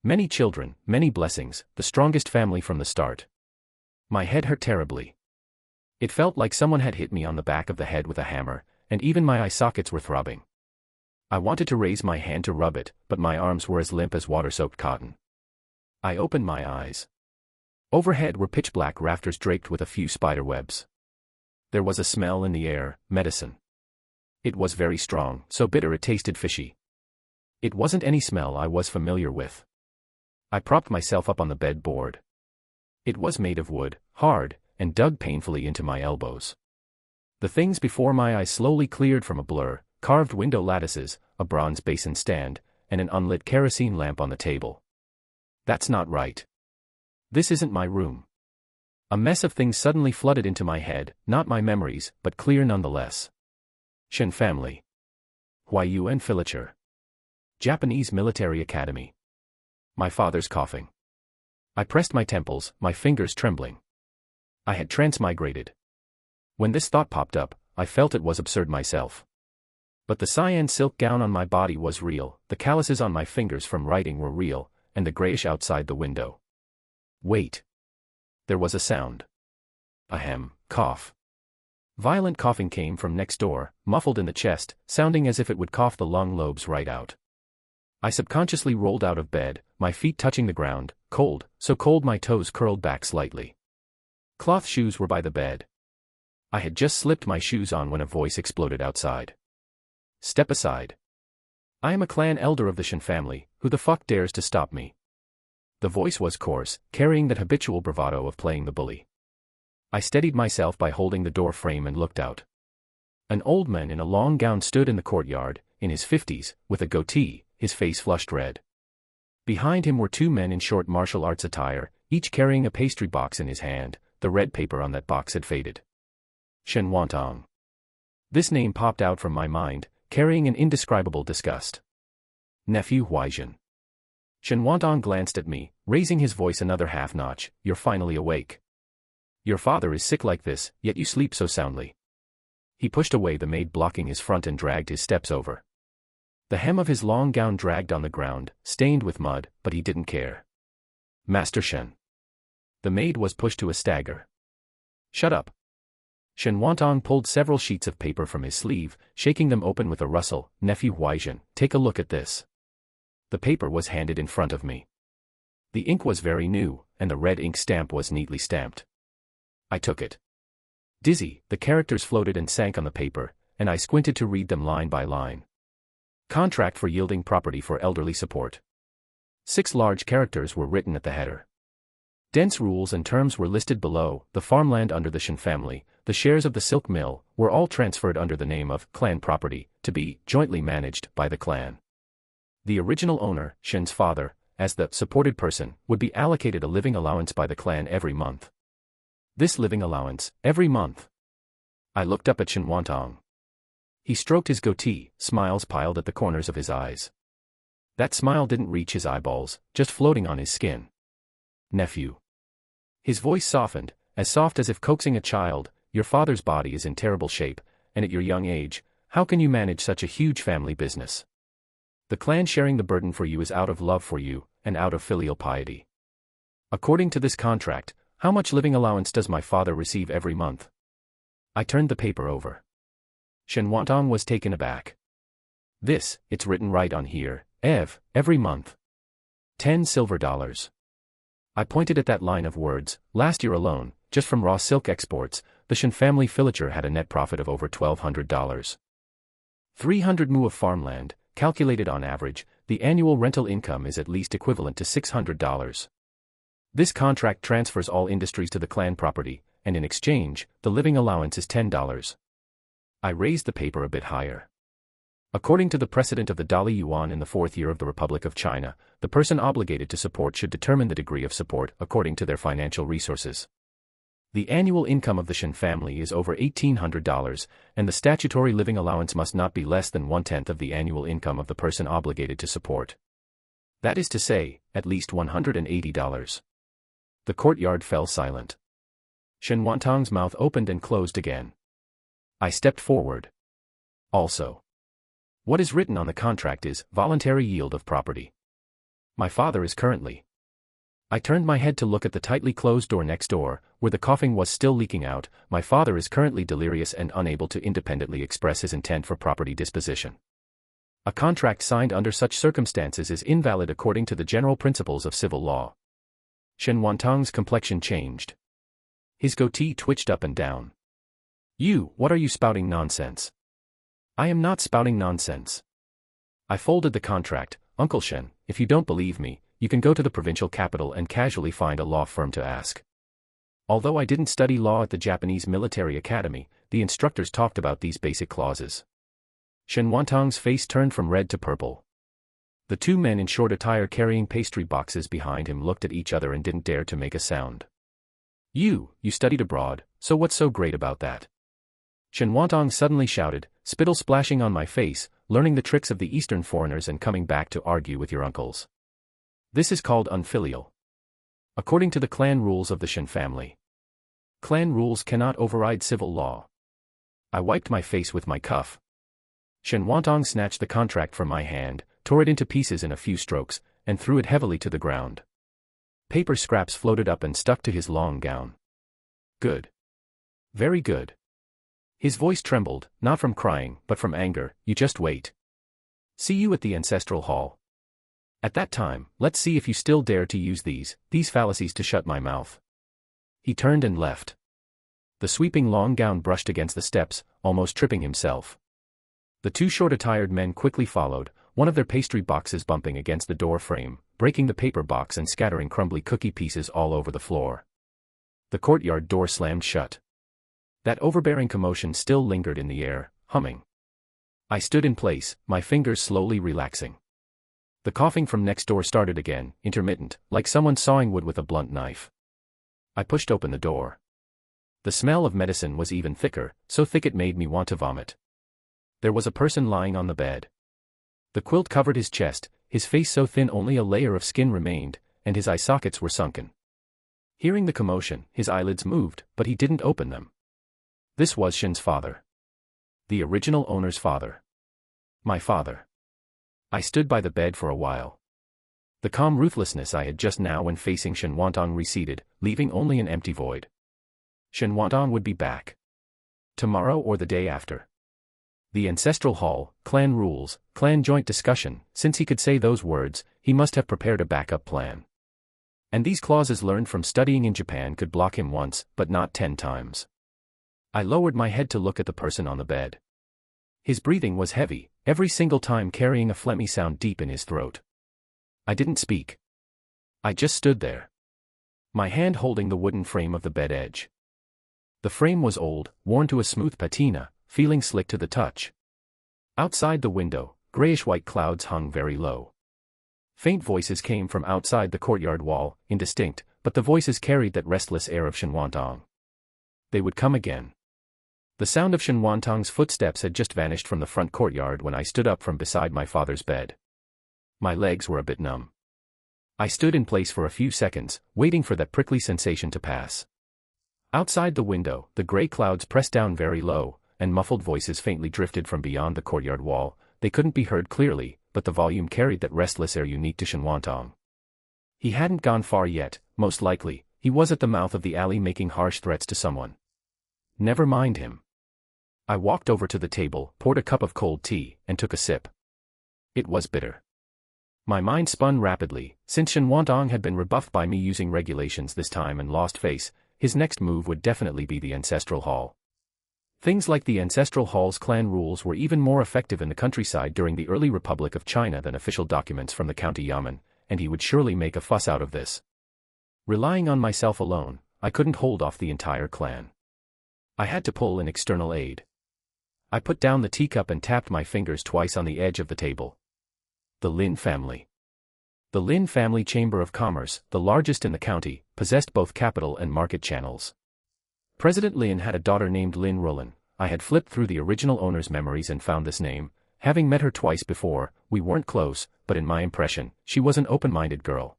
Many children, many blessings, the strongest family from the start. My head hurt terribly. It felt like someone had hit me on the back of the head with a hammer, and even my eye sockets were throbbing. I wanted to raise my hand to rub it, but my arms were as limp as water-soaked cotton. I opened my eyes. Overhead were pitch-black rafters draped with a few spider webs. There was a smell in the air, medicine. It was very strong, so bitter it tasted fishy. It wasn't any smell I was familiar with. I propped myself up on the bed board. It was made of wood, hard, and dug painfully into my elbows. The things before my eyes slowly cleared from a blur: carved window lattices, a bronze basin stand, and an unlit kerosene lamp on the table. That's not right. This isn't my room. A mess of things suddenly flooded into my head, not my memories, but clear nonetheless. Shen family. Huaiyuan villager. Japanese military academy. My father's coughing. I pressed my temples, my fingers trembling. I had transmigrated. When this thought popped up, I felt it was absurd myself. But the cyan silk gown on my body was real, the calluses on my fingers from writing were real, and the grayish outside the window. Wait. There was a sound. A hem, cough. Violent coughing came from next door, muffled in the chest, sounding as if it would cough the lung lobes right out. I subconsciously rolled out of bed, my feet touching the ground, cold, so cold my toes curled back slightly. Cloth shoes were by the bed. I had just slipped my shoes on when a voice exploded outside. Step aside. I am a clan elder of the Shen family, who the fuck dares to stop me? The voice was coarse, carrying that habitual bravado of playing the bully. I steadied myself by holding the door frame and looked out. An old man in a long gown stood in the courtyard, in his 50s, with a goatee, his face flushed red. Behind him were two men in short martial arts attire, each carrying a pastry box in his hand. The red paper on that box had faded. Shen Wantang. This name popped out from my mind, carrying an indescribable disgust. Nephew Huaijin. Shen Wantang glanced at me, raising his voice another half-notch. You're finally awake. Your father is sick like this, yet you sleep so soundly. He pushed away the maid blocking his front and dragged his steps over. The hem of his long gown dragged on the ground, stained with mud, but he didn't care. Master Shen. The maid was pushed to a stagger. Shut up. Shen Wantang pulled several sheets of paper from his sleeve, shaking them open with a rustle. Nephew Huaijin, take a look at this. The paper was handed in front of me. The ink was very new, and the red ink stamp was neatly stamped. I took it. Dizzy, the characters floated and sank on the paper, and I squinted to read them line by line. Contract for yielding property for elderly support. 6 large characters were written at the header. Dense rules and terms were listed below. The farmland under the Shen family, the shares of the silk mill, were all transferred under the name of clan property, to be jointly managed by the clan. The original owner, Shen's father, as the supported person, would be allocated a living allowance by the clan every month. This living allowance, every month. I looked up at Shen Wantang. He stroked his goatee, smiles piled at the corners of his eyes. That smile didn't reach his eyeballs, just floating on his skin. Nephew. His voice softened, as soft as if coaxing a child. Your father's body is in terrible shape, and at your young age, how can you manage such a huge family business? The clan sharing the burden for you is out of love for you, and out of filial piety. According to this contract, how much living allowance does my father receive every month? I turned the paper over. Shen Wantang was taken aback. This, it's written right on here, every month. 10 silver dollars. I pointed at that line of words. Last year alone, just from raw silk exports, the Shen family villager had a net profit of over $1,200. 300 mu of farmland, calculated on average, the annual rental income is at least equivalent to $600. This contract transfers all industries to the clan property, and in exchange, the living allowance is $10. I raised the paper a bit higher. According to the precedent of the Dali Yuan in the 4th year of the Republic of China, the person obligated to support should determine the degree of support according to their financial resources. The annual income of the Shen family is over $1,800, and the statutory living allowance must not be less than 1/10 of the annual income of the person obligated to support. That is to say, at least $180. The courtyard fell silent. Shen Wantang's mouth opened and closed again. I stepped forward. Also, what is written on the contract is voluntary yield of property. My father is currently. I turned my head to look at the tightly closed door next door, where the coughing was still leaking out. My father is currently delirious and unable to independently express his intent for property disposition. A contract signed under such circumstances is invalid according to the general principles of civil law. Shen Wantang's complexion changed. His goatee twitched up and down. What are you spouting nonsense? I am not spouting nonsense. I folded the contract. Uncle Shen, if you don't believe me, you can go to the provincial capital and casually find a law firm to ask. Although I didn't study law at the Japanese military academy, the instructors talked about these basic clauses. Shen Wantang's face turned from red to purple. The two men in short attire carrying pastry boxes behind him looked at each other and didn't dare to make a sound. You studied abroad, so what's so great about that? Shen Wantang suddenly shouted, spittle splashing on my face, learning the tricks of the Eastern foreigners and coming back to argue with your uncles. This is called unfilial. According to the clan rules of the Shen family. Clan rules cannot override civil law. I wiped my face with my cuff. Shen Wantang snatched the contract from my hand, tore it into pieces in a few strokes, and threw it heavily to the ground. Paper scraps floated up and stuck to his long gown. Good. Very good. His voice trembled, not from crying, but from anger. You just wait. See you at the ancestral hall. At that time, let's see if you still dare to use these fallacies to shut my mouth. He turned and left. The sweeping long gown brushed against the steps, almost tripping himself. The two short-attired men quickly followed, one of their pastry boxes bumping against the door frame, breaking the paper box and scattering crumbly cookie pieces all over the floor. The courtyard door slammed shut. That overbearing commotion still lingered in the air, humming. I stood in place, my fingers slowly relaxing. The coughing from next door started again, intermittent, like someone sawing wood with a blunt knife. I pushed open the door. The smell of medicine was even thicker, so thick it made me want to vomit. There was a person lying on the bed. The quilt covered his chest, his face so thin only a layer of skin remained, and his eye sockets were sunken. Hearing the commotion, his eyelids moved, but he didn't open them. This was Shen's father. The original owner's father. My father. I stood by the bed for a while. The calm ruthlessness I had just now when facing Shen Wantang receded, leaving only an empty void. Shen Wantang would be back. Tomorrow or the day after. The ancestral hall, clan rules, clan joint discussion. Since he could say those words, he must have prepared a backup plan. And these clauses learned from studying in Japan could block him once, but not 10 times. I lowered my head to look at the person on the bed. His breathing was heavy, every single time carrying a phlegmy sound deep in his throat. I didn't speak. I just stood there. My hand holding the wooden frame of the bed edge. The frame was old, worn to a smooth patina, feeling slick to the touch. Outside the window, grayish-white clouds hung very low. Faint voices came from outside the courtyard wall, indistinct, but the voices carried that restless air of Shen Wantang. They would come again. The sound of Shen Wantang's footsteps had just vanished from the front courtyard when I stood up from beside my father's bed. My legs were a bit numb. I stood in place for a few seconds, waiting for that prickly sensation to pass. Outside the window, the gray clouds pressed down very low, and muffled voices faintly drifted from beyond the courtyard wall. They couldn't be heard clearly, but the volume carried that restless air unique to Shen Wantang. He hadn't gone far yet, most likely. He was at the mouth of the alley making harsh threats to someone. Never mind him. I walked over to the table, poured a cup of cold tea, and took a sip. It was bitter. My mind spun rapidly. Since Shen Wantang had been rebuffed by me using regulations this time and lost face, his next move would definitely be the ancestral hall. Things like the ancestral hall's clan rules were even more effective in the countryside during the early Republic of China than official documents from the county yamen, and he would surely make a fuss out of this. Relying on myself alone, I couldn't hold off the entire clan. I had to pull in external aid. I put down the teacup and tapped my fingers twice on the edge of the table. The Lin family. The Lin family Chamber of Commerce, the largest in the county, possessed both capital and market channels. President Lin had a daughter named Lin Rollin. I had flipped through the original owner's memories and found this name. Having met her twice before, we weren't close, but in my impression, she was an open-minded girl.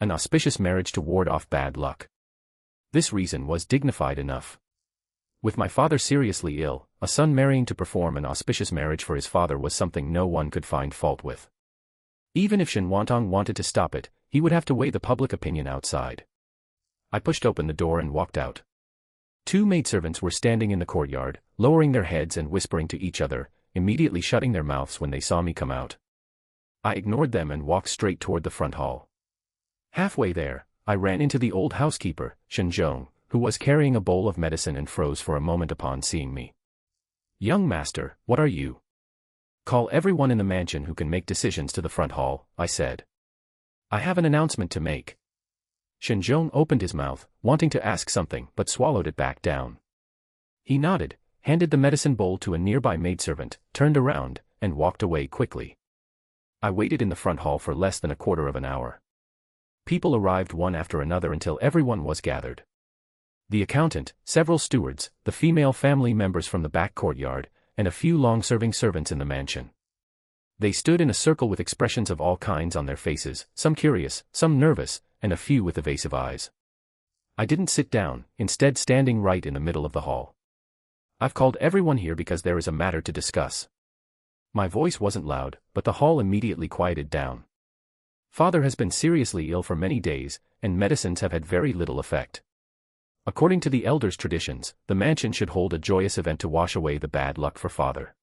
An auspicious marriage to ward off bad luck. This reason was dignified enough. With my father seriously ill, a son marrying to perform an auspicious marriage for his father was something no one could find fault with. Even if Shen Wantang wanted to stop it, he would have to weigh the public opinion outside. I pushed open the door and walked out. Two maidservants were standing in the courtyard, lowering their heads and whispering to each other, immediately shutting their mouths when they saw me come out. I ignored them and walked straight toward the front hall. Halfway there, I ran into the old housekeeper, Shen Zhong, who was carrying a bowl of medicine and froze for a moment upon seeing me. "Young master, what are you?" "Call everyone in the mansion who can make decisions to the front hall," I said. "I have an announcement to make." Shen Zhong opened his mouth, wanting to ask something but swallowed it back down. He nodded, handed the medicine bowl to a nearby maidservant, turned around, and walked away quickly. I waited in the front hall for less than a quarter of an hour. People arrived one after another until everyone was gathered. The accountant, several stewards, the female family members from the back courtyard, and a few long-serving servants in the mansion. They stood in a circle with expressions of all kinds on their faces, some curious, some nervous, and a few with evasive eyes. I didn't sit down, instead standing right in the middle of the hall. "I've called everyone here because there is a matter to discuss." My voice wasn't loud, but the hall immediately quieted down. Father has been seriously ill for many days, and medicines have had very little effect. According to the elders' traditions, the mansion should hold a joyous event to wash away the bad luck for father.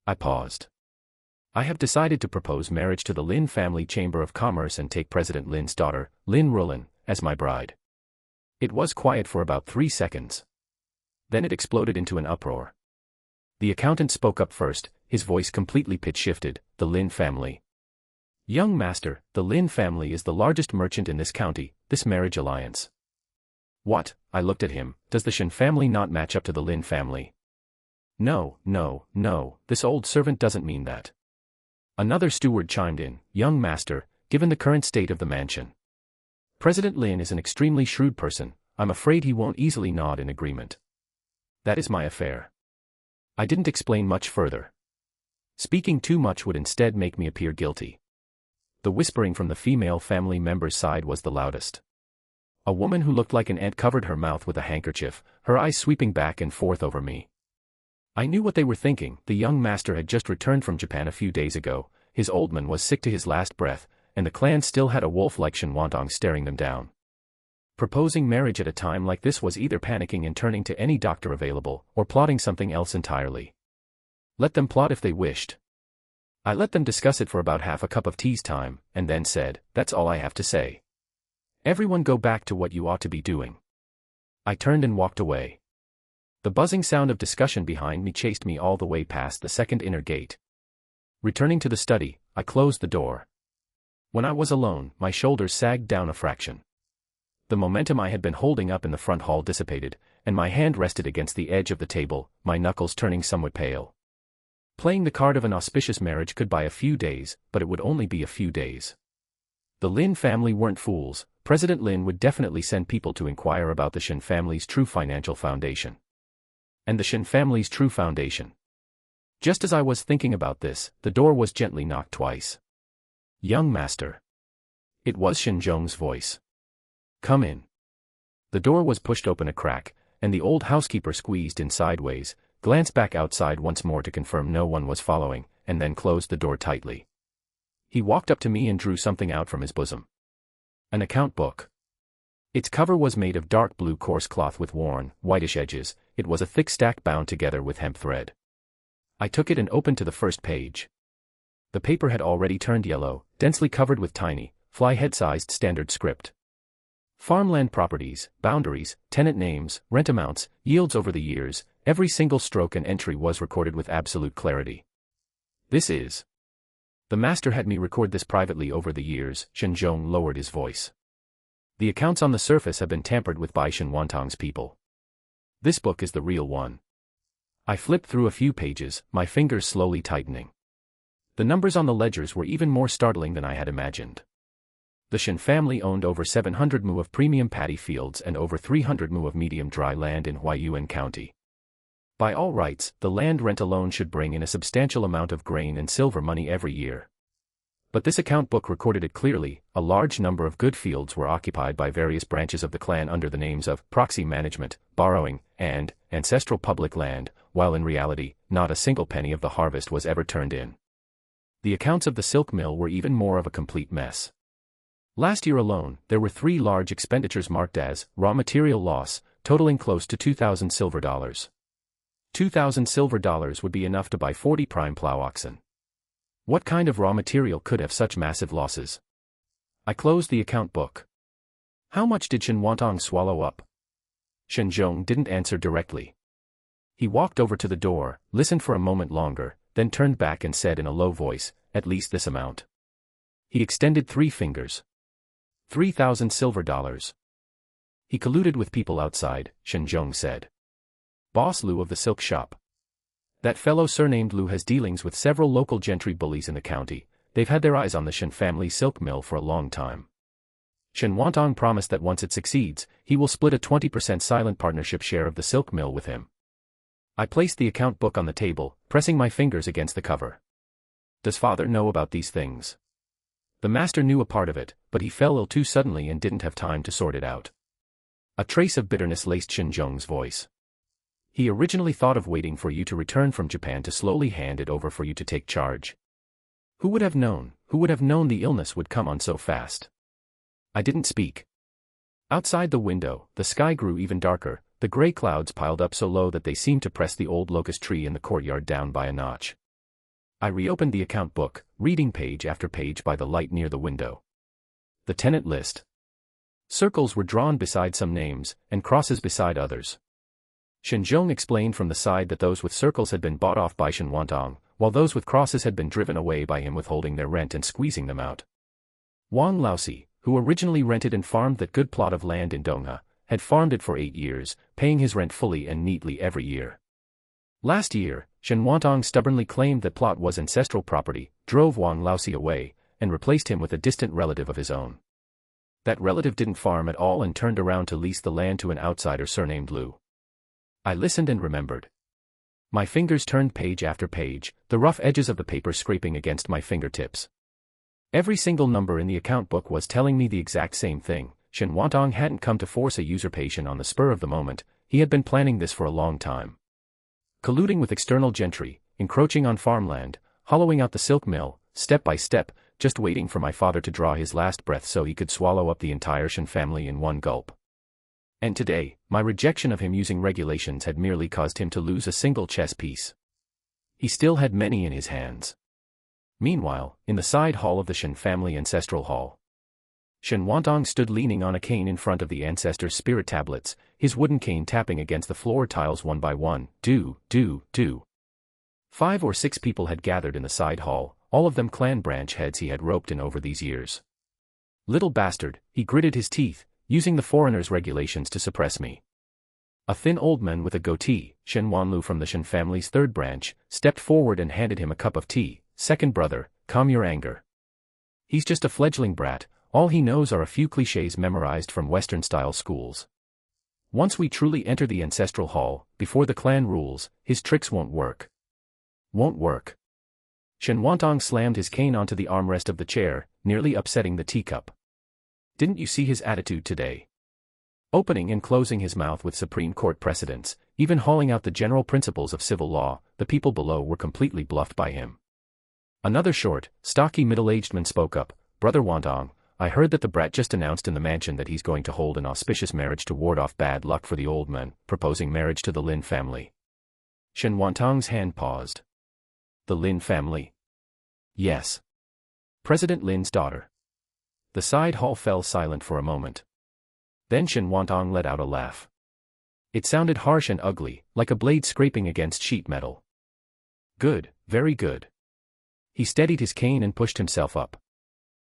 I paused. "I have decided to propose marriage to the Lin Family Chamber of Commerce and take President Lin's daughter, Lin Rulin, as my bride." It was quiet for about 3 seconds. Then it exploded into an uproar. The accountant spoke up first, his voice completely pitch-shifted. "The Lin family." "Young master, the Lin family is the largest merchant in this county, this marriage alliance." "What?" I looked at him. "Does the Shen family not match up to the Lin family?" No, this old servant doesn't mean that." Another steward chimed in. "Young master, given the current state of the mansion, President Lin is an extremely shrewd person. I'm afraid he won't easily nod in agreement. That is my affair." I didn't explain much further. Speaking too much would instead make me appear guilty. The whispering from the female family member's side was the loudest. A woman who looked like an ant covered her mouth with a handkerchief, her eyes sweeping back and forth over me. I knew what they were thinking. The young master had just returned from Japan a few days ago, his old man was sick to his last breath, and the clan still had a wolf like Shen Wantang staring them down. Proposing marriage at a time like this was either panicking and turning to any doctor available, or plotting something else entirely. Let them plot if they wished. I let them discuss it for about half a cup of tea's time, and then said, "That's all I have to say. Everyone go back to what you ought to be doing." I turned and walked away. The buzzing sound of discussion behind me chased me all the way past the second inner gate. Returning to the study, I closed the door. When I was alone, my shoulders sagged down a fraction. The momentum I had been holding up in the front hall dissipated, and my hand rested against the edge of the table, my knuckles turning somewhat pale. Playing the card of an auspicious marriage could buy a few days, but it would only be a few days. The Lin family weren't fools. President Lin would definitely send people to inquire about the Shen family's true financial foundation. And the Shen family's true foundation. Just as I was thinking about this, the door was gently knocked twice. "Young master." It was Shen Zhong's voice. "Come in." The door was pushed open a crack, and the old housekeeper squeezed in sideways, glanced back outside once more to confirm no one was following, and then closed the door tightly. He walked up to me and drew something out from his bosom. An account book. Its cover was made of dark blue coarse cloth with worn, whitish edges. It was a thick stack bound together with hemp thread. I took it and opened to the first page. The paper had already turned yellow, densely covered with tiny, fly-head-sized standard script. Farmland properties, boundaries, tenant names, rent amounts, yields over the years, every single stroke and entry was recorded with absolute clarity. "This is..." The master had me record this privately over the years. Shen Zhong lowered his voice. "The accounts on the surface have been tampered with by Shen Wantang's people. This book is the real one." I flipped through a few pages, my fingers slowly tightening. The numbers on the ledgers were even more startling than I had imagined. The Shen family owned over 700 mu of premium paddy fields and over 300 mu of medium dry land in Huaiyuan County. By all rights, the land rent alone should bring in a substantial amount of grain and silver money every year. But this account book recorded it clearly. A large number of good fields were occupied by various branches of the clan under the names of proxy management, borrowing, and ancestral public land, while in reality, not a single penny of the harvest was ever turned in. The accounts of the silk mill were even more of a complete mess. Last year alone, there were 3 large expenditures marked as raw material loss, totaling close to 2,000 silver dollars. 2,000 silver dollars would be enough to buy 40 prime plow oxen. What kind of raw material could have such massive losses? I closed the account book. How much did Shen Wantang swallow up? Shen Zhong didn't answer directly. He walked over to the door, listened for a moment longer, then turned back and said in a low voice, "At least this amount." He extended 3 fingers. 3,000 silver dollars. He colluded with people outside, Shen Zhong said. Boss Liu of the silk shop. That fellow surnamed Liu has dealings with several local gentry bullies in the county. They've had their eyes on the Shen family silk mill for a long time. Shen Wantang promised that once it succeeds, he will split a 20% silent partnership share of the silk mill with him. I placed the account book on the table, pressing my fingers against the cover. Does father know about these things? The master knew a part of it, but he fell ill too suddenly and didn't have time to sort it out. A trace of bitterness laced Shen Zhong's voice. He originally thought of waiting for you to return from Japan to slowly hand it over for you to take charge. Who would have known the illness would come on so fast? I didn't speak. Outside the window, the sky grew even darker, the gray clouds piled up so low that they seemed to press the old locust tree in the courtyard down by a notch. I reopened the account book, reading page after page by the light near the window. The tenant list. Circles were drawn beside some names, and crosses beside others. Shen Zhong explained from the side that those with circles had been bought off by Shen Wantang, while those with crosses had been driven away by him withholding their rent and squeezing them out. Wang Laosi, who originally rented and farmed that good plot of land in Dongha, had farmed it for 8 years, paying his rent fully and neatly every year. Last year, Shen Wantang stubbornly claimed that plot was ancestral property, drove Wang Laosi away, and replaced him with a distant relative of his own. That relative didn't farm at all and turned around to lease the land to an outsider surnamed Liu. I listened and remembered. My fingers turned page after page, the rough edges of the paper scraping against my fingertips. Every single number in the account book was telling me the exact same thing. Shen Wantang hadn't come to force a usurpation on the spur of the moment, he had been planning this for a long time. Colluding with external gentry, encroaching on farmland, hollowing out the silk mill, step by step, just waiting for my father to draw his last breath so he could swallow up the entire Shen family in one gulp. And today, my rejection of him using regulations had merely caused him to lose a single chess piece. He still had many in his hands. Meanwhile, in the side hall of the Shen family ancestral hall, Shen Wantang stood leaning on a cane in front of the ancestors' spirit tablets, his wooden cane tapping against the floor tiles one by one. 5 or 6 people had gathered in the side hall, all of them clan branch heads he had roped in over these years. Little bastard, he gritted his teeth, using the foreigners' regulations to suppress me. A thin old man with a goatee, Shen Wanlu from the Shen family's 3rd branch, stepped forward and handed him a cup of tea. "Second brother, calm your anger. He's just a fledgling brat, all he knows are a few clichés memorized from Western-style schools. Once we truly enter the ancestral hall, before the clan rules, his tricks won't work." Won't work. Shen Wantang slammed his cane onto the armrest of the chair, nearly upsetting the teacup. Didn't you see his attitude today? Opening and closing his mouth with Supreme Court precedents, even hauling out the general principles of civil law, the people below were completely bluffed by him. Another short, stocky middle-aged man spoke up. "Brother Wantang, I heard that the brat just announced in the mansion that he's going to hold an auspicious marriage to ward off bad luck for the old man, proposing marriage to the Lin family." Shen Wantang's hand paused. The Lin family? Yes. President Lin's daughter. The side hall fell silent for a moment. Then Shen Wantang let out a laugh. It sounded harsh and ugly, like a blade scraping against sheet metal. "Good, very good." He steadied his cane and pushed himself up.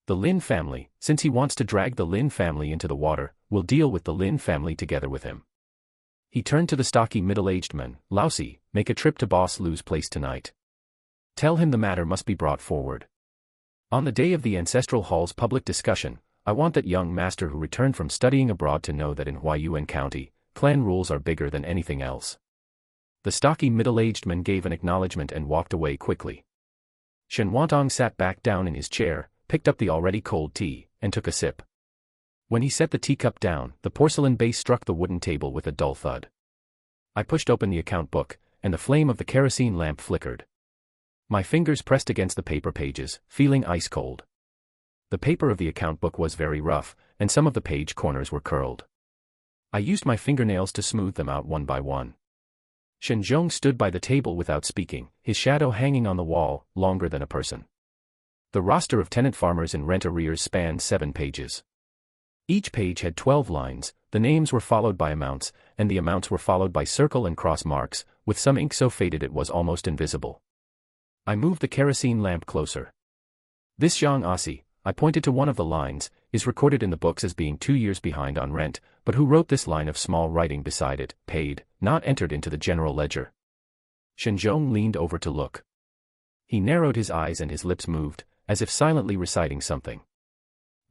"The Lin family, since he wants to drag the Lin family into the water, will deal with the Lin family together with him." He turned to the stocky middle-aged man. "Laosi, make a trip to Boss Liu's place tonight. Tell him the matter must be brought forward. On the day of the ancestral hall's public discussion, I want that young master who returned from studying abroad to know that in Huaiyuan County, clan rules are bigger than anything else." The stocky middle-aged man gave an acknowledgement and walked away quickly. Shen Wantang sat back down in his chair, picked up the already cold tea, and took a sip. When he set the teacup down, the porcelain base struck the wooden table with a dull thud. I pushed open the account book, and the flame of the kerosene lamp flickered. My fingers pressed against the paper pages, feeling ice cold. The paper of the account book was very rough, and some of the page corners were curled. I used my fingernails to smooth them out one by one. Shen Zhong stood by the table without speaking, his shadow hanging on the wall, longer than a person. The roster of tenant farmers in rent arrears spanned 7 pages. Each page had 12 lines, the names were followed by amounts, and the amounts were followed by circle and cross marks, with some ink so faded it was almost invisible. I moved the kerosene lamp closer. This Zhang Asi, I pointed to one of the lines, is recorded in the books as being 2 years behind on rent, but who wrote this line of small writing beside it, paid, not entered into the general ledger? Shen Zhong leaned over to look. He narrowed his eyes and his lips moved, as if silently reciting something.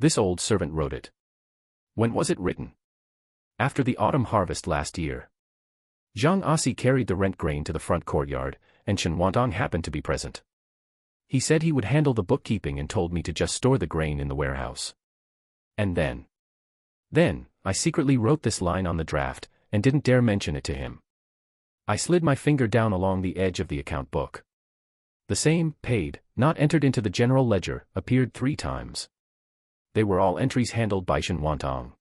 This old servant wrote it. When was it written? After the autumn harvest last year. Zhang Asi carried the rent grain to the front courtyard, and Shen Wantang happened to be present. He said he would handle the bookkeeping and told me to just store the grain in the warehouse. And then, I secretly wrote this line on the draft, and didn't dare mention it to him. I slid my finger down along the edge of the account book. The same, paid, not entered into the general ledger, appeared 3 times. They were all entries handled by Shen Wantang.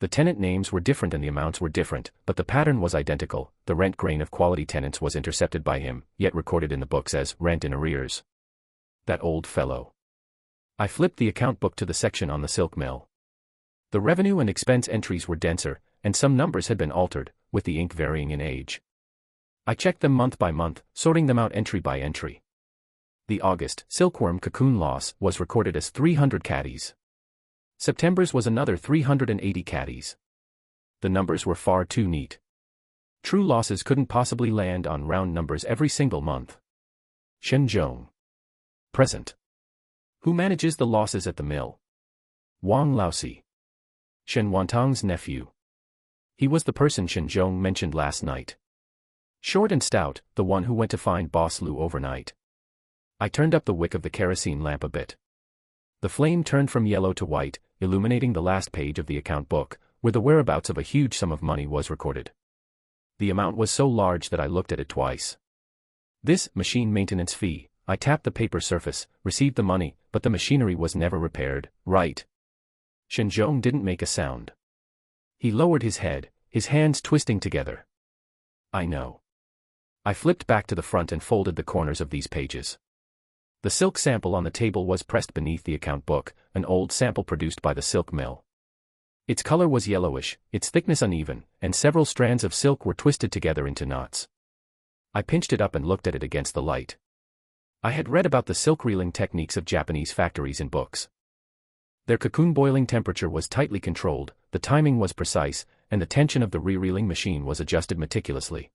The tenant names were different and the amounts were different, but the pattern was identical. The rent grain of quality tenants was intercepted by him, yet recorded in the books as rent in arrears. That old fellow. I flipped the account book to the section on the silk mill. The revenue and expense entries were denser, and some numbers had been altered, with the ink varying in age. I checked them month by month, sorting them out entry by entry. The August silkworm cocoon loss was recorded as 300 caddies. September's was another 380 caddies. The numbers were far too neat. True losses couldn't possibly land on round numbers every single month. Shen Zhong. Present. Who manages the losses at the mill? Wang Laosi. Shen Wantang's nephew. He was the person Shen Zhong mentioned last night. Short and stout, the one who went to find Boss Lu overnight. I turned up the wick of the kerosene lamp a bit. The flame turned from yellow to white, illuminating the last page of the account book, where the whereabouts of a huge sum of money was recorded. The amount was so large that I looked at it twice. This machine maintenance fee. I tapped the paper surface, received the money, but the machinery was never repaired, right? Shen Zhong didn't make a sound. He lowered his head, his hands twisting together. I know. I flipped back to the front and folded the corners of these pages. The silk sample on the table was pressed beneath the account book, an old sample produced by the silk mill. Its color was yellowish, its thickness uneven, and several strands of silk were twisted together into knots. I pinched it up and looked at it against the light. I had read about the silk reeling techniques of Japanese factories in books. Their cocoon boiling temperature was tightly controlled, the timing was precise, and the tension of the re-reeling machine was adjusted meticulously.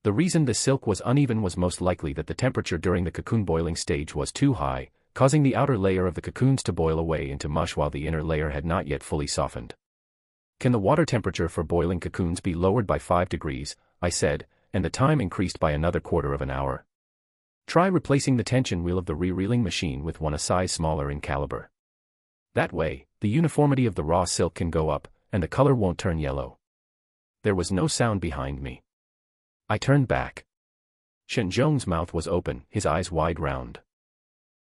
The reason the silk was uneven was most likely that the temperature during the cocoon boiling stage was too high, causing the outer layer of the cocoons to boil away into mush while the inner layer had not yet fully softened. Can the water temperature for boiling cocoons be lowered by 5 degrees, I said, and the time increased by another quarter of an hour? Try replacing the tension wheel of the re-reeling machine with one a size smaller in caliber. That way, the uniformity of the raw silk can go up, and the color won't turn yellow. There was no sound behind me. I turned back. Shen Zhong's mouth was open, his eyes wide round.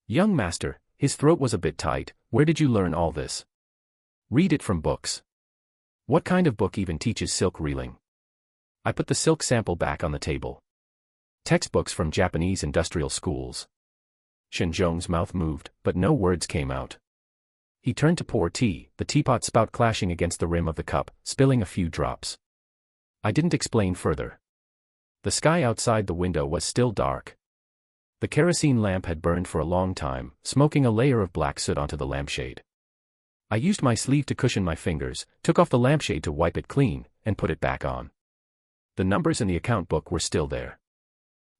Young master, his throat was a bit tight, where did you learn all this? Read it from books. What kind of book even teaches silk reeling? I put the silk sample back on the table. Textbooks from Japanese industrial schools. Shen Zhong's mouth moved, but no words came out. He turned to pour tea, the teapot spout clashing against the rim of the cup, spilling a few drops. I didn't explain further. The sky outside the window was still dark. The kerosene lamp had burned for a long time, smoking a layer of black soot onto the lampshade. I used my sleeve to cushion my fingers, took off the lampshade to wipe it clean, and put it back on. The numbers in the account book were still there.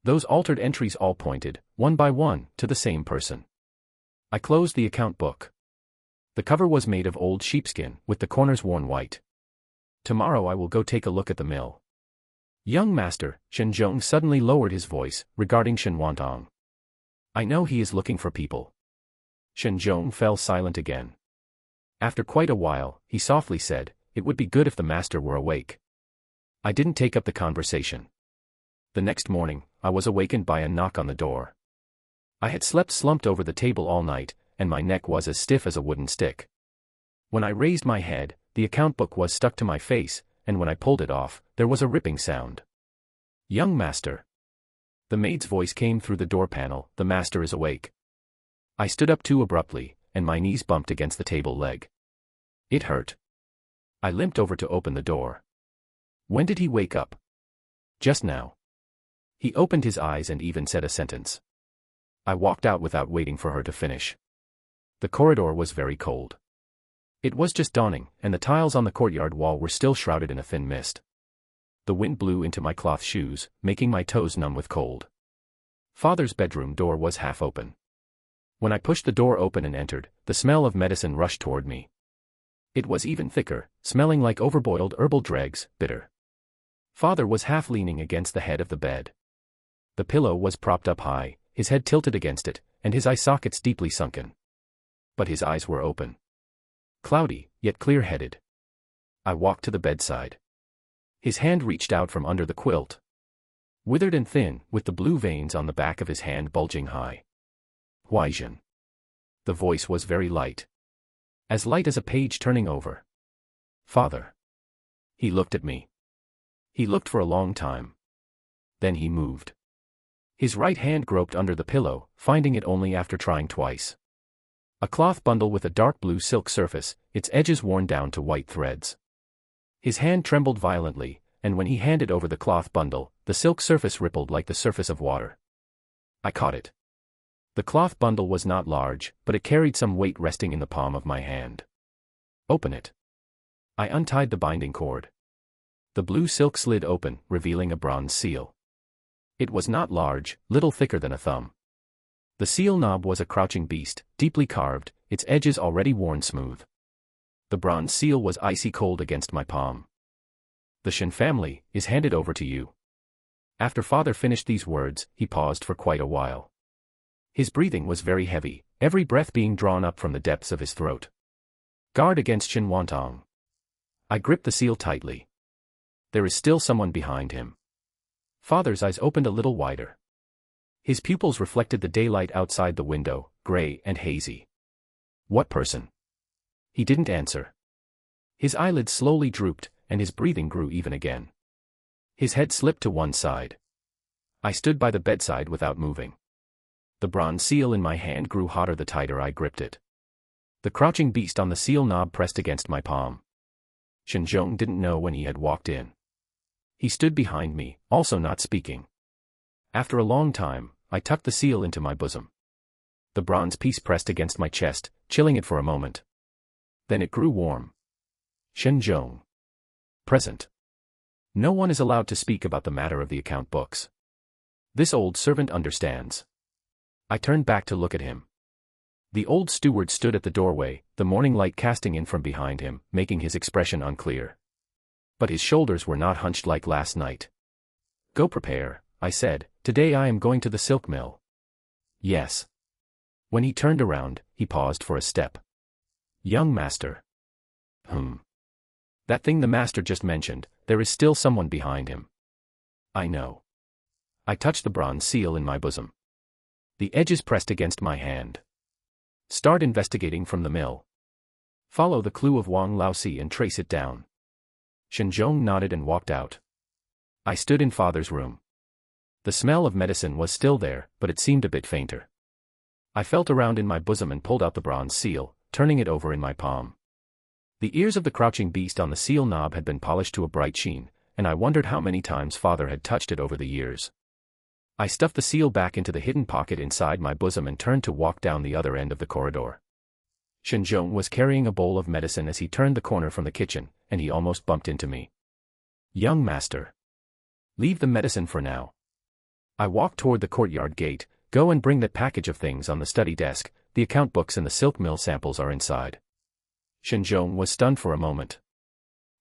Those altered entries all pointed, one by one, to the same person. I closed the account book. The cover was made of old sheepskin, with the corners worn white. Tomorrow I will go take a look at the mill. Young master, Shen Zhong suddenly lowered his voice, regarding Shen Wantang. I know he is looking for people. Shen Zhong fell silent again. After quite a while, he softly said, it would be good if the master were awake. I didn't take up the conversation. The next morning, I was awakened by a knock on the door. I had slept slumped over the table all night, and my neck was as stiff as a wooden stick. When I raised my head, the account book was stuck to my face, and when I pulled it off, there was a ripping sound. "Young master." The maid's voice came through the door panel, "The master is awake." I stood up too abruptly, and my knees bumped against the table leg. It hurt. I limped over to open the door. "When did he wake up?" "Just now." He opened his eyes and even said a sentence. I walked out without waiting for her to finish. The corridor was very cold. It was just dawning, and the tiles on the courtyard wall were still shrouded in a thin mist. The wind blew into my cloth shoes, making my toes numb with cold. Father's bedroom door was half open. When I pushed the door open and entered, the smell of medicine rushed toward me. It was even thicker, smelling like overboiled herbal dregs, bitter. Father was half leaning against the head of the bed. The pillow was propped up high, his head tilted against it, and his eye sockets deeply sunken. But his eyes were open. Cloudy, yet clear-headed. I walked to the bedside. His hand reached out from under the quilt. Withered and thin, with the blue veins on the back of his hand bulging high. "Huaijin." The voice was very light. As light as a page turning over. "Father." He looked at me. He looked for a long time. Then he moved. His right hand groped under the pillow, finding it only after trying twice. A cloth bundle with a dark blue silk surface, its edges worn down to white threads. His hand trembled violently, and when he handed over the cloth bundle, the silk surface rippled like the surface of water. I caught it. The cloth bundle was not large, but it carried some weight resting in the palm of my hand. "Open it." I untied the binding cord. The blue silk slid open, revealing a bronze seal. It was not large, little thicker than a thumb. The seal knob was a crouching beast, deeply carved, its edges already worn smooth. The bronze seal was icy cold against my palm. "The Shen family is handed over to you." After Father finished these words, he paused for quite a while. His breathing was very heavy, every breath being drawn up from the depths of his throat. "Guard against Shen Wantang." I gripped the seal tightly. There is still someone behind him. Father's eyes opened a little wider. His pupils reflected the daylight outside the window, gray and hazy. "What person?" He didn't answer. His eyelids slowly drooped, and his breathing grew even again. His head slipped to one side. I stood by the bedside without moving. The bronze seal in my hand grew hotter the tighter I gripped it. The crouching beast on the seal knob pressed against my palm. Shen Zhong didn't know when he had walked in. He stood behind me, also not speaking. After a long time, I tucked the seal into my bosom. The bronze piece pressed against my chest, chilling it for a moment. Then it grew warm. "Shen Zhong. Present." No one is allowed to speak about the matter of the account books. This old servant understands. I turned back to look at him. The old steward stood at the doorway, the morning light casting in from behind him, making his expression unclear. But his shoulders were not hunched like last night. "Go prepare," I said. "Today I am going to the silk mill." "Yes." When he turned around, he paused for a step. "Young master." That thing the master just mentioned, there is still someone behind him." "I know." I touched the bronze seal in my bosom. The edges pressed against my hand. "Start investigating from the mill. Follow the clue of Wang Laosi and trace it down." Shen Zhong nodded and walked out. I stood in Father's room. The smell of medicine was still there, but it seemed a bit fainter. I felt around in my bosom and pulled out the bronze seal, turning it over in my palm. The ears of the crouching beast on the seal knob had been polished to a bright sheen, and I wondered how many times Father had touched it over the years. I stuffed the seal back into the hidden pocket inside my bosom and turned to walk down the other end of the corridor. Shen Zhong was carrying a bowl of medicine as he turned the corner from the kitchen, and he almost bumped into me. "Young master. Leave the medicine for now." I walked toward the courtyard gate. "Go and bring that package of things on the study desk, the account books and the silk mill samples are inside." Shen Zhong was stunned for a moment.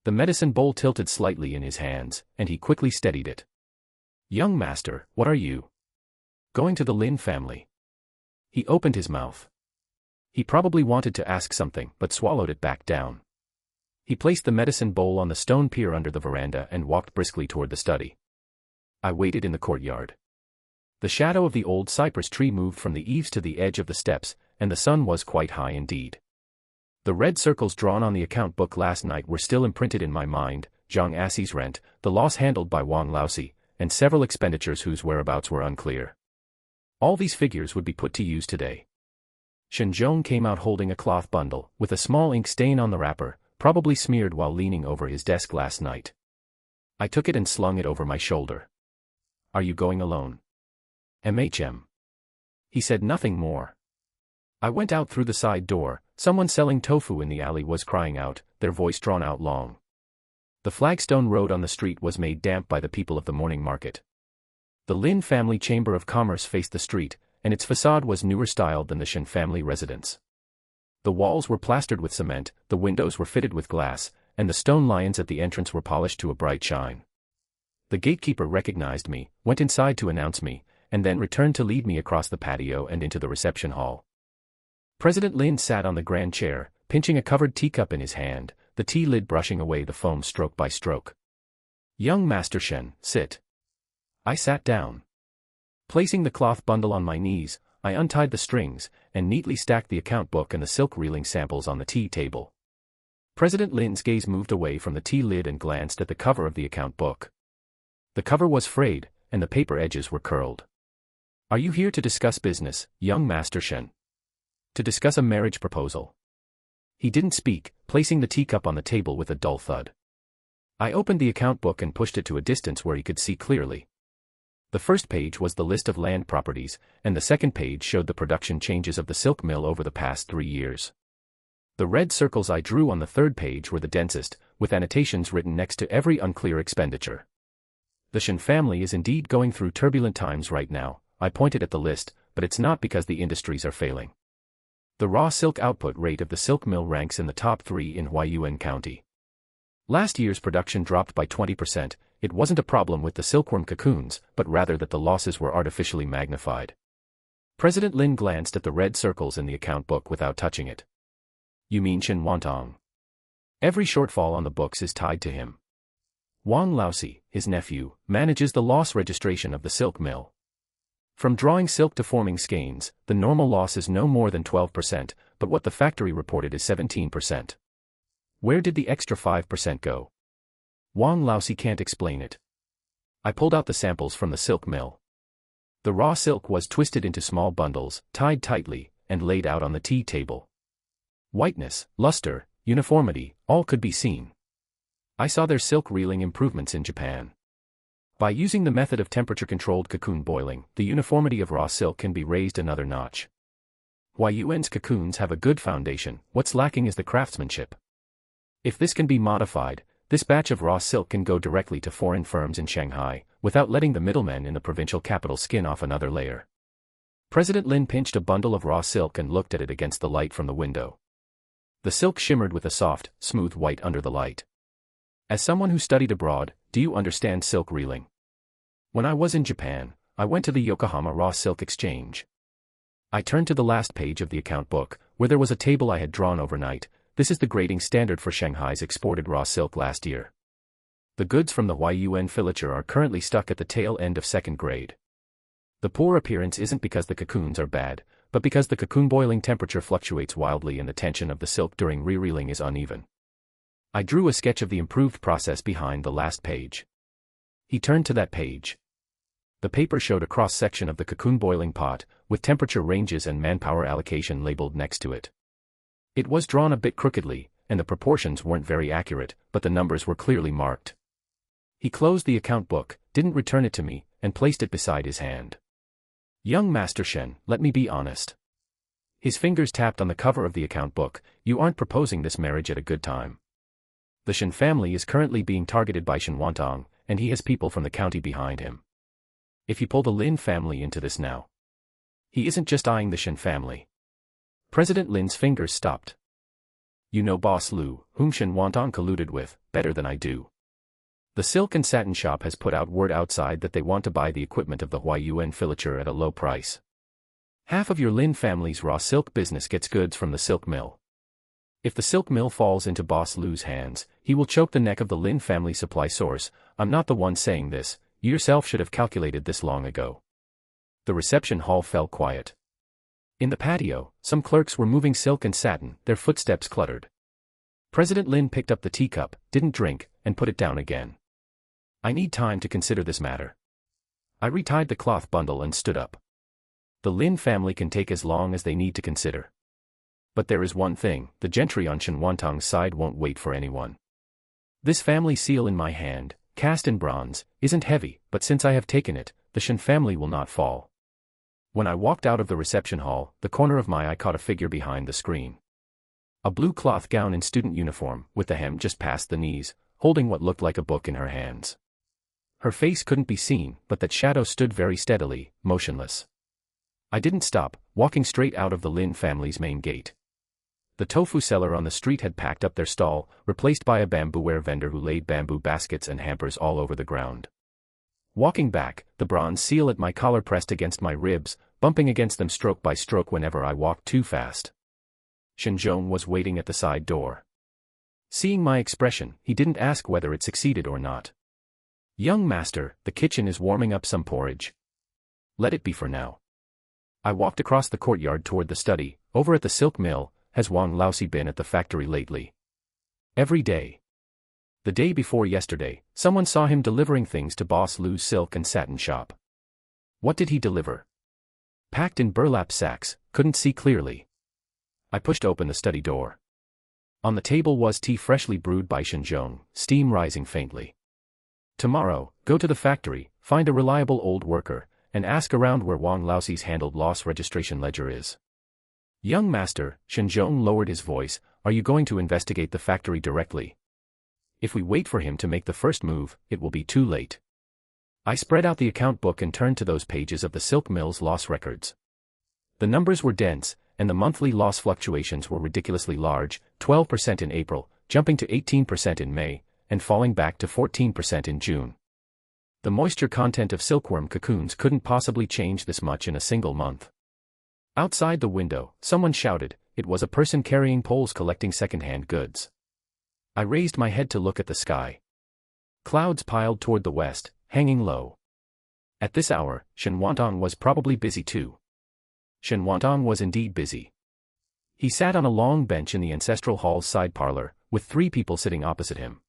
The medicine bowl tilted slightly in his hands, and he quickly steadied it. "Young master, what are you?" "Going to the Lin family." He opened his mouth. He probably wanted to ask something, but swallowed it back down. He placed the medicine bowl on the stone pier under the veranda and walked briskly toward the study. I waited in the courtyard. The shadow of the old cypress tree moved from the eaves to the edge of the steps, and the sun was quite high indeed. The red circles drawn on the account book last night were still imprinted in my mind: Zhang Asi's rent, the loss handled by Wang Laosi, and several expenditures whose whereabouts were unclear. All these figures would be put to use today. Shen Zhong came out holding a cloth bundle, with a small ink stain on the wrapper, probably smeared while leaning over his desk last night. I took it and slung it over my shoulder. "Are you going alone?" "MHM." He said nothing more. I went out through the side door. Someone selling tofu in the alley was crying out, their voice drawn out long. The flagstone road on the street was made damp by the people of the morning market. The Lin family chamber of commerce faced the street, and its facade was newer styled than the Shen family residence. The walls were plastered with cement, the windows were fitted with glass, and the stone lions at the entrance were polished to a bright shine. The gatekeeper recognized me, went inside to announce me, and then returned to lead me across the patio and into the reception hall. President Lin sat on the grand chair, pinching a covered teacup in his hand, the tea lid brushing away the foam stroke by stroke. "Young Master Shen, sit." I sat down. Placing the cloth bundle on my knees, I untied the strings, and neatly stacked the account book and the silk reeling samples on the tea table. President Lin's gaze moved away from the tea lid and glanced at the cover of the account book. The cover was frayed, and the paper edges were curled. "Are you here to discuss business, young Master Shen? To discuss a marriage proposal?" He didn't speak, placing the teacup on the table with a dull thud. I opened the account book and pushed it to a distance where he could see clearly. The first page was the list of land properties, and the second page showed the production changes of the silk mill over the past 3 years. The red circles I drew on the third page were the densest, with annotations written next to every unclear expenditure. The Shen family is indeed going through turbulent times right now. I pointed at the list, but it's not because the industries are failing. The raw silk output rate of the silk mill ranks in the top 3 in Huaiyuan County. Last year's production dropped by 20%. It wasn't a problem with the silkworm cocoons, but rather that the losses were artificially magnified. President Lin glanced at the red circles in the account book without touching it. "You mean Shen Wantang? Every shortfall on the books is tied to him. Wang Laosi, his nephew, manages the loss registration of the silk mill. From drawing silk to forming skeins, the normal loss is no more than 12%, but what the factory reported is 17%. Where did the extra 5% go? Wang Laosi can't explain it." I pulled out the samples from the silk mill. The raw silk was twisted into small bundles, tied tightly, and laid out on the tea table. Whiteness, luster, uniformity, all could be seen. I saw their silk reeling improvements in Japan. By using the method of temperature-controlled cocoon boiling, the uniformity of raw silk can be raised another notch. Huaiyuan's cocoons have a good foundation. What's lacking is the craftsmanship. If this can be modified, this batch of raw silk can go directly to foreign firms in Shanghai, without letting the middlemen in the provincial capital skin off another layer. President Lin pinched a bundle of raw silk and looked at it against the light from the window. The silk shimmered with a soft, smooth white under the light. "As someone who studied abroad, do you understand silk reeling? When I was in Japan, I went to the Yokohama Raw Silk Exchange." I turned to the last page of the account book, where there was a table I had drawn overnight. This is the grading standard for Shanghai's exported raw silk last year. The goods from the Huaiyuan filature are currently stuck at the tail end of second grade. The poor appearance isn't because the cocoons are bad, but because the cocoon boiling temperature fluctuates wildly and the tension of the silk during re-reeling is uneven. I drew a sketch of the improved process behind the last page. He turned to that page. The paper showed a cross-section of the cocoon boiling pot, with temperature ranges and manpower allocation labeled next to it. It was drawn a bit crookedly, and the proportions weren't very accurate, but the numbers were clearly marked. He closed the account book, didn't return it to me, and placed it beside his hand. "Young Master Shen, let me be honest." His fingers tapped on the cover of the account book. "You aren't proposing this marriage at a good time. The Shen family is currently being targeted by Shen Wantang, and he has people from the county behind him. If you pull the Lin family into this now..." He isn't just eyeing the Shen family. President Lin's fingers stopped. "You know Boss Lu, whom Shen Wantang colluded with, better than I do. The silk and satin shop has put out word outside that they want to buy the equipment of the Huaiyuan filature at a low price. Half of your Lin family's raw silk business gets goods from the silk mill. If the silk mill falls into Boss Lu's hands, he will choke the neck of the Lin family supply source. I'm not the one saying this, you yourself should have calculated this long ago. The reception hall fell quiet. In the patio, some clerks were moving silk and satin, their footsteps cluttered. President Lin picked up the teacup, didn't drink, and put it down again. I need time to consider this matter. I retied the cloth bundle and stood up. The Lin family can take as long as they need to consider. But there is one thing, the gentry on Shen Wantang's side won't wait for anyone. This family seal in my hand, cast in bronze, isn't heavy, but since I have taken it, the Shen family will not fall. When I walked out of the reception hall, the corner of my eye caught a figure behind the screen. A blue cloth gown in student uniform, with the hem just past the knees, holding what looked like a book in her hands. Her face couldn't be seen, but that shadow stood very steadily, motionless. I didn't stop, walking straight out of the Lin family's main gate. The tofu seller on the street had packed up their stall, replaced by a bamboo-ware vendor who laid bamboo baskets and hampers all over the ground. Walking back, the bronze seal at my collar pressed against my ribs, bumping against them stroke by stroke whenever I walked too fast. Shen Zhong was waiting at the side door. Seeing my expression, he didn't ask whether it succeeded or not. "Young master, the kitchen is warming up some porridge. Let it be for now." I walked across the courtyard toward the study. Over at the silk mill, has Wang Laosi been at the factory lately? Every day. The day before yesterday, someone saw him delivering things to Boss Lu's silk and satin shop. What did he deliver? Packed in burlap sacks, couldn't see clearly. I pushed open the study door. On the table was tea freshly brewed by Shen Zhong, steam rising faintly. Tomorrow, go to the factory, find a reliable old worker, and ask around where Wang Laosi's handled loss registration ledger is. Young master, Shen Zhong lowered his voice, are you going to investigate the factory directly? If we wait for him to make the first move, it will be too late. I spread out the account book and turned to those pages of the silk mill's loss records. The numbers were dense, and the monthly loss fluctuations were ridiculously large, 12% in April, jumping to 18% in May, and falling back to 14% in June. The moisture content of silkworm cocoons couldn't possibly change this much in a single month. Outside the window, someone shouted. It was a person carrying poles collecting second-hand goods. I raised my head to look at the sky. Clouds piled toward the west, hanging low. At this hour, Shen Wantang was probably busy too. Shen Wantang was indeed busy. He sat on a long bench in the ancestral hall's side parlor, with 3 people sitting opposite him.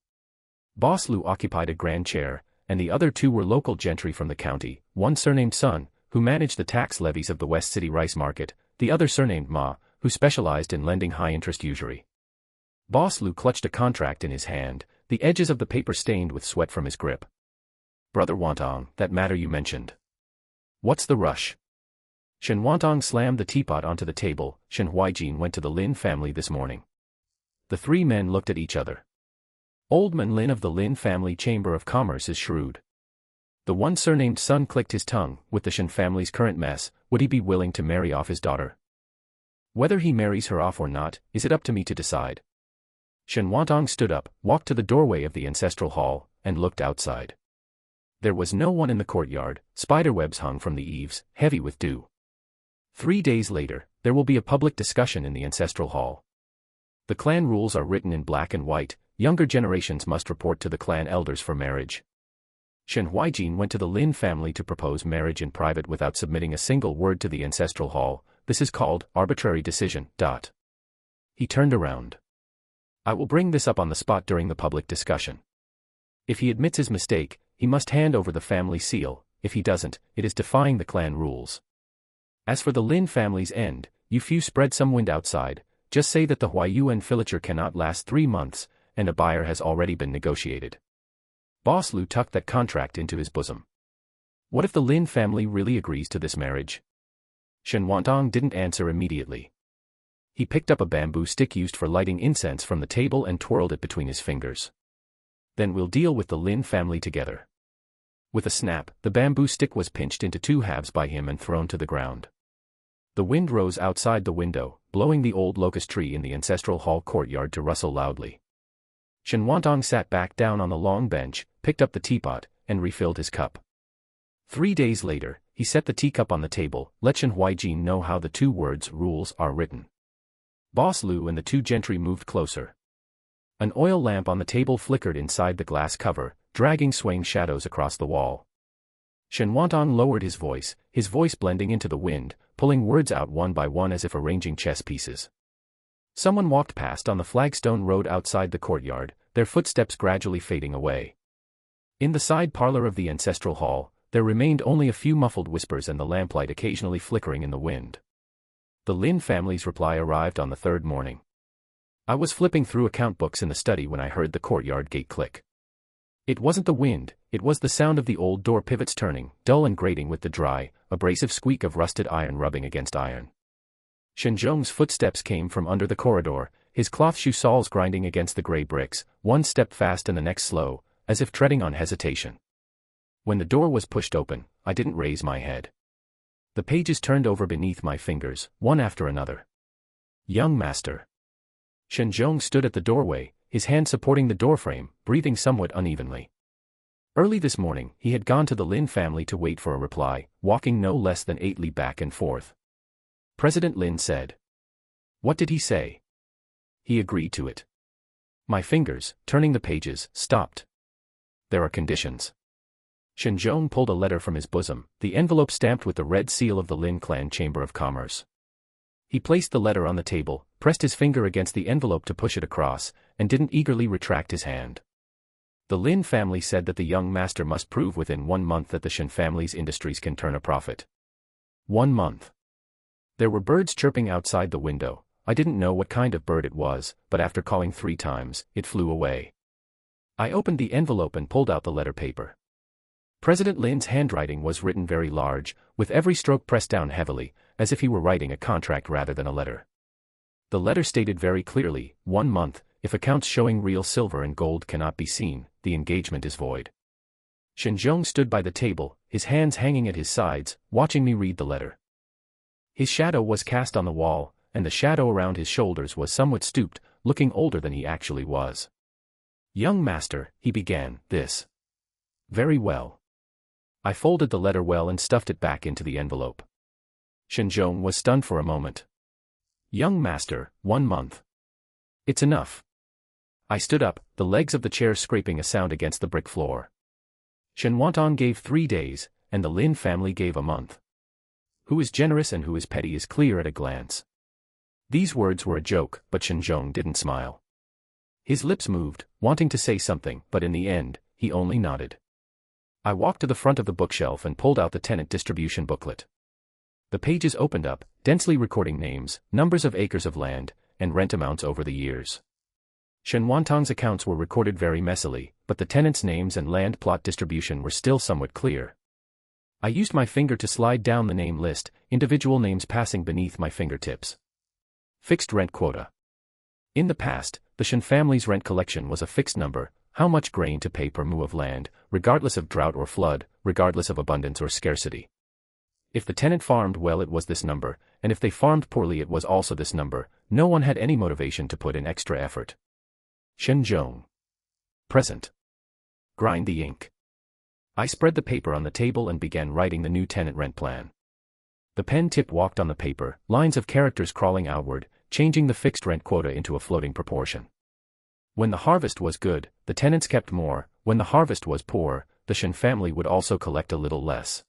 Boss Lu occupied a grand chair, and the other 2 were local gentry from the county, one surnamed Sun, who managed the tax levies of the West City rice market, the other surnamed Ma, who specialized in lending high-interest usury. Boss Lu clutched a contract in his hand, the edges of the paper stained with sweat from his grip. Brother Wantang, that matter you mentioned. What's the rush? Shen Wantang slammed the teapot onto the table. Shen Huaijin went to the Lin family this morning. The 3 men looked at each other. Old Man Lin of the Lin family Chamber of Commerce is shrewd. The one surnamed Sun clicked his tongue. With the Shen family's current mess, would he be willing to marry off his daughter? Whether he marries her off or not, is it up to me to decide? Shen Wantang stood up, walked to the doorway of the ancestral hall, and looked outside. There was no one in the courtyard. Spiderwebs hung from the eaves, heavy with dew. 3 days later, there will be a public discussion in the ancestral hall. The clan rules are written in black and white. Younger generations must report to the clan elders for marriage. Shen Huaijin went to the Lin family to propose marriage in private without submitting a single word to the ancestral hall. This is called arbitrary decision. He turned around. I will bring this up on the spot during the public discussion. If he admits his mistake, he must hand over the family seal. If he doesn't, it is defying the clan rules. As for the Lin family's end, you few spread some wind outside. Just say that the Huaiyuan filature cannot last 3 months, and a buyer has already been negotiated. Boss Lu tucked that contract into his bosom. What if the Lin family really agrees to this marriage? Shen Wantang didn't answer immediately. He picked up a bamboo stick used for lighting incense from the table and twirled it between his fingers. Then we'll deal with the Lin family together. With a snap, the bamboo stick was pinched into 2 halves by him and thrown to the ground. The wind rose outside the window, blowing the old locust tree in the ancestral hall courtyard to rustle loudly. Shen Wantang sat back down on the long bench, picked up the teapot, and refilled his cup. 3 days later, he set the teacup on the table. Let Shen Huaijin know how the 2 words rules are written. Boss Lu and the 2 gentry moved closer. An oil lamp on the table flickered inside the glass cover, dragging swaying shadows across the wall. Shen Wantang lowered his voice blending into the wind, pulling words out one by one as if arranging chess pieces. Someone walked past on the flagstone road outside the courtyard, their footsteps gradually fading away. In the side parlor of the ancestral hall, there remained only a few muffled whispers and the lamplight occasionally flickering in the wind. The Lin family's reply arrived on the third morning. I was flipping through account books in the study when I heard the courtyard gate click. It wasn't the wind, it was the sound of the old door pivots turning, dull and grating with the dry, abrasive squeak of rusted iron rubbing against iron. Shen Zhong's footsteps came from under the corridor, his cloth shoe soles grinding against the gray bricks, one step fast and the next slow, as if treading on hesitation. When the door was pushed open, I didn't raise my head. The pages turned over beneath my fingers, one after another. Young master. Shen Zhong stood at the doorway, his hand supporting the doorframe, breathing somewhat unevenly. Early this morning, he had gone to the Lin family to wait for a reply, walking no less than 8 li back and forth. President Lin said. What did he say? He agreed to it. My fingers, turning the pages, stopped. There are conditions. Shen Zhong pulled a letter from his bosom, the envelope stamped with the red seal of the Lin Clan Chamber of Commerce. He placed the letter on the table, pressed his finger against the envelope to push it across, and didn't eagerly retract his hand. The Lin family said that the young master must prove within 1 month that the Shen family's industries can turn a profit. 1 month. There were birds chirping outside the window. I didn't know what kind of bird it was, but after calling 3 times, it flew away. I opened the envelope and pulled out the letter paper. President Lin's handwriting was written very large, with every stroke pressed down heavily, as if he were writing a contract rather than a letter. The letter stated very clearly, 1 month, if accounts showing real silver and gold cannot be seen, the engagement is void. Shen Zhong stood by the table, his hands hanging at his sides, watching me read the letter. His shadow was cast on the wall, and the shadow around his shoulders was somewhat stooped, looking older than he actually was. Young master, he began, this. Very well. I folded the letter well and stuffed it back into the envelope. Shen Zhong was stunned for a moment. Young master, 1 month. It's enough. I stood up, the legs of the chair scraping a sound against the brick floor. Shen Wantang gave 3 days, and the Lin family gave a month. Who is generous and who is petty is clear at a glance. These words were a joke, but Shen Zhong didn't smile. His lips moved, wanting to say something, but in the end, he only nodded. I walked to the front of the bookshelf and pulled out the tenant distribution booklet. The pages opened up, densely recording names, numbers of acres of land, and rent amounts over the years. Shen Wantang's accounts were recorded very messily, but the tenants' names and land plot distribution were still somewhat clear. I used my finger to slide down the name list, individual names passing beneath my fingertips. Fixed rent quota. In the past, the Shen family's rent collection was a fixed number, how much grain to pay per mu of land, regardless of drought or flood, regardless of abundance or scarcity. If the tenant farmed well it was this number, and if they farmed poorly it was also this number. No one had any motivation to put in extra effort. Shen Zhong. Present. Grind the ink. I spread the paper on the table and began writing the new tenant rent plan. The pen tip walked on the paper, lines of characters crawling outward, changing the fixed rent quota into a floating proportion. When the harvest was good, the tenants kept more. When the harvest was poor, the Shen family would also collect a little less.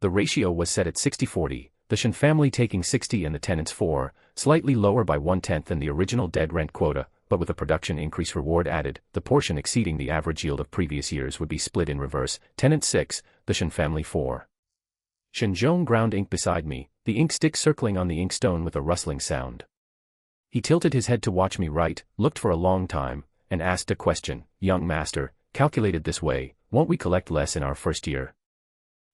The ratio was set at 60-40, the Shen family taking 60 and the tenants 4, slightly lower by 1/10 than the original dead rent quota, but with a production increase reward added, the portion exceeding the average yield of previous years would be split in reverse, tenant 6, the Shen family 4. Shen Zhong ground ink beside me, the ink stick circling on the inkstone with a rustling sound. He tilted his head to watch me write, looked for a long time, and asked a question. Young master, calculated this way, won't we collect less in our first year?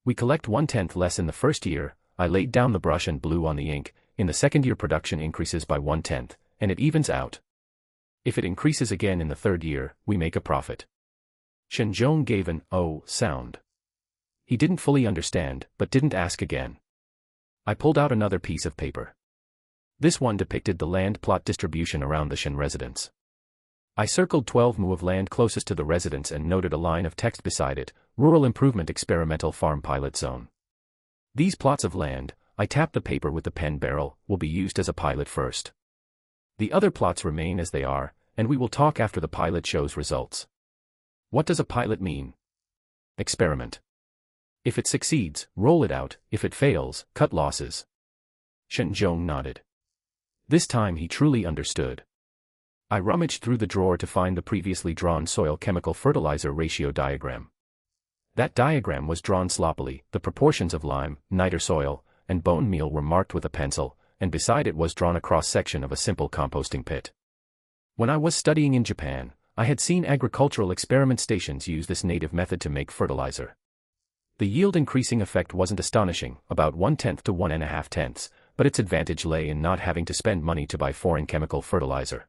We collect 1/10 less in the first year. I laid down the brush and blew on the ink. In the second year production increases by 1/10, and it evens out. If it increases again in the third year, we make a profit. Shen Zhong gave an "oh" sound. He didn't fully understand, but didn't ask again. I pulled out another piece of paper. This one depicted the land plot distribution around the Shen residence. I circled 12 mu of land closest to the residence and noted a line of text beside it, Rural Improvement Experimental Farm Pilot Zone. These plots of land, I tapped the paper with the pen barrel, will be used as a pilot first. The other plots remain as they are, and we will talk after the pilot shows results. What does a pilot mean? Experiment. If it succeeds, roll it out, if it fails, cut losses. Shen Zhong nodded. This time he truly understood. I rummaged through the drawer to find the previously drawn soil chemical fertilizer ratio diagram. That diagram was drawn sloppily, the proportions of lime, niter soil, and bone meal were marked with a pencil, and beside it was drawn a cross-section of a simple composting pit. When I was studying in Japan, I had seen agricultural experiment stations use this native method to make fertilizer. The yield-increasing effect wasn't astonishing, about 1/10 to 1.5 but its advantage lay in not having to spend money to buy foreign chemical fertilizer.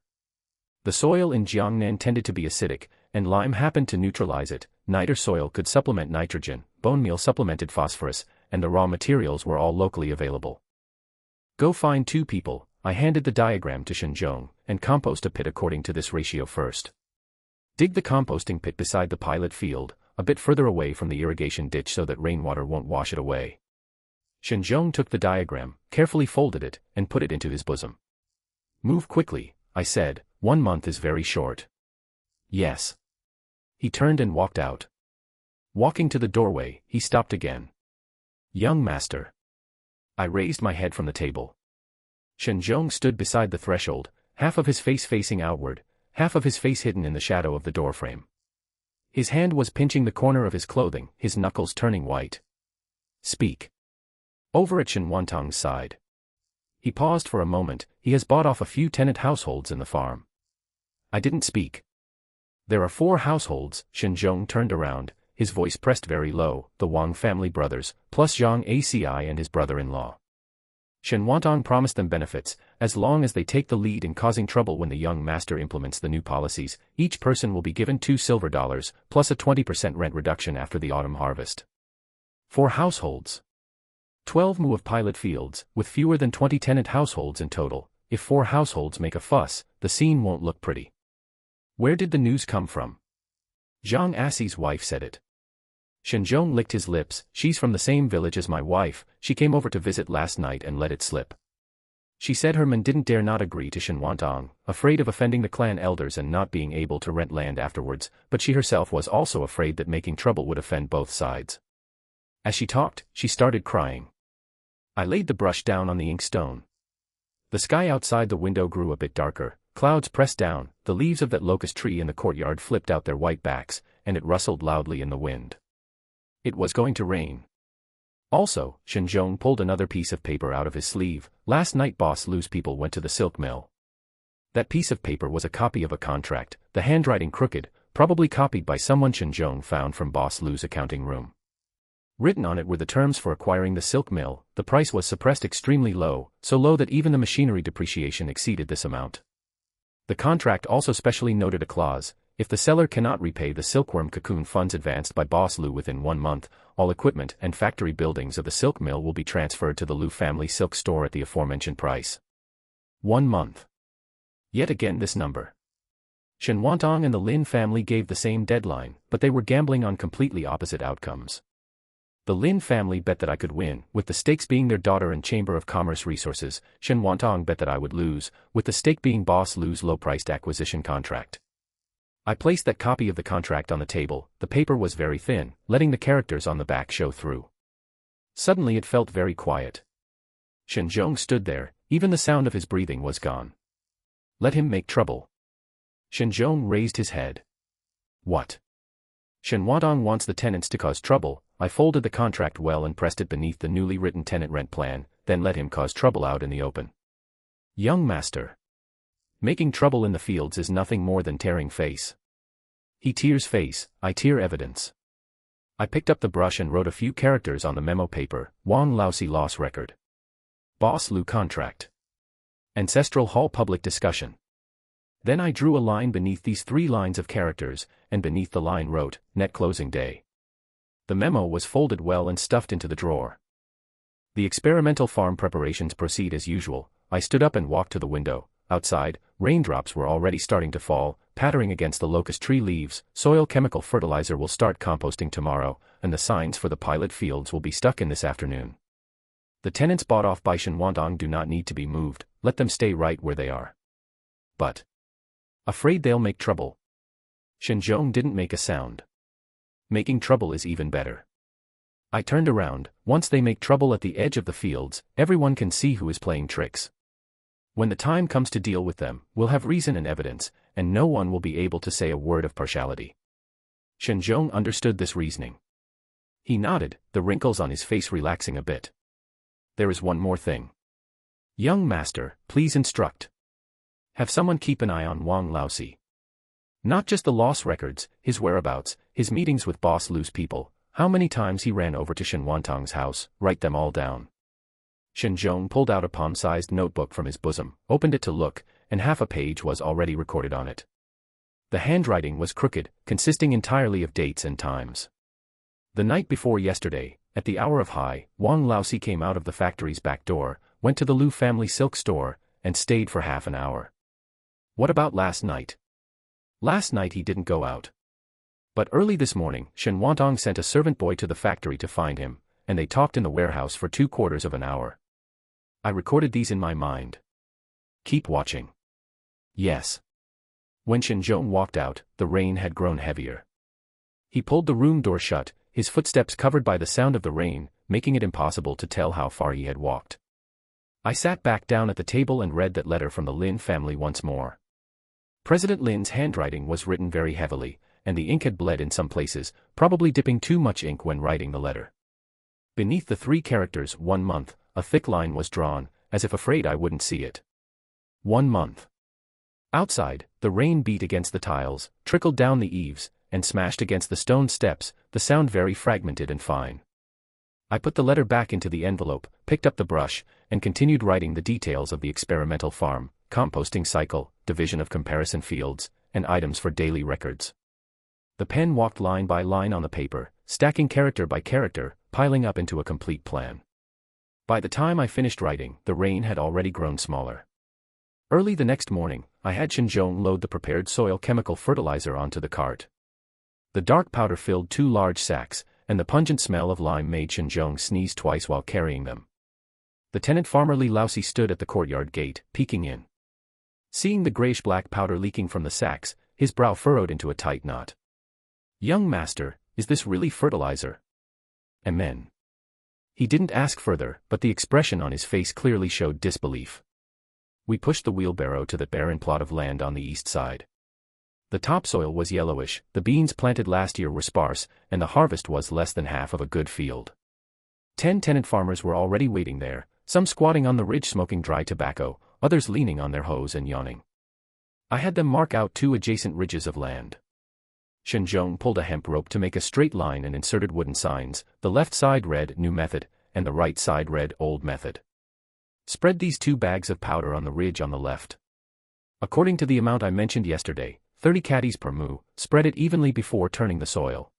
The soil in Jiangnan tended to be acidic, and lime happened to neutralize it. Niter soil could supplement nitrogen, bone meal supplemented phosphorus, and the raw materials were all locally available. Go find 2 people, I handed the diagram to Shen Zhong, and compost a pit according to this ratio first. Dig the composting pit beside the pilot field, a bit further away from the irrigation ditch so that rainwater won't wash it away. Shen Zhong took the diagram, carefully folded it, and put it into his bosom. Move quickly, I said, 1 month is very short. Yes. He turned and walked out. Walking to the doorway, he stopped again. Young master. I raised my head from the table. Shen Zhong stood beside the threshold, half of his face facing outward, half of his face hidden in the shadow of the doorframe. His hand was pinching the corner of his clothing, his knuckles turning white. Speak. Over at Shen Wantang's side. He paused for a moment. He has bought off a few tenant households in the farm. I didn't speak. There are 4 households. Shen Zhong turned around, his voice pressed very low, the Wang family brothers, plus Zhang Aci and his brother-in-law. Shen Wantang promised them benefits, as long as they take the lead in causing trouble when the young master implements the new policies. Each person will be given $2 silver, plus a 20% rent reduction after the autumn harvest. 4 households. 12 mu of pilot fields, with fewer than 20 tenant households in total. If 4 households make a fuss, the scene won't look pretty. Where did the news come from? Zhang Aci's wife said it. Shen Zhong licked his lips. She's from the same village as my wife. She came over to visit last night and let it slip. She said her men didn't dare not agree to Shen Wantang, afraid of offending the clan elders and not being able to rent land afterwards, but she herself was also afraid that making trouble would offend both sides. As she talked, she started crying. I laid the brush down on the inkstone. The sky outside the window grew a bit darker, clouds pressed down, the leaves of that locust tree in the courtyard flipped out their white backs, and it rustled loudly in the wind. It was going to rain. Also, Shen Zhong pulled another piece of paper out of his sleeve. Last night Boss Lu's people went to the silk mill. That piece of paper was a copy of a contract, the handwriting crooked, probably copied by someone Shen Zhong found from Boss Lu's accounting room. Written on it were the terms for acquiring the silk mill. The price was suppressed extremely low, so low that even the machinery depreciation exceeded this amount. The contract also specially noted a clause: if the seller cannot repay the silkworm cocoon funds advanced by Boss Lu within 1 month, all equipment and factory buildings of the silk mill will be transferred to the Lu family silk store at the aforementioned price. 1 month. Yet again this number. Shen Wantang and the Lin family gave the same deadline, but they were gambling on completely opposite outcomes. The Lin family bet that I could win, with the stakes being their daughter and Chamber of Commerce resources. Shen Wantang bet that I would lose, with the stake being Boss Lu's low-priced acquisition contract. I placed that copy of the contract on the table. The paper was very thin, letting the characters on the back show through. Suddenly it felt very quiet. Shen Zhong stood there, even the sound of his breathing was gone. Let him make trouble. Shen Zhong raised his head. What? Shen Wantang wants the tenants to cause trouble. I folded the contract well and pressed it beneath the newly written tenant rent plan, then let him cause trouble out in the open. Young master. Making trouble in the fields is nothing more than tearing face. He tears face, I tear evidence. I picked up the brush and wrote a few characters on the memo paper. Wang Laosi loss record. Boss Lu contract. Ancestral hall public discussion. Then I drew a line beneath these 3 lines of characters, and beneath the line wrote, net closing day. The memo was folded well and stuffed into the drawer. The experimental farm preparations proceed as usual. I stood up and walked to the window. Outside, raindrops were already starting to fall, pattering against the locust tree leaves. Soil chemical fertilizer will start composting tomorrow, and the signs for the pilot fields will be stuck in this afternoon. The tenants bought off by Shen Wantang do not need to be moved, let them stay right where they are. But afraid they'll make trouble. Shen Zhong didn't make a sound. Making trouble is even better. I turned around. Once they make trouble at the edge of the fields, everyone can see who is playing tricks. When the time comes to deal with them, we'll have reason and evidence, and no one will be able to say a word of partiality. Shen Zhong understood this reasoning. He nodded, the wrinkles on his face relaxing a bit. There is one more thing. Young master, please instruct. Have someone keep an eye on Wang Laosi. Not just the loss records, his whereabouts, his meetings with boss Lu's people, how many times he ran over to Shen Wantang's house, write them all down. Shen Zhong pulled out a palm-sized notebook from his bosom, opened it to look, and half a page was already recorded on it. The handwriting was crooked, consisting entirely of dates and times. The night before yesterday, at the hour of high, Wang Laosi came out of the factory's back door, went to the Lu family silk store, and stayed for half an hour. What about last night? Last night he didn't go out. But early this morning, Shen Wantang sent a servant boy to the factory to find him, and they talked in the warehouse for 3/4 of an hour. I recorded these in my mind. Keep watching. Yes. When Shen Zhong walked out, the rain had grown heavier. He pulled the room door shut, his footsteps covered by the sound of the rain, making it impossible to tell how far he had walked. I sat back down at the table and read that letter from the Lin family once more. President Lin's handwriting was written very heavily, and the ink had bled in some places, probably dipping too much ink when writing the letter. Beneath the 3 characters 1 month, a thick line was drawn, as if afraid I wouldn't see it. 1 month. Outside, the rain beat against the tiles, trickled down the eaves, and smashed against the stone steps, the sound very fragmented and fine. I put the letter back into the envelope, picked up the brush, and continued writing the details of the experimental farm, composting cycle, division of comparison fields, and items for daily records. The pen walked line by line on the paper, stacking character by character, piling up into a complete plan. By the time I finished writing, the rain had already grown smaller. Early the next morning, I had Shen Zhong load the prepared soil chemical fertilizer onto the cart. The dark powder filled 2 large sacks, and the pungent smell of lime made Shen Zhong sneeze twice while carrying them. The tenant farmer Li Laosi stood at the courtyard gate, peeking in. Seeing the grayish-black powder leaking from the sacks, his brow furrowed into a tight knot. "Young master, is this really fertilizer?" "Amen." He didn't ask further, but the expression on his face clearly showed disbelief. We pushed the wheelbarrow to the barren plot of land on the east side. The topsoil was yellowish, the beans planted last year were sparse, and the harvest was less than half of a good field. 10 tenant farmers were already waiting there, some squatting on the ridge smoking dry tobacco, others leaning on their hoes and yawning. I had them mark out 2 adjacent ridges of land. Shen Zhong pulled a hemp rope to make a straight line and inserted wooden signs, the left side read New Method, and the right side read Old Method. Spread these 2 bags of powder on the ridge on the left. According to the amount I mentioned yesterday, 30 caddies per moo, spread it evenly before turning the soil.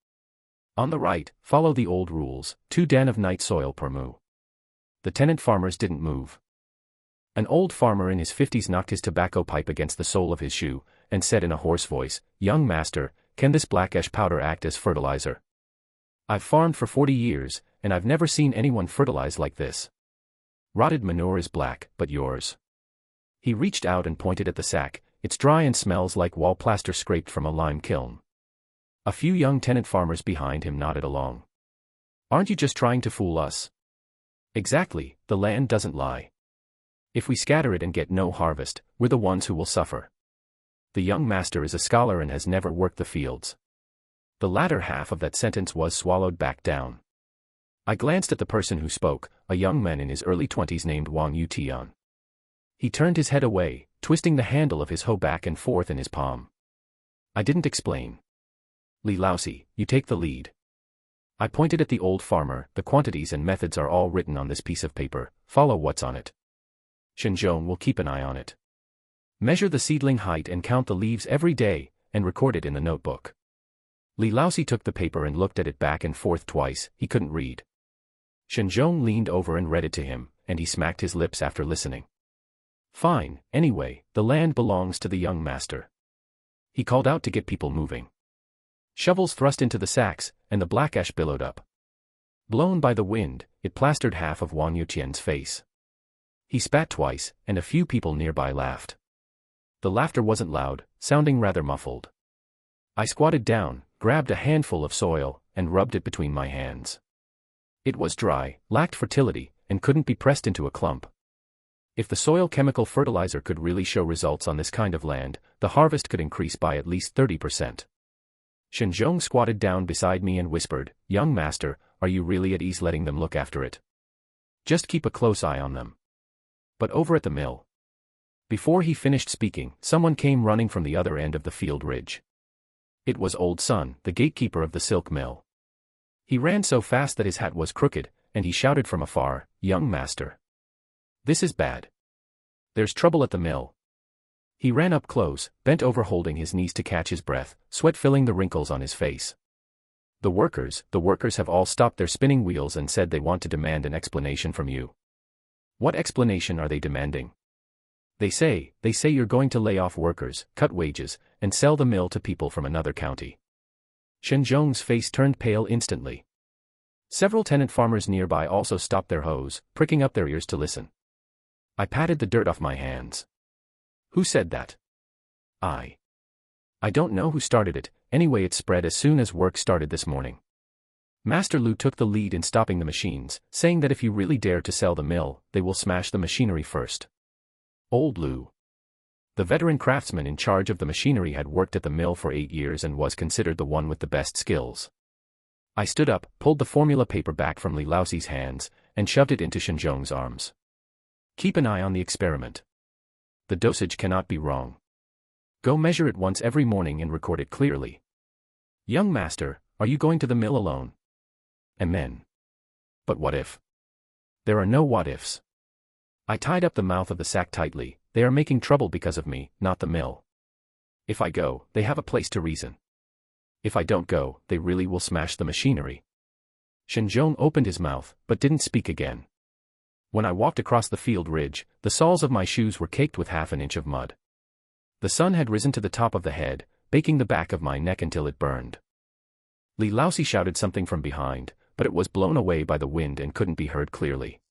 On the right, follow the old rules, 2 dan of night soil per moo. The tenant farmers didn't move. An old farmer in his 50s knocked his tobacco pipe against the sole of his shoe, and said in a hoarse voice, "Young master, can this blackish powder act as fertilizer? I've farmed for 40 years, and I've never seen anyone fertilize like this. Rotted manure is black, but yours." He reached out and pointed at the sack. "It's dry and smells like wall plaster scraped from a lime kiln." A few young tenant farmers behind him nodded along. "Aren't you just trying to fool us?" "Exactly, the land doesn't lie. If we scatter it and get no harvest, we're the ones who will suffer. The young master is a scholar and has never worked the fields." The latter half of that sentence was swallowed back down. I glanced at the person who spoke, a young man in his early 20s named Wang Yutian. He turned his head away, twisting the handle of his hoe back and forth in his palm. I didn't explain. "Li Laosi, you take the lead." I pointed at the old farmer. "The quantities and methods are all written on this piece of paper, follow what's on it. Shen Zhong will keep an eye on it. Measure the seedling height and count the leaves every day, and record it in the notebook." Li Laosi took the paper and looked at it back and forth twice. He couldn't read. Shen Zhong leaned over and read it to him, and he smacked his lips after listening. "Fine, anyway, the land belongs to the young master." He called out to get people moving. Shovels thrust into the sacks, and the black ash billowed up. Blown by the wind, it plastered half of Wang Yutian's face. He spat twice, and a few people nearby laughed. The laughter wasn't loud, sounding rather muffled. I squatted down, grabbed a handful of soil, and rubbed it between my hands. It was dry, lacked fertility, and couldn't be pressed into a clump. If the soil chemical fertilizer could really show results on this kind of land, the harvest could increase by at least 30%. Shen Zhong squatted down beside me and whispered, "Young master, are you really at ease letting them look after it? Just keep a close eye on them." But over at the mill. Before he finished speaking, someone came running from the other end of the field ridge. It was Old Sun, the gatekeeper of the silk mill. He ran so fast that his hat was crooked, and he shouted from afar, "Young master. This is bad. There's trouble at the mill." He ran up close, bent over holding his knees to catch his breath, sweat filling the wrinkles on his face. The workers have all stopped their spinning wheels and said they want to demand an explanation from you." "What explanation are they demanding?" They say you're going to lay off workers, cut wages, and sell the mill to people from another county." Shen Zhong's face turned pale instantly. Several tenant farmers nearby also stopped their hoes, pricking up their ears to listen. I patted the dirt off my hands. "Who said that?" I don't know who started it, anyway it spread as soon as work started this morning. Master Lu took the lead in stopping the machines, saying that if you really dare to sell the mill, they will smash the machinery first. Old Lu, the veteran craftsman in charge of the machinery, had worked at the mill for 8 years and was considered the one with the best skills. I stood up, pulled the formula paper back from Li Laoxi's hands, and shoved it into Shen Zhong's arms. "Keep an eye on the experiment. The dosage cannot be wrong. Go measure it once every morning and record it clearly. Young master, are you going to the mill alone?" "Amen. But what if?" "There are no what ifs. I tied up the mouth of the sack tightly. They are making trouble because of me, not the mill. If I go, they have a place to reason. If I don't go, they really will smash the machinery." Shen Zhong opened his mouth, but didn't speak again. When I walked across the field ridge, the soles of my shoes were caked with half an inch of mud. The sun had risen to the top of the head, baking the back of my neck until it burned. Li Laoxi shouted something from behind, but it was blown away by the wind and couldn't be heard clearly.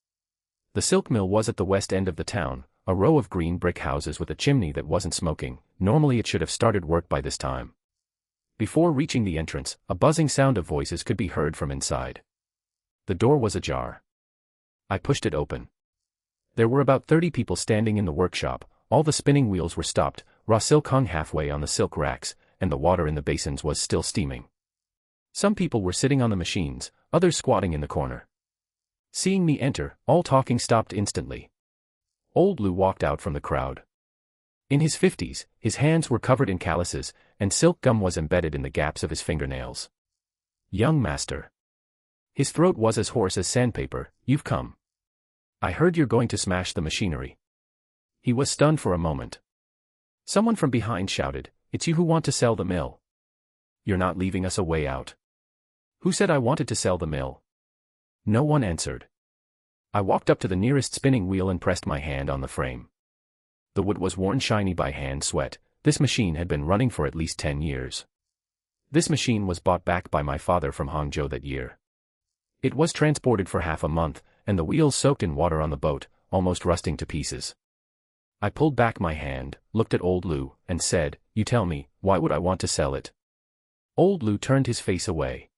The silk mill was at the west end of the town, a row of green brick houses with a chimney that wasn't smoking. Normally it should have started work by this time. Before reaching the entrance, a buzzing sound of voices could be heard from inside. The door was ajar. I pushed it open. There were about 30 people standing in the workshop. All the spinning wheels were stopped, raw silk hung halfway on the silk racks, and the water in the basins was still steaming. Some people were sitting on the machines, others squatting in the corner. Seeing me enter, all talking stopped instantly. Old Lu walked out from the crowd. In his 50s, his hands were covered in calluses, and silk gum was embedded in the gaps of his fingernails. "Young master." His throat was as hoarse as sandpaper. "You've come. I heard you're going to smash the machinery." He was stunned for a moment. Someone from behind shouted, "It's you who want to sell the mill. You're not leaving us a way out." "Who said I wanted to sell the mill?" No one answered. I walked up to the nearest spinning wheel and pressed my hand on the frame. The wood was worn shiny by hand sweat. This machine had been running for at least 10 years. This machine was bought back by my father from Hangzhou that year. It was transported for half a month, and the wheels soaked in water on the boat, almost rusting to pieces. I pulled back my hand, looked at Old Lu, and said, "You tell me, why would I want to sell it?" Old Lu turned his face away.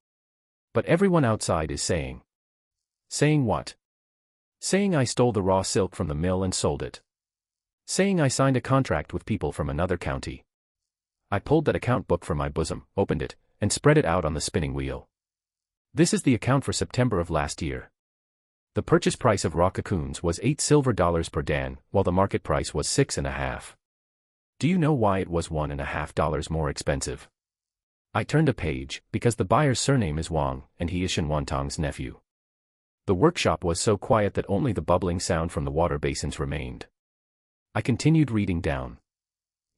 "But everyone outside is saying." "Saying what?" "Saying I stole the raw silk from the mill and sold it. Saying I signed a contract with people from another county." I pulled that account book from my bosom, opened it, and spread it out on the spinning wheel. This is the account for September of last year. The purchase price of raw cocoons was $8 per dan, while the market price was $6.50. Do you know why it was $1.50 more expensive? I turned a page, because the buyer's surname is Wang, and he is Shen Wantang's nephew. The workshop was so quiet that only the bubbling sound from the water basins remained. I continued reading down.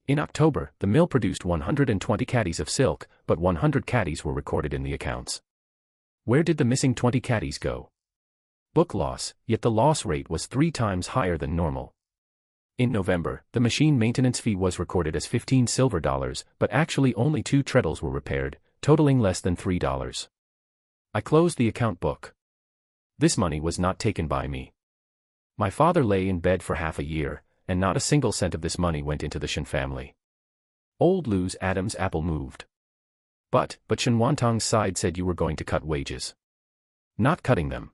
In October, the mill produced 120 caddies of silk, but 100 caddies were recorded in the accounts. Where did the missing 20 caddies go? Book loss, yet the loss rate was 3 times higher than normal. In November, the machine maintenance fee was recorded as $15, but actually only 2 treadles were repaired, totaling less than $3. I closed the account book. This money was not taken by me. My father lay in bed for half a year, and not a single cent of this money went into the Shen family. Old Lu's Adam's apple moved. But Shen Wantang's side said you were going to cut wages. Not cutting them.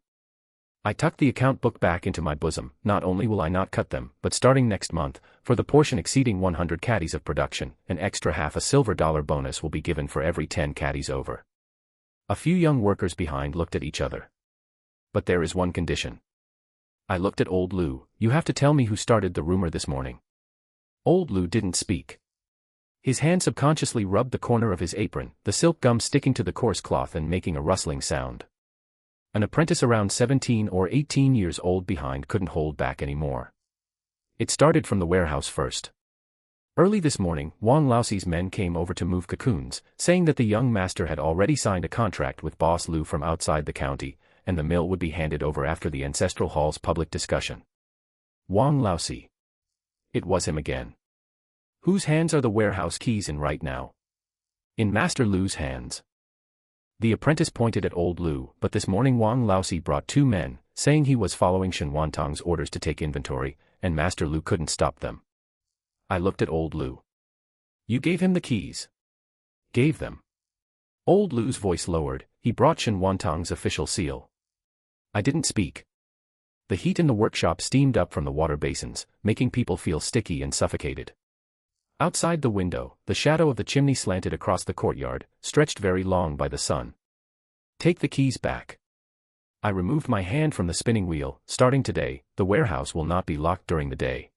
I tucked the account book back into my bosom. Not only will I not cut them, but starting next month, for the portion exceeding 100 caddies of production, an extra half a silver dollar bonus will be given for every 10 caddies over. A few young workers behind looked at each other. But there is one condition. I looked at old Lu. You have to tell me who started the rumor this morning. Old Lu didn't speak. His hand subconsciously rubbed the corner of his apron, the silk gum sticking to the coarse cloth and making a rustling sound. An apprentice around 17 or 18 years old behind couldn't hold back anymore. It started from the warehouse first. Early this morning, Wang Laoxi's men came over to move cocoons, saying that the young master had already signed a contract with Boss Lu from outside the county, and the mill would be handed over after the ancestral hall's public discussion. Wang Laoxi. It was him again. Whose hands are the warehouse keys in right now? In Master Lu's hands. The apprentice pointed at old Lu, but this morning Wang Laoxi brought 2 men, saying he was following Shen Wantang's orders to take inventory, and Master Lu couldn't stop them. I looked at old Lu. You gave him the keys. Gave them. Old Lu's voice lowered. He brought Shen Wantang's official seal. I didn't speak. The heat in the workshop steamed up from the water basins, making people feel sticky and suffocated. Outside the window, the shadow of the chimney slanted across the courtyard, stretched very long by the sun. Take the keys back. I removed my hand from the spinning wheel. Starting today, the warehouse will not be locked during the day.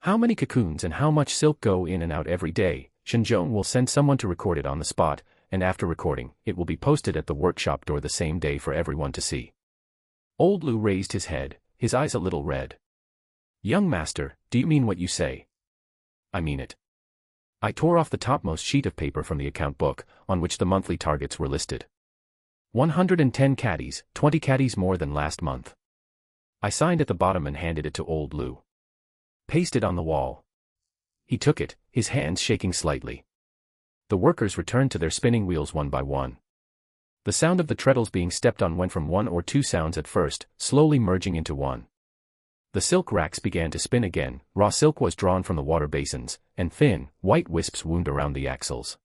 How many cocoons and how much silk go in and out every day? Shenzhong will send someone to record it on the spot, and after recording, it will be posted at the workshop door the same day for everyone to see. Old Lu raised his head, his eyes a little red. Young master, do you mean what you say? I mean it. I tore off the topmost sheet of paper from the account book, on which the monthly targets were listed. 110 caddies, 20 caddies more than last month. I signed at the bottom and handed it to old Lu. Paste it on the wall. He took it, his hands shaking slightly. The workers returned to their spinning wheels one by one. The sound of the treadles being stepped on went from 1 or 2 sounds at first, slowly merging into one. The silk racks began to spin again, raw silk was drawn from the water basins, and thin, white wisps wound around the axles.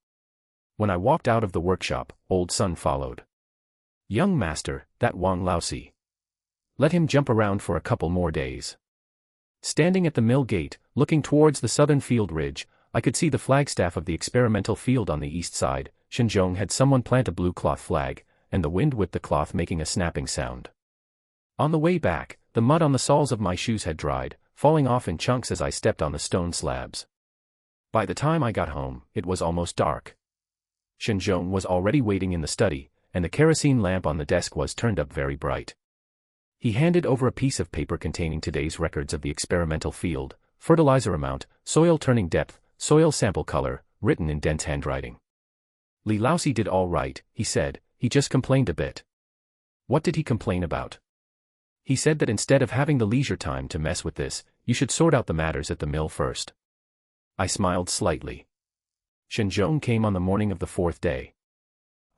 When I walked out of the workshop, old Sun followed. Young master, that Wang Laoxi. Let him jump around for a couple more days. Standing at the mill gate, looking towards the southern field ridge, I could see the flagstaff of the experimental field on the east side. Shenzhong had someone plant a blue cloth flag, and the wind whipped the cloth making a snapping sound. On the way back, the mud on the soles of my shoes had dried, falling off in chunks as I stepped on the stone slabs. By the time I got home, it was almost dark. Shenzhong was already waiting in the study, and the kerosene lamp on the desk was turned up very bright. He handed over a piece of paper containing today's records of the experimental field, fertilizer amount, soil turning depth, soil sample color, written in dense handwriting. Li Laoxi did all right, he said, he just complained a bit. What did he complain about? He said that instead of having the leisure time to mess with this, you should sort out the matters at the mill first. I smiled slightly. Shenzhong came on the morning of the 4th day.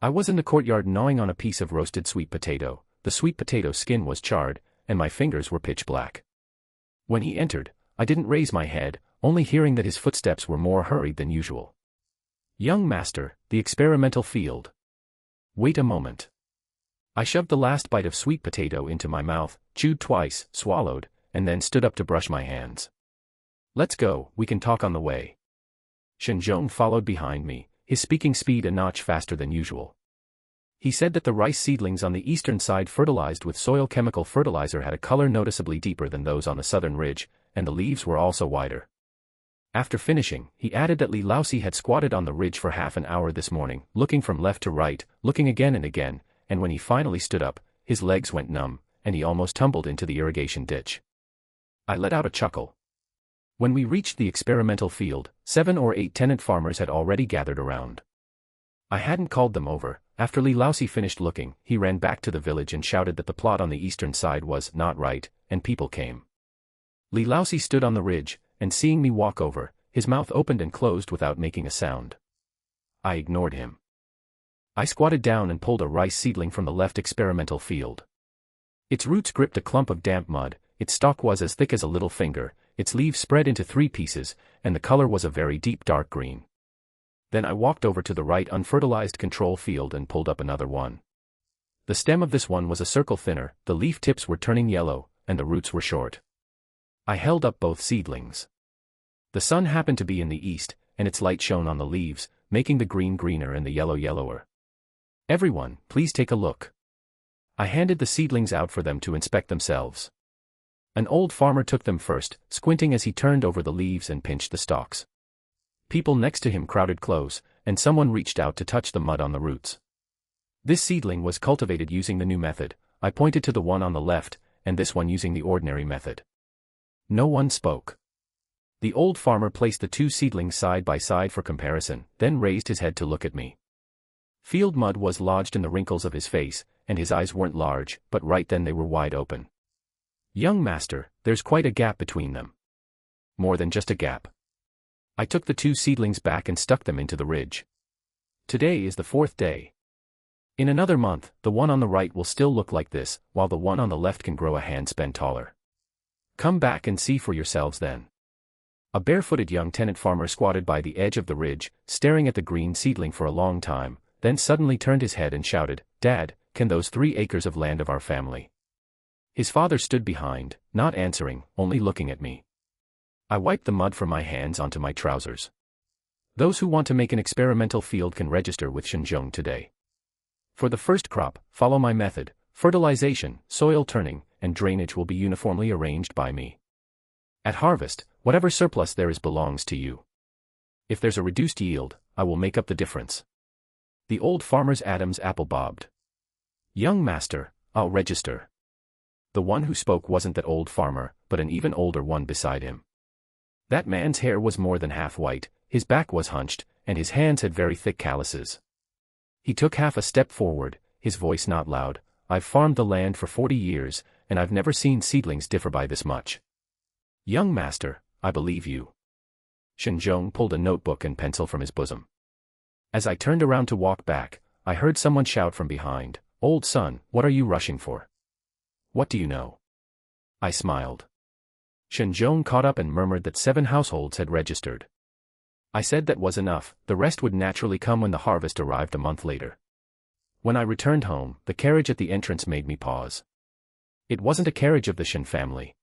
I was in the courtyard gnawing on a piece of roasted sweet potato. The sweet potato skin was charred, and my fingers were pitch black. When he entered, I didn't raise my head, only hearing that his footsteps were more hurried than usual. Young master, the experimental field. Wait a moment. I shoved the last bite of sweet potato into my mouth, chewed twice, swallowed, and then stood up to brush my hands. Let's go, we can talk on the way. Shenzhong followed behind me, his speaking speed a notch faster than usual. He said that the rice seedlings on the eastern side fertilized with soil chemical fertilizer had a color noticeably deeper than those on the southern ridge, and the leaves were also wider. After finishing, he added that Li Laoxi had squatted on the ridge for half an hour this morning, looking from left to right, looking again and again, and when he finally stood up, his legs went numb, and he almost tumbled into the irrigation ditch. I let out a chuckle. When we reached the experimental field, 7 or 8 tenant farmers had already gathered around. I hadn't called them over. After Li Laoxi finished looking, he ran back to the village and shouted that the plot on the eastern side was not right, and people came. Li Laoxi stood on the ridge, and seeing me walk over, his mouth opened and closed without making a sound. I ignored him. I squatted down and pulled a rice seedling from the left experimental field. Its roots gripped a clump of damp mud, its stalk was as thick as a little finger, its leaves spread into 3 pieces, and the color was a very deep dark green. Then I walked over to the right unfertilized control field and pulled up another one. The stem of this one was a circle thinner, the leaf tips were turning yellow, and the roots were short. I held up both seedlings. The sun happened to be in the east, and its light shone on the leaves, making the green greener and the yellow yellower. "Everyone, please take a look." I handed the seedlings out for them to inspect themselves. An old farmer took them first, squinting as he turned over the leaves and pinched the stalks. People next to him crowded close, and someone reached out to touch the mud on the roots. This seedling was cultivated using the new method. I pointed to the one on the left, and this one using the ordinary method. No one spoke. The old farmer placed the two seedlings side by side for comparison, then raised his head to look at me. Field mud was lodged in the wrinkles of his face, and his eyes weren't large, but right then they were wide open. "Young master, there's quite a gap between them." More than just a gap. I took the two seedlings back and stuck them into the ridge. Today is the 4th day. In another month, the one on the right will still look like this, while the one on the left can grow a handspan taller. Come back and see for yourselves then. A barefooted young tenant farmer squatted by the edge of the ridge, staring at the green seedling for a long time, then suddenly turned his head and shouted, "Dad, can those 3 acres of land of our family?" His father stood behind, not answering, only looking at me. I wiped the mud from my hands onto my trousers. Those who want to make an experimental field can register with Shen today. For the first crop, follow my method. Fertilization, soil turning, and drainage will be uniformly arranged by me. At harvest, whatever surplus there is belongs to you. If there's a reduced yield, I will make up the difference. The old farmer's Adam's apple bobbed. "Young master, I'll register." The one who spoke wasn't that old farmer, but an even older one beside him. That man's hair was more than half white, his back was hunched, and his hands had very thick calluses. He took half a step forward, his voice not loud. "I've farmed the land for 40 years, and I've never seen seedlings differ by this much. Young master, I believe you." Shen pulled a notebook and pencil from his bosom. As I turned around to walk back, I heard someone shout from behind, "Old son, what are you rushing for? What do you know?" I smiled. Shen caught up and murmured that 7 households had registered. I said that was enough, the rest would naturally come when the harvest arrived a month later. When I returned home, the carriage at the entrance made me pause. It wasn't a carriage of the Shen family.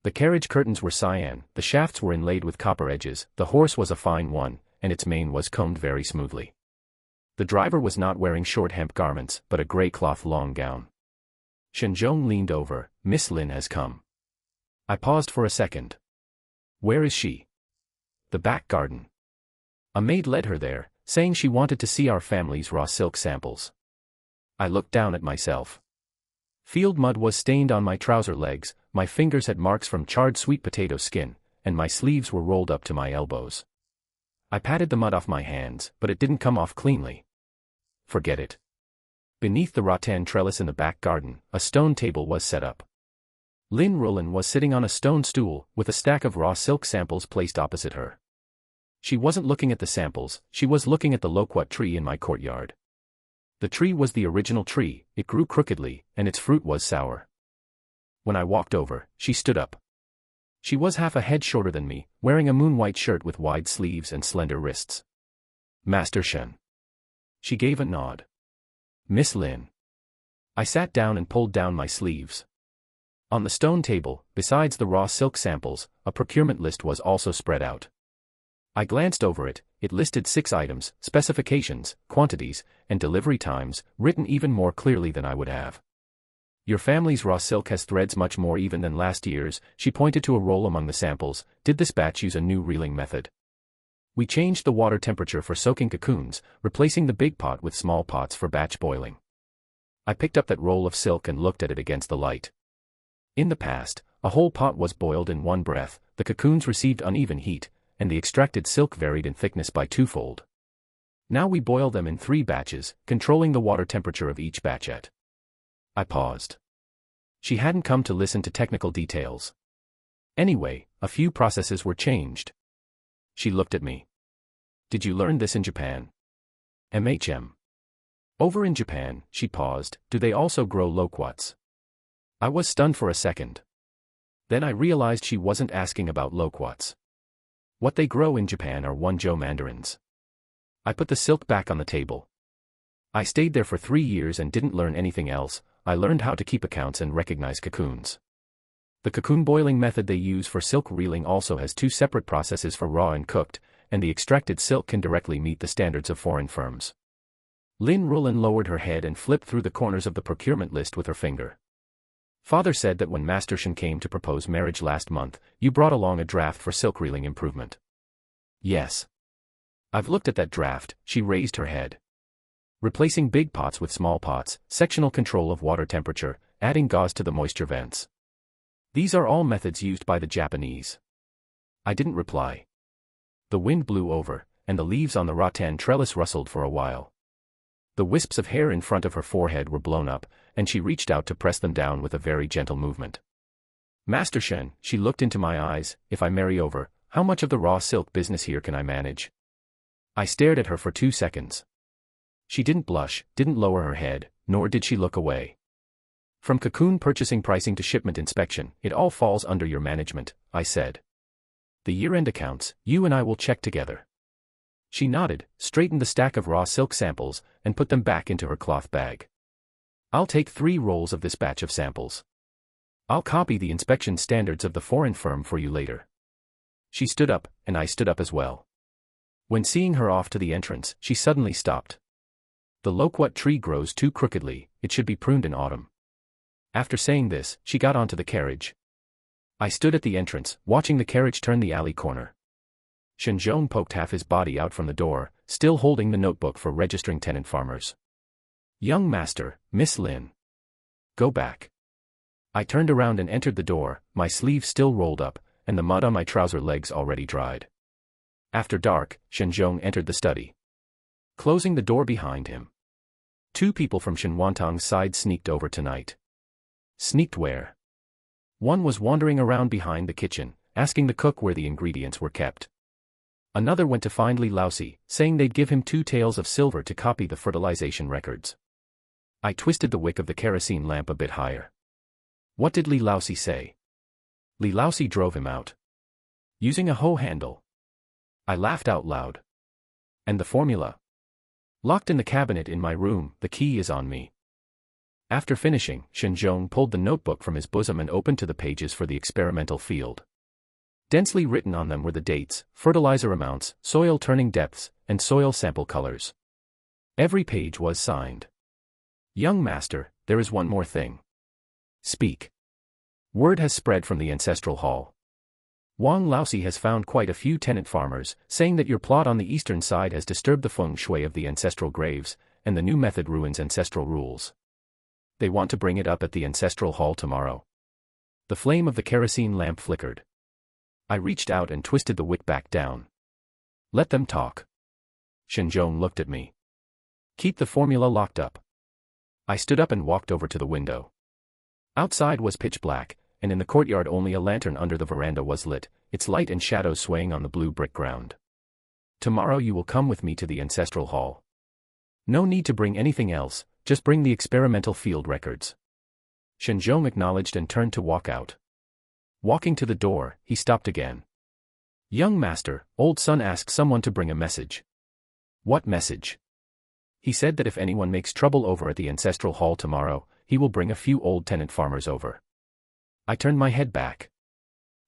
The carriage curtains were cyan, the shafts were inlaid with copper edges, the horse was a fine one, and its mane was combed very smoothly. The driver was not wearing short hemp garments, but a grey cloth long gown. Shen leaned over. "Miss Lin has come." I paused for a second. "Where is she?" "The back garden." A maid led her there, saying she wanted to see our family's raw silk samples. I looked down at myself. Field mud was stained on my trouser legs, my fingers had marks from charred sweet potato skin, and my sleeves were rolled up to my elbows. I patted the mud off my hands, but it didn't come off cleanly. Forget it. Beneath the rattan trellis in the back garden, a stone table was set up. Lin Rulin was sitting on a stone stool, with a stack of raw silk samples placed opposite her. She wasn't looking at the samples, she was looking at the loquat tree in my courtyard. The tree was the original tree, it grew crookedly, and its fruit was sour. When I walked over, she stood up. She was half a head shorter than me, wearing a moon-white shirt with wide sleeves and slender wrists. "Master Shen." She gave a nod. "Miss Lin." I sat down and pulled down my sleeves. On the stone table, besides the raw silk samples, a procurement list was also spread out. I glanced over it, it listed 6 items, specifications, quantities, and delivery times, written even more clearly than I would have. "Your family's raw silk has threads much more even than last year's," she pointed to a roll among the samples. "Did this batch use a new reeling method? We changed the water temperature for soaking cocoons, replacing the big pot with small pots for batch boiling." I picked up that roll of silk and looked at it against the light. In the past, a whole pot was boiled in one breath, the cocoons received uneven heat, and the extracted silk varied in thickness by 2-fold. Now we boil them in 3 batches, controlling the water temperature of each batchet. I paused. She hadn't come to listen to technical details. Anyway, a few processes were changed. She looked at me. "Did you learn this in Japan?" "Over in Japan," she paused, "do they also grow loquats?" I was stunned for a second. Then I realized she wasn't asking about loquats. What they grow in Japan are Wonzhou mandarins. I put the silk back on the table. I stayed there for 3 years and didn't learn anything else. I learned how to keep accounts and recognize cocoons. The cocoon boiling method they use for silk reeling also has 2 separate processes for raw and cooked, and the extracted silk can directly meet the standards of foreign firms. Lin Rulin lowered her head and flipped through the corners of the procurement list with her finger. Father said that when Master Shen came to propose marriage last month, you brought along a draft for silk reeling improvement. Yes. I've looked at that draft. She raised her head. Replacing big pots with small pots, sectional control of water temperature, adding gauze to the moisture vents. These are all methods used by the Japanese. I didn't reply. The wind blew over, and the leaves on the rattan trellis rustled for a while. The wisps of hair in front of her forehead were blown up, and she reached out to press them down with a very gentle movement. Master Shen, she looked into my eyes, if I marry over, how much of the raw silk business here can I manage? I stared at her for 2 seconds. She didn't blush, didn't lower her head, nor did she look away. From cocoon purchasing pricing to shipment inspection, it all falls under your management, I said. The year-end accounts, you and I will check together. She nodded, straightened the stack of raw silk samples, and put them back into her cloth bag. I'll take 3 rolls of this batch of samples. I'll copy the inspection standards of the foreign firm for you later. She stood up, and I stood up as well. When seeing her off to the entrance, she suddenly stopped. The loquat tree grows too crookedly, it should be pruned in autumn. After saying this, she got onto the carriage. I stood at the entrance, watching the carriage turn the alley corner. Shen Zhong poked half his body out from the door, still holding the notebook for registering tenant farmers. Young master, Miss Lin. Go back. I turned around and entered the door, my sleeve still rolled up, and the mud on my trouser legs already dried. After dark, Shen Zhong entered the study. Closing the door behind him. 2 people from Shen Wantang's side sneaked over tonight. Sneaked where? One was wandering around behind the kitchen, asking the cook where the ingredients were kept. Another went to find Li Laosi, saying they'd give him 2 taels of silver to copy the fertilization records. I twisted the wick of the kerosene lamp a bit higher. What did Li Laosi say? Li Laosi drove him out. Using a hoe handle. I laughed out loud. And the formula? Locked in the cabinet in my room, the key is on me. After finishing, Shen Zhong pulled the notebook from his bosom and opened to the pages for the experimental field. Densely written on them were the dates, fertilizer amounts, soil turning depths, and soil sample colors. Every page was signed. Young master, there is one more thing. Speak. Word has spread from the ancestral hall. Wang Laosi has found quite a few tenant farmers, saying that your plot on the eastern side has disturbed the feng shui of the ancestral graves, and the new method ruins ancestral rules. They want to bring it up at the ancestral hall tomorrow. The flame of the kerosene lamp flickered. I reached out and twisted the wick back down. Let them talk. Shen Zhong looked at me. Keep the formula locked up. I stood up and walked over to the window. Outside was pitch black, and in the courtyard only a lantern under the veranda was lit, its light and shadows swaying on the blue brick ground. Tomorrow you will come with me to the ancestral hall. No need to bring anything else, just bring the experimental field records. Shen Zhong acknowledged and turned to walk out. Walking to the door, he stopped again. Young master, old son asked someone to bring a message. What message? He said that if anyone makes trouble over at the ancestral hall tomorrow, he will bring a few old tenant farmers over. I turned my head back.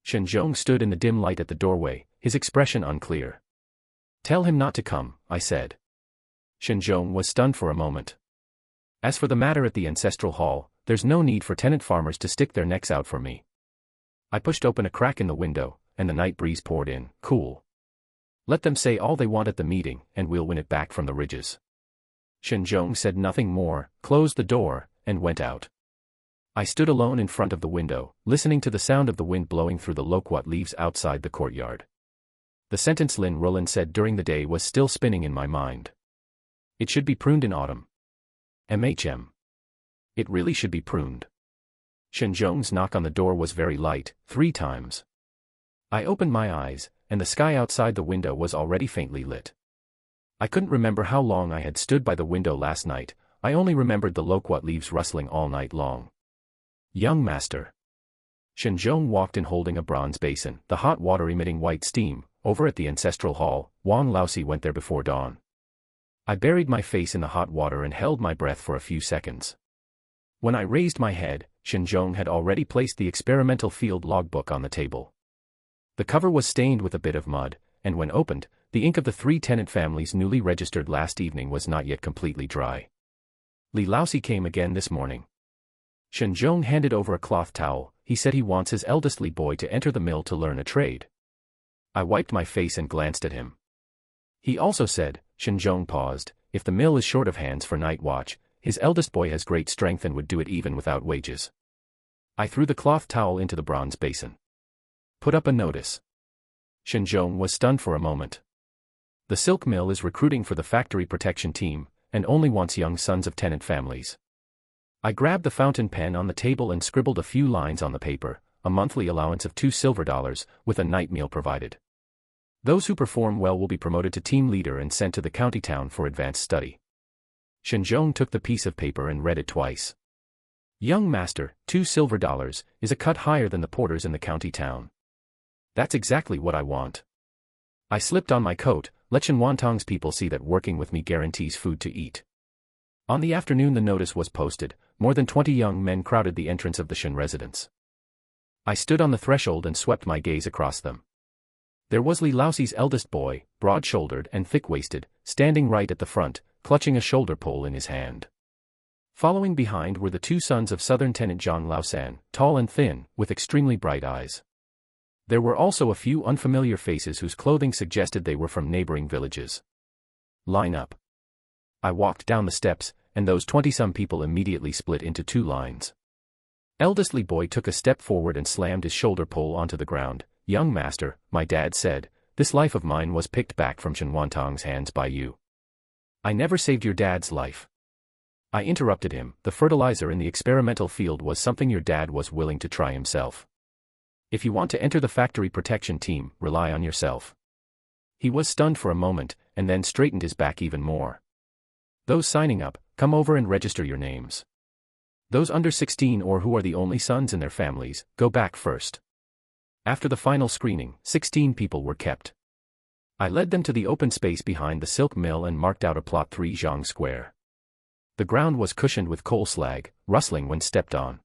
Shen Zhong stood in the dim light at the doorway, his expression unclear. Tell him not to come, I said. Shen Zhong was stunned for a moment. As for the matter at the ancestral hall, there's no need for tenant farmers to stick their necks out for me. I pushed open a crack in the window, and the night breeze poured in, cool. Let them say all they want at the meeting, and we'll win it back from the ridges. Shen Zhong said nothing more, closed the door, and went out. I stood alone in front of the window, listening to the sound of the wind blowing through the loquat leaves outside the courtyard. The sentence Lin Rulin said during the day was still spinning in my mind. It should be pruned in autumn. It really should be pruned. Shen Zhong's knock on the door was very light, 3 times. I opened my eyes, and the sky outside the window was already faintly lit. I couldn't remember how long I had stood by the window last night, I only remembered the loquat leaves rustling all night long. Young master. Shen Zhong walked in holding a bronze basin, the hot water emitting white steam, over at the ancestral hall. Wang Laosi went there before dawn. I buried my face in the hot water and held my breath for a few seconds. When I raised my head, Shen Zhong had already placed the experimental field logbook on the table. The cover was stained with a bit of mud, and when opened, the ink of the 3 tenant families newly registered last evening was not yet completely dry. Li Laosi came again this morning. Shen Zhong handed over a cloth towel. He said he wants his eldest Li boy to enter the mill to learn a trade. I wiped my face and glanced at him. He also said, Shen Zhong paused, if the mill is short of hands for night watch, his eldest boy has great strength and would do it even without wages. I threw the cloth towel into the bronze basin. Put up a notice. Shen Zhong was stunned for a moment. The silk mill is recruiting for the factory protection team, and only wants young sons of tenant families. I grabbed the fountain pen on the table and scribbled a few lines on the paper, a monthly allowance of $2 silver, with a night meal provided. Those who perform well will be promoted to team leader and sent to the county town for advanced study. Shen Zhong took the piece of paper and read it twice. Young master, $2 silver is a cut higher than the porters in the county town. That's exactly what I want. I slipped on my coat. Let Shen Wantang's people see that working with me guarantees food to eat. On the afternoon the notice was posted. More than 20 young men crowded the entrance of the Shen residence. I stood on the threshold and swept my gaze across them. There was Li Laosi's eldest boy, broad-shouldered and thick-waisted, standing right at the front, clutching a shoulder pole in his hand. Following behind were the 2 sons of southern tenant Zhang Laosan, tall and thin, with extremely bright eyes. There were also a few unfamiliar faces whose clothing suggested they were from neighboring villages. Line up. I walked down the steps, and those 20-some people immediately split into 2 lines. Eldest Li boy took a step forward and slammed his shoulder pole onto the ground. Young master, my dad said, this life of mine was picked back from Shen Wantang's hands by you. I never saved your dad's life. I interrupted him. The fertilizer in the experimental field was something your dad was willing to try himself. If you want to enter the factory protection team, rely on yourself. He was stunned for a moment, and then straightened his back even more. Those signing up, come over and register your names. Those under 16 or who are the only sons in their families, go back first. After the final screening, 16 people were kept. I led them to the open space behind the silk mill and marked out a plot 3 zhang square. The ground was cushioned with coal slag, rustling when stepped on.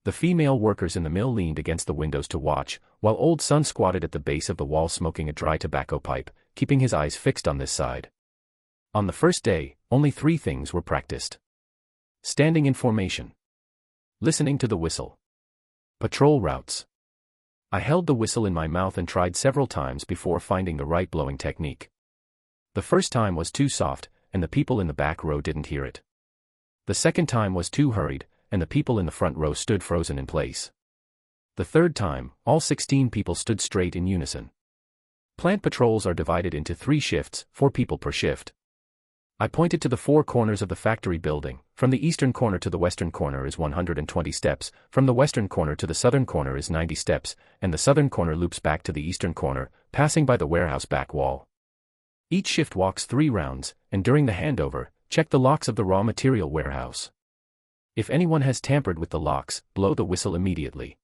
The female workers in the mill leaned against the windows to watch, while old son squatted at the base of the wall smoking a dry tobacco pipe, keeping his eyes fixed on this side. On the first day, only 3 things were practiced. Standing in formation. Listening to the whistle. Patrol routes. I held the whistle in my mouth and tried several times before finding the right blowing technique. The first time was too soft, and the people in the back row didn't hear it. The second time was too hurried, and the people in the front row stood frozen in place. The third time, all 16 people stood straight in unison. Plant patrols are divided into 3 shifts, 4 people per shift. I pointed to the 4 corners of the factory building. From the eastern corner to the western corner is 120 steps, from the western corner to the southern corner is 90 steps, and the southern corner loops back to the eastern corner, passing by the warehouse back wall. Each shift walks 3 rounds, and during the handover, check the locks of the raw material warehouse. If anyone has tampered with the locks, blow the whistle immediately.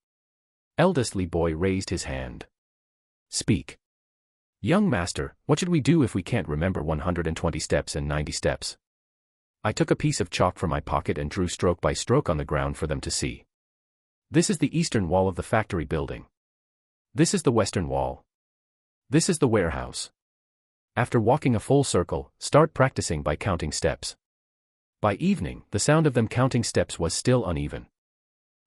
Eldest Li boy raised his hand. Speak. Young master, what should we do if we can't remember 120 steps and 90 steps? I took a piece of chalk from my pocket and drew stroke by stroke on the ground for them to see. This is the eastern wall of the factory building. This is the western wall. This is the warehouse. After walking a full circle, start practicing by counting steps. By evening, the sound of them counting steps was still uneven.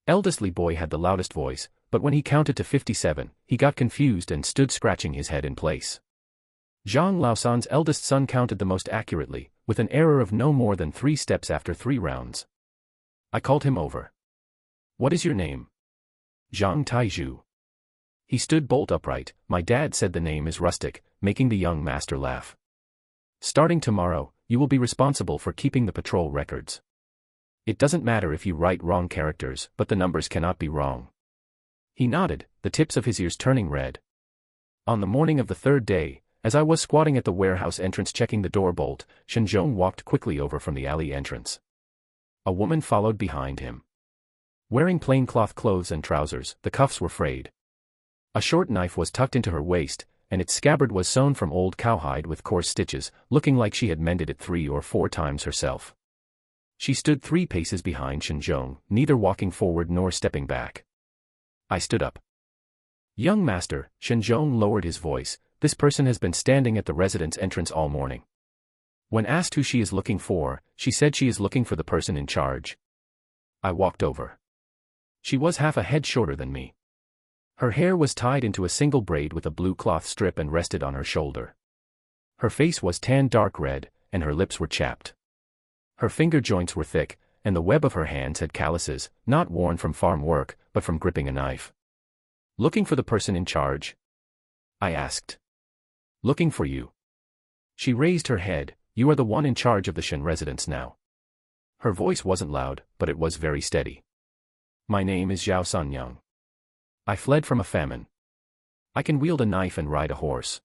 Eldest Li boy had the loudest voice, but when he counted to 57, he got confused and stood scratching his head in place. Zhang Laosan's eldest son counted the most accurately, with an error of no more than 3 steps after 3 rounds. I called him over. What is your name? Zhang Taizhu. He stood bolt upright. My dad said the name is rustic, making the young master laugh. Starting tomorrow, you will be responsible for keeping the patrol records. It doesn't matter if you write wrong characters, but the numbers cannot be wrong. He nodded, the tips of his ears turning red. On the morning of the 3rd day, as I was squatting at the warehouse entrance checking the door bolt, Shen Zhong walked quickly over from the alley entrance. A woman followed behind him. Wearing plain cloth clothes and trousers, the cuffs were frayed. A short knife was tucked into her waist, and its scabbard was sewn from old cowhide with coarse stitches, looking like she had mended it 3 or 4 times herself. She stood 3 paces behind Shen Zhong, neither walking forward nor stepping back. I stood up. "Young master," Shen Zhong lowered his voice, "this person has been standing at the residence entrance all morning." When asked who she is looking for, she said she is looking for the person in charge. I walked over. She was half a head shorter than me. Her hair was tied into a single braid with a blue cloth strip and rested on her shoulder. Her face was tanned dark red, and her lips were chapped. Her finger joints were thick, and the web of her hands had calluses, not worn from farm work, but from gripping a knife. "Looking for the person in charge?" I asked. "Looking for you." She raised her head. "You are the one in charge of the Shen residence now." Her voice wasn't loud, but it was very steady. "My name is Zhao Sanyang. I fled from a famine. I can wield a knife and ride a horse.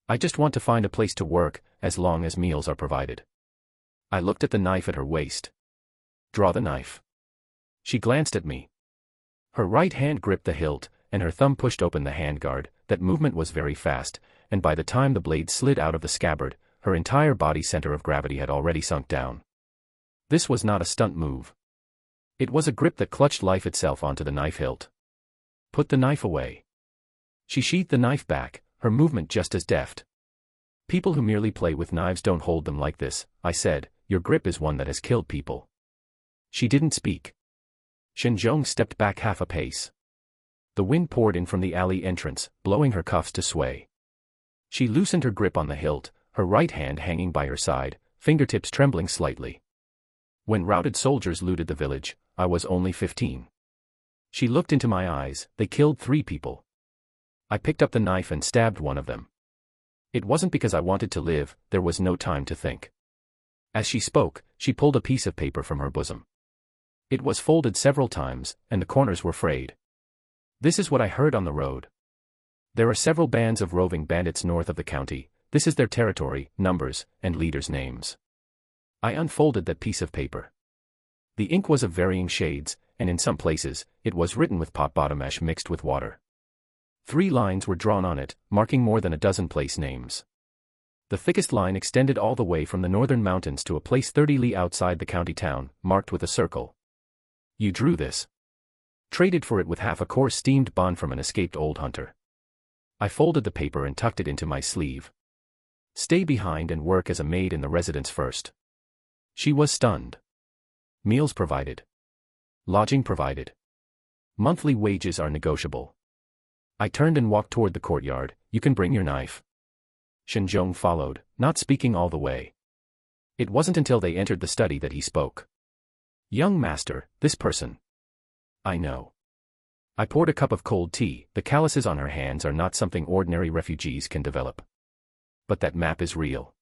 I just want to find a place to work, as long as meals are provided." I looked at the knife at her waist. "Draw the knife." She glanced at me. Her right hand gripped the hilt, and her thumb pushed open the handguard. That movement was very fast, and by the time the blade slid out of the scabbard, her entire body center of gravity had already sunk down. This was not a stunt move. It was a grip that clutched life itself onto the knife hilt. "Put the knife away." She sheathed the knife back, her movement just as deft. "People who merely play with knives don't hold them like this," I said. "Your grip is one that has killed people." She didn't speak. Shen Zhong stepped back half a pace. The wind poured in from the alley entrance, blowing her cuffs to sway. She loosened her grip on the hilt, her right hand hanging by her side, fingertips trembling slightly. "When routed soldiers looted the village, I was only 15. She looked into my eyes. "They killed 3 people. I picked up the knife and stabbed one of them. It wasn't because I wanted to live, there was no time to think." As she spoke, she pulled a piece of paper from her bosom. It was folded several times, and the corners were frayed. "This is what I heard on the road. There are several bands of roving bandits north of the county. This is their territory, numbers, and leaders' names." I unfolded that piece of paper. The ink was of varying shades, and in some places, it was written with pot bottom ash mixed with water. 3 lines were drawn on it, marking more than a dozen place names. The thickest line extended all the way from the northern mountains to a place 30 li outside the county town, marked with a circle. "You drew this?" "Traded for it with half a coarse steamed bond from an escaped old hunter." I folded the paper and tucked it into my sleeve. "Stay behind and work as a maid in the residence first." She was stunned. "Meals provided. Lodging provided. Monthly wages are negotiable." I turned and walked toward the courtyard. "You can bring your knife." Shen Zhong followed, not speaking all the way. It wasn't until they entered the study that he spoke. "Young master, this person." "I know." I poured a cup of cold tea. "The calluses on her hands are not something ordinary refugees can develop. But that map is real.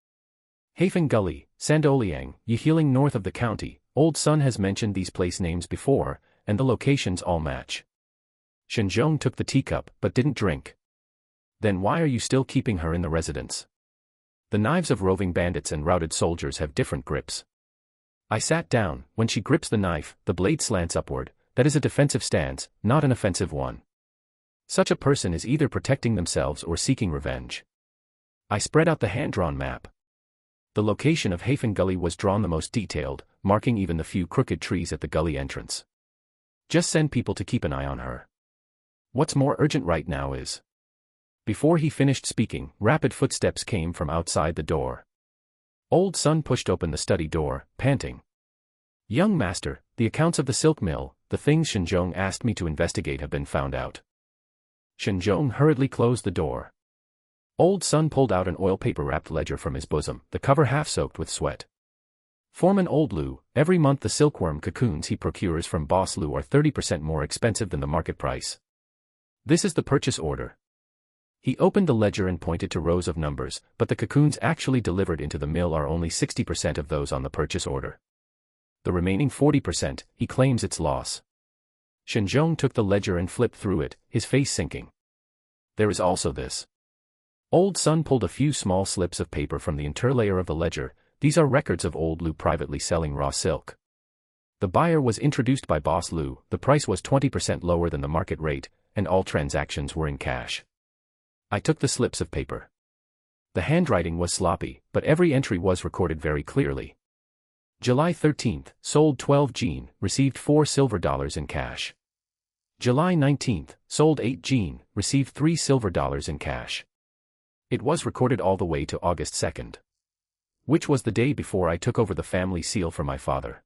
Hafen Gully, Sandoliang, Yihealing north of the county. Old Sun has mentioned these place names before, and the locations all match." Shen Zhong took the teacup, but didn't drink. "Then why are you still keeping her in the residence? The knives of roving bandits and routed soldiers have different grips." I sat down. "When she grips the knife, the blade slants upward. That is a defensive stance, not an offensive one. Such a person is either protecting themselves or seeking revenge." I spread out the hand-drawn map. The location of Hafen Gully was drawn the most detailed, marking even the few crooked trees at the gully entrance. "Just send people to keep an eye on her. What's more urgent right now is..." Before he finished speaking, rapid footsteps came from outside the door. Old Sun pushed open the study door, panting. "Young master, the accounts of the silk mill, the things Shen Zhong asked me to investigate have been found out." Shen Zhong hurriedly closed the door. Old Sun pulled out an oil paper-wrapped ledger from his bosom, the cover half-soaked with sweat. "Foreman Old Lu, every month the silkworm cocoons he procures from Boss Lu are 30% more expensive than the market price. This is the purchase order." He opened the ledger and pointed to rows of numbers, but the cocoons actually delivered into the mill are only 60% of those on the purchase order. The remaining 40%, he claims it's loss. Shen Zhong took the ledger and flipped through it, his face sinking. "There is also this." Old Sun pulled a few small slips of paper from the interlayer of the ledger. "These are records of Old Lu privately selling raw silk. The buyer was introduced by Boss Lu, the price was 20% lower than the market rate, and all transactions were in cash." I took the slips of paper. The handwriting was sloppy, but every entry was recorded very clearly. July 13th, sold 12 jean, received $4 silver in cash. July 19th, sold 8 jean, received $3 silver in cash. It was recorded all the way to August 2nd, which was the day before I took over the family seal for my father.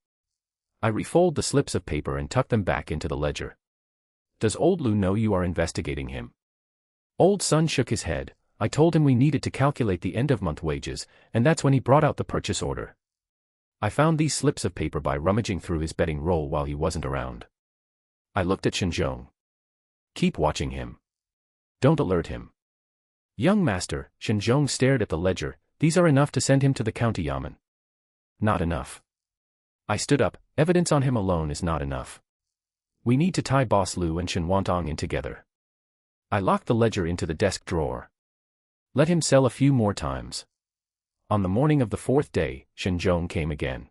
I refold the slips of paper and tuck them back into the ledger. Does old Lu know you are investigating him? Old Sun shook his head. I told him we needed to calculate the end-of-month wages, and that's when he brought out the purchase order. I found these slips of paper by rummaging through his betting roll while he wasn't around. I looked at Shen Zhong. Keep watching him. Don't alert him. Young master, Shen Zhong stared at the ledger. These are enough to send him to the county yamen. Not enough. I stood up. Evidence on him alone is not enough. We need to tie Boss Lu and Shen Wantang in together. I locked the ledger into the desk drawer. Let him sell a few more times. On the morning of the fourth day, Shen Zhong came again.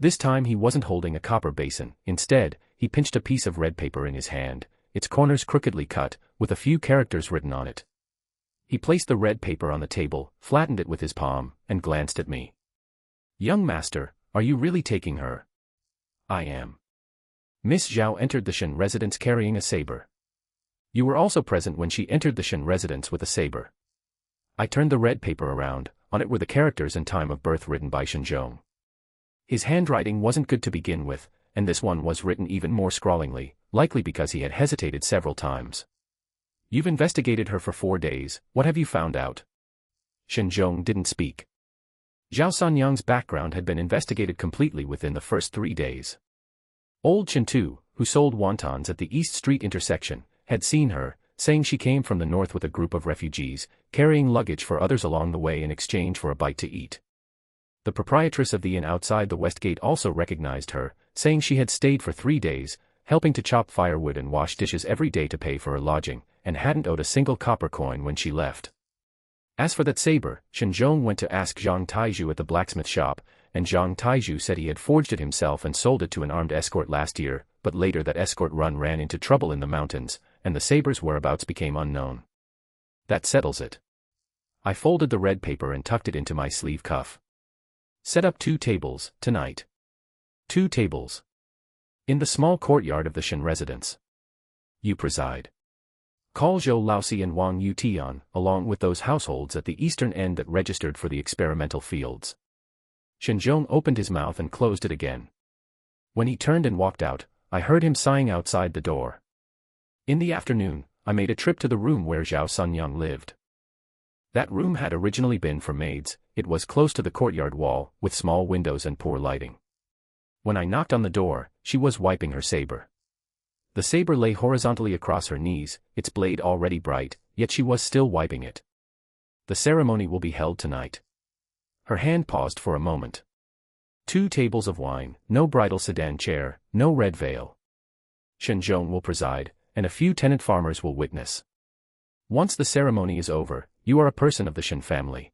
This time he wasn't holding a copper basin. Instead, he pinched a piece of red paper in his hand, its corners crookedly cut, with a few characters written on it. He placed the red paper on the table, flattened it with his palm, and glanced at me. Young master, are you really taking her? I am. Miss Zhao entered the Shen residence carrying a saber. You were also present when she entered the Shen residence with a saber. I turned the red paper around. On it were the characters and time of birth written by Shen Zhong. His handwriting wasn't good to begin with, and this one was written even more scrawlingly, likely because he had hesitated several times. You've investigated her for 4 days, what have you found out? Shen Zhong didn't speak. Zhao Sanyang's background had been investigated completely within the first 3 days. Old Shen Tu, who sold wontons at the East Street intersection, had seen her, saying she came from the north with a group of refugees, carrying luggage for others along the way in exchange for a bite to eat. The proprietress of the inn outside the West Gate also recognized her, saying she had stayed for 3 days, helping to chop firewood and wash dishes every day to pay for her lodging, and hadn't owed a single copper coin when she left. As for that saber, Shen Zhong went to ask Zhang Taizhu at the blacksmith shop, and Zhang Taizhu said he had forged it himself and sold it to an armed escort last year, but later that escort ran into trouble in the mountains, and the saber's whereabouts became unknown. That settles it. I folded the red paper and tucked it into my sleeve cuff. Set up 2 tables, tonight. 2 tables. In the small courtyard of the Shen residence. You preside. Call Zhou Laosi and Wang Yutian, along with those households at the eastern end that registered for the experimental fields. Shen Zhong opened his mouth and closed it again. When he turned and walked out, I heard him sighing outside the door. In the afternoon, I made a trip to the room where Zhao Sanyang lived. That room had originally been for maids. It was close to the courtyard wall, with small windows and poor lighting. When I knocked on the door, she was wiping her saber. The saber lay horizontally across her knees, its blade already bright, yet she was still wiping it. The ceremony will be held tonight. Her hand paused for a moment. 2 tables of wine, no bridal sedan chair, no red veil. Shen Zhong will preside, and a few tenant farmers will witness. Once the ceremony is over, you are a person of the Shen family.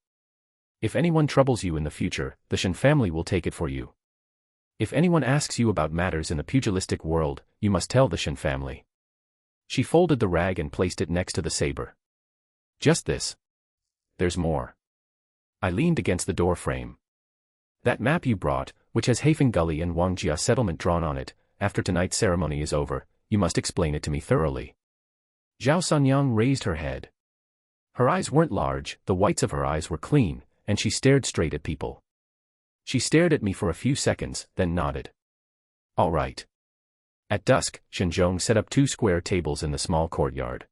If anyone troubles you in the future, the Shen family will take it for you. If anyone asks you about matters in the pugilistic world, you must tell the Shen family. She folded the rag and placed it next to the saber. Just this. There's more. I leaned against the door frame. That map you brought, which has Haifeng Gully and Wangjia settlement drawn on it, after tonight's ceremony is over, you must explain it to me thoroughly. Zhao Sanyang raised her head. Her eyes weren't large, the whites of her eyes were clean, and she stared straight at people. She stared at me for a few seconds, then nodded. All right. At dusk, Shen Zhong set up 2 square tables in the small courtyard.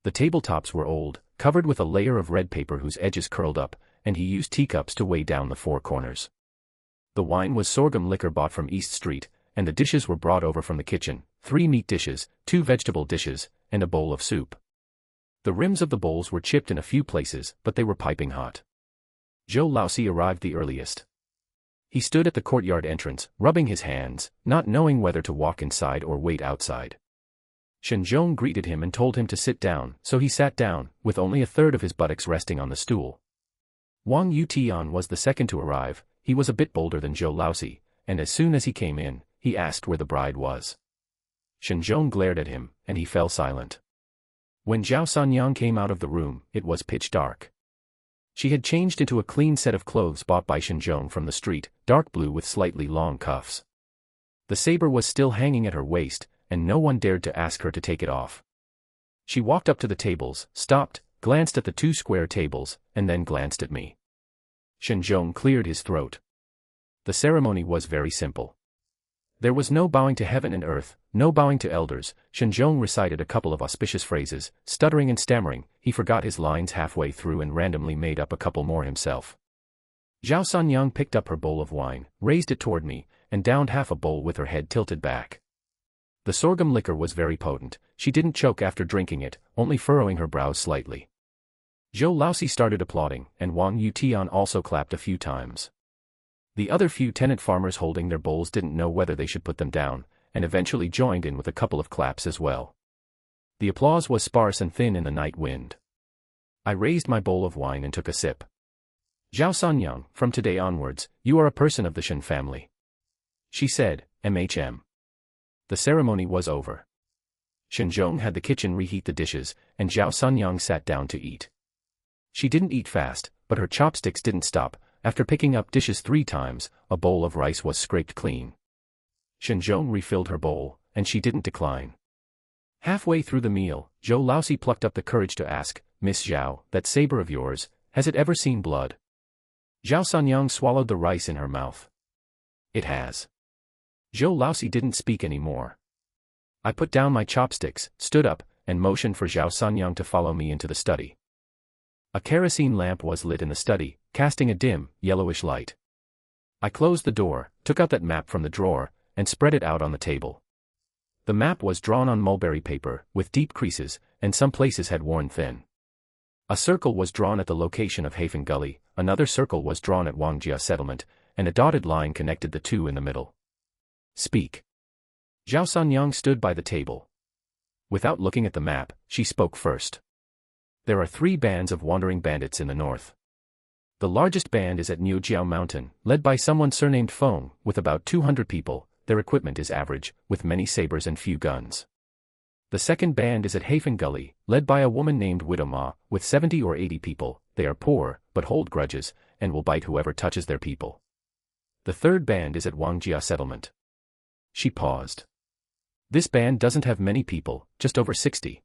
The tabletops were old, covered with a layer of red paper whose edges curled up, and he used teacups to weigh down the 4 corners. The wine was sorghum liquor bought from East Street, and the dishes were brought over from the kitchen, 3 meat dishes, 2 vegetable dishes, and a bowl of soup. The rims of the bowls were chipped in a few places, but they were piping hot. Zhou Laosi arrived the earliest. He stood at the courtyard entrance, rubbing his hands, not knowing whether to walk inside or wait outside. Shen Zhong greeted him and told him to sit down, so he sat down, with only a third of his buttocks resting on the stool. Wang Yutian was the second to arrive. He was a bit bolder than Zhou Laosi, and as soon as he came in, he asked where the bride was. Shen Zhong glared at him, and he fell silent. When Zhao Sanyang came out of the room, it was pitch dark. She had changed into a clean set of clothes bought by Shenzhong from the street, dark blue with slightly long cuffs. The saber was still hanging at her waist, and no one dared to ask her to take it off. She walked up to the tables, stopped, glanced at the two square tables, and then glanced at me. Shenzhong cleared his throat. The ceremony was very simple. There was no bowing to heaven and earth, no bowing to elders. Shenzhong recited a couple of auspicious phrases, stuttering and stammering. He forgot his lines halfway through and randomly made up a couple more himself. Zhao Sanyang picked up her bowl of wine, raised it toward me, and downed half a bowl with her head tilted back. The sorghum liquor was very potent. She didn't choke after drinking it, only furrowing her brows slightly. Zhou Laosi started applauding, and Wang Yutian also clapped a few times. The other few tenant farmers holding their bowls didn't know whether they should put them down, and eventually joined in with a couple of claps as well. The applause was sparse and thin in the night wind. I raised my bowl of wine and took a sip. Zhao Sanyang, from today onwards, you are a person of the Shen family, she said, MHM. The ceremony was over. Shenzhong had the kitchen reheat the dishes, and Zhao Sanyang sat down to eat. She didn't eat fast, but her chopsticks didn't stop. After picking up dishes 3 times, a bowl of rice was scraped clean. Shenzhong refilled her bowl, and she didn't decline. Halfway through the meal, Zhou Laosi plucked up the courage to ask, Miss Zhao, that saber of yours, has it ever seen blood? Zhao Sanyang swallowed the rice in her mouth. It has. Zhou Laosi didn't speak anymore. I put down my chopsticks, stood up, and motioned for Zhao Sanyang to follow me into the study. A kerosene lamp was lit in the study, casting a dim, yellowish light. I closed the door, took out that map from the drawer, and spread it out on the table. The map was drawn on mulberry paper, with deep creases, and some places had worn thin. A circle was drawn at the location of Hafen Gully, another circle was drawn at Wangjia Settlement, and a dotted line connected the two in the middle. Speak. Zhao Sanyang stood by the table. Without looking at the map, she spoke first. There are 3 bands of wandering bandits in the north. The largest band is at Niujiao Mountain, led by someone surnamed Feng, with about 200 people. Their equipment is average, with many sabers and few guns. The second band is at Hafen Gully, led by a woman named Widow Ma, with 70 or 80 people. They are poor, but hold grudges, and will bite whoever touches their people. The third band is at Wangjia Settlement. She paused. This band doesn't have many people, just over 60.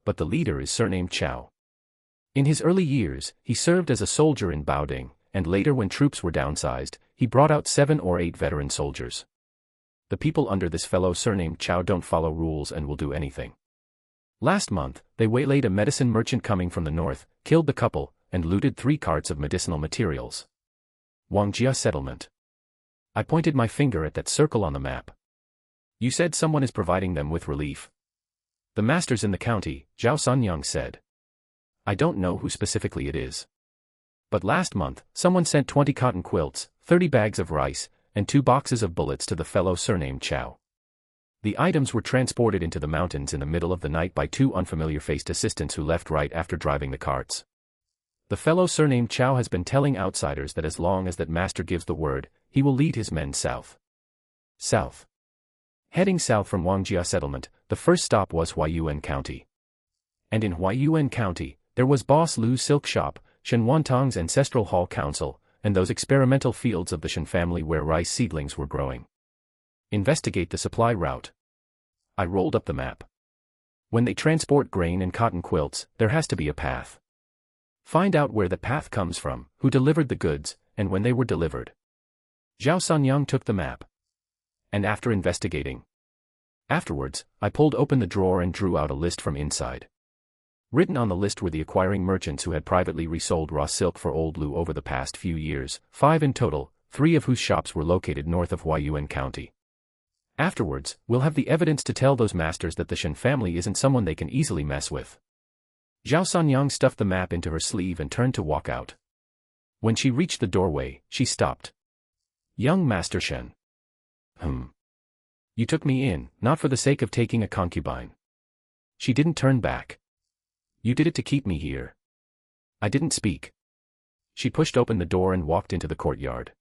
But the leader is surnamed Chao. In his early years, he served as a soldier in Baoding, and later when troops were downsized, he brought out 7 or 8 veteran soldiers. The people under this fellow surnamed Chao don't follow rules and will do anything. Last month, they waylaid a medicine merchant coming from the north, killed the couple, and looted 3 carts of medicinal materials. Wangjia Settlement. I pointed my finger at that circle on the map. You said someone is providing them with relief. The masters in the county, Zhao Sanyang said. I don't know who specifically it is. But last month, someone sent 20 cotton quilts, 30 bags of rice, and 2 boxes of bullets to the fellow surnamed Chao. The items were transported into the mountains in the middle of the night by 2 unfamiliar-faced assistants who left right after driving the carts. The fellow surnamed Chao has been telling outsiders that as long as that master gives the word, he will lead his men south. South. Heading south from Wangjia Settlement, the first stop was Huaiyuan County. And in Huaiyuan County, there was Boss Lu's silk shop, Shen Wantang's ancestral hall council, and those experimental fields of the Shen family where rice seedlings were growing. Investigate the supply route. I rolled up the map. When they transport grain and cotton quilts, there has to be a path. Find out where the path comes from, who delivered the goods, and when they were delivered. Zhao Sanyang took the map. And after investigating. Afterwards, I pulled open the drawer and drew out a list from inside. Written on the list were the acquiring merchants who had privately resold raw silk for Old Lu over the past few years, 5 in total, 3 of whose shops were located north of Huaiyuan County. Afterwards, we'll have the evidence to tell those masters that the Shen family isn't someone they can easily mess with. Zhao Sanyang stuffed the map into her sleeve and turned to walk out. When she reached the doorway, she stopped. Young Master Shen. You took me in, not for the sake of taking a concubine. She didn't turn back. You did it to keep me here. I didn't speak. She pushed open the door and walked into the courtyard.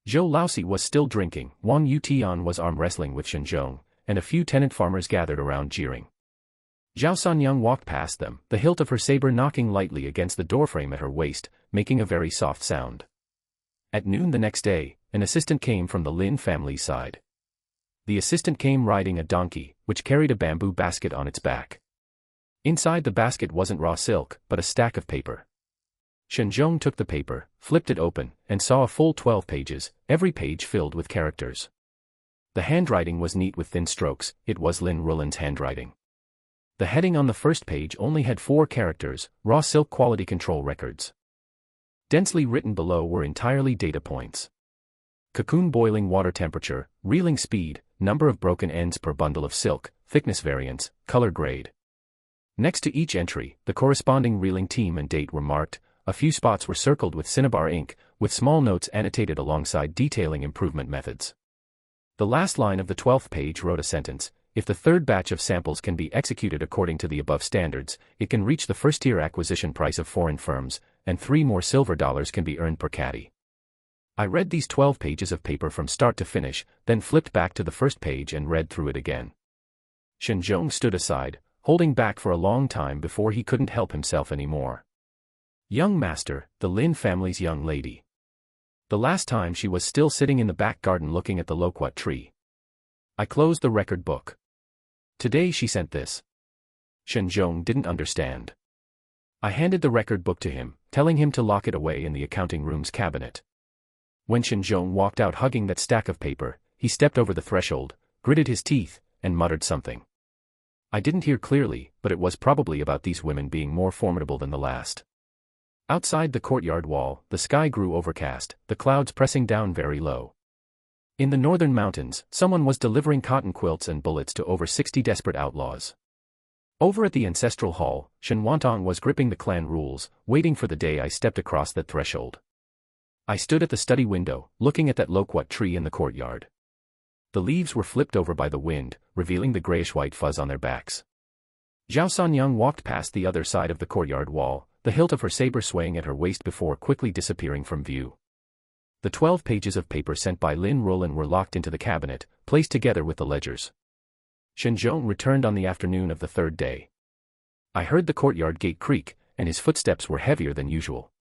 Zhou Laosi was still drinking, Wang Yutian was arm wrestling with Shenzhong, and a few tenant farmers gathered around jeering. Zhao Sanyang walked past them, the hilt of her saber knocking lightly against the doorframe at her waist, making a very soft sound. At noon the next day, an assistant came from the Lin family's side. The assistant came riding a donkey, which carried a bamboo basket on its back. Inside the basket wasn't raw silk, but a stack of paper. Shen Zhong took the paper, flipped it open, and saw a full 12 pages, every page filled with characters. The handwriting was neat with thin strokes, it was Lin Rulan's handwriting. The heading on the first page only had 4 characters, raw silk quality control records. Densely written below were entirely data points. Cocoon boiling water temperature, reeling speed, number of broken ends per bundle of silk, thickness variance, color grade. Next to each entry, the corresponding reeling team and date were marked, a few spots were circled with cinnabar ink, with small notes annotated alongside detailing improvement methods. The last line of the 12th page wrote a sentence: if the third batch of samples can be executed according to the above standards, it can reach the first-tier acquisition price of foreign firms, and 3 more silver dollars can be earned per caddy. I read these 12 pages of paper from start to finish, then flipped back to the first page and read through it again. Shen Zhong stood aside, holding back for a long time before he couldn't help himself anymore. Young master, the Lin family's young lady. The last time she was still sitting in the back garden looking at the loquat tree. I closed the record book. Today she sent this. Shen Zhong didn't understand. I handed the record book to him, telling him to lock it away in the accounting room's cabinet. When Shen Zhong walked out hugging that stack of paper, he stepped over the threshold, gritted his teeth, and muttered something. I didn't hear clearly, but it was probably about these women being more formidable than the last. Outside the courtyard wall, the sky grew overcast, the clouds pressing down very low. In the northern mountains, someone was delivering cotton quilts and bullets to over 60 desperate outlaws. Over at the ancestral hall, Shen Wantang was gripping the clan rules, waiting for the day I stepped across that threshold. I stood at the study window, looking at that loquat tree in the courtyard. The leaves were flipped over by the wind, revealing the grayish-white fuzz on their backs. Zhao Sanyang walked past the other side of the courtyard wall, the hilt of her saber swaying at her waist before quickly disappearing from view. The 12 pages of paper sent by Lin Rulan were locked into the cabinet, placed together with the ledgers. Shen Zhong returned on the afternoon of the 3rd day. I heard the courtyard gate creak, and his footsteps were heavier than usual.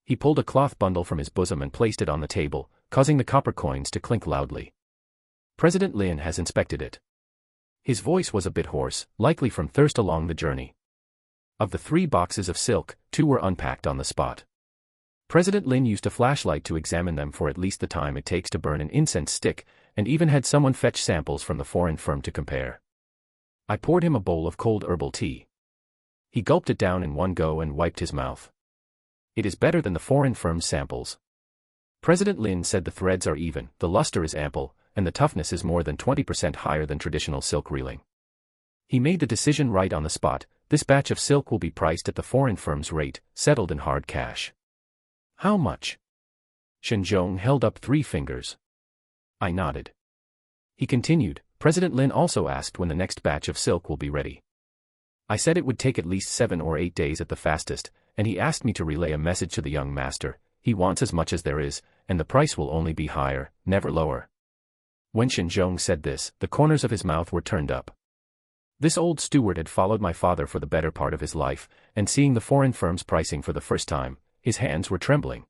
He pulled a cloth bundle from his bosom and placed it on the table, causing the copper coins to clink loudly. President Lin has inspected it. His voice was a bit hoarse, likely from thirst along the journey. Of the 3 boxes of silk, 2 were unpacked on the spot. President Lin used a flashlight to examine them for at least the time it takes to burn an incense stick, and even had someone fetch samples from the foreign firm to compare. I poured him a bowl of cold herbal tea. He gulped it down in one go and wiped his mouth. It is better than the foreign firm's samples. President Lin said the threads are even, the luster is ample, and the toughness is more than 20% higher than traditional silk reeling. He made the decision right on the spot. This batch of silk will be priced at the foreign firm's rate, settled in hard cash. How much? Shen Zhong held up 3 fingers. I nodded. He continued, President Lin also asked when the next batch of silk will be ready. I said it would take at least 7 or 8 days at the fastest, and he asked me to relay a message to the young master. He wants as much as there is, and the price will only be higher, never lower. When Shen Zhong said this, the corners of his mouth were turned up. This old steward had followed my father for the better part of his life, and seeing the foreign firm's pricing for the first time, his hands were trembling.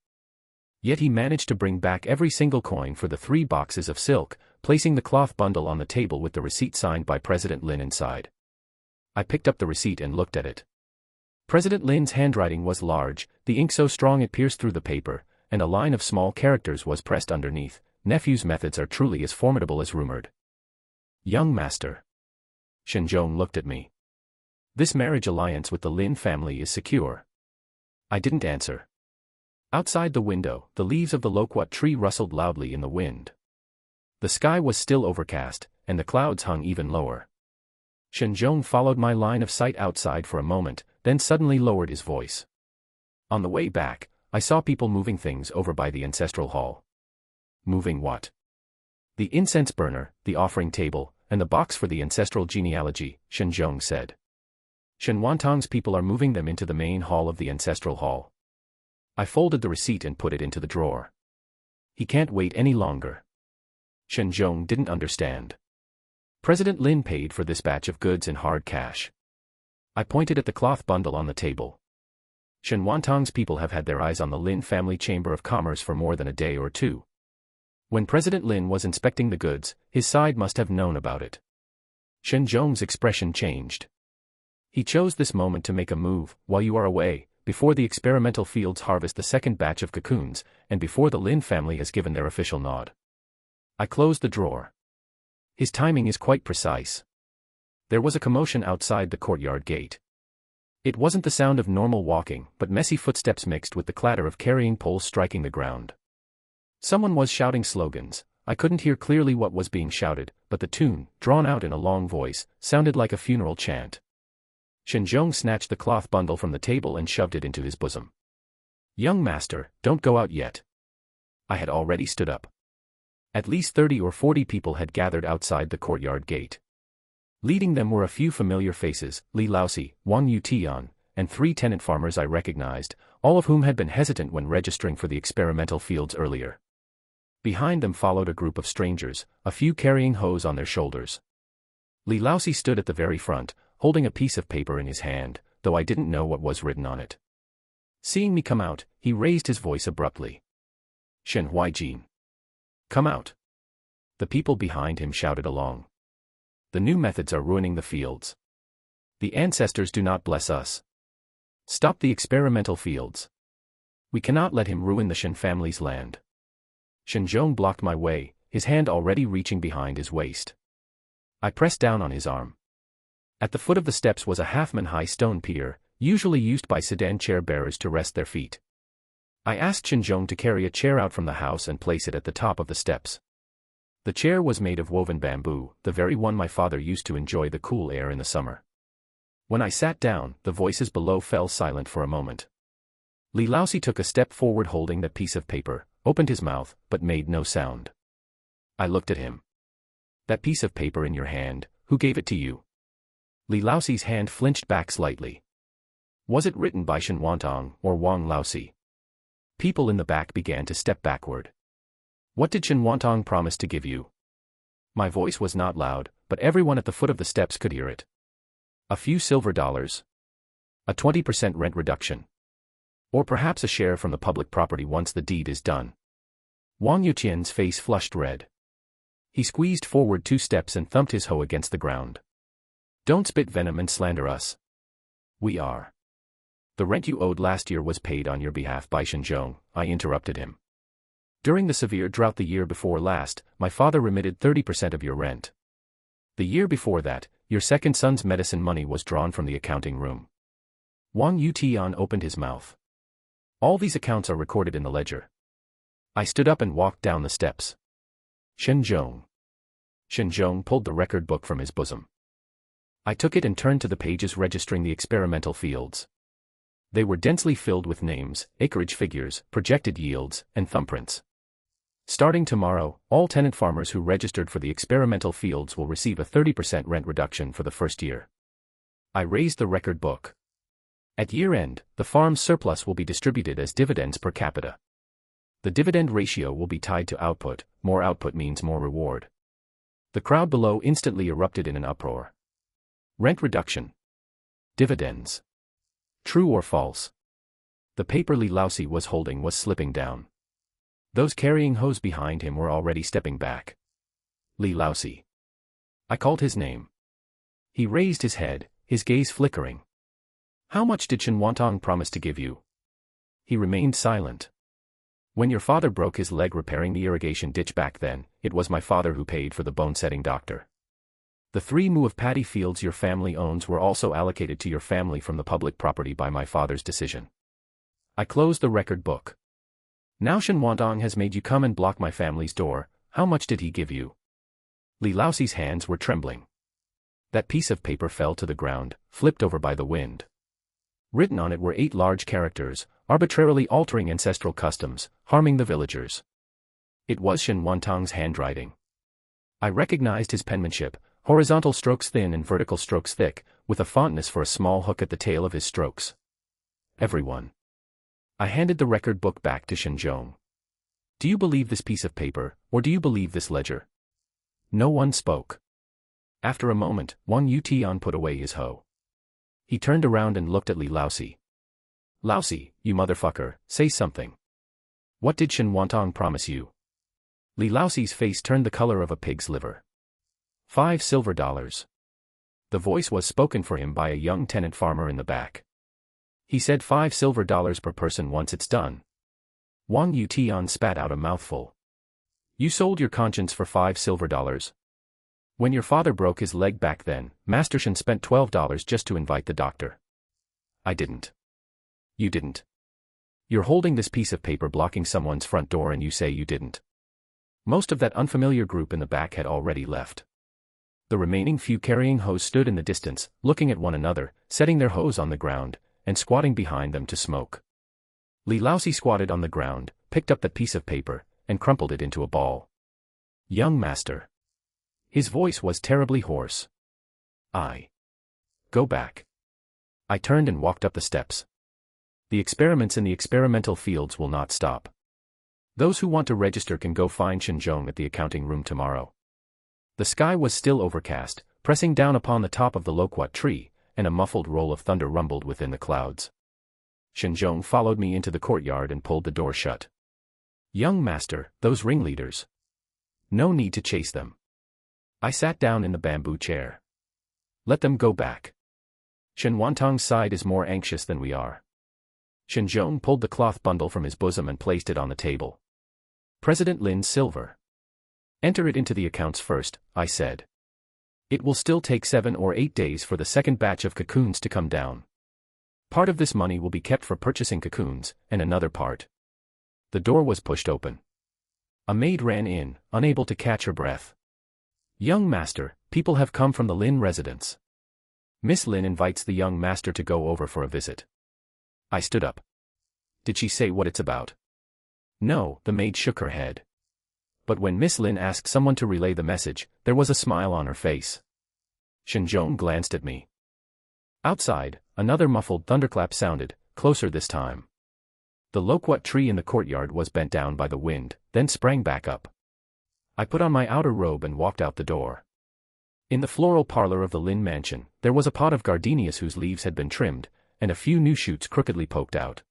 Yet he managed to bring back every single coin for the 3 boxes of silk, placing the cloth bundle on the table with the receipt signed by President Lin inside. I picked up the receipt and looked at it. President Lin's handwriting was large, the ink so strong it pierced through the paper, and a line of small characters was pressed underneath. Nephew's methods are truly as formidable as rumored. Young master. Shen Zhong looked at me. This marriage alliance with the Lin family is secure. I didn't answer. Outside the window, the leaves of the loquat tree rustled loudly in the wind. The sky was still overcast, and the clouds hung even lower. Shen Zhong followed my line of sight outside for a moment, then suddenly lowered his voice. On the way back, I saw people moving things over by the ancestral hall. Moving what? The incense burner, the offering table, and the box for the ancestral genealogy, Shen Zhong said. Shen Wantang's people are moving them into the main hall of the ancestral hall. I folded the receipt and put it into the drawer. He can't wait any longer. Shen Zhong didn't understand. President Lin paid for this batch of goods in hard cash. I pointed at the cloth bundle on the table. Shen Wantang's people have had their eyes on the Lin family Chamber of Commerce for more than a day or two. When President Lin was inspecting the goods, his side must have known about it. Shen Zhong's expression changed. He chose this moment to make a move, while you are away, before the experimental fields harvest the second batch of cocoons, and before the Lin family has given their official nod. I closed the drawer. His timing is quite precise. There was a commotion outside the courtyard gate. It wasn't the sound of normal walking, but messy footsteps mixed with the clatter of carrying poles striking the ground. Someone was shouting slogans. I couldn't hear clearly what was being shouted, but the tune, drawn out in a long voice, sounded like a funeral chant. Shen Zhong snatched the cloth bundle from the table and shoved it into his bosom. "Young master, don't go out yet." I had already stood up. At least 30 or 40 people had gathered outside the courtyard gate. Leading them were a few familiar faces, Li Laosi, Wang Yutian, and 3 tenant farmers I recognized, all of whom had been hesitant when registering for the experimental fields earlier. Behind them followed a group of strangers, a few carrying hoes on their shoulders. Li Laosi stood at the very front, holding a piece of paper in his hand, though I didn't know what was written on it. Seeing me come out, he raised his voice abruptly. "Shen Huaijin. Come out." The people behind him shouted along. "The new methods are ruining the fields. The ancestors do not bless us. Stop the experimental fields. We cannot let him ruin the Shen family's land." Shen Zhong blocked my way, his hand already reaching behind his waist. I pressed down on his arm. At the foot of the steps was a half-man-high stone pier, usually used by sedan chair bearers to rest their feet. I asked Shen Zhong to carry a chair out from the house and place it at the top of the steps. The chair was made of woven bamboo, the very one my father used to enjoy the cool air in the summer. When I sat down, the voices below fell silent for a moment. Li Laosi took a step forward holding that piece of paper, opened his mouth, but made no sound. I looked at him. "That piece of paper in your hand, who gave it to you?" Li Laosi's hand flinched back slightly. Was it written by Shen Wantang or Wang Laosi? People in the back began to step backward. "What did Shen Wantang promise to give you?" My voice was not loud, but everyone at the foot of the steps could hear it. "A few silver dollars. A 20% rent reduction. Or perhaps a share from the public property once the deed is done." Wang Yutian's face flushed red. He squeezed forward 2 steps and thumped his hoe against the ground. "Don't spit venom and slander us. We are. The rent you owed last year was paid on your behalf by Shen Zhong," I interrupted him. "During the severe drought the year before last, my father remitted 30% of your rent. The year before that, your second son's medicine money was drawn from the accounting room." Wang Yutian opened his mouth. "All these accounts are recorded in the ledger." I stood up and walked down the steps. "Shen Zhong." Shen Zhong pulled the record book from his bosom. I took it and turned to the pages registering the experimental fields. They were densely filled with names, acreage figures, projected yields, and thumbprints. Starting tomorrow, all tenant farmers who registered for the experimental fields will receive a 30% rent reduction for the first year. I raised the record book. At year-end, the farm's surplus will be distributed as dividends per capita. The dividend ratio will be tied to output. More output means more reward. The crowd below instantly erupted in an uproar. Rent reduction. Dividends. True or false? The paper Li Laosi was holding was slipping down. Those carrying hoes behind him were already stepping back. Li Laosi. I called his name. He raised his head, his gaze flickering. "How much did Shen Wantang promise to give you?" He remained silent. "When your father broke his leg repairing the irrigation ditch back then, it was my father who paid for the bone-setting doctor. The 3 mu of paddy fields your family owns were also allocated to your family from the public property by my father's decision." I closed the record book. "Now Shen Wantang has made you come and block my family's door. How much did he give you?" Li Laosi's hands were trembling. That piece of paper fell to the ground, flipped over by the wind. Written on it were 8 large characters, arbitrarily altering ancestral customs, harming the villagers. It was Shen Wantang's handwriting. I recognized his penmanship, horizontal strokes thin and vertical strokes thick, with a fondness for a small hook at the tail of his strokes. "Everyone." I handed the record book back to Shen Zhong. "Do you believe this piece of paper, or do you believe this ledger?" No one spoke. After a moment, Wang Yutian put away his hoe. He turned around and looked at Li Laosi. Laosi, you motherfucker, say something. What did Shen Wantang promise you? Li Laosi's face turned the color of a pig's liver. $5 silver. The voice was spoken for him by a young tenant farmer in the back. He said $5 silver per person once it's done. Wang Yutian spat out a mouthful. You sold your conscience for $5 silver. When your father broke his leg back then, Master Shen spent $12 just to invite the doctor. I didn't. You didn't. You're holding this piece of paper blocking someone's front door and you say you didn't. Most of that unfamiliar group in the back had already left. The remaining few carrying hoes stood in the distance, looking at one another, setting their hoes on the ground, and squatting behind them to smoke. Li Laosi squatted on the ground, picked up that piece of paper, and crumpled it into a ball. Young master. His voice was terribly hoarse. Go back. I turned and walked up the steps. The experiments in the experimental fields will not stop. Those who want to register can go find Shen Zhong at the accounting room tomorrow. The sky was still overcast, pressing down upon the top of the loquat tree, and a muffled roll of thunder rumbled within the clouds. Shen Zhong followed me into the courtyard and pulled the door shut. Young master, those ringleaders. No need to chase them. I sat down in the bamboo chair. Let them go back. Shen Wantang's side is more anxious than we are. Shen Zhong pulled the cloth bundle from his bosom and placed it on the table. President Lin's silver. Enter it into the accounts first, I said. It will still take 7 or 8 days for the second batch of cocoons to come down. Part of this money will be kept for purchasing cocoons, and another part. The door was pushed open. A maid ran in, unable to catch her breath. Young master, people have come from the Lin residence. Miss Lin invites the young master to go over for a visit. I stood up. Did she say what it's about? No, the maid shook her head. But when Miss Lin asked someone to relay the message, there was a smile on her face. Shen Zhong glanced at me. Outside, another muffled thunderclap sounded, closer this time. The loquat tree in the courtyard was bent down by the wind, then sprang back up. I put on my outer robe and walked out the door. In the floral parlor of the Lin mansion, there was a pot of gardenias whose leaves had been trimmed, and a few new shoots crookedly poked out.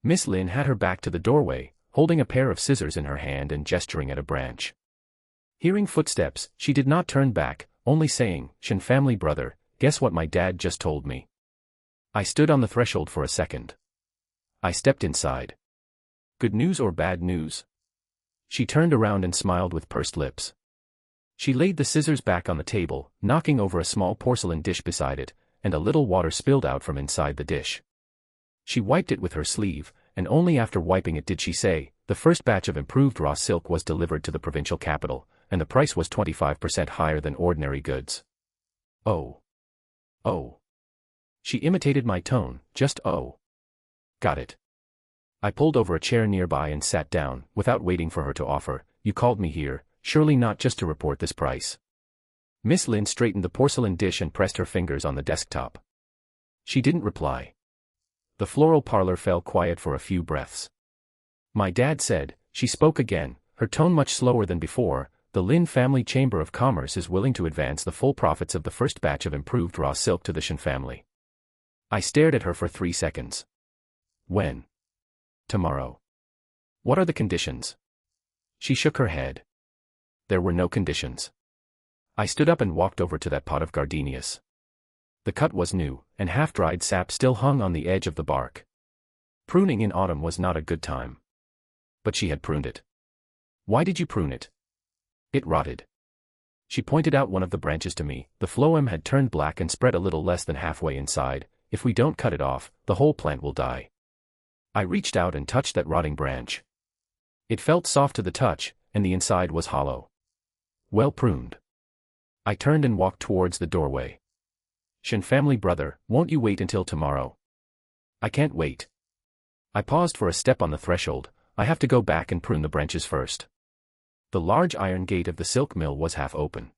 Miss Lin had her back to the doorway, holding a pair of scissors in her hand and gesturing at a branch. Hearing footsteps, she did not turn back, only saying, Shen family brother, guess what my dad just told me? I stood on the threshold for a second. I stepped inside. Good news or bad news? She turned around and smiled with pursed lips. She laid the scissors back on the table, knocking over a small porcelain dish beside it, and a little water spilled out from inside the dish. She wiped it with her sleeve, and only after wiping it did she say, the first batch of improved raw silk was delivered to the provincial capital, and the price was 25% higher than ordinary goods. Oh. Oh. She imitated my tone, just oh. Got it. I pulled over a chair nearby and sat down, without waiting for her to offer, you called me here, surely not just to report this price. Miss Lin straightened the porcelain dish and pressed her fingers on the desktop. She didn't reply. The floral parlor fell quiet for a few breaths. My dad said, she spoke again, her tone much slower than before, the Lin Family Chamber of Commerce is willing to advance the full profits of the first batch of improved raw silk to the Shen family. I stared at her for 3 seconds. When? Tomorrow. What are the conditions? She shook her head. There were no conditions. I stood up and walked over to that pot of gardenias. The cut was new, and half-dried sap still hung on the edge of the bark. Pruning in autumn was not a good time. But she had pruned it. Why did you prune it? It rotted. She pointed out one of the branches to me, the phloem had turned black and spread a little less than halfway inside, if we don't cut it off, the whole plant will die. I reached out and touched that rotting branch. It felt soft to the touch, and the inside was hollow. Well pruned. I turned and walked towards the doorway. Shen family brother, won't you wait until tomorrow? I can't wait. I paused for a step on the threshold, I have to go back and prune the branches first. The large iron gate of the silk mill was half open.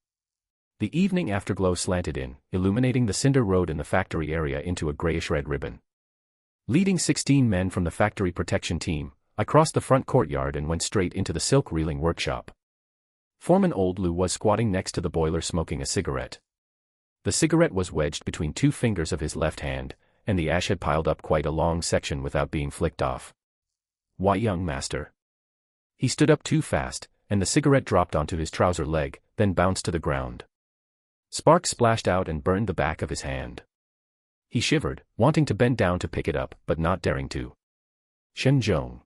The evening afterglow slanted in, illuminating the cinder road in the factory area into a grayish-red ribbon. Leading 16 men from the factory protection team, I crossed the front courtyard and went straight into the silk reeling workshop. Foreman Old Lu was squatting next to the boiler smoking a cigarette. The cigarette was wedged between two fingers of his left hand, and the ash had piled up quite a long section without being flicked off. Why, young master? He stood up too fast, and the cigarette dropped onto his trouser leg, then bounced to the ground. Sparks splashed out and burned the back of his hand. He shivered, wanting to bend down to pick it up, but not daring to. Shen Zhong.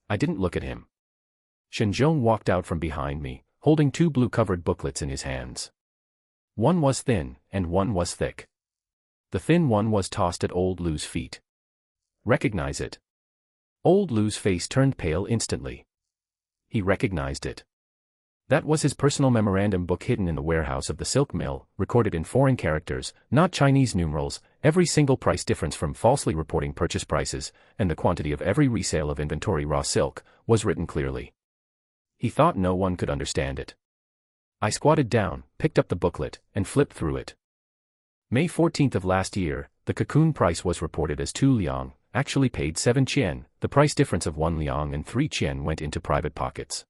I didn't look at him. Shen Zhong walked out from behind me, holding two blue-covered booklets in his hands. One was thin, and one was thick. The thin one was tossed at old Lu's feet. Recognize it. Old Lu's face turned pale instantly. He recognized it. That was his personal memorandum book hidden in the warehouse of the silk mill, recorded in foreign characters, not Chinese numerals, every single price difference from falsely reporting purchase prices, and the quantity of every resale of inventory raw silk, was written clearly. He thought no one could understand it. I squatted down, picked up the booklet, and flipped through it. May 14th of last year, the cocoon price was reported as 2 liang, actually paid 7 qian, the price difference of 1 liang and 3 qian went into private pockets.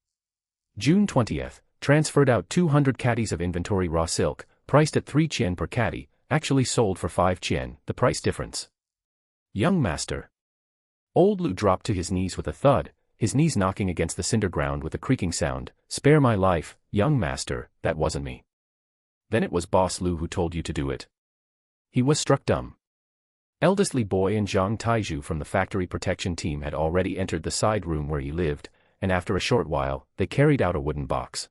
June 20th, transferred out 200 caddies of inventory raw silk, priced at 3 qian per caddy, actually sold for 5 qian, the price difference. Young master. Old Lu dropped to his knees with a thud, his knees knocking against the cinder ground with a creaking sound. Spare my life, young master, that wasn't me. Then it was Boss Lu who told you to do it. He was struck dumb. Eldest Li Boy and Zhang Taizhu from the factory protection team had already entered the side room where he lived, and after a short while, they carried out a wooden box.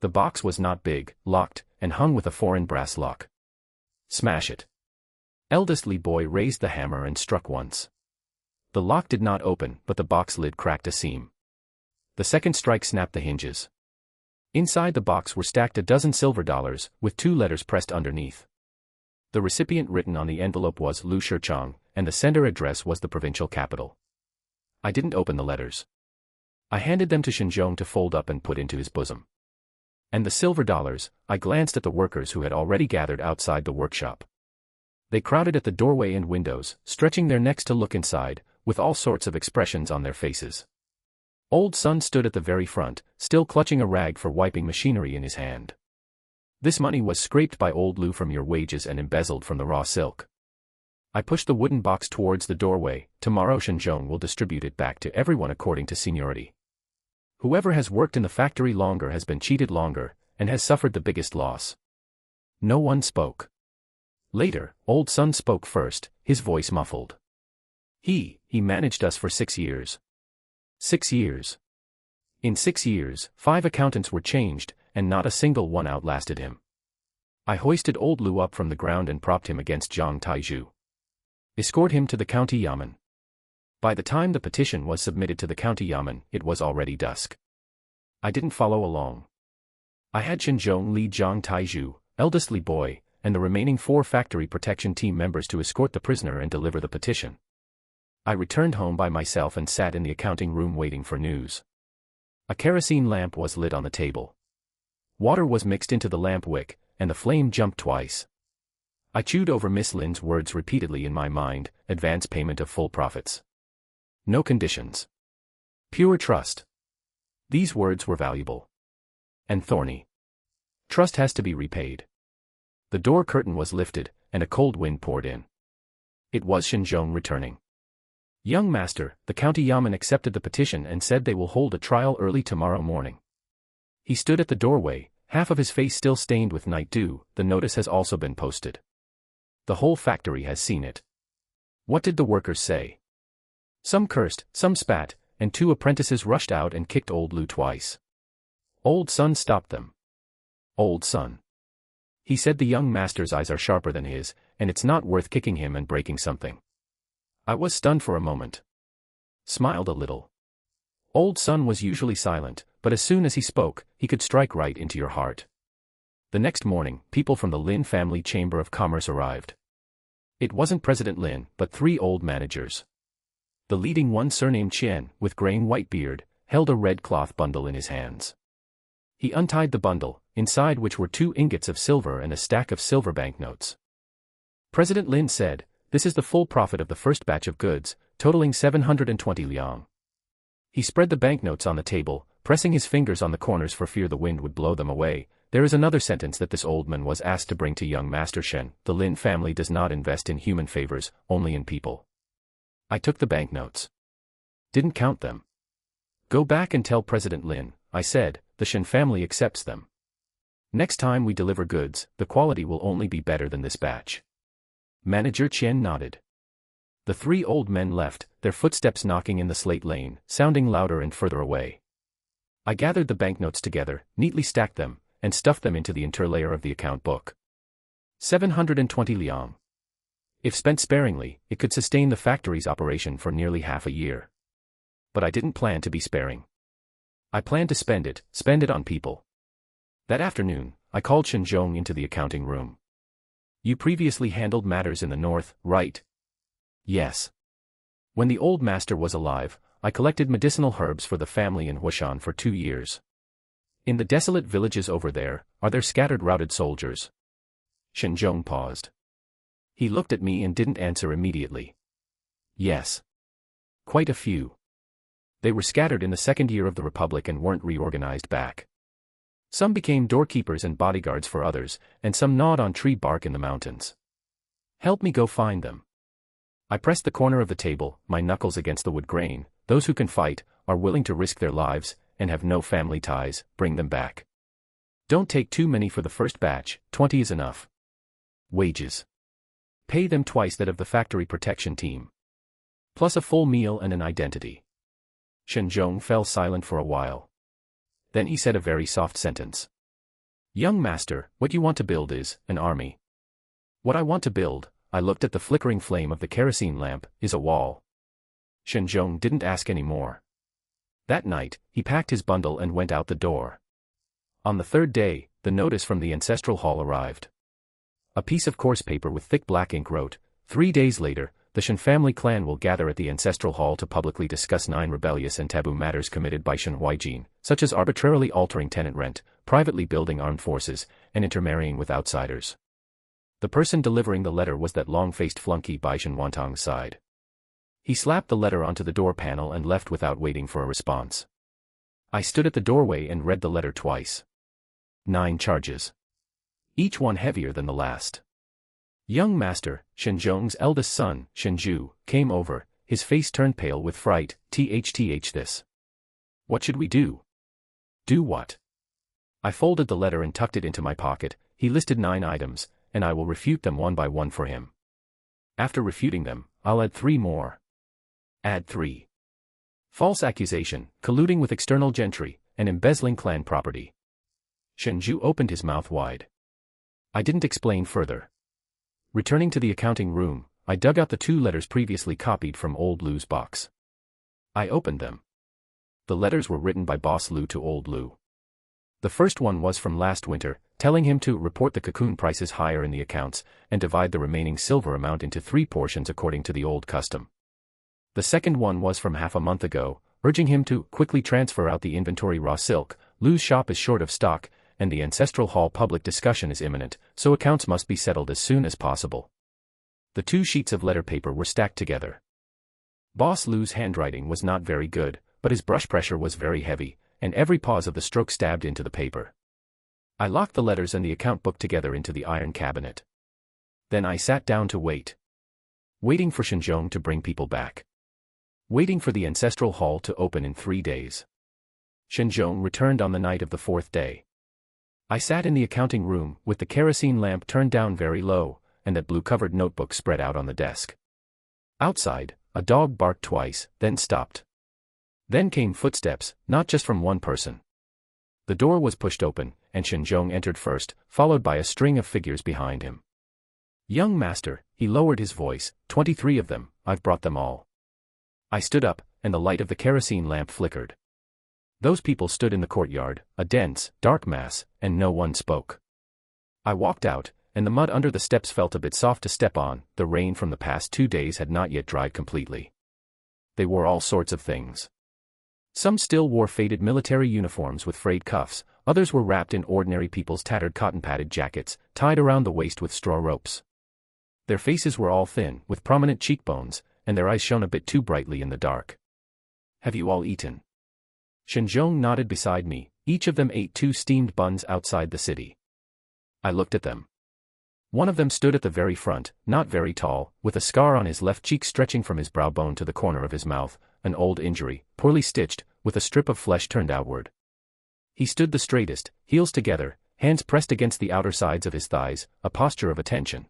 The box was not big, locked, and hung with a foreign brass lock. Smash it. Eldest Li Boy raised the hammer and struck once. The lock did not open, but the box lid cracked a seam. The second strike snapped the hinges. Inside the box were stacked a dozen silver dollars, with 2 letters pressed underneath. The recipient written on the envelope was Lu Shichang, and the sender address was the provincial capital. I didn't open the letters. I handed them to Shen Zhong to fold up and put into his bosom. And the silver dollars, I glanced at the workers who had already gathered outside the workshop. They crowded at the doorway and windows, stretching their necks to look inside, with all sorts of expressions on their faces. Old Sun stood at the very front, still clutching a rag for wiping machinery in his hand. This money was scraped by old Lu from your wages and embezzled from the raw silk. I pushed the wooden box towards the doorway. Tomorrow Shen Zhong will distribute it back to everyone according to seniority. Whoever has worked in the factory longer has been cheated longer, and has suffered the biggest loss. No one spoke. Later, Old Sun spoke first, his voice muffled. He managed us for 6 years. 6 years. In 6 years, 5 accountants were changed, and not a single one outlasted him. I hoisted old Lu up from the ground and propped him against Zhang Taizhu. Escort him to the county yamen. By the time the petition was submitted to the county yamen, it was already dusk. I didn't follow along. I had Shen Zhong lead Zhang Taizhu, eldest Li Boy, and the remaining 4 factory protection team members to escort the prisoner and deliver the petition. I returned home by myself and sat in the accounting room waiting for news. A kerosene lamp was lit on the table. Water was mixed into the lamp wick, and the flame jumped twice. I chewed over Miss Lin's words repeatedly in my mind: advance payment of full profits. No conditions. Pure trust. These words were valuable. And thorny. Trust has to be repaid. The door curtain was lifted, and a cold wind poured in. It was Shen Zhong returning. Young master, the county yamen accepted the petition and said they will hold a trial early tomorrow morning. He stood at the doorway, half of his face still stained with night dew. The notice has also been posted. The whole factory has seen it. What did the workers say? Some cursed, some spat, and 2 apprentices rushed out and kicked old Lu twice. Old Sun stopped them. Old Sun. He said the young master's eyes are sharper than his, and it's not worth kicking him and breaking something. I was stunned for a moment. Smiled a little. Old Sun was usually silent, but as soon as he spoke, he could strike right into your heart. The next morning, people from the Lin family Chamber of Commerce arrived. It wasn't President Lin, but 3 old managers. The leading one, surnamed Qian, with graying white beard, held a red cloth bundle in his hands. He untied the bundle, inside which were 2 ingots of silver and a stack of silver banknotes. President Lin said, "This is the full profit of the first batch of goods, totaling 720 liang." He spread the banknotes on the table, pressing his fingers on the corners for fear the wind would blow them away. There is another sentence that this old man was asked to bring to young Master Shen. The Lin family does not invest in human favors, only in people. I took the banknotes. Didn't count them. Go back and tell President Lin, I said, the Shen family accepts them. Next time we deliver goods, the quality will only be better than this batch. Manager Chen nodded. The three old men left, their footsteps knocking in the slate lane, sounding louder and further away. I gathered the banknotes together, neatly stacked them, and stuffed them into the interlayer of the account book. 720 liang. If spent sparingly, it could sustain the factory's operation for nearly half a year. But I didn't plan to be sparing. I planned to spend it on people. That afternoon, I called Shen Zhong into the accounting room. You previously handled matters in the north, right? Yes. When the old master was alive, I collected medicinal herbs for the family in Huashan for 2 years. In the desolate villages over there, are there scattered routed soldiers? Shen Zhong paused. He looked at me and didn't answer immediately. Yes. Quite a few. They were scattered in the second year of the Republic and weren't reorganized back. Some became doorkeepers and bodyguards for others, and some gnawed on tree bark in the mountains. Help me go find them. I pressed the corner of the table, my knuckles against the wood grain. Those who can fight, are willing to risk their lives, and have no family ties, bring them back. Don't take too many for the first batch, 20 is enough. Wages. Pay them twice that of the factory protection team. Plus a full meal and an identity. Shen Zhong fell silent for a while. Then he said a very soft sentence. Young master, what you want to build is an army. What I want to build, I looked at the flickering flame of the kerosene lamp, is a wall. Shen Zhong didn't ask any more. That night, he packed his bundle and went out the door. On the third day, the notice from the ancestral hall arrived. A piece of coarse paper with thick black ink wrote, 3 days later, the Shen family clan will gather at the ancestral hall to publicly discuss 9 rebellious and taboo matters committed by Shen Huaijin, such as arbitrarily altering tenant rent, privately building armed forces, and intermarrying with outsiders. The person delivering the letter was that long-faced flunky by Shen Wantang's side. He slapped the letter onto the door panel and left without waiting for a response. I stood at the doorway and read the letter twice. 9 charges. Each one heavier than the last. Young master, Shen Zhong's eldest son, Shen Zhu, came over, his face turned pale with fright. This. What should we do? Do what? I folded the letter and tucked it into my pocket. He listed 9 items, and I will refute them one by one for him. After refuting them, I'll add 3 more. Add 3. False accusation, colluding with external gentry, and embezzling clan property. Shen Zhu opened his mouth wide. I didn't explain further. Returning to the accounting room, I dug out the 2 letters previously copied from old Lu's box. I opened them. The letters were written by Boss Lu to old Lu. The first one was from last winter, telling him to report the cocoon prices higher in the accounts, and divide the remaining silver amount into 3 portions according to the old custom. The second one was from half a month ago, urging him to quickly transfer out the inventory raw silk. Lu's shop is short of stock, and the ancestral hall public discussion is imminent, so accounts must be settled as soon as possible. The 2 sheets of letter paper were stacked together. Boss Lu's handwriting was not very good, but his brush pressure was very heavy, and every pause of the stroke stabbed into the paper. I locked the letters and the account book together into the iron cabinet. Then I sat down to wait. Waiting for Shen Zhong to bring people back. Waiting for the ancestral hall to open in 3 days. Shen Zhong returned on the night of the 4th day. I sat in the accounting room, with the kerosene lamp turned down very low, and that blue-covered notebook spread out on the desk. Outside, a dog barked twice, then stopped. Then came footsteps, not just from one person. The door was pushed open, and Shen Zhong entered first, followed by a string of figures behind him. Young master, he lowered his voice, 23 of them, I've brought them all. I stood up, and the light of the kerosene lamp flickered. Those people stood in the courtyard, a dense, dark mass, and no one spoke. I walked out, and the mud under the steps felt a bit soft to step on. The rain from the past 2 days had not yet dried completely. They wore all sorts of things. Some still wore faded military uniforms with frayed cuffs, others were wrapped in ordinary people's tattered cotton-padded jackets, tied around the waist with straw ropes. Their faces were all thin, with prominent cheekbones, and their eyes shone a bit too brightly in the dark. Have you all eaten? Shen Zhong nodded beside me, Each of them ate 2 steamed buns outside the city. I looked at them. One of them stood at the very front, not very tall, with a scar on his left cheek stretching from his brow bone to the corner of his mouth, an old injury, poorly stitched, with a strip of flesh turned outward. He stood the straightest, heels together, hands pressed against the outer sides of his thighs, a posture of attention.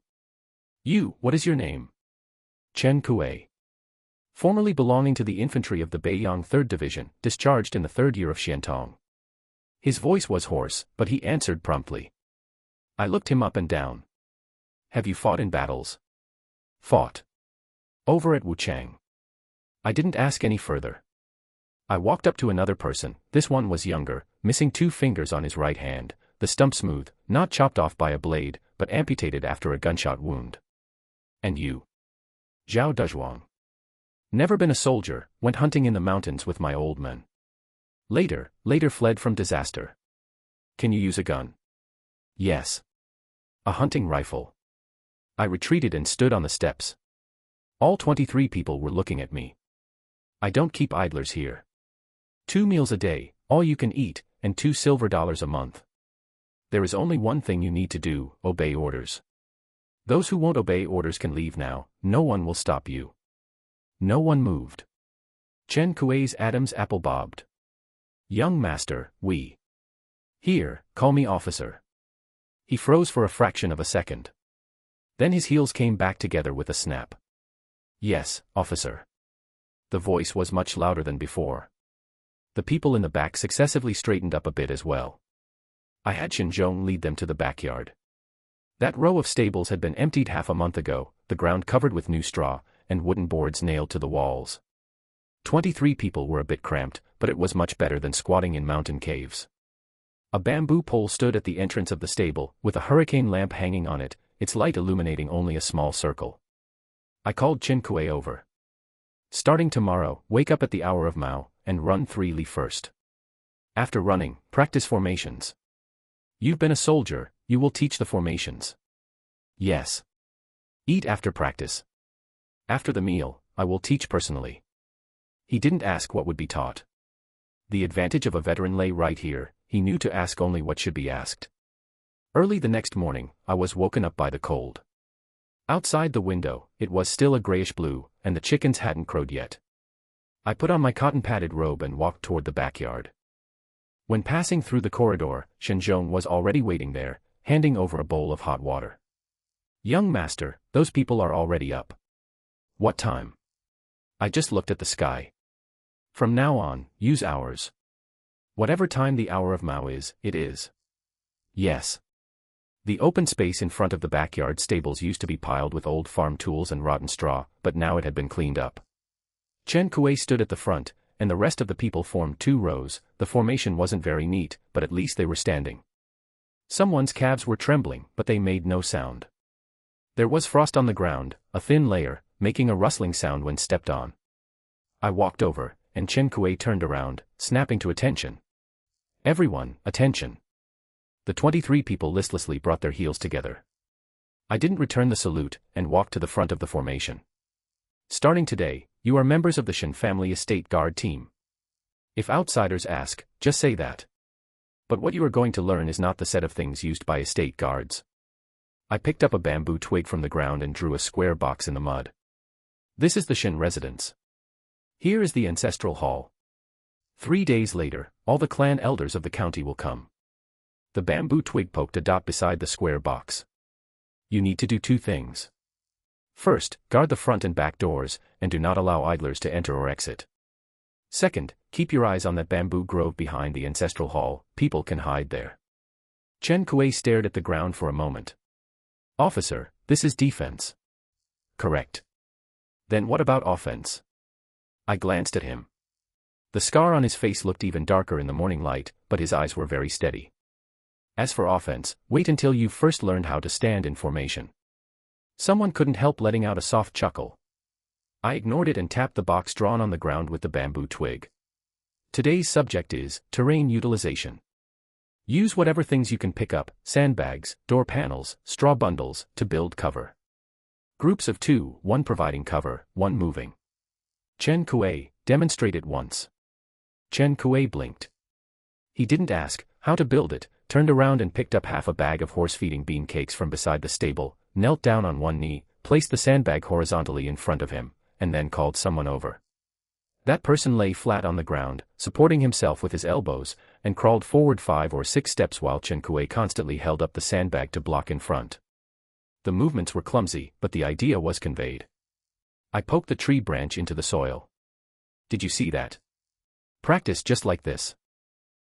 "You, what is your name?" "Chen Kuei. Formerly belonging to the infantry of the Beiyang 3rd Division, discharged in the 3rd year of Xiantong." His voice was hoarse, but he answered promptly. I looked him up and down. "Have you fought in battles?" "Fought. Over at Wuchang." I didn't ask any further. I walked up to another person. This one was younger, missing 2 fingers on his right hand, the stump smooth, not chopped off by a blade, but amputated after a gunshot wound. "And you?" "Zhao Dezhuang. Never been a soldier, went hunting in the mountains with my old men. Later fled from disaster." "Can you use a gun?" "Yes. A hunting rifle." I retreated and stood on the steps. All 23 people were looking at me. "I don't keep idlers here. 2 meals a day, all you can eat, and $2 a month. There is only one thing you need to do, obey orders. Those who won't obey orders can leave now, no one will stop you." No one moved. Chen Kuei's Adam's apple bobbed. "Young master, we." "Here, call me officer." He froze for a fraction of a second. Then his heels came back together with a snap. "Yes, officer." The voice was much louder than before. The people in the back successively straightened up a bit as well. I had Shen Zhong lead them to the backyard. That row of stables had been emptied half a month ago, the ground covered with new straw, and wooden boards nailed to the walls. 23 people were a bit cramped, but it was much better than squatting in mountain caves. A bamboo pole stood at the entrance of the stable, with a hurricane lamp hanging on it, its light illuminating only a small circle. I called Chen Kuei over. "Starting tomorrow, wake up at the hour of Mao, and run 3 li first. After running, practice formations. You've been a soldier, you will teach the formations." "Yes." "Eat after practice. After the meal, I will teach personally." He didn't ask what would be taught. The advantage of a veteran lay right here, he knew to ask only what should be asked. Early the next morning, I was woken up by the cold. Outside the window, it was still a grayish blue, and the chickens hadn't crowed yet. I put on my cotton-padded robe and walked toward the backyard. When passing through the corridor, Shen Zhong was already waiting there, handing over a bowl of hot water. "Young master, those people are already up." "What time?" I just looked at the sky. "From now on, use hours. Whatever time the hour of Mao is, it is." "Yes." The open space in front of the backyard stables used to be piled with old farm tools and rotten straw, but now it had been cleaned up. Chen Kuei stood at the front, and the rest of the people formed 2 rows. The formation wasn't very neat, but at least they were standing. Someone's calves were trembling, but they made no sound. There was frost on the ground, a thin layer, making a rustling sound when stepped on. I walked over, and Chen Kuei turned around, snapping to attention. "Everyone, attention." The 23 people listlessly brought their heels together. I didn't return the salute, and walked to the front of the formation. "Starting today, you are members of the Shen family estate guard team. If outsiders ask, just say that. But what you are going to learn is not the set of things used by estate guards." I picked up a bamboo twig from the ground and drew a square box in the mud. "This is the Shen residence. Here is the ancestral hall. 3 days later, all the clan elders of the county will come." The bamboo twig poked a dot beside the square box. "You need to do 2 things. First, guard the front and back doors, and do not allow idlers to enter or exit. Second, keep your eyes on that bamboo grove behind the ancestral hall, people can hide there." Chen Kuei stared at the ground for a moment. "Officer, this is defense." "Correct. Then what about offense?" I glanced at him. The scar on his face looked even darker in the morning light, but his eyes were very steady. "As for offense, wait until you've first learned how to stand in formation." Someone couldn't help letting out a soft chuckle. I ignored it and tapped the box drawn on the ground with the bamboo twig. Today's subject is terrain utilization. Use whatever things you can pick up, sandbags, door panels, straw bundles, to build cover. Groups of 2, 1 providing cover, 1 moving. Chen Kuei, demonstrate it once. Chen Kuei blinked. He didn't ask how to build it, turned around and picked up half a bag of horse-feeding bean cakes from beside the stable, knelt down on one knee, placed the sandbag horizontally in front of him, and then called someone over. That person lay flat on the ground, supporting himself with his elbows, and crawled forward 5 or 6 steps while Shen Huaijin constantly held up the sandbag to block in front. The movements were clumsy, but the idea was conveyed. I poked the tree branch into the soil. Did you see that? Practice just like this.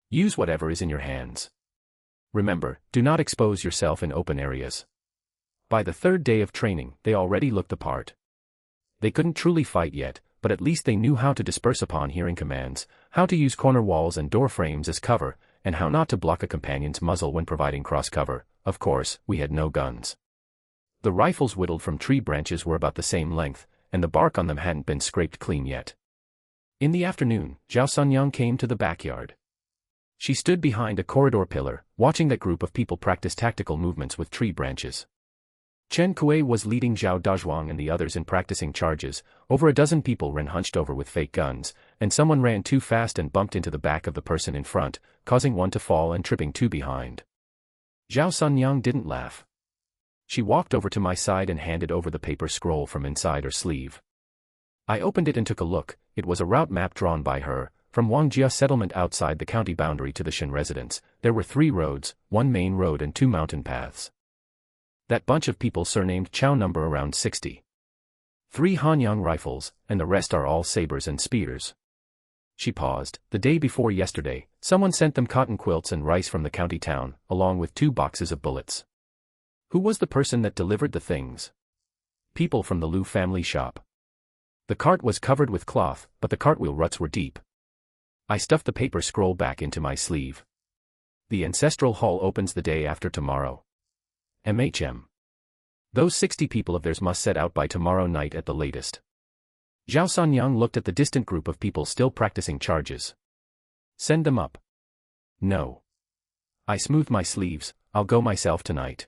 Use whatever is in your hands. Remember, do not expose yourself in open areas. By the 3rd day of training, they already looked the part. They couldn't truly fight yet, but at least they knew how to disperse upon hearing commands, how to use corner walls and door frames as cover, and how not to block a companion's muzzle when providing cross cover. Of course, we had no guns. The rifles whittled from tree branches were about the same length, and the bark on them hadn't been scraped clean yet. In the afternoon, Zhao Sunyang came to the backyard. She stood behind a corridor pillar, watching that group of people practice tactical movements with tree branches. Shen Huaijin was leading Zhao Dazhuang and the others in practicing charges. Over a dozen people ran hunched over with fake guns, and someone ran too fast and bumped into the back of the person in front, causing one to fall and tripping 2 behind. Zhao Sunyang didn't laugh. She walked over to my side and handed over the paper scroll from inside her sleeve. I opened it and took a look. It was a route map drawn by her. From Wangjia settlement outside the county boundary to the Shen residence, there were 3 roads, 1 main road and 2 mountain paths. That bunch of people surnamed Chow number around 60. 3 Hanyang rifles, and the rest are all sabers and spears. She paused. The day before yesterday, someone sent them cotton quilts and rice from the county town, along with 2 boxes of bullets. Who was the person that delivered the things? People from the Liu family shop. The cart was covered with cloth, but the cartwheel ruts were deep. I stuffed the paper scroll back into my sleeve. The ancestral hall opens the day after tomorrow. Those 60 people of theirs must set out by tomorrow night at the latest. Zhao Sunyang looked at the distant group of people still practicing charges. Send them up. No. I smoothed my sleeves. I'll go myself tonight.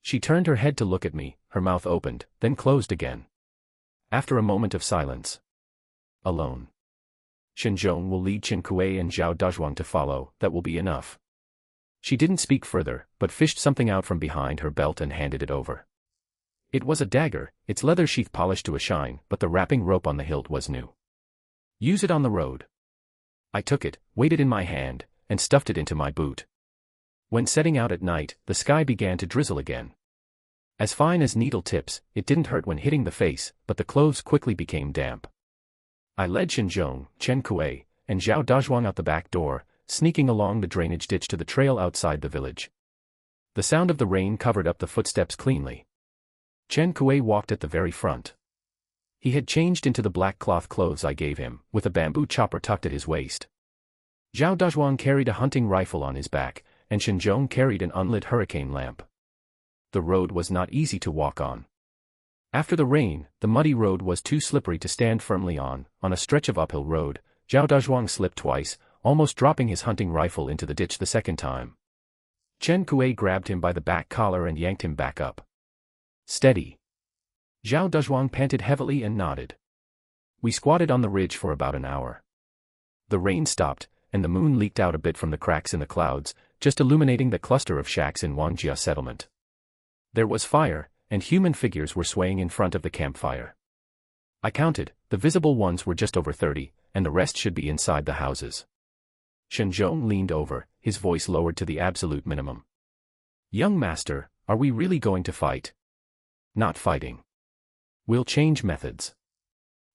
She turned her head to look at me, her mouth opened, then closed again. After a moment of silence. Alone. Shen Zhong will lead Shen Huaijin and Zhao Dazhuang to follow. That will be enough. She didn't speak further, but fished something out from behind her belt and handed it over. It was a dagger, its leather sheath polished to a shine, but the wrapping rope on the hilt was new. Use it on the road. I took it, weighed it in my hand, and stuffed it into my boot. When setting out at night, the sky began to drizzle again. As fine as needle tips, it didn't hurt when hitting the face, but the clothes quickly became damp. I led Shen Zhong, Shen Huaijin, and Zhao Dazhuang out the back door, sneaking along the drainage ditch to the trail outside the village. The sound of the rain covered up the footsteps cleanly. Shen Huaijin walked at the very front. He had changed into the black cloth clothes I gave him, with a bamboo chopper tucked at his waist. Zhao Dazhuang carried a hunting rifle on his back, and Shen Zhong carried an unlit hurricane lamp. The road was not easy to walk on. After the rain, the muddy road was too slippery to stand firmly on. On a stretch of uphill road, Zhao Dazhuang slipped twice, almost dropping his hunting rifle into the ditch the second time. Shen Huaijin grabbed him by the back collar and yanked him back up. Steady. Zhao Dazhuang panted heavily and nodded. We squatted on the ridge for about an hour. The rain stopped, and the moon leaked out a bit from the cracks in the clouds, just illuminating the cluster of shacks in Wangjia settlement. There was fire, and human figures were swaying in front of the campfire. I counted, the visible ones were just over 30, and the rest should be inside the houses. Shen Zhong leaned over, his voice lowered to the absolute minimum. Young master, are we really going to fight? Not fighting. We'll change methods.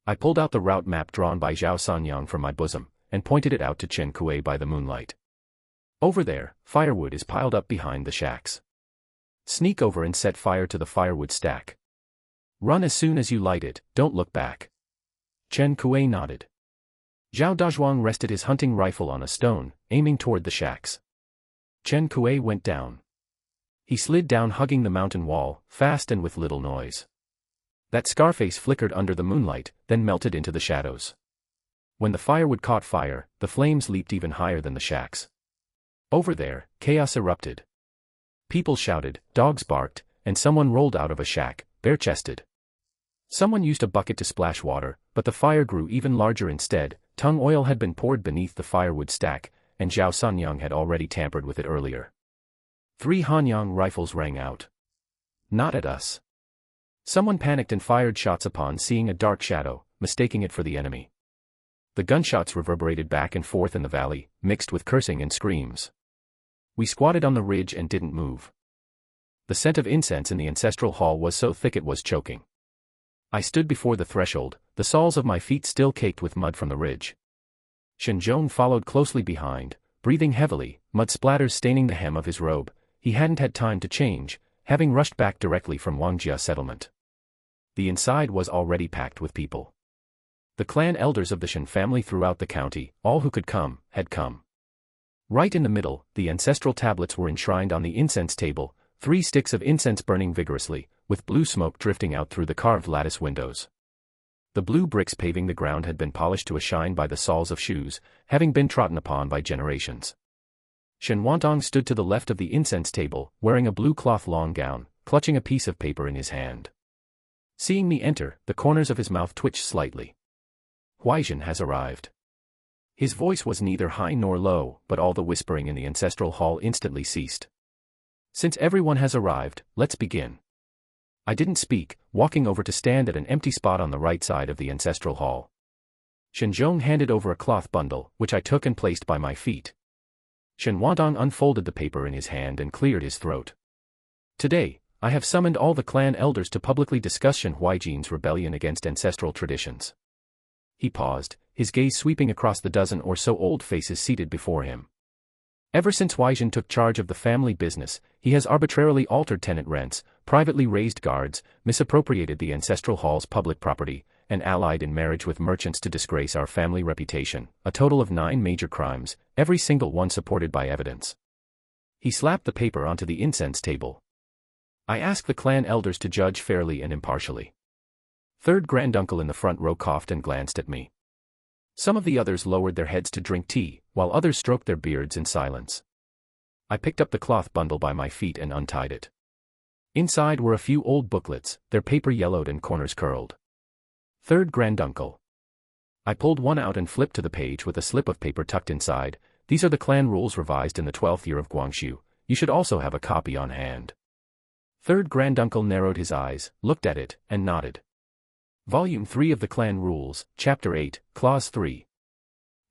I pulled out the route map drawn by Zhao Sunyang from my bosom, and pointed it out to Shen Huaijin by the moonlight. Over there, firewood is piled up behind the shacks. Sneak over and set fire to the firewood stack. Run as soon as you light it, don't look back. Shen Huaijin nodded. Zhao Dazhuang rested his hunting rifle on a stone, aiming toward the shacks. Shen Huaijin went down. He slid down hugging the mountain wall, fast and with little noise. That scarface flickered under the moonlight, then melted into the shadows. When the firewood caught fire, the flames leaped even higher than the shacks. Over there, chaos erupted. People shouted, dogs barked, and someone rolled out of a shack, bare-chested. Someone used a bucket to splash water, but the fire grew even larger instead. Tung oil had been poured beneath the firewood stack, and Zhao Sanyang had already tampered with it earlier. 3 Hanyang rifles rang out. Not at us. Someone panicked and fired shots upon seeing a dark shadow, mistaking it for the enemy. The gunshots reverberated back and forth in the valley, mixed with cursing and screams. We squatted on the ridge and didn't move. The scent of incense in the ancestral hall was so thick it was choking. I stood before the threshold, the soles of my feet still caked with mud from the ridge. Shen Zhong followed closely behind, breathing heavily, mud splatters staining the hem of his robe. He hadn't had time to change, having rushed back directly from Wangjia settlement. The inside was already packed with people. The clan elders of the Shen family throughout the county, all who could come, had come. Right in the middle, the ancestral tablets were enshrined on the incense table, 3 sticks of incense burning vigorously, with blue smoke drifting out through the carved lattice windows. The blue bricks paving the ground had been polished to a shine by the soles of shoes, having been trodden upon by generations. Shen Wantang stood to the left of the incense table, wearing a blue cloth long gown, clutching a piece of paper in his hand. Seeing me enter, the corners of his mouth twitched slightly. Huaijin has arrived. His voice was neither high nor low, but all the whispering in the ancestral hall instantly ceased. Since everyone has arrived, let's begin. I didn't speak, walking over to stand at an empty spot on the right side of the ancestral hall. Shen Zhong handed over a cloth bundle, which I took and placed by my feet. Shen Wantang unfolded the paper in his hand and cleared his throat. Today, I have summoned all the clan elders to publicly discuss Shen Huaijin's rebellion against ancestral traditions. He paused, his gaze sweeping across the dozen or so old faces seated before him. Ever since Huaijin took charge of the family business, he has arbitrarily altered tenant rents, privately raised guards, misappropriated the ancestral hall's public property, and allied in marriage with merchants to disgrace our family reputation, a total of 9 major crimes, every single one supported by evidence. He slapped the paper onto the incense table. I ask the clan elders to judge fairly and impartially. Third granduncle in the front row coughed and glanced at me. Some of the others lowered their heads to drink tea, while others stroked their beards in silence. I picked up the cloth bundle by my feet and untied it. Inside were a few old booklets, their paper yellowed and corners curled. Third granduncle. I pulled one out and flipped to the page with a slip of paper tucked inside. These are the clan rules revised in the 12th year of Guangxu. You should also have a copy on hand. Third granduncle narrowed his eyes, looked at it, and nodded. Volume 3 of the Clan Rules, Chapter 8, Clause 3.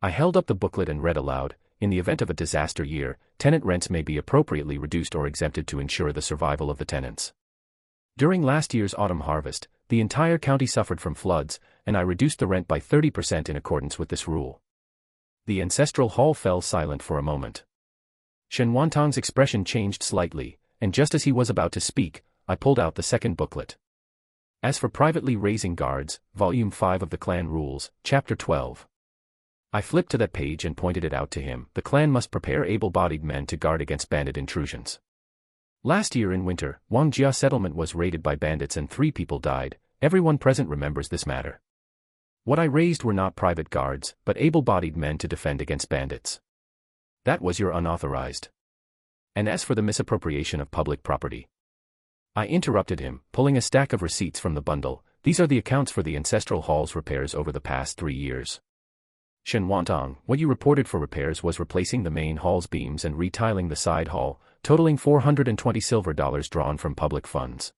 I held up the booklet and read aloud. In the event of a disaster year, tenant rents may be appropriately reduced or exempted to ensure the survival of the tenants. During last year's autumn harvest, the entire county suffered from floods, and I reduced the rent by 30% in accordance with this rule. The ancestral hall fell silent for a moment. Shen Wantang's expression changed slightly, and just as he was about to speak, I pulled out the second booklet. As for privately raising guards, Volume 5 of the Clan Rules, Chapter 12. I flipped to that page and pointed it out to him. The clan must prepare able-bodied men to guard against bandit intrusions. Last year in winter, Wangjia settlement was raided by bandits and 3 people died. Everyone present remembers this matter. What I raised were not private guards, but able-bodied men to defend against bandits. That was your unauthorized. And as for the misappropriation of public property, I interrupted him, pulling a stack of receipts from the bundle. These are the accounts for the ancestral hall's repairs over the past 3 years. Shen Wantang, what you reported for repairs was replacing the main hall's beams and retiling the side hall, totaling 420 silver dollars drawn from public funds.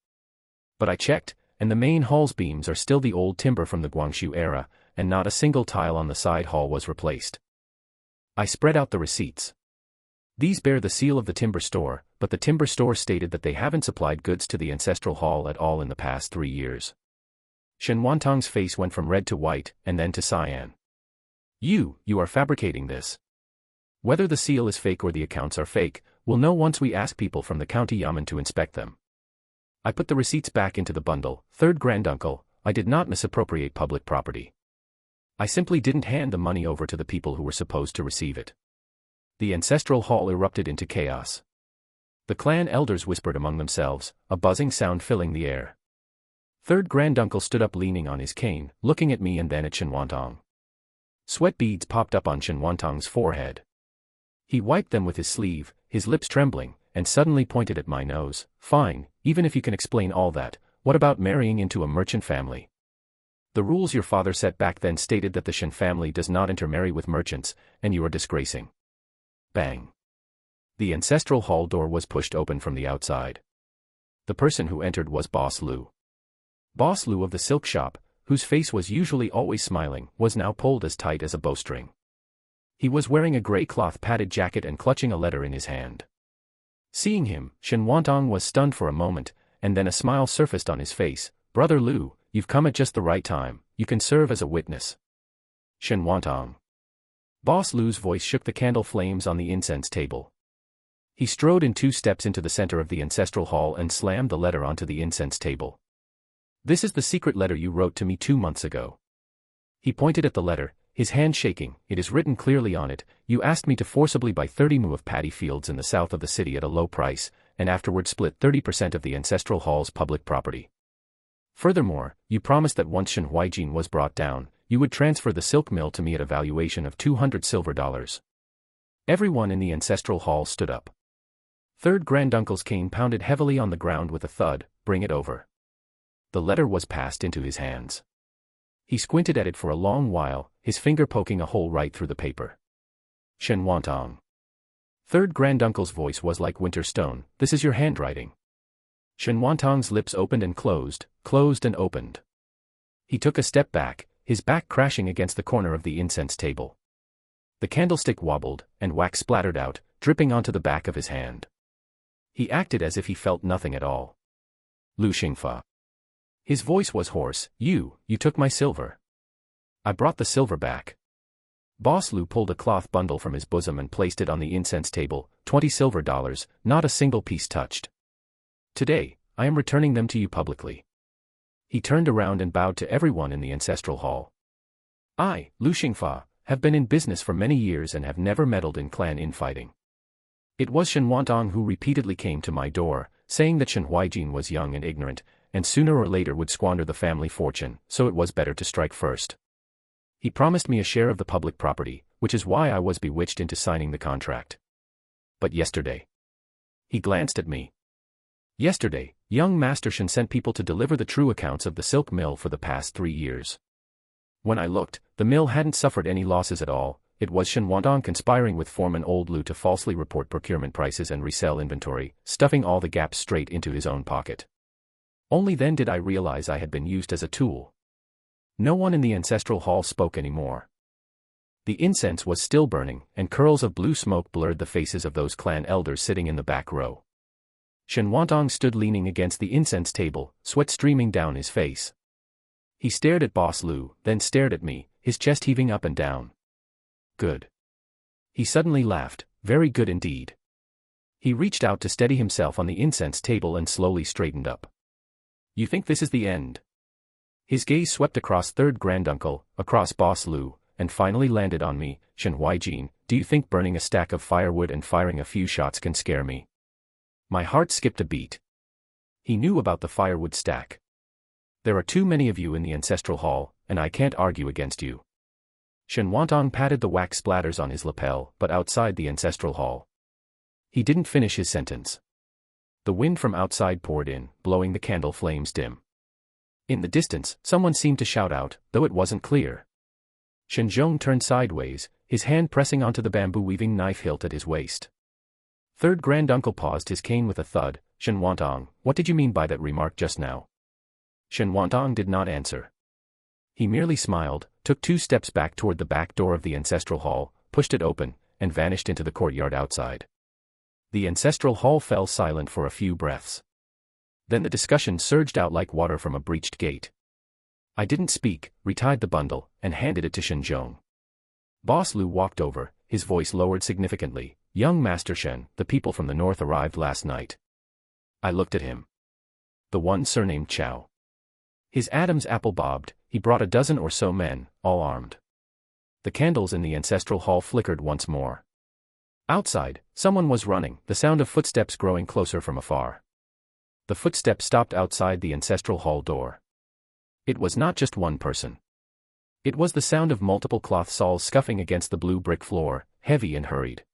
But I checked, and the main hall's beams are still the old timber from the Guangxu era, and not a single tile on the side hall was replaced. I spread out the receipts. These bear the seal of the timber store, but the timber store stated that they haven't supplied goods to the ancestral hall at all in the past 3 years. Shen Wantang's face went from red to white, and then to cyan. You are fabricating this. Whether the seal is fake or the accounts are fake, we'll know once we ask people from the county yamen to inspect them. I put the receipts back into the bundle. Third granduncle, I did not misappropriate public property. I simply didn't hand the money over to the people who were supposed to receive it. The ancestral hall erupted into chaos. The clan elders whispered among themselves, a buzzing sound filling the air. Third granduncle stood up leaning on his cane, looking at me and then at Shen Wantang. Sweat beads popped up on Shen Wantang's forehead. He wiped them with his sleeve, his lips trembling, and suddenly pointed at my nose. Fine, even if you can explain all that, what about marrying into a merchant family? The rules your father set back then stated that the Shen family does not intermarry with merchants, and you are disgracing. Bang. The ancestral hall door was pushed open from the outside. The person who entered was Boss Lu. Boss Lu of the silk shop, whose face was usually always smiling, was now pulled as tight as a bowstring. He was wearing a gray cloth-padded jacket and clutching a letter in his hand. Seeing him, Shen Wantang was stunned for a moment, and then a smile surfaced on his face. "Brother Lu, you've come at just the right time, you can serve as a witness." Shen Wantang. Boss Lu's voice shook the candle flames on the incense table. He strode in 2 steps into the center of the ancestral hall and slammed the letter onto the incense table. "This is the secret letter you wrote to me 2 months ago." He pointed at the letter, his hand shaking. "It is written clearly on it, you asked me to forcibly buy 30 mu of paddy fields in the south of the city at a low price, and afterward split 30% of the ancestral hall's public property. Furthermore, you promised that once Shen Huaijin was brought down, you would transfer the silk mill to me at a valuation of 200 silver dollars. Everyone in the ancestral hall stood up. Third granduncle's cane pounded heavily on the ground with a thud. "Bring it over." The letter was passed into his hands. He squinted at it for a long while, his finger poking a hole right through the paper. "Shen Wantang." Third granduncle's voice was like winter stone. "This is your handwriting." Shen Wantang's lips opened and closed and opened. He took a step back, his back crashing against the corner of the incense table. The candlestick wobbled, and wax splattered out, dripping onto the back of his hand. He acted as if he felt nothing at all. "Lu Xingfa." His voice was hoarse. You took my silver." "I brought the silver back." Boss Lu pulled a cloth bundle from his bosom and placed it on the incense table. 20 silver dollars, not a single piece touched. "Today, I am returning them to you publicly." He turned around and bowed to everyone in the ancestral hall. "I, Lu Xingfa, have been in business for many years and have never meddled in clan infighting. It was Shen Wantang who repeatedly came to my door, saying that Shen Huaijin was young and ignorant, and sooner or later would squander the family fortune, so it was better to strike first. He promised me a share of the public property, which is why I was bewitched into signing the contract. But yesterday..." He glanced at me. "Yesterday, young Master Shen sent people to deliver the true accounts of the silk mill for the past 3 years. When I looked, the mill hadn't suffered any losses at all. It was Shen Wantang conspiring with foreman Old Lu to falsely report procurement prices and resell inventory, stuffing all the gaps straight into his own pocket. Only then did I realize I had been used as a tool." No one in the ancestral hall spoke anymore. The incense was still burning, and curls of blue smoke blurred the faces of those clan elders sitting in the back row. Shen Wantang stood leaning against the incense table, sweat streaming down his face. He stared at Boss Lu, then stared at me, his chest heaving up and down. "Good." He suddenly laughed. "Very good indeed." He reached out to steady himself on the incense table and slowly straightened up. "You think this is the end?" His gaze swept across third granduncle, across Boss Lu, and finally landed on me. "Shen Huaijin, do you think burning a stack of firewood and firing a few shots can scare me?" My heart skipped a beat. He knew about the firewood stack. "There are too many of you in the ancestral hall, and I can't argue against you." Shen Wantang patted the wax splatters on his lapel, but outside the ancestral hall. He didn't finish his sentence. The wind from outside poured in, blowing the candle flames dim. In the distance, someone seemed to shout out, though it wasn't clear. Shen Zhong turned sideways, his hand pressing onto the bamboo weaving knife hilt at his waist. Third granduncle paused his cane with a thud. "Shen Wantang, what did you mean by that remark just now?" Shen Wantang did not answer. He merely smiled, took 2 steps back toward the back door of the ancestral hall, pushed it open, and vanished into the courtyard outside. The ancestral hall fell silent for a few breaths. Then the discussion surged out like water from a breached gate. I didn't speak, retied the bundle, and handed it to Shen Zhong. Boss Lu walked over, his voice lowered significantly. "Young Master Shen, the people from the north arrived last night." I looked at him. The one surnamed Chow. His Adam's apple bobbed. He brought a dozen or so men, all armed. The candles in the ancestral hall flickered once more. Outside, someone was running, the sound of footsteps growing closer from afar. The footsteps stopped outside the ancestral hall door. It was not just one person. It was the sound of multiple cloth soles scuffing against the blue brick floor, heavy and hurried.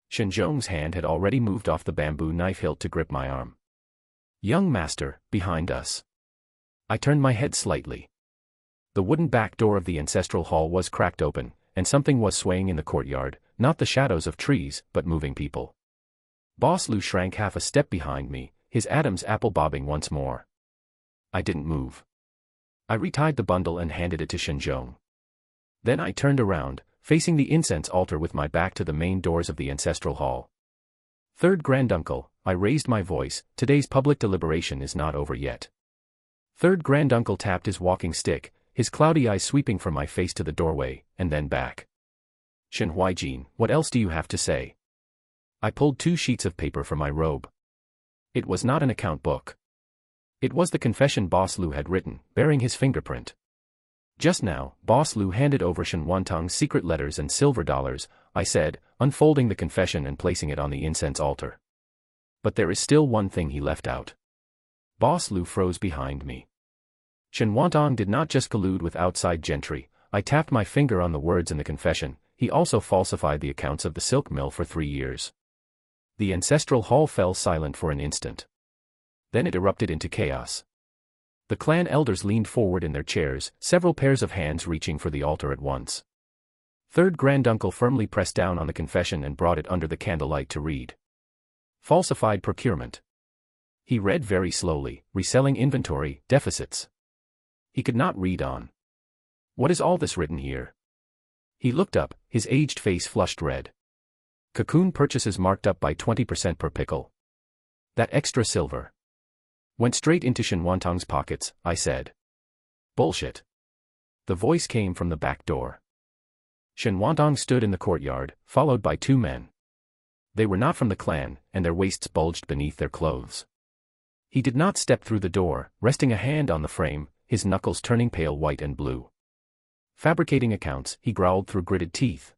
Shen Zhong's hand had already moved off the bamboo knife hilt to grip my arm. "Young master, behind us." I turned my head slightly. The wooden back door of the ancestral hall was cracked open, and something was swaying in the courtyard, not the shadows of trees, but moving people. Boss Lu shrank half a step behind me, his Adam's apple bobbing once more. I didn't move. I retied the bundle and handed it to Shen Zhong. Then I turned around, facing the incense altar with my back to the main doors of the ancestral hall. Third Granduncle, I raised my voice, today's public deliberation is not over yet. Third Granduncle tapped his walking stick, his cloudy eyes sweeping from my face to the doorway, and then back. Shen Huaijin, what else do you have to say? I pulled 2 sheets of paper from my robe. It was not an account book. It was the confession Boss Lu had written, bearing his fingerprint. Just now, Boss Lu handed over Shen Wantang's secret letters and silver dollars, I said, unfolding the confession and placing it on the incense altar. But there is still one thing he left out. Boss Lu froze behind me. Shen Wantang did not just collude with outside gentry, I tapped my finger on the words in the confession, he also falsified the accounts of the silk mill for 3 years. The ancestral hall fell silent for an instant. Then it erupted into chaos. The clan elders leaned forward in their chairs, several pairs of hands reaching for the altar at once. Third Granduncle firmly pressed down on the confession and brought it under the candlelight to read. Falsified procurement. He read very slowly, reselling inventory, deficits. He could not read on. What is all this written here? He looked up, his aged face flushed red. Cocoon purchases marked up by 20% per pickle. That extra silver went straight into Shen Wantang's pockets, I said. Bullshit. The voice came from the back door. Shen Wantang stood in the courtyard, followed by 2 men. They were not from the clan, and their waists bulged beneath their clothes. He did not step through the door, resting a hand on the frame, his knuckles turning pale white and blue. Fabricating accounts, he growled through gritted teeth.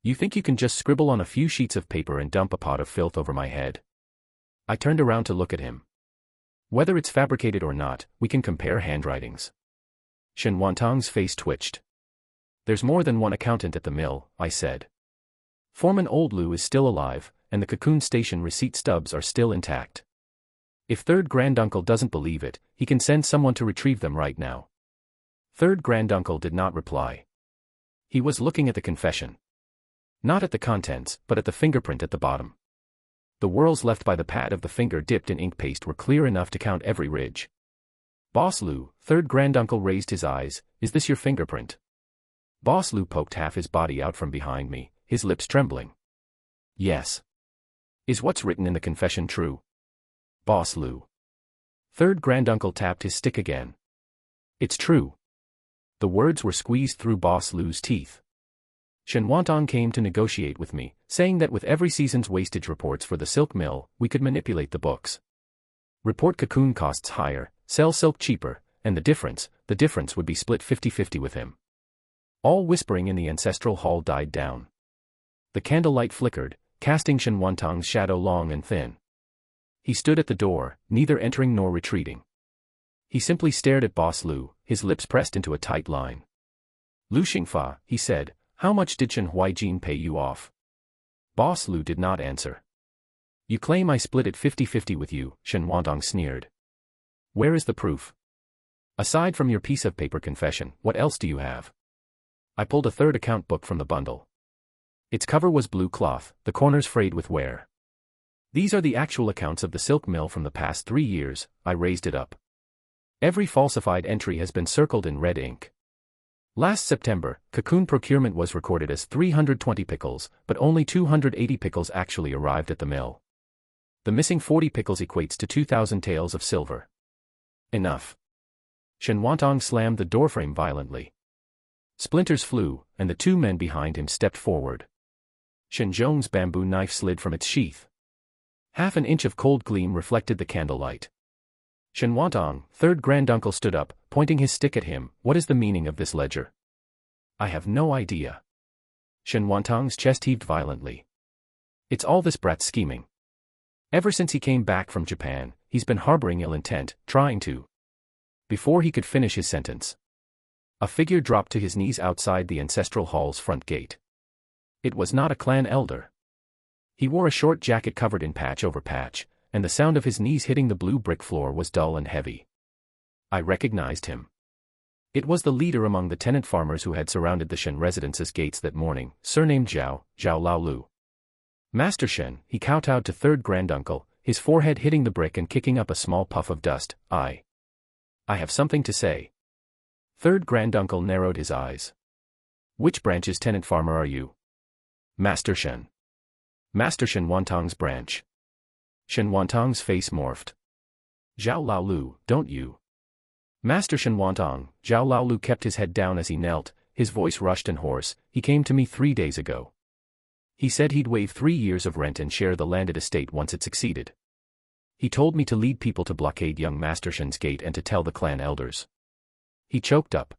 You think you can just scribble on a few sheets of paper and dump a pot of filth over my head? I turned around to look at him. Whether it's fabricated or not, we can compare handwritings. Shen Wantang's face twitched. There's more than one accountant at the mill, I said. Foreman Old Lu is still alive, and the Cocoon Station receipt stubs are still intact. If Third Granduncle doesn't believe it, he can send someone to retrieve them right now. Third Granduncle did not reply. He was looking at the confession. Not at the contents, but at the fingerprint at the bottom. The whorls left by the pad of the finger dipped in ink paste were clear enough to count every ridge. Boss Lu, Third Granduncle raised his eyes, is this your fingerprint? Boss Lu poked half his body out from behind me, his lips trembling. Yes. Is what's written in the confession true? Boss Lu. Third Granduncle tapped his stick again. It's true. The words were squeezed through Boss Lu's teeth. Shen Wantang came to negotiate with me, saying that with every season's wastage reports for the silk mill, we could manipulate the books. Report cocoon costs higher, sell silk cheaper, and the difference would be split 50-50 with him. All whispering in the ancestral hall died down. The candlelight flickered, casting Shen Wantang's shadow long and thin. He stood at the door, neither entering nor retreating. He simply stared at Boss Lu, his lips pressed into a tight line. Lu Xingfa, he said, how much did Shen Huaijin pay you off? Boss Lu did not answer. You claim I split it 50-50 with you, Shen Wantang sneered. Where is the proof? Aside from your piece of paper confession, what else do you have? I pulled a third account book from the bundle. Its cover was blue cloth, the corners frayed with wear. These are the actual accounts of the silk mill from the past 3 years, I raised it up. Every falsified entry has been circled in red ink. Last September, cocoon procurement was recorded as 320 pickles, but only 280 pickles actually arrived at the mill. The missing 40 pickles equates to 2,000 taels of silver. Enough. Shen Wantang slammed the doorframe violently. Splinters flew, and the 2 men behind him stepped forward. Shen Zhong's bamboo knife slid from its sheath. Half an inch of cold gleam reflected the candlelight. Shen Wantang, Third Granduncle stood up, pointing his stick at him. What is the meaning of this ledger? I have no idea. Shen Wantang's chest heaved violently. It's all this brat's scheming. Ever since he came back from Japan, he's been harboring ill intent, trying to. Before he could finish his sentence, a figure dropped to his knees outside the ancestral hall's front gate. It was not a clan elder. He wore a short jacket covered in patch over patch, and the sound of his knees hitting the blue brick floor was dull and heavy. I recognized him. It was the leader among the tenant farmers who had surrounded the Shen residence's gates that morning, surnamed Zhao Laolu. Master Shen, he kowtowed to third granduncle, his forehead hitting the brick and kicking up a small puff of dust. I have something to say. Third granduncle narrowed his eyes. Which branch's tenant farmer are you? Master Shen. Master Shen Wantang's branch. Shen Wantang's face morphed. Zhao Laolu, don't you? Master Shen Wantang, Zhao Laolu kept his head down as he knelt, his voice rushed and hoarse. He came to me 3 days ago. He said he'd waive 3 years of rent and share the landed estate once it succeeded. He told me to lead people to blockade young Master Shen's gate and to tell the clan elders. He choked up.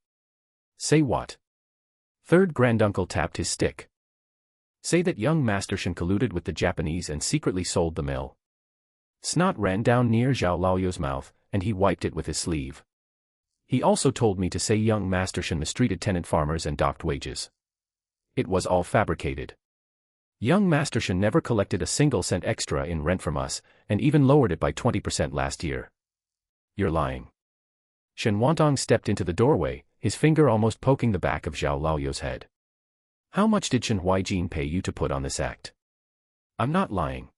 Say what? Third granduncle tapped his stick. Say that young Master Shen colluded with the Japanese and secretly sold the mill. Snot ran down near Zhao Laoyo's mouth, and he wiped it with his sleeve. He also told me to say young Master Shen mistreated tenant farmers and docked wages. It was all fabricated. Young Master Shen never collected a single cent extra in rent from us, and even lowered it by 20% last year. You're lying. Shen Wantang stepped into the doorway, his finger almost poking the back of Zhao Laoyo's head. How much did Shen Huaijin pay you to put on this act? I'm not lying.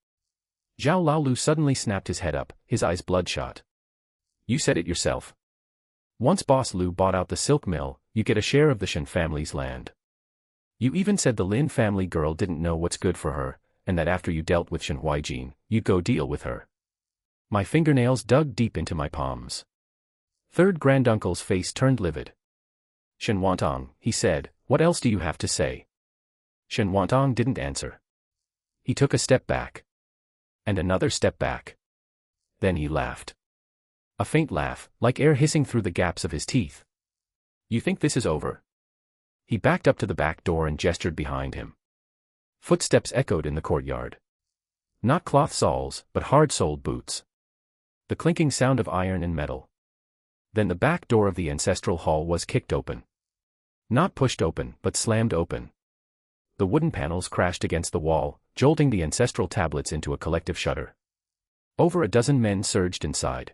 Zhao Laolu suddenly snapped his head up, his eyes bloodshot. You said it yourself. Once Boss Lu bought out the silk mill, you get a share of the Shen family's land. You even said the Lin family girl didn't know what's good for her, and that after you dealt with Shen Huaijin, you'd go deal with her. My fingernails dug deep into my palms. Third granduncle's face turned livid. Shen Wantang, he said, what else do you have to say? Shen Wantang didn't answer. He took a step back. And another step back. Then he laughed. A faint laugh, like air hissing through the gaps of his teeth. You think this is over? He backed up to the back door and gestured behind him. Footsteps echoed in the courtyard. Not cloth soles, but hard-soled boots. The clinking sound of iron and metal. Then the back door of the ancestral hall was kicked open. Not pushed open, but slammed open. The wooden panels crashed against the wall, jolting the ancestral tablets into a collective shudder. Over a dozen men surged inside.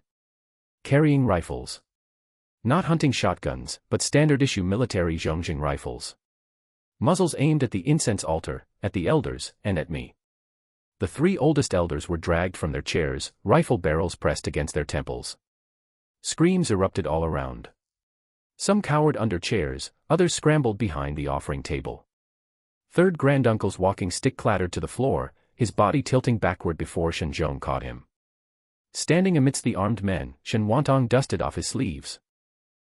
Carrying rifles. Not hunting shotguns, but standard-issue military Zhongjing rifles. Muzzles aimed at the incense altar, at the elders, and at me. The 3 oldest elders were dragged from their chairs, rifle barrels pressed against their temples. Screams erupted all around. Some cowered under chairs, others scrambled behind the offering table. Third granduncle's walking stick clattered to the floor, his body tilting backward before Shen Zhong caught him. Standing amidst the armed men, Shen Wantang dusted off his sleeves.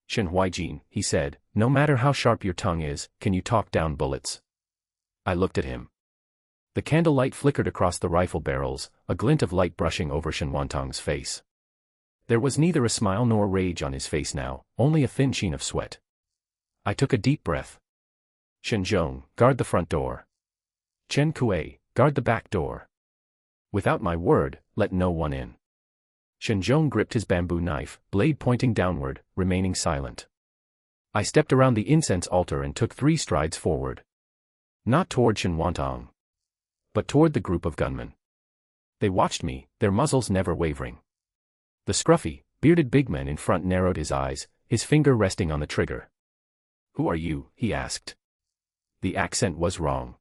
Shen Huaijin, he said, no matter how sharp your tongue is, can you talk down bullets? I looked at him. The candlelight flickered across the rifle barrels, a glint of light brushing over Shen Wantang's face. There was neither a smile nor rage on his face now, only a thin sheen of sweat. I took a deep breath. Shen Zhong, guard the front door. Chen Kuei, guard the back door. Without my word, let no one in. Shen Zhong gripped his bamboo knife, blade pointing downward, remaining silent. I stepped around the incense altar and took 3 strides forward. Not toward Shen Wantang, but toward the group of gunmen. They watched me, their muzzles never wavering. The scruffy, bearded big man in front narrowed his eyes, his finger resting on the trigger. Who are you? He asked. The accent was wrong.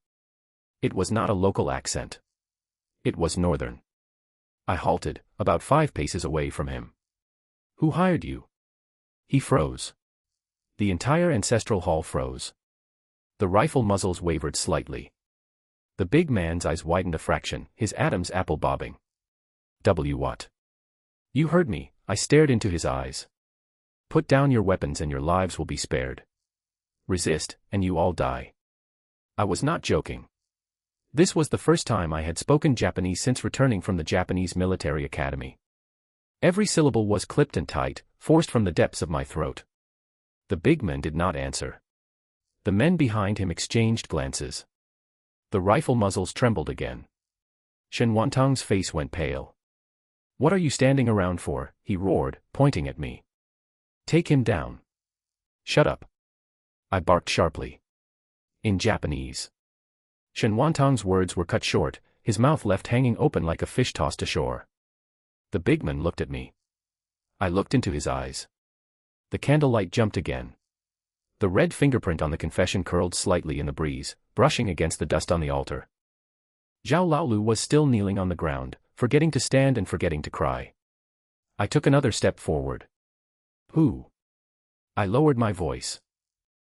It was not a local accent. It was northern. I halted, about 5 paces away from him. Who hired you? He froze. The entire ancestral hall froze. The rifle muzzles wavered slightly. The big man's eyes widened a fraction, his Adam's apple bobbing. What? You heard me, I stared into his eyes. Put down your weapons and your lives will be spared. Resist, and you all die. I was not joking. This was the first time I had spoken Japanese since returning from the Japanese military academy. Every syllable was clipped and tight, forced from the depths of my throat. The big man did not answer. The men behind him exchanged glances. The rifle muzzles trembled again. Shen Wantang's face went pale. What are you standing around for? He roared, pointing at me. Take him down. Shut up. I barked sharply. In Japanese. Shen Wantang's words were cut short, his mouth left hanging open like a fish tossed ashore. The big man looked at me. I looked into his eyes. The candlelight jumped again. The red fingerprint on the confession curled slightly in the breeze, brushing against the dust on the altar. Zhao Laolu was still kneeling on the ground, forgetting to stand and forgetting to cry. I took another step forward. Who? I lowered my voice.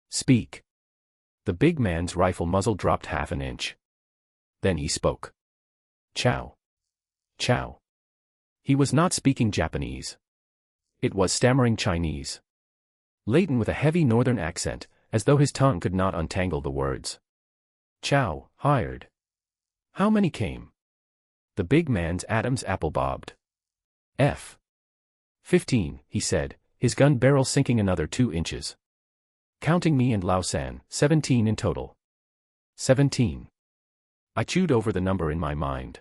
Speak. The big man's rifle muzzle dropped half an inch. Then he spoke. Chow. Chow. He was not speaking Japanese. It was stammering Chinese. Laden with a heavy northern accent, as though his tongue could not untangle the words. Chow, hired. How many came? The big man's Adam's apple bobbed. 15, he said, his gun barrel sinking another 2 inches. Counting me and Lao San, 17 in total. 17. I chewed over the number in my mind.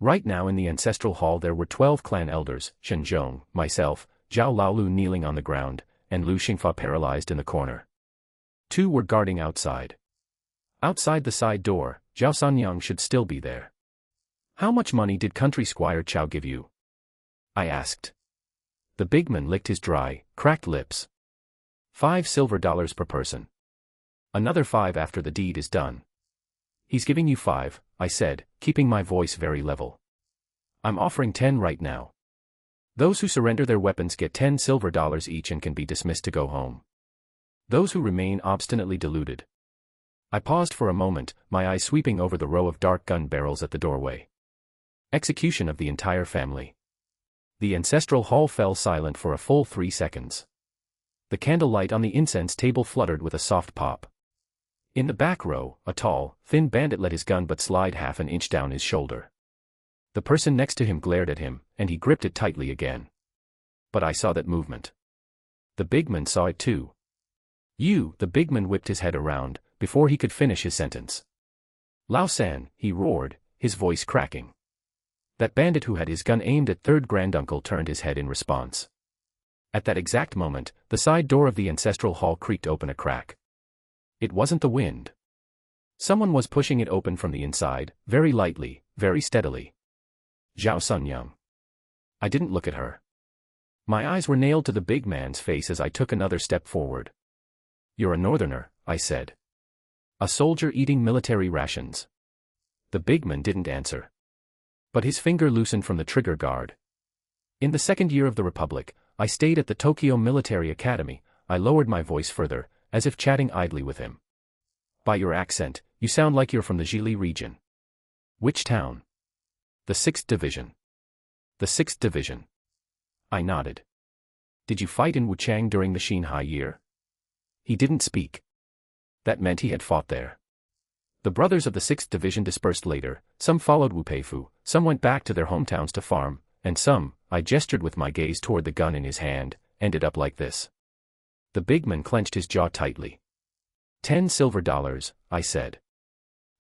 Right now in the ancestral hall there were 12 clan elders, Shen Zhong, myself, Zhao Laolu kneeling on the ground, and Lu Xingfa paralyzed in the corner. 2 were guarding outside. Outside the side door, Zhao Sanyang should still be there. How much money did country squire Chow give you? I asked. The big man licked his dry, cracked lips. $5 silver per person. Another 5 after the deed is done. He's giving you 5, I said, keeping my voice very level. I'm offering 10 right now. Those who surrender their weapons get $10 silver each and can be dismissed to go home. Those who remain obstinately deluded. I paused for a moment, my eyes sweeping over the row of dark gun barrels at the doorway. Execution of the entire family. The ancestral hall fell silent for a full 3 seconds. The candlelight on the incense table fluttered with a soft pop. In the back row, a tall, thin bandit let his gun but slide half an inch down his shoulder. The person next to him glared at him, and he gripped it tightly again. But I saw that movement. The big man saw it too. The big man whipped his head around, before he could finish his sentence. Lao San, he roared, his voice cracking. That bandit who had his gun aimed at third granduncle turned his head in response. At that exact moment, the side door of the ancestral hall creaked open a crack. It wasn't the wind. Someone was pushing it open from the inside, very lightly, very steadily. Zhao Sunyang. I didn't look at her. My eyes were nailed to the big man's face as I took another step forward. You're a northerner, I said. A soldier eating military rations. The big man didn't answer. But his finger loosened from the trigger guard. In the second year of the Republic, I stayed at the Tokyo Military Academy. I lowered my voice further, as if chatting idly with him. By your accent, you sound like you're from the Zhili region. Which town? The 6th Division. The 6th Division. I nodded. Did you fight in Wuchang during the Xinhai year? He didn't speak. That meant he had fought there. The brothers of the 6th Division dispersed later, some followed Wu Peifu, some went back to their hometowns to farm, and some, I gestured with my gaze toward the gun in his hand, ended up like this. The big man clenched his jaw tightly. $10 silver, I said.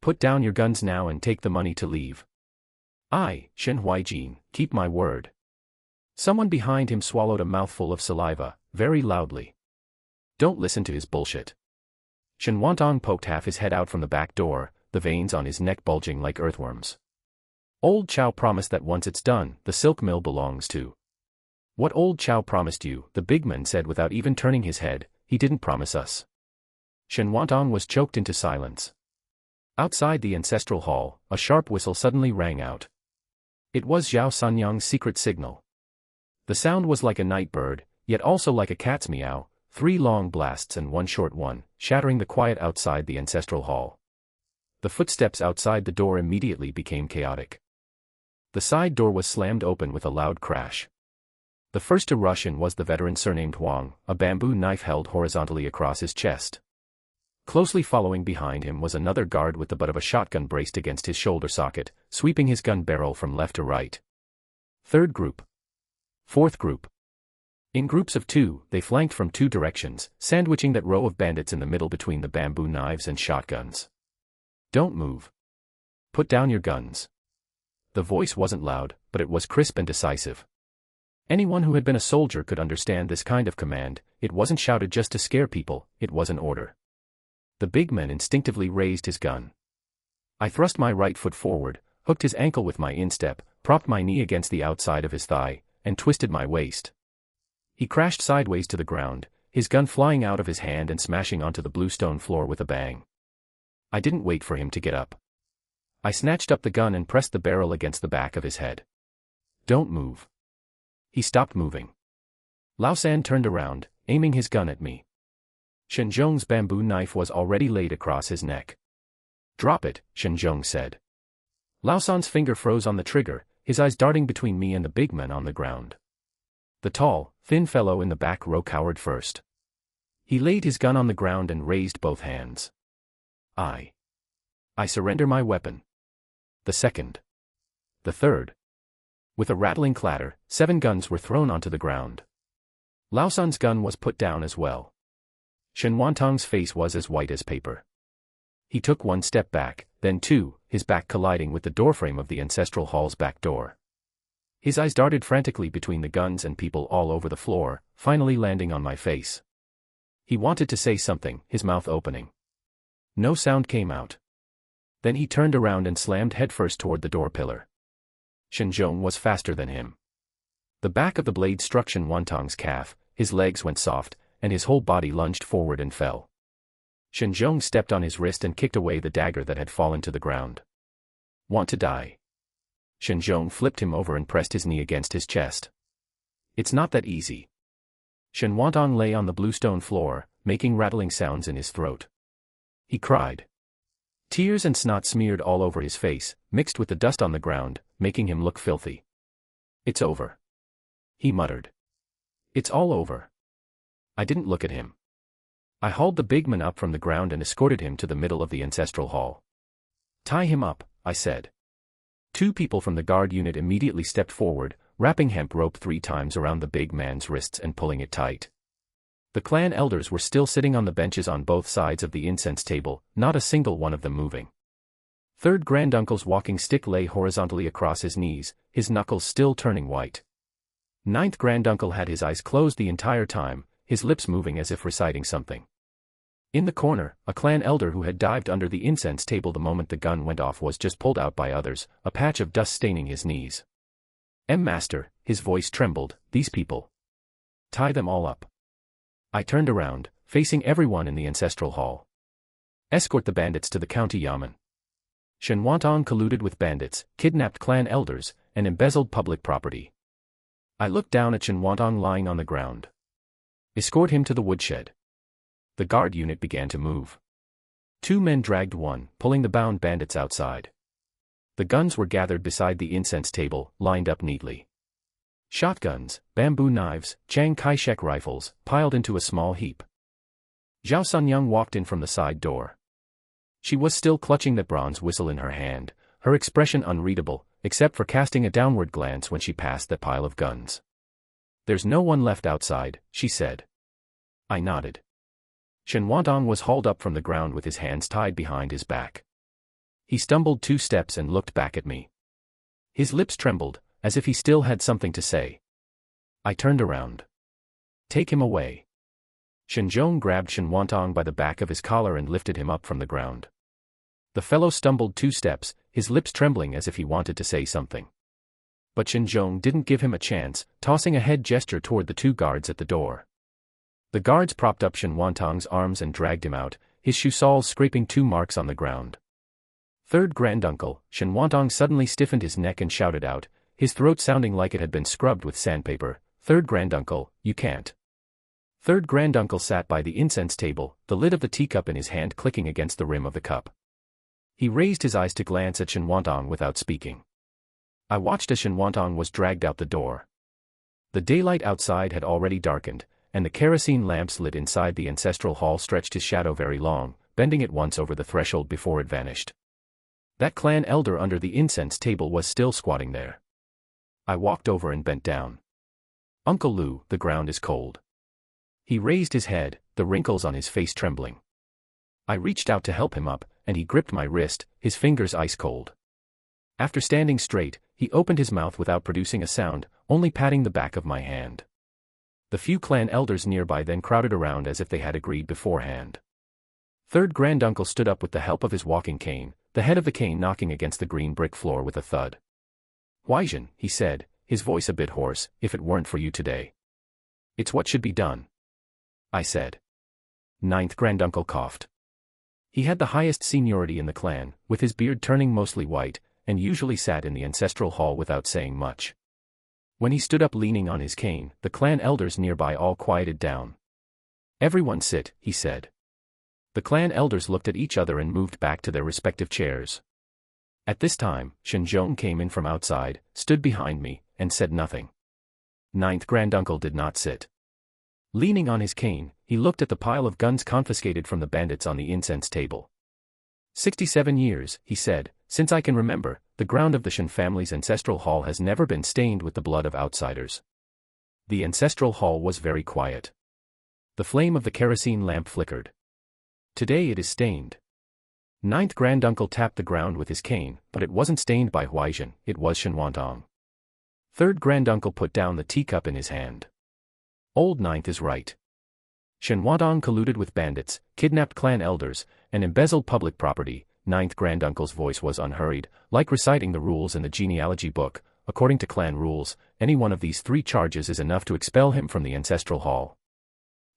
Put down your guns now and take the money to leave. I, Shen Huaijin, keep my word. Someone behind him swallowed a mouthful of saliva, very loudly. Don't listen to his bullshit. Shen Wantang poked half his head out from the back door, the veins on his neck bulging like earthworms. Old Chow promised that once it's done, the silk mill belongs to. What old Chow promised you, the big man said without even turning his head, he didn't promise us. Shen Wantang was choked into silence. Outside the ancestral hall, a sharp whistle suddenly rang out. It was Zhao Sanyang's secret signal. The sound was like a night bird, yet also like a cat's meow, 3 long blasts and 1 short one, shattering the quiet outside the ancestral hall. The footsteps outside the door immediately became chaotic. The side door was slammed open with a loud crash. The first to rush in was the veteran surnamed Huang, a bamboo knife held horizontally across his chest. Closely following behind him was another guard with the butt of a shotgun braced against his shoulder socket, sweeping his gun barrel from left to right. Third group. Fourth group. In groups of 2, they flanked from 2 directions, sandwiching that row of bandits in the middle between the bamboo knives and shotguns. Don't move. Put down your guns. The voice wasn't loud, but it was crisp and decisive. Anyone who had been a soldier could understand this kind of command. It wasn't shouted just to scare people, it was an order. The big man instinctively raised his gun. I thrust my right foot forward, hooked his ankle with my instep, propped my knee against the outside of his thigh, and twisted my waist. He crashed sideways to the ground, his gun flying out of his hand and smashing onto the blue stone floor with a bang. I didn't wait for him to get up. I snatched up the gun and pressed the barrel against the back of his head. Don't move. He stopped moving. Lao San turned around, aiming his gun at me. Shen Zhong's bamboo knife was already laid across his neck. Drop it, Shen Zhong said. Lao San's finger froze on the trigger, his eyes darting between me and the big man on the ground. The tall, thin fellow in the back row cowered first. He laid his gun on the ground and raised both hands. I surrender my weapon. The second. The third. With a rattling clatter, 7 guns were thrown onto the ground. Lao San's gun was put down as well. Shen Wantang's face was as white as paper. He took 1 step back, then 2, his back colliding with the doorframe of the ancestral hall's back door. His eyes darted frantically between the guns and people all over the floor, finally landing on my face. He wanted to say something, his mouth opening. No sound came out. Then he turned around and slammed headfirst toward the door pillar. Shen Zhong was faster than him. The back of the blade struck Shen Wantang's calf, his legs went soft, and his whole body lunged forward and fell. Shen Zhong stepped on his wrist and kicked away the dagger that had fallen to the ground. Want to die? Shen Zhong flipped him over and pressed his knee against his chest. It's not that easy. Shen Wantang lay on the blue stone floor, making rattling sounds in his throat. He cried. Tears and snot smeared all over his face, mixed with the dust on the ground, making him look filthy. It's over. He muttered. It's all over. I didn't look at him. I hauled the big man up from the ground and escorted him to the middle of the ancestral hall. Tie him up, I said. 2 people from the guard unit immediately stepped forward, wrapping hemp rope 3 times around the big man's wrists and pulling it tight. The clan elders were still sitting on the benches on both sides of the incense table, not a single one of them moving. 3rd granduncle's walking stick lay horizontally across his knees, his knuckles still turning white. 9th granduncle had his eyes closed the entire time, his lips moving as if reciting something. In the corner, a clan elder who had dived under the incense table the moment the gun went off was just pulled out by others, a patch of dust staining his knees. Master, his voice trembled, these people. Tie them all up. I turned around, facing everyone in the ancestral hall. Escort the bandits to the county yamen. Shen Wantang colluded with bandits, kidnapped clan elders, and embezzled public property. I looked down at Shen Wantang lying on the ground. Escort him to the woodshed. The guard unit began to move. 2 men dragged one, pulling the bound bandits outside. The guns were gathered beside the incense table, lined up neatly. Shotguns, bamboo knives, Chiang Kai-shek rifles, piled into a small heap. Zhao Sanyang walked in from the side door. She was still clutching that bronze whistle in her hand, her expression unreadable, except for casting a downward glance when she passed that pile of guns. There's no one left outside, she said. I nodded. Shen Wantang was hauled up from the ground with his hands tied behind his back. He stumbled 2 steps and looked back at me. His lips trembled, as if he still had something to say. I turned around. Take him away. Shen Zhong grabbed Shen Wantang by the back of his collar and lifted him up from the ground. The fellow stumbled 2 steps, his lips trembling as if he wanted to say something. But Shen Zhong didn't give him a chance, tossing a head gesture toward the 2 guards at the door. The guards propped up Shen Wantang's arms and dragged him out, his shoe soles scraping 2 marks on the ground. 3rd granduncle, Shen Wantang suddenly stiffened his neck and shouted out, his throat sounding like it had been scrubbed with sandpaper, 3rd granduncle, you can't. 3rd granduncle sat by the incense table, the lid of the teacup in his hand clicking against the rim of the cup. He raised his eyes to glance at Shen Wantang without speaking. I watched as Shen Wantang was dragged out the door. The daylight outside had already darkened, and the kerosene lamps lit inside the ancestral hall stretched his shadow very long, bending it once over the threshold before it vanished. That clan elder under the incense table was still squatting there. I walked over and bent down. Uncle Lu, the ground is cold. He raised his head, the wrinkles on his face trembling. I reached out to help him up, and he gripped my wrist, his fingers ice cold. After standing straight, he opened his mouth without producing a sound, only patting the back of my hand. The few clan elders nearby then crowded around as if they had agreed beforehand. 3rd granduncle stood up with the help of his walking cane, the head of the cane knocking against the green brick floor with a thud. Huaijin, he said, his voice a bit hoarse, if it weren't for you today. It's what should be done, I said. Ninth granduncle coughed. He had the highest seniority in the clan, with his beard turning mostly white, and usually sat in the ancestral hall without saying much. When he stood up leaning on his cane, the clan elders nearby all quieted down. Everyone sit, he said. The clan elders looked at each other and moved back to their respective chairs. At this time, Shen Huaijin came in from outside, stood behind me, and said nothing. Ninth granduncle did not sit. Leaning on his cane, he looked at the pile of guns confiscated from the bandits on the incense table. 67 years, he said, since I can remember, the ground of the Shen family's ancestral hall has never been stained with the blood of outsiders. The ancestral hall was very quiet. The flame of the kerosene lamp flickered. Today it is stained. Ninth granduncle tapped the ground with his cane, but it wasn't stained by Huaijin, it was Shen Wantang. Third granduncle put down the teacup in his hand. Old Ninth is right. Shen Wantang colluded with bandits, kidnapped clan elders, and embezzled public property. Ninth granduncle's voice was unhurried, like reciting the rules in the genealogy book. According to clan rules, any one of these 3 charges is enough to expel him from the ancestral hall.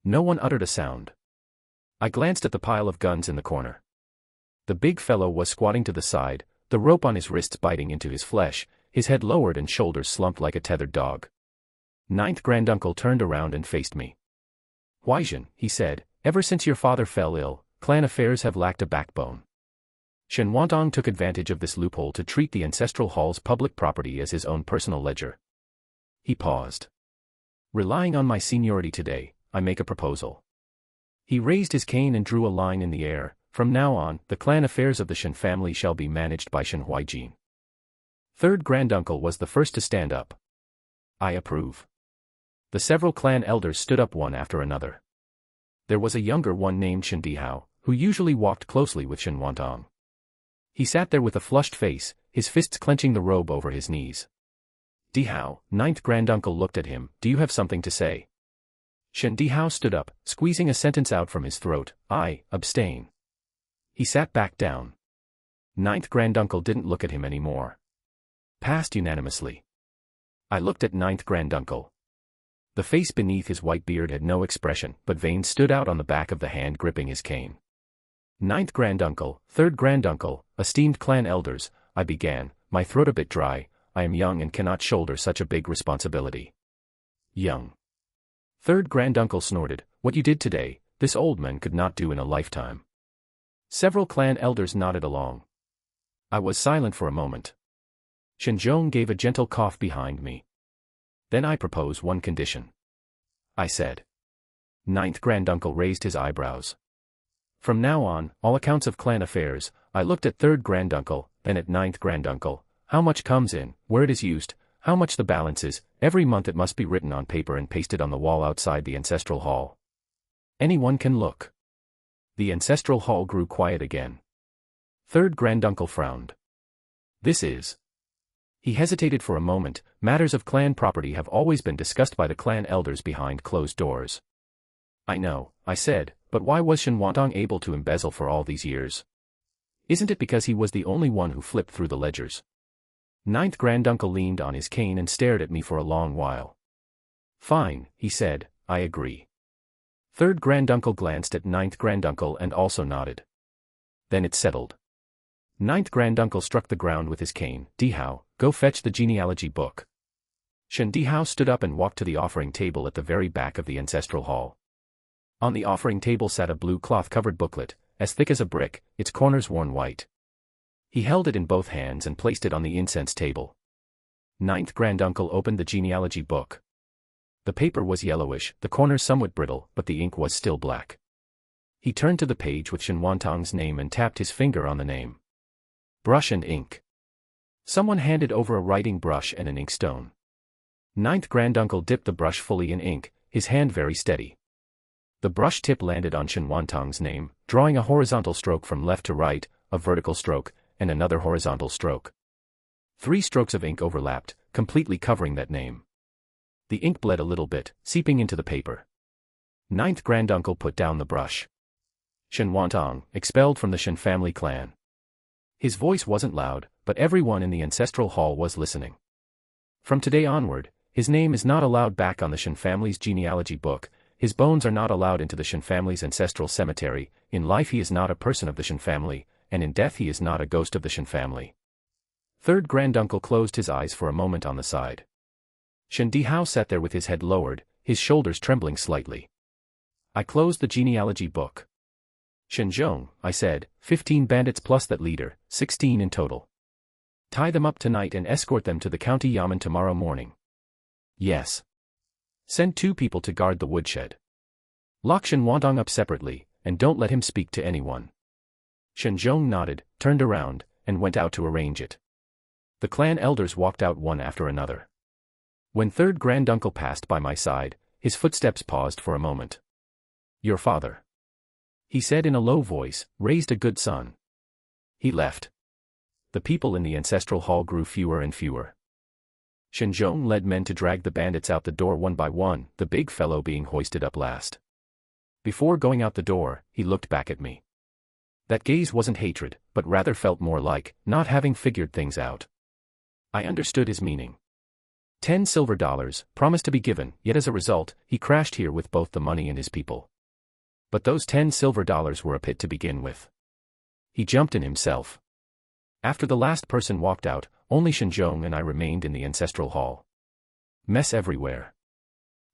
No one uttered a sound. I glanced at the pile of guns in the corner. The big fellow was squatting to the side, the rope on his wrists biting into his flesh, his head lowered and shoulders slumped like a tethered dog. Ninth granduncle turned around and faced me. Huaijin, he said, ever since your father fell ill, clan affairs have lacked a backbone. Shen Wantang took advantage of this loophole to treat the ancestral hall's public property as his own personal ledger. He paused. Relying on my seniority today, I make a proposal. He raised his cane and drew a line in the air. From now on, the clan affairs of the Shen family shall be managed by Shen Huaijin. Third granduncle was the first to stand up. I approve. The several clan elders stood up one after another. There was a younger one named Shen Dihao, who usually walked closely with Shen Wantang. He sat there with a flushed face, his fists clenching the robe over his knees. Dihao, ninth granduncle looked at him, do you have something to say? Shen Dihao stood up, squeezing a sentence out from his throat, I abstain. He sat back down. Ninth granduncle didn't look at him anymore. Passed unanimously. I looked at ninth granduncle. The face beneath his white beard had no expression, but veins stood out on the back of the hand gripping his cane. Ninth granduncle, third granduncle, esteemed clan elders, I began, my throat a bit dry, I am young and cannot shoulder such a big responsibility. Young. Third granduncle snorted, what you did today, this old man could not do in a lifetime. Several clan elders nodded along. I was silent for a moment. Shen Huaijin gave a gentle cough behind me. Then I propose one condition. I said. Ninth granduncle raised his eyebrows. From now on, all accounts of clan affairs, I looked at third granduncle, then at ninth granduncle, how much comes in, where it is used, how much the balance is, every month it must be written on paper and pasted on the wall outside the ancestral hall. Anyone can look. The ancestral hall grew quiet again. Third granduncle frowned. This is. He hesitated for a moment, matters of clan property have always been discussed by the clan elders behind closed doors. I know, I said, but why was Shen Wantang able to embezzle for all these years? Isn't it because he was the only one who flipped through the ledgers? Ninth granduncle leaned on his cane and stared at me for a long while. Fine, he said, I agree. Third granduncle glanced at ninth granduncle and also nodded. Then it settled. Ninth granduncle struck the ground with his cane, Dihao, go fetch the genealogy book. Shen Dihao stood up and walked to the offering table at the very back of the ancestral hall. On the offering table sat a blue cloth-covered booklet, as thick as a brick, its corners worn white. He held it in both hands and placed it on the incense table. Ninth granduncle opened the genealogy book. The paper was yellowish, the corners somewhat brittle, but the ink was still black. He turned to the page with Shen Wantang's name and tapped his finger on the name. Brush and ink. Someone handed over a writing brush and an inkstone. Ninth granduncle dipped the brush fully in ink, his hand very steady. The brush tip landed on Shen Wantang's name, drawing a horizontal stroke from left to right, a vertical stroke, and another horizontal stroke. 3 strokes of ink overlapped, completely covering that name. The ink bled a little bit, seeping into the paper. Ninth granduncle put down the brush. Shen Wantang, expelled from the Shen family clan. His voice wasn't loud, but everyone in the ancestral hall was listening. From today onward, His name is not allowed back on the Shen family's genealogy book, his bones are not allowed into the Shen family's ancestral cemetery, in life he is not a person of the Shen family, and in death he is not a ghost of the Shen family. Third granduncle closed his eyes for a moment on the side. Shen Dihao sat there with his head lowered, his shoulders trembling slightly. I closed the genealogy book. Shen Zhong, I said, 15 bandits plus that leader, 16 in total. Tie them up tonight and escort them to the county yamen tomorrow morning. Yes. Send 2 people to guard the woodshed. Lock Shen Wantang up separately, and don't let him speak to anyone. Shen Zhong nodded, turned around, and went out to arrange it. The clan elders walked out one after another. When third granduncle passed by my side, his footsteps paused for a moment. Your father, he said in a low voice, raised a good son. He left. The people in the ancestral hall grew fewer and fewer. Shen Zhong led men to drag the bandits out the door one by one, the big fellow being hoisted up last. Before going out the door, he looked back at me. That gaze wasn't hatred, but rather felt more like, not having figured things out. I understood his meaning. $10 silver promised to be given, yet as a result, he crashed here with both the money and his people. But those $10 silver were a pit to begin with. He jumped in himself. After the last person walked out, only Shen Zhong and I remained in the ancestral hall. Mess everywhere.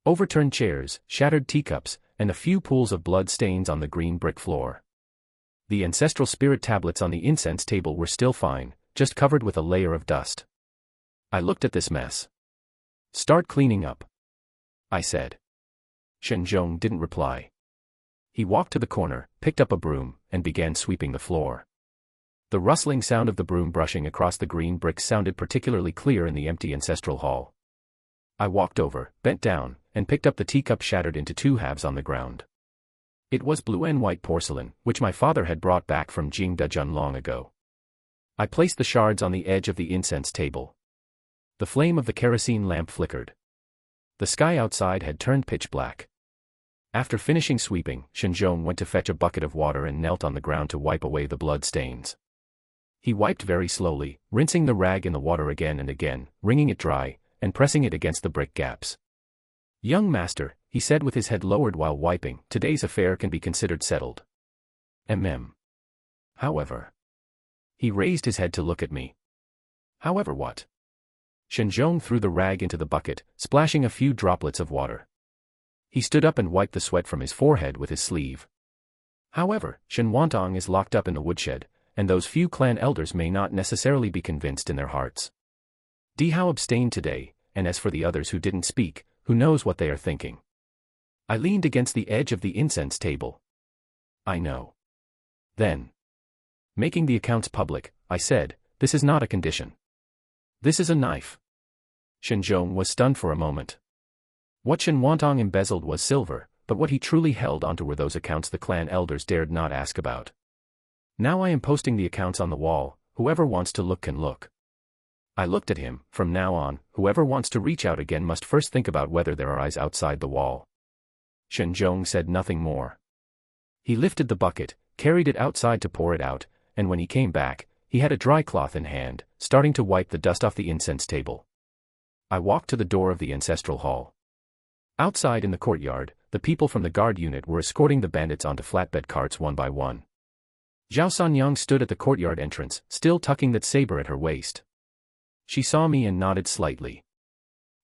Overturned chairs, shattered teacups, and a few pools of blood stains on the green brick floor. The ancestral spirit tablets on the incense table were still fine, just covered with a layer of dust. I looked at this mess. Start cleaning up, I said. Shen Zhong didn't reply. He walked to the corner, picked up a broom, and began sweeping the floor. The rustling sound of the broom brushing across the green bricks sounded particularly clear in the empty ancestral hall. I walked over, bent down, and picked up the teacup shattered into 2 halves on the ground. It was blue and white porcelain, which my father had brought back from Jingdezhen long ago. I placed the shards on the edge of the incense table. The flame of the kerosene lamp flickered. The sky outside had turned pitch black. After finishing sweeping, Shen Zhong went to fetch a bucket of water and knelt on the ground to wipe away the blood stains. He wiped very slowly, rinsing the rag in the water again and again, wringing it dry, and pressing it against the brick gaps. Young master, he said with his head lowered while wiping, today's affair can be considered settled. However. He raised his head to look at me. However what? Shen Zhong threw the rag into the bucket, splashing a few droplets of water. He stood up and wiped the sweat from his forehead with his sleeve. However, Shen Wantang is locked up in the woodshed, and those few clan elders may not necessarily be convinced in their hearts. Dihao abstained today, and as for the others who didn't speak, who knows what they are thinking. I leaned against the edge of the incense table. I know. Then, making the accounts public, I said, this is not a condition. This is a knife. Shen Zhong was stunned for a moment. What Shen Wantang embezzled was silver, but what he truly held onto were those accounts the clan elders dared not ask about. Now I am posting the accounts on the wall, whoever wants to look can look. I looked at him. From now on, whoever wants to reach out again must first think about whether there are eyes outside the wall. Shen Zhong said nothing more. He lifted the bucket, carried it outside to pour it out, and when he came back, he had a dry cloth in hand, starting to wipe the dust off the incense table. I walked to the door of the ancestral hall. Outside in the courtyard, the people from the guard unit were escorting the bandits onto flatbed carts one by one. Zhao Sanyang stood at the courtyard entrance, still tucking that saber at her waist. She saw me and nodded slightly.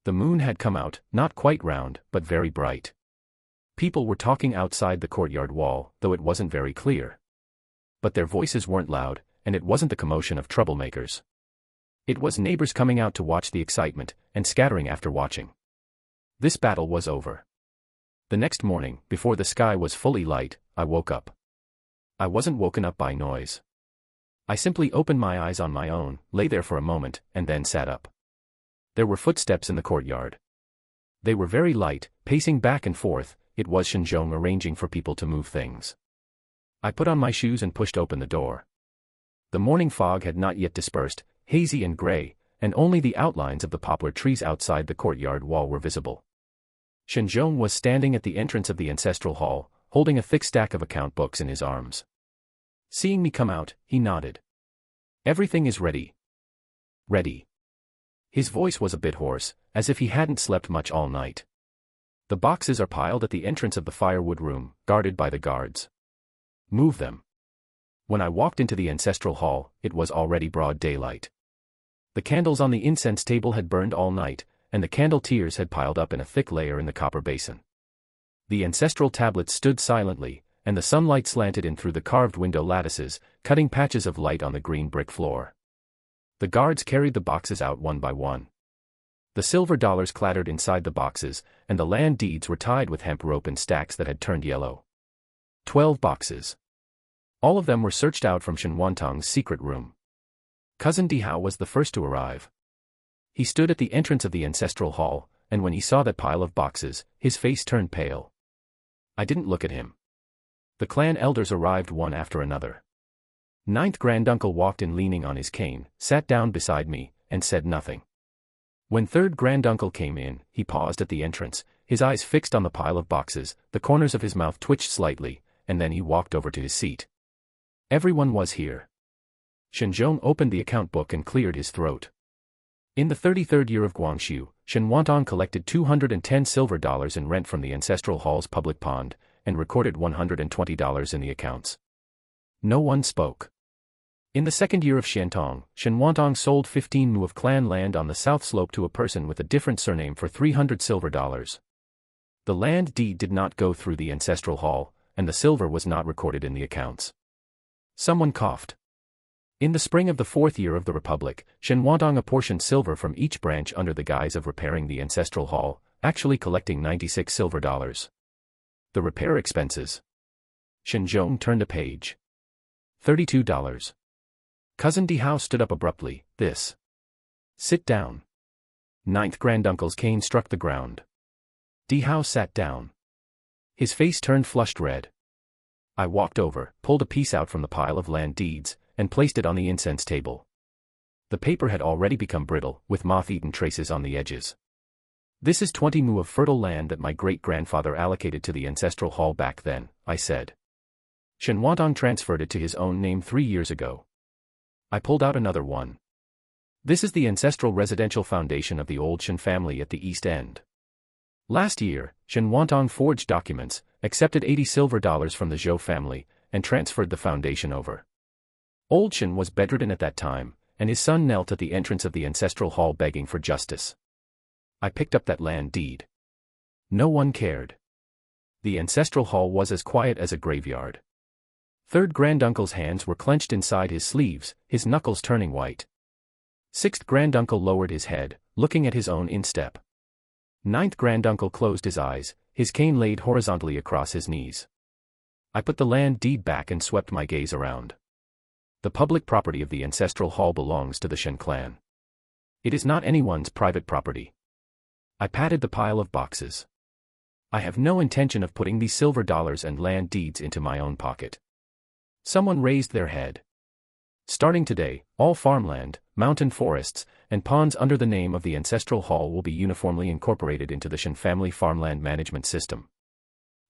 The moon had come out, not quite round, but very bright. People were talking outside the courtyard wall, though it wasn't very clear. But their voices weren't loud, and it wasn't the commotion of troublemakers. It was neighbors coming out to watch the excitement, and scattering after watching. This battle was over. The next morning, before the sky was fully light, I woke up. I wasn't woken up by noise. I simply opened my eyes on my own, lay there for a moment, and then sat up. There were footsteps in the courtyard. They were very light, pacing back and forth. It was Shen Zhong arranging for people to move things. I put on my shoes and pushed open the door. The morning fog had not yet dispersed, hazy and gray, and only the outlines of the poplar trees outside the courtyard wall were visible. Shen Zhong was standing at the entrance of the ancestral hall, holding a thick stack of account books in his arms. Seeing me come out, he nodded. Everything is ready. Ready. His voice was a bit hoarse, as if he hadn't slept much all night. The boxes are piled at the entrance of the firewood room, guarded by the guards. Move them. When I walked into the ancestral hall, it was already broad daylight. The candles on the incense table had burned all night, and the candle tiers had piled up in a thick layer in the copper basin. The ancestral tablets stood silently, and the sunlight slanted in through the carved window lattices, cutting patches of light on the green brick floor. The guards carried the boxes out one by one. The silver dollars clattered inside the boxes, and the land deeds were tied with hemp rope in stacks that had turned yellow. 12 boxes. All of them were searched out from Shen Wantang's secret room. Cousin Dihao was the first to arrive. He stood at the entrance of the ancestral hall, and when he saw that pile of boxes, his face turned pale. I didn't look at him. The clan elders arrived one after another. Ninth granduncle walked in leaning on his cane, sat down beside me, and said nothing. When third granduncle came in, he paused at the entrance, his eyes fixed on the pile of boxes, the corners of his mouth twitched slightly, and then he walked over to his seat. Everyone was here. Shen Zhong opened the account book and cleared his throat. In the 33rd year of Guangxu, Shen Wantang collected 210 silver dollars in rent from the ancestral hall's public pond, and recorded $120 in the accounts. No one spoke. In the second year of Shentong, Shen Wantang sold 15 mu of clan land on the south slope to a person with a different surname for 300 silver dollars. The land deed did not go through the ancestral hall, and the silver was not recorded in the accounts. Someone coughed. In the spring of the 4th year of the Republic, Shen Wantang apportioned silver from each branch under the guise of repairing the ancestral hall, actually collecting 96 silver dollars. The repair expenses. Shen Zhong turned a page. $32. Cousin Dihao stood up abruptly. This. Sit down. Ninth granduncle's cane struck the ground. Dihao sat down. His face turned flushed red. I walked over, pulled a piece out from the pile of land deeds, and placed it on the incense table. The paper had already become brittle, with moth-eaten traces on the edges. This is 20 mu of fertile land that my great-grandfather allocated to the ancestral hall back then, I said. Shen Wantang transferred it to his own name 3 years ago. I pulled out another one. This is the ancestral residential foundation of the old Shen family at the East End. Last year, Shen Wantang forged documents, accepted 80 silver dollars from the Zhou family, and transferred the foundation over. Old Shen was bedridden at that time, and his son knelt at the entrance of the ancestral hall begging for justice. I picked up that land deed. No one cared. The ancestral hall was as quiet as a graveyard. Third granduncle's hands were clenched inside his sleeves, his knuckles turning white. Sixth granduncle lowered his head, looking at his own instep. Ninth granduncle closed his eyes, his cane laid horizontally across his knees. I put the land deed back and swept my gaze around. The public property of the ancestral hall belongs to the Shen clan. It is not anyone's private property. I patted the pile of boxes. I have no intention of putting these silver dollars and land deeds into my own pocket. Someone raised their head. Starting today, all farmland, mountain forests, and ponds under the name of the ancestral hall will be uniformly incorporated into the Shen family farmland management system.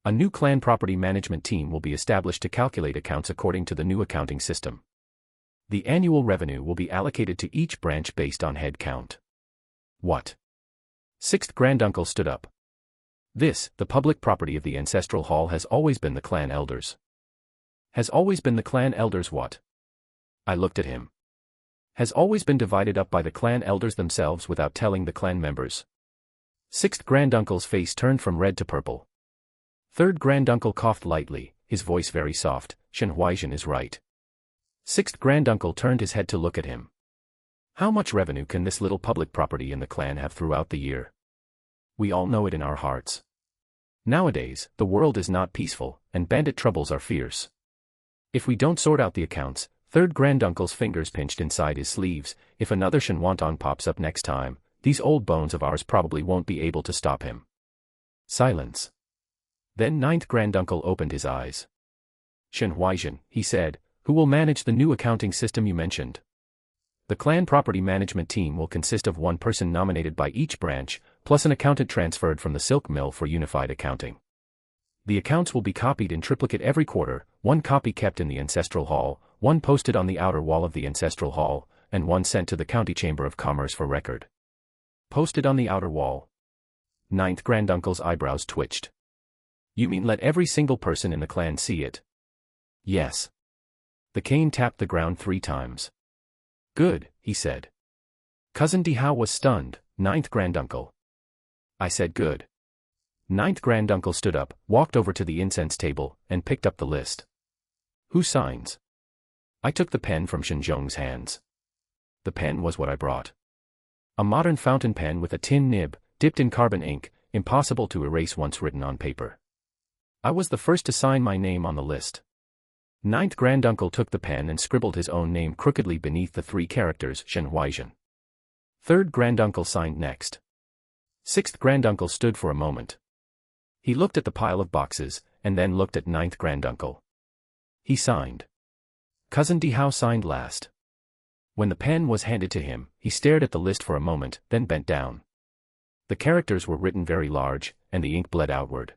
A new clan property management team will be established to calculate accounts according to the new accounting system. The annual revenue will be allocated to each branch based on head count. What? Sixth granduncle stood up. This, the public property of the ancestral hall, has always been the clan elders. Has always been the clan elders what? I looked at him. Has always been divided up by the clan elders themselves without telling the clan members. Sixth granduncle's face turned from red to purple. Third granduncle coughed lightly, his voice very soft. Shen Huaijin is right. Sixth granduncle turned his head to look at him. How much revenue can this little public property in the clan have throughout the year? We all know it in our hearts. Nowadays, the world is not peaceful, and bandit troubles are fierce. If we don't sort out the accounts, third granduncle's fingers pinched inside his sleeves, if another Shen Wantang pops up next time, these old bones of ours probably won't be able to stop him. Silence. Then ninth granduncle opened his eyes. Shen Huaijin, he said, who will manage the new accounting system you mentioned? The clan property management team will consist of one person nominated by each branch, plus an accountant transferred from the silk mill for unified accounting. The accounts will be copied in triplicate every quarter, one copy kept in the ancestral hall, one posted on the outer wall of the ancestral hall, and one sent to the county chamber of commerce for record. Posted on the outer wall. Ninth granduncle's eyebrows twitched. You mean let every single person in the clan see it? Yes. The cane tapped the ground 3 times. Good, he said. Cousin Dihao was stunned. Ninth granduncle. I said good. Ninth granduncle stood up, walked over to the incense table, and picked up the list. Who signs? I took the pen from Shen Zhong's hands. The pen was what I brought. A modern fountain pen with a tin nib, dipped in carbon ink, impossible to erase once written on paper. I was the first to sign my name on the list. Ninth granduncle took the pen and scribbled his own name crookedly beneath the 3 characters Shen Huaijin. Third granduncle signed next. Sixth granduncle stood for a moment. He looked at the pile of boxes, and then looked at ninth granduncle. He signed. Cousin Dihao signed last. When the pen was handed to him, he stared at the list for a moment, then bent down. The characters were written very large, and the ink bled outward.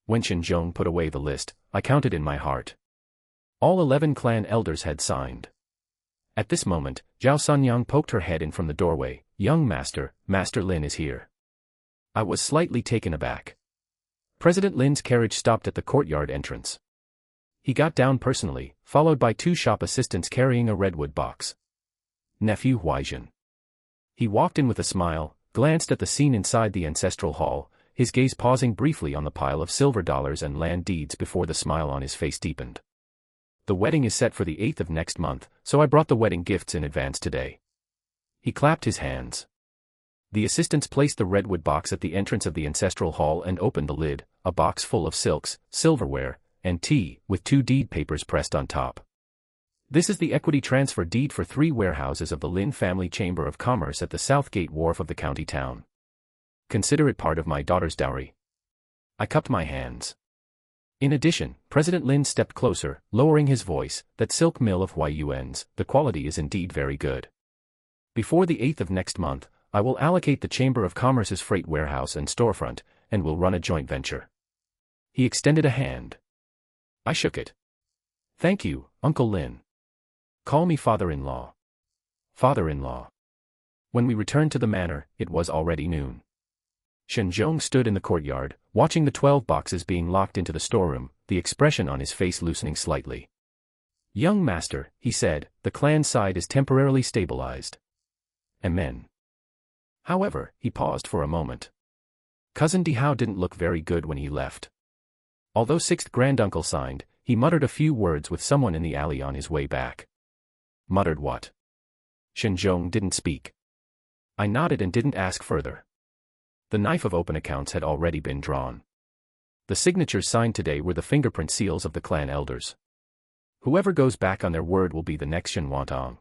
When Shen Zhong put away the list, I counted in my heart. All 11 clan elders had signed. At this moment, Zhao Sanyang poked her head in from the doorway. Young master, Master Lin is here. I was slightly taken aback. President Lin's carriage stopped at the courtyard entrance. He got down personally, followed by 2 shop assistants carrying a redwood box. Nephew Huaijin. He walked in with a smile, glanced at the scene inside the ancestral hall, his gaze pausing briefly on the pile of silver dollars and land deeds before the smile on his face deepened. The wedding is set for the 8th of next month, so I brought the wedding gifts in advance today. He clapped his hands. The assistants placed the redwood box at the entrance of the ancestral hall and opened the lid, a box full of silks, silverware, and tea, with 2 deed papers pressed on top. This is the equity transfer deed for 3 warehouses of the Lin Family Chamber of Commerce at the South Gate Wharf of the county town. Consider it part of my daughter's dowry. I cupped my hands. In addition, President Lin stepped closer, lowering his voice. That silk mill of Yuan's, the quality is indeed very good. Before the 8th of next month, I will allocate the Chamber of Commerce's freight warehouse and storefront, and will run a joint venture. He extended a hand. I shook it. Thank you, Uncle Lin. Call me father-in-law. Father-in-law. When we returned to the manor, it was already noon. Shen Zhong stood in the courtyard, watching the 12 boxes being locked into the storeroom, the expression on his face loosening slightly. Young master, he said, the clan side is temporarily stabilized. Amen. However, he paused for a moment. Cousin Dihao didn't look very good when he left. Although 6th granduncle signed, he muttered a few words with someone in the alley on his way back. Muttered what? Shen Zhong didn't speak. I nodded and didn't ask further. The knife of open accounts had already been drawn. The signatures signed today were the fingerprint seals of the clan elders. Whoever goes back on their word will be the next Shen Wantang.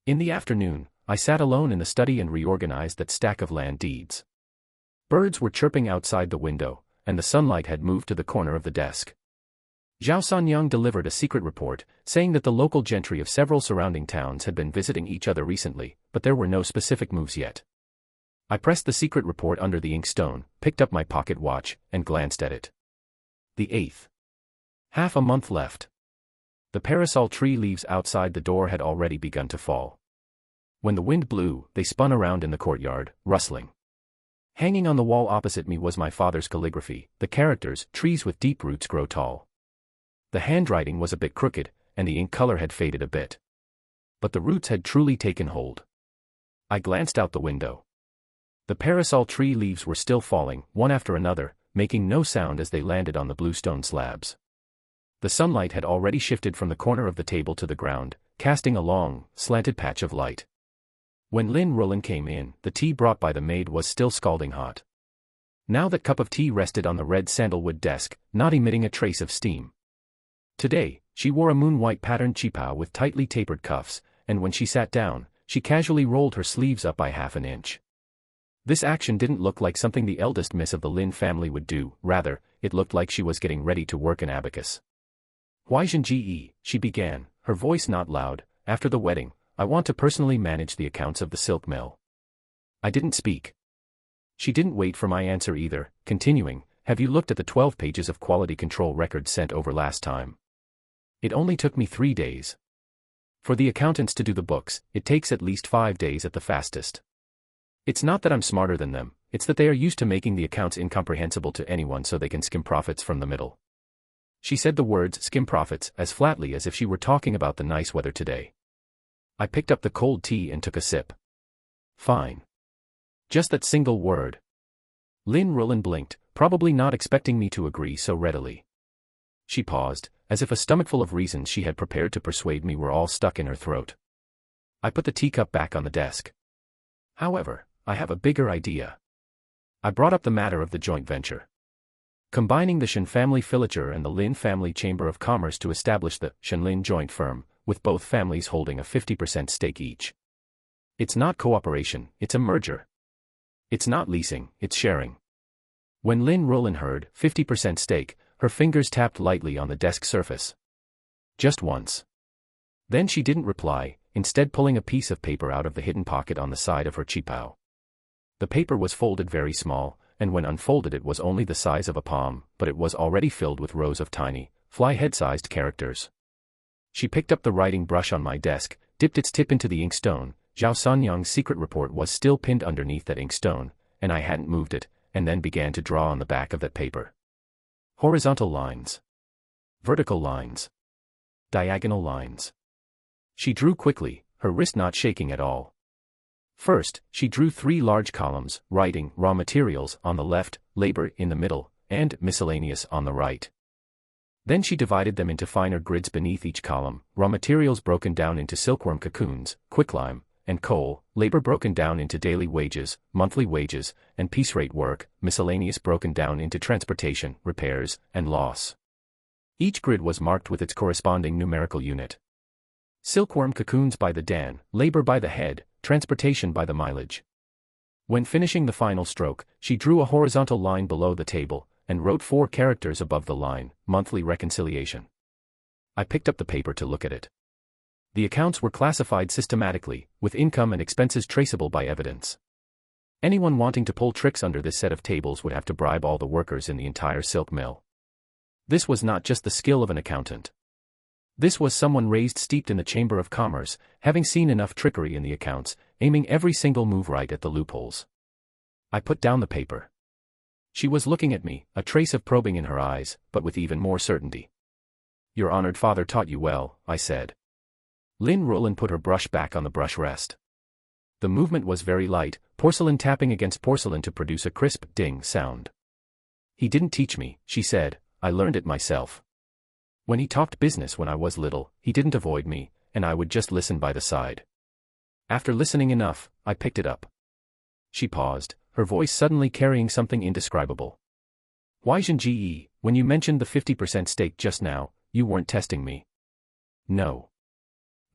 In the afternoon, I sat alone in the study and reorganized that stack of land deeds. Birds were chirping outside the window, and the sunlight had moved to the corner of the desk. Zhao Sanyang delivered a secret report, saying that the local gentry of several surrounding towns had been visiting each other recently, but there were no specific moves yet. I pressed the secret report under the inkstone, picked up my pocket watch, and glanced at it. The 8th. Half a month left. The parasol tree leaves outside the door had already begun to fall. When the wind blew, they spun around in the courtyard, rustling. Hanging on the wall opposite me was my father's calligraphy, the characters, trees with deep roots grow tall. The handwriting was a bit crooked, and the ink color had faded a bit. But the roots had truly taken hold. I glanced out the window. The parasol tree leaves were still falling, one after another, making no sound as they landed on the bluestone slabs. The sunlight had already shifted from the corner of the table to the ground, casting a long, slanted patch of light. When Lin Roland came in, the tea brought by the maid was still scalding hot. Now that cup of tea rested on the red sandalwood desk, not emitting a trace of steam. Today, she wore a moon-white patterned qipao with tightly tapered cuffs, and when she sat down, she casually rolled her sleeves up by half an inch. This action didn't look like something the eldest miss of the Lin family would do, rather, it looked like she was getting ready to work an abacus. Huaijin Ge, she began, her voice not loud, after the wedding, I want to personally manage the accounts of the silk mill. I didn't speak. She didn't wait for my answer either, continuing, have you looked at the 12 pages of quality control records sent over last time? It only took me 3 days. For the accountants to do the books, it takes at least 5 days at the fastest. It's not that I'm smarter than them, it's that they are used to making the accounts incomprehensible to anyone so they can skim profits from the middle. She said the words skim profits as flatly as if she were talking about the nice weather today. I picked up the cold tea and took a sip. Fine. Just that single word. Lin Ruolin blinked, probably not expecting me to agree so readily. She paused, as if a stomachful of reasons she had prepared to persuade me were all stuck in her throat. I put the teacup back on the desk. However, I have a bigger idea. I brought up the matter of the joint venture. Combining the Shen family filature and the Lin family Chamber of Commerce to establish the Shen-Lin joint firm, with both families holding a 50% stake each. It's not cooperation, it's a merger. It's not leasing, it's sharing. When Lin Ruolin heard 50% stake, her fingers tapped lightly on the desk surface. Just once. Then she didn't reply, instead pulling a piece of paper out of the hidden pocket on the side of her qipao. The paper was folded very small, and when unfolded it was only the size of a palm, but it was already filled with rows of tiny, fly-head-sized characters. She picked up the writing brush on my desk, dipped its tip into the inkstone. Zhao Sanyang's secret report was still pinned underneath that inkstone, and I hadn't moved it, and then began to draw on the back of that paper. Horizontal lines. Vertical lines. Diagonal lines. She drew quickly, her wrist not shaking at all. First, she drew 3 large columns, writing, raw materials, on the left, labor in the middle, and miscellaneous on the right. Then she divided them into finer grids beneath each column, raw materials broken down into silkworm cocoons, quicklime, and coal, labor broken down into daily wages, monthly wages, and piece rate work, miscellaneous broken down into transportation, repairs, and loss. Each grid was marked with its corresponding numerical unit. Silkworm cocoons by the dan, labor by the head, transportation by the mileage. When finishing the final stroke, she drew a horizontal line below the table, and wrote 4 characters above the line, monthly reconciliation. I picked up the paper to look at it. The accounts were classified systematically, with income and expenses traceable by evidence. Anyone wanting to pull tricks under this set of tables would have to bribe all the workers in the entire silk mill. This was not just the skill of an accountant. This was someone raised steeped in the Chamber of Commerce, having seen enough trickery in the accounts, aiming every single move right at the loopholes. I put down the paper. She was looking at me, a trace of probing in her eyes, but with even more certainty. Your honored father taught you well, I said. Lin Ruolin put her brush back on the brush rest. The movement was very light, porcelain tapping against porcelain to produce a crisp ding sound. He didn't teach me, she said, I learned it myself. When he talked business when I was little, he didn't avoid me, and I would just listen by the side. After listening enough, I picked it up. She paused, her voice suddenly carrying something indescribable. Huaijin Ge, when you mentioned the 50% stake just now, you weren't testing me. No.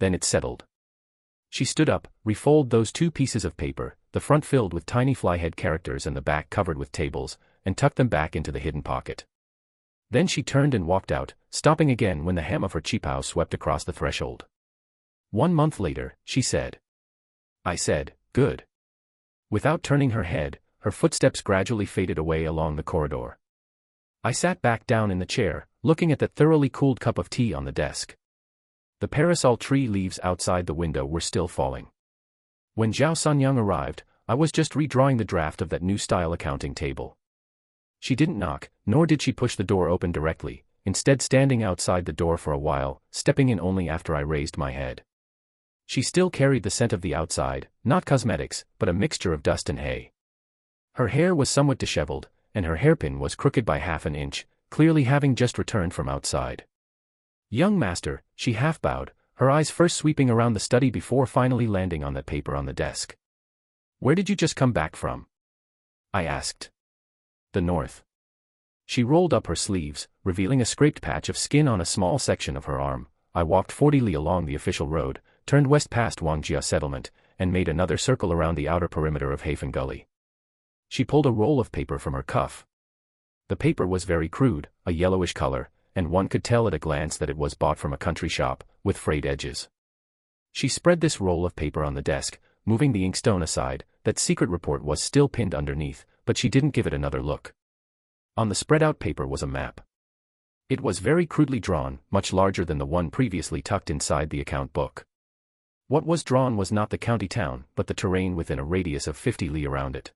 Then it's settled. She stood up, refolded those 2 pieces of paper, the front filled with tiny flyhead characters and the back covered with tables, and tucked them back into the hidden pocket. Then she turned and walked out, stopping again when the hem of her qipao swept across the threshold. 1 month later, she said. I said, good. Without turning her head, her footsteps gradually faded away along the corridor. I sat back down in the chair, looking at the thoroughly cooled cup of tea on the desk. The parasol tree leaves outside the window were still falling. When Zhao Sanyang arrived, I was just redrawing the draft of that new style accounting table. She didn't knock, nor did she push the door open directly, instead standing outside the door for a while, stepping in only after I raised my head. She still carried the scent of the outside, not cosmetics, but a mixture of dust and hay. Her hair was somewhat disheveled, and her hairpin was crooked by half an inch, clearly having just returned from outside. Young master, she half bowed, her eyes first sweeping around the study before finally landing on that paper on the desk. Where did you just come back from? I asked. The north. She rolled up her sleeves, revealing a scraped patch of skin on a small section of her arm. I walked 40 li along the official road, turned west past Wangjia settlement, and made another circle around the outer perimeter of Hafen Gully. She pulled a roll of paper from her cuff. The paper was very crude, a yellowish color, and one could tell at a glance that it was bought from a country shop, with frayed edges. She spread this roll of paper on the desk, moving the inkstone aside. That secret report was still pinned underneath, but she didn't give it another look. On the spread-out paper was a map. It was very crudely drawn, much larger than the one previously tucked inside the account book. What was drawn was not the county town, but the terrain within a radius of 50 li around it.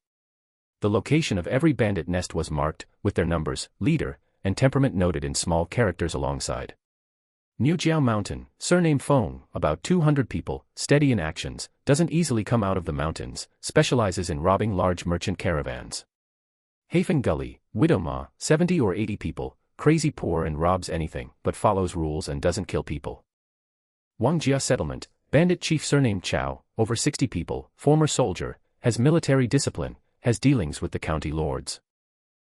The location of every bandit nest was marked, with their numbers, leader, and temperament noted in small characters alongside. Niujiao Mountain, surname Feng, about 200 people, steady in actions, doesn't easily come out of the mountains, specializes in robbing large merchant caravans. Hafen Gully, Widowma, 70 or 80 people, crazy poor and robs anything, but follows rules and doesn't kill people. Wangjia Settlement, bandit chief surname Chao, over 60 people, former soldier, has military discipline, has dealings with the county lords.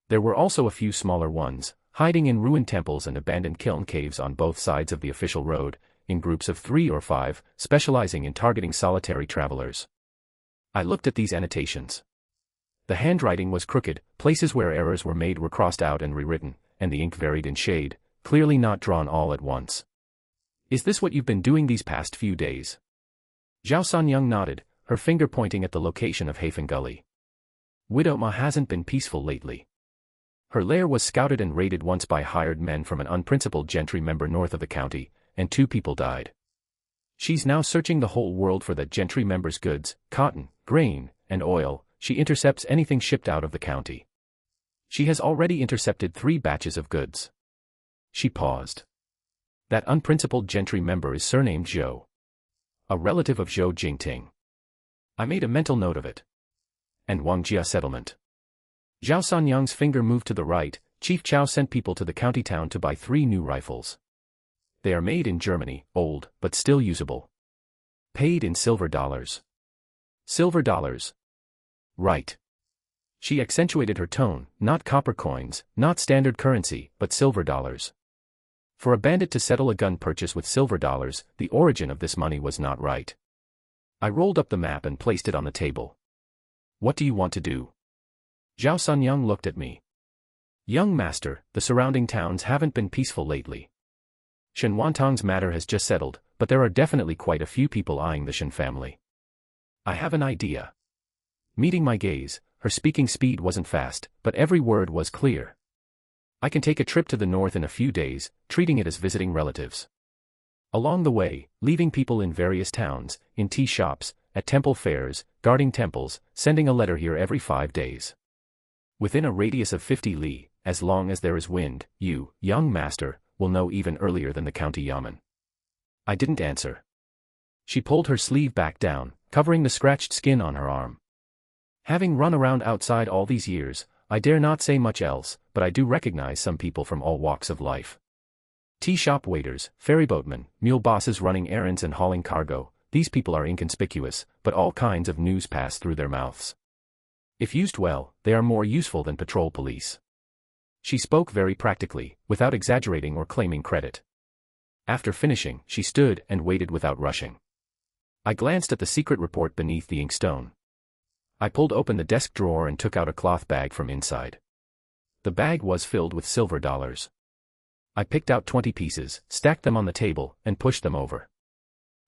There were also a few smaller ones, hiding in ruined temples and abandoned kiln caves on both sides of the official road, in groups of 3 or 5, specializing in targeting solitary travelers. I looked at these annotations. The handwriting was crooked, places where errors were made were crossed out and rewritten, and the ink varied in shade, clearly not drawn all at once. Is this what you've been doing these past few days? Zhao Sanyang nodded, her finger pointing at the location of Hafen Gully. Widowma hasn't been peaceful lately. Her lair was scouted and raided once by hired men from an unprincipled gentry member north of the county, and 2 people died. She's now searching the whole world for the gentry member's goods, cotton, grain, and oil. She intercepts anything shipped out of the county. She has already intercepted 3 batches of goods. She paused. That unprincipled gentry member is surnamed Zhou, a relative of Zhou Jingting. I made a mental note of it. And Wangjia Settlement. Zhao Sanyang's finger moved to the right. Chief Chao sent people to the county town to buy 3 new rifles. They are made in Germany, old, but still usable. Paid in silver dollars. Silver dollars. Right. She accentuated her tone, not copper coins, not standard currency, but silver dollars. For a bandit to settle a gun purchase with silver dollars, the origin of this money was not right. I rolled up the map and placed it on the table. What do you want to do? Zhao Sanyang looked at me. Young master, the surrounding towns haven't been peaceful lately. Shen Wantang's matter has just settled, but there are definitely quite a few people eyeing the Shen family. I have an idea. Meeting my gaze, her speaking speed wasn't fast, but every word was clear. I can take a trip to the north in a few days, treating it as visiting relatives. Along the way, leaving people in various towns, in tea shops, at temple fairs, guarding temples, sending a letter here every 5 days. Within a radius of 50 li, as long as there is wind, you, young master, will know even earlier than the county yamen. I didn't answer. She pulled her sleeve back down, covering the scratched skin on her arm. Having run around outside all these years, I dare not say much else, but I do recognize some people from all walks of life. Tea shop waiters, ferryboatmen, mule bosses running errands and hauling cargo, these people are inconspicuous, but all kinds of news pass through their mouths. If used well, they are more useful than patrol police. She spoke very practically, without exaggerating or claiming credit. After finishing, she stood and waited without rushing. I glanced at the secret report beneath the inkstone. I pulled open the desk drawer and took out a cloth bag from inside. The bag was filled with silver dollars. I picked out 20 pieces, stacked them on the table, and pushed them over.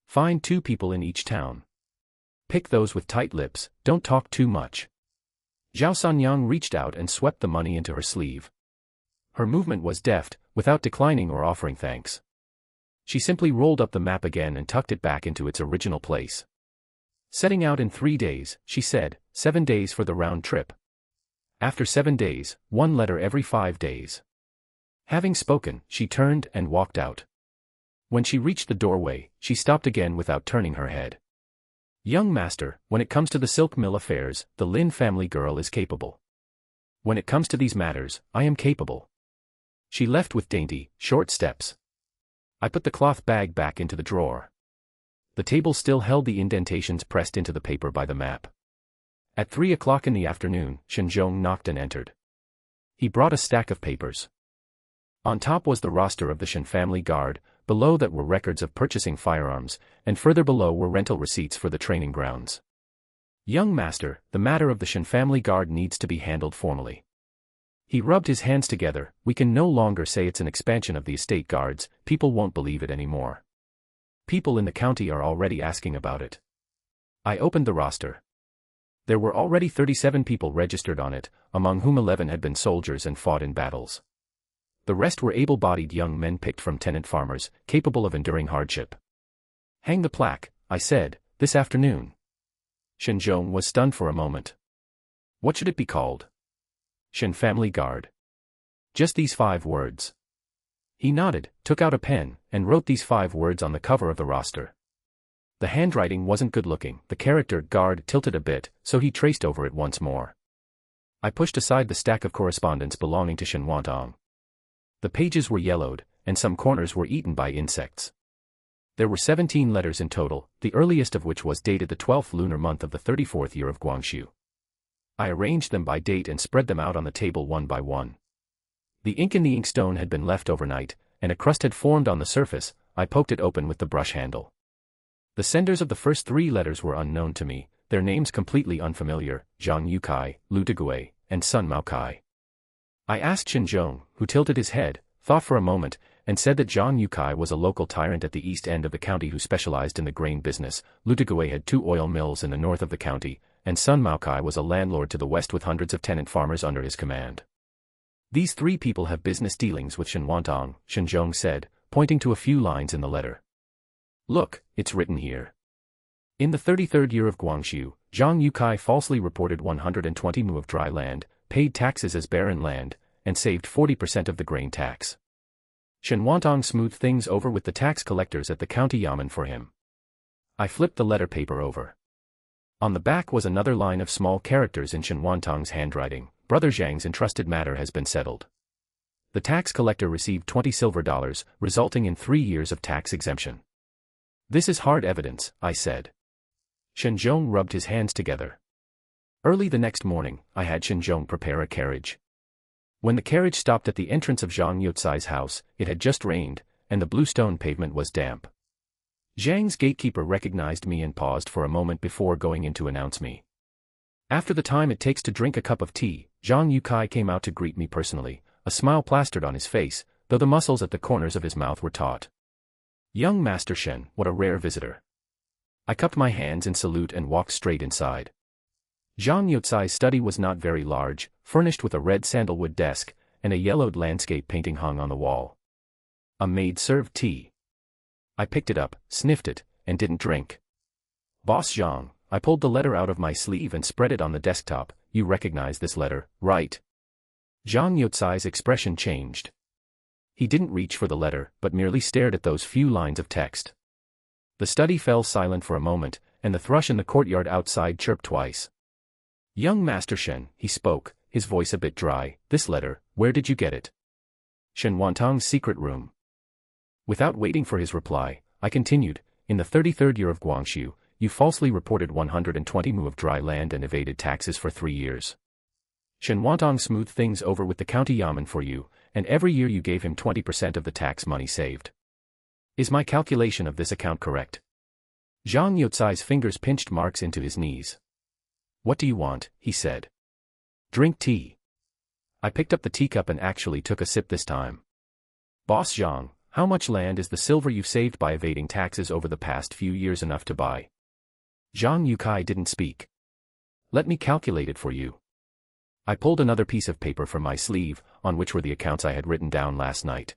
Find 2 people in each town. Pick those with tight lips, don't talk too much. Zhao Sanyang reached out and swept the money into her sleeve. Her movement was deft, without declining or offering thanks. She simply rolled up the map again and tucked it back into its original place. Setting out in 3 days, she said, 7 days for the round trip. After 7 days, 1 letter every 5 days. Having spoken, she turned and walked out. When she reached the doorway, she stopped again without turning her head. Young master, when it comes to the silk mill affairs, the Lin family girl is capable. When it comes to these matters, I am capable. She left with dainty, short steps. I put the cloth bag back into the drawer. The table still held the indentations pressed into the paper by the map. At 3 o'clock in the afternoon, Shen Zhong knocked and entered. He brought a stack of papers. On top was the roster of the Shen family guard, below that were records of purchasing firearms, and further below were rental receipts for the training grounds. Young master, the matter of the Shen family guard needs to be handled formally. He rubbed his hands together. We can no longer say it's an expansion of the estate guards, people won't believe it anymore. People in the county are already asking about it. I opened the roster. There were already 37 people registered on it, among whom 11 had been soldiers and fought in battles. The rest were able-bodied young men picked from tenant farmers, capable of enduring hardship. Hang the plaque, I said, this afternoon. Shen Zhong was stunned for a moment. What should it be called? Shen Family Guard. Just these 5 words. He nodded, took out a pen, and wrote these 5 words on the cover of the roster. The handwriting wasn't good looking, the character guard tilted a bit, so he traced over it once more. I pushed aside the stack of correspondence belonging to Shen Wantang. The pages were yellowed, and some corners were eaten by insects. There were 17 letters in total, the earliest of which was dated the 12th lunar month of the 34th year of Guangxu. I arranged them by date and spread them out on the table one by one. The ink in the inkstone had been left overnight, and a crust had formed on the surface. I poked it open with the brush handle. The senders of the first 3 letters were unknown to me, their names completely unfamiliar: Zhang Yukai, Lu Degui, and Sun Maokai. I asked Shen Zhong, who tilted his head, thought for a moment, and said that Zhang Yukai was a local tyrant at the east end of the county who specialized in the grain business. Lu Degui had 2 oil mills in the north of the county, and Sun Maokai was a landlord to the west with hundreds of tenant farmers under his command. These 3 people have business dealings with Shen Wantang, Shen Zhong said, pointing to a few lines in the letter. Look, it's written here. In the 33rd year of Guangxu, Zhang Yukai falsely reported 120 mu of dry land, paid taxes as barren land, and saved 40% of the grain tax. Shen Wantang smoothed things over with the tax collectors at the county yamen for him. I flipped the letter paper over. On the back was another line of small characters in Shen Wantang's handwriting: Brother Zhang's entrusted matter has been settled. The tax collector received $20 silver, resulting in 3 years of tax exemption. This is hard evidence, I said. Shen Zhong rubbed his hands together. Early the next morning, I had Shen Zhong prepare a carriage. When the carriage stopped at the entrance of Zhang Yutsai's house, it had just rained, and the bluestone pavement was damp. Zhang's gatekeeper recognized me and paused for a moment before going in to announce me. After the time it takes to drink a cup of tea, Zhang Yukai came out to greet me personally, a smile plastered on his face, though the muscles at the corners of his mouth were taut. Young Master Shen, what a rare visitor. I cupped my hands in salute and walked straight inside. Zhang Yutsai's study was not very large, furnished with a red sandalwood desk, and a yellowed landscape painting hung on the wall. A maid served tea. I picked it up, sniffed it, and didn't drink. Boss Zhang, I pulled the letter out of my sleeve and spread it on the desktop. You recognize this letter, right? Zhang Yutsai's expression changed. He didn't reach for the letter, but merely stared at those few lines of text. The study fell silent for a moment, and the thrush in the courtyard outside chirped twice. Young Master Shen, he spoke, his voice a bit dry, this letter, where did you get it? Shen Wantang's secret room. Without waiting for his reply, I continued, in the 33rd year of Guangxu, you falsely reported 120 mu of dry land and evaded taxes for 3 years. Shen Wantang smoothed things over with the county yamen for you, and every year you gave him 20% of the tax money saved. Is my calculation of this account correct? Zhang Yutsai's fingers pinched marks into his knees. What do you want? He said. Drink tea. I picked up the teacup and actually took a sip this time. Boss Zhang, how much land is the silver you've saved by evading taxes over the past few years enough to buy? Zhang Yukai didn't speak. Let me calculate it for you. I pulled another piece of paper from my sleeve, on which were the accounts I had written down last night.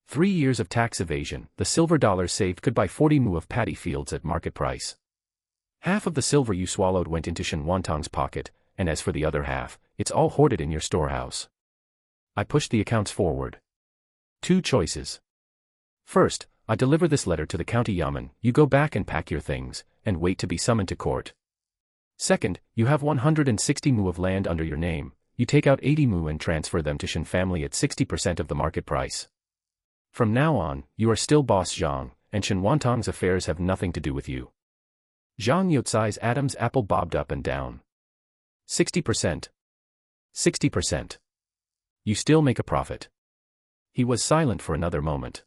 3 years of tax evasion, the silver dollars saved could buy 40 mu of paddy fields at market price. Half of the silver you swallowed went into Shen Wantang's pocket, and as for the other half, it's all hoarded in your storehouse. I pushed the accounts forward. 2 choices. First, I deliver this letter to the county yamen, you go back and pack your things, and wait to be summoned to court. Second, you have 160 mu of land under your name, you take out 80 mu and transfer them to Shen family at 60% of the market price. From now on, you are still Boss Zhang, and Shen Wantang's affairs have nothing to do with you. Zhang Yutsai's Adam's apple bobbed up and down. 60%. 60%. You still make a profit. He was silent for another moment.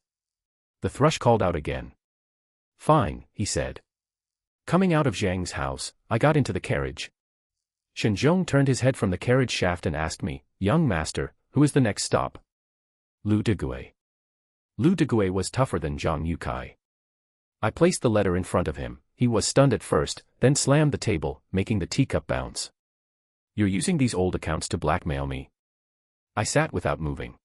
The thrush called out again. Fine, he said. Coming out of Zhang's house, I got into the carriage. Shen Zhong turned his head from the carriage shaft and asked me, young master, who is the next stop? Lu Degui. Lu Degui was tougher than Zhang Yukai. I placed the letter in front of him. He was stunned at first, then slammed the table, making the teacup bounce. You're using these old accounts to blackmail me. I sat without moving.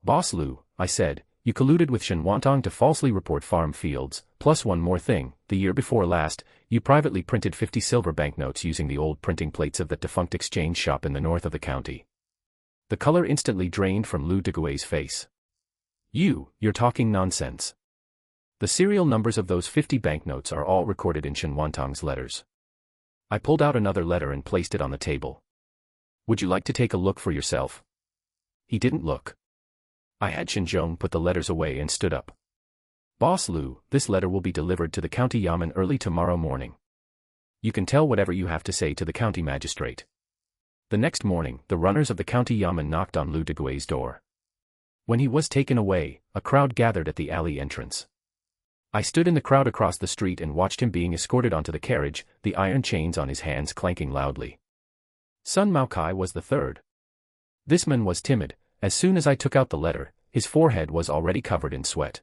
Boss Lu, I said, you colluded with Shen Wantang to falsely report farm fields, plus one more thing, the year before last, you privately printed 50 silver banknotes using the old printing plates of that defunct exchange shop in the north of the county. The color instantly drained from Lu Degui's face. You're talking nonsense. The serial numbers of those 50 banknotes are all recorded in Shen Wantang's letters. I pulled out another letter and placed it on the table. Would you like to take a look for yourself? He didn't look. I had Shen Zhong put the letters away and stood up. Boss Lu, this letter will be delivered to the county yamen early tomorrow morning. You can tell whatever you have to say to the county magistrate. The next morning, the runners of the county yamen knocked on Lu Degui's door. When he was taken away, a crowd gathered at the alley entrance. I stood in the crowd across the street and watched him being escorted onto the carriage, the iron chains on his hands clanking loudly. Sun Maokai was the third. This man was timid. As soon as I took out the letter, his forehead was already covered in sweat.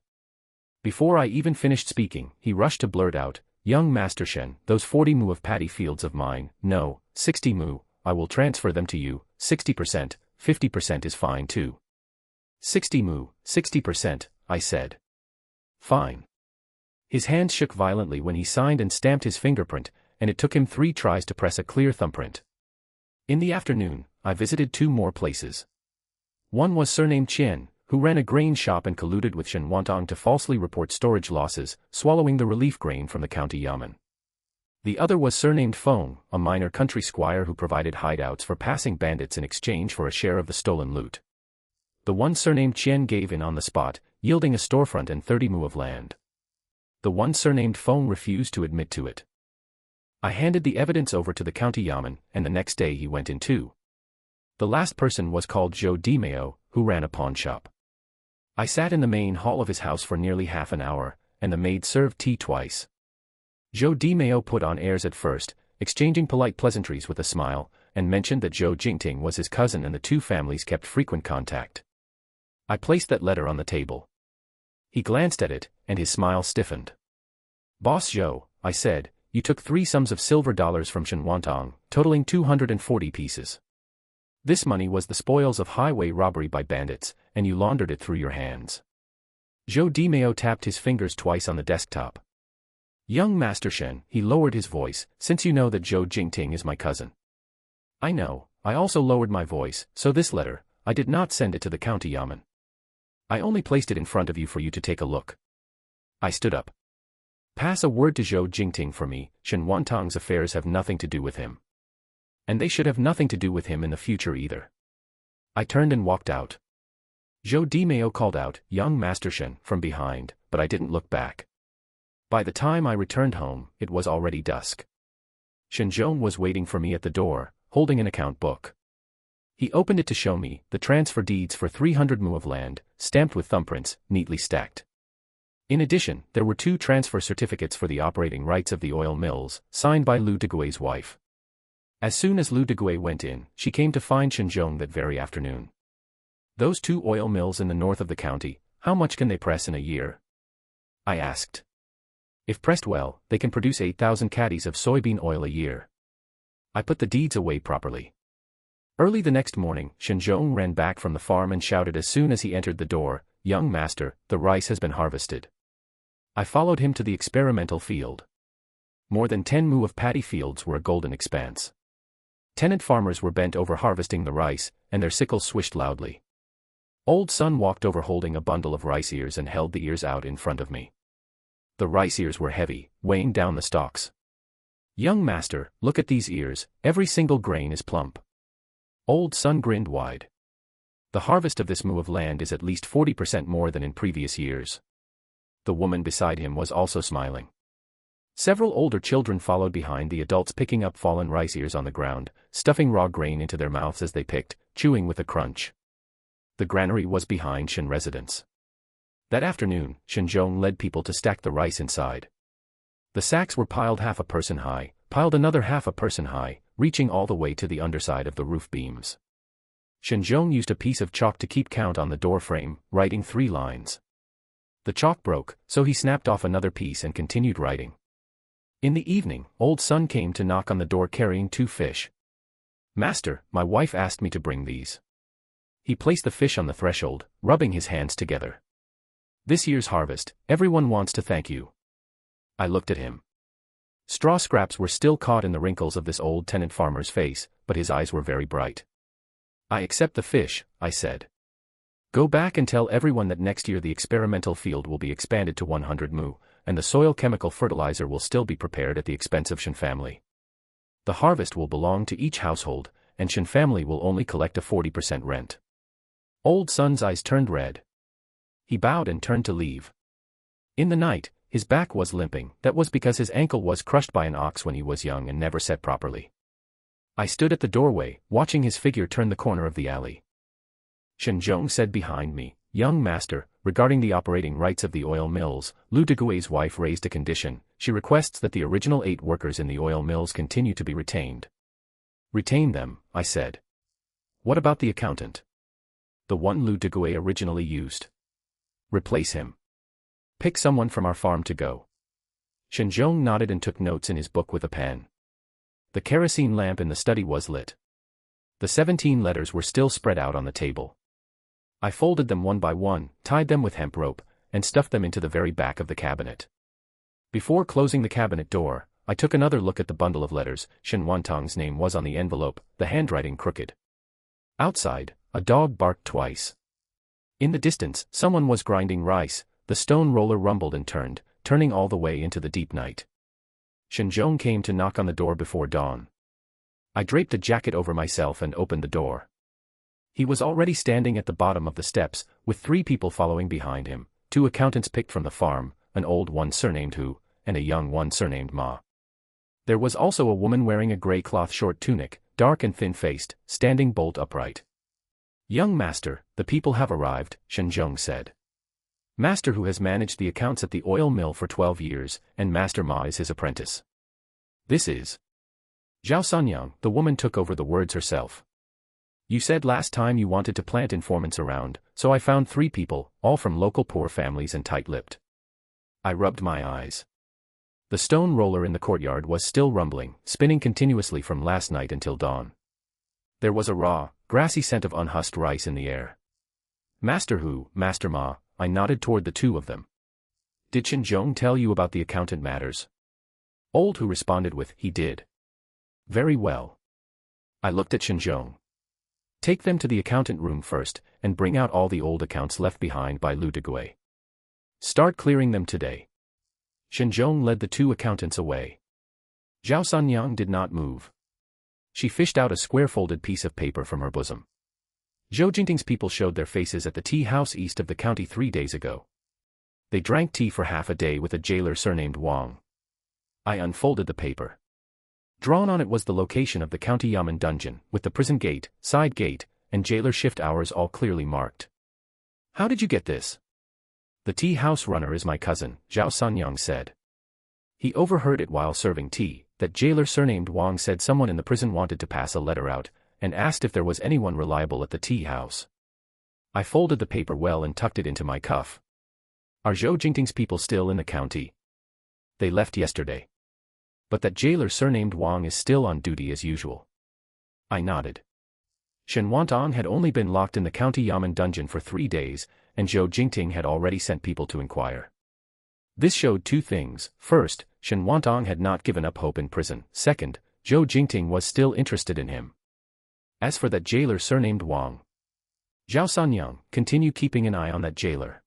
Before I even finished speaking, he rushed to blurt out, "Young Master Shen, those 40 mu of paddy fields of mine, no, 60 mu, I will transfer them to you, 60%, 50% is fine too." 60 mu, 60%, I said. Fine. His hands shook violently when he signed and stamped his fingerprint, and it took him 3 tries to press a clear thumbprint. In the afternoon, I visited 2 more places. One was surnamed Qian, who ran a grain shop and colluded with Shen Wantang to falsely report storage losses, swallowing the relief grain from the county yamen. The other was surnamed Feng, a minor country squire who provided hideouts for passing bandits in exchange for a share of the stolen loot. The one surnamed Qian gave in on the spot, yielding a storefront and 30 mu of land. The one surnamed Feng refused to admit to it. I handed the evidence over to the county yamen, and the next day he went in too. The last person was called Zhou Dimeo, who ran a pawn shop. I sat in the main hall of his house for nearly half an hour, and the maid served tea twice. Zhou Dimeo put on airs at first, exchanging polite pleasantries with a smile, and mentioned that Zhou Jingting was his cousin and the 2 families kept frequent contact. I placed that letter on the table. He glanced at it, and his smile stiffened. "Boss Zhou," I said, "you took 3 sums of silver dollars from Shen Wantang, totaling 240 pieces. This money was the spoils of highway robbery by bandits, and you laundered it through your hands." Zhou Dimeo tapped his fingers twice on the desktop. "Young Master Shen," he lowered his voice, "since you know that Zhou Jingting is my cousin." "I know." I also lowered my voice, "so this letter, I did not send it to the county yamen. I only placed it in front of you for you to take a look." I stood up. "Pass a word to Zhou Jingting for me, Shen Wantang's affairs have nothing to do with him. And they should have nothing to do with him in the future either." I turned and walked out. Zhou Dimeo called out, "Young Master Shen," from behind, but I didn't look back. By the time I returned home, it was already dusk. Shen Zhong was waiting for me at the door, holding an account book. He opened it to show me the transfer deeds for 300 mu of land, stamped with thumbprints, neatly stacked. In addition, there were 2 transfer certificates for the operating rights of the oil mills, signed by Lu Degui's wife. As soon as Lu Degui went in, she came to find Shen Zhong that very afternoon. "Those 2 oil mills in the north of the county, how much can they press in a year?" I asked. "If pressed well, they can produce 8,000 caddies of soybean oil a year." I put the deeds away properly. Early the next morning, Shen Zhong ran back from the farm and shouted as soon as he entered the door, "Young master, the rice has been harvested." I followed him to the experimental field. More than 10 mu of paddy fields were a golden expanse. Tenant farmers were bent over harvesting the rice, and their sickles swished loudly. Old Sun walked over holding a bundle of rice ears and held the ears out in front of me. The rice ears were heavy, weighing down the stalks. "Young master, look at these ears, every single grain is plump." Old Sun grinned wide. "The harvest of this mu of land is at least 40% more than in previous years." The woman beside him was also smiling. Several older children followed behind the adults, picking up fallen rice ears on the ground, stuffing raw grain into their mouths as they picked, chewing with a crunch. The granary was behind Shen residence. That afternoon, Shen Zhong led people to stack the rice inside. The sacks were piled half a person high, piled another half a person high, reaching all the way to the underside of the roof beams. Shen Zhong used a piece of chalk to keep count on the door frame, writing 3 lines. The chalk broke, so he snapped off another piece and continued writing. In the evening, Old Sun came to knock on the door carrying 2 fish. "Master, my wife asked me to bring these." He placed the fish on the threshold, rubbing his hands together. This year's harvest, everyone wants to thank you. I looked at him. Straw scraps were still caught in the wrinkles of this old tenant farmer's face, but his eyes were very bright. I accept the fish, I said. Go back and tell everyone that next year the experimental field will be expanded to 100 mu, and the soil chemical fertilizer will still be prepared at the expense of Shen family. The harvest will belong to each household, and Shen family will only collect a 40% rent. Old Sun's eyes turned red. He bowed and turned to leave. In the night, his back was limping. That was because his ankle was crushed by an ox when he was young and never set properly. I stood at the doorway, watching his figure turn the corner of the alley. Shen Zhong said behind me, "Young master, regarding the operating rights of the oil mills, Lu Degui's wife raised a condition. She requests that the original 8 workers in the oil mills continue to be retained." Retain them, I said. What about the accountant? The one Lu Degui originally used. Replace him. Pick someone from our farm to go. Shen Zhong nodded and took notes in his book with a pen. The kerosene lamp in the study was lit. The 17 letters were still spread out on the table. I folded them one by one, tied them with hemp rope, and stuffed them into the very back of the cabinet. Before closing the cabinet door, I took another look at the bundle of letters. Shen Wantang's name was on the envelope, the handwriting crooked. Outside, a dog barked twice. In the distance, someone was grinding rice. The stone roller rumbled and turned, turning all the way into the deep night. Shen Zhong came to knock on the door before dawn. I draped a jacket over myself and opened the door. He was already standing at the bottom of the steps, with 3 people following behind him, 2 accountants picked from the farm, an old one surnamed Hu, and a young one surnamed Ma. There was also a woman wearing a gray cloth short tunic, dark and thin-faced, standing bolt upright. "Young master, the people have arrived," Shen Zhong said. Master Hu has managed the accounts at the oil mill for 12 years, and Master Ma is his apprentice. This is Zhao Sanyang. The woman took over the words herself. "You said last time you wanted to plant informants around, so I found 3 people, all from local poor families and tight-lipped." I rubbed my eyes. The stone roller in the courtyard was still rumbling, spinning continuously from last night until dawn. There was a raw, grassy scent of unhusked rice in the air. "Master Hu, Master Ma," I nodded toward the 2 of them. "Did Shen Zhong tell you about the accountant matters?" Old Hu responded with, "He did." "Very well." I looked at Shen Zhong. "Take them to the accountant room first, and bring out all the old accounts left behind by Lu Degui. Start clearing them today." Shen Zhong led the 2 accountants away. Zhao Sanyang did not move. She fished out a square-folded piece of paper from her bosom. Zhou Jingting's people showed their faces at the tea house east of the county 3 days ago. They drank tea for half a day with a jailer surnamed Wang. I unfolded the paper. Drawn on it was the location of the county yamen dungeon, with the prison gate, side gate, and jailer shift hours all clearly marked. "How did you get this?" "The tea house runner is my cousin," Zhao Sanyang said. He overheard it while serving tea. That jailer surnamed Wang said someone in the prison wanted to pass a letter out, and asked if there was anyone reliable at the tea house. I folded the paper well and tucked it into my cuff. "Are Zhou Jingting's people still in the county?" "They left yesterday. But that jailer surnamed Wang is still on duty as usual." I nodded. Shen Wantang had only been locked in the county yamen dungeon for 3 days, and Zhou Jingting had already sent people to inquire. This showed 2 things. First, Shen Wantang had not given up hope in prison. Second, Zhou Jingting was still interested in him. As for that jailer surnamed Wang, Zhao Sanyang, continue keeping an eye on that jailer.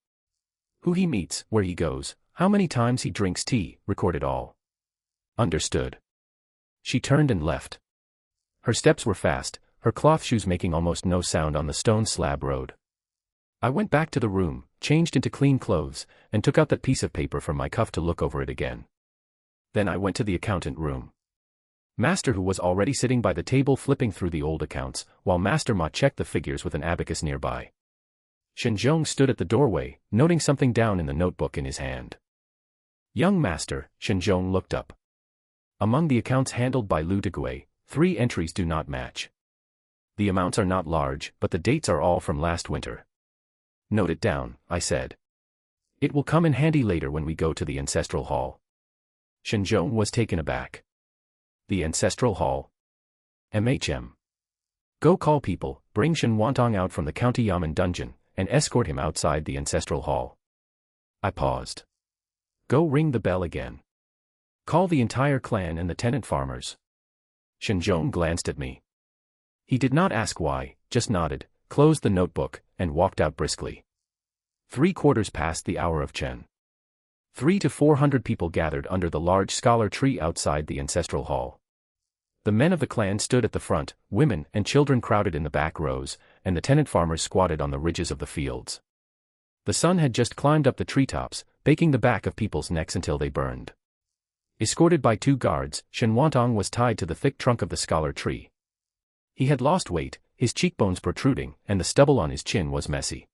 Who he meets, where he goes, how many times he drinks tea, record it all. Understood. She turned and left. Her steps were fast, her cloth shoes making almost no sound on the stone slab road. I went back to the room, changed into clean clothes, and took out that piece of paper from my cuff to look over it again. Then I went to the accountant room. Master Hu was already sitting by the table flipping through the old accounts, while Master Ma checked the figures with an abacus nearby. Shen Zhong stood at the doorway, noting something down in the notebook in his hand. "Young master," Shen Zhong looked up. "Among the accounts handled by Lu Degui, 3 entries do not match. The amounts are not large, but the dates are all from last winter." "Note it down," I said. "It will come in handy later when we go to the ancestral hall." Shen Zhong was taken aback. "The ancestral hall?" "MHM. Go call people, bring Shen Wantang out from the county yamen dungeon, and escort him outside the ancestral hall." I paused. Go ring the bell again. Call the entire clan and the tenant farmers. Shen Zhong glanced at me. He did not ask why, just nodded, closed the notebook, and walked out briskly. 3/4 past the hour of Chen. 300 to 400 people gathered under the large scholar tree outside the ancestral hall. The men of the clan stood at the front, women and children crowded in the back rows, and the tenant farmers squatted on the ridges of the fields. The sun had just climbed up the treetops, baking the back of people's necks until they burned. Escorted by 2 guards, Shen Wantang was tied to the thick trunk of the scholar tree. He had lost weight, his cheekbones protruding, and the stubble on his chin was messy.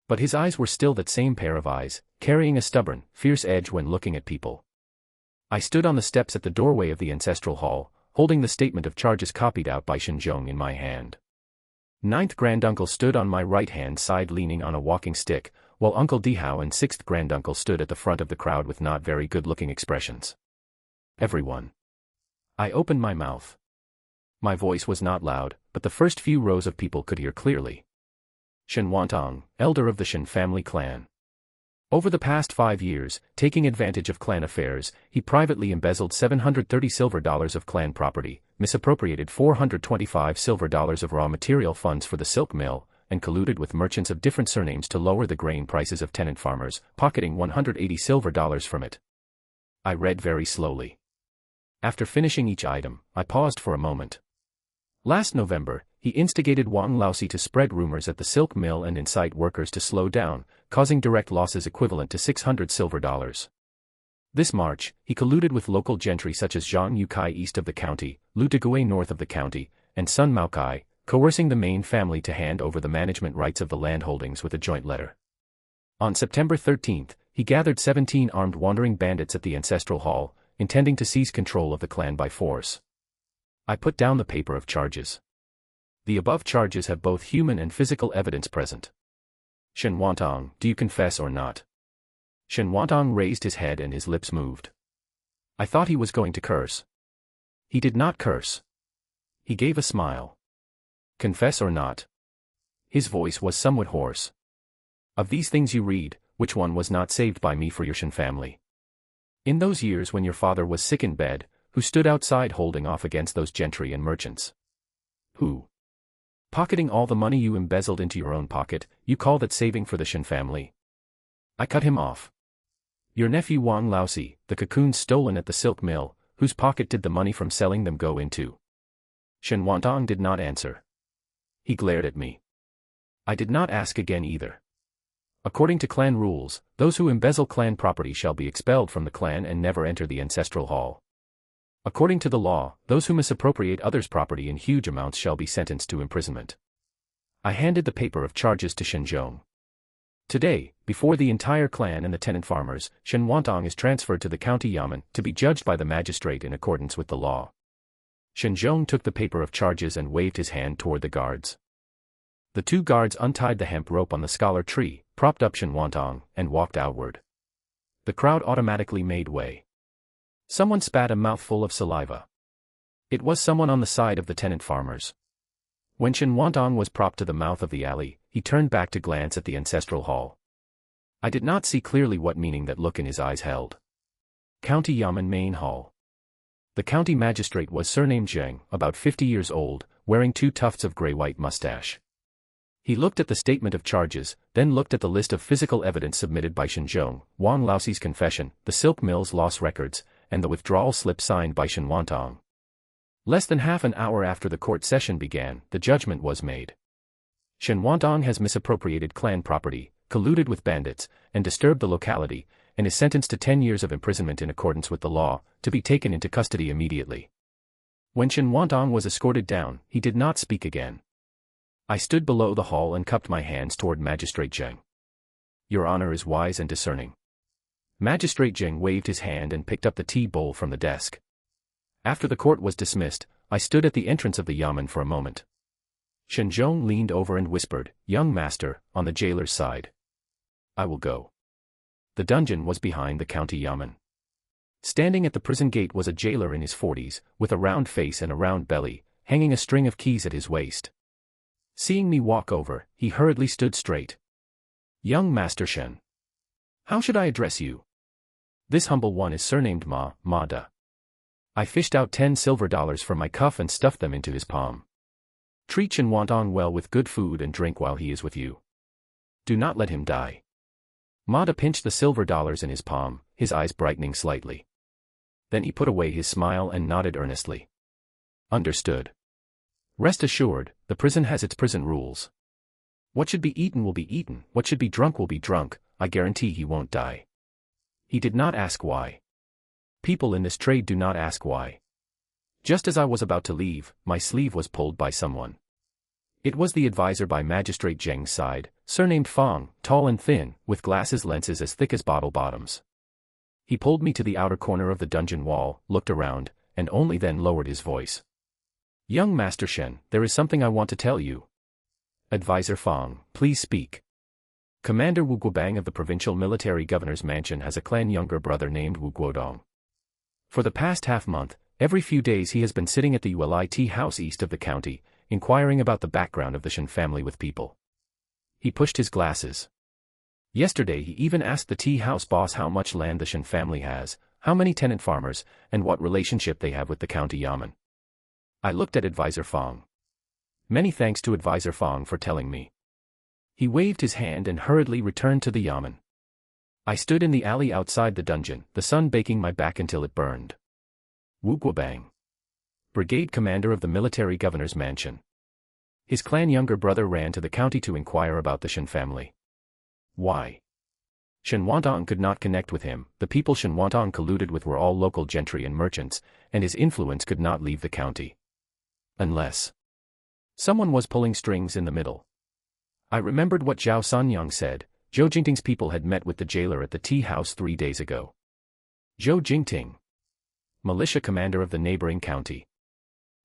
But his eyes were still that same pair of eyes, carrying a stubborn, fierce edge when looking at people. I stood on the steps at the doorway of the ancestral hall, holding the statement of charges copied out by Shen Zhong in my hand. 9th granduncle stood on my right-hand side leaning on a walking stick, while Uncle Dihao and 6th granduncle stood at the front of the crowd with not very good-looking expressions. Everyone. I opened my mouth. My voice was not loud, but the first few rows of people could hear clearly. Shen Wantang, elder of the Shen family clan. Over the past 5 years, taking advantage of clan affairs, he privately embezzled $730 silver of clan property, misappropriated $425 silver of raw material funds for the silk mill, and colluded with merchants of different surnames to lower the grain prices of tenant farmers, pocketing $180 silver from it. I read very slowly. After finishing each item, I paused for a moment. Last November, he instigated Wang Laosi to spread rumors at the silk mill and incite workers to slow down, causing direct losses equivalent to $600 silver. This March, he colluded with local gentry such as Zhang Yukai east of the county, Lu Degui north of the county, and Sun Maokai, coercing the main family to hand over the management rights of the landholdings with a joint letter. On September 13th, he gathered 17 armed wandering bandits at the ancestral hall, intending to seize control of the clan by force. I put down the paper of charges. The above charges have both human and physical evidence present. Shen Wantang, do you confess or not? Shen Wantang raised his head and his lips moved. I thought he was going to curse. He did not curse. He gave a smile. Confess or not? His voice was somewhat hoarse. Of these things you read, which one was not saved by me for your Shen family? In those years when your father was sick in bed, who stood outside holding off against those gentry and merchants? Who? Pocketing all the money you embezzled into your own pocket, you call that saving for the Shen family? I cut him off. Your nephew Wang Laosi, the cocoons stolen at the silk mill, whose pocket did the money from selling them go into? Shen Wantang did not answer. He glared at me. I did not ask again either. According to clan rules, those who embezzle clan property shall be expelled from the clan and never enter the ancestral hall. According to the law, those who misappropriate others' property in huge amounts shall be sentenced to imprisonment. I handed the paper of charges to Shen Zhong. Today, before the entire clan and the tenant farmers, Shen Wantang is transferred to the county yamen to be judged by the magistrate in accordance with the law. Shen Zhong took the paper of charges and waved his hand toward the guards. The 2 guards untied the hemp rope on the scholar tree, propped up Shen Wantang, and walked outward. The crowd automatically made way. Someone spat a mouthful of saliva. It was someone on the side of the tenant farmers. When Shen Wantang was propped to the mouth of the alley, he turned back to glance at the ancestral hall. I did not see clearly what meaning that look in his eyes held. County Yamen Main Hall. The county magistrate was surnamed Zheng, about 50 years old, wearing 2 tufts of gray-white mustache. He looked at the statement of charges, then looked at the list of physical evidence submitted by Shen Zhong, Wang Laosi's confession, the silk mill's loss records, and the withdrawal slip signed by Shen Wantang. Less than half an hour after the court session began, the judgment was made. Shen Wantang has misappropriated clan property, colluded with bandits, and disturbed the locality, and is sentenced to 10 years of imprisonment in accordance with the law, to be taken into custody immediately. When Shen Wantang was escorted down, he did not speak again. I stood below the hall and cupped my hands toward Magistrate Zheng. Your Honor is wise and discerning. Magistrate Zheng waved his hand and picked up the tea bowl from the desk. After the court was dismissed, I stood at the entrance of the yamen for a moment. Shen Zhong leaned over and whispered, "Young master," on the jailer's side. "I will go." The dungeon was behind the county yamen. Standing at the prison gate was a jailer in his 40s, with a round face and a round belly, hanging a string of keys at his waist. Seeing me walk over, he hurriedly stood straight. "Young Master Shen. How should I address you? This humble one is surnamed Ma Da. I fished out 10 silver dollars from my cuff and stuffed them into his palm. Treat Shen Wantang well with good food and drink while he is with you. Do not let him die. Ma Da pinched the silver dollars in his palm, his eyes brightening slightly. Then he put away his smile and nodded earnestly. Understood. Rest assured, the prison has its prison rules. What should be eaten will be eaten, what should be drunk will be drunk, I guarantee he won't die. He did not ask why. People in this trade do not ask why. Just as I was about to leave, my sleeve was pulled by someone. It was the advisor by Magistrate Zheng's side, surnamed Fang, tall and thin, with glasses lenses as thick as bottle bottoms. He pulled me to the outer corner of the dungeon wall, looked around, and only then lowered his voice. Young Master Shen, there is something I want to tell you. Advisor Fang, please speak. Commander Wu Guobang of the Provincial Military Governor's Mansion has a clan younger brother named Wu Guodong. For the past half-month, every few days he has been sitting at the Uli tea house east of the county, inquiring about the background of the Shen family with people. He pushed his glasses. Yesterday he even asked the tea house boss how much land the Shen family has, how many tenant farmers, and what relationship they have with the county yamen. I looked at Advisor Fang. Many thanks to Advisor Fang for telling me. He waved his hand and hurriedly returned to the yamen. I stood in the alley outside the dungeon, the sun baking my back until it burned. Wu Guobang, brigade commander of the military governor's mansion. His clan younger brother ran to the county to inquire about the Shen family. Why? Shen Wantang could not connect with him, the people Shen Wantang colluded with were all local gentry and merchants, and his influence could not leave the county. Unless someone was pulling strings in the middle. I remembered what Zhao Sanyang said. Zhou Jingting's people had met with the jailer at the tea house 3 days ago. Zhou Jingting, militia commander of the neighboring county.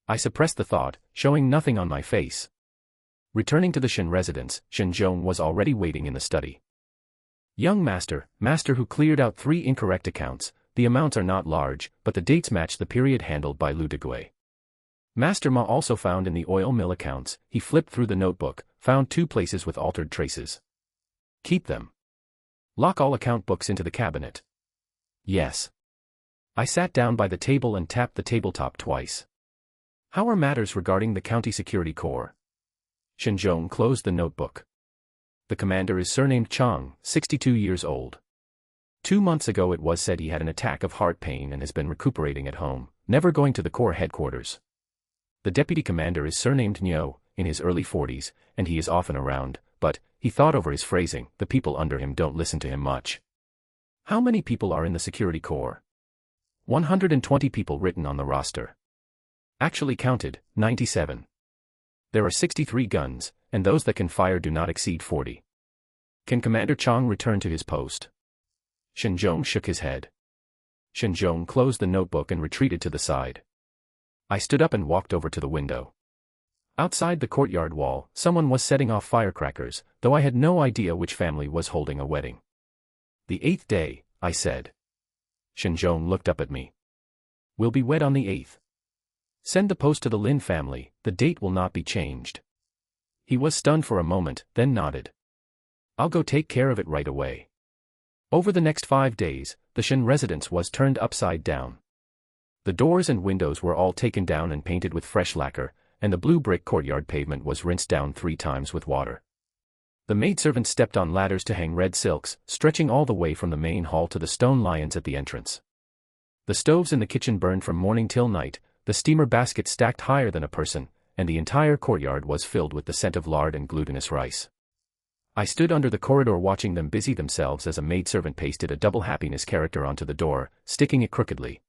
I suppressed the thought, showing nothing on my face. Returning to the Shen residence, Shen Zhong was already waiting in the study. Young master who cleared out 3 incorrect accounts, the amounts are not large, but the dates match the period handled by Lu Degui. Master Ma also found in the oil mill accounts, he flipped through the notebook, found 2 places with altered traces. Keep them. Lock all account books into the cabinet. Yes. I sat down by the table and tapped the tabletop twice. How are matters regarding the County Security Corps? Shen Zhong closed the notebook. The commander is surnamed Chang, 62 years old. 2 months ago it was said he had an attack of heart pain and has been recuperating at home, never going to the Corps headquarters. The deputy commander is surnamed Niu, in his early 40s, and he is often around, but, he thought over his phrasing, the people under him don't listen to him much. How many people are in the security corps? 120 people written on the roster. Actually counted, 97. There are 63 guns, and those that can fire do not exceed 40. Can Commander Chang return to his post? Shen Zhong shook his head. Shen Zhong closed the notebook and retreated to the side. I stood up and walked over to the window. Outside the courtyard wall, someone was setting off firecrackers, though I had no idea which family was holding a wedding. The 8th day, I said. Shen Zhong looked up at me. We'll be wed on the 8th. Send the post to the Lin family, the date will not be changed. He was stunned for a moment, then nodded. I'll go take care of it right away. Over the next 5 days, the Shen residence was turned upside down. The doors and windows were all taken down and painted with fresh lacquer, and the blue brick courtyard pavement was rinsed down 3 times with water. The maidservants stepped on ladders to hang red silks, stretching all the way from the main hall to the stone lions at the entrance. The stoves in the kitchen burned from morning till night, the steamer baskets stacked higher than a person, and the entire courtyard was filled with the scent of lard and glutinous rice. I stood under the corridor watching them busy themselves as a maidservant pasted a double happiness character onto the door, sticking it crookedly.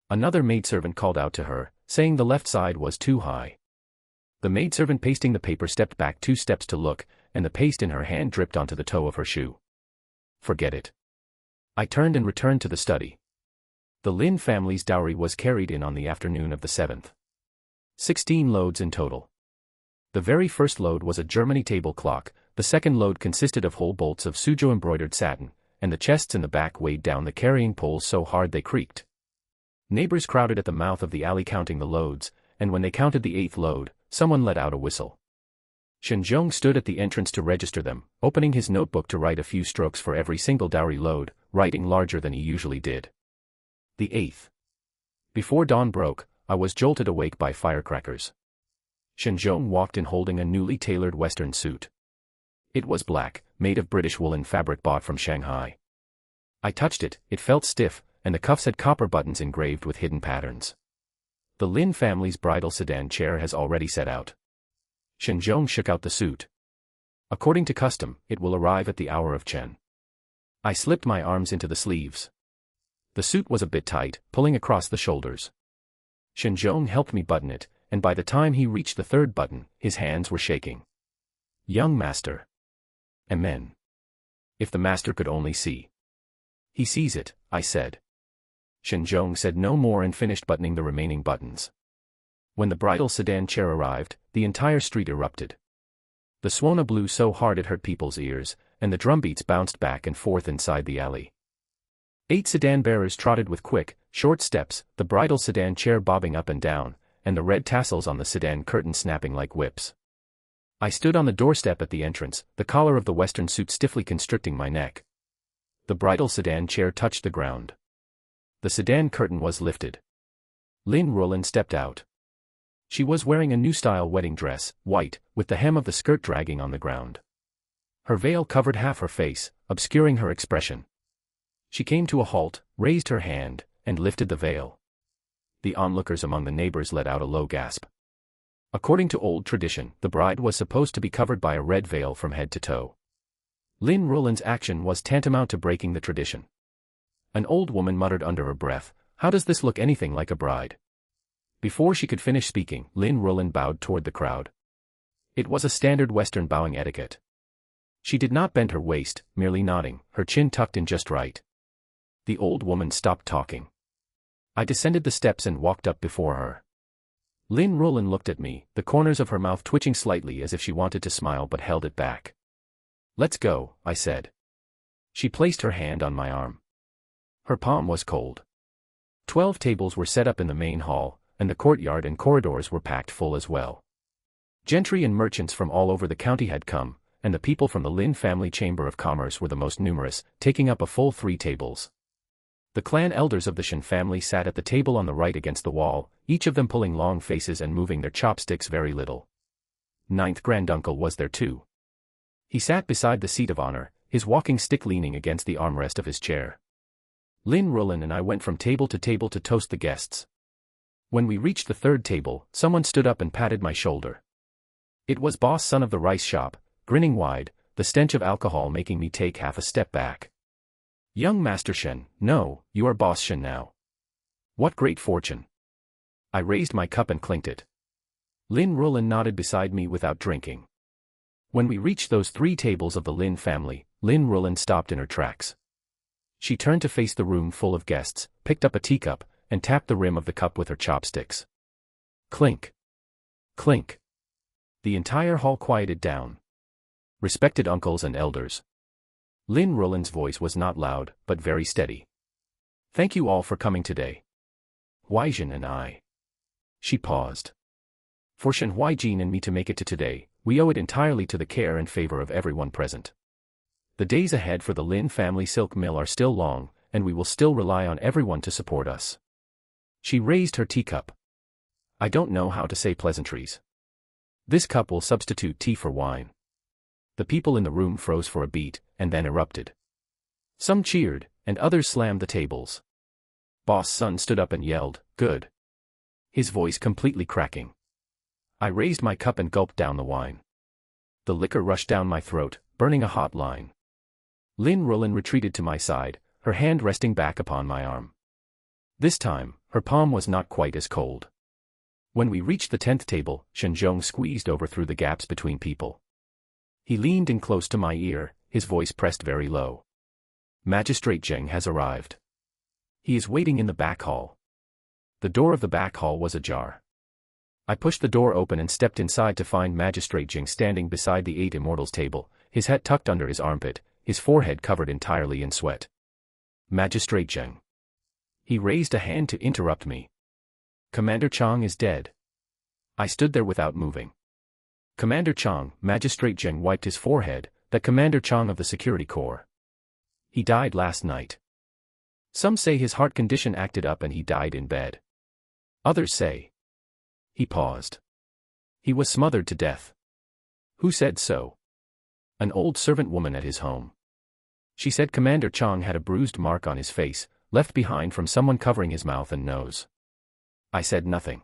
Another maidservant called out to her, saying the left side was too high. The maidservant pasting the paper stepped back 2 steps to look, and the paste in her hand dripped onto the toe of her shoe. Forget it. I turned and returned to the study. The Lin family's dowry was carried in on the afternoon of the 7th. 16 loads in total. The very first load was a Germany table clock, the second load consisted of whole bolts of Suzhou embroidered satin, and the chests in the back weighed down the carrying poles so hard they creaked. Neighbors crowded at the mouth of the alley counting the loads, and when they counted the 8th load, someone let out a whistle. Shen Zhong stood at the entrance to register them, opening his notebook to write a few strokes for every single dowry load, writing larger than he usually did. The 8th. Before dawn broke, I was jolted awake by firecrackers. Shen Zhong walked in holding a newly tailored Western suit. It was black, made of British woolen fabric bought from Shanghai. I touched it, it felt stiff, and the cuffs had copper buttons engraved with hidden patterns. The Lin family's bridal sedan chair has already set out. Shen Zhong shook out the suit. According to custom, it will arrive at the hour of Chen. I slipped my arms into the sleeves. The suit was a bit tight, pulling across the shoulders. Shen Zhong helped me button it, and by the time he reached the third button, his hands were shaking. Young master. Amen. If the master could only see. He sees it, I said. Shen Zhong said no more and finished buttoning the remaining buttons. When the bridal sedan chair arrived, the entire street erupted. The Swona blew so hard it hurt people's ears, and the drumbeats bounced back and forth inside the alley. 8 sedan bearers trotted with quick, short steps, the bridal sedan chair bobbing up and down, and the red tassels on the sedan curtain snapping like whips. I stood on the doorstep at the entrance, the collar of the Western suit stiffly constricting my neck. The bridal sedan chair touched the ground. The sedan curtain was lifted. Lin Ruolin stepped out. She was wearing a new-style wedding dress, white, with the hem of the skirt dragging on the ground. Her veil covered half her face, obscuring her expression. She came to a halt, raised her hand, and lifted the veil. The onlookers among the neighbors let out a low gasp. According to old tradition, the bride was supposed to be covered by a red veil from head to toe. Lin Ruolin's action was tantamount to breaking the tradition. An old woman muttered under her breath, "How does this look anything like a bride?" Before she could finish speaking, Lin Ruolin bowed toward the crowd. It was a standard Western bowing etiquette. She did not bend her waist, merely nodding, her chin tucked in just right. The old woman stopped talking. I descended the steps and walked up before her. Lin Ruolin looked at me, the corners of her mouth twitching slightly as if she wanted to smile but held it back. "Let's go," I said. She placed her hand on my arm. Her palm was cold. 12 tables were set up in the main hall, and the courtyard and corridors were packed full as well. Gentry and merchants from all over the county had come, and the people from the Lin family Chamber of Commerce were the most numerous, taking up a full 3 tables. The clan elders of the Shen family sat at the table on the right against the wall, each of them pulling long faces and moving their chopsticks very little. 9th granduncle was there too. He sat beside the seat of honor, his walking stick leaning against the armrest of his chair. Lin Ruolin and I went from table to toast the guests. When we reached the 3rd table, someone stood up and patted my shoulder. It was Boss Son of the rice shop, grinning wide, the stench of alcohol making me take half a step back. "Young Master Shen, no, you are Boss Shen now. What great fortune." I raised my cup and clinked it. Lin Ruolin nodded beside me without drinking. When we reached those 3 tables of the Lin family, Lin Ruolin stopped in her tracks. She turned to face the room full of guests, picked up a teacup, and tapped the rim of the cup with her chopsticks. Clink. Clink. The entire hall quieted down. Respected uncles and elders. Lin Ruolin's voice was not loud, but very steady. "Thank you all for coming today. Huaijin and I." She paused. "For Shen Huaijin and me to make it to today, we owe it entirely to the care and favor of everyone present. The days ahead for the Lin family silk mill are still long, and we will still rely on everyone to support us." She raised her teacup. "I don't know how to say pleasantries. This cup will substitute tea for wine." The people in the room froze for a beat, and then erupted. Some cheered, and others slammed the tables. Boss Son stood up and yelled, "Good." His voice completely cracking. I raised my cup and gulped down the wine. The liquor rushed down my throat, burning a hot line. Lin Ruolin retreated to my side, her hand resting back upon my arm. This time, her palm was not quite as cold. When we reached the 10th table, Shen Zhong squeezed over through the gaps between people. He leaned in close to my ear, his voice pressed very low. "Magistrate Zheng has arrived. He is waiting in the back hall." The door of the back hall was ajar. I pushed the door open and stepped inside to find Magistrate Zheng standing beside the 8 immortals table, his hat tucked under his armpit, his forehead covered entirely in sweat. "Magistrate Zheng." He raised a hand to interrupt me. "Commander Chang is dead." I stood there without moving. Commander Chang, Magistrate Zheng wiped his forehead, that Commander Chang of the Security Corps. He died last night. Some say his heart condition acted up and he died in bed. Others say. He paused. He was smothered to death. Who said so? An old servant woman at his home. She said Commander Chang had a bruised mark on his face, left behind from someone covering his mouth and nose. I said nothing.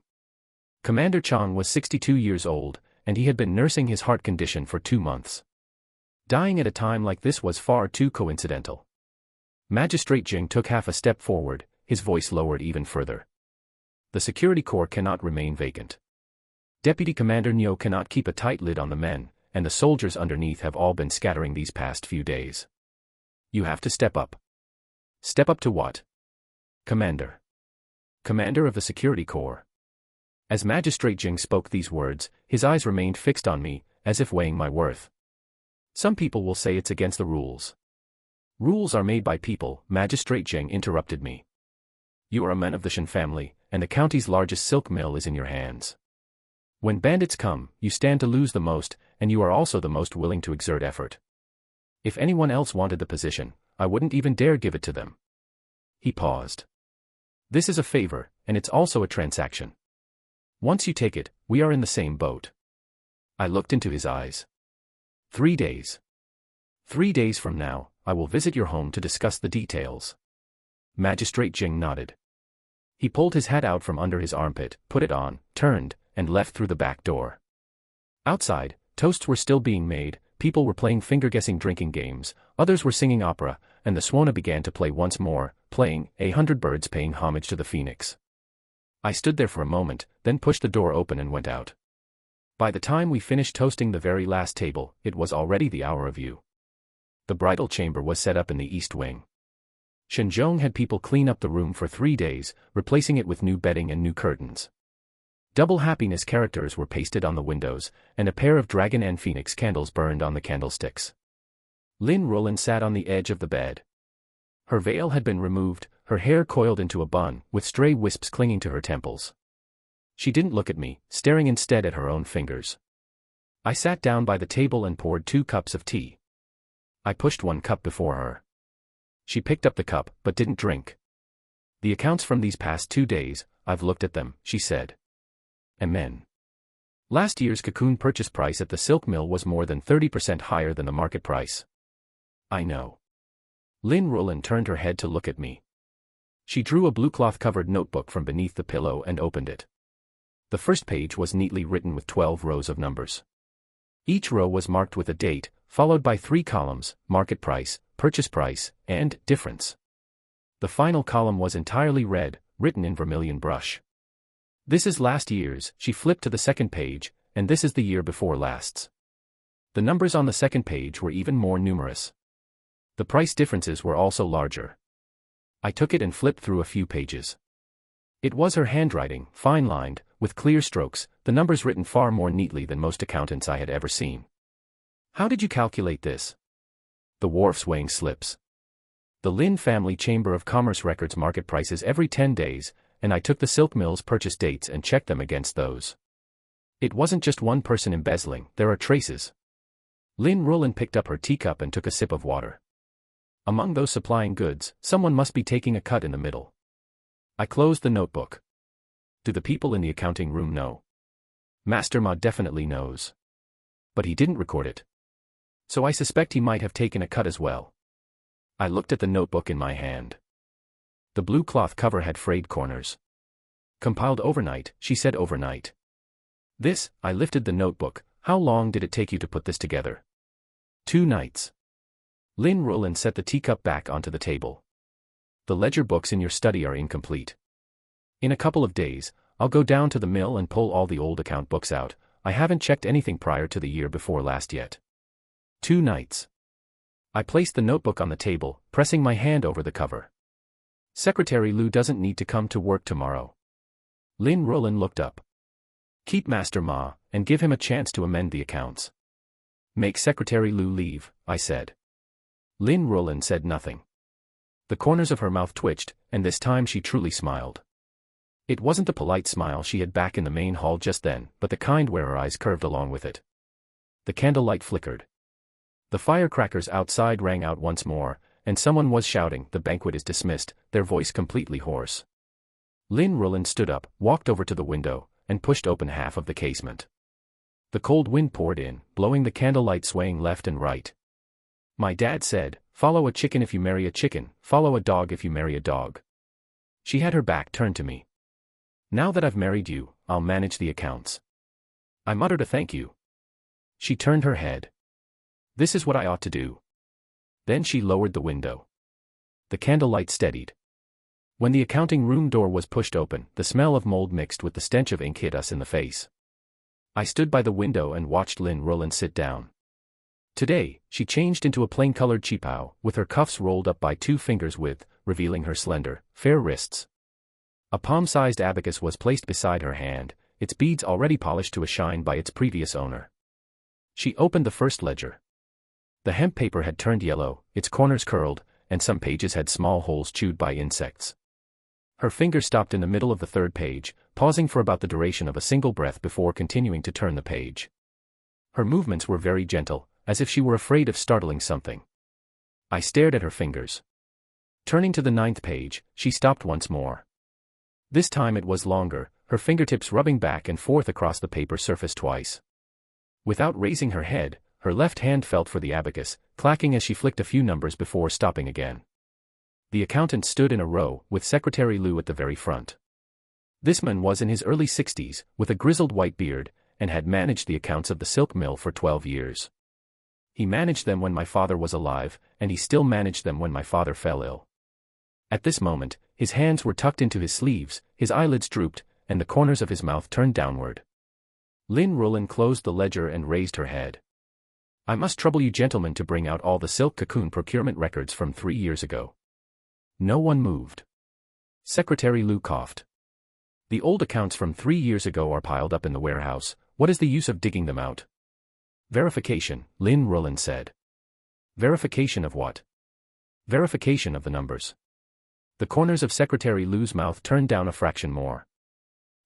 Commander Chang was 62 years old, and he had been nursing his heart condition for 2 months. Dying at a time like this was far too coincidental. Magistrate Jing took half a step forward, his voice lowered even further. The Security Corps cannot remain vacant. Deputy Commander Nyo cannot keep a tight lid on the men, and the soldiers underneath have all been scattering these past few days. You have to step up. Step up to what? Commander. Commander of the Security Corps. As Magistrate Jing spoke these words, his eyes remained fixed on me, as if weighing my worth. Some people will say it's against the rules. Rules are made by people, Magistrate Jing interrupted me. You are a man of the Shen family, and the county's largest silk mill is in your hands. When bandits come, you stand to lose the most, and you are also the most willing to exert effort. If anyone else wanted the position, I wouldn't even dare give it to them. He paused. This is a favor, and it's also a transaction. Once you take it, we are in the same boat. I looked into his eyes. 3 days. 3 days from now, I will visit your home to discuss the details. Magistrate Jing nodded. He pulled his hat out from under his armpit, put it on, turned, and left through the back door. Outside, toasts were still being made, people were playing finger-guessing drinking games, others were singing opera, and the Swana began to play once more, playing 100 Birds Paying Homage to the Phoenix. I stood there for a moment, then pushed the door open and went out. By the time we finished toasting the very last table, it was already the hour of you. The bridal chamber was set up in the east wing. Shen Zhong had people clean up the room for 3 days, replacing it with new bedding and new curtains. Double happiness characters were pasted on the windows, and a pair of dragon and phoenix candles burned on the candlesticks. Lin Roland sat on the edge of the bed. Her veil had been removed, her hair coiled into a bun, with stray wisps clinging to her temples. She didn't look at me, staring instead at her own fingers. I sat down by the table and poured 2 cups of tea. I pushed 1 cup before her. She picked up the cup, but didn't drink. The accounts from these past 2 days, I've looked at them, she said. Amen. Last year's cocoon purchase price at the silk mill was more than 30% higher than the market price. I know. Lin Roland turned her head to look at me. She drew a blue cloth-covered notebook from beneath the pillow and opened it. The first page was neatly written with 12 rows of numbers. Each row was marked with a date, followed by 3 columns, market price, purchase price, and difference. The final column was entirely red, written in vermilion brush. This is last year's, she flipped to the second page, and this is the year before last's. The numbers on the second page were even more numerous. The price differences were also larger. I took it and flipped through a few pages. It was her handwriting, fine-lined, with clear strokes, the numbers written far more neatly than most accountants I had ever seen. How did you calculate this? The wharf's weighing slips. The Lin family Chamber of Commerce records market prices every 10 days, and I took the silk mill's purchase dates and checked them against those. It wasn't just one person embezzling, there are traces. Lin Roland picked up her teacup and took a sip of water. Among those supplying goods, someone must be taking a cut in the middle. I closed the notebook. Do the people in the accounting room know? Master Ma definitely knows. But he didn't record it. So I suspect he might have taken a cut as well. I looked at the notebook in my hand. The blue cloth cover had frayed corners. Compiled overnight, she said overnight. This, I lifted the notebook, how long did it take you to put this together? 2 nights. Lin Roland set the teacup back onto the table. The ledger books in your study are incomplete. In a couple of days, I'll go down to the mill and pull all the old account books out. I haven't checked anything prior to the year before last yet. 2 nights. I placed the notebook on the table, pressing my hand over the cover. Secretary Lu doesn't need to come to work tomorrow. Lin Roland looked up. Keep Master Ma, and give him a chance to amend the accounts. Make Secretary Lu leave, I said. Lin Roland said nothing. The corners of her mouth twitched, and this time she truly smiled. It wasn't the polite smile she had back in the main hall just then, but the kind where her eyes curved along with it. The candlelight flickered. The firecrackers outside rang out once more, and someone was shouting, "The banquet is dismissed," their voice completely hoarse. Lin Rulan stood up, walked over to the window, and pushed open half of the casement. The cold wind poured in, blowing the candlelight swaying left and right. "My dad said, follow a chicken if you marry a chicken, follow a dog if you marry a dog." She had her back turned to me. "Now that I've married you, I'll manage the accounts." I muttered a thank you. She turned her head. "This is what I ought to do." Then she lowered the window. The candlelight steadied. When the accounting room door was pushed open, the smell of mold mixed with the stench of ink hit us in the face. I stood by the window and watched Lin Rulan sit down. Today, she changed into a plain-colored qipao, with her cuffs rolled up by 2 fingers width, revealing her slender, fair wrists. A palm-sized abacus was placed beside her hand, its beads already polished to a shine by its previous owner. She opened the first ledger. The hemp paper had turned yellow, its corners curled, and some pages had small holes chewed by insects. Her finger stopped in the middle of the 3rd page, pausing for about the duration of a single breath before continuing to turn the page. Her movements were very gentle, as if she were afraid of startling something. I stared at her fingers. Turning to the 9th page, she stopped once more. This time it was longer, her fingertips rubbing back and forth across the paper surface twice. Without raising her head, her left hand felt for the abacus, clacking as she flicked a few numbers before stopping again. The accountant stood in a row, with Secretary Liu at the very front. This man was in his early 60s, with a grizzled white beard, and had managed the accounts of the silk mill for 12 years. He managed them when my father was alive, and he still managed them when my father fell ill. At this moment, his hands were tucked into his sleeves, his eyelids drooped, and the corners of his mouth turned downward. Lin Rulan closed the ledger and raised her head. "I must trouble you gentlemen to bring out all the silk cocoon procurement records from 3 years ago." No one moved. Secretary Liu coughed. "The old accounts from 3 years ago are piled up in the warehouse. What is the use of digging them out?" "Verification," Lin Rulan said. "Verification of what?" "Verification of the numbers." The corners of Secretary Liu's mouth turned down a fraction more.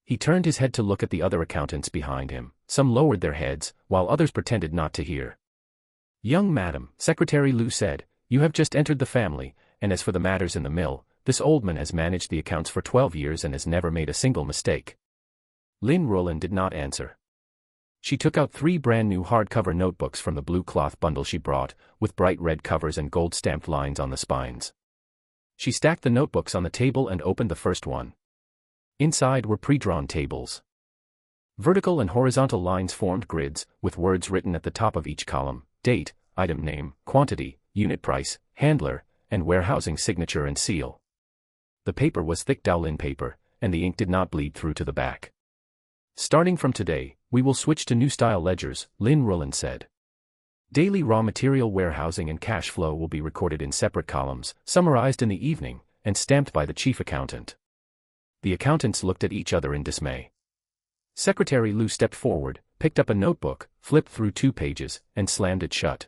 He turned his head to look at the other accountants behind him. Some lowered their heads, while others pretended not to hear. "Young madam," Secretary Liu said, "you have just entered the family, and as for the matters in the mill, this old man has managed the accounts for 12 years and has never made a single mistake." Lin Rulan did not answer. She took out 3 brand-new hardcover notebooks from the blue cloth bundle she brought, with bright red covers and gold-stamped lines on the spines. She stacked the notebooks on the table and opened the first one. Inside were pre-drawn tables. Vertical and horizontal lines formed grids, with words written at the top of each column: date, item name, quantity, unit price, handler, and warehousing signature and seal. The paper was thick Daolin paper, and the ink did not bleed through to the back. "Starting from today, we will switch to new-style ledgers," Lin Rulan said. "Daily raw material warehousing and cash flow will be recorded in separate columns, summarized in the evening, and stamped by the chief accountant." The accountants looked at each other in dismay. Secretary Liu stepped forward, picked up a notebook, flipped through 2 pages, and slammed it shut.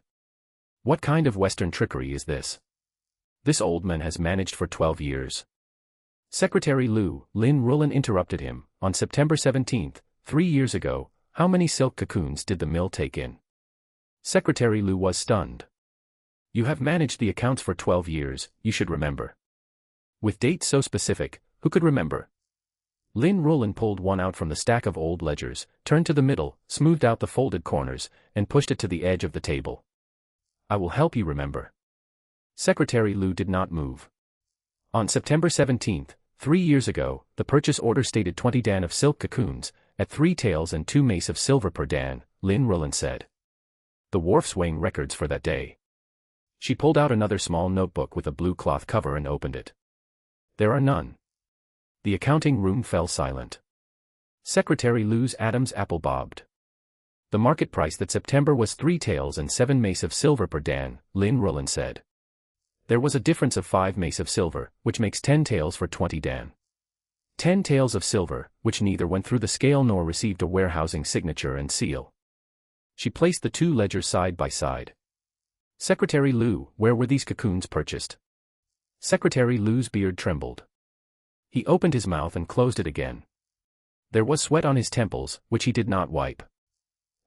"What kind of Western trickery is this? This old man has managed for 12 years. Secretary Liu," Lin Rulan interrupted him, "on September 17th, 3 years ago, how many silk cocoons did the mill take in?" Secretary Liu was stunned. "You have managed the accounts for 12 years, you should remember." With dates so specific, who could remember? Lin Rulan pulled one out from the stack of old ledgers, turned to the middle, smoothed out the folded corners, and pushed it to the edge of the table. "I will help you remember." Secretary Liu did not move. "On September 17th, 3 years ago, the purchase order stated 20 dan of silk cocoons, at 3 taels and 2 mace of silver per dan," Lin Rulan said. "The wharf's weighing records for that day." She pulled out another small notebook with a blue cloth cover and opened it. "There are none." The accounting room fell silent. Secretary Liu's Adam's apple bobbed. "The market price that September was 3 taels and 7 mace of silver per dan," Lin Rulan said. "There was a difference of 5 mace of silver, which makes 10 taels for 20 dan. 10 taels of silver, which neither went through the scale nor received a warehousing signature and seal." She placed the 2 ledgers side by side. "Secretary Liu, where were these cocoons purchased?" Secretary Liu's beard trembled. He opened his mouth and closed it again. There was sweat on his temples, which he did not wipe.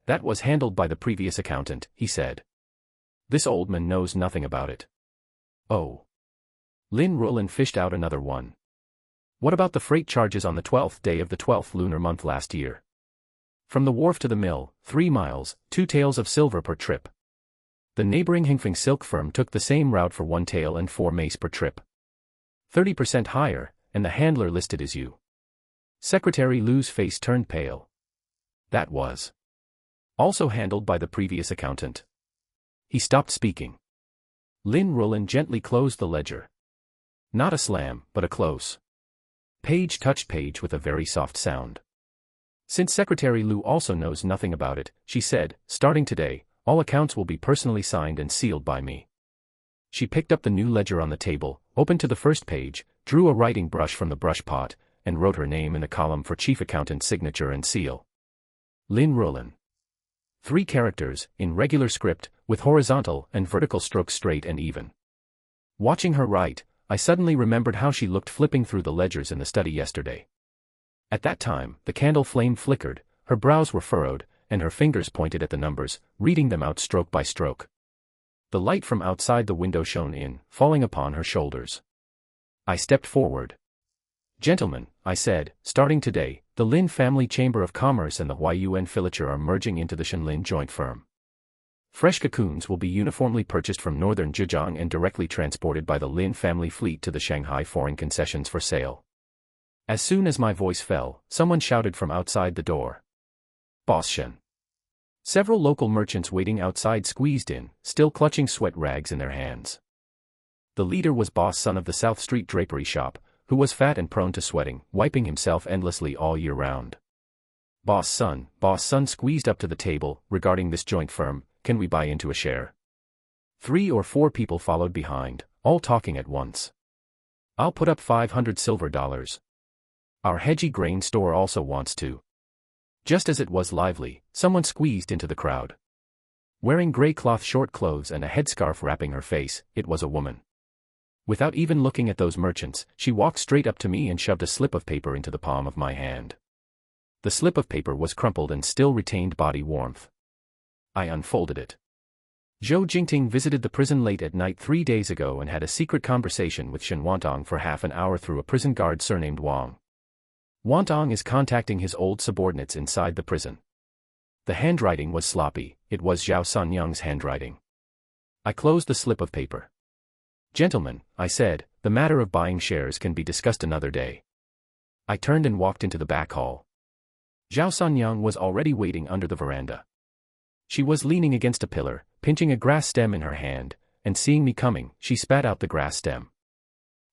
That was handled by the previous accountant, he said. This old man knows nothing about it. Oh. Lin Ruolin fished out another one. What about the freight charges on the 12th day of the 12th lunar month last year? From the wharf to the mill, 3 miles, 2 taels of silver per trip. The neighboring Hingfeng silk firm took the same route for 1 tael and 4 mace per trip. 30% higher, and the handler listed as you. Secretary Lu's face turned pale. That was also handled by the previous accountant. He stopped speaking. Lin Ruolin gently closed the ledger. Not a slam, but a close. Page touched page with a very soft sound. Since Secretary Lu also knows nothing about it, she said, starting today, all accounts will be personally signed and sealed by me. She picked up the new ledger on the table, opened to the first page, drew a writing brush from the brush pot, and wrote her name in the column for chief accountant's signature and seal. Lin Ruolin. 3 characters, in regular script, with horizontal and vertical strokes straight and even. Watching her write, I suddenly remembered how she looked flipping through the ledgers in the study yesterday. At that time, the candle flame flickered, her brows were furrowed, and her fingers pointed at the numbers, reading them out stroke by stroke. The light from outside the window shone in, falling upon her shoulders. I stepped forward. Gentlemen, I said, starting today, the Lin Family Chamber of Commerce and the Huaiyuan Filature are merging into the Shenlin joint firm. Fresh cocoons will be uniformly purchased from northern Zhejiang and directly transported by the Lin family fleet to the Shanghai foreign concessions for sale. As soon as my voice fell, someone shouted from outside the door. Boss Shen. Several local merchants waiting outside squeezed in, still clutching sweat rags in their hands. The leader was Boss Son of the South Street drapery shop, who was fat and prone to sweating, wiping himself endlessly all year round. Boss Son squeezed up to the table, regarding this joint firm, can we buy into a share? 3 or 4 people followed behind, all talking at once. I'll put up $500 silver. Our hedgy grain store also wants to. Just as it was lively, someone squeezed into the crowd. Wearing gray cloth short clothes and a headscarf wrapping her face, it was a woman. Without even looking at those merchants, she walked straight up to me and shoved a slip of paper into the palm of my hand. The slip of paper was crumpled and still retained body warmth. I unfolded it. Zhou Jingting visited the prison late at night 3 days ago and had a secret conversation with Shen Wantang for half an hour through a prison guard surnamed Wang. Wantang is contacting his old subordinates inside the prison. The handwriting was sloppy, it was Zhao Sanyang's handwriting. I closed the slip of paper. Gentlemen, I said, the matter of buying shares can be discussed another day. I turned and walked into the back hall. Zhao Sanyang was already waiting under the veranda. She was leaning against a pillar, pinching a grass stem in her hand, and seeing me coming, she spat out the grass stem.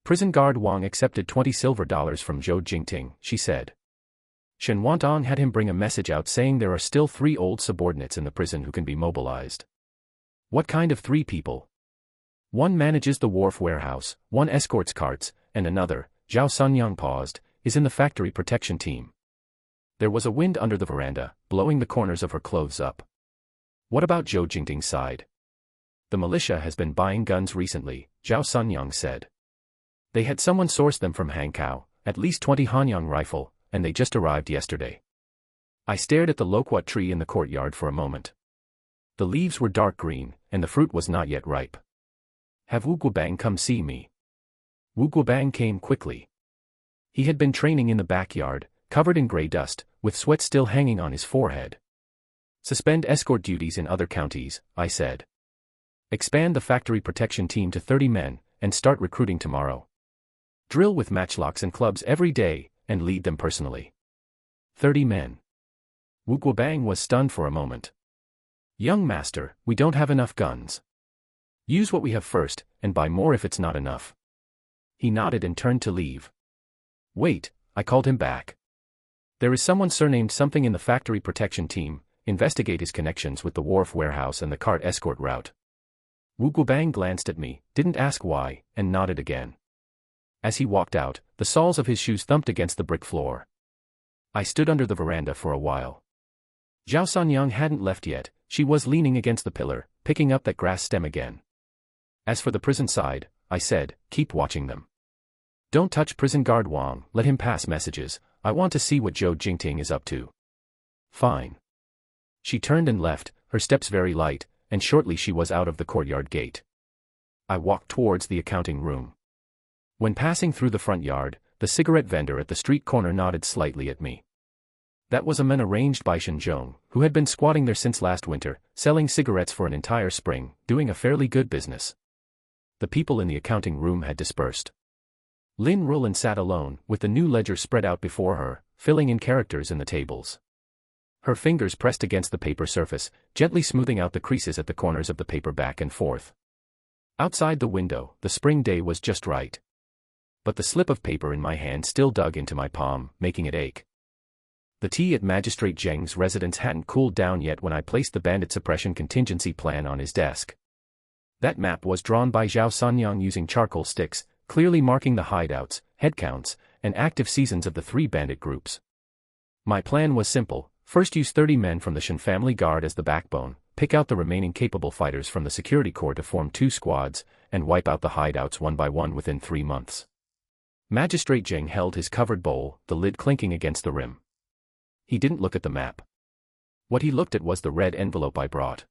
Prison guard Wang accepted $20 silver from Zhou Jingting, she said. Shen Wantang had him bring a message out saying there are still 3 old subordinates in the prison who can be mobilized. What kind of 3 people? One manages the wharf warehouse, one escorts carts, and another, Zhao Sanyang paused, is in the factory protection team. There was a wind under the veranda, blowing the corners of her clothes up. What about Zhou Jingting's side? The militia has been buying guns recently, Zhao Sanyang said. They had someone source them from Hankow, at least 20 Hanyang rifle, and they just arrived yesterday. I stared at the loquat tree in the courtyard for a moment. The leaves were dark green, and the fruit was not yet ripe. Have Wu Guobang come see me? Wu Guobang came quickly. He had been training in the backyard, covered in gray dust, with sweat still hanging on his forehead. Suspend escort duties in other counties, I said. Expand the factory protection team to 30 men, and start recruiting tomorrow. Drill with matchlocks and clubs every day, and lead them personally. 30 men. Wu Guobang was stunned for a moment. Young master, we don't have enough guns. Use what we have first, and buy more if it's not enough. He nodded and turned to leave. Wait, I called him back. There is someone surnamed something in the factory protection team, investigate his connections with the wharf warehouse and the cart escort route. Wu Guobang glanced at me, didn't ask why, and nodded again. As he walked out, the soles of his shoes thumped against the brick floor. I stood under the veranda for a while. Zhao Sanyang hadn't left yet, she was leaning against the pillar, picking up that grass stem again. As for the prison side, I said, keep watching them. Don't touch prison guard Wang, let him pass messages, I want to see what Zhou Jingting is up to. Fine. She turned and left, her steps very light, and shortly she was out of the courtyard gate. I walked towards the accounting room. When passing through the front yard, the cigarette vendor at the street corner nodded slightly at me. That was a man arranged by Shen Zhong, who had been squatting there since last winter, selling cigarettes for an entire spring, doing a fairly good business. The people in the accounting room had dispersed. Lin Rulin sat alone, with the new ledger spread out before her, filling in characters in the tables. Her fingers pressed against the paper surface, gently smoothing out the creases at the corners of the paper back and forth. Outside the window, the spring day was just right. But the slip of paper in my hand still dug into my palm, making it ache. The tea at Magistrate Zheng's residence hadn't cooled down yet when I placed the bandit suppression contingency plan on his desk. That map was drawn by Zhao Sanyang using charcoal sticks, clearly marking the hideouts, headcounts, and active seasons of the 3 bandit groups. My plan was simple: first use 30 men from the Shen family guard as the backbone, pick out the remaining capable fighters from the security corps to form 2 squads, and wipe out the hideouts one by one within 3 months. Magistrate Zheng held his covered bowl, the lid clinking against the rim. He didn't look at the map. What he looked at was the red envelope I brought.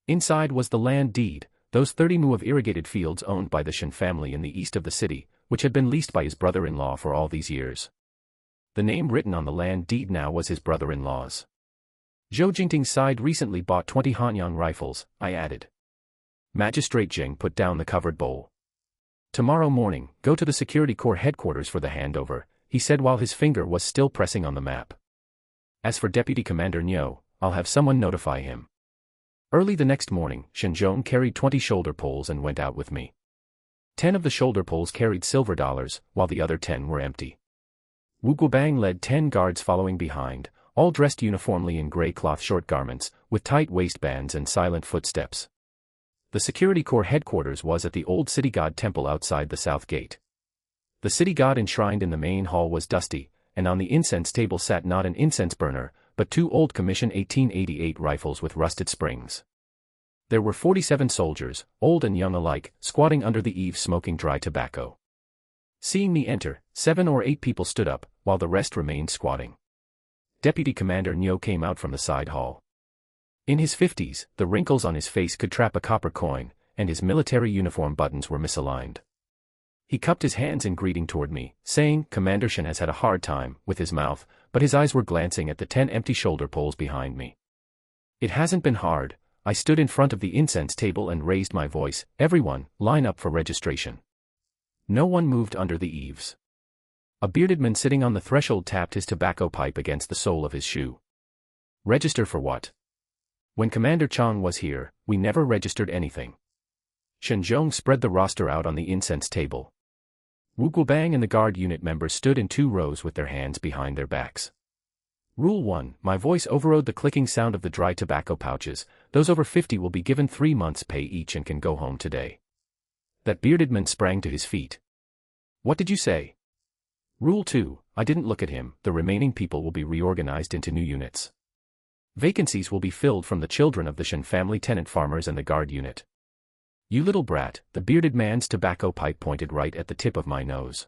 Inside was the land deed, those 30 mu of irrigated fields owned by the Shen family in the east of the city, which had been leased by his brother-in-law for all these years. The name written on the land deed now was his brother-in-law's. Zhou Jingting's side recently bought 20 Hanyang rifles, I added. Magistrate Zheng put down the covered bowl. Tomorrow morning, go to the security corps headquarters for the handover, he said while his finger was still pressing on the map. As for Deputy Commander Niu, I'll have someone notify him. Early the next morning, Shen Zhong carried 20 shoulder poles and went out with me. 10 of the shoulder poles carried silver dollars, while the other 10 were empty. Wu Guobang led 10 guards following behind, all dressed uniformly in gray cloth short garments, with tight waistbands and silent footsteps. The security corps headquarters was at the old city god temple outside the south gate. The city god enshrined in the main hall was dusty, and on the incense table sat not an incense burner, but 2 old commission 1888 rifles with rusted springs. There were 47 soldiers, old and young alike, squatting under the eaves smoking dry tobacco. Seeing me enter, 7 or 8 people stood up, while the rest remained squatting. Deputy Commander Niu came out from the side hall. In his 50s, the wrinkles on his face could trap a copper coin, and his military uniform buttons were misaligned. He cupped his hands in greeting toward me, saying, "Commander Shen has had a hard time," with his mouth, but his eyes were glancing at the 10 empty shoulder poles behind me. It hasn't been hard. I stood in front of the incense table and raised my voice, "Everyone, line up for registration." No one moved under the eaves. A bearded man sitting on the threshold tapped his tobacco pipe against the sole of his shoe. Register for what? When Commander Chang was here, we never registered anything. Shen Zhong spread the roster out on the incense table. Wu Guobang and the guard unit members stood in 2 rows with their hands behind their backs. Rule 1, my voice overrode the clicking sound of the dry tobacco pouches. Those over 50 will be given 3 months' pay each and can go home today. That bearded man sprang to his feet. What did you say? Rule 2, I didn't look at him. The remaining people will be reorganized into new units. Vacancies will be filled from the children of the Shen family tenant farmers and the guard unit. You little brat, the bearded man's tobacco pipe pointed right at the tip of my nose.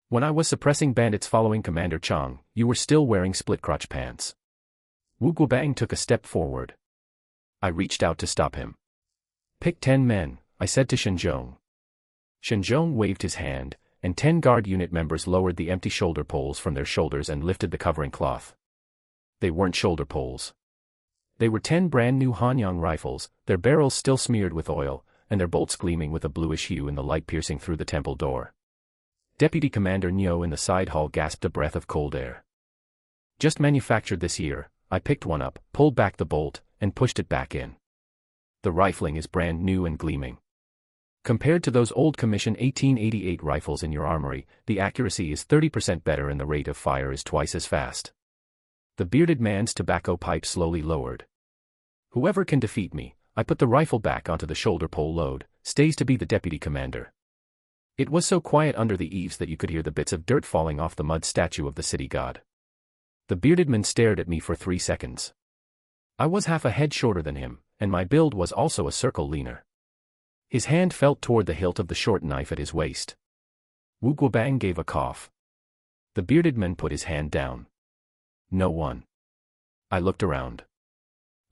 When I was suppressing bandits following Commander Chang, you were still wearing split-crotch pants. Wu Guobang took a step forward. I reached out to stop him. Pick 10 men, I said to Shen Zhong. Shen Zhong waved his hand, and 10 guard unit members lowered the empty shoulder poles from their shoulders and lifted the covering cloth. They weren't shoulder poles. They were 10 brand new Hanyang rifles, their barrels still smeared with oil, and their bolts gleaming with a bluish hue in the light piercing through the temple door. Deputy Commander Niu in the side hall gasped a breath of cold air. Just manufactured this year, I picked one up, pulled back the bolt, and pushed it back in. The rifling is brand new and gleaming. Compared to those old commission 1888 rifles in your armory, the accuracy is 30% better and the rate of fire is twice as fast. The bearded man's tobacco pipe slowly lowered. Whoever can defeat me, I put the rifle back onto the shoulder pole load, stays to be the deputy commander. It was so quiet under the eaves that you could hear the bits of dirt falling off the mud statue of the city god. The bearded man stared at me for 3 seconds. I was half a head shorter than him, and my build was also a circle leaner. His hand felt toward the hilt of the short knife at his waist. Wu Guobang gave a cough. The bearded man put his hand down. No one. I looked around.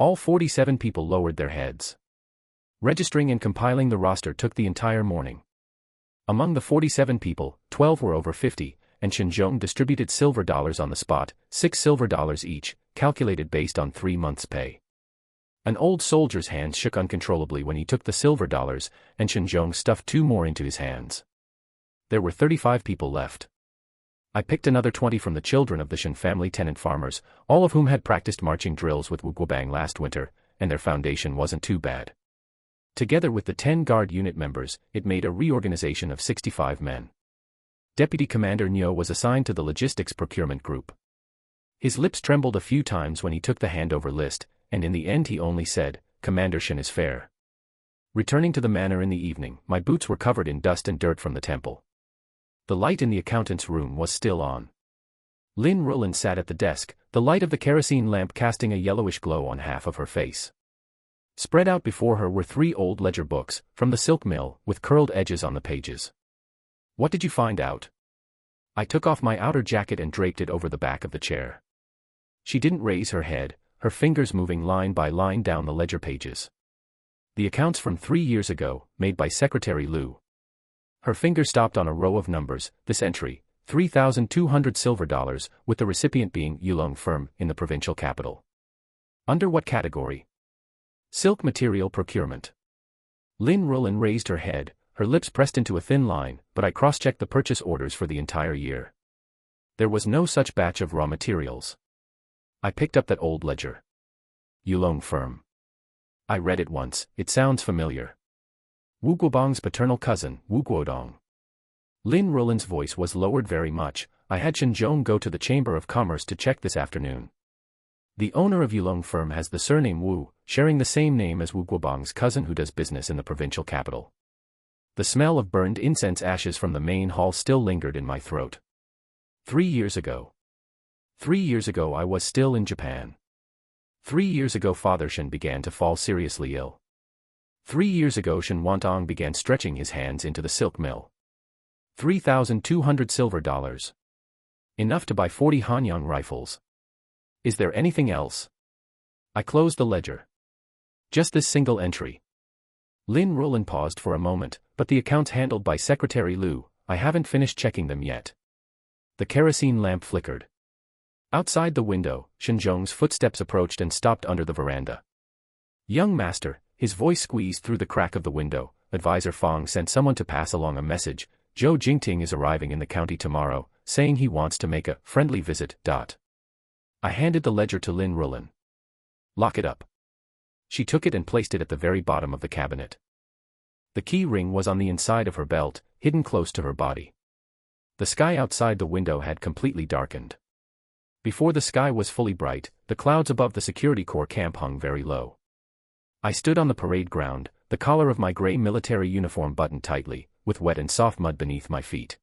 All 47 people lowered their heads. Registering and compiling the roster took the entire morning. Among the 47 people, 12 were over 50, and Shen Zhong distributed silver dollars on the spot, $6 silver each, calculated based on 3 months' pay. An old soldier's hands shook uncontrollably when he took the silver dollars, and Shen Zhong stuffed 2 more into his hands. There were 35 people left. I picked another 20 from the children of the Shen family tenant farmers, all of whom had practiced marching drills with Wu Guobang last winter, and their foundation wasn't too bad. Together with the 10 guard unit members, it made a reorganization of 65 men. Deputy Commander Niu was assigned to the logistics procurement group. His lips trembled a few times when he took the handover list, and in the end he only said, "Commander Shen is fair." Returning to the manor in the evening, my boots were covered in dust and dirt from the temple. The light in the accountant's room was still on. Lin Rulin sat at the desk, the light of the kerosene lamp casting a yellowish glow on half of her face. Spread out before her were 3 old ledger books, from the silk mill, with curled edges on the pages. "What did you find out?" I took off my outer jacket and draped it over the back of the chair. She didn't raise her head, her fingers moving line by line down the ledger pages. The accounts from 3 years ago, made by Secretary Liu. Her finger stopped on a row of numbers, this entry, $3,200 silver, with the recipient being Yulong firm in the provincial capital. Under what category? Silk material procurement. Lin Rulin raised her head, her lips pressed into a thin line, but I cross-checked the purchase orders for the entire year. There was no such batch of raw materials. I picked up that old ledger. Yulong firm. I read it once, it sounds familiar. Wu Guobang's paternal cousin, Wu Guodong. Lin Rulin's voice was lowered very much. I had Shen Zhong go to the Chamber of Commerce to check this afternoon. The owner of Yulong firm has the surname Wu, sharing the same name as Wu Guobang's cousin who does business in the provincial capital. The smell of burned incense ashes from the main hall still lingered in my throat. 3 years ago. 3 years ago I was still in Japan. 3 years ago Father Shen began to fall seriously ill. 3 years ago Shen Wantang began stretching his hands into the silk mill. 3,200 silver dollars. Enough to buy 40 Hanyang rifles. Is there anything else? I closed the ledger. Just this single entry. Lin Rulin paused for a moment, but the accounts handled by Secretary Liu, I haven't finished checking them yet. The kerosene lamp flickered. Outside the window, Shen Zhong's footsteps approached and stopped under the veranda. "Young master," his voice squeezed through the crack of the window, Advisor Fong sent someone to pass along a message. "Zhou Jingting is arriving in the county tomorrow, saying he wants to make a friendly visit. I handed the ledger to Lin Rulin. "Lock it up." She took it and placed it at the very bottom of the cabinet. The key ring was on the inside of her belt, hidden close to her body. The sky outside the window had completely darkened. Before the sky was fully bright, the clouds above the security corps camp hung very low. I stood on the parade ground, the collar of my gray military uniform buttoned tightly, with wet and soft mud beneath my feet.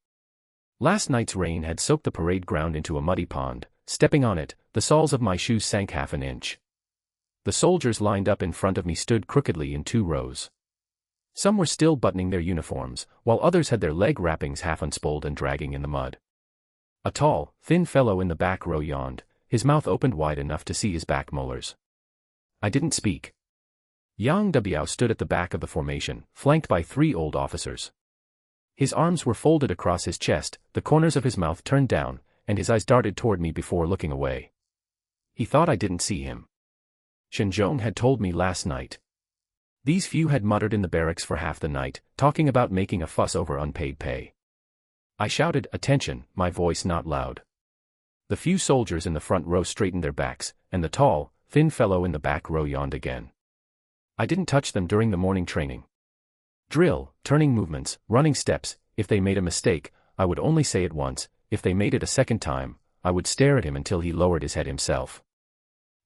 Last night's rain had soaked the parade ground into a muddy pond. Stepping on it, the soles of my shoes sank half an inch. The soldiers lined up in front of me stood crookedly in 2 rows. Some were still buttoning their uniforms, while others had their leg wrappings half unspooled and dragging in the mud. A tall, thin fellow in the back row yawned, his mouth opened wide enough to see his back molars. I didn't speak. Yang Biao stood at the back of the formation, flanked by 3 old officers. His arms were folded across his chest, the corners of his mouth turned down, and his eyes darted toward me before looking away. He thought I didn't see him. Shen Zhong had told me last night. These few had muttered in the barracks for half the night, talking about making a fuss over unpaid pay. I shouted, "Attention," my voice not loud. The few soldiers in the front row straightened their backs, and the tall, thin fellow in the back row yawned again. I didn't touch them during the morning training. Drill, turning movements, running steps, if they made a mistake, I would only say it once. If they made it a second time, I would stare at him until he lowered his head himself.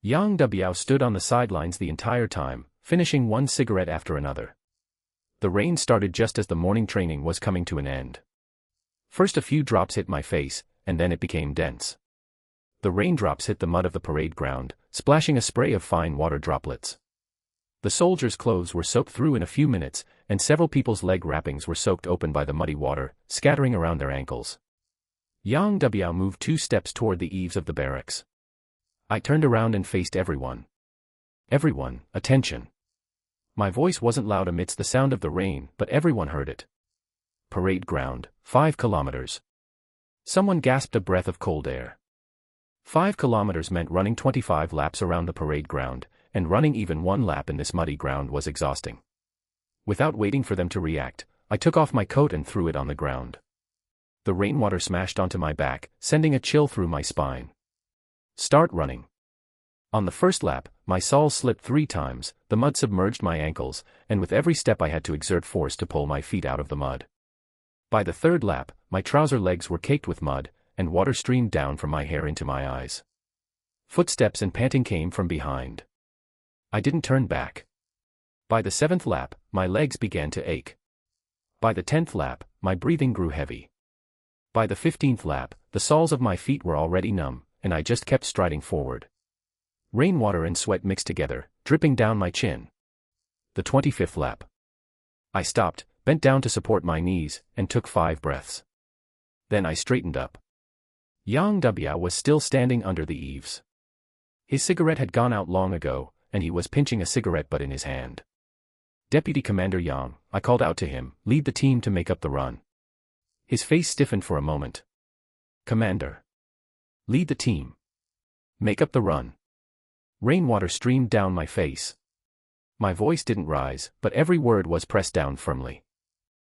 Yang Biao stood on the sidelines the entire time, finishing one cigarette after another. The rain started just as the morning training was coming to an end. First a few drops hit my face, and then it became dense. The raindrops hit the mud of the parade ground, splashing a spray of fine water droplets. The soldiers' clothes were soaked through in a few minutes, and several people's leg wrappings were soaked open by the muddy water, scattering around their ankles. Yang Biao moved 2 steps toward the eaves of the barracks. I turned around and faced everyone. Everyone, attention. My voice wasn't loud amidst the sound of the rain, but everyone heard it. Parade ground, 5 kilometers. Someone gasped a breath of cold air. 5 kilometers meant running 25 laps around the parade ground, and running even one lap in this muddy ground was exhausting. Without waiting for them to react, I took off my coat and threw it on the ground. The rainwater smashed onto my back, sending a chill through my spine. Start running. On the first lap, my soles slipped 3 times, the mud submerged my ankles, and with every step I had to exert force to pull my feet out of the mud. By the third lap, my trouser legs were caked with mud, and water streamed down from my hair into my eyes. Footsteps and panting came from behind. I didn't turn back. By the 7th lap, my legs began to ache. By the 10th lap, my breathing grew heavy. By the 15th lap, the soles of my feet were already numb, and I just kept striding forward. Rainwater and sweat mixed together, dripping down my chin. The 25th lap. I stopped, bent down to support my knees, and took 5 breaths. Then I straightened up. Yang Dubiao was still standing under the eaves. His cigarette had gone out long ago, and he was pinching a cigarette butt in his hand. Deputy Commander Yang, I called out to him, lead the team to make up the run. His face stiffened for a moment. Commander. Lead the team. Make up the run. Rainwater streamed down my face. My voice didn't rise, but every word was pressed down firmly.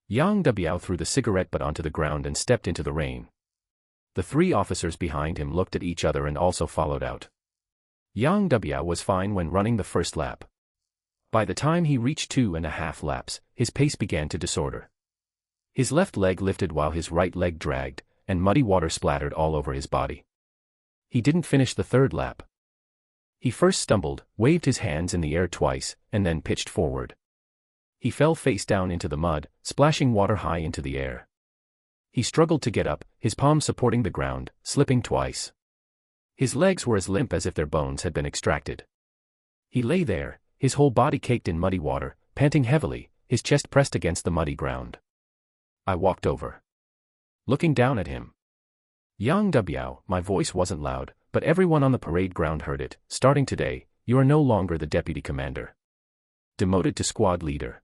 Yang Dubiao threw the cigarette butt onto the ground and stepped into the rain. The 3 officers behind him looked at each other and also followed out. Yang Dubiao was fine when running the first lap. By the time he reached 2.5 laps, his pace began to disorder. His left leg lifted while his right leg dragged, and muddy water splattered all over his body. He didn't finish the 3rd lap. He first stumbled, waved his hands in the air twice, and then pitched forward. He fell face down into the mud, splashing water high into the air. He struggled to get up, his palms supporting the ground, slipping twice. His legs were as limp as if their bones had been extracted. He lay there, his whole body caked in muddy water, panting heavily, his chest pressed against the muddy ground. I walked over. Looking down at him. Yang Dubiao, my voice wasn't loud, but everyone on the parade ground heard it. Starting today, you are no longer the deputy commander. Demoted to squad leader.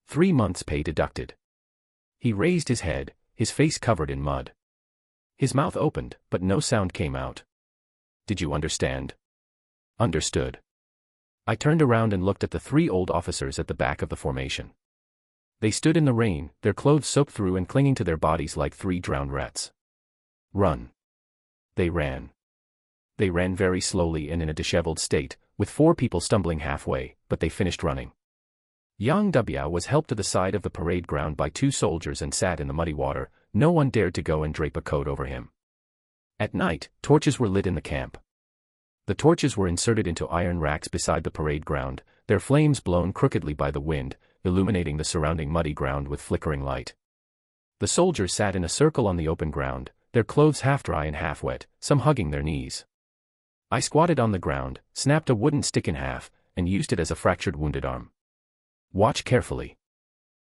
3 months' pay deducted. He raised his head, his face covered in mud. His mouth opened, but no sound came out. Did you understand? Understood. I turned around and looked at the 3 old officers at the back of the formation. They stood in the rain, their clothes soaked through and clinging to their bodies like 3 drowned rats. Run. They ran. They ran very slowly and in a disheveled state, with 4 people stumbling halfway, but they finished running. Yang Dubiao was helped to the side of the parade ground by 2 soldiers and sat in the muddy water. No one dared to go and drape a coat over him. At night, torches were lit in the camp. The torches were inserted into iron racks beside the parade ground, their flames blown crookedly by the wind, illuminating the surrounding muddy ground with flickering light. The soldiers sat in a circle on the open ground, their clothes half dry and half wet, some hugging their knees. I squatted on the ground, snapped a wooden stick in half, and used it as a fractured wounded arm. Watch carefully.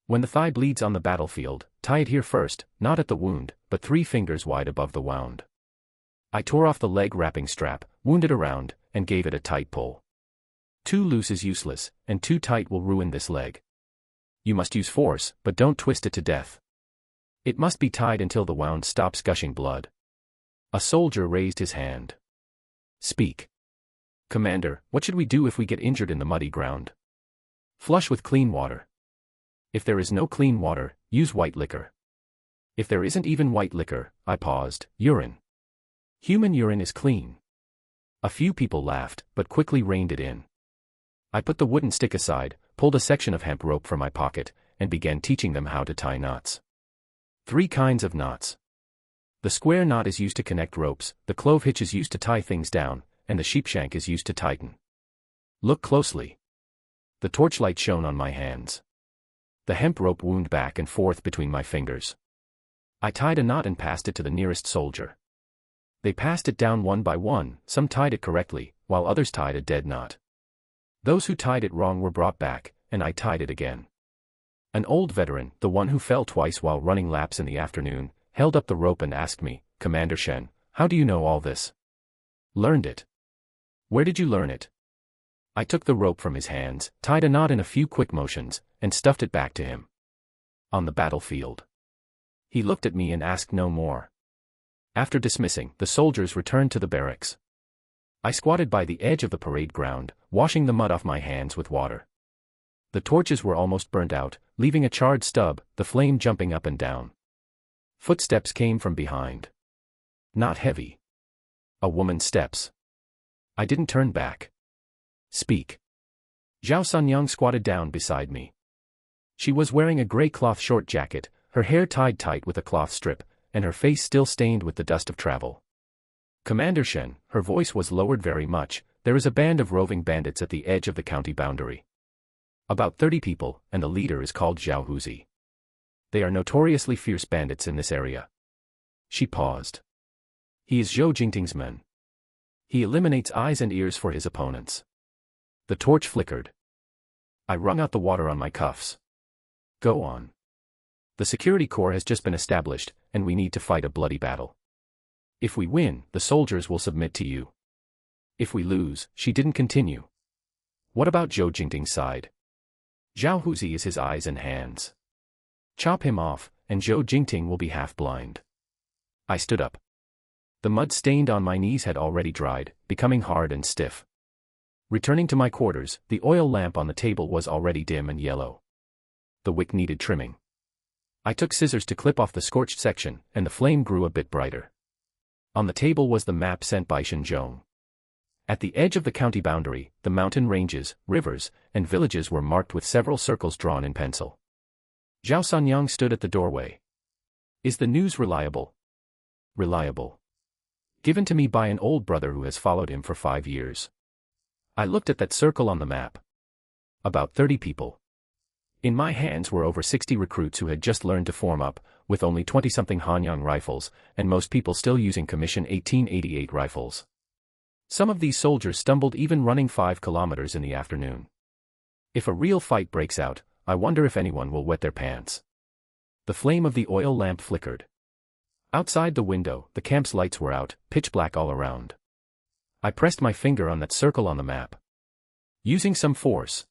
When the thigh bleeds on the battlefield, tie it here first, not at the wound, but 3 fingers wide above the wound. I tore off the leg wrapping strap, wound it around, and gave it a tight pull. Too loose is useless, and too tight will ruin this leg. You must use force, but don't twist it to death. It must be tied until the wound stops gushing blood. A soldier raised his hand. Speak. Commander, what should we do if we get injured in the muddy ground? Flush with clean water. If there is no clean water, use white liquor. If there isn't even white liquor, I paused, urine. Human urine is clean. A few people laughed, but quickly reined it in. I put the wooden stick aside, pulled a section of hemp rope from my pocket, and began teaching them how to tie knots. 3 kinds of knots. The square knot is used to connect ropes, the clove hitch is used to tie things down, and the sheepshank is used to tighten. Look closely. The torchlight shone on my hands. The hemp rope wound back and forth between my fingers. I tied a knot and passed it to the nearest soldier. They passed it down one by one, some tied it correctly, while others tied a dead knot. Those who tied it wrong were brought back, and I tied it again. An old veteran, the one who fell twice while running laps in the afternoon, held up the rope and asked me, Commander Shen, how do you know all this? Learned it. Where did you learn it? I took the rope from his hands, tied a knot in a few quick motions, and stuffed it back to him. On the battlefield. He looked at me and asked no more. After dismissing, the soldiers returned to the barracks. I squatted by the edge of the parade ground, washing the mud off my hands with water. The torches were almost burnt out, leaving a charred stub, the flame jumping up and down. Footsteps came from behind. Not heavy. A woman's steps. I didn't turn back. Speak. Zhao Sanyang squatted down beside me. She was wearing a gray cloth short jacket, her hair tied tight with a cloth strip, and her face still stained with the dust of travel. Commander Shen, her voice was lowered very much, there is a band of roving bandits at the edge of the county boundary. About 30 people, and the leader is called Shen Huaijin. They are notoriously fierce bandits in this area. She paused. He is Zhou Jingting's men. He eliminates eyes and ears for his opponents. The torch flickered. I wrung out the water on my cuffs. Go on. The security corps has just been established, and we need to fight a bloody battle. If we win, the soldiers will submit to you. If we lose, she didn't continue. What about Zhou Jingting's side? Zhao Huaijin is his eyes and hands. Chop him off, and Zhou Jingting will be half blind. I stood up. The mud stained on my knees had already dried, becoming hard and stiff. Returning to my quarters, the oil lamp on the table was already dim and yellow. The wick needed trimming. I took scissors to clip off the scorched section, and the flame grew a bit brighter. On the table was the map sent by Shen Zhong. At the edge of the county boundary, the mountain ranges, rivers, and villages were marked with several circles drawn in pencil. Zhao Sanyang stood at the doorway. Is the news reliable? Reliable. Given to me by an old brother who has followed him for 5 years. I looked at that circle on the map. About 30 people. In my hands were over 60 recruits who had just learned to form up, with only 20-something Hanyang rifles, and most people still using Commission 1888 rifles. Some of these soldiers stumbled even running 5 kilometers in the afternoon. If a real fight breaks out, I wonder if anyone will wet their pants. The flame of the oil lamp flickered. Outside the window, the camp's lights were out, pitch black all around. I pressed my finger on that circle on the map. Using some force.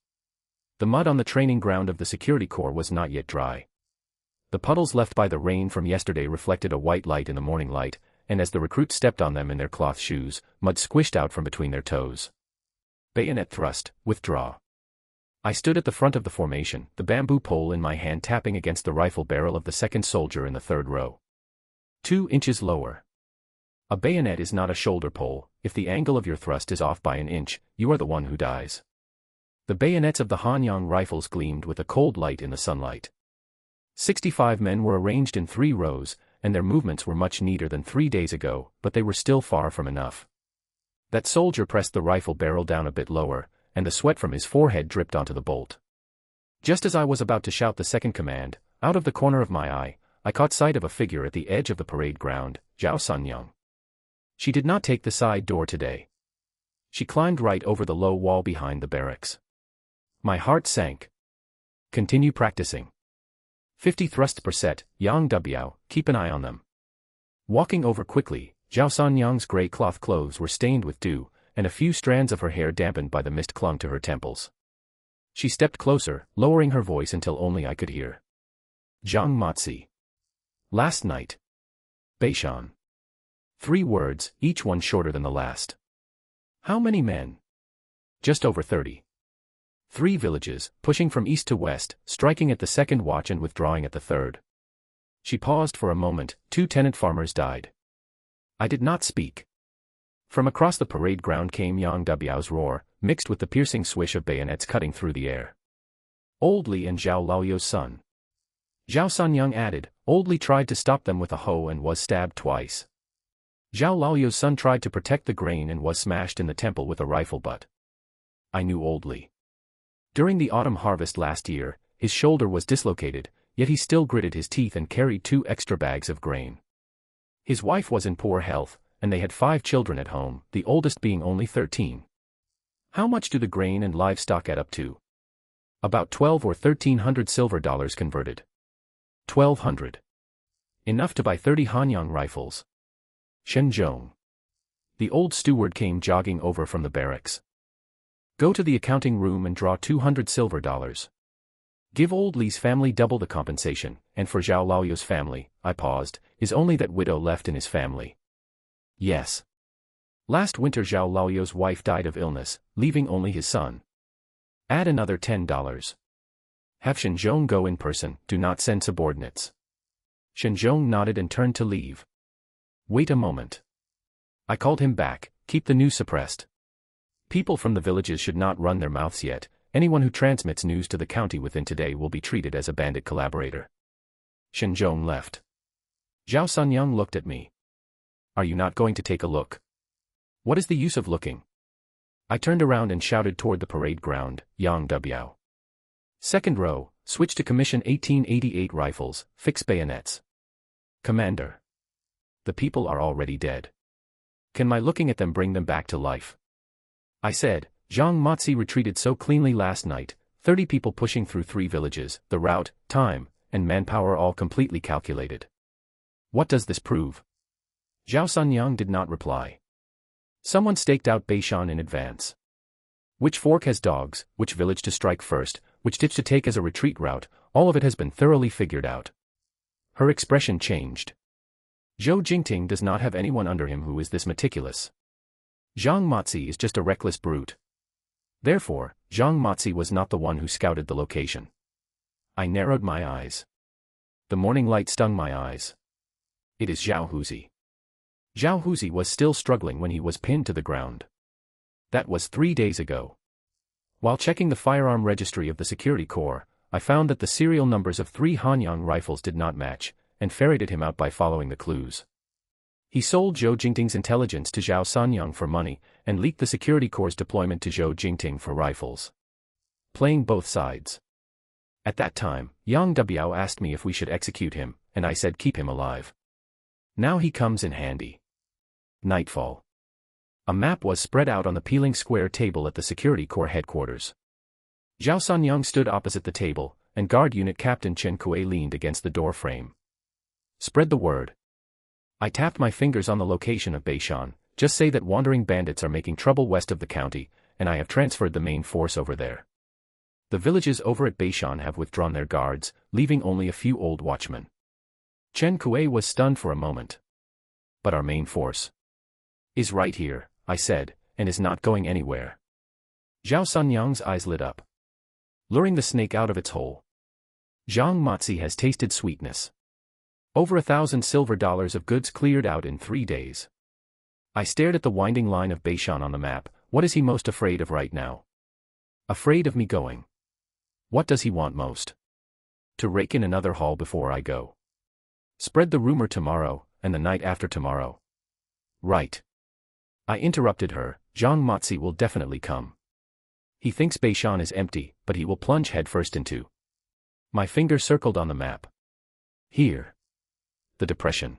The mud on the training ground of the security corps was not yet dry. The puddles left by the rain from yesterday reflected a white light in the morning light, and as the recruits stepped on them in their cloth shoes, mud squished out from between their toes. Bayonet thrust, withdraw. I stood at the front of the formation, the bamboo pole in my hand tapping against the rifle barrel of the second soldier in the third row. 2 inches lower. A bayonet is not a shoulder pole. If the angle of your thrust is off by an inch, you are the one who dies. The bayonets of the Hanyang rifles gleamed with a cold light in the sunlight. 65 men were arranged in 3 rows, and their movements were much neater than 3 days ago, but they were still far from enough. That soldier pressed the rifle barrel down a bit lower, and the sweat from his forehead dripped onto the bolt. Just as I was about to shout the second command, out of the corner of my eye, I caught sight of a figure at the edge of the parade ground, Zhao Sanyang. She did not take the side door today. She climbed right over the low wall behind the barracks. My heart sank. Continue practicing. 50 thrusts per set, Yang Dubiao, keep an eye on them. Walking over quickly, Zhao Sanyang's gray cloth clothes were stained with dew, and a few strands of her hair dampened by the mist clung to her temples. She stepped closer, lowering her voice until only I could hear. Zhang Matzi. Last night. Beishan. 3 words, each one shorter than the last. How many men? Just over 30. 3 villages, pushing from east to west, striking at the second watch and withdrawing at the third. She paused for a moment. 2 tenant farmers died. I did not speak. From across the parade ground came Yang Dubiao's roar, mixed with the piercing swish of bayonets cutting through the air. Old Li and Zhao Laoyu's son. Zhao Sanyang added, Old Li tried to stop them with a hoe and was stabbed twice. Zhao Laoyu's son tried to protect the grain and was smashed in the temple with a rifle butt. I knew Old Li. During the autumn harvest last year, his shoulder was dislocated, yet he still gritted his teeth and carried 2 extra bags of grain. His wife was in poor health, and they had 5 children at home, the oldest being only 13. How much do the grain and livestock add up to? About 12 or 1300 silver dollars converted. 1200. Enough to buy 30 Hanyang rifles. Shen Zhong. The old steward came jogging over from the barracks. Go to the accounting room and draw 200 silver dollars. Give old Li's family double the compensation, and for Zhao Laoyu's family, I paused, is only that widow left in his family. Yes. Last winter Zhao Laoyu's wife died of illness, leaving only his son. Add another $10. Have Shen Zhong go in person, do not send subordinates. Shen Zhong nodded and turned to leave. Wait a moment. I called him back, keep the news suppressed. People from the villages should not run their mouths yet. Anyone who transmits news to the county within today will be treated as a bandit collaborator. Shen Zhong left. Zhao Sanyang looked at me. Are you not going to take a look? What is the use of looking? I turned around and shouted toward the parade ground, Yang Dubiao. Second row, switch to Commission 1888 rifles, fix bayonets. Commander. The people are already dead. Can my looking at them bring them back to life? I said. Zhang Matsi retreated so cleanly last night, 30 people pushing through 3 villages, the route, time, and manpower all completely calculated. What does this prove? Zhao Sanyang did not reply. Someone staked out Beishan in advance. Which fork has dogs, which village to strike first, which ditch to take as a retreat route, all of it has been thoroughly figured out. Her expression changed. Zhou Jingting does not have anyone under him who is this meticulous. Zhang Matsi is just a reckless brute. Therefore, Zhang Matsi was not the one who scouted the location. I narrowed my eyes. The morning light stung my eyes. It is Zhao Huzi. Zhao Huzi was still struggling when he was pinned to the ground. That was 3 days ago. While checking the firearm registry of the security corps, I found that the serial numbers of 3 Hanyang rifles did not match, and ferreted him out by following the clues. He sold Zhou Jingting's intelligence to Zhao Sanyang for money, and leaked the security corps' deployment to Zhou Jingting for rifles. Playing both sides. At that time, Yang Dubiao asked me if we should execute him, and I said keep him alive. Now he comes in handy. Nightfall. A map was spread out on the peeling square table at the security corps headquarters. Zhao Sanyang stood opposite the table, and guard unit captain Chen Kui leaned against the door frame. Spread the word. I tapped my fingers on the location of Beishan, just say that wandering bandits are making trouble west of the county, and I have transferred the main force over there. The villages over at Beishan have withdrawn their guards, leaving only a few old watchmen. Chen Kui was stunned for a moment. But our main force is right here, I said, and is not going anywhere. Zhao Sanyang's eyes lit up. Luring the snake out of its hole. Zhang Matsi has tasted sweetness. Over 1,000 silver dollars of goods cleared out in 3 days. I stared at the winding line of Beishan on the map. What is he most afraid of right now? Afraid of me going. What does he want most? To rake in another haul before I go. Spread the rumor tomorrow, and the night after tomorrow. Right. I interrupted her. Zhang Matsi will definitely come. He thinks Beishan is empty, but he will plunge headfirst into. My finger circled on the map. Here. The depression.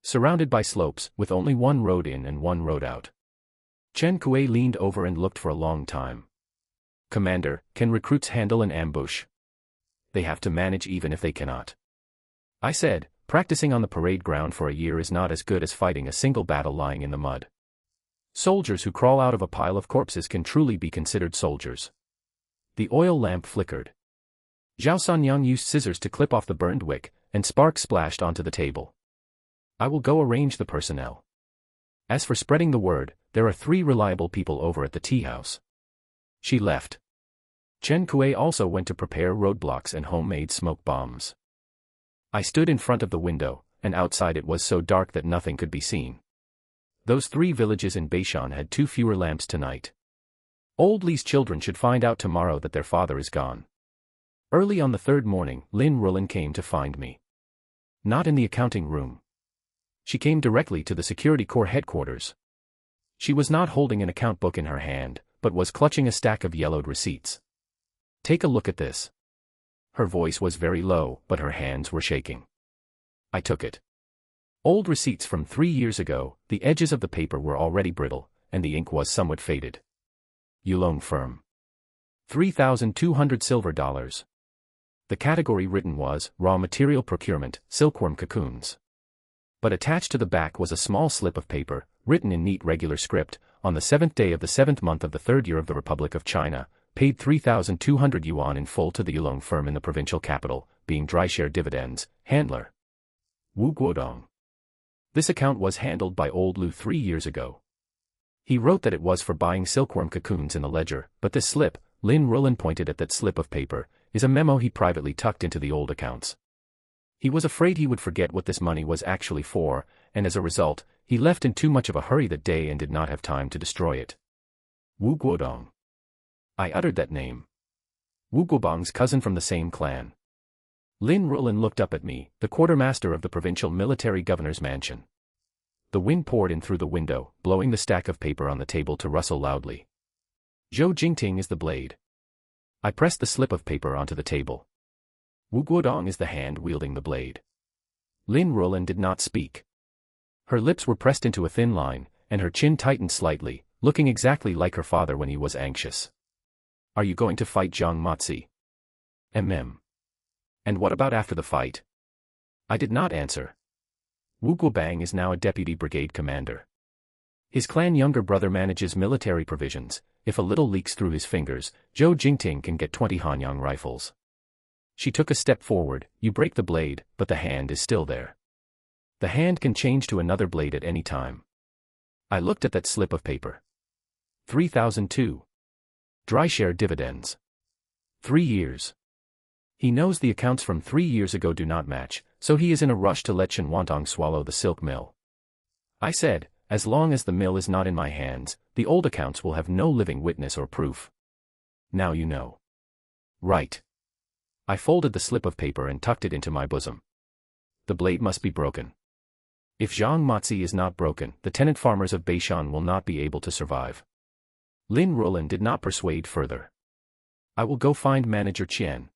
Surrounded by slopes, with only one road in and one road out. Chen Kui leaned over and looked for a long time. Commander, can recruits handle an ambush? They have to manage even if they cannot. I said, practicing on the parade ground for a year is not as good as fighting a single battle lying in the mud. Soldiers who crawl out of a pile of corpses can truly be considered soldiers. The oil lamp flickered. Zhao Sanyang used scissors to clip off the burned wick, and sparks splashed onto the table. I will go arrange the personnel. As for spreading the word, there are 3 reliable people over at the tea house. She left. Chen Kui also went to prepare roadblocks and homemade smoke bombs. I stood in front of the window, and outside it was so dark that nothing could be seen. Those 3 villages in Beishan had 2 fewer lamps tonight. Old Li's children should find out tomorrow that their father is gone. Early on the 3rd morning, Lin Rulin came to find me. Not in the accounting room. She came directly to the security corps headquarters. She was not holding an account book in her hand, but was clutching a stack of yellowed receipts. Take a look at this. Her voice was very low, but her hands were shaking. I took it. Old receipts from 3 years ago, the edges of the paper were already brittle, and the ink was somewhat faded. Yulong firm. 3,200 silver dollars. The category written was, raw material procurement, silkworm cocoons. But attached to the back was a small slip of paper, written in neat regular script, on the 7th day of the 7th month of the 3rd year of the Republic of China, paid 3,200 yuan in full to the Yulong firm in the provincial capital, being dry share dividends, handler Wu Guodong. This account was handled by old Lu 3 years ago. He wrote that it was for buying silkworm cocoons in the ledger, but this slip, Lin Rulin pointed at that slip of paper, is a memo he privately tucked into the old accounts. He was afraid he would forget what this money was actually for, and as a result, he left in too much of a hurry that day and did not have time to destroy it. Wu Guodong. I uttered that name. Wu Guobang's cousin from the same clan. Lin Rulin looked up at me, the quartermaster of the provincial military governor's mansion. The wind poured in through the window, blowing the stack of paper on the table to rustle loudly. Zhou Jingting is the blade. I pressed the slip of paper onto the table. Wu Guodong is the hand wielding the blade. Lin Rulin did not speak. Her lips were pressed into a thin line, and her chin tightened slightly, looking exactly like her father when he was anxious. Are you going to fight Zhang Matsi? And what about after the fight? I did not answer. Wu Guobang is now a deputy brigade commander. His clan younger brother manages military provisions. If a little leaks through his fingers, Zhou Jingting can get 20 Hanyang rifles. She took a step forward. You break the blade, but the hand is still there. The hand can change to another blade at any time. I looked at that slip of paper. 3,002. Dry share dividends. 3 years. He knows the accounts from 3 years ago do not match, so he is in a rush to let Shen Wantang swallow the silk mill. I said, as long as the mill is not in my hands, the old accounts will have no living witness or proof. Now you know. Right. I folded the slip of paper and tucked it into my bosom. The blade must be broken. If Zhang Matsi is not broken, the tenant farmers of Beishan will not be able to survive. Lin Rulin did not persuade further. I will go find Manager Qian.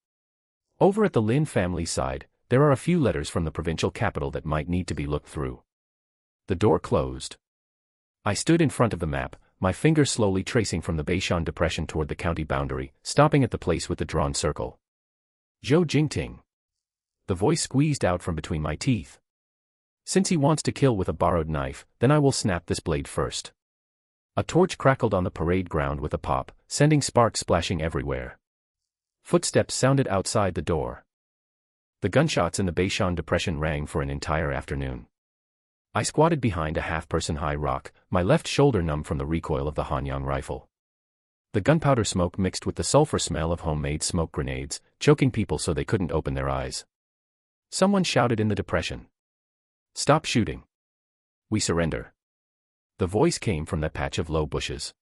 Over at the Lin family side, there are a few letters from the provincial capital that might need to be looked through. The door closed. I stood in front of the map, my finger slowly tracing from the Beishan Depression toward the county boundary, stopping at the place with the drawn circle. Zhou Jingting. The voice squeezed out from between my teeth. Since he wants to kill with a borrowed knife, then I will snap this blade first. A torch crackled on the parade ground with a pop, sending sparks splashing everywhere. Footsteps sounded outside the door. The gunshots in the Beishan Depression rang for an entire afternoon. I squatted behind a half-person-high rock, my left shoulder numb from the recoil of the Hanyang rifle. The gunpowder smoke mixed with the sulfur smell of homemade smoke grenades, choking people so they couldn't open their eyes. Someone shouted in the depression. Stop shooting. We surrender. The voice came from that patch of low bushes.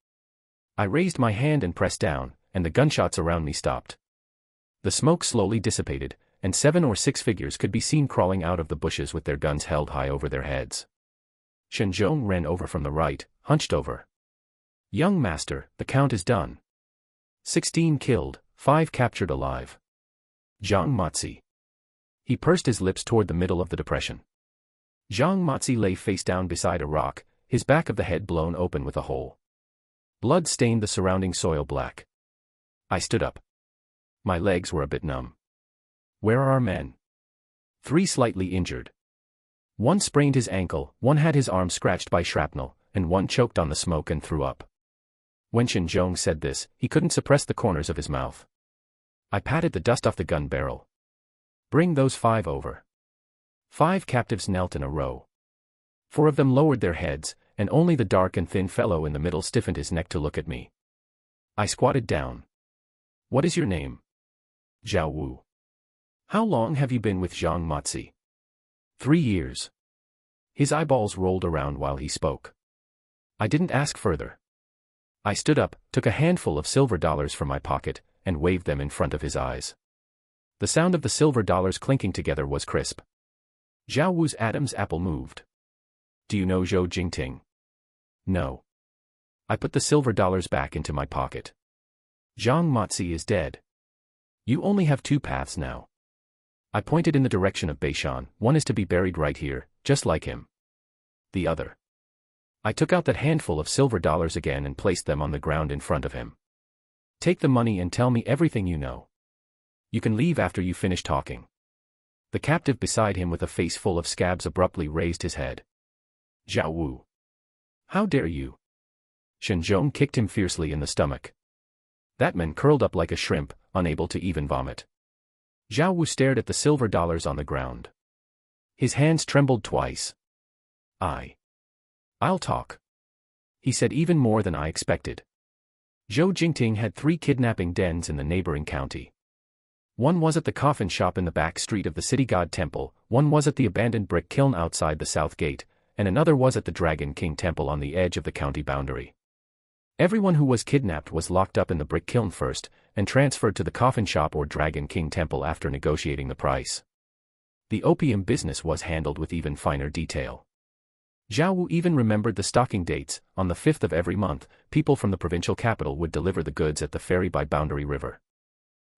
I raised my hand and pressed down, and the gunshots around me stopped. The smoke slowly dissipated, and 7 or 6 figures could be seen crawling out of the bushes with their guns held high over their heads. Shen Zhong ran over from the right, hunched over. Young master, the count is done. 16 killed, 5 captured alive. Zhang Matsi. He pursed his lips toward the middle of the depression. Zhang Matsi lay face down beside a rock, his back of the head blown open with a hole. Blood stained the surrounding soil black. I stood up. My legs were a bit numb. Where are our men? 3 slightly injured. 1 sprained his ankle, 1 had his arm scratched by shrapnel, and 1 choked on the smoke and threw up. When Shen Zhong said this, he couldn't suppress the corners of his mouth. I patted the dust off the gun barrel. Bring those 5 over. 5 captives knelt in a row. 4 of them lowered their heads, and only the dark and thin fellow in the middle stiffened his neck to look at me. I squatted down. What is your name? Zhao Wu. How long have you been with Zhang Matsi? 3 years. His eyeballs rolled around while he spoke. I didn't ask further. I stood up, took a handful of silver dollars from my pocket, and waved them in front of his eyes. The sound of the silver dollars clinking together was crisp. Zhao Wu's Adam's apple moved. Do you know Zhou Jingting? No. I put the silver dollars back into my pocket. Zhang Matsi is dead. You only have 2 paths now. I pointed in the direction of Beishan. 1 is to be buried right here, just like him. The other. I took out that handful of silver dollars again and placed them on the ground in front of him. Take the money and tell me everything you know. You can leave after you finish talking. The captive beside him with a face full of scabs abruptly raised his head. Zhao Wu. How dare you? Shen Zhong kicked him fiercely in the stomach. That man curled up like a shrimp, unable to even vomit. Zhao Wu stared at the silver dollars on the ground. His hands trembled twice. I'll talk. He said even more than I expected. Zhou Jingting had 3 kidnapping dens in the neighboring county. One was at the coffin shop in the back street of the city god temple, one was at the abandoned brick kiln outside the south gate, and another was at the Dragon King temple on the edge of the county boundary. Everyone who was kidnapped was locked up in the brick kiln first, and transferred to the coffin shop or Dragon King temple after negotiating the price. The opium business was handled with even finer detail. Zhao Wu even remembered the stocking dates. On the 5th of every month, people from the provincial capital would deliver the goods at the ferry by Boundary River.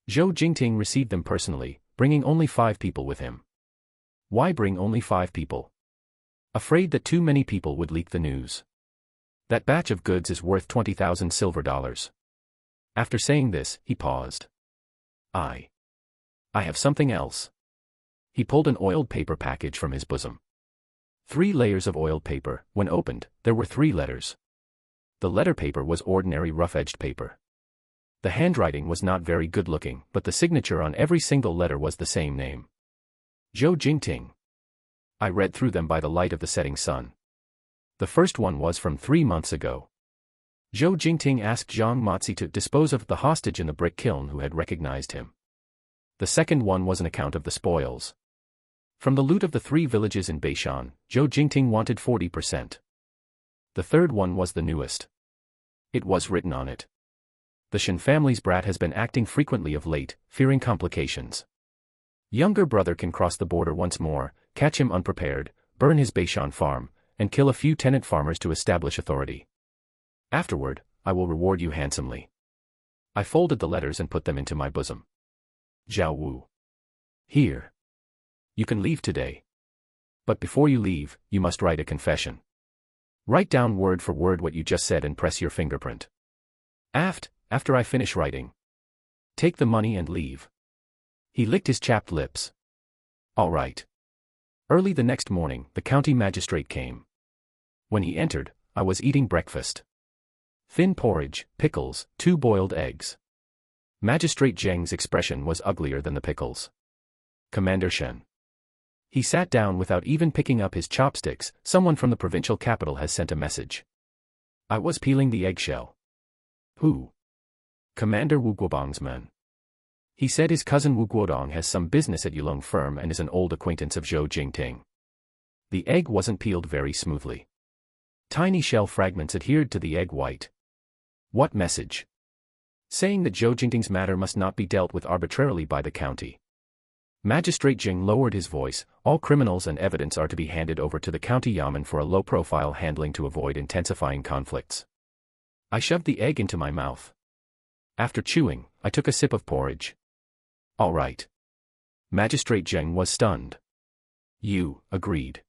Zhou Jingting received them personally, bringing only 5 people with him. Why bring only 5 people? Afraid that too many people would leak the news. That batch of goods is worth 20,000 silver dollars. After saying this, he paused. I have something else. He pulled an oiled paper package from his bosom. 3 layers of oiled paper. When opened, there were 3 letters. The letter paper was ordinary rough-edged paper. The handwriting was not very good-looking, but the signature on every single letter was the same name. Zhou Jingting. I read through them by the light of the setting sun. The first one was from 3 months ago. Zhou Jingting asked Zhang Matzi to dispose of the hostage in the brick kiln who had recognized him. The second one was an account of the spoils. From the loot of the 3 villages in Beishan, Zhou Jingting wanted 40%. The third one was the newest. It was written on it. The Shen family's brat has been acting frequently of late, fearing complications. Younger brother can cross the border once more, catch him unprepared, burn his Beishan farm, and kill a few tenant farmers to establish authority. Afterward, I will reward you handsomely. I folded the letters and put them into my bosom. Zhao Wu. Here. You can leave today. But before you leave, you must write a confession. Write down word for word what you just said and press your fingerprint. After I finish writing. Take the money and leave. He licked his chapped lips. All right. Early the next morning, the county magistrate came. When he entered, I was eating breakfast. Thin porridge, pickles, 2 boiled eggs. Magistrate Zheng's expression was uglier than the pickles. Commander Shen. He sat down without even picking up his chopsticks. Someone from the provincial capital has sent a message. I was peeling the eggshell. Who? Commander Wu Guobang's man. He said his cousin Wu Guodong has some business at Yulong firm and is an old acquaintance of Zhou Jingting. The egg wasn't peeled very smoothly. Tiny shell fragments adhered to the egg white. What message? Saying that Zhou Jingting's matter must not be dealt with arbitrarily by the county. Magistrate Jing lowered his voice. All criminals and evidence are to be handed over to the county yamen for a low-profile handling to avoid intensifying conflicts. I shoved the egg into my mouth. After chewing, I took a sip of porridge. All right. Magistrate Zheng was stunned. You agreed.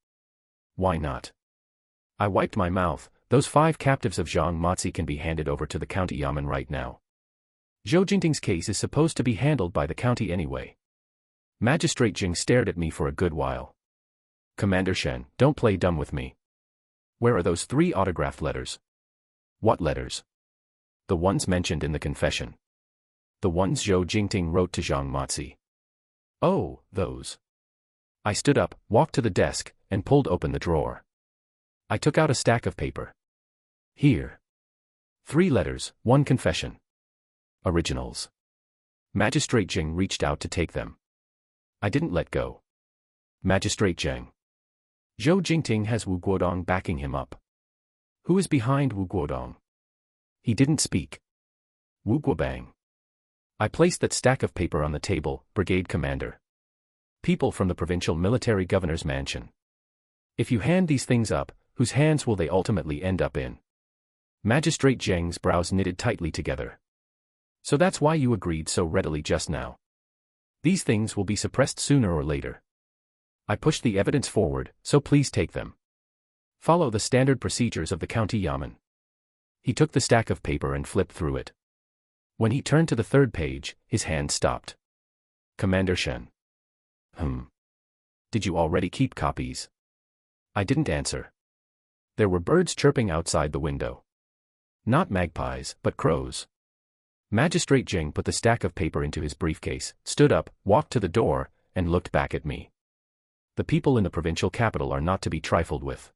Why not? I wiped my mouth. Those 5 captives of Zhang Matzi can be handed over to the county yamen right now. Zhou Jingting's case is supposed to be handled by the county anyway. Magistrate Jing stared at me for a good while. Commander Shen, don't play dumb with me. Where are those 3 autographed letters? What letters? The ones mentioned in the confession. The ones Zhou Jingting wrote to Zhang Matzi. Oh, those. I stood up, walked to the desk, and pulled open the drawer. I took out a stack of paper. Here. 3 letters, 1 confession. Originals. Magistrate Jing reached out to take them. I didn't let go. Magistrate Zheng. Zhou Jingting has Wu Guodong backing him up. Who is behind Wu Guodong? He didn't speak. Wu Guobang. I placed that stack of paper on the table. Brigade Commander. People from the provincial military governor's mansion. If you hand these things up, whose hands will they ultimately end up in? Magistrate Zheng's brows knitted tightly together. So that's why you agreed so readily just now. These things will be suppressed sooner or later. I pushed the evidence forward, so please take them. Follow the standard procedures of the county yamen. He took the stack of paper and flipped through it. When he turned to the 3rd page, his hand stopped. Commander Shen. Did you already keep copies? I didn't answer. There were birds chirping outside the window. Not magpies, but crows. Magistrate Jing put the stack of paper into his briefcase, stood up, walked to the door, and looked back at me. The people in the provincial capital are not to be trifled with.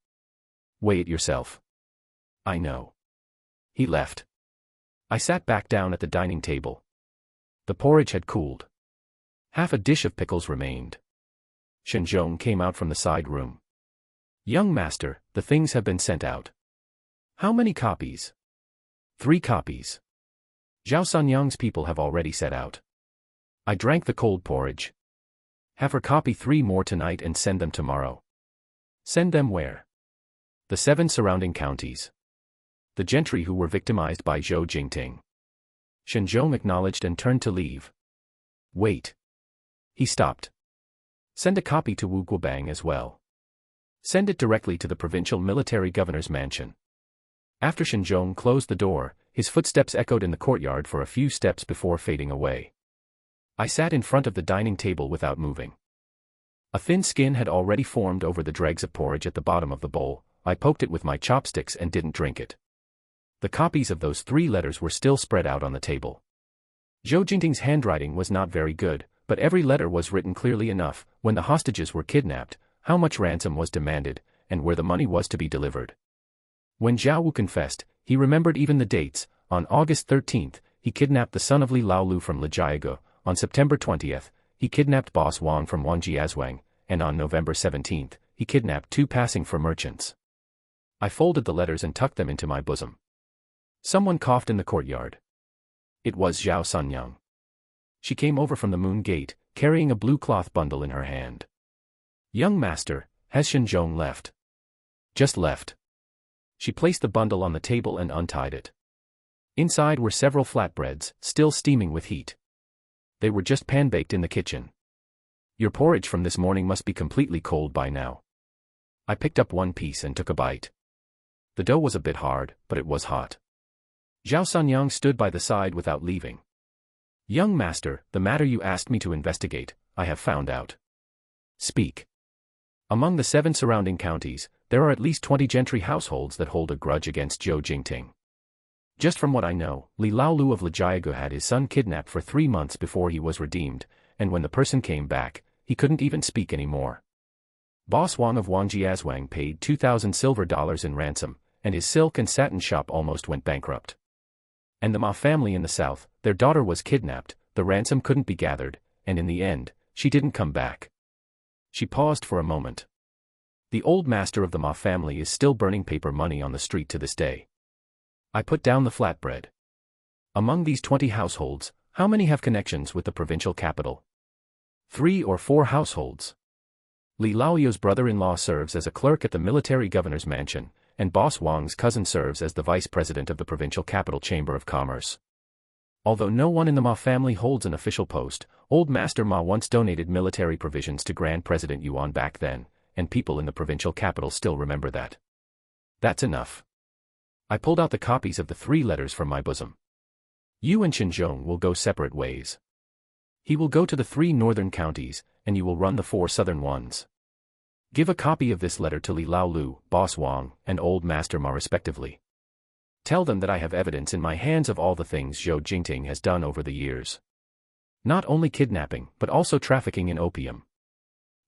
Weigh it yourself. I know. He left. I sat back down at the dining table. The porridge had cooled. Half a dish of pickles remained. Shen Zhong came out from the side room. Young master, the things have been sent out. How many copies? 3 copies. Zhao Sanyang's people have already set out. I drank the cold porridge. Have her copy 3 more tonight and send them tomorrow. Send them where? The 7 surrounding counties. The gentry who were victimized by Zhou Jingting. Shen Zhong acknowledged and turned to leave. Wait. He stopped. Send a copy to Wu Guobang as well. Send it directly to the provincial military governor's mansion. After Shen Zhong closed the door, his footsteps echoed in the courtyard for a few steps before fading away. I sat in front of the dining table without moving. A thin skin had already formed over the dregs of porridge at the bottom of the bowl. I poked it with my chopsticks and didn't drink it. The copies of those 3 letters were still spread out on the table. Zhou Jingting's handwriting was not very good, but every letter was written clearly enough: when the hostages were kidnapped, how much ransom was demanded, and where the money was to be delivered. When Zhao Wu confessed, he remembered even the dates. On August 13th, he kidnapped the son of Li Laolu from Lijiago. On September 20th, he kidnapped Boss Wang from Wangjiazhuang, and on November 17th, he kidnapped 2 passing for merchants. I folded the letters and tucked them into my bosom. Someone coughed in the courtyard. It was Zhao Sanyang. She came over from the Moon Gate, carrying a blue cloth bundle in her hand. Young master, has Shen Zhong left? Just left. She placed the bundle on the table and untied it. Inside were several flatbreads, still steaming with heat. They were just pan-baked in the kitchen. Your porridge from this morning must be completely cold by now. I picked up one piece and took a bite. The dough was a bit hard, but it was hot. Zhao Sanyang stood by the side without leaving. Young master, the matter you asked me to investigate, I have found out. Speak. Among the 7 surrounding counties, there are at least 20 gentry households that hold a grudge against Zhou Jingting. Just from what I know, Li Laolu of Lijiago had his son kidnapped for 3 months before he was redeemed, and when the person came back, he couldn't even speak anymore. Boss Wang of Wangjiazhuang paid 2,000 silver dollars in ransom, and his silk and satin shop almost went bankrupt. And the Ma family in the south, their daughter was kidnapped, the ransom couldn't be gathered, and in the end, she didn't come back. She paused for a moment. The old master of the Ma family is still burning paper money on the street to this day. I put down the flatbread. Among these 20 households, how many have connections with the provincial capital? 3 or 4 households. Li Laoyu's brother-in-law serves as a clerk at the military governor's mansion, and Boss Wang's cousin serves as the vice president of the provincial capital chamber of commerce. Although no one in the Ma family holds an official post, old Master Ma once donated military provisions to Grand President Yuan back then, and people in the provincial capital still remember that. That's enough. I pulled out the copies of the 3 letters from my bosom. You and Shen Zhong will go separate ways. He will go to the 3 northern counties, and you will run the 4 southern ones. Give a copy of this letter to Li Laolu, Boss Wang, and Old Master Ma respectively. Tell them that I have evidence in my hands of all the things Zhou Jingting has done over the years. Not only kidnapping, but also trafficking in opium.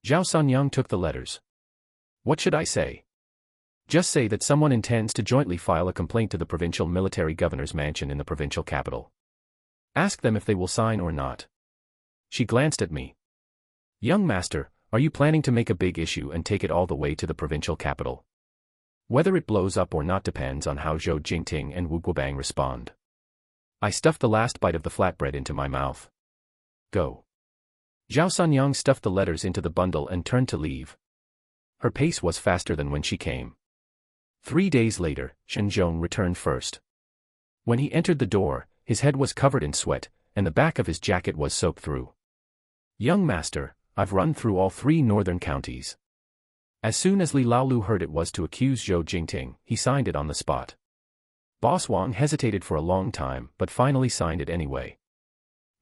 Zhao Sanyang took the letters. What should I say? Just say that someone intends to jointly file a complaint to the provincial military governor's mansion in the provincial capital. Ask them if they will sign or not. She glanced at me. Young master, are you planning to make a big issue and take it all the way to the provincial capital? Whether it blows up or not depends on how Zhou Jingting and Wu Guobang respond. I stuffed the last bite of the flatbread into my mouth. Go. Zhao Sanyang stuffed the letters into the bundle and turned to leave. Her pace was faster than when she came. 3 days later, Shen Zhong returned first. When he entered the door, his head was covered in sweat, and the back of his jacket was soaked through. Young master, I've run through all 3 northern counties. As soon as Li Laolu heard it was to accuse Zhou Jingting, he signed it on the spot. Boss Wang hesitated for a long time, but finally signed it anyway.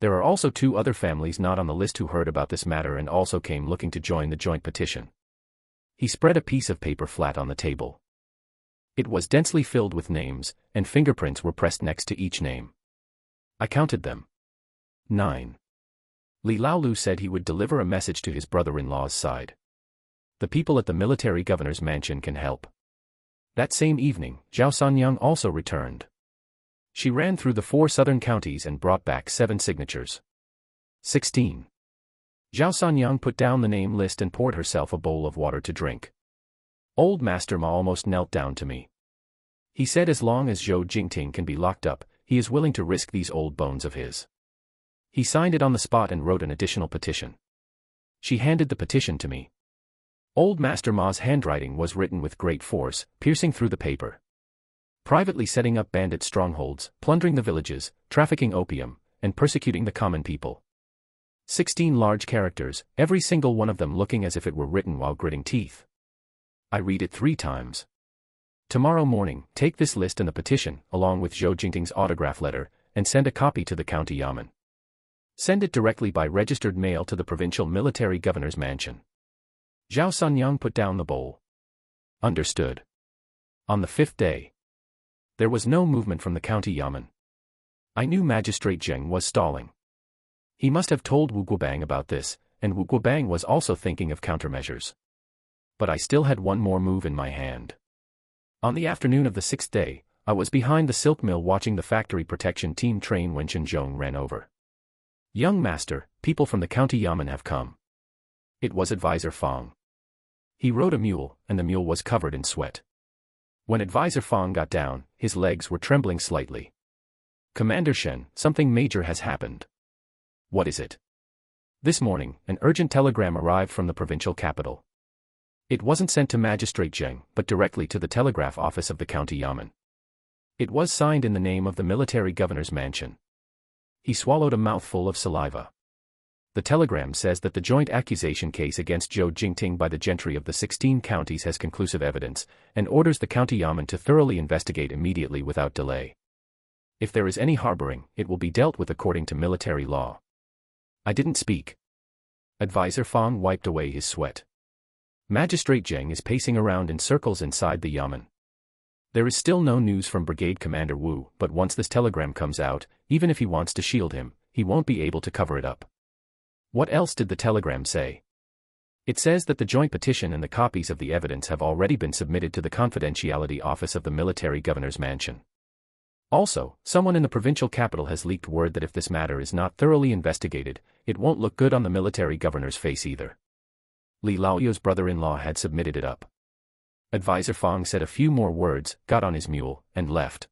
There are also 2 other families not on the list who heard about this matter and also came looking to join the joint petition. He spread a piece of paper flat on the table. It was densely filled with names, and fingerprints were pressed next to each name. I counted them. 9. Li Laolu said he would deliver a message to his brother-in-law's side. The people at the military governor's mansion can help. That same evening, Zhao Sanyang also returned. She ran through the 4 southern counties and brought back 7 signatures. 16. Zhao Sanyang put down the name list and poured herself a bowl of water to drink. Old Master Ma almost knelt down to me. He said as long as Zhou Jingting can be locked up, he is willing to risk these old bones of his. He signed it on the spot and wrote an additional petition. She handed the petition to me. Old Master Ma's handwriting was written with great force, piercing through the paper. Privately setting up bandit strongholds, plundering the villages, trafficking opium, and persecuting the common people. 16 large characters, every single one of them looking as if it were written while gritting teeth. I read it 3 times. Tomorrow morning, take this list and the petition, along with Zhou Jingting's autograph letter, and send a copy to the county yamen. Send it directly by registered mail to the provincial military governor's mansion. Zhao Sanyang put down the bowl. Understood. On the 5th day, there was no movement from the county yamen. I knew Magistrate Zheng was stalling. He must have told Wu Guobang about this, and Wu Guobang was also thinking of countermeasures. But I still had one more move in my hand. On the afternoon of the 6th day, I was behind the silk mill watching the factory protection team train when Chen Zhong ran over. Young master, people from the county yamen have come. It was Advisor Fang. He rode a mule, and the mule was covered in sweat. When Advisor Fang got down, his legs were trembling slightly. Commander Shen, something major has happened. What is it? This morning, an urgent telegram arrived from the provincial capital. It wasn't sent to Magistrate Zheng, but directly to the telegraph office of the county yamen. It was signed in the name of the military governor's mansion. He swallowed a mouthful of saliva. The telegram says that the joint accusation case against Zhou Jingting by the gentry of the 16 counties has conclusive evidence, and orders the county yamen to thoroughly investigate immediately without delay. If there is any harboring, it will be dealt with according to military law. I didn't speak. Advisor Fang wiped away his sweat. Magistrate Zheng is pacing around in circles inside the yamen. There is still no news from Brigade Commander Wu, but once this telegram comes out, even if he wants to shield him, he won't be able to cover it up. What else did the telegram say? It says that the joint petition and the copies of the evidence have already been submitted to the confidentiality office of the military governor's mansion. Also, someone in the provincial capital has leaked word that if this matter is not thoroughly investigated, it won't look good on the military governor's face either. Li Laoyu's brother-in-law had submitted it up. Advisor Fang said a few more words, got on his mule, and left.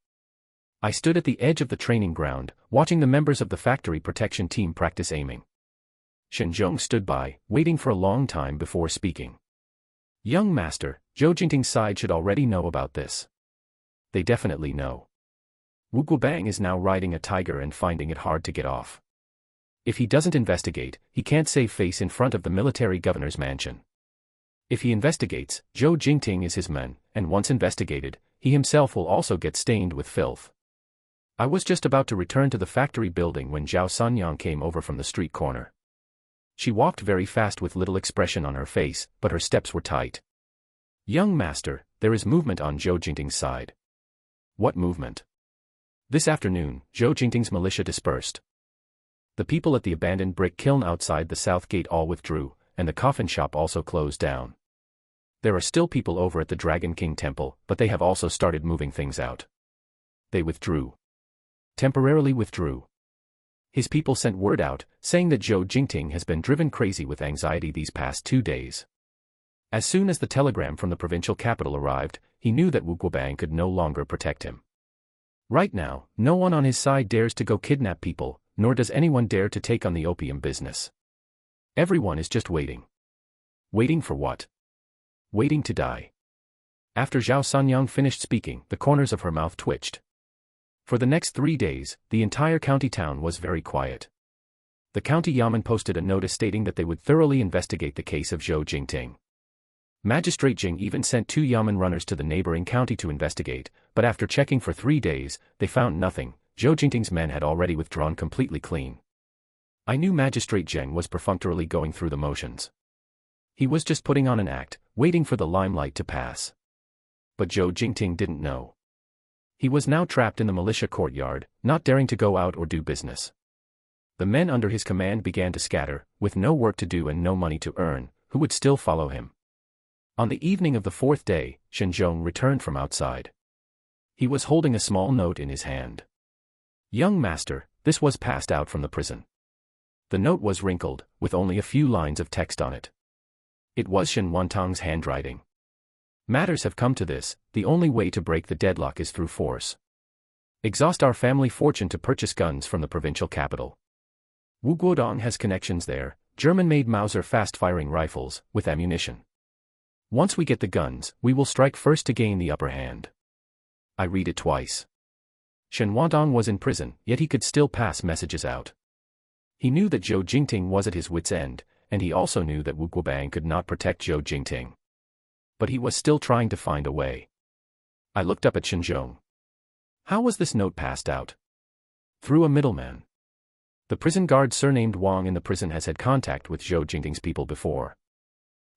I stood at the edge of the training ground, watching the members of the factory protection team practice aiming. Shen Zhong stood by, waiting for a long time before speaking. Young master, Zhou Jingting's side should already know about this. They definitely know. Wu Guobang is now riding a tiger and finding it hard to get off. If he doesn't investigate, he can't save face in front of the military governor's mansion. If he investigates, Zhou Jingting is his man, and once investigated, he himself will also get stained with filth. I was just about to return to the factory building when Zhao Sanyang came over from the street corner. She walked very fast with little expression on her face, but her steps were tight. Young master, there is movement on Zhou Jingting's side. What movement? This afternoon, Zhou Jingting's militia dispersed. The people at the abandoned brick kiln outside the south gate all withdrew, and the coffin shop also closed down. There are still people over at the Dragon King Temple, but they have also started moving things out. They withdrew. Temporarily withdrew. His people sent word out, saying that Zhou Jingting has been driven crazy with anxiety these past 2 days. As soon as the telegram from the provincial capital arrived, he knew that Wu Guobang could no longer protect him. Right now, no one on his side dares to go kidnap people, nor does anyone dare to take on the opium business. Everyone is just waiting. Waiting for what? Waiting to die. After Zhao Sanyang finished speaking, the corners of her mouth twitched. For the next 3 days, the entire county town was very quiet. The county yamen posted a notice stating that they would thoroughly investigate the case of Zhou Jingting. Magistrate Zheng even sent 2 yamen runners to the neighboring county to investigate, but after checking for 3 days, they found nothing. Zhou Jingting's men had already withdrawn completely clean. I knew Magistrate Zheng was perfunctorily going through the motions. He was just putting on an act, waiting for the limelight to pass. but Zhou Jingting didn't know. He was now trapped in the militia courtyard, not daring to go out or do business. The men under his command began to scatter, with no work to do and no money to earn, who would still follow him. On the evening of the fourth day, Shen Zhong returned from outside. He was holding a small note in his hand. "Young master," this was passed out from the prison. The note was wrinkled, with only a few lines of text on it. It was Shen Wantang's handwriting. "Matters have come to this, the only way to break the deadlock is through force. Exhaust our family fortune to purchase guns from the provincial capital. Wu Guodong has connections there, German-made Mauser fast-firing rifles, with ammunition. Once we get the guns, we will strike first to gain the upper hand." I read it twice. Shen Wantang was in prison, yet he could still pass messages out. He knew that Zhou Jingting was at his wit's end, and he also knew that Wu Guobang could not protect Zhou Jingting. But he was still trying to find a way. I looked up at Shen Zhong. How was this note passed out? Through a middleman. The prison guard surnamed Wang in the prison has had contact with Zhou Jingting's people before.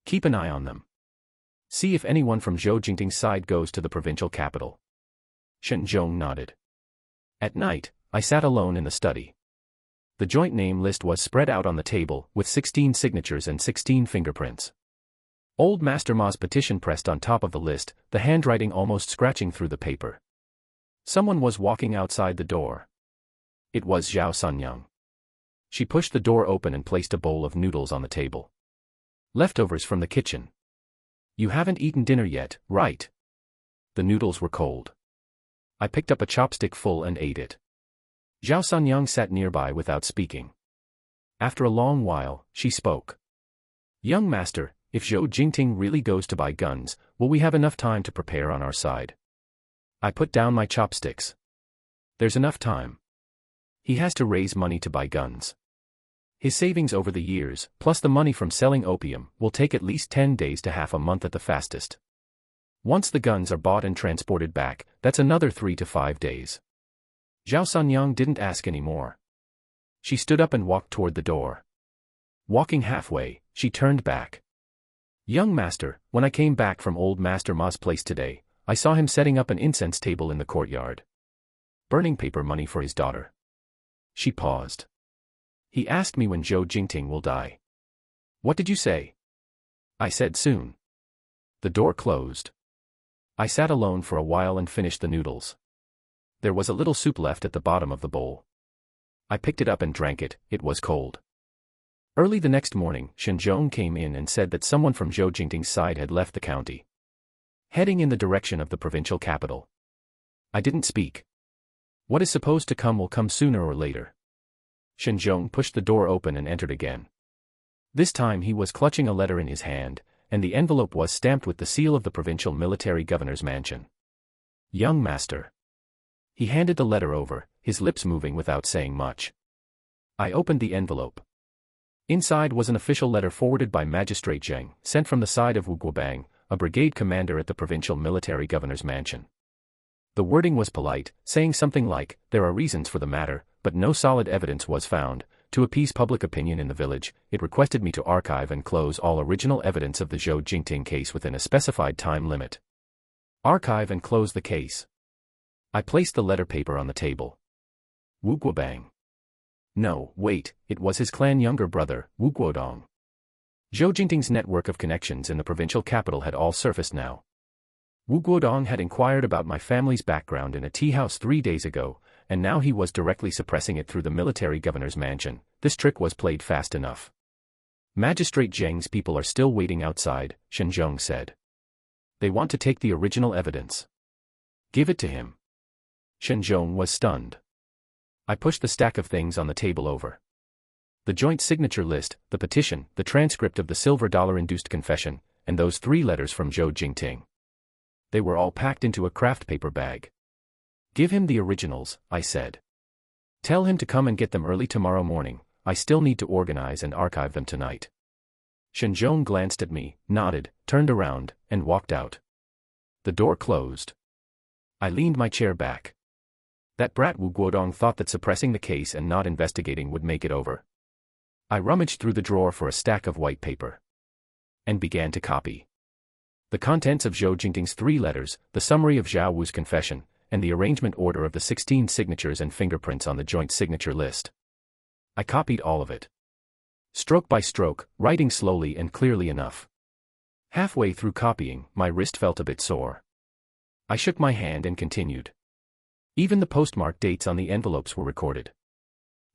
Keep an eye on them. See if anyone from Zhou Jingting's side goes to the provincial capital. Shen Zhong nodded. At night, I sat alone in the study. The joint name list was spread out on the table, with 16 signatures and 16 fingerprints. Old Master Ma's petition pressed on top of the list, the handwriting almost scratching through the paper. Someone was walking outside the door. It was Zhao Sunyang. She pushed the door open and placed a bowl of noodles on the table. Leftovers from the kitchen. You haven't eaten dinner yet, right? The noodles were cold. I picked up a chopstick full and ate it. Zhao Sunyang sat nearby without speaking. After a long while, she spoke. Young master, if Zhou Jingting really goes to buy guns, will we have enough time to prepare on our side? I put down my chopsticks. There's enough time. He has to raise money to buy guns. His savings over the years, plus the money from selling opium, will take at least 10 days to half a month at the fastest. Once the guns are bought and transported back, that's another 3 to 5 days. Zhao Sunyang didn't ask any more. She stood up and walked toward the door. Walking halfway, she turned back. Young master, when I came back from old Master Ma's place today, I saw him setting up an incense table in the courtyard. Burning paper money for his daughter. She paused. He asked me when Zhou Jingting will die. What did you say? I said soon. The door closed. I sat alone for a while and finished the noodles. There was a little soup left at the bottom of the bowl. I picked it up and drank it, it was cold. Early the next morning, Shen Zhong came in and said that someone from Zhou Jingting's side had left the county, heading in the direction of the provincial capital. I didn't speak. What is supposed to come will come sooner or later. Shen Zhong pushed the door open and entered again. This time he was clutching a letter in his hand, and the envelope was stamped with the seal of the provincial military governor's mansion. Young master. He handed the letter over, his lips moving without saying much. I opened the envelope. Inside was an official letter forwarded by Magistrate Zheng, sent from the side of Wu Guobang, a brigade commander at the provincial military governor's mansion. The wording was polite, saying something like, there are reasons for the matter, but no solid evidence was found. To appease public opinion in the village, it requested me to archive and close all original evidence of the Zhou Jingting case within a specified time limit. Archive and close the case. I placed the letter paper on the table. Wu Guobang. No, wait, it was his clan younger brother, Wu Guodong. Zhou Jingting's network of connections in the provincial capital had all surfaced now. Wu Guodong had inquired about my family's background in a tea house 3 days ago, and now he was directly suppressing it through the military governor's mansion. This trick was played fast enough. Magistrate Zheng's people are still waiting outside, Shen Zhong said. They want to take the original evidence. Give it to him. Shen Zhong was stunned. I pushed the stack of things on the table over. The joint signature list, the petition, the transcript of the silver dollar-induced confession, and those 3 letters from Zhou Jingting. They were all packed into a craft paper bag. Give him the originals, I said. Tell him to come and get them early tomorrow morning. I still need to organize and archive them tonight. Shen Zhong glanced at me, nodded, turned around, and walked out. The door closed. I leaned my chair back. That brat Wu Guodong thought that suppressing the case and not investigating would make it over. I rummaged through the drawer for a stack of white paper. And began to copy. The contents of Zhou Jingting's 3 letters, the summary of Zhao Wu's confession, and the arrangement order of the 16 signatures and fingerprints on the joint signature list. I copied all of it. Stroke by stroke, writing slowly and clearly enough. Halfway through copying, my wrist felt a bit sore. I shook my hand and continued. Even the postmark dates on the envelopes were recorded.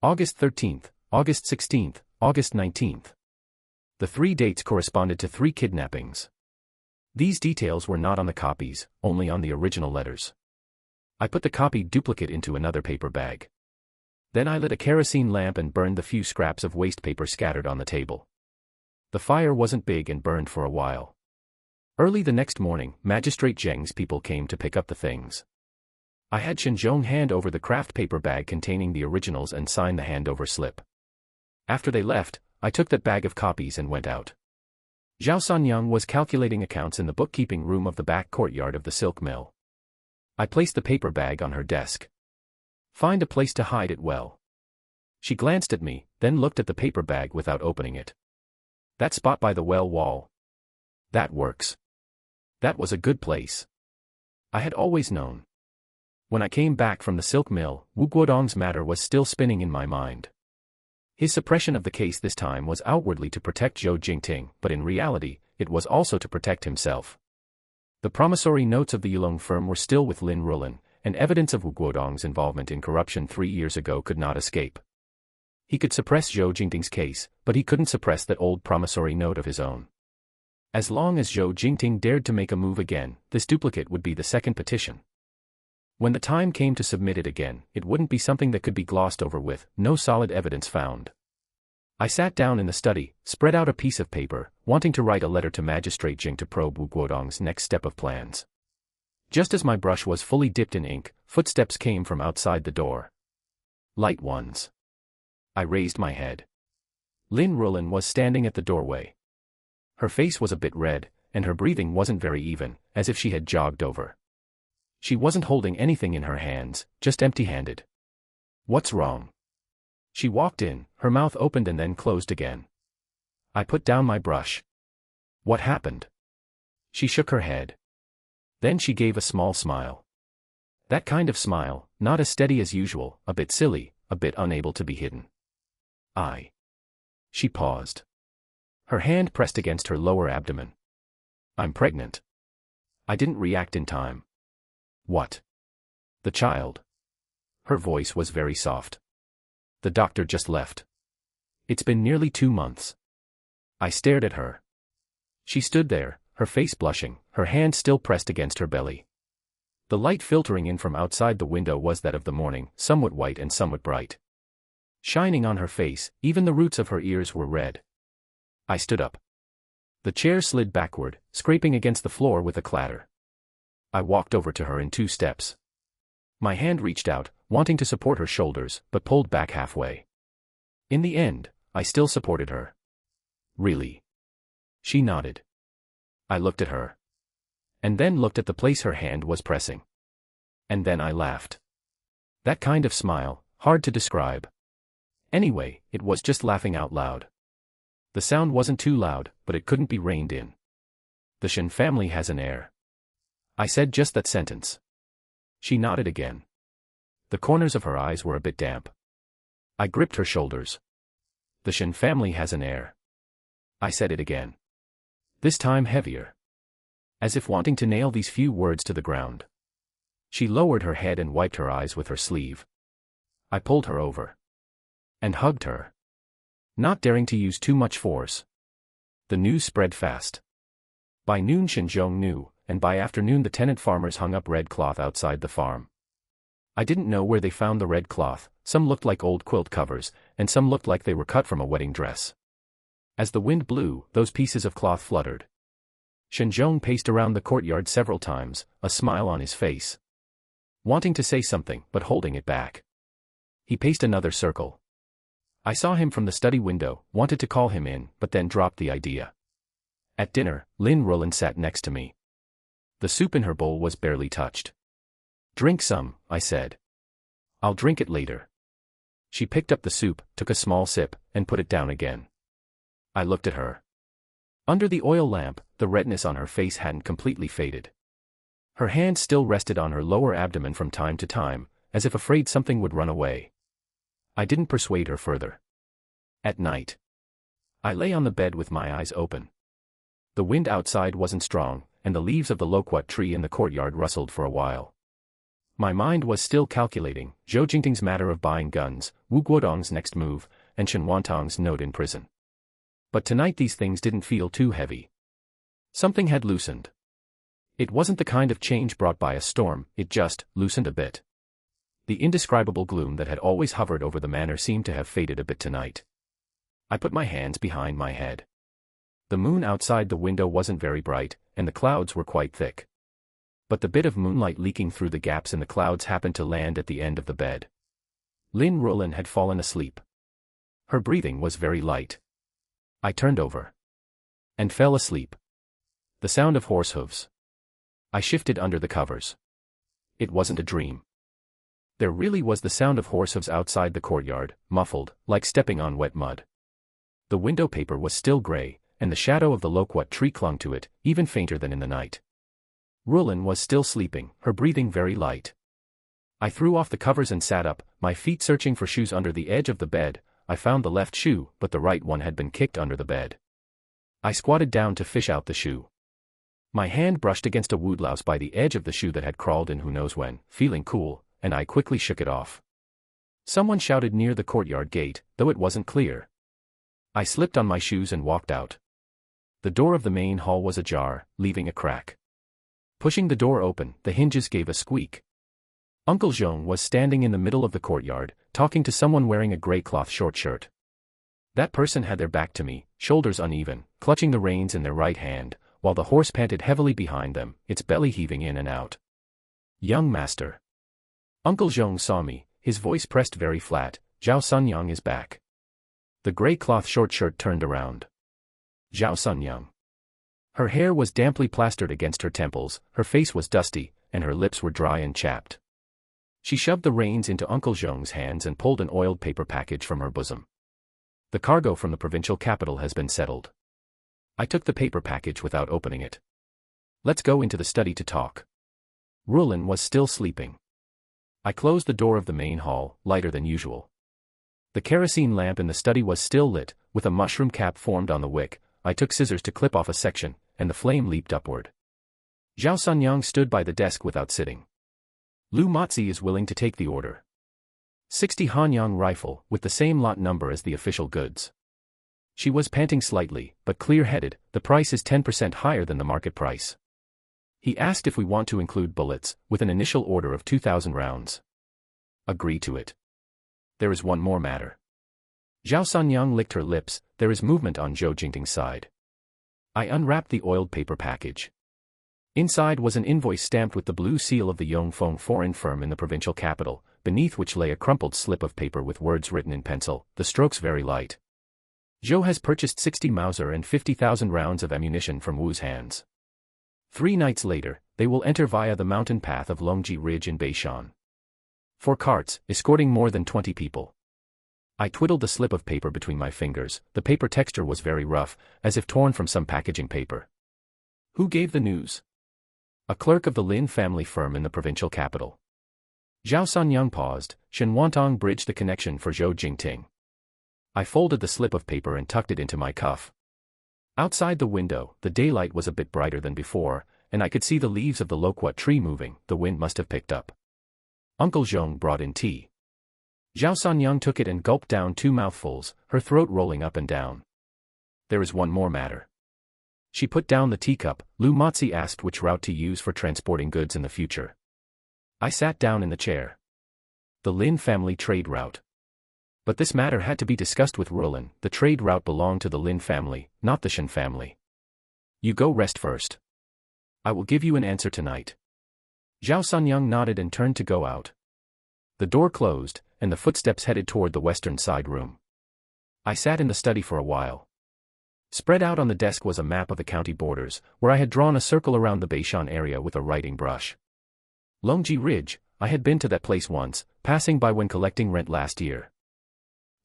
August 13th, August 16th, August 19th. The 3 dates corresponded to 3 kidnappings. These details were not on the copies, only on the original letters. I put the copied duplicate into another paper bag. Then I lit a kerosene lamp and burned the few scraps of waste paper scattered on the table. The fire wasn't big and burned for a while. Early the next morning, Magistrate Zheng's people came to pick up the things. I had Shen Zhong hand over the craft paper bag containing the originals and sign the handover slip. After they left, I took that bag of copies and went out. Zhao Sanyang was calculating accounts in the bookkeeping room of the back courtyard of the silk mill. I placed the paper bag on her desk. Find a place to hide it well. She glanced at me, then looked at the paper bag without opening it. That spot by the well wall. That works. That was a good place. I had always known. When I came back from the silk mill, Wu Guodong's matter was still spinning in my mind. His suppression of the case this time was outwardly to protect Zhou Jingting, but in reality, it was also to protect himself. The promissory notes of the Yulong firm were still with Lin Rulin, and evidence of Wu Guodong's involvement in corruption 3 years ago could not escape. He could suppress Zhou Jingting's case, but he couldn't suppress that old promissory note of his own. As long as Zhou Jingting dared to make a move again, this duplicate would be the second petition. When the time came to submit it again, it wouldn't be something that could be glossed over with no solid evidence found. I sat down in the study, spread out a piece of paper, wanting to write a letter to Magistrate Jing to probe Wu Guodong's next step of plans. Just as my brush was fully dipped in ink, footsteps came from outside the door. Light ones. I raised my head. Lin Rulin was standing at the doorway. Her face was a bit red, and her breathing wasn't very even, as if she had jogged over. She wasn't holding anything in her hands, just empty-handed. What's wrong? She walked in, her mouth opened and then closed again. I put down my brush. What happened? She shook her head. Then she gave a small smile. That kind of smile, not as steady as usual, a bit silly, a bit unable to be hidden. She paused. Her hand pressed against her lower abdomen. I'm pregnant. I didn't react in time. What? The child. Her voice was very soft. The doctor just left. It's been nearly 2 months. I stared at her. She stood there, her face blushing, her hand still pressed against her belly. The light filtering in from outside the window was that of the morning, somewhat white and somewhat bright. Shining on her face, even the roots of her ears were red. I stood up. The chair slid backward, scraping against the floor with a clatter. I walked over to her in 2 steps. My hand reached out, wanting to support her shoulders, but pulled back halfway. In the end, I still supported her. Really? She nodded. I looked at her. And then looked at the place her hand was pressing. And then I laughed. That kind of smile, hard to describe. Anyway, it was just laughing out loud. The sound wasn't too loud, but it couldn't be reined in. The Shen family has an heir. I said just that sentence. She nodded again. The corners of her eyes were a bit damp. I gripped her shoulders. The Shen family has an heir. I said it again. This time heavier. As if wanting to nail these few words to the ground. She lowered her head and wiped her eyes with her sleeve. I pulled her over. And hugged her. Not daring to use too much force. The news spread fast. By noon Shen Zhong knew, and by afternoon the tenant farmers hung up red cloth outside the farm. I didn't know where they found the red cloth, some looked like old quilt covers, and some looked like they were cut from a wedding dress. As the wind blew, those pieces of cloth fluttered. Shen Zhong paced around the courtyard several times, a smile on his face. Wanting to say something, but holding it back. He paced another circle. I saw him from the study window, wanted to call him in, but then dropped the idea. At dinner, Lin Rulin sat next to me. The soup in her bowl was barely touched. Drink some, I said. I'll drink it later. She picked up the soup, took a small sip, and put it down again. I looked at her. Under the oil lamp, the redness on her face hadn't completely faded. Her hand still rested on her lower abdomen from time to time, as if afraid something would run away. I didn't persuade her further. At night, I lay on the bed with my eyes open. The wind outside wasn't strong, and the leaves of the loquat tree in the courtyard rustled for a while. My mind was still calculating Zhou Jingting's matter of buying guns, Wu Guodong's next move, and Shen Wantang's note in prison. But tonight these things didn't feel too heavy. Something had loosened. It wasn't the kind of change brought by a storm, it just loosened a bit. The indescribable gloom that had always hovered over the manor seemed to have faded a bit tonight. I put my hands behind my head. The moon outside the window wasn't very bright, and the clouds were quite thick. But the bit of moonlight leaking through the gaps in the clouds happened to land at the end of the bed. Lin Ruolin had fallen asleep. Her breathing was very light. I turned over and fell asleep. The sound of horse hooves. I shifted under the covers. It wasn't a dream. There really was the sound of horse hooves outside the courtyard, muffled, like stepping on wet mud. The window paper was still gray, and the shadow of the loquat tree clung to it, even fainter than in the night. Ruolin was still sleeping, her breathing very light. I threw off the covers and sat up, my feet searching for shoes under the edge of the bed. I found the left shoe, but the right one had been kicked under the bed. I squatted down to fish out the shoe. My hand brushed against a woodlouse by the edge of the shoe that had crawled in who knows when, feeling cool, and I quickly shook it off. Someone shouted near the courtyard gate, though it wasn't clear. I slipped on my shoes and walked out. The door of the main hall was ajar, leaving a crack. Pushing the door open, the hinges gave a squeak. Uncle Zhong was standing in the middle of the courtyard, talking to someone wearing a gray cloth short shirt. That person had their back to me, shoulders uneven, clutching the reins in their right hand, while the horse panted heavily behind them, its belly heaving in and out. "Young master." Uncle Zhong saw me, his voice pressed very flat. "Zhao Sunyang is back." The gray cloth short shirt turned around. Zhao Sunyang. Her hair was damply plastered against her temples, her face was dusty, and her lips were dry and chapped. She shoved the reins into Uncle Zhong's hands and pulled an oiled paper package from her bosom. "The cargo from the provincial capital has been settled." I took the paper package without opening it. "Let's go into the study to talk." Ruolin was still sleeping. I closed the door of the main hall, lighter than usual. The kerosene lamp in the study was still lit, with a mushroom cap formed on the wick. I took scissors to clip off a section, and the flame leaped upward. Zhao Sunyang stood by the desk without sitting. "Lu Motzi is willing to take the order. 60 Hanyang rifle, with the same lot number as the official goods." She was panting slightly, but clear-headed. "The price is 10% higher than the market price." He asked if we want to include bullets, with an initial order of 2,000 rounds. "Agree to it. There is one more matter." Zhao Sunyang licked her lips. "There is movement on Zhou Jingting's side." I unwrapped the oiled paper package. Inside was an invoice stamped with the blue seal of the Yongfeng foreign firm in the provincial capital, beneath which lay a crumpled slip of paper with words written in pencil, the strokes very light. "Zhou has purchased 60 Mauser and 50,000 rounds of ammunition from Wu's hands. 3 nights later, they will enter via the mountain path of Longji Ridge in Beishan. 4 carts, escorting more than 20 people." I twiddled the slip of paper between my fingers. The paper texture was very rough, as if torn from some packaging paper. "Who gave the news?" "A clerk of the Lin family firm in the provincial capital." Zhao Sunyang paused. Shen Wantang bridged the connection for Zhou Jingting. I folded the slip of paper and tucked it into my cuff. Outside the window, the daylight was a bit brighter than before, and I could see the leaves of the loquat tree moving. The wind must have picked up. Uncle Zhong brought in tea. Zhao Sunyang took it and gulped down 2 mouthfuls, her throat rolling up and down. "There is one more matter." She put down the teacup. Lu Motzi asked which route to use for transporting goods in the future. I sat down in the chair. "The Lin family trade route." But this matter had to be discussed with Ruolin. The trade route belonged to the Lin family, not the Shen family. "You go rest first. I will give you an answer tonight." Zhao Sunyang nodded and turned to go out. The door closed, and the footsteps headed toward the western side room. I sat in the study for a while. Spread out on the desk was a map of the county borders, where I had drawn a circle around the Beishan area with a writing brush. Longji Ridge, I had been to that place once, passing by when collecting rent last year.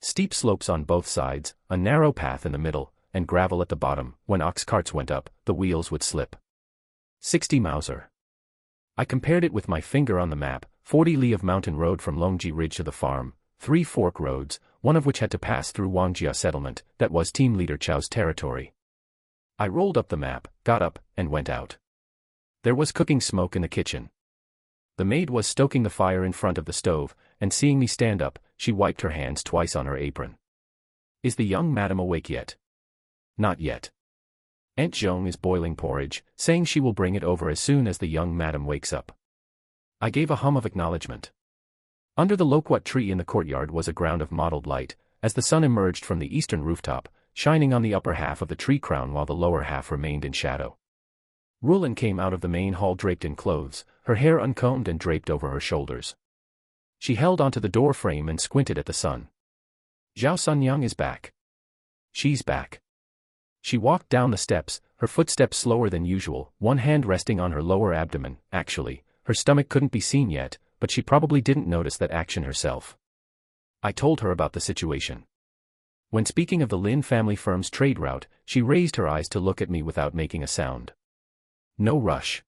Steep slopes on both sides, a narrow path in the middle, and gravel at the bottom. When ox carts went up, the wheels would slip. 60 Mauser. I compared it with my finger on the map, 40 li of mountain road from Longji Ridge to the farm, 3 fork roads, one of which had to pass through Wangjia settlement, that was team leader Chao's territory. I rolled up the map, got up, and went out. There was cooking smoke in the kitchen. The maid was stoking the fire in front of the stove, and seeing me stand up, she wiped her hands twice on her apron. Is the young madam awake yet? Not yet. Aunt Zhong is boiling porridge, saying she will bring it over as soon as the young madam wakes up. I gave a hum of acknowledgement. Under the loquat tree in the courtyard was a ground of mottled light, as the sun emerged from the eastern rooftop, shining on the upper half of the tree crown while the lower half remained in shadow. Rulin came out of the main hall draped in clothes, her hair uncombed and draped over her shoulders. She held onto the door frame and squinted at the sun. Zhao Sunyang is back. She's back. She walked down the steps, her footsteps slower than usual, one hand resting on her lower abdomen. Actually, her stomach couldn't be seen yet, but she probably didn't notice that action herself. I told her about the situation. When speaking of the Lin family firm's trade route, she raised her eyes to look at me without making a sound. No rush.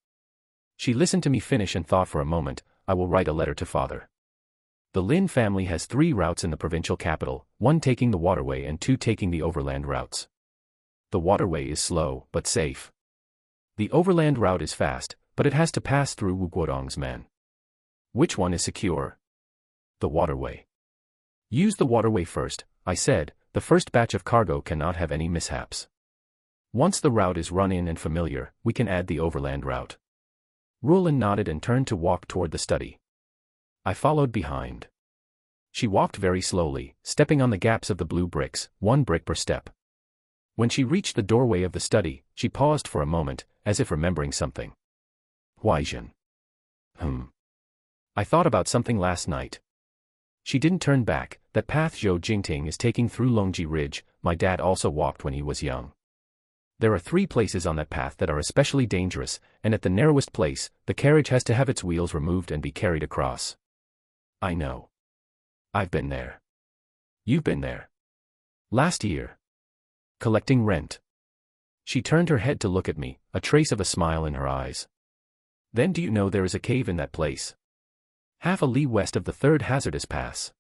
She listened to me finish and thought for a moment. I will write a letter to father. The Lin family has 3 routes in the provincial capital, 1 taking the waterway and 2 taking the overland routes. The waterway is slow, but safe. The overland route is fast, but it has to pass through Wu Guodong's men. Which one is secure? The waterway. Use the waterway first, I said. The first batch of cargo cannot have any mishaps. Once the route is run in and familiar, we can add the overland route. Rulin nodded and turned to walk toward the study. I followed behind. She walked very slowly, stepping on the gaps of the blue bricks, 1 brick per step. When she reached the doorway of the study, she paused for a moment, as if remembering something. Huaijin. I thought about something last night. She didn't turn back. That path Zhou Jingting is taking through Longji Ridge, my dad also walked when he was young. There are 3 places on that path that are especially dangerous, and at the narrowest place, the carriage has to have its wheels removed and be carried across. I know. I've been there. You've been there. Last year. Collecting rent. She turned her head to look at me, a trace of a smile in her eyes. Then do you know there is a cave in that place? Half a li west of the 3rd hazardous pass.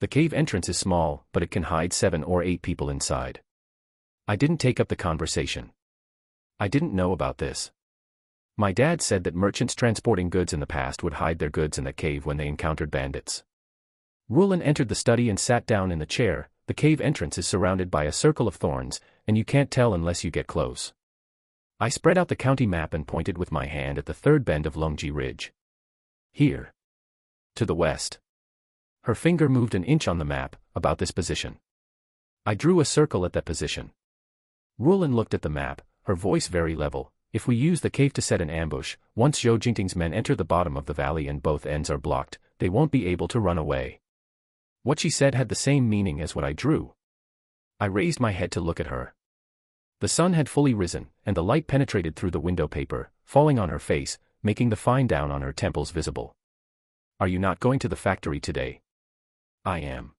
The cave entrance is small, but it can hide 7 or 8 people inside. I didn't take up the conversation. I didn't know about this. My dad said that merchants transporting goods in the past would hide their goods in that cave when they encountered bandits. Rulin entered the study and sat down in the chair. The cave entrance is surrounded by a circle of thorns, and you can't tell unless you get close. I spread out the county map and pointed with my hand at the 3rd bend of Longji Ridge. Here. To the west. Her finger moved an inch on the map, about this position. I drew a circle at that position. Rulin looked at the map, her voice very level. If we use the cave to set an ambush, once Zhou Jingting's men enter the bottom of the valley and both ends are blocked, they won't be able to run away. What she said had the same meaning as what I drew. I raised my head to look at her. The sun had fully risen, and the light penetrated through the window paper, falling on her face, making the fine down on her temples visible. Are you not going to the factory today? I am.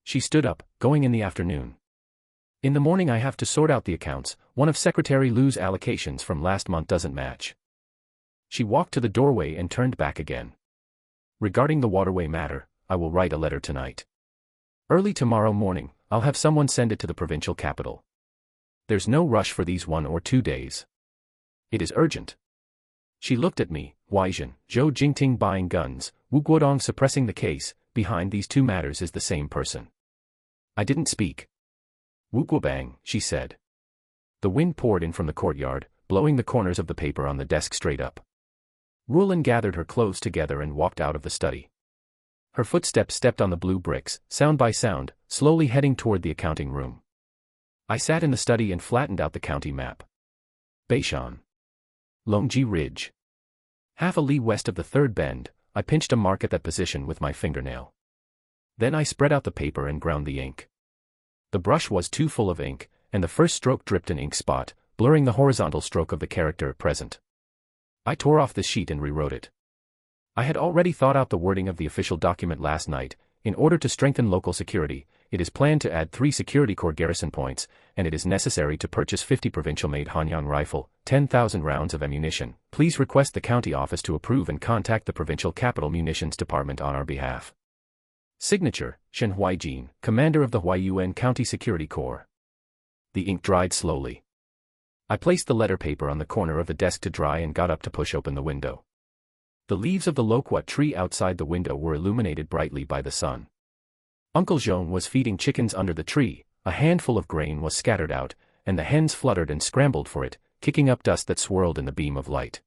She stood up, going in the afternoon. In the morning I have to sort out the accounts. One of Secretary Lu's allocations from last month doesn't match. She walked to the doorway and turned back again. Regarding the waterway matter, I will write a letter tonight. Early tomorrow morning, I'll have someone send it to the provincial capital. There's no rush for these 1 or 2 days. It is urgent. She looked at me. Huaijin, Zhou Jingting buying guns, Wu Guodong suppressing the case. Behind these 2 matters is the same person. I didn't speak. Wu Guobang, she said. The wind poured in from the courtyard, blowing the corners of the paper on the desk straight up. Rulin gathered her clothes together and walked out of the study. Her footsteps stepped on the blue bricks, sound by sound, slowly heading toward the accounting room. I sat in the study and flattened out the county map. Beishan. Longji Ridge. Half a li west of the 3rd bend, I pinched a mark at that position with my fingernail. Then I spread out the paper and ground the ink. The brush was too full of ink, and the first stroke dripped an ink spot, blurring the horizontal stroke of the character present. I tore off the sheet and rewrote it. I had already thought out the wording of the official document last night. In order to strengthen local security, it is planned to add 3 security corps garrison points, and it is necessary to purchase 50 provincial-made Hanyang rifle, 10,000 rounds of ammunition. Please request the county office to approve and contact the provincial capital munitions department on our behalf. Signature, Shen Huaijin, Commander of the Huaiyuan County Security Corps. The ink dried slowly. I placed the letter paper on the corner of the desk to dry and got up to push open the window. The leaves of the loquat tree outside the window were illuminated brightly by the sun. Uncle Zhong was feeding chickens under the tree, a handful of grain was scattered out, and the hens fluttered and scrambled for it, kicking up dust that swirled in the beam of light.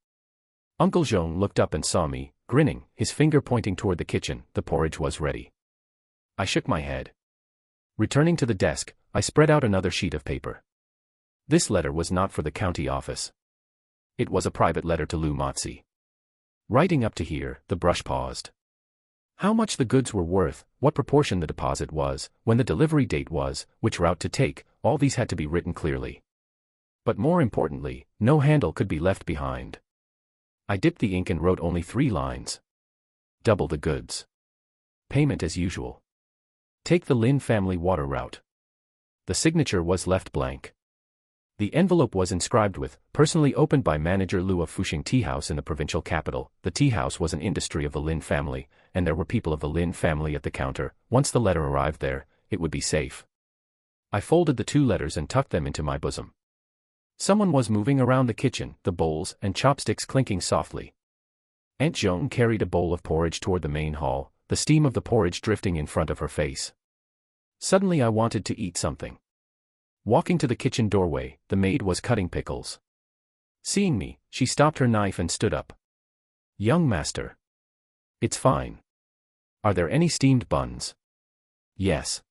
Uncle Zhong looked up and saw me, grinning, his finger pointing toward the kitchen. The porridge was ready. I shook my head. Returning to the desk, I spread out another sheet of paper. This letter was not for the county office. It was a private letter to Lu Motzi. Writing up to here, the brush paused. How much the goods were worth, what proportion the deposit was, when the delivery date was, which route to take, all these had to be written clearly. But more importantly, no handle could be left behind. I dipped the ink and wrote only 3 lines. Double the goods. Payment as usual. Take the Lin family water route. The signature was left blank. The envelope was inscribed with, personally opened by manager Lu of Fuxing Tea House in the provincial capital. The tea house was an industry of the Lin family, and there were people of the Lin family at the counter. Once the letter arrived there, it would be safe. I folded the 2 letters and tucked them into my bosom. Someone was moving around the kitchen, the bowls and chopsticks clinking softly. Aunt Joan carried a bowl of porridge toward the main hall, the steam of the porridge drifting in front of her face. Suddenly I wanted to eat something. Walking to the kitchen doorway, the maid was cutting pickles. Seeing me, she stopped her knife and stood up. Young master. It's fine. Are there any steamed buns? Yes.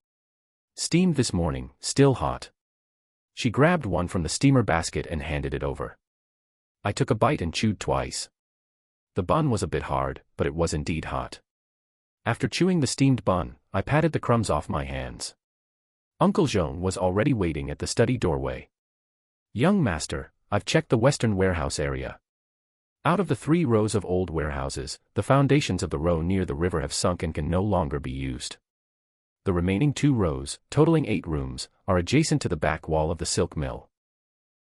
Steamed this morning, still hot. She grabbed one from the steamer basket and handed it over. I took a bite and chewed twice. The bun was a bit hard, but it was indeed hot. After chewing the steamed bun, I patted the crumbs off my hands. Uncle Zhong was already waiting at the study doorway. Young master, I've checked the western warehouse area. Out of the 3 rows of old warehouses, the foundations of the row near the river have sunk and can no longer be used. The remaining 2 rows, totaling 8 rooms, are adjacent to the back wall of the silk mill.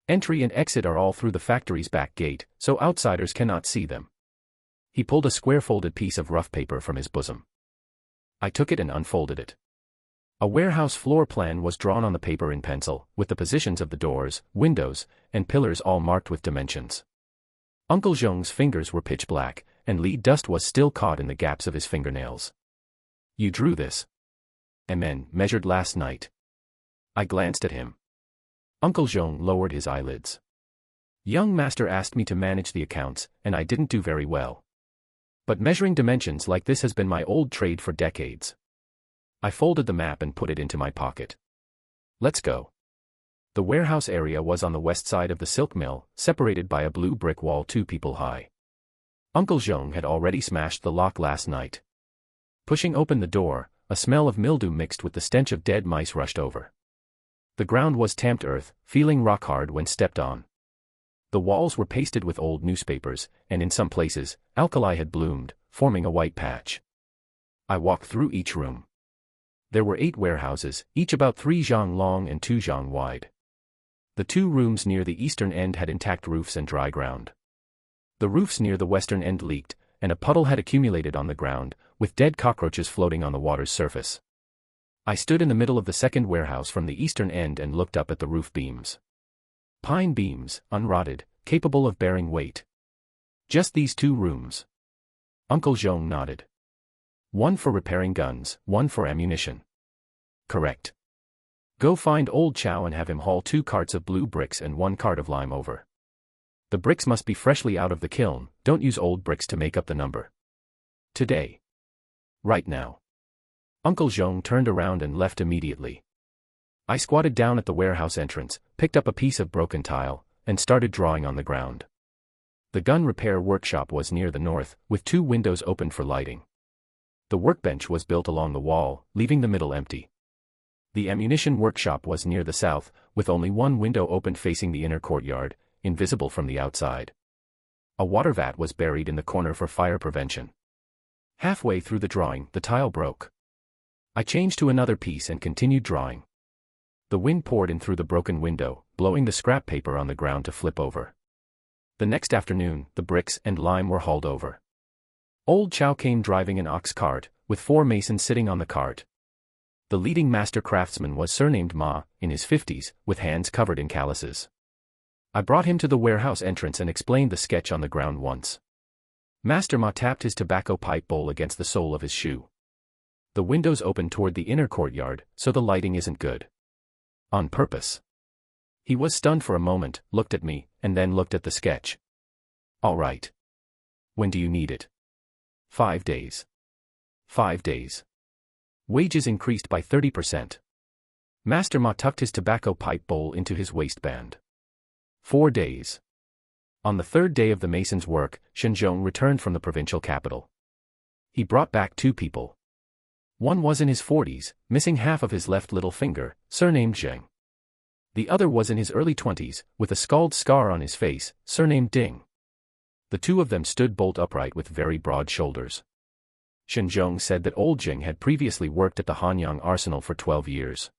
Entry and exit are all through the factory's back gate, so outsiders cannot see them. He pulled a square-folded piece of rough paper from his bosom. I took it and unfolded it. A warehouse floor plan was drawn on the paper in pencil, with the positions of the doors, windows, and pillars all marked with dimensions. Uncle Zhong's fingers were pitch black, and lead dust was still caught in the gaps of his fingernails. You drew this? Amen, measured last night. I glanced at him. Uncle Zhong lowered his eyelids. Young master asked me to manage the accounts, and I didn't do very well. But measuring dimensions like this has been my old trade for decades. I folded the map and put it into my pocket. Let's go. The warehouse area was on the west side of the silk mill, separated by a blue brick wall 2 people high. Uncle Zhong had already smashed the lock last night. Pushing open the door, a smell of mildew mixed with the stench of dead mice rushed over. The ground was tamped earth, feeling rock hard when stepped on. The walls were pasted with old newspapers, and in some places, alkali had bloomed, forming a white patch. I walked through each room. There were 8 warehouses, each about 3 zhang long and 2 zhang wide. The 2 rooms near the eastern end had intact roofs and dry ground. The roofs near the western end leaked, and a puddle had accumulated on the ground, with dead cockroaches floating on the water's surface. I stood in the middle of the second warehouse from the eastern end and looked up at the roof beams. Pine beams, unrotted, capable of bearing weight. Just these 2 rooms. Uncle Zhong nodded. 1 for repairing guns, 1 for ammunition. Correct. Go find old Chow and have him haul 2 carts of blue bricks and 1 cart of lime over. The bricks must be freshly out of the kiln, don't use old bricks to make up the number. Today. Right now. Uncle Zhong turned around and left immediately. I squatted down at the warehouse entrance, picked up a piece of broken tile, and started drawing on the ground. The gun repair workshop was near the north, with 2 windows opened for lighting. The workbench was built along the wall, leaving the middle empty. The ammunition workshop was near the south, with only 1 window opened facing the inner courtyard, invisible from the outside. A water vat was buried in the corner for fire prevention. Halfway through the drawing, the tile broke. I changed to another piece and continued drawing. The wind poured in through the broken window, blowing the scrap paper on the ground to flip over. The next afternoon, the bricks and lime were hauled over. Old Chow came driving an ox cart, with 4 masons sitting on the cart. The leading master craftsman was surnamed Ma, in his 50s, with hands covered in calluses. I brought him to the warehouse entrance and explained the sketch on the ground once. Master Ma tapped his tobacco pipe bowl against the sole of his shoe. The windows open toward the inner courtyard, so the lighting isn't good. On purpose. He was stunned for a moment, looked at me, and then looked at the sketch. All right. When do you need it? 5 days. 5 days. Wages increased by 30%. Master Ma tucked his tobacco pipe bowl into his waistband. 4 days. On the 3rd day of the mason's work, Shen Huaijin returned from the provincial capital. He brought back 2 people. One was in his 40s, missing half of his left little finger, surnamed Zheng. The other was in his early 20s, with a scald scar on his face, surnamed Ding. The 2 of them stood bolt upright with very broad shoulders. Shen Huaijin said that old Jing had previously worked at the Hanyang arsenal for 12 years.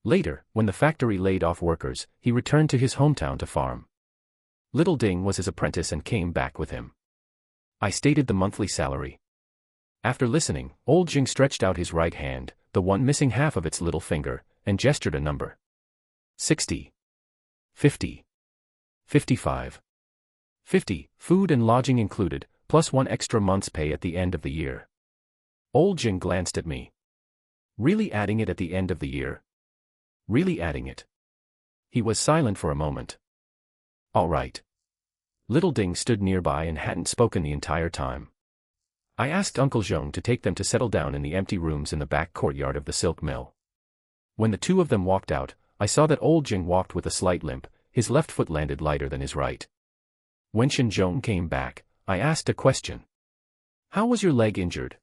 Later, when the factory laid off workers, he returned to his hometown to farm. Little Ding was his apprentice and came back with him. I stated the monthly salary. After listening, old Jing stretched out his right hand, the one missing half of its little finger, and gestured a number. 60. 50. 55. 50, food and lodging included, plus 1 extra month's pay at the end of the year. Old Jing glanced at me. Really adding it at the end of the year? Really adding it? He was silent for a moment. All right. Little Ding stood nearby and hadn't spoken the entire time. I asked Uncle Zhong to take them to settle down in the empty rooms in the back courtyard of the silk mill. When the 2 of them walked out, I saw that old Jing walked with a slight limp, his left foot landed lighter than his right. When Shen Huaijin came back, I asked a question. How was your leg injured?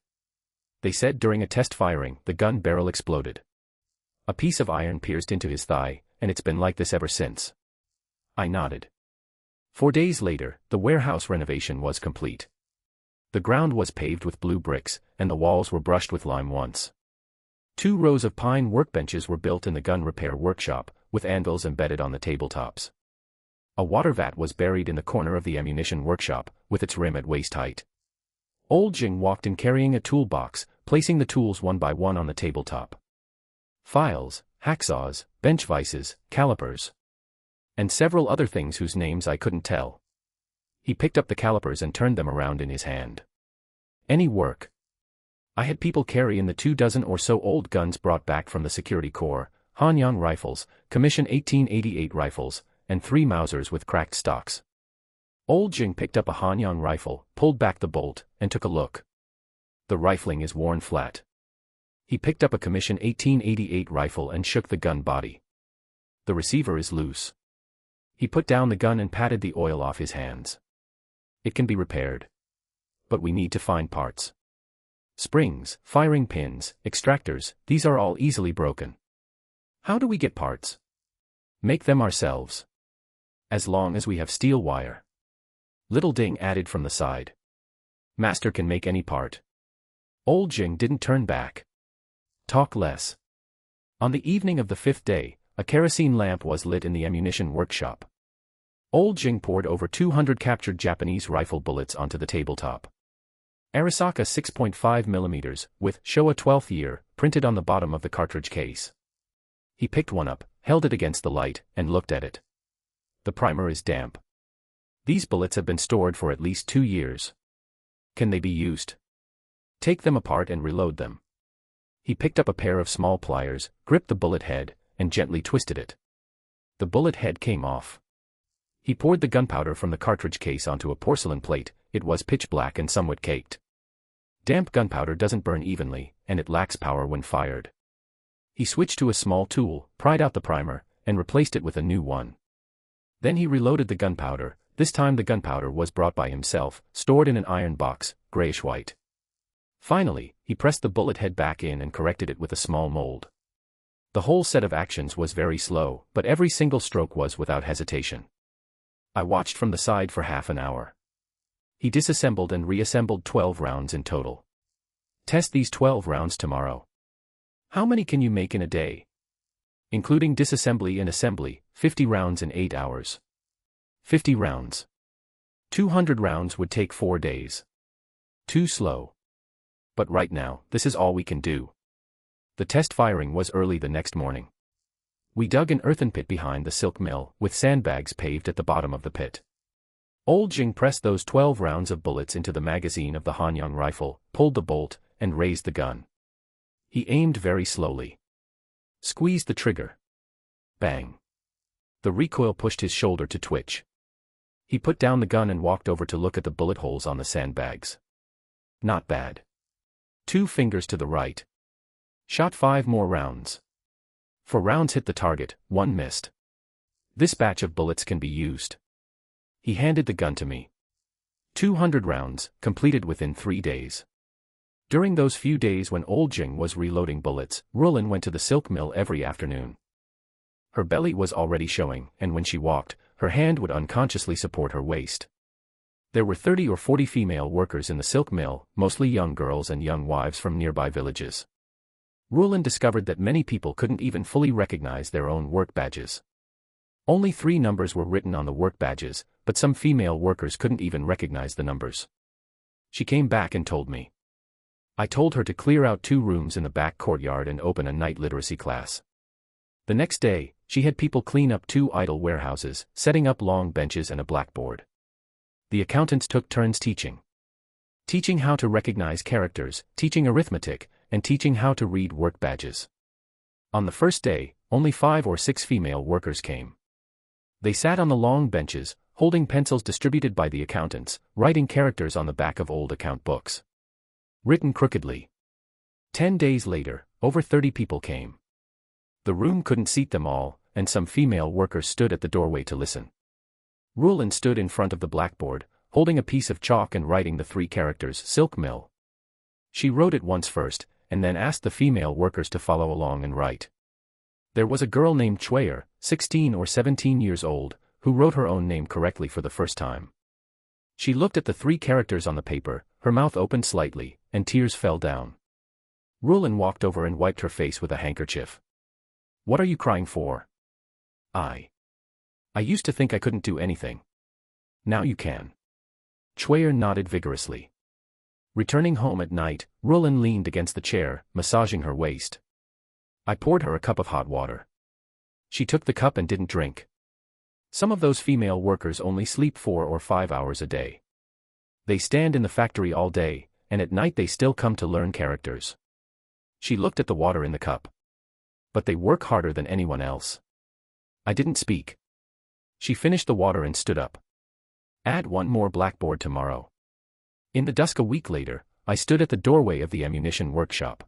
They said during a test firing, the gun barrel exploded. A piece of iron pierced into his thigh, and it's been like this ever since. I nodded. 4 days later, the warehouse renovation was complete. The ground was paved with blue bricks, and the walls were brushed with lime once. 2 rows of pine workbenches were built in the gun repair workshop, with anvils embedded on the tabletops. A water vat was buried in the corner of the ammunition workshop, with its rim at waist height. Old Jing walked in carrying a toolbox, placing the tools one by one on the tabletop. Files, hacksaws, bench vices, calipers. And several other things whose names I couldn't tell. He picked up the calipers and turned them around in his hand. Any work? I had people carry in the 24 or so old guns brought back from the Security Corps, Hanyang rifles, Commission 1888 rifles, and 3 Mausers with cracked stocks. Old Jing picked up a Hanyang rifle, pulled back the bolt, and took a look. The rifling is worn flat. He picked up a Commission 1888 rifle and shook the gun body. The receiver is loose. He put down the gun and patted the oil off his hands. It can be repaired. But we need to find parts. Springs, firing pins, extractors, these are all easily broken. How do we get parts? Make them ourselves. As long as we have steel wire. Little Ding added from the side. Master can make any part. Old Jing didn't turn back. Talk less. On the evening of the 5th day, a kerosene lamp was lit in the ammunition workshop. Old Jing poured over 200 captured Japanese rifle bullets onto the tabletop. Arisaka 6.5mm, with Showa 12th year, printed on the bottom of the cartridge case. He picked one up, held it against the light, and looked at it. The primer is damp. These bullets have been stored for at least 2 years. Can they be used? Take them apart and reload them. He picked up a pair of small pliers, gripped the bullet head, and gently twisted it. The bullet head came off. He poured the gunpowder from the cartridge case onto a porcelain plate. It was pitch black and somewhat caked. Damp gunpowder doesn't burn evenly, and it lacks power when fired. He switched to a small tool, pried out the primer, and replaced it with a new one. Then he reloaded the gunpowder. This time the gunpowder was brought by himself, stored in an iron box, grayish-white. Finally, he pressed the bullet head back in and corrected it with a small mold. The whole set of actions was very slow, but every single stroke was without hesitation. I watched from the side for half an hour. He disassembled and reassembled 12 rounds in total. Test these 12 rounds tomorrow. How many can you make in a day? Including disassembly and assembly, 50 rounds in 8 hours. 50 rounds. 200 rounds would take 4 days. Too slow. But right now, this is all we can do. The test firing was early the next morning. We dug an earthen pit behind the silk mill, with sandbags paved at the bottom of the pit. Old Jing pressed those 12 rounds of bullets into the magazine of the Hanyang rifle, pulled the bolt, and raised the gun. He aimed very slowly. Squeezed the trigger. Bang. The recoil pushed his shoulder to twitch. He put down the gun and walked over to look at the bullet holes on the sandbags. Not bad. 2 fingers to the right. Shot 5 more rounds. 4 rounds hit the target, 1 missed. This batch of bullets can be used. He handed the gun to me. 200 rounds, completed within 3 days. During those few days when Old Jing was reloading bullets, Rulin went to the silk mill every afternoon. Her belly was already showing, and when she walked, her hand would unconsciously support her waist. There were 30 or 40 female workers in the silk mill, mostly young girls and young wives from nearby villages. Rulin discovered that many people couldn't even fully recognize their own work badges. Only 3 numbers were written on the work badges, but some female workers couldn't even recognize the numbers. She came back and told me. I told her to clear out 2 rooms in the back courtyard and open a night literacy class. The next day, she had people clean up 2 idle warehouses, setting up long benches and a blackboard. The accountants took turns teaching. Teaching how to recognize characters, teaching arithmetic, and teaching how to read work badges. On the first day, only 5 or 6 female workers came. They sat on the long benches, holding pencils distributed by the accountants, writing characters on the back of old account books. Written crookedly. 10 days later, over 30 people came. The room couldn't seat them all, and some female workers stood at the doorway to listen. Rulin stood in front of the blackboard, holding a piece of chalk and writing the 3 characters silk mill. She wrote it once first, and then asked the female workers to follow along and write. There was a girl named Chuier, 16 or 17 years old, who wrote her own name correctly for the first time. She looked at the 3 characters on the paper, her mouth opened slightly, and tears fell down. Rulin walked over and wiped her face with a handkerchief. What are you crying for? I used to think I couldn't do anything. Now you can. Chuier nodded vigorously. Returning home at night, Rulin leaned against the chair, massaging her waist. I poured her a cup of hot water. She took the cup and didn't drink. Some of those female workers only sleep 4 or 5 hours a day. They stand in the factory all day, and at night they still come to learn characters. She looked at the water in the cup. But they work harder than anyone else. I didn't speak. She finished the water and stood up. Add 1 more blackboard tomorrow. In the dusk a week later, I stood at the doorway of the ammunition workshop.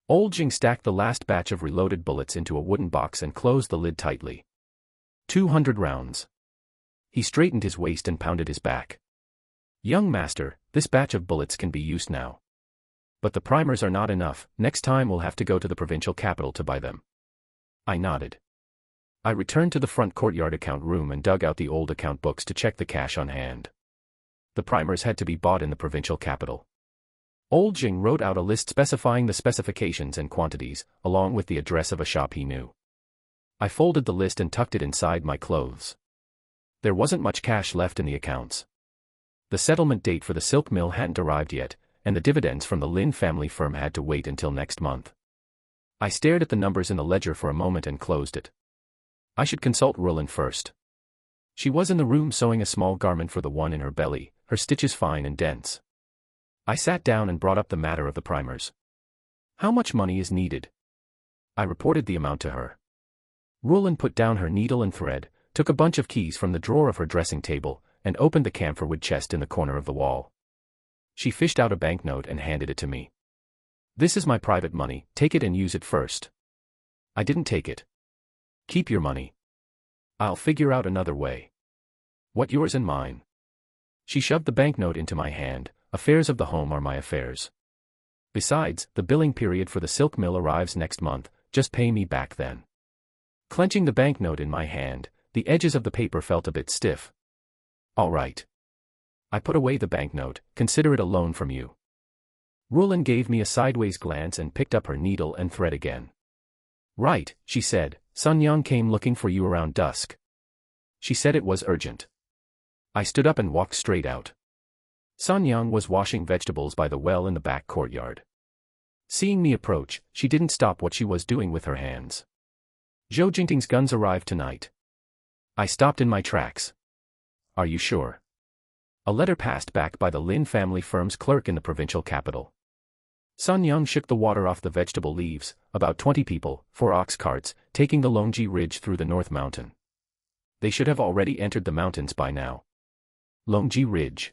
Old Jing stacked the last batch of reloaded bullets into a wooden box and closed the lid tightly. 200 rounds. He straightened his waist and pounded his back. Young master, this batch of bullets can be used now. But the primers are not enough, next time we'll have to go to the provincial capital to buy them. I nodded. I returned to the front courtyard account room and dug out the old account books to check the cash on hand. The primers had to be bought in the provincial capital. Old Jing wrote out a list specifying the specifications and quantities, along with the address of a shop he knew. I folded the list and tucked it inside my clothes. There wasn't much cash left in the accounts. The settlement date for the silk mill hadn't arrived yet, and the dividends from the Lin family firm had to wait until next month. I stared at the numbers in the ledger for a moment and closed it. I should consult Rulin first. She was in the room sewing a small garment for the one in her belly, her stitches fine and dense. I sat down and brought up the matter of the primers. How much money is needed? I reported the amount to her. Rulin put down her needle and thread, took a bunch of keys from the drawer of her dressing table, and opened the camphorwood chest in the corner of the wall. She fished out a banknote and handed it to me. This is my private money, take it and use it first. I didn't take it. Keep your money. I'll figure out another way. What yours and mine? She shoved the banknote into my hand. Affairs of the home are my affairs. Besides, the billing period for the silk mill arrives next month, just pay me back then. Clenching the banknote in my hand, the edges of the paper felt a bit stiff. All right. I put away the banknote, consider it a loan from you. Rulin gave me a sideways glance and picked up her needle and thread again. Right, she said, Sun Yang came looking for you around dusk. She said it was urgent. I stood up and walked straight out. Sun Yang was washing vegetables by the well in the back courtyard. Seeing me approach, she didn't stop what she was doing with her hands. Zhou Jingting's guns arrived tonight. I stopped in my tracks. Are you sure? A letter passed back by the Lin family firm's clerk in the provincial capital. Sun Yang shook the water off the vegetable leaves, about 20 people, 4 ox carts, taking the Longji Ridge through the North Mountain. They should have already entered the mountains by now. Longji Ridge.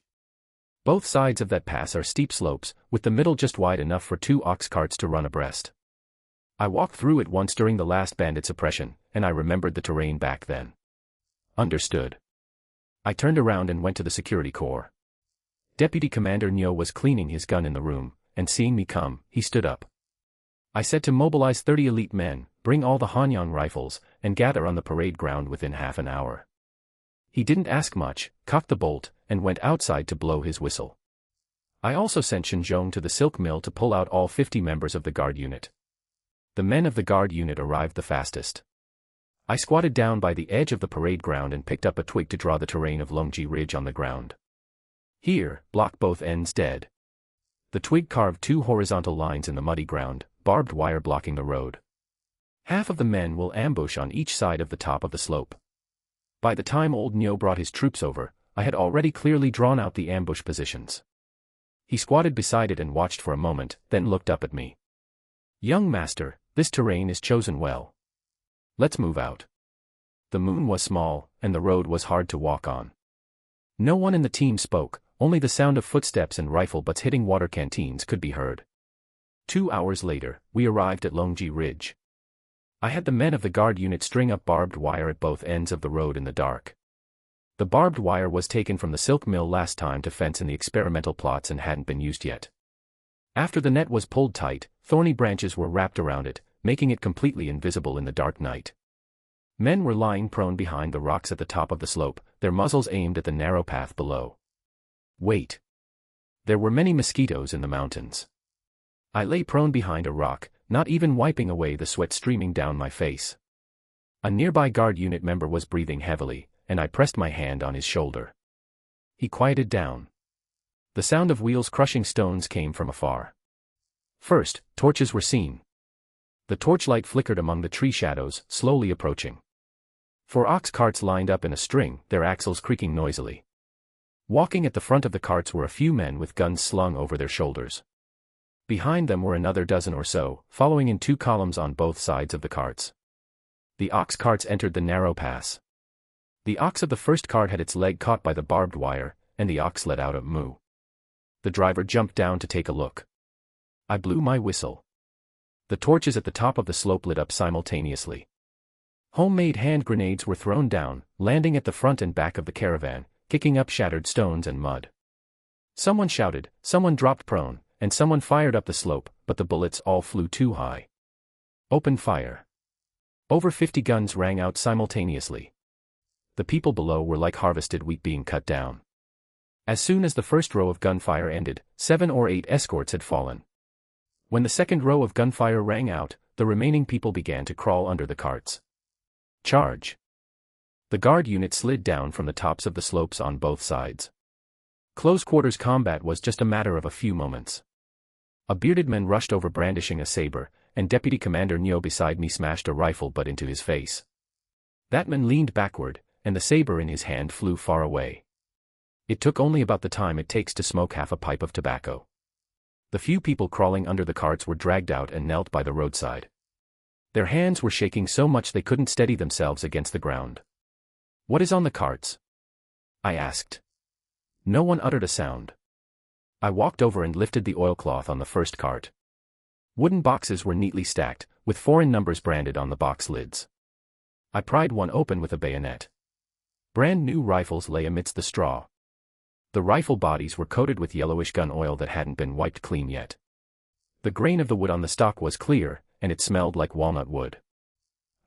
Both sides of that pass are steep slopes, with the middle just wide enough for 2 ox carts to run abreast. I walked through it once during the last bandit suppression, and I remembered the terrain back then. Understood. I turned around and went to the security corps. Deputy Commander Nyo was cleaning his gun in the room, and seeing me come, he stood up. I said to mobilize 30 elite men, bring all the Hanyang rifles, and gather on the parade ground within half an hour. He didn't ask much, cocked the bolt, and went outside to blow his whistle. I also sent Shen Zhong to the silk mill to pull out all 50 members of the guard unit. The men of the guard unit arrived the fastest. I squatted down by the edge of the parade ground and picked up a twig to draw the terrain of Longji Ridge on the ground. Here, block both ends dead. The twig carved 2 horizontal lines in the muddy ground, barbed wire blocking the road. Half of the men will ambush on each side of the top of the slope. By the time old Nyo brought his troops over, I had already clearly drawn out the ambush positions. He squatted beside it and watched for a moment, then looked up at me. Young master, this terrain is chosen well. Let's move out. The moon was small, and the road was hard to walk on. No one in the team spoke, only the sound of footsteps and rifle butts hitting water canteens could be heard. 2 hours later, we arrived at Longji Ridge. I had the men of the guard unit string up barbed wire at both ends of the road in the dark. The barbed wire was taken from the silk mill last time to fence in the experimental plots and hadn't been used yet. After the net was pulled tight, thorny branches were wrapped around it, making it completely invisible in the dark night. Men were lying prone behind the rocks at the top of the slope, their muzzles aimed at the narrow path below. Wait. There were many mosquitoes in the mountains. I lay prone behind a rock, not even wiping away the sweat streaming down my face. A nearby guard unit member was breathing heavily, and I pressed my hand on his shoulder. He quieted down. The sound of wheels crushing stones came from afar. First, torches were seen. The torchlight flickered among the tree shadows, slowly approaching. 4 ox carts lined up in a string, their axles creaking noisily. Walking at the front of the carts were a few men with guns slung over their shoulders. Behind them were another dozen or so, following in 2 columns on both sides of the carts. The ox carts entered the narrow pass. The ox of the first cart had its leg caught by the barbed wire, and the ox let out a moo. The driver jumped down to take a look. I blew my whistle. The torches at the top of the slope lit up simultaneously. Homemade hand grenades were thrown down, landing at the front and back of the caravan, kicking up shattered stones and mud. Someone shouted, someone dropped prone, and someone fired up the slope, but the bullets all flew too high. Open fire. Over 50 guns rang out simultaneously. The people below were like harvested wheat being cut down. As soon as the first row of gunfire ended, 7 or 8 escorts had fallen. When the second row of gunfire rang out, the remaining people began to crawl under the carts. Charge. The guard unit slid down from the tops of the slopes on both sides. Close quarters combat was just a matter of a few moments. A bearded man rushed over brandishing a saber, and Deputy Commander Nyo beside me smashed a rifle butt into his face. That man leaned backward, and the saber in his hand flew far away. It took only about the time it takes to smoke half a pipe of tobacco. The few people crawling under the carts were dragged out and knelt by the roadside. Their hands were shaking so much they couldn't steady themselves against the ground. What is on the carts? I asked. No one uttered a sound. I walked over and lifted the oilcloth on the first cart. Wooden boxes were neatly stacked, with foreign numbers branded on the box lids. I pried one open with a bayonet. Brand new rifles lay amidst the straw. The rifle bodies were coated with yellowish gun oil that hadn't been wiped clean yet. The grain of the wood on the stock was clear, and it smelled like walnut wood.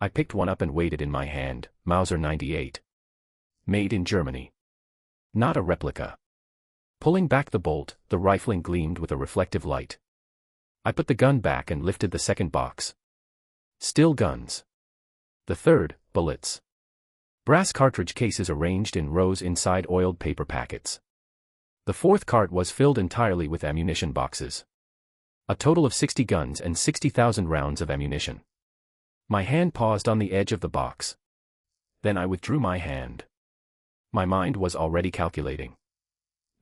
I picked one up and weighed it in my hand, Mauser 98. Made in Germany. Not a replica. Pulling back the bolt, the rifling gleamed with a reflective light. I put the gun back and lifted the second box. Still guns. The third, bullets. Brass cartridge cases arranged in rows inside oiled paper packets. The fourth cart was filled entirely with ammunition boxes. A total of 60 guns and 60,000 rounds of ammunition. My hand paused on the edge of the box. Then I withdrew my hand. My mind was already calculating.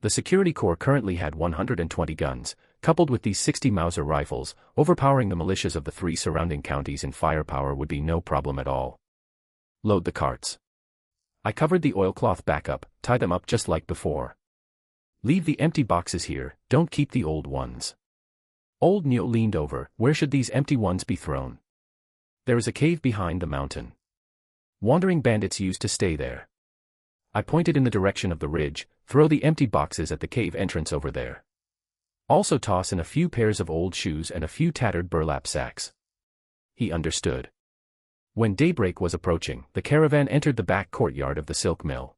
The security corps currently had 120 guns, coupled with these 60 Mauser rifles. Overpowering the militias of the 3 surrounding counties in firepower would be no problem at all. Load the carts. I covered the oilcloth back up, tie them up just like before. Leave the empty boxes here, don't keep the old ones. Old Neo leaned over. Where should these empty ones be thrown? There is a cave behind the mountain. Wandering bandits used to stay there. I pointed in the direction of the ridge. Throw the empty boxes at the cave entrance over there. Also toss in a few pairs of old shoes and a few tattered burlap sacks. He understood. When daybreak was approaching, the caravan entered the back courtyard of the silk mill.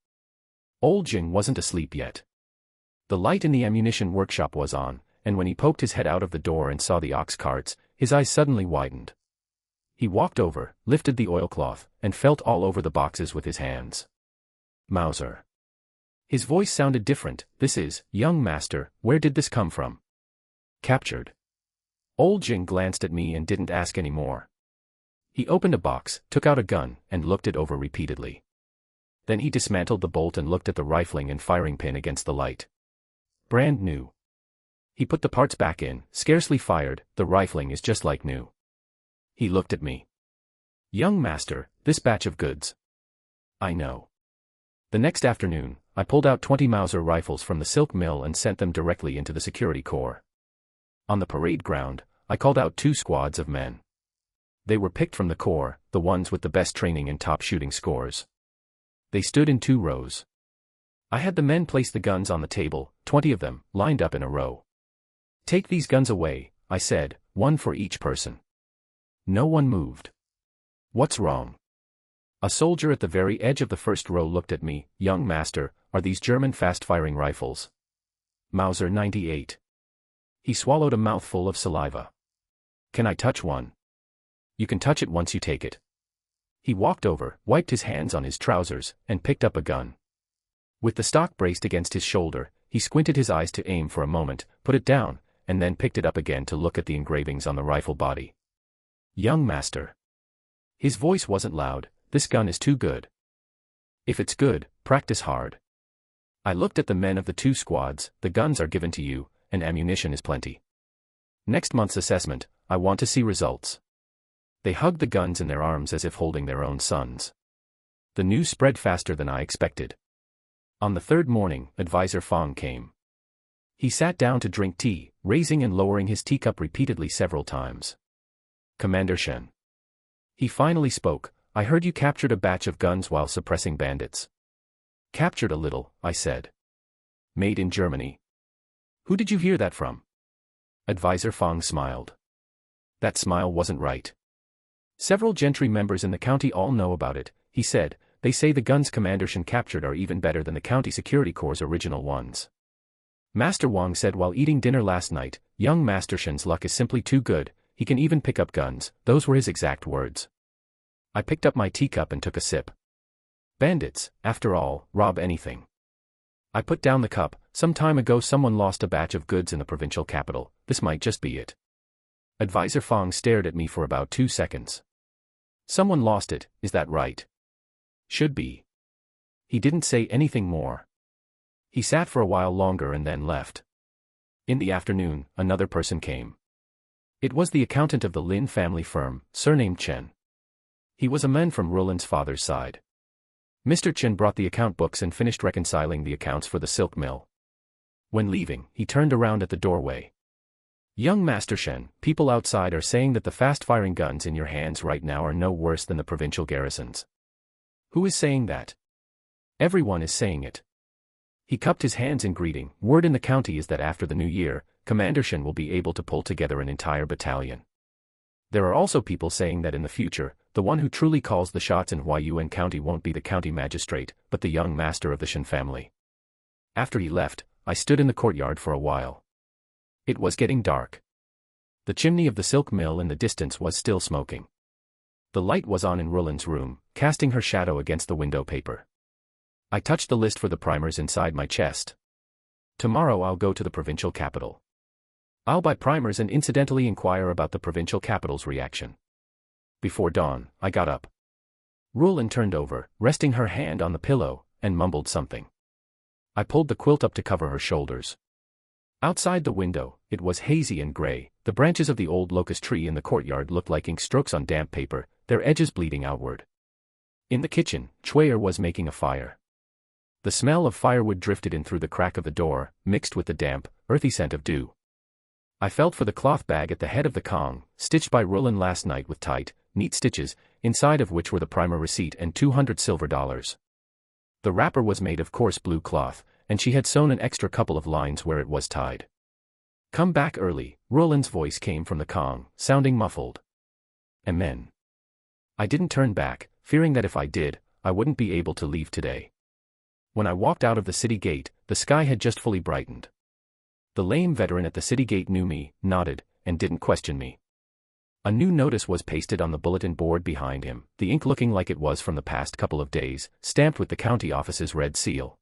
Old Jing wasn't asleep yet. The light in the ammunition workshop was on, and when he poked his head out of the door and saw the ox carts, his eyes suddenly widened. He walked over, lifted the oilcloth, and felt all over the boxes with his hands. Mauser. His voice sounded different. This is, young master, where did this come from? Captured. Old Jing glanced at me and didn't ask any more. He opened a box, took out a gun, and looked it over repeatedly. Then he dismantled the bolt and looked at the rifling and firing pin against the light. Brand new. He put the parts back in, scarcely fired. The rifling is just like new. He looked at me. Young master, this batch of goods. I know. The next afternoon, I pulled out 20 Mauser rifles from the silk mill and sent them directly into the security corps. On the parade ground, I called out 2 squads of men. They were picked from the corps, the ones with the best training and top shooting scores. They stood in 2 rows. I had the men place the guns on the table, 20 of them, lined up in a row. Take these guns away, I said, 1 for each person. No one moved. What's wrong? A soldier at the very edge of the first row looked at me. Young master, are these German fast-firing rifles? Mauser 98. He swallowed a mouthful of saliva. Can I touch one? You can touch it once you take it. He walked over, wiped his hands on his trousers, and picked up a gun. With the stock braced against his shoulder, he squinted his eyes to aim for a moment, put it down, and then picked it up again to look at the engravings on the rifle body. Young master. His voice wasn't loud. This gun is too good. If it's good, practice hard. I looked at the men of the 2 squads. The guns are given to you, and ammunition is plenty. Next month's assessment, I want to see results. They hugged the guns in their arms as if holding their own sons. The news spread faster than I expected. On the 3rd morning, Advisor Fong came. He sat down to drink tea, raising and lowering his teacup repeatedly several times. Commander Shen. He finally spoke. I heard you captured a batch of guns while suppressing bandits. Captured a little, I said. Made in Germany. Who did you hear that from? Advisor Fong smiled. That smile wasn't right. Several gentry members in the county all know about it, he said. They say the guns Commander Shen captured are even better than the county security corps' original ones. Master Wang said while eating dinner last night, young Master Shen's luck is simply too good, he can even pick up guns. Those were his exact words. I picked up my teacup and took a sip. Bandits, after all, rob anything. I put down the cup. Some time ago someone lost a batch of goods in the provincial capital. This might just be it. Advisor Fong stared at me for about 2 seconds. Someone lost it, is that right? Should be. He didn't say anything more. He sat for a while longer and then left. In the afternoon, another person came. It was the accountant of the Lin family firm, surnamed Chen. He was a man from Roland's father's side. Mr. Chen brought the account books and finished reconciling the accounts for the silk mill. When leaving, he turned around at the doorway. Young Master Shen, people outside are saying that the fast-firing guns in your hands right now are no worse than the provincial garrisons. Who is saying that? Everyone is saying it. He cupped his hands in greeting. Word in the county is that after the new year, Commander Shen will be able to pull together an entire battalion. There are also people saying that in the future, the one who truly calls the shots in Huaiyuan County won't be the county magistrate, but the young master of the Shen family. After he left, I stood in the courtyard for a while. It was getting dark. The chimney of the silk mill in the distance was still smoking. The light was on in Rulin's room, casting her shadow against the window paper. I touched the list for the primers inside my chest. Tomorrow I'll go to the provincial capital. I'll buy primers and incidentally inquire about the provincial capital's reaction. Before dawn, I got up. Rulin turned over, resting her hand on the pillow, and mumbled something. I pulled the quilt up to cover her shoulders. Outside the window, it was hazy and gray. The branches of the old locust tree in the courtyard looked like ink strokes on damp paper, their edges bleeding outward. In the kitchen, Chuyer was making a fire. The smell of firewood drifted in through the crack of the door, mixed with the damp, earthy scent of dew. I felt for the cloth bag at the head of the Kong, stitched by Rulin last night with tight, neat stitches, inside of which were the primer receipt and $200 silver. The wrapper was made of coarse blue cloth, and she had sewn an extra couple of lines where it was tied. Come back early, Rulin's voice came from the Kong, sounding muffled. Amen. I didn't turn back, fearing that if I did, I wouldn't be able to leave today. When I walked out of the city gate, the sky had just fully brightened. The lame veteran at the city gate knew me, nodded, and didn't question me. A new notice was pasted on the bulletin board behind him, the ink looking like it was from the past couple of days, stamped with the county office's red seal.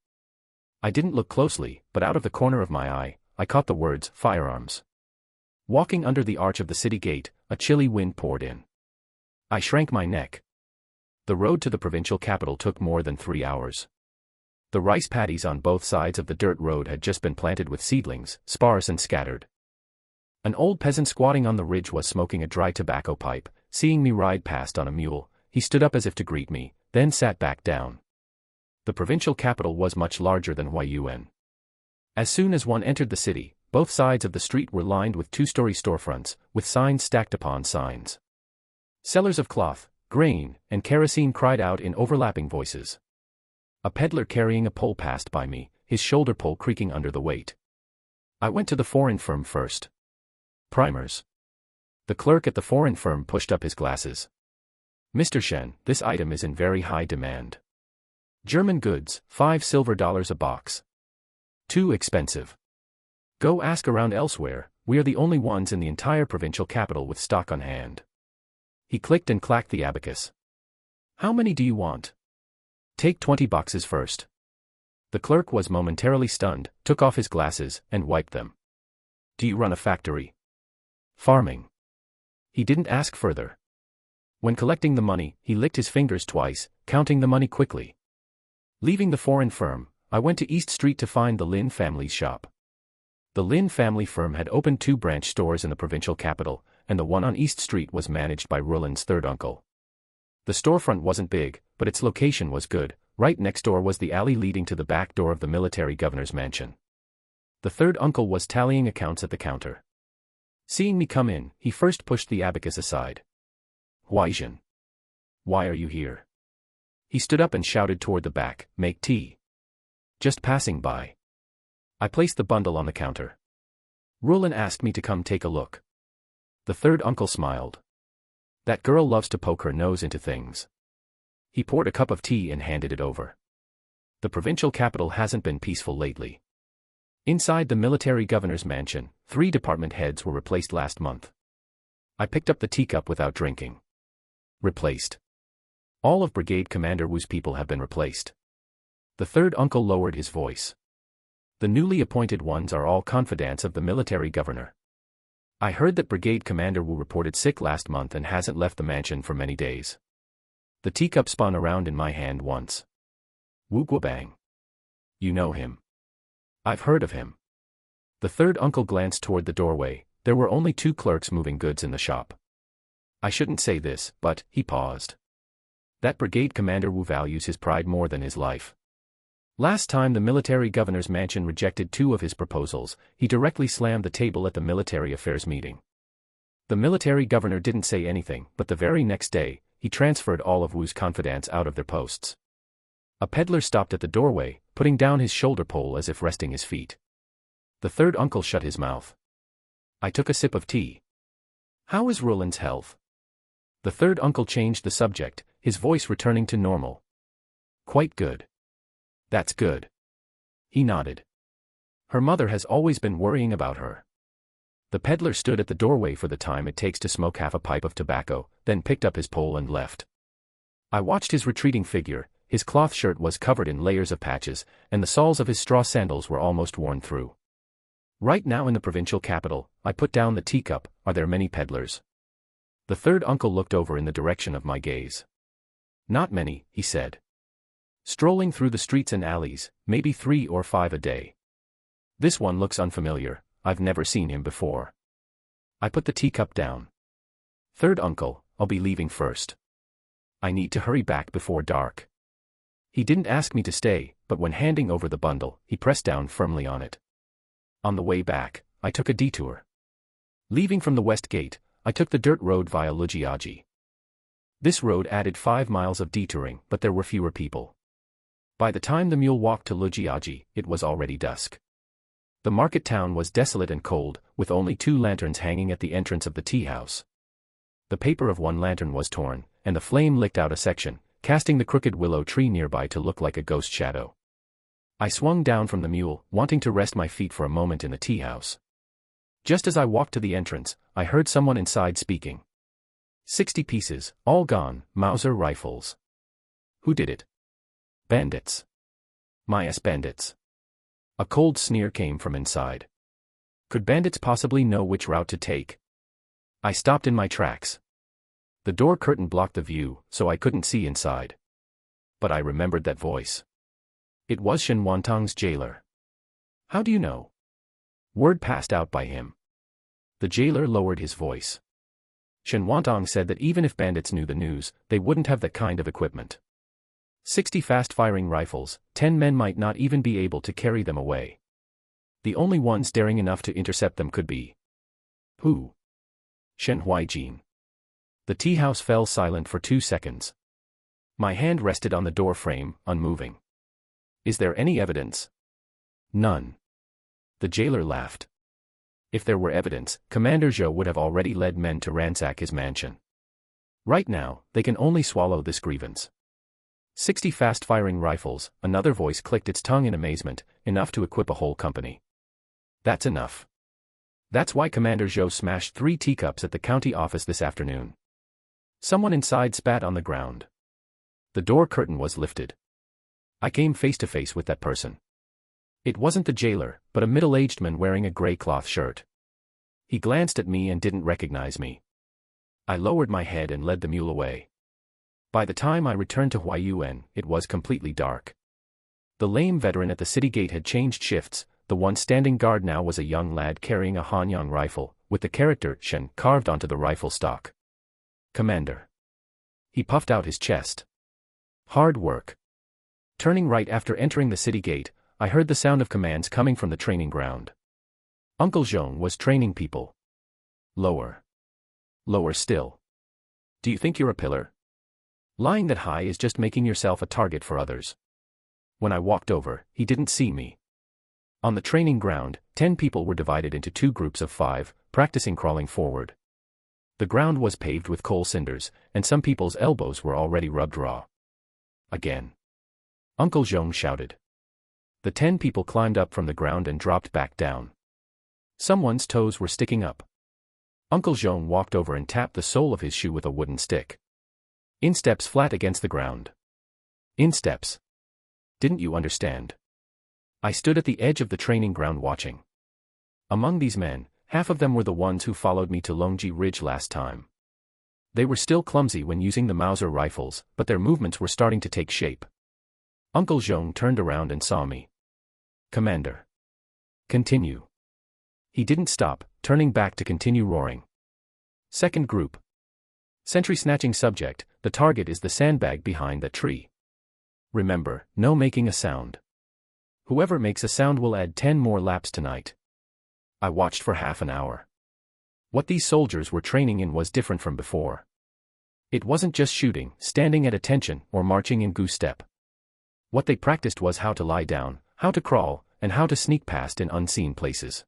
I didn't look closely, but out of the corner of my eye, I caught the words, firearms. Walking under the arch of the city gate, a chilly wind poured in. I shrank my neck. The road to the provincial capital took more than 3 hours. The rice paddies on both sides of the dirt road had just been planted with seedlings, sparse and scattered. An old peasant squatting on the ridge was smoking a dry tobacco pipe. Seeing me ride past on a mule, he stood up as if to greet me, then sat back down. The provincial capital was much larger than Huaiyuan. As soon as one entered the city, both sides of the street were lined with two-story storefronts, with signs stacked upon signs. Sellers of cloth, grain, and kerosene cried out in overlapping voices. A peddler carrying a pole passed by me, his shoulder pole creaking under the weight. I went to the foreign firm first. Primers. The clerk at the foreign firm pushed up his glasses. Mr. Shen, this item is in very high demand. German goods, $5 silver a box. Too expensive. Go ask around elsewhere, we are the only ones in the entire provincial capital with stock on hand. He clicked and clacked the abacus. How many do you want? Take 20 boxes first. The clerk was momentarily stunned, took off his glasses, and wiped them. Do you run a factory? Farming. He didn't ask further. When collecting the money, he licked his fingers twice, counting the money quickly. Leaving the foreign firm, I went to East Street to find the Lin family's shop. The Lin family firm had opened 2 branch stores in the provincial capital, and the one on East Street was managed by Rulin's third uncle. The storefront wasn't big, but its location was good. Right next door was the alley leading to the back door of the military governor's mansion. The third uncle was tallying accounts at the counter. Seeing me come in, he first pushed the abacus aside. Huaijin. Why are you here? He stood up and shouted toward the back, make tea. Just passing by. I placed the bundle on the counter. Rulin asked me to come take a look. The third uncle smiled. That girl loves to poke her nose into things. He poured a cup of tea and handed it over. The provincial capital hasn't been peaceful lately. Inside the military governor's mansion, 3 department heads were replaced last month. I picked up the teacup without drinking. Replaced. All of Brigade Commander Wu's people have been replaced. The third uncle lowered his voice. The newly appointed ones are all confidants of the military governor. I heard that Brigade Commander Wu reported sick last month and hasn't left the mansion for many days. The teacup spun around in my hand once. Wu Guobang. You know him. I've heard of him. The third uncle glanced toward the doorway. There were only 2 clerks moving goods in the shop. I shouldn't say this, but, he paused. That Brigade Commander Wu values his pride more than his life. Last time the military governor's mansion rejected 2 of his proposals, he directly slammed the table at the military affairs meeting. The military governor didn't say anything, but the very next day, he transferred all of Wu's confidants out of their posts. A peddler stopped at the doorway, putting down his shoulder pole as if resting his feet. The third uncle shut his mouth. I took a sip of tea. How is Rulin's health? The third uncle changed the subject, his voice returning to normal. Quite good. That's good. He nodded. Her mother has always been worrying about her. The peddler stood at the doorway for the time it takes to smoke half a pipe of tobacco, then picked up his pole and left. I watched his retreating figure. His cloth shirt was covered in layers of patches, and the soles of his straw sandals were almost worn through. Right now in the provincial capital, I put down the teacup. Are there many peddlers? The third uncle looked over in the direction of my gaze. Not many, he said. Strolling through the streets and alleys, maybe 3 or 5 a day. This one looks unfamiliar, I've never seen him before. I put the teacup down. Third uncle, I'll be leaving first. I need to hurry back before dark. He didn't ask me to stay, but when handing over the bundle, he pressed down firmly on it. On the way back, I took a detour. Leaving from the west gate, I took the dirt road via Lujiaji. This road added 5 miles of detouring, but there were fewer people. By the time the mule walked to Lujiaji, it was already dusk. The market town was desolate and cold, with only 2 lanterns hanging at the entrance of the tea house. The paper of one lantern was torn, and the flame licked out a section, casting the crooked willow tree nearby to look like a ghost shadow. I swung down from the mule, wanting to rest my feet for a moment in the tea house. Just as I walked to the entrance, I heard someone inside speaking. 60 pieces, all gone, Mauser rifles. Who did it? Bandits. My ass bandits. A cold sneer came from inside. Could bandits possibly know which route to take? I stopped in my tracks. The door curtain blocked the view, so I couldn't see inside. But I remembered that voice. It was Shen Wantang's jailer. How do you know? Word passed out by him. The jailer lowered his voice. Shen Wantang said that even if bandits knew the news, they wouldn't have that kind of equipment. 60 fast-firing rifles, 10 men might not even be able to carry them away. The only ones daring enough to intercept them could be... Who? Shen Huaijin. The tea house fell silent for 2 seconds. My hand rested on the door frame, unmoving. Is there any evidence? None. The jailer laughed. If there were evidence, Commander Zhou would have already led men to ransack his mansion. Right now, they can only swallow this grievance. 60 fast-firing rifles, another voice clicked its tongue in amazement, enough to equip a whole company. That's enough. That's why Commander Zhou smashed 3 teacups at the county office this afternoon. Someone inside spat on the ground. The door curtain was lifted. I came face to face with that person. It wasn't the jailer, but a middle-aged man wearing a gray cloth shirt. He glanced at me and didn't recognize me. I lowered my head and led the mule away. By the time I returned to Huaiyuan, it was completely dark. The lame veteran at the city gate had changed shifts. The one standing guard now was a young lad carrying a Hanyang rifle, with the character Shen carved onto the rifle stock. Commander. He puffed out his chest. Hard work. Turning right after entering the city gate, I heard the sound of commands coming from the training ground. Uncle Zhong was training people. Lower. Lower still. Do you think you're a pillar? Lying that high is just making yourself a target for others. When I walked over, he didn't see me. On the training ground, 10 people were divided into 2 groups of 5, practicing crawling forward. The ground was paved with coal cinders, and some people's elbows were already rubbed raw. Again. Uncle Zhong shouted. The 10 people climbed up from the ground and dropped back down. Someone's toes were sticking up. Uncle Zhong walked over and tapped the sole of his shoe with a wooden stick. Insteps flat against the ground. Insteps. Didn't you understand? I stood at the edge of the training ground watching. Among these men, half of them were the ones who followed me to Longji Ridge last time. They were still clumsy when using the Mauser rifles, but their movements were starting to take shape. Uncle Zhong turned around and saw me. Commander. Continue. He didn't stop, turning back to continue roaring. Second group. Sentry snatching subject, the target is the sandbag behind that tree. Remember, no making a sound. Whoever makes a sound will add 10 more laps tonight. I watched for half an hour. What these soldiers were training in was different from before. It wasn't just shooting, standing at attention, or marching in goose step. What they practiced was how to lie down, how to crawl, and how to sneak past in unseen places.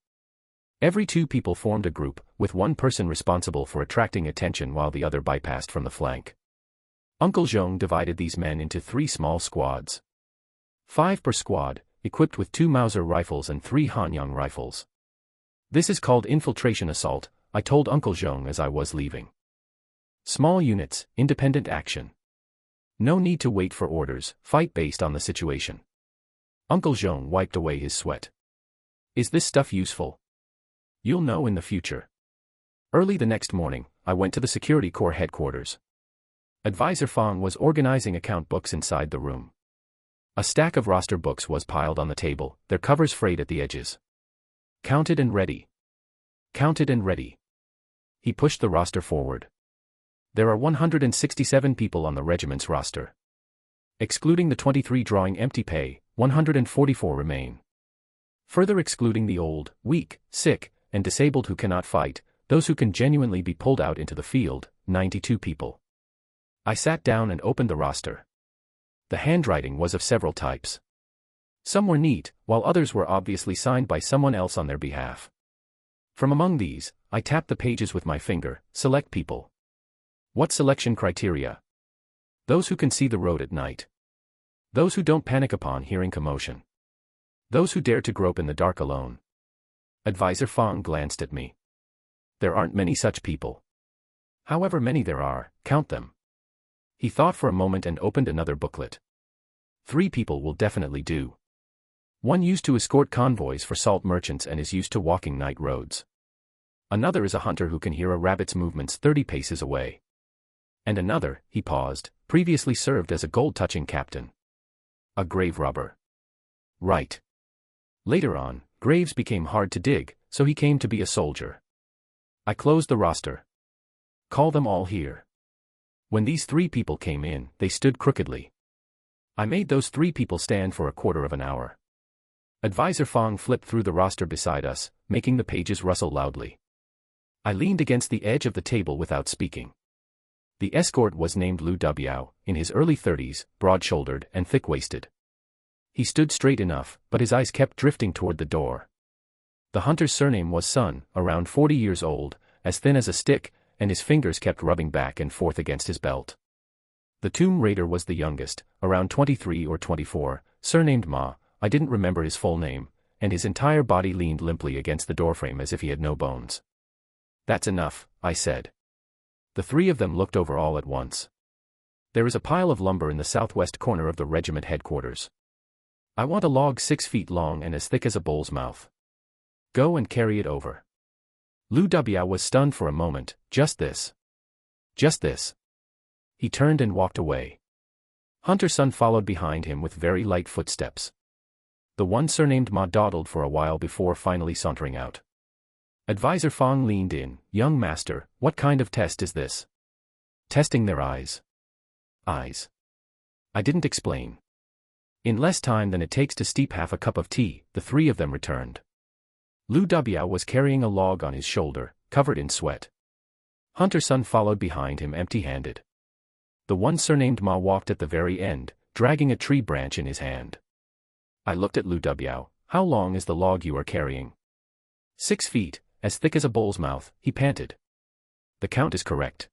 Every 2 people formed a group, with one person responsible for attracting attention while the other bypassed from the flank. Uncle Zhong divided these men into 3 small squads. 5 per squad, equipped with 2 Mauser rifles and 3 Hanyang rifles. This is called infiltration assault, I told Uncle Zhong as I was leaving. Small units, independent action. No need to wait for orders, fight based on the situation. Uncle Zhong wiped away his sweat. Is this stuff useful? You'll know in the future. Early the next morning, I went to the Security Corps headquarters. Advisor Fang was organizing account books inside the room. A stack of roster books was piled on the table, their covers frayed at the edges. Counted and ready. Counted and ready. He pushed the roster forward. There are 167 people on the regiment's roster. Excluding the 23 drawing empty pay, 144 remain. Further excluding the old, weak, sick, and disabled who cannot fight, those who can genuinely be pulled out into the field, 92 people. I sat down and opened the roster. The handwriting was of several types. Some were neat, while others were obviously signed by someone else on their behalf. From among these, I tapped the pages with my finger, select people. What selection criteria? Those who can see the road at night. Those who don't panic upon hearing commotion. Those who dare to grope in the dark alone. Advisor Fang glanced at me. There aren't many such people. However many there are, count them. He thought for a moment and opened another booklet. 3 people will definitely do. One used to escort convoys for salt merchants and is used to walking night roads. Another is a hunter who can hear a rabbit's movements 30 paces away. And another, he paused, previously served as a gold-touching captain. A grave robber. Right. Later on, graves became hard to dig, so he came to be a soldier. I closed the roster. Call them all here. When these 3 people came in, they stood crookedly. I made those 3 people stand for a quarter of an hour. Advisor Fang flipped through the roster beside us, making the pages rustle loudly. I leaned against the edge of the table without speaking. The escort was named Lu Dubiao, in his early 30s, broad-shouldered and thick-waisted. He stood straight enough, but his eyes kept drifting toward the door. The hunter's surname was Sun, around 40 years old, as thin as a stick, and his fingers kept rubbing back and forth against his belt. The tomb raider was the youngest, around 23 or 24, surnamed Ma, I didn't remember his full name, and his entire body leaned limply against the doorframe as if he had no bones. That's enough, I said. The 3 of them looked over all at once. There is a pile of lumber in the southwest corner of the regiment headquarters. I want a log 6 feet long and as thick as a bull's mouth. Go and carry it over. Lu Dubiao was stunned for a moment. Just this. Just this. He turned and walked away. Hunter Sun followed behind him with very light footsteps. The one surnamed Ma dawdled for a while before finally sauntering out. Advisor Fang leaned in. Young master, what kind of test is this? Testing their eyes. Eyes. I didn't explain. In less time than it takes to steep half a cup of tea, the 3 of them returned. Lu Dubiao was carrying a log on his shoulder, covered in sweat. Hunter Sun followed behind him empty-handed. The one surnamed Ma walked at the very end, dragging a tree branch in his hand. I looked at Lu Dubiao. How long is the log you are carrying? 6 feet, as thick as a bull's mouth, he panted. The count is correct.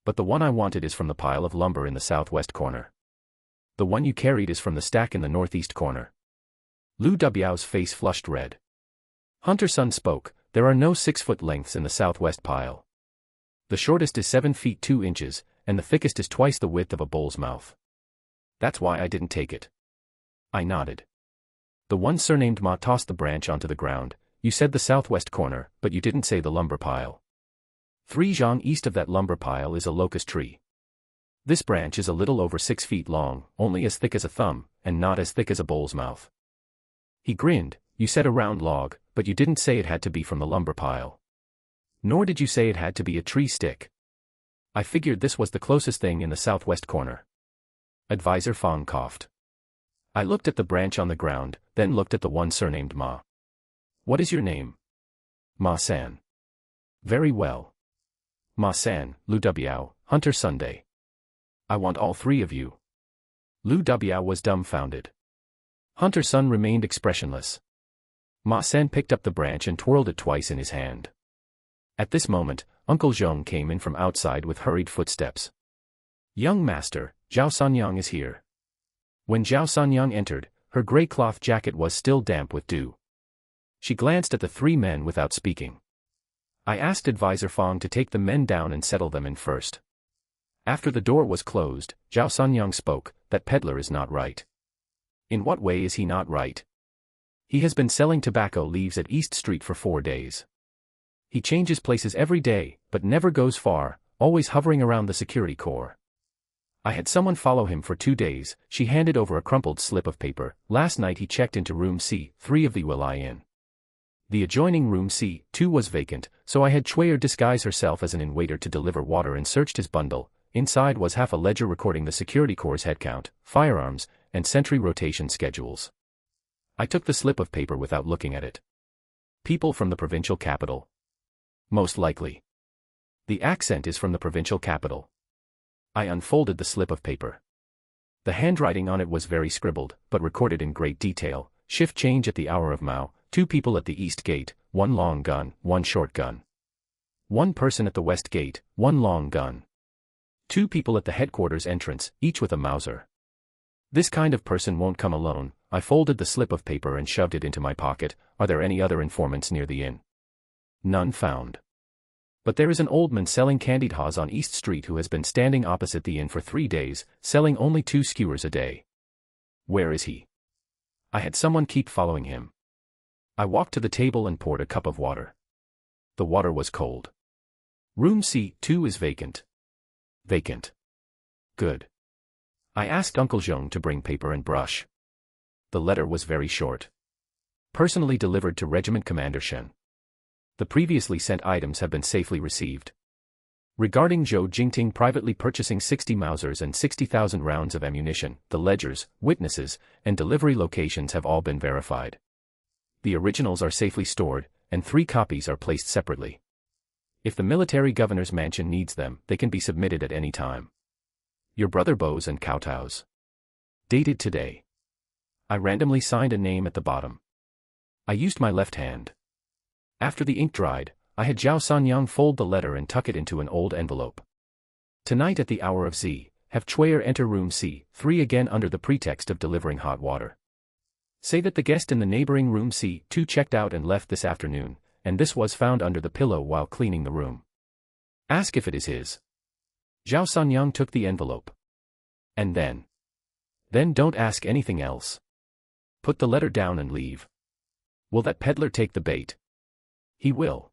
But the one I wanted is from the pile of lumber in the southwest corner. The one you carried is from the stack in the northeast corner. Lu Dubiao's face flushed red. Hunter Sun spoke. There are no 6-foot lengths in the southwest pile. The shortest is 7 feet 2 inches, and the thickest is twice the width of a bull's mouth. That's why I didn't take it. I nodded. The one surnamed Ma tossed the branch onto the ground. You said the southwest corner, but you didn't say the lumber pile. 3 zhang east of that lumber pile is a locust tree. This branch is a little over 6 feet long, only as thick as a thumb, and not as thick as a bull's mouth. He grinned. You said a round log, but you didn't say it had to be from the lumber pile. Nor did you say it had to be a tree stick. I figured this was the closest thing in the southwest corner. Advisor Fang coughed. I looked at the branch on the ground, then looked at the one surnamed Ma. What is your name? Ma-san. Very well. Ma-san, Lu Dubiao, Hunter Sunday. I want all 3 of you. Lu Dubiao was dumbfounded. Hunter Sun remained expressionless. Ma-san picked up the branch and twirled it twice in his hand. At this moment, Uncle Zhong came in from outside with hurried footsteps. Young master, Zhao Sanyang is here. When Zhao Sanyang entered, her gray cloth jacket was still damp with dew. She glanced at the three men without speaking. I asked Advisor Fong to take the men down and settle them in first. After the door was closed, Zhao Sanyang spoke, "That peddler is not right." "In what way is he not right?" "He has been selling tobacco leaves at East Street for 4 days. He changes places every day, but never goes far, always hovering around the security corps. I had someone follow him for 2 days." She handed over a crumpled slip of paper. "Last night he checked into room C3 of the Wilai Inn. The adjoining room C2 was vacant, so I had Chuyer disguise herself as an inn-waiter to deliver water and searched his bundle. Inside was half a ledger recording the security corps' headcount, firearms, and sentry rotation schedules. I took the slip of paper without looking at it. People from the provincial capital. Most likely. The accent is from the provincial capital. I unfolded the slip of paper. The handwriting on it was very scribbled, but recorded in great detail. Shift change at the hour of Mao, 2 people at the East Gate, 1 long gun, 1 short gun. 1 person at the West Gate, 1 long gun. 2 people at the headquarters entrance, each with a Mauser. This kind of person won't come alone. I folded the slip of paper and shoved it into my pocket. Are there any other informants near the inn? None found. But there is an old man selling candied haws on East Street who has been standing opposite the inn for 3 days, selling only 2 skewers a day. Where is he? I had someone keep following him. I walked to the table and poured a cup of water. The water was cold. Room C2 is vacant. Vacant. Good. I asked Uncle Zhong to bring paper and brush. The letter was very short. Personally delivered to Regiment Commander Shen. The previously sent items have been safely received. Regarding Zhou Jingting privately purchasing 60 Mausers and 60,000 rounds of ammunition, the ledgers, witnesses, and delivery locations have all been verified. The originals are safely stored, and 3 copies are placed separately. If the military governor's mansion needs them, they can be submitted at any time. Your brother Bows and Kowtows. Dated today. I randomly signed a name at the bottom. I used my left hand. After the ink dried, I had Zhao Sanyang fold the letter and tuck it into an old envelope. Tonight at the hour of Z, have Chuyer enter room C3 again under the pretext of delivering hot water. Say that the guest in the neighboring room C2 checked out and left this afternoon, and this was found under the pillow while cleaning the room. Ask if it is his. Zhao Sanyang took the envelope. And then don't ask anything else. Put the letter down and leave. Will that peddler take the bait? He will.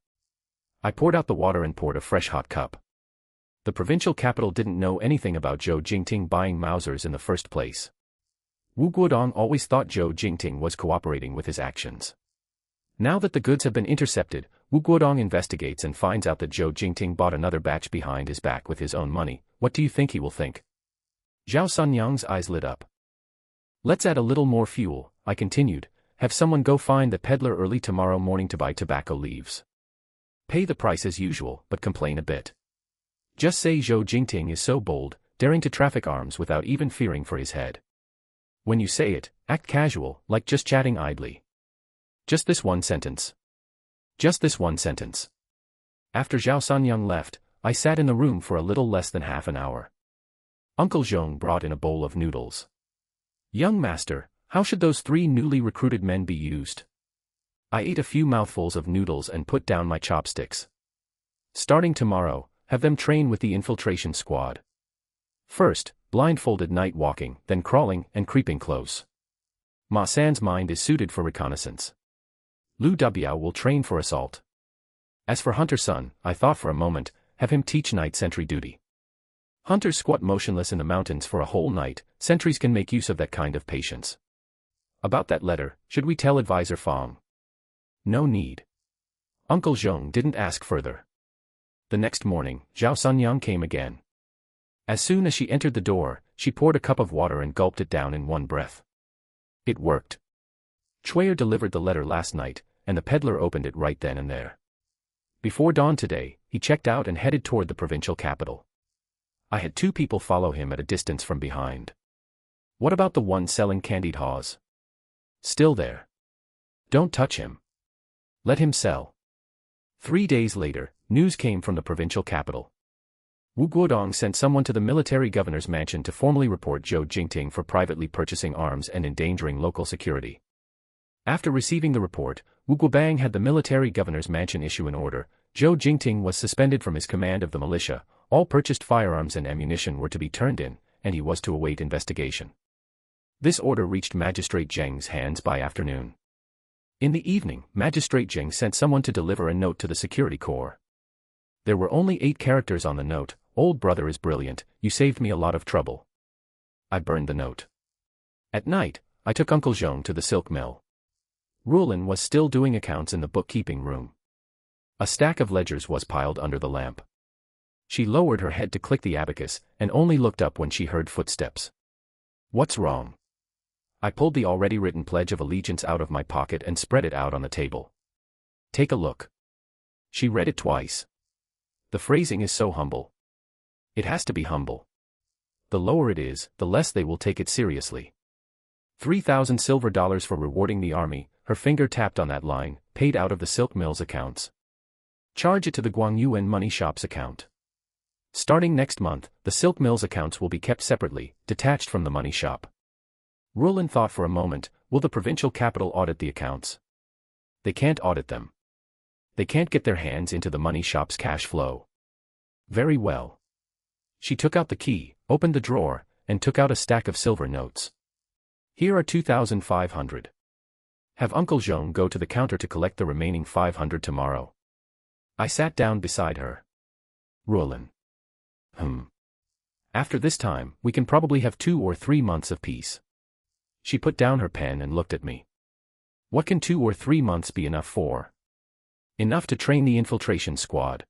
I poured out the water and poured a fresh hot cup. The provincial capital didn't know anything about Zhou Jingting buying Mausers in the first place. Wu Guodong always thought Zhou Jingting was cooperating with his actions. Now that the goods have been intercepted, Wu Guodong investigates and finds out that Zhou Jingting bought another batch behind his back with his own money. What do you think he will think? Zhao Sanyang's eyes lit up. Let's add a little more fuel, I continued. Have someone go find the peddler early tomorrow morning to buy tobacco leaves. Pay the price as usual, but complain a bit. Just say Zhou Jingting is so bold, daring to traffic arms without even fearing for his head. When you say it, act casual, like just chatting idly. Just this one sentence. Just this one sentence. After Zhao Sanyang left, I sat in the room for a little less than half an hour. Uncle Zhong brought in a bowl of noodles. Young master, how should those 3 newly recruited men be used? I ate a few mouthfuls of noodles and put down my chopsticks. Starting tomorrow, have them train with the infiltration squad. First, blindfolded night walking, then crawling and creeping close. Ma San's mind is suited for reconnaissance. Lu Dubiao will train for assault. As for Hunter Sun, I thought for a moment, have him teach night sentry duty. Hunters squat motionless in the mountains for a whole night. Sentries can make use of that kind of patience. About that letter, should we tell Advisor Fong? No need. Uncle Zhong didn't ask further. The next morning, Zhao Sanyang came again. As soon as she entered the door, she poured a cup of water and gulped it down in one breath. It worked. Chuyer delivered the letter last night, and the peddler opened it right then and there. Before dawn today, he checked out and headed toward the provincial capital. I had 2 people follow him at a distance from behind. What about the one selling candied haws? Still there. Don't touch him. Let him sell. 3 days later, news came from the provincial capital. Wu Guodong sent someone to the military governor's mansion to formally report Zhou Jingting for privately purchasing arms and endangering local security. After receiving the report, Wu Guobang had the military governor's mansion issue an order. Zhou Jingting was suspended from his command of the militia, all purchased firearms and ammunition were to be turned in, and he was to await investigation. This order reached Magistrate Zheng's hands by afternoon. In the evening, Magistrate Zheng sent someone to deliver a note to the security corps. There were only 8 characters on the note. Old brother is brilliant, you saved me a lot of trouble. I burned the note. At night, I took Uncle Zhong to the silk mill. Rulin was still doing accounts in the bookkeeping room. A stack of ledgers was piled under the lamp. She lowered her head to click the abacus, and only looked up when she heard footsteps. What's wrong? I pulled the already written Pledge of Allegiance out of my pocket and spread it out on the table. Take a look. She read it twice. The phrasing is so humble. It has to be humble. The lower it is, the less they will take it seriously. 3,000 silver dollars for rewarding the army, her finger tapped on that line, paid out of the silk mill's accounts. Charge it to the Guangyuan money shop's account. Starting next month, the silk mill's accounts will be kept separately, detached from the money shop. Rulin thought for a moment, will the provincial capital audit the accounts? They can't audit them. They can't get their hands into the money shop's cash flow. Very well. She took out the key, opened the drawer, and took out a stack of silver notes. Here are 2,500. Have Uncle Zhong go to the counter to collect the remaining 500 tomorrow. I sat down beside her. Rulin. After this time, we can probably have 2 or 3 months of peace. She put down her pen and looked at me. What can 2 or 3 months be enough for? Enough to train the infiltration squad.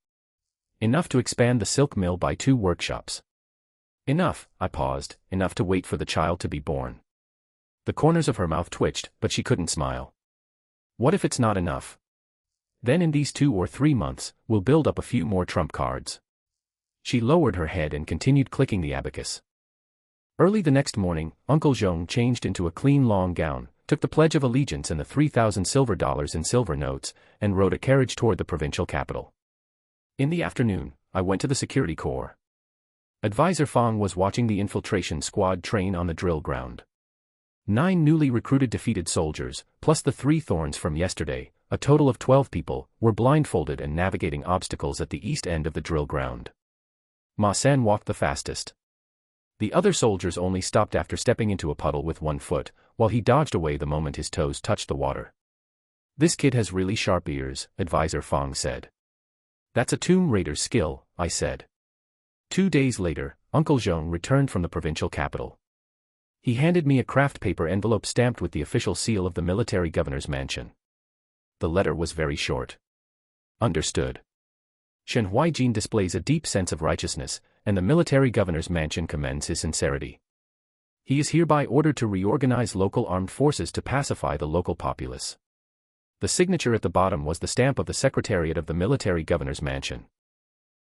Enough to expand the silk mill by 2 workshops. Enough, I paused, enough to wait for the child to be born. The corners of her mouth twitched, but she couldn't smile. What if it's not enough? Then in these 2 or 3 months, we'll build up a few more trump cards. She lowered her head and continued clicking the abacus. Early the next morning, Uncle Zhong changed into a clean long gown, took the Pledge of Allegiance and the 3,000 silver dollars in silver notes, and rode a carriage toward the provincial capital. In the afternoon, I went to the security corps. Advisor Fang was watching the infiltration squad train on the drill ground. 9 newly recruited defeated soldiers, plus the 3 thorns from yesterday, a total of 12 people, were blindfolded and navigating obstacles at the east end of the drill ground. Ma San walked the fastest. The other soldiers only stopped after stepping into a puddle with 1 foot, while he dodged away the moment his toes touched the water. This kid has really sharp ears, Advisor Fang said. That's a Tomb Raider's skill, I said. 2 days later, Uncle Zhong returned from the provincial capital. He handed me a craft paper envelope stamped with the official seal of the military governor's mansion. The letter was very short. Understood. Shen Huaijin displays a deep sense of righteousness, and the military governor's mansion commends his sincerity. He is hereby ordered to reorganize local armed forces to pacify the local populace. The signature at the bottom was the stamp of the Secretariat of the military governor's mansion.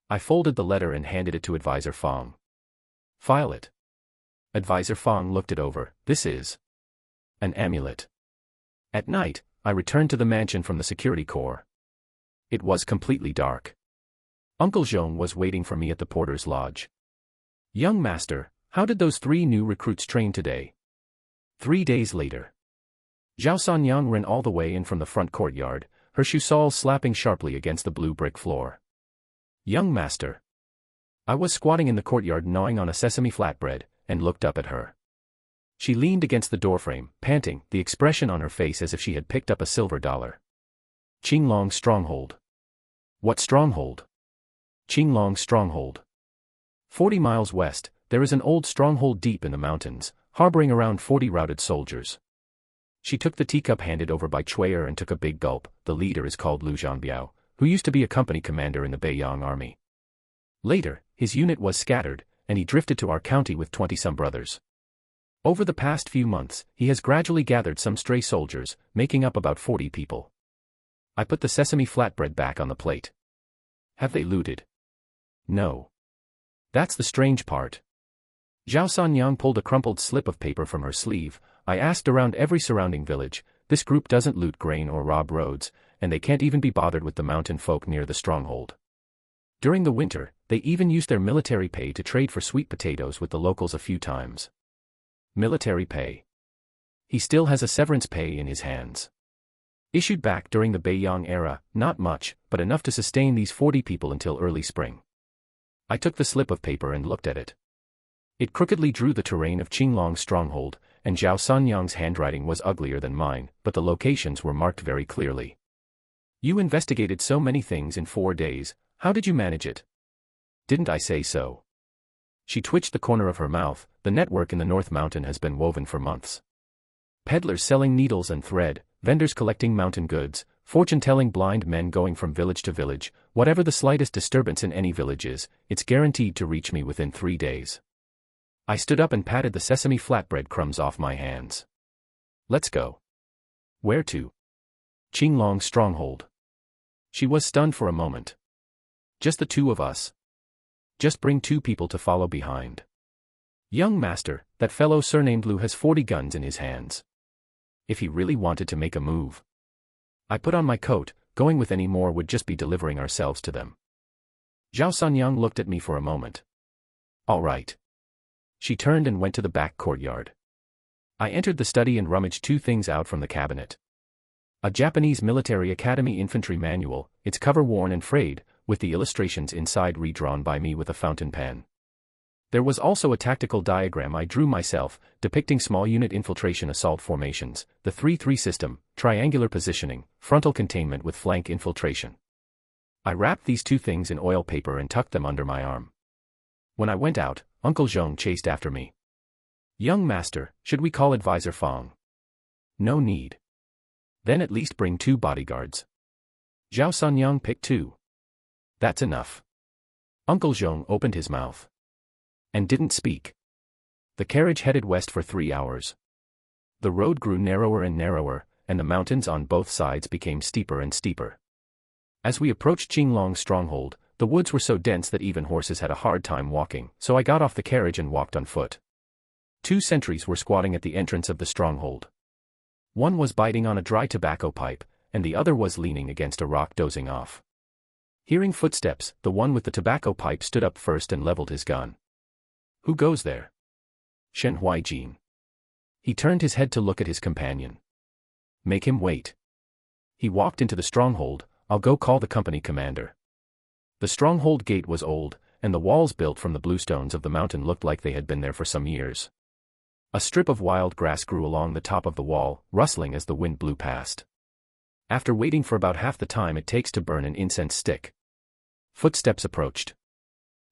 I folded the letter and handed it to Advisor Fang. File it. Advisor Fang looked it over. This is an amulet. At night, I returned to the mansion from the security corps. It was completely dark. Uncle Zhong was waiting for me at the porter's lodge. Young master, how did those 3 new recruits train today? 3 days later. Zhao Sanyang ran all the way in from the front courtyard, her shoe soles slapping sharply against the blue brick floor. Young master. I was squatting in the courtyard gnawing on a sesame flatbread, and looked up at her. She leaned against the doorframe, panting, the expression on her face as if she had picked up a silver dollar. Qinglong Stronghold. What stronghold? Qinglong Stronghold. 40 miles west, there is an old stronghold deep in the mountains, harboring around 40 routed soldiers. She took the teacup handed over by Chui'er and took a big gulp. The leader is called Lu Zhanbiao, who used to be a company commander in the Beiyang army. Later, his unit was scattered, and he drifted to our county with 20-some brothers. Over the past few months, he has gradually gathered some stray soldiers, making up about 40 people. I put the sesame flatbread back on the plate. Have they looted? No. That's the strange part. Zhao Sanyang pulled a crumpled slip of paper from her sleeve. I asked around every surrounding village. This group doesn't loot grain or rob roads, and they can't even be bothered with the mountain folk near the stronghold. During the winter, they even use their military pay to trade for sweet potatoes with the locals a few times. Military pay. He still has a severance pay in his hands. Issued back during the Beiyang era, not much, but enough to sustain these 40 people until early spring. I took the slip of paper and looked at it. It crookedly drew the terrain of Qinglong's stronghold, and Zhao Sanyang's handwriting was uglier than mine, but the locations were marked very clearly. You investigated so many things in 4 days, how did you manage it? Didn't I say so? She twitched the corner of her mouth. The network in the North Mountain has been woven for months. Peddlers selling needles and thread, vendors collecting mountain goods, fortune-telling blind men going from village to village. Whatever the slightest disturbance in any village is, it's guaranteed to reach me within 3 days. I stood up and patted the sesame flatbread crumbs off my hands. Let's go. Where to? Qinglong's stronghold. She was stunned for a moment. Just the 2 of us. Just bring 2 people to follow behind. Young master, that fellow surnamed Lu has 40 guns in his hands. If he really wanted to make a move. I put on my coat. Going with any more would just be delivering ourselves to them. Zhao Sanyang looked at me for a moment. All right. She turned and went to the back courtyard. I entered the study and rummaged 2 things out from the cabinet. A Japanese military academy infantry manual, its cover worn and frayed, with the illustrations inside redrawn by me with a fountain pen. There was also a tactical diagram I drew myself, depicting small unit infiltration assault formations, the 3-3 system, triangular positioning, frontal containment with flank infiltration. I wrapped these 2 things in oil paper and tucked them under my arm. When I went out, Uncle Zhong chased after me. Young master, should we call Advisor Fong? No need. Then at least bring 2 bodyguards. Zhao Sanyang picked 2. That's enough. Uncle Zhong opened his mouth. And didn't speak. The carriage headed west for 3 hours. The road grew narrower and narrower, and the mountains on both sides became steeper and steeper. As we approached Qinglong's stronghold, the woods were so dense that even horses had a hard time walking, so I got off the carriage and walked on foot. 2 sentries were squatting at the entrance of the stronghold. One was biting on a dry tobacco pipe, and the other was leaning against a rock dozing off. Hearing footsteps, the one with the tobacco pipe stood up first and leveled his gun. Who goes there? Shen Huaijin. He turned his head to look at his companion. Make him wait. He walked into the stronghold. I'll go call the company commander. The stronghold gate was old, and the walls built from the bluestones of the mountain looked like they had been there for some years. A strip of wild grass grew along the top of the wall, rustling as the wind blew past. After waiting for about half the time it takes to burn an incense stick. Footsteps approached.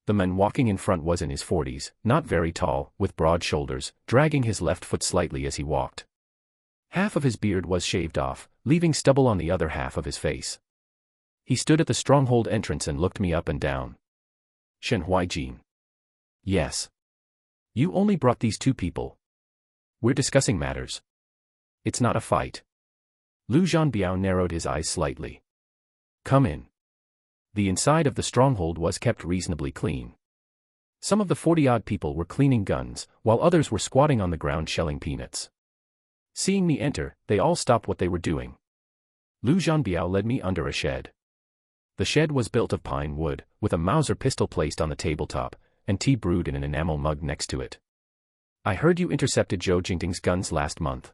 The man walking in front was in his 40s, not very tall, with broad shoulders, dragging his left foot slightly as he walked. Half of his beard was shaved off, leaving stubble on the other half of his face. He stood at the stronghold entrance and looked me up and down. Shen Huaijin. Yes. You only brought these 2 people. We're discussing matters. It's not a fight. Lu Zhanbiao narrowed his eyes slightly. Come in. The inside of the stronghold was kept reasonably clean. Some of the 40-odd people were cleaning guns, while others were squatting on the ground shelling peanuts. Seeing me enter, they all stopped what they were doing. Lu Zhanbiao led me under a shed. The shed was built of pine wood, with a Mauser pistol placed on the tabletop, and tea brewed in an enamel mug next to it. I heard you intercepted Zhou Jingting's guns last month.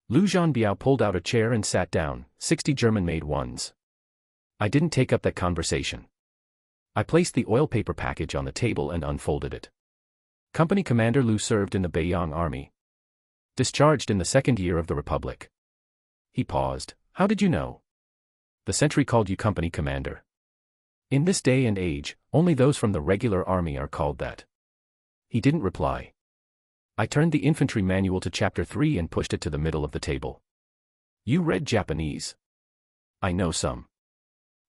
Lu Zhanbiao pulled out a chair and sat down, 60 German-made ones. I didn't take up that conversation. I placed the oil paper package on the table and unfolded it. Company Commander Lu served in the Beiyang army. Discharged in the 2nd year of the Republic. He paused. How did you know? The sentry called you company commander. In this day and age, only those from the regular army are called that. He didn't reply. I turned the infantry manual to chapter 3 and pushed it to the middle of the table. You read Japanese? I know some.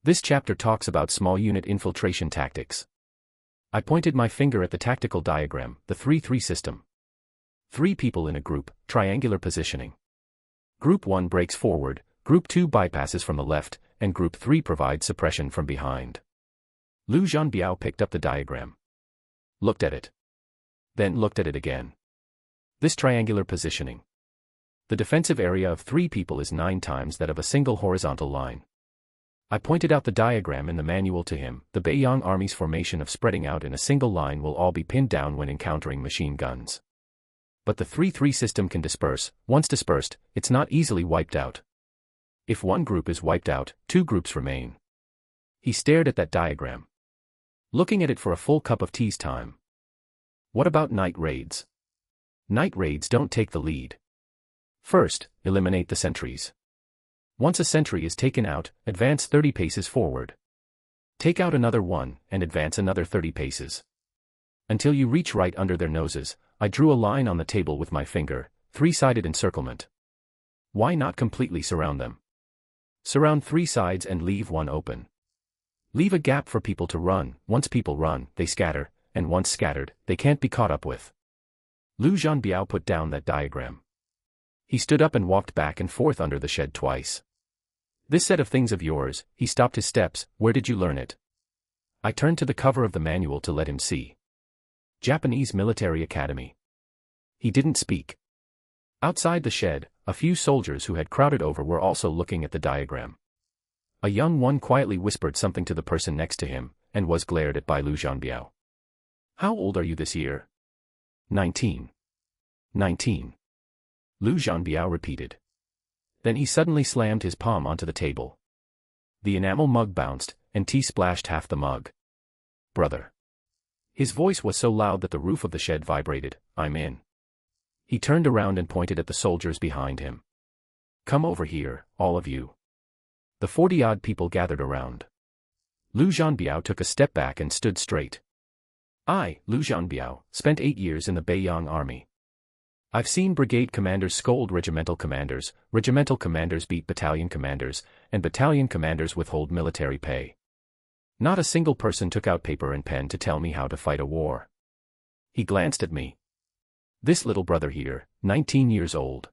This chapter talks about small unit infiltration tactics. I pointed my finger at the tactical diagram, the 3-3 system. 3 people in a group, triangular positioning. Group 1 breaks forward, Group 2 bypasses from the left, and Group 3 provides suppression from behind. Lu Zhanbiao picked up the diagram. Looked at it. Then looked at it again. This triangular positioning. The defensive area of 3 people is 9 times that of a single horizontal line. I pointed out the diagram in the manual to him. The Beiyang army's formation of spreading out in a single line will all be pinned down when encountering machine guns. But the 3-3 system can disperse. Once dispersed, it's not easily wiped out. If one group is wiped out, two groups remain. He stared at that diagram, looking at it for a full cup of tea's time. What about night raids? Night raids don't take the lead. First, eliminate the sentries. Once a sentry is taken out, advance 30 paces forward. Take out another one, and advance another 30 paces. Until you reach right under their noses. I drew a line on the table with my finger, three-sided encirclement. Why not completely surround them? Surround three sides and leave one open. Leave a gap for people to run. Once people run, they scatter, and once scattered, they can't be caught up with. Lu Zhanbiao put down that diagram. He stood up and walked back and forth under the shed twice. This set of things of yours, he stopped his steps. Where did you learn it? I turned to the cover of the manual to let him see. Japanese Military Academy. He didn't speak. Outside the shed, a few soldiers who had crowded over were also looking at the diagram. A young one quietly whispered something to the person next to him, and was glared at by Lu Zhanbiao. How old are you this year? 19. 19. Lu Zhanbiao repeated. Then he suddenly slammed his palm onto the table. The enamel mug bounced, and tea splashed half the mug. Brother. His voice was so loud that the roof of the shed vibrated. I'm in. He turned around and pointed at the soldiers behind him. Come over here, all of you. The 40-odd people gathered around. Lu Zhanbiao took a step back and stood straight. I, Lu Zhanbiao, spent 8 years in the Beiyang army. I've seen brigade commanders scold regimental commanders beat battalion commanders, and battalion commanders withhold military pay. Not a single person took out paper and pen to tell me how to fight a war. He glanced at me. This little brother here, 19 years old,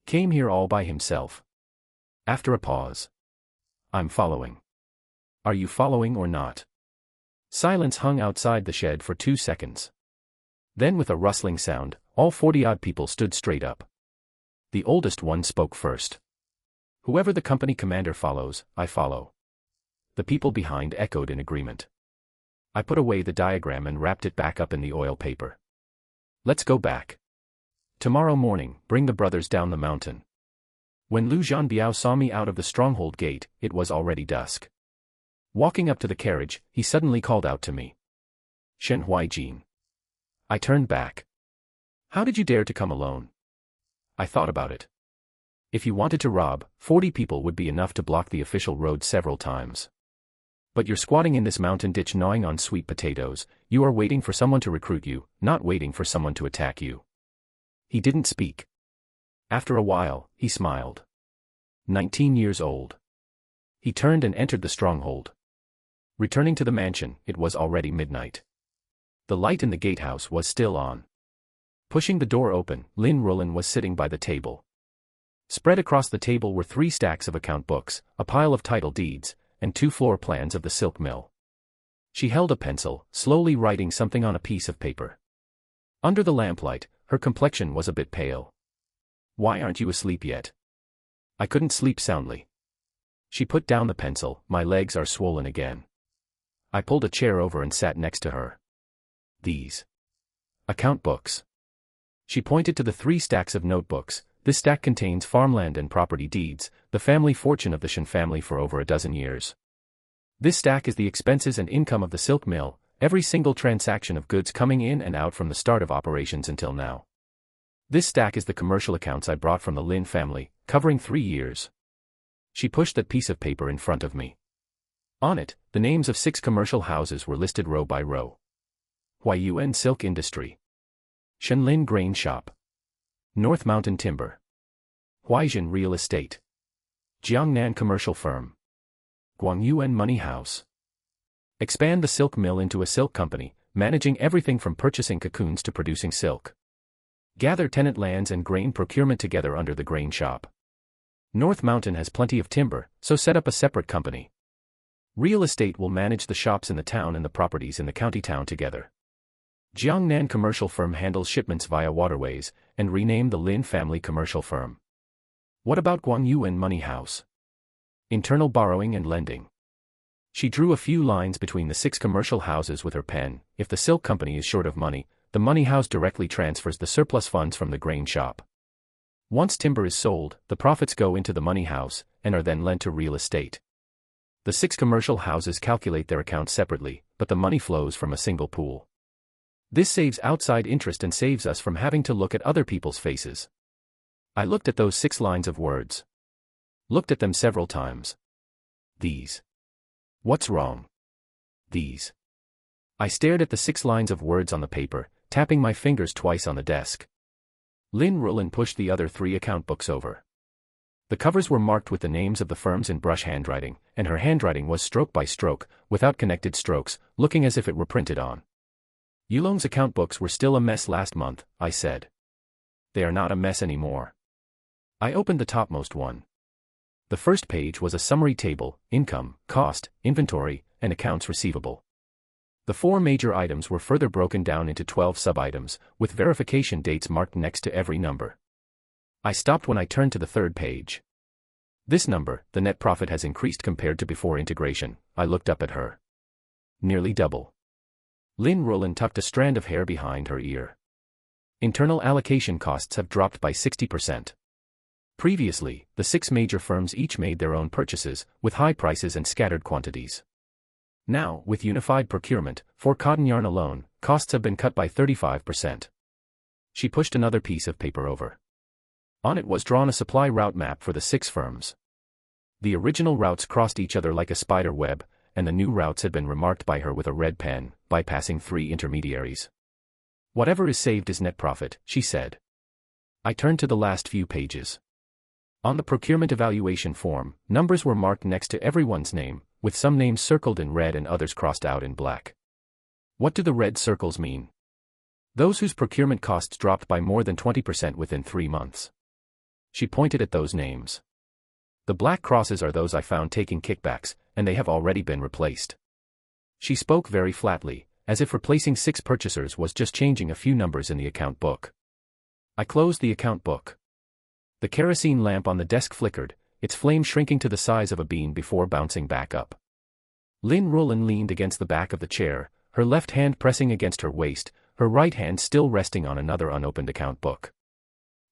came here all by himself. After a pause. I'm following. Are you following or not? Silence hung outside the shed for 2 seconds. Then with a rustling sound, all 40-odd people stood straight up. The oldest one spoke first. Whoever the company commander follows, I follow. The people behind echoed in agreement. I put away the diagram and wrapped it back up in the oil paper. Let's go back. Tomorrow morning, bring the brothers down the mountain. When Lu Zhanbiao saw me out of the stronghold gate, it was already dusk. Walking up to the carriage, he suddenly called out to me. Shen Huaijin. I turned back. How did you dare to come alone? I thought about it. If you wanted to rob, 40 people would be enough to block the official road several times. But you're squatting in this mountain ditch gnawing on sweet potatoes. You are waiting for someone to recruit you, not waiting for someone to attack you. He didn't speak. After a while, he smiled. 19 years old. He turned and entered the stronghold. Returning to the mansion, it was already midnight. The light in the gatehouse was still on. Pushing the door open, Lin Rulin was sitting by the table. Spread across the table were 3 stacks of account books, a pile of title deeds, and 2 floor plans of the silk mill. She held a pencil, slowly writing something on a piece of paper. Under the lamplight, her complexion was a bit pale. Why aren't you asleep yet? I couldn't sleep soundly. She put down the pencil. My legs are swollen again. I pulled a chair over and sat next to her. These account books. She pointed to the 3 stacks of notebooks. This stack contains farmland and property deeds, the family fortune of the Shen family for over a dozen years. This stack is the expenses and income of the silk mill, every single transaction of goods coming in and out from the start of operations until now. This stack is the commercial accounts I brought from the Lin family, covering 3 years. She pushed that piece of paper in front of me. On it, the names of 6 commercial houses were listed row by row. Huaiyuan Silk Industry. Shenlin Grain Shop. North Mountain Timber. Huaijin Real Estate. Jiangnan Commercial Firm. Guangyuan Money House. Expand the silk mill into a silk company, managing everything from purchasing cocoons to producing silk. Gather tenant lands and grain procurement together under the grain shop. North Mountain has plenty of timber, so set up a separate company. Real estate will manage the shops in the town and the properties in the county town together. Jiangnan Commercial Firm handles shipments via waterways, and rename the Lin Family Commercial Firm. What about Guangyuan Money House? Internal borrowing and lending. She drew a few lines between the 6 commercial houses with her pen. If the silk company is short of money, the money house directly transfers the surplus funds from the grain shop. Once timber is sold, the profits go into the money house, and are then lent to real estate. The 6 commercial houses calculate their accounts separately, but the money flows from a single pool. This saves outside interest and saves us from having to look at other people's faces. I looked at those 6 lines of words. Looked at them several times. These. What's wrong? These. I stared at the 6 lines of words on the paper, tapping my fingers twice on the desk. Lin Rulin pushed the other 3 account books over. The covers were marked with the names of the firms in brush handwriting, and her handwriting was stroke by stroke, without connected strokes, looking as if it were printed on. Yulong's account books were still a mess last month, I said. They are not a mess anymore. I opened the topmost one. The first page was a summary table: income, cost, inventory, and accounts receivable. The 4 major items were further broken down into 12 sub-items, with verification dates marked next to every number. I stopped when I turned to the 3rd page. This number, the net profit, has increased compared to before integration. I looked up at her. Nearly double. Lin Rulin tucked a strand of hair behind her ear. Internal allocation costs have dropped by 60%. Previously, the 6 major firms each made their own purchases, with high prices and scattered quantities. Now, with unified procurement, for cotton yarn alone, costs have been cut by 35%. She pushed another piece of paper over. On it was drawn a supply route map for the 6 firms. The original routes crossed each other like a spider web, and the new routes had been remarked by her with a red pen, bypassing 3 intermediaries. Whatever is saved is net profit, she said. I turned to the last few pages. On the procurement evaluation form, numbers were marked next to everyone's name, with some names circled in red and others crossed out in black. What do the red circles mean? Those whose procurement costs dropped by more than 20% within 3 months. She pointed at those names. The black crosses are those I found taking kickbacks, and they have already been replaced. She spoke very flatly, as if replacing 6 purchasers was just changing a few numbers in the account book. I closed the account book. The kerosene lamp on the desk flickered, its flame shrinking to the size of a bean before bouncing back up. Lin Rulin leaned against the back of the chair, her left hand pressing against her waist, her right hand still resting on another unopened account book.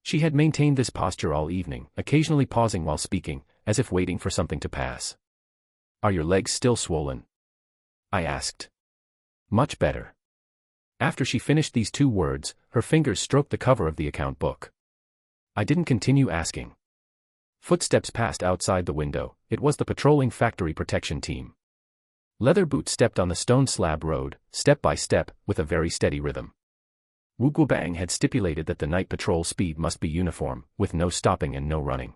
She had maintained this posture all evening, occasionally pausing while speaking, as if waiting for something to pass. Are your legs still swollen? I asked. Much better. After she finished these 2 words, her fingers stroked the cover of the account book. I didn't continue asking. Footsteps passed outside the window. It was the patrolling factory protection team. Leather boots stepped on the stone slab road, step by step, with a very steady rhythm. Wu Guobang had stipulated that the night patrol speed must be uniform, with no stopping and no running.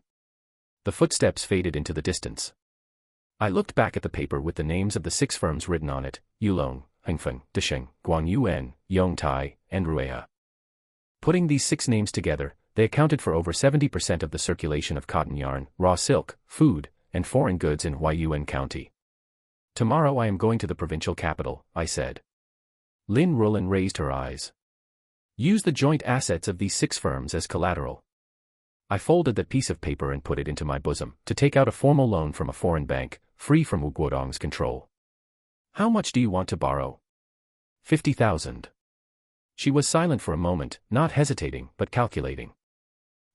The footsteps faded into the distance. I looked back at the paper with the names of the 6 firms written on it: Yulong, Hengfeng, Desheng, Guangyuan, Yongtai, and Rueha. Putting these 6 names together, they accounted for over 70% of the circulation of cotton yarn, raw silk, food, and foreign goods in Huaiyuan County. Tomorrow I am going to the provincial capital, I said. Lin Rulin raised her eyes. Use the joint assets of these 6 firms as collateral. I folded that piece of paper and put it into my bosom, to take out a formal loan from a foreign bank, free from Wu Guodong's control. How much do you want to borrow? 50,000. She was silent for a moment, not hesitating, but calculating.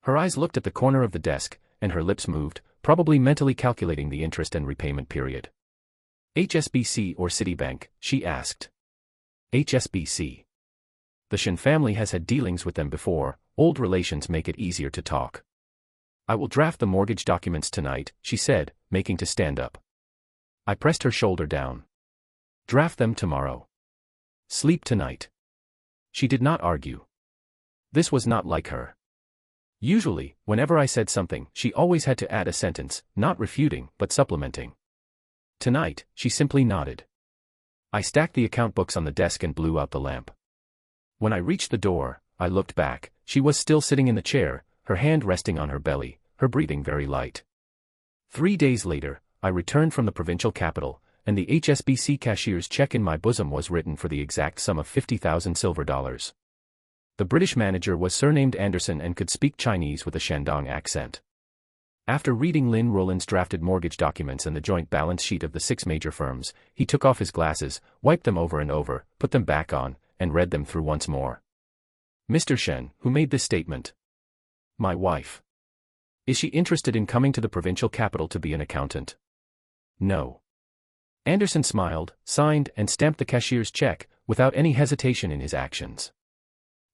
Her eyes looked at the corner of the desk, and her lips moved, probably mentally calculating the interest and repayment period. HSBC or Citibank, she asked. HSBC. The Shen family has had dealings with them before, old relations make it easier to talk. I will draft the mortgage documents tonight, she said, making to stand up. I pressed her shoulder down. Draft them tomorrow. Sleep tonight. She did not argue. This was not like her. Usually, whenever I said something, she always had to add a sentence, not refuting, but supplementing. Tonight, she simply nodded. I stacked the account books on the desk and blew out the lamp. When I reached the door, I looked back. She was still sitting in the chair, her hand resting on her belly, her breathing very light. 3 days later, I returned from the provincial capital, and the HSBC cashier's check in my bosom was written for the exact sum of 50,000 silver dollars. The British manager was surnamed Anderson and could speak Chinese with a Shandong accent. After reading Lin Rulin's drafted mortgage documents and the joint balance sheet of the 6 major firms, he took off his glasses, wiped them over and over, put them back on, and read them through once more. Mr. Shen, who made this statement? My wife. Is she interested in coming to the provincial capital to be an accountant? No. Anderson smiled, signed, and stamped the cashier's check, without any hesitation in his actions.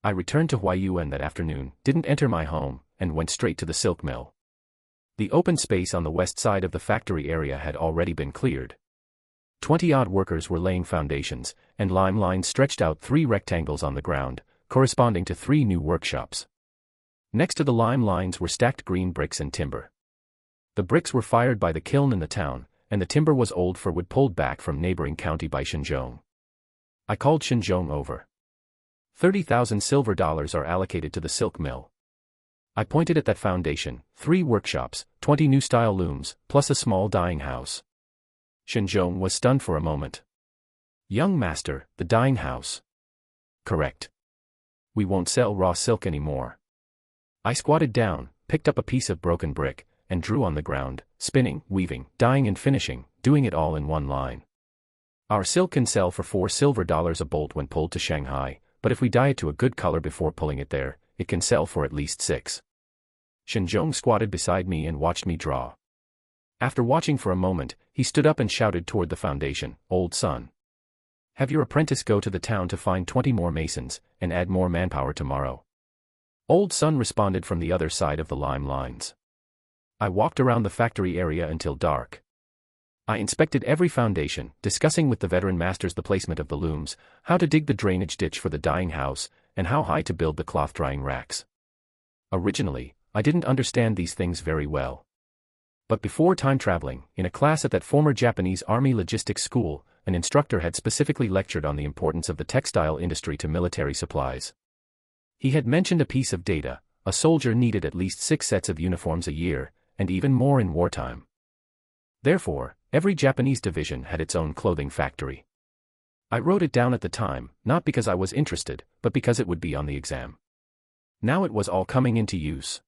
I returned to Huaiyuan that afternoon, didn't enter my home, and went straight to the silk mill. The open space on the west side of the factory area had already been cleared. 20-odd workers were laying foundations, and lime lines stretched out 3 rectangles on the ground, corresponding to 3 new workshops. Next to the lime lines were stacked green bricks and timber. The bricks were fired by the kiln in the town, and the timber was old for wood pulled back from neighboring county by Shenzhou. I called Shenzhou over. 30,000 silver dollars are allocated to the silk mill. I pointed at that foundation, 3 workshops, 20 new style looms, plus a small dyeing house. Shenzhou was stunned for a moment. Young master, the dyeing house. Correct. We won't sell raw silk anymore. I squatted down, picked up a piece of broken brick, and drew on the ground, spinning, weaving, dyeing and finishing, doing it all in one line. Our silk can sell for 4 silver dollars a bolt when pulled to Shanghai, but if we dye it to a good color before pulling it there, it can sell for at least 6. Shenzhou squatted beside me and watched me draw. After watching for a moment, he stood up and shouted toward the foundation, "Old son. Have your apprentice go to the town to find 20 more masons, and add more manpower tomorrow." Old son responded from the other side of the lime lines. I walked around the factory area until dark. I inspected every foundation, discussing with the veteran masters the placement of the looms, how to dig the drainage ditch for the dyeing house, and how high to build the cloth drying racks. Originally, I didn't understand these things very well. But before time traveling, in a class at that former Japanese Army logistics school, an instructor had specifically lectured on the importance of the textile industry to military supplies. He had mentioned a piece of data: a soldier needed at least 6 sets of uniforms a year, and even more in wartime. Therefore, every Japanese division had its own clothing factory. I wrote it down at the time, not because I was interested, but because it would be on the exam. Now it was all coming into use.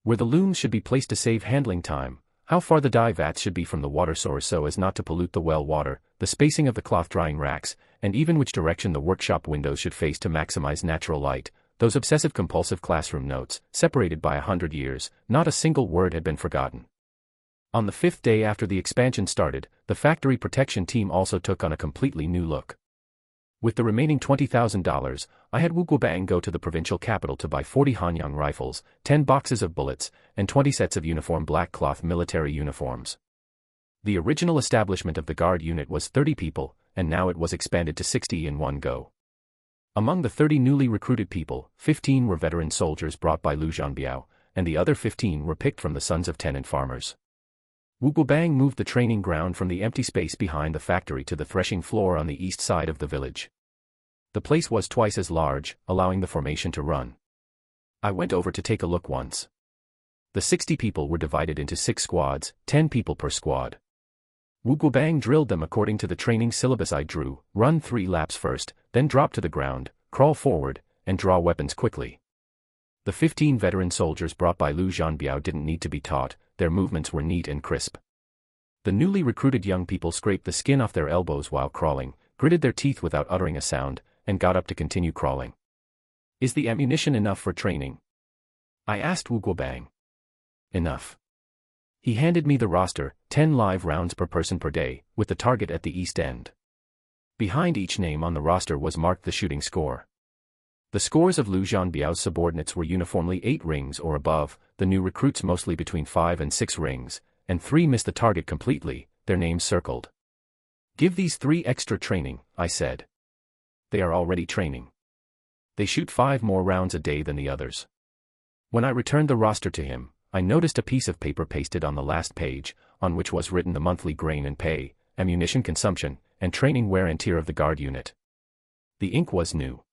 Where the looms should be placed to save handling time, how far the dye vats should be from the water source so as not to pollute the well water, the spacing of the cloth drying racks, and even which direction the workshop windows should face to maximize natural light. Those obsessive-compulsive classroom notes, separated by 100 years, not a single word had been forgotten. On the 5th day after the expansion started, the factory protection team also took on a completely new look. With the remaining $20,000, I had Wu Guobang go to the provincial capital to buy 40 Hanyang rifles, 10 boxes of bullets, and 20 sets of uniform black cloth military uniforms. The original establishment of the guard unit was 30 people, and now it was expanded to 60 in one go. Among the 30 newly recruited people, 15 were veteran soldiers brought by Liu Zhanbiao, and the other 15 were picked from the sons of tenant farmers. Wu Guobang moved the training ground from the empty space behind the factory to the threshing floor on the east side of the village. The place was twice as large, allowing the formation to run. I went over to take a look once. The 60 people were divided into 6 squads, 10 people per squad. Wu Guobang drilled them according to the training syllabus I drew: run 3 laps first, then drop to the ground, crawl forward, and draw weapons quickly. The 15 veteran soldiers brought by Liu Zhanbiao didn't need to be taught, their movements were neat and crisp. The newly recruited young people scraped the skin off their elbows while crawling, gritted their teeth without uttering a sound, and got up to continue crawling. "Is the ammunition enough for training?" I asked Wu Guobang. "Enough." He handed me the roster, 10 live rounds per person per day, with the target at the east end. Behind each name on the roster was marked the shooting score. The scores of Liu Zhanbiao's subordinates were uniformly 8 rings or above, the new recruits mostly between 5 and 6 rings, and 3 missed the target completely, their names circled. "Give these 3 extra training," I said. "They are already training. They shoot 5 more rounds a day than the others." When I returned the roster to him, I noticed a piece of paper pasted on the last page, on which was written the monthly grain and pay, ammunition consumption, and training wear and tear of the guard unit. The ink was new.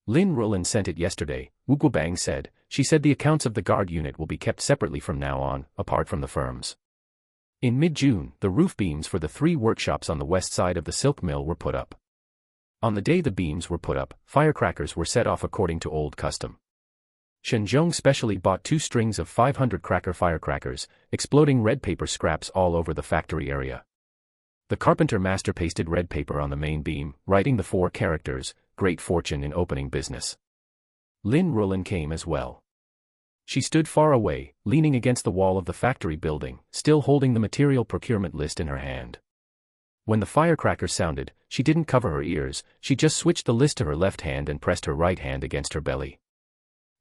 "Lin Rulin sent it yesterday," Wu Guobang said. "She said the accounts of the guard unit will be kept separately from now on, apart from the firms." In mid-June, the roof beams for the 3 workshops on the west side of the silk mill were put up. On the day the beams were put up, firecrackers were set off according to old custom. Shenzhou specially bought 2 strings of 500 cracker firecrackers, exploding red paper scraps all over the factory area. The carpenter master pasted red paper on the main beam, writing the 4 characters, "Great fortune in opening business." Lin Rulin came as well. She stood far away, leaning against the wall of the factory building, still holding the material procurement list in her hand. When the firecracker sounded, she didn't cover her ears, she just switched the list to her left hand and pressed her right hand against her belly.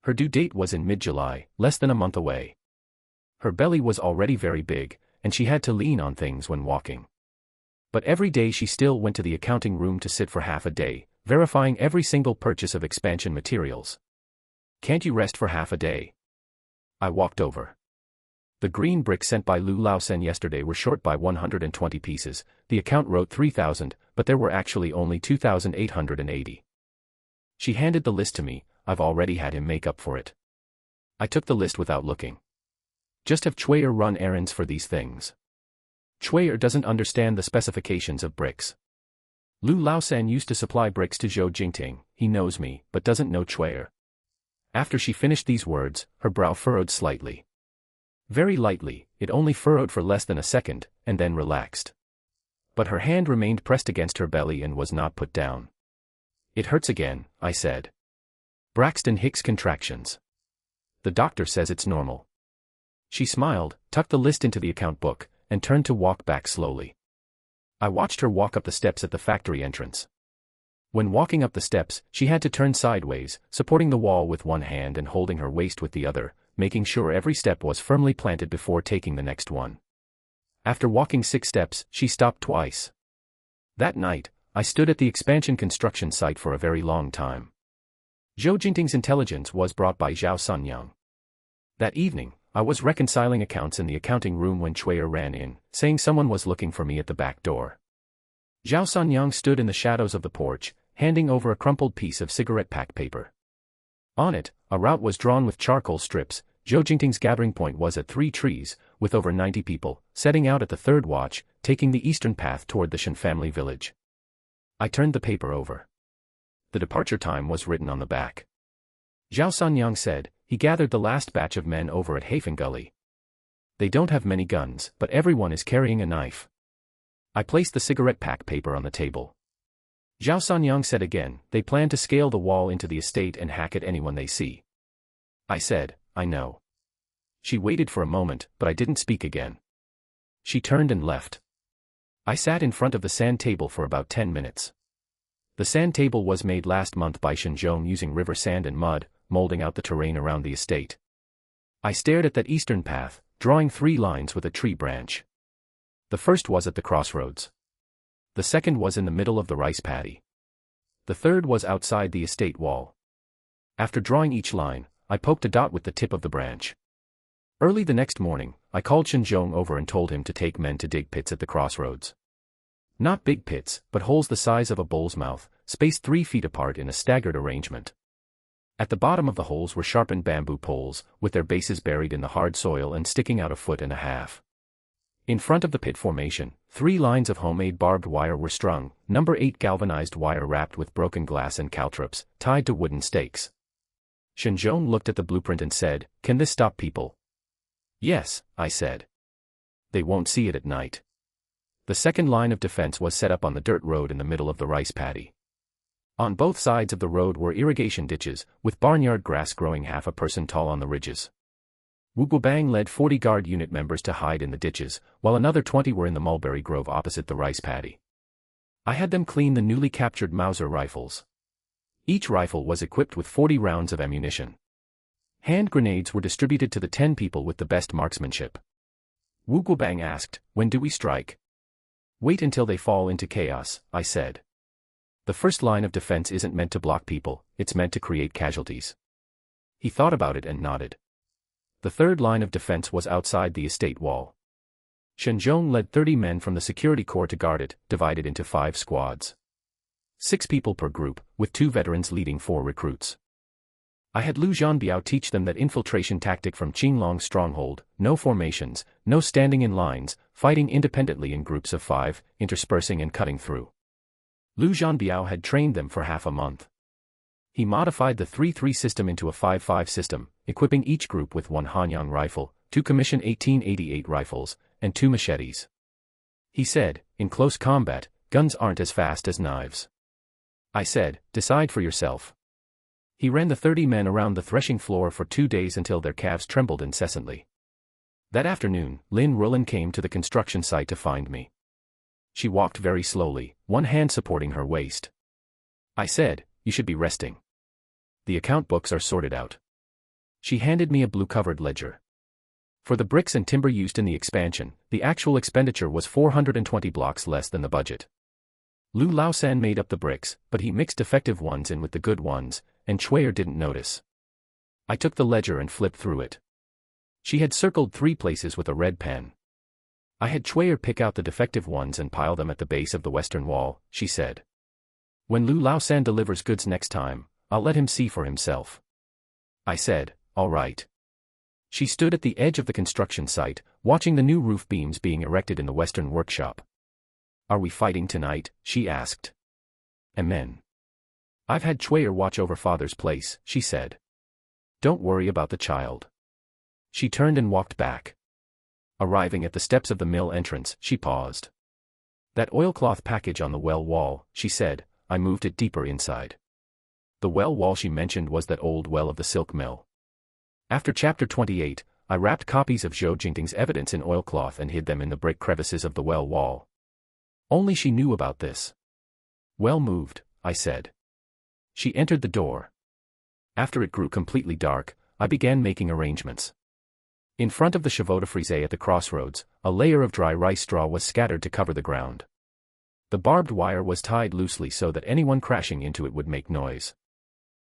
Her due date was in mid-July, less than a month away. Her belly was already very big, and she had to lean on things when walking. But every day she still went to the accounting room to sit for half a day, verifying every single purchase of expansion materials. "Can't you rest for half a day?" I walked over. The green bricks sent by Lu Laosen yesterday were short by 120 pieces. The account wrote 3,000, but there were actually only 2,880. She handed the list to me. I've already had him make up for it. I took the list without looking. Just have Chuyer run errands for these things. Chuyer doesn't understand the specifications of bricks. Lu Laosan used to supply bricks to Zhou Jingting. He knows me, but doesn't know Chuyer. After she finished these words, her brow furrowed slightly. Very lightly, it only furrowed for less than a second, and then relaxed. But her hand remained pressed against her belly and was not put down. "It hurts again," I said. "Braxton Hicks contractions. The doctor says it's normal." She smiled, tucked the list into the account book, and turned to walk back slowly. I watched her walk up the steps at the factory entrance. When walking up the steps, she had to turn sideways, supporting the wall with one hand and holding her waist with the other, making sure every step was firmly planted before taking the next one. After walking 6 steps, she stopped twice. That night, I stood at the expansion construction site for a very long time. Zhou Jingting's intelligence was brought by Zhao Sanyang. That evening, I was reconciling accounts in the accounting room when Chuyer ran in, saying someone was looking for me at the back door. Zhao Sanyang stood in the shadows of the porch, handing over a crumpled piece of cigarette pack paper. On it, a route was drawn with charcoal strips. Zhou Jingting's gathering point was at 3 trees, with over 90 people, setting out at the 3rd watch, taking the eastern path toward the Shen family village. I turned the paper over. The departure time was written on the back. Zhao Sanyang said, he gathered the last batch of men over at Hafen Gully. They don't have many guns, but everyone is carrying a knife. I placed the cigarette pack paper on the table. Zhao Sanyang said again, they plan to scale the wall into the estate and hack at anyone they see. I said, I know. She waited for a moment, but I didn't speak again. She turned and left. I sat in front of the sand table for about 10 minutes. The sand table was made last month by Shenzhong using river sand and mud, molding out the terrain around the estate. I stared at that eastern path, drawing 3 lines with a tree branch. The first was at the crossroads. The second was in the middle of the rice paddy. The third was outside the estate wall. After drawing each line, I poked a dot with the tip of the branch. Early the next morning, I called Shenzhong over and told him to take men to dig pits at the crossroads. Not big pits, but holes the size of a bull's mouth, spaced 3 feet apart in a staggered arrangement. At the bottom of the holes were sharpened bamboo poles, with their bases buried in the hard soil and sticking out 1.5 feet. In front of the pit formation, 3 lines of homemade barbed wire were strung, number 8 galvanized wire wrapped with broken glass and caltrops, tied to wooden stakes. Shenzhong looked at the blueprint and said, "Can this stop people?" "Yes," I said. "They won't see it at night." The second line of defense was set up on the dirt road in the middle of the rice paddy. On both sides of the road were irrigation ditches, with barnyard grass growing half a person tall on the ridges. Wu Guobang led 40 guard unit members to hide in the ditches, while another 20 were in the mulberry grove opposite the rice paddy. I had them clean the newly captured Mauser rifles. Each rifle was equipped with 40 rounds of ammunition. Hand grenades were distributed to the 10 people with the best marksmanship. Wu Guobang asked, "When do we strike?" "Wait until they fall into chaos," I said. "The first line of defense isn't meant to block people, it's meant to create casualties." He thought about it and nodded. The third line of defense was outside the estate wall. Shenzhong led 30 men from the security corps to guard it, divided into 5 squads. 6 people per group, with 2 veterans leading 4 recruits. I had Lu Zhanbiao teach them that infiltration tactic from Qinglong's stronghold: no formations, no standing in lines, fighting independently in groups of 5, interspersing and cutting through. Lu Zhanbiao had trained them for half a month. He modified the 3-3 system into a 5-5 system, equipping each group with 1 Hanyang rifle, 2 Commission 1888 rifles, and 2 machetes. He said, "In close combat, guns aren't as fast as knives." I said, "Decide for yourself." He ran the 30 men around the threshing floor for 2 days until their calves trembled incessantly. That afternoon, Lin Rulin came to the construction site to find me. She walked very slowly, one hand supporting her waist. I said, "You should be resting. The account books are sorted out." She handed me a blue-covered ledger. For the bricks and timber used in the expansion, the actual expenditure was 420 blocks less than the budget. Lu Laosan made up the bricks, but he mixed defective ones in with the good ones, and Chuyer didn't notice. I took the ledger and flipped through it. She had circled 3 places with a red pen. I had Chuyer pick out the defective ones and pile them at the base of the western wall, she said. When Lu Laosan delivers goods next time, I'll let him see for himself. I said, all right. She stood at the edge of the construction site, watching the new roof beams being erected in the western workshop. Are we fighting tonight? She asked. Amen. I've had Chuyer watch over father's place, she said. Don't worry about the child. She turned and walked back. Arriving at the steps of the mill entrance, she paused. That oilcloth package on the well wall, she said. I moved it deeper inside. The well wall she mentioned was that old well of the silk mill. After chapter 28, I wrapped copies of Zhou Jingting's evidence in oilcloth and hid them in the brick crevices of the well wall. Only she knew about this. Well moved, I said. She entered the door. After it grew completely dark, I began making arrangements. In front of the chevaux de frise at the crossroads, a layer of dry rice straw was scattered to cover the ground. The barbed wire was tied loosely so that anyone crashing into it would make noise.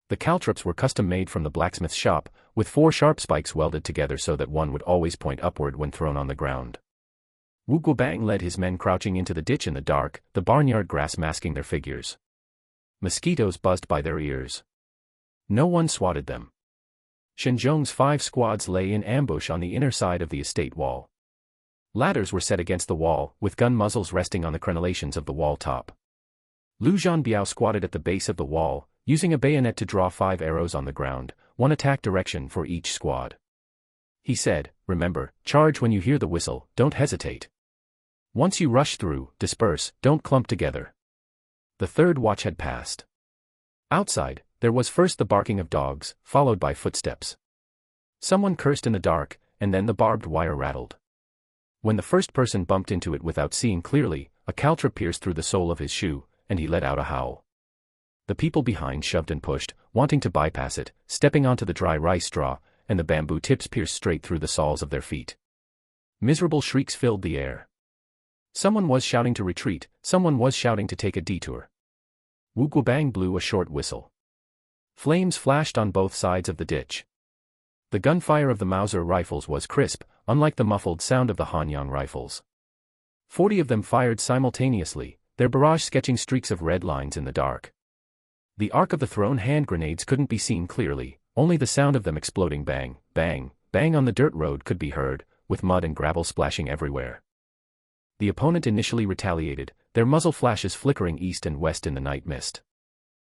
The caltrops were custom-made from the blacksmith's shop, with 4 sharp spikes welded together so that one would always point upward when thrown on the ground. Wu Guobang led his men crouching into the ditch in the dark, the barnyard grass masking their figures. Mosquitoes buzzed by their ears. No one swatted them. Shenzhong's 5 squads lay in ambush on the inner side of the estate wall. Ladders were set against the wall, with gun muzzles resting on the crenellations of the wall top. Lu Zhanbiao squatted at the base of the wall, using a bayonet to draw 5 arrows on the ground, 1 attack direction for each squad. He said, remember, charge when you hear the whistle, don't hesitate. Once you rush through, disperse, don't clump together. The 3rd watch had passed. Outside, there was first the barking of dogs, followed by footsteps. Someone cursed in the dark, and then the barbed wire rattled. When the first person bumped into it without seeing clearly, a caltrop pierced through the sole of his shoe, and he let out a howl. The people behind shoved and pushed, wanting to bypass it, stepping onto the dry rice straw, and the bamboo tips pierced straight through the soles of their feet. Miserable shrieks filled the air. Someone was shouting to retreat, someone was shouting to take a detour. Wu Guobang blew a short whistle. Flames flashed on both sides of the ditch. The gunfire of the Mauser rifles was crisp, unlike the muffled sound of the Hanyang rifles. 40 of them fired simultaneously, their barrage sketching streaks of red lines in the dark. The arc of the thrown hand grenades couldn't be seen clearly, only the sound of them exploding bang, bang, bang on the dirt road could be heard, with mud and gravel splashing everywhere. The opponent initially retaliated, their muzzle flashes flickering east and west in the night mist.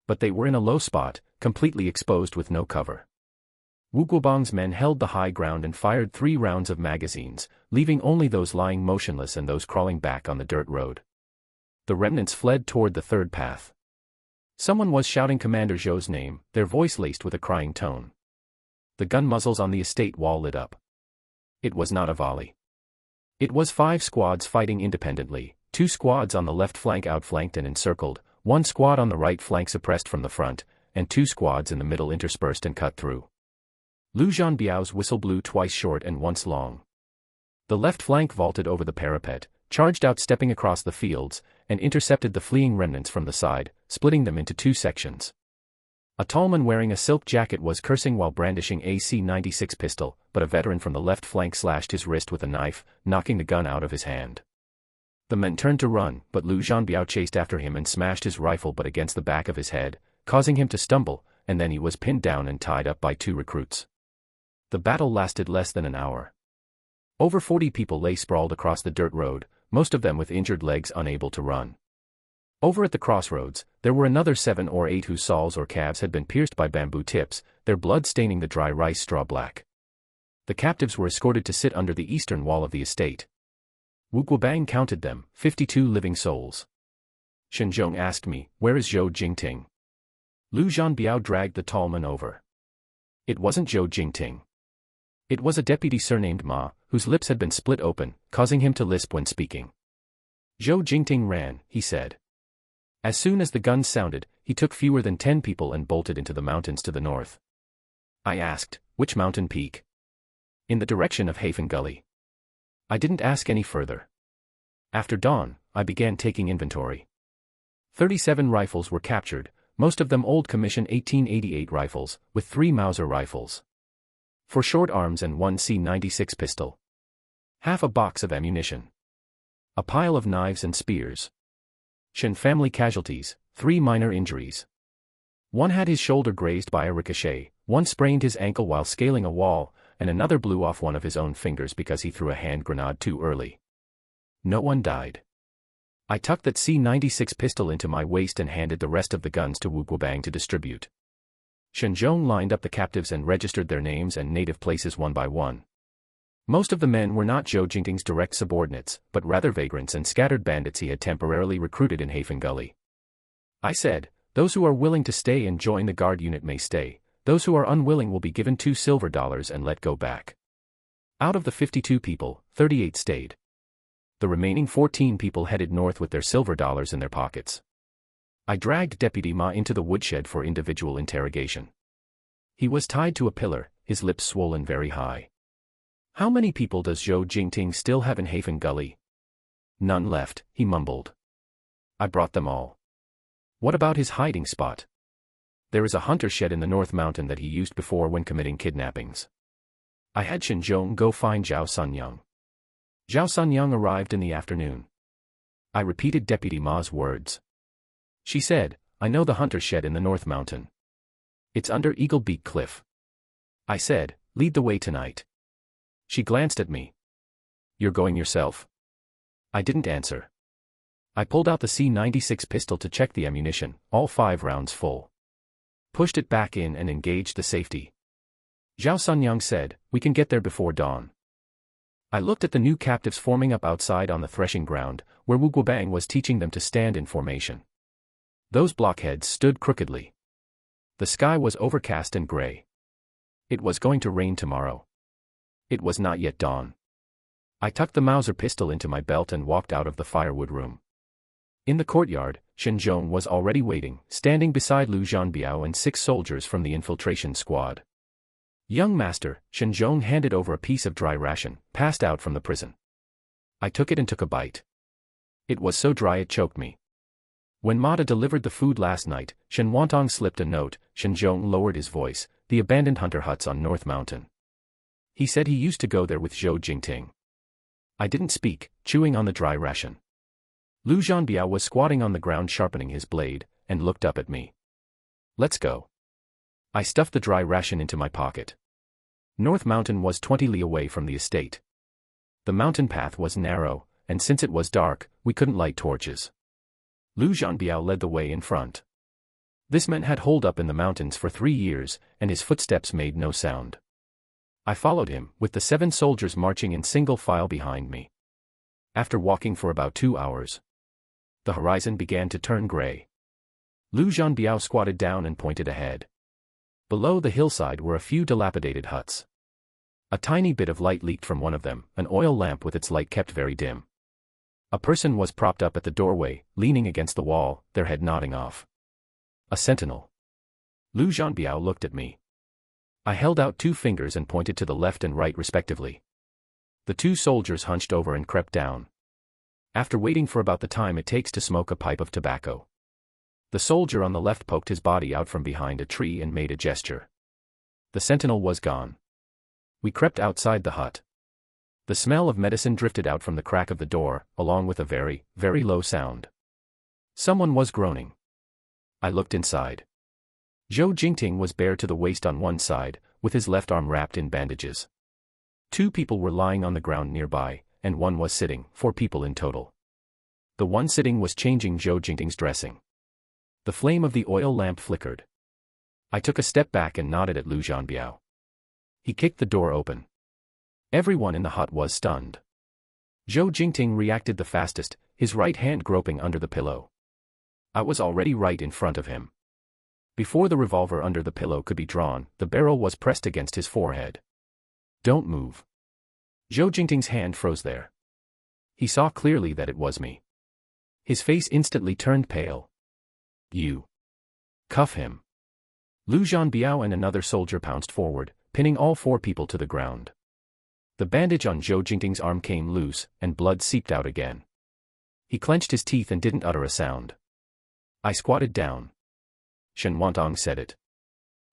But they were in a low spot, completely exposed with no cover. Wu Guobang's men held the high ground and fired 3 rounds of magazines, leaving only those lying motionless and those crawling back on the dirt road. The remnants fled toward the 3rd path. Someone was shouting Commander Zhou's name, their voice laced with a crying tone. The gun muzzles on the estate wall lit up. It was not a volley. It was 5 squads fighting independently, 2 squads on the left flank outflanked and encircled, 1 squad on the right flank suppressed from the front, and 2 squads in the middle interspersed and cut through. Lu Zhanbiao's whistle blew twice short and once long. The left flank vaulted over the parapet, charged out stepping across the fields, and intercepted the fleeing remnants from the side, splitting them into 2 sections. A tall man wearing a silk jacket was cursing while brandishing a C-96 pistol, but a veteran from the left flank slashed his wrist with a knife, knocking the gun out of his hand. The men turned to run, but Lu Zhanbiao chased after him and smashed his rifle butt against the back of his head, causing him to stumble, and then he was pinned down and tied up by 2 recruits. The battle lasted less than an hour. Over 40 people lay sprawled across the dirt road, most of them with injured legs unable to run. Over at the crossroads, there were another 7 or 8 whose soles or calves had been pierced by bamboo tips, their blood staining the dry rice straw black. The captives were escorted to sit under the eastern wall of the estate. Wu Guobang counted them, 52 living souls. Shenzhong asked me, where is Zhou Jingting? Lu Zhanbiao dragged the tall man over. It wasn't Zhou Jingting. It was a deputy surnamed Ma, whose lips had been split open, causing him to lisp when speaking. Zhou Jingting ran, he said. As soon as the guns sounded, he took fewer than 10 people and bolted into the mountains to the north. I asked, which mountain peak? In the direction of Hafen Gully. I didn't ask any further. After dawn, I began taking inventory. 37 rifles were captured, most of them old commission 1888 rifles, with 3 Mauser rifles. 4 short arms and 1 C96 pistol. Half a box of ammunition. A pile of knives and spears. Shen family casualties, 3 minor injuries. One had his shoulder grazed by a ricochet, one sprained his ankle while scaling a wall, and another blew off one of his own fingers because he threw a hand grenade too early. No one died. I tucked that C96 pistol into my waist and handed the rest of the guns to Wu Guobang to distribute. Shen Zhong lined up the captives and registered their names and native places one by one. Most of the men were not Zhou Jingting's direct subordinates, but rather vagrants and scattered bandits he had temporarily recruited in Hafen Gully. I said, those who are willing to stay and join the guard unit may stay, those who are unwilling will be given $2 silver and let go back. Out of the 52 people, 38 stayed. The remaining 14 people headed north with their silver dollars in their pockets. I dragged Deputy Ma into the woodshed for individual interrogation. He was tied to a pillar, his lips swollen very high. How many people does Zhou Jingting still have in Hafen Gully? None left, he mumbled. I brought them all. What about his hiding spot? There is a hunter shed in the North Mountain that he used before when committing kidnappings. I had Shen Zhong go find Zhao Sunyang. Zhao Sunyang arrived in the afternoon. I repeated Deputy Ma's words. She said, I know the hunter shed in the North Mountain. It's under Eagle Beak Cliff. I said, lead the way tonight. She glanced at me. You're going yourself? I didn't answer. I pulled out the C96 pistol to check the ammunition, all 5 rounds full. Pushed it back in and engaged the safety. Zhao Sunyang said, we can get there before dawn. I looked at the new captives forming up outside on the threshing ground, where Wu Guobang was teaching them to stand in formation. Those blockheads stood crookedly. The sky was overcast and gray. It was going to rain tomorrow. It was not yet dawn. I tucked the Mauser pistol into my belt and walked out of the firewood room. In the courtyard, Shen Zhong was already waiting, standing beside Lu Zhanbiao and 6 soldiers from the infiltration squad. Young master, Shen Zhong handed over a piece of dry ration, passed out from the prison. I took it and took a bite. It was so dry it choked me. When Mata delivered the food last night, Shen Wantang slipped a note. Shen Zhong lowered his voice, the abandoned hunter huts on North Mountain. He said he used to go there with Zhou Jingting. I didn't speak, chewing on the dry ration. Lu Zhanbiao was squatting on the ground sharpening his blade, and looked up at me. Let's go. I stuffed the dry ration into my pocket. North Mountain was 20 li away from the estate. The mountain path was narrow, and since it was dark, we couldn't light torches. Lu Zhanbiao led the way in front. This man had holed up in the mountains for 3 years, and his footsteps made no sound. I followed him, with the 7 soldiers marching in single file behind me. After walking for about 2 hours, the horizon began to turn gray. Lu Zhanbiao squatted down and pointed ahead. Below the hillside were a few dilapidated huts. A tiny bit of light leaked from one of them, an oil lamp with its light kept very dim. A person was propped up at the doorway, leaning against the wall, their head nodding off. A sentinel. Lu Zhanbiao looked at me. I held out 2 fingers and pointed to the left and right respectively. The 2 soldiers hunched over and crept down. After waiting for about the time it takes to smoke a pipe of tobacco, the soldier on the left poked his body out from behind a tree and made a gesture. The sentinel was gone. We crept outside the hut. The smell of medicine drifted out from the crack of the door, along with a very, very low sound. Someone was groaning. I looked inside. Zhou Jingting was bare to the waist on one side, with his left arm wrapped in bandages. 2 people were lying on the ground nearby, and 1 was sitting, 4 people in total. The one sitting was changing Zhou Jingting's dressing. The flame of the oil lamp flickered. I took a step back and nodded at Lu Zhanbiao. He kicked the door open. Everyone in the hut was stunned. Zhou Jingting reacted the fastest, his right hand groping under the pillow. I was already right in front of him. Before the revolver under the pillow could be drawn, the barrel was pressed against his forehead. Don't move. Zhou Jingting's hand froze there. He saw clearly that it was me. His face instantly turned pale. You. Cuff him. Lu Zhanbiao and another soldier pounced forward, pinning all 4 people to the ground. The bandage on Zhou Jingting's arm came loose, and blood seeped out again. He clenched his teeth and didn't utter a sound. I squatted down. Shen Wantang said it.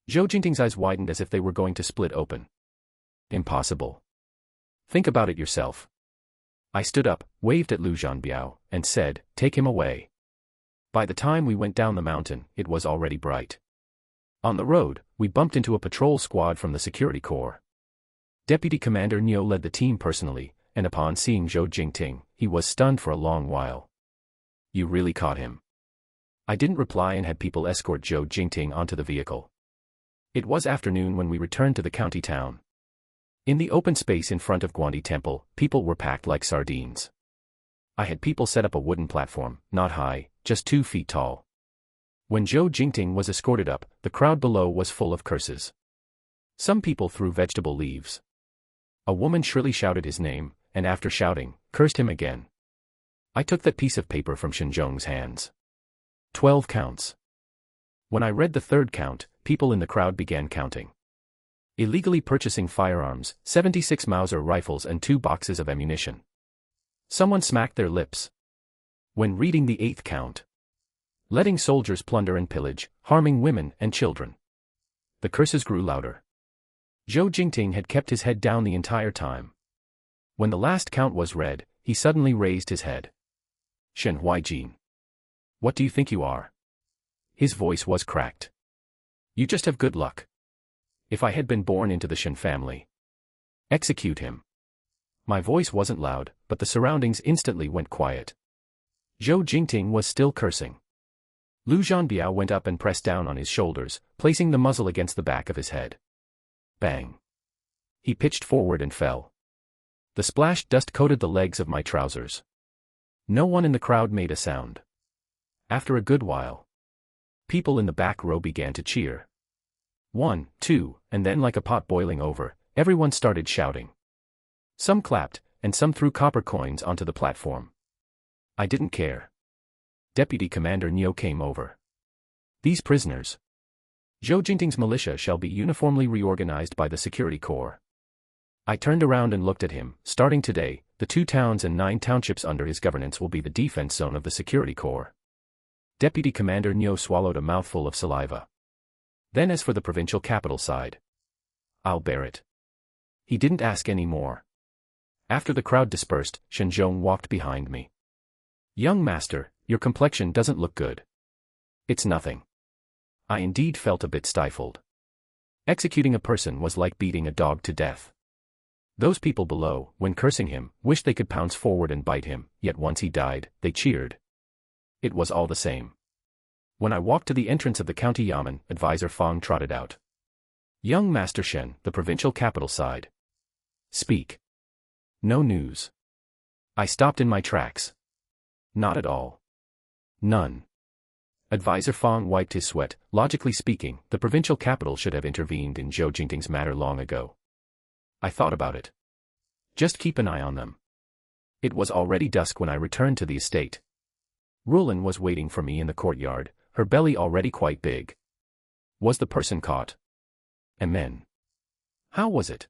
Zhou Jingting's eyes widened as if they were going to split open. Impossible. Think about it yourself. I stood up, waved at Lu Zhanbiao, and said, take him away. By the time we went down the mountain, it was already bright. On the road, we bumped into a patrol squad from the security corps. Deputy Commander Niu led the team personally, and upon seeing Zhou Jingting, he was stunned for a long while. You really caught him. I didn't reply and had people escort Zhou Jingting onto the vehicle. It was afternoon when we returned to the county town. In the open space in front of Guandi Temple, people were packed like sardines. I had people set up a wooden platform, not high, just 2 feet tall. When Zhou Jingting was escorted up, the crowd below was full of curses. Some people threw vegetable leaves. A woman shrilly shouted his name, and after shouting, cursed him again. I took that piece of paper from Shen Zhong's hands. 12 counts. When I read the 3rd count, people in the crowd began counting. Illegally purchasing firearms, 76 Mauser rifles and 2 boxes of ammunition. Someone smacked their lips. When reading the 8th count. Letting soldiers plunder and pillage, harming women and children. The curses grew louder. Zhou Jingting had kept his head down the entire time. When the last count was read, he suddenly raised his head. Shen Huaijin. What do you think you are? His voice was cracked. You just have good luck. If I had been born into the Shen family. Execute him. My voice wasn't loud, but the surroundings instantly went quiet. Zhou Jingting was still cursing. Lu Zhanbiao went up and pressed down on his shoulders, placing the muzzle against the back of his head. Bang. He pitched forward and fell. The splashed dust coated the legs of my trousers. No one in the crowd made a sound. After a good while, people in the back row began to cheer. 1, 2, and then like a pot boiling over, everyone started shouting. Some clapped, and some threw copper coins onto the platform. I didn't care. Deputy Commander Niu came over. These prisoners. Zhou Jingting's militia shall be uniformly reorganized by the security corps. I turned around and looked at him. Starting today, the 2 towns and 9 townships under his governance will be the defense zone of the security corps. Deputy Commander Niu swallowed a mouthful of saliva. Then as for the provincial capital side. I'll bear it. He didn't ask any more. After the crowd dispersed, Shen Zhong walked behind me. Young master, your complexion doesn't look good. It's nothing. I indeed felt a bit stifled. Executing a person was like beating a dog to death. Those people below, when cursing him, wished they could pounce forward and bite him, yet once he died, they cheered. It was all the same. When I walked to the entrance of the county yamen, Advisor Fang trotted out. Young Master Shen, the provincial capital side. Speak. No news. I stopped in my tracks. Not at all. None. Advisor Fang wiped his sweat. Logically speaking, the provincial capital should have intervened in Zhou Jingting's matter long ago. I thought about it. Just keep an eye on them. It was already dusk when I returned to the estate. Rulin was waiting for me in the courtyard, her belly already quite big. Was the person caught? Amen. How was it?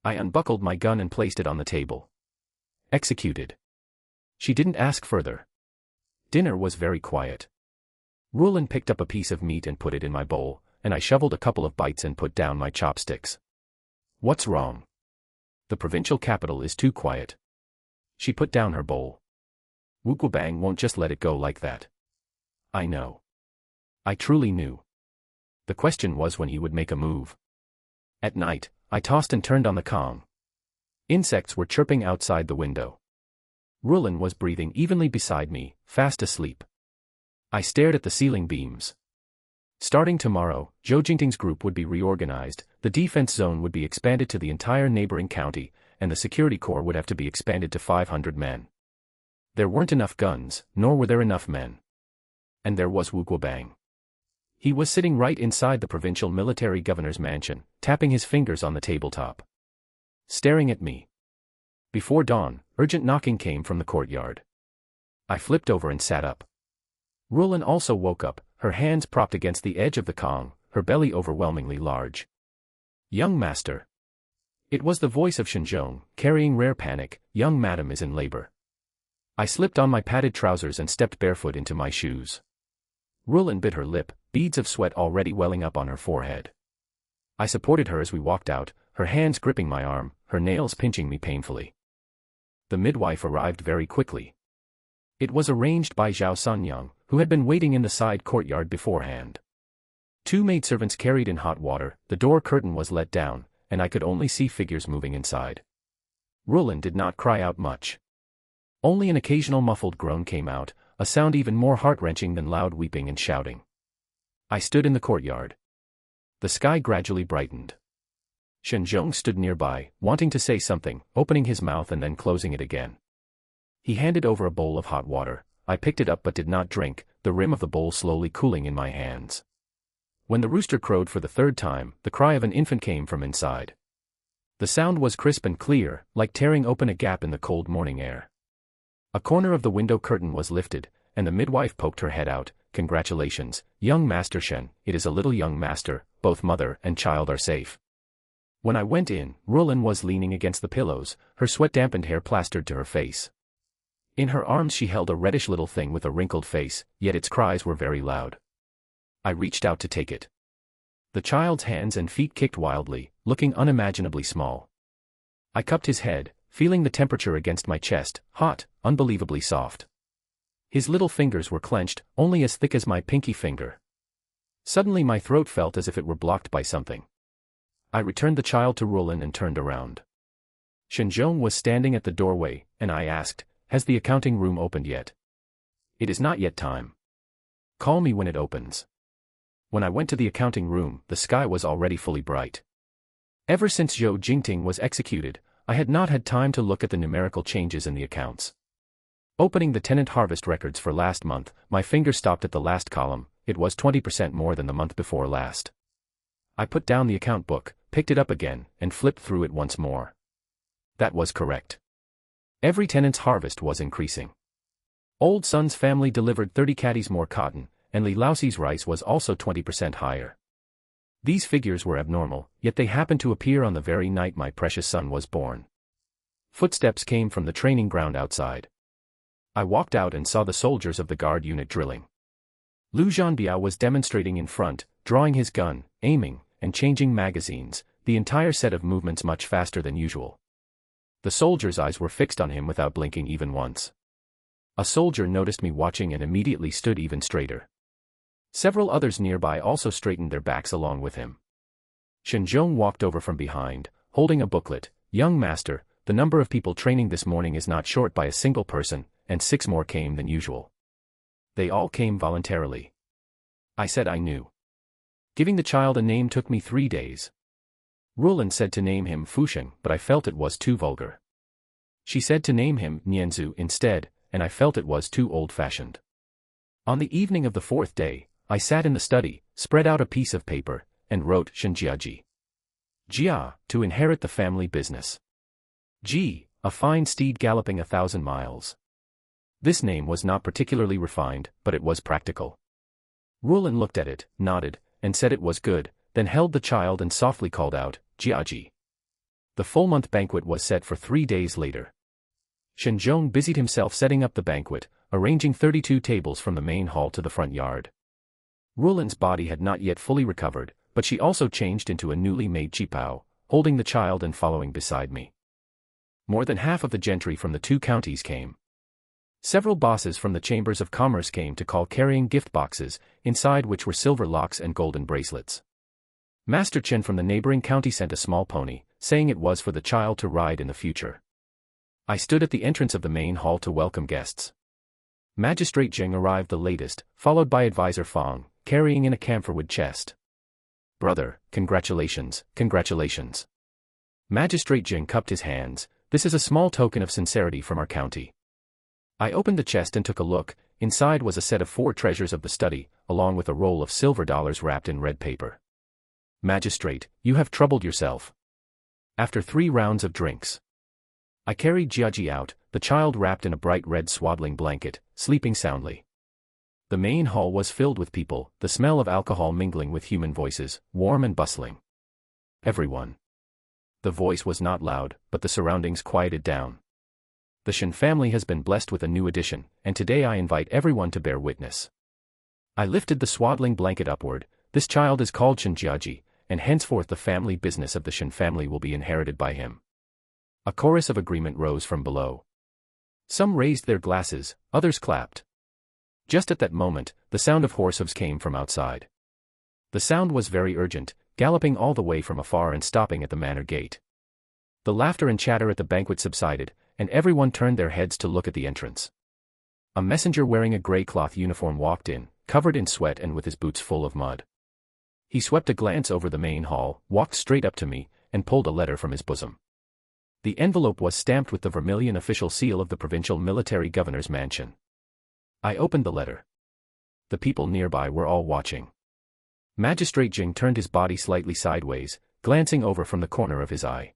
I unbuckled my gun and placed it on the table. Executed. She didn't ask further. Dinner was very quiet. Rulin picked up a piece of meat and put it in my bowl, and I shoveled a couple of bites and put down my chopsticks. What's wrong? The provincial capital is too quiet. She put down her bowl. Wu Guobang won't just let it go like that. I know. I truly knew. The question was when he would make a move. At night, I tossed and turned on the Kong. Insects were chirping outside the window. Rulin was breathing evenly beside me, fast asleep. I stared at the ceiling beams. Starting tomorrow, Zhou Jingting's group would be reorganized, the defense zone would be expanded to the entire neighboring county, and the security corps would have to be expanded to 500 men. There weren't enough guns, nor were there enough men. And there was Wu Guobang. He was sitting right inside the provincial military governor's mansion, tapping his fingers on the tabletop. Staring at me. Before dawn, urgent knocking came from the courtyard. I flipped over and sat up. Rulin also woke up, her hands propped against the edge of the Kong, her belly overwhelmingly large. Young master. It was the voice of Shenjiang, carrying rare panic. Young madam is in labor. I slipped on my padded trousers and stepped barefoot into my shoes. Rulin bit her lip, beads of sweat already welling up on her forehead. I supported her as we walked out, her hands gripping my arm, her nails pinching me painfully. The midwife arrived very quickly. It was arranged by Zhao Sanyang, who had been waiting in the side courtyard beforehand. 2 maidservants carried in hot water, the door curtain was let down, and I could only see figures moving inside. Rulin did not cry out much. Only an occasional muffled groan came out, a sound even more heart-wrenching than loud weeping and shouting. I stood in the courtyard. The sky gradually brightened. Shenjiang stood nearby, wanting to say something, opening his mouth and then closing it again. He handed over a bowl of hot water. I picked it up but did not drink, the rim of the bowl slowly cooling in my hands. When the rooster crowed for the 3rd time, the cry of an infant came from inside. The sound was crisp and clear, like tearing open a gap in the cold morning air. A corner of the window curtain was lifted, and the midwife poked her head out. Congratulations, young Master Shen, it is a little young master, both mother and child are safe. When I went in, Rulin was leaning against the pillows, her sweat-dampened hair plastered to her face. In her arms she held a reddish little thing with a wrinkled face, yet its cries were very loud. I reached out to take it. The child's hands and feet kicked wildly, looking unimaginably small. I cupped his head, feeling the temperature against my chest, hot, unbelievably soft. His little fingers were clenched, only as thick as my pinky finger. Suddenly my throat felt as if it were blocked by something. I returned the child to Rulin and turned around. Shenjiang was standing at the doorway, and I asked, "Has the accounting room opened yet?" "It is not yet time. Call me when it opens." When I went to the accounting room, the sky was already fully bright. Ever since Zhou Jingting was executed, I had not had time to look at the numerical changes in the accounts. Opening the tenant harvest records for last month, my finger stopped at the last column. It was 20% more than the month before last. I put down the account book, picked it up again, and flipped through it once more. That was correct. Every tenant's harvest was increasing. Old Sun's family delivered 30 caddies more cotton, and Li Laoxi's rice was also 20% higher. These figures were abnormal, yet they happened to appear on the very night my precious son was born. Footsteps came from the training ground outside. I walked out and saw the soldiers of the guard unit drilling. Lu Zhanbiao was demonstrating in front, drawing his gun, aiming, and changing magazines, the entire set of movements much faster than usual. The soldiers' eyes were fixed on him without blinking even once. A soldier noticed me watching and immediately stood even straighter. Several others nearby also straightened their backs along with him. Shenjiang walked over from behind, holding a booklet. "Young master, the number of people training this morning is not short by a single person, and 6 more came than usual. They all came voluntarily." I said I knew. Giving the child a name took me 3 days. Rulin said to name him Fusheng, but I felt it was too vulgar. She said to name him Nianzu instead, and I felt it was too old-fashioned. On the evening of the 4th day, I sat in the study, spread out a piece of paper, and wrote Shen Jiaji. Jia, to inherit the family business. Ji, a fine steed galloping 1,000 miles. This name was not particularly refined, but it was practical. Rulin looked at it, nodded, and said it was good, then held the child and softly called out, "Jiaji." The full-month banquet was set for 3 days later. Shenjiang busied himself setting up the banquet, arranging 32 tables from the main hall to the front yard. Rulin's body had not yet fully recovered, but she also changed into a newly made qipao, holding the child and following beside me. More than half of the gentry from the 2 counties came. Several bosses from the chambers of commerce came to call, carrying gift boxes, inside which were silver locks and golden bracelets. Master Chen from the neighboring county sent a small pony, saying it was for the child to ride in the future. I stood at the entrance of the main hall to welcome guests. Magistrate Zheng arrived the latest, followed by Advisor Fang, carrying in a camphorwood chest. "Brother, congratulations, congratulations." Magistrate Zheng cupped his hands. "This is a small token of sincerity from our county." I opened the chest and took a look. Inside was a set of 4 treasures of the study, along with a roll of silver dollars wrapped in red paper. Magistrate, you have troubled yourself. After 3 rounds of drinks. I carried Jiaji out, the child wrapped in a bright red swaddling blanket, sleeping soundly. The main hall was filled with people, the smell of alcohol mingling with human voices, warm and bustling. Everyone. The voice was not loud, but the surroundings quieted down. The Shen family has been blessed with a new addition, and today I invite everyone to bear witness. I lifted the swaddling blanket upward. This child is called Shen Jiaji, and henceforth the family business of the Shen family will be inherited by him. A chorus of agreement rose from below. Some raised their glasses, others clapped. Just at that moment, the sound of horse hooves came from outside. The sound was very urgent, galloping all the way from afar and stopping at the manor gate. The laughter and chatter at the banquet subsided, and everyone turned their heads to look at the entrance. A messenger wearing a grey cloth uniform walked in, covered in sweat and with his boots full of mud. He swept a glance over the main hall, walked straight up to me, and pulled a letter from his bosom. The envelope was stamped with the vermilion official seal of the provincial military governor's mansion. I opened the letter. The people nearby were all watching. Magistrate Jing turned his body slightly sideways, glancing over from the corner of his eye.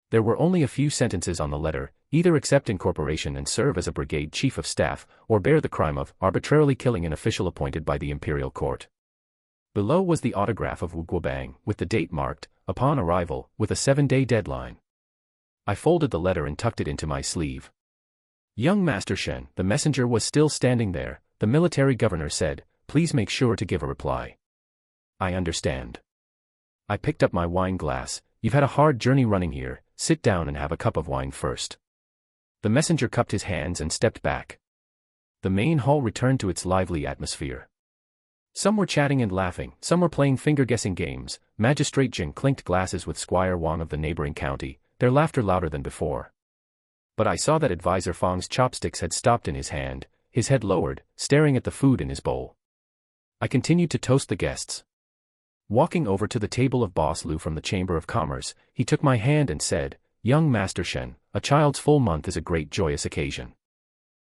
There were only a few sentences on the letter: either accept incorporation and serve as a brigade chief of staff, or bear the crime of arbitrarily killing an official appointed by the imperial court. Below was the autograph of Wu Guobang, with the date marked, upon arrival, with a 7-day deadline. I folded the letter and tucked it into my sleeve. Young Master Shen, the messenger was still standing there. The military governor said, please make sure to give a reply. I understand. I picked up my wine glass. You've had a hard journey running here, sit down and have a cup of wine first. The messenger cupped his hands and stepped back. The main hall returned to its lively atmosphere. Some were chatting and laughing, some were playing finger-guessing games. Magistrate Jing clinked glasses with Squire Wang of the neighboring county, their laughter louder than before. But I saw that Advisor Fang's chopsticks had stopped in his hand, his head lowered, staring at the food in his bowl. I continued to toast the guests. Walking over to the table of Boss Lu from the Chamber of Commerce, he took my hand and said, Young Master Shen, a child's full month is a great joyous occasion.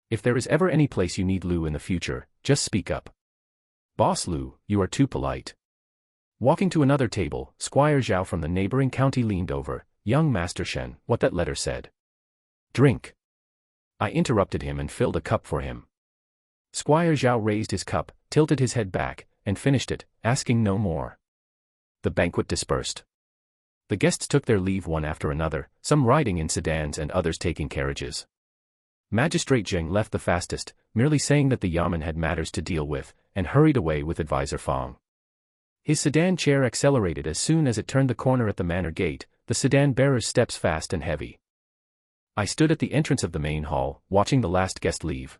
If there is ever any place you need Lu in the future, just speak up. Boss Lu, you are too polite. Walking to another table, Squire Zhao from the neighboring county leaned over, Young Master Shen, what that letter said. Drink. I interrupted him and filled a cup for him. Squire Zhao raised his cup, tilted his head back, and finished it, asking no more. The banquet dispersed. The guests took their leave one after another, some riding in sedans and others taking carriages. Magistrate Jing left the fastest, merely saying that the yamen had matters to deal with, and hurried away with Advisor Fang. His sedan chair accelerated as soon as it turned the corner at the manor gate, the sedan bearer's steps fast and heavy. I stood at the entrance of the main hall, watching the last guest leave.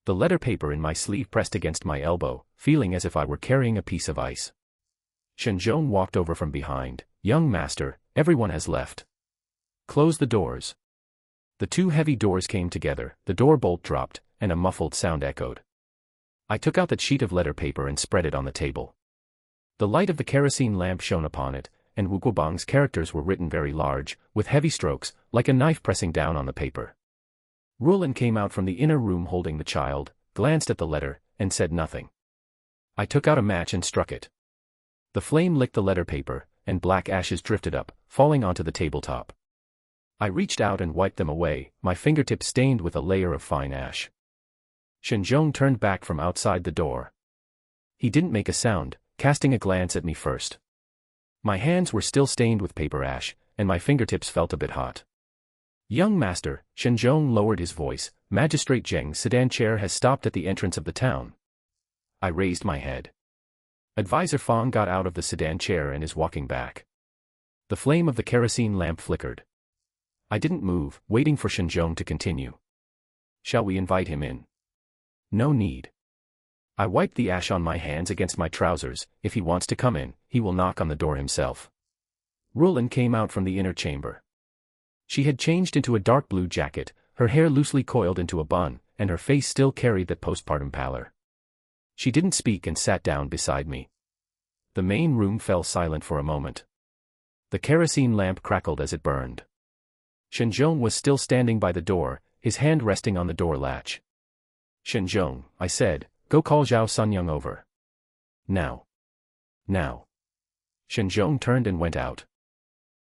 The letter paper in my sleeve pressed against my elbow, feeling as if I were carrying a piece of ice. Shen Zhong walked over from behind. Young master, everyone has left. Close the doors. The 2 heavy doors came together, the door bolt dropped, and a muffled sound echoed. I took out that sheet of letter paper and spread it on the table. The light of the kerosene lamp shone upon it, and Wu Guobang's characters were written very large, with heavy strokes, like a knife pressing down on the paper. Rulin came out from the inner room holding the child, glanced at the letter, and said nothing. I took out a match and struck it. The flame licked the letter paper, and black ashes drifted up, falling onto the tabletop. I reached out and wiped them away, my fingertips stained with a layer of fine ash. Shen Zhong turned back from outside the door. He didn't make a sound, casting a glance at me first. My hands were still stained with paper ash, and my fingertips felt a bit hot. Young master, Shen Zhong lowered his voice, Magistrate Zheng's sedan chair has stopped at the entrance of the town. I raised my head. Advisor Fang got out of the sedan chair and is walking back. The flame of the kerosene lamp flickered. I didn't move, waiting for Shen Zhong to continue. Shall we invite him in? No need. I wiped the ash on my hands against my trousers. If he wants to come in, he will knock on the door himself. Rulin came out from the inner chamber. She had changed into a dark blue jacket, her hair loosely coiled into a bun, and her face still carried that postpartum pallor. She didn't speak and sat down beside me. The main room fell silent for a moment. The kerosene lamp crackled as it burned. Shen Zhong was still standing by the door, his hand resting on the door latch. Shen Zhong, I said, go call Zhao Sanyang over. Now. Now. Shen Zhong turned and went out.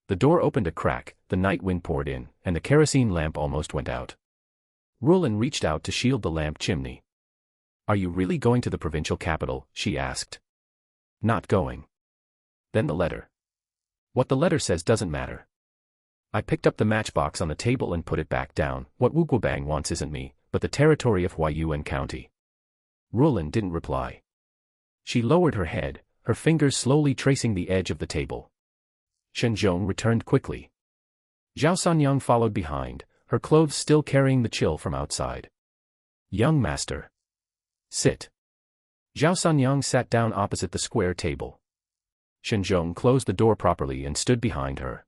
The door opened a crack, the night wind poured in, and the kerosene lamp almost went out. Rulin reached out to shield the lamp chimney. Are you really going to the provincial capital? She asked. Not going. Then the letter. What the letter says doesn't matter. I picked up the matchbox on the table and put it back down. What Wu Guobang wants isn't me, but the territory of Huaiyuan County. Rulin didn't reply. She lowered her head, her fingers slowly tracing the edge of the table. Shen Zhong returned quickly. Zhao Sanyang followed behind, her clothes still carrying the chill from outside. Young master. Sit. Zhao Sanyang sat down opposite the square table. Shen Zhong closed the door properly and stood behind her.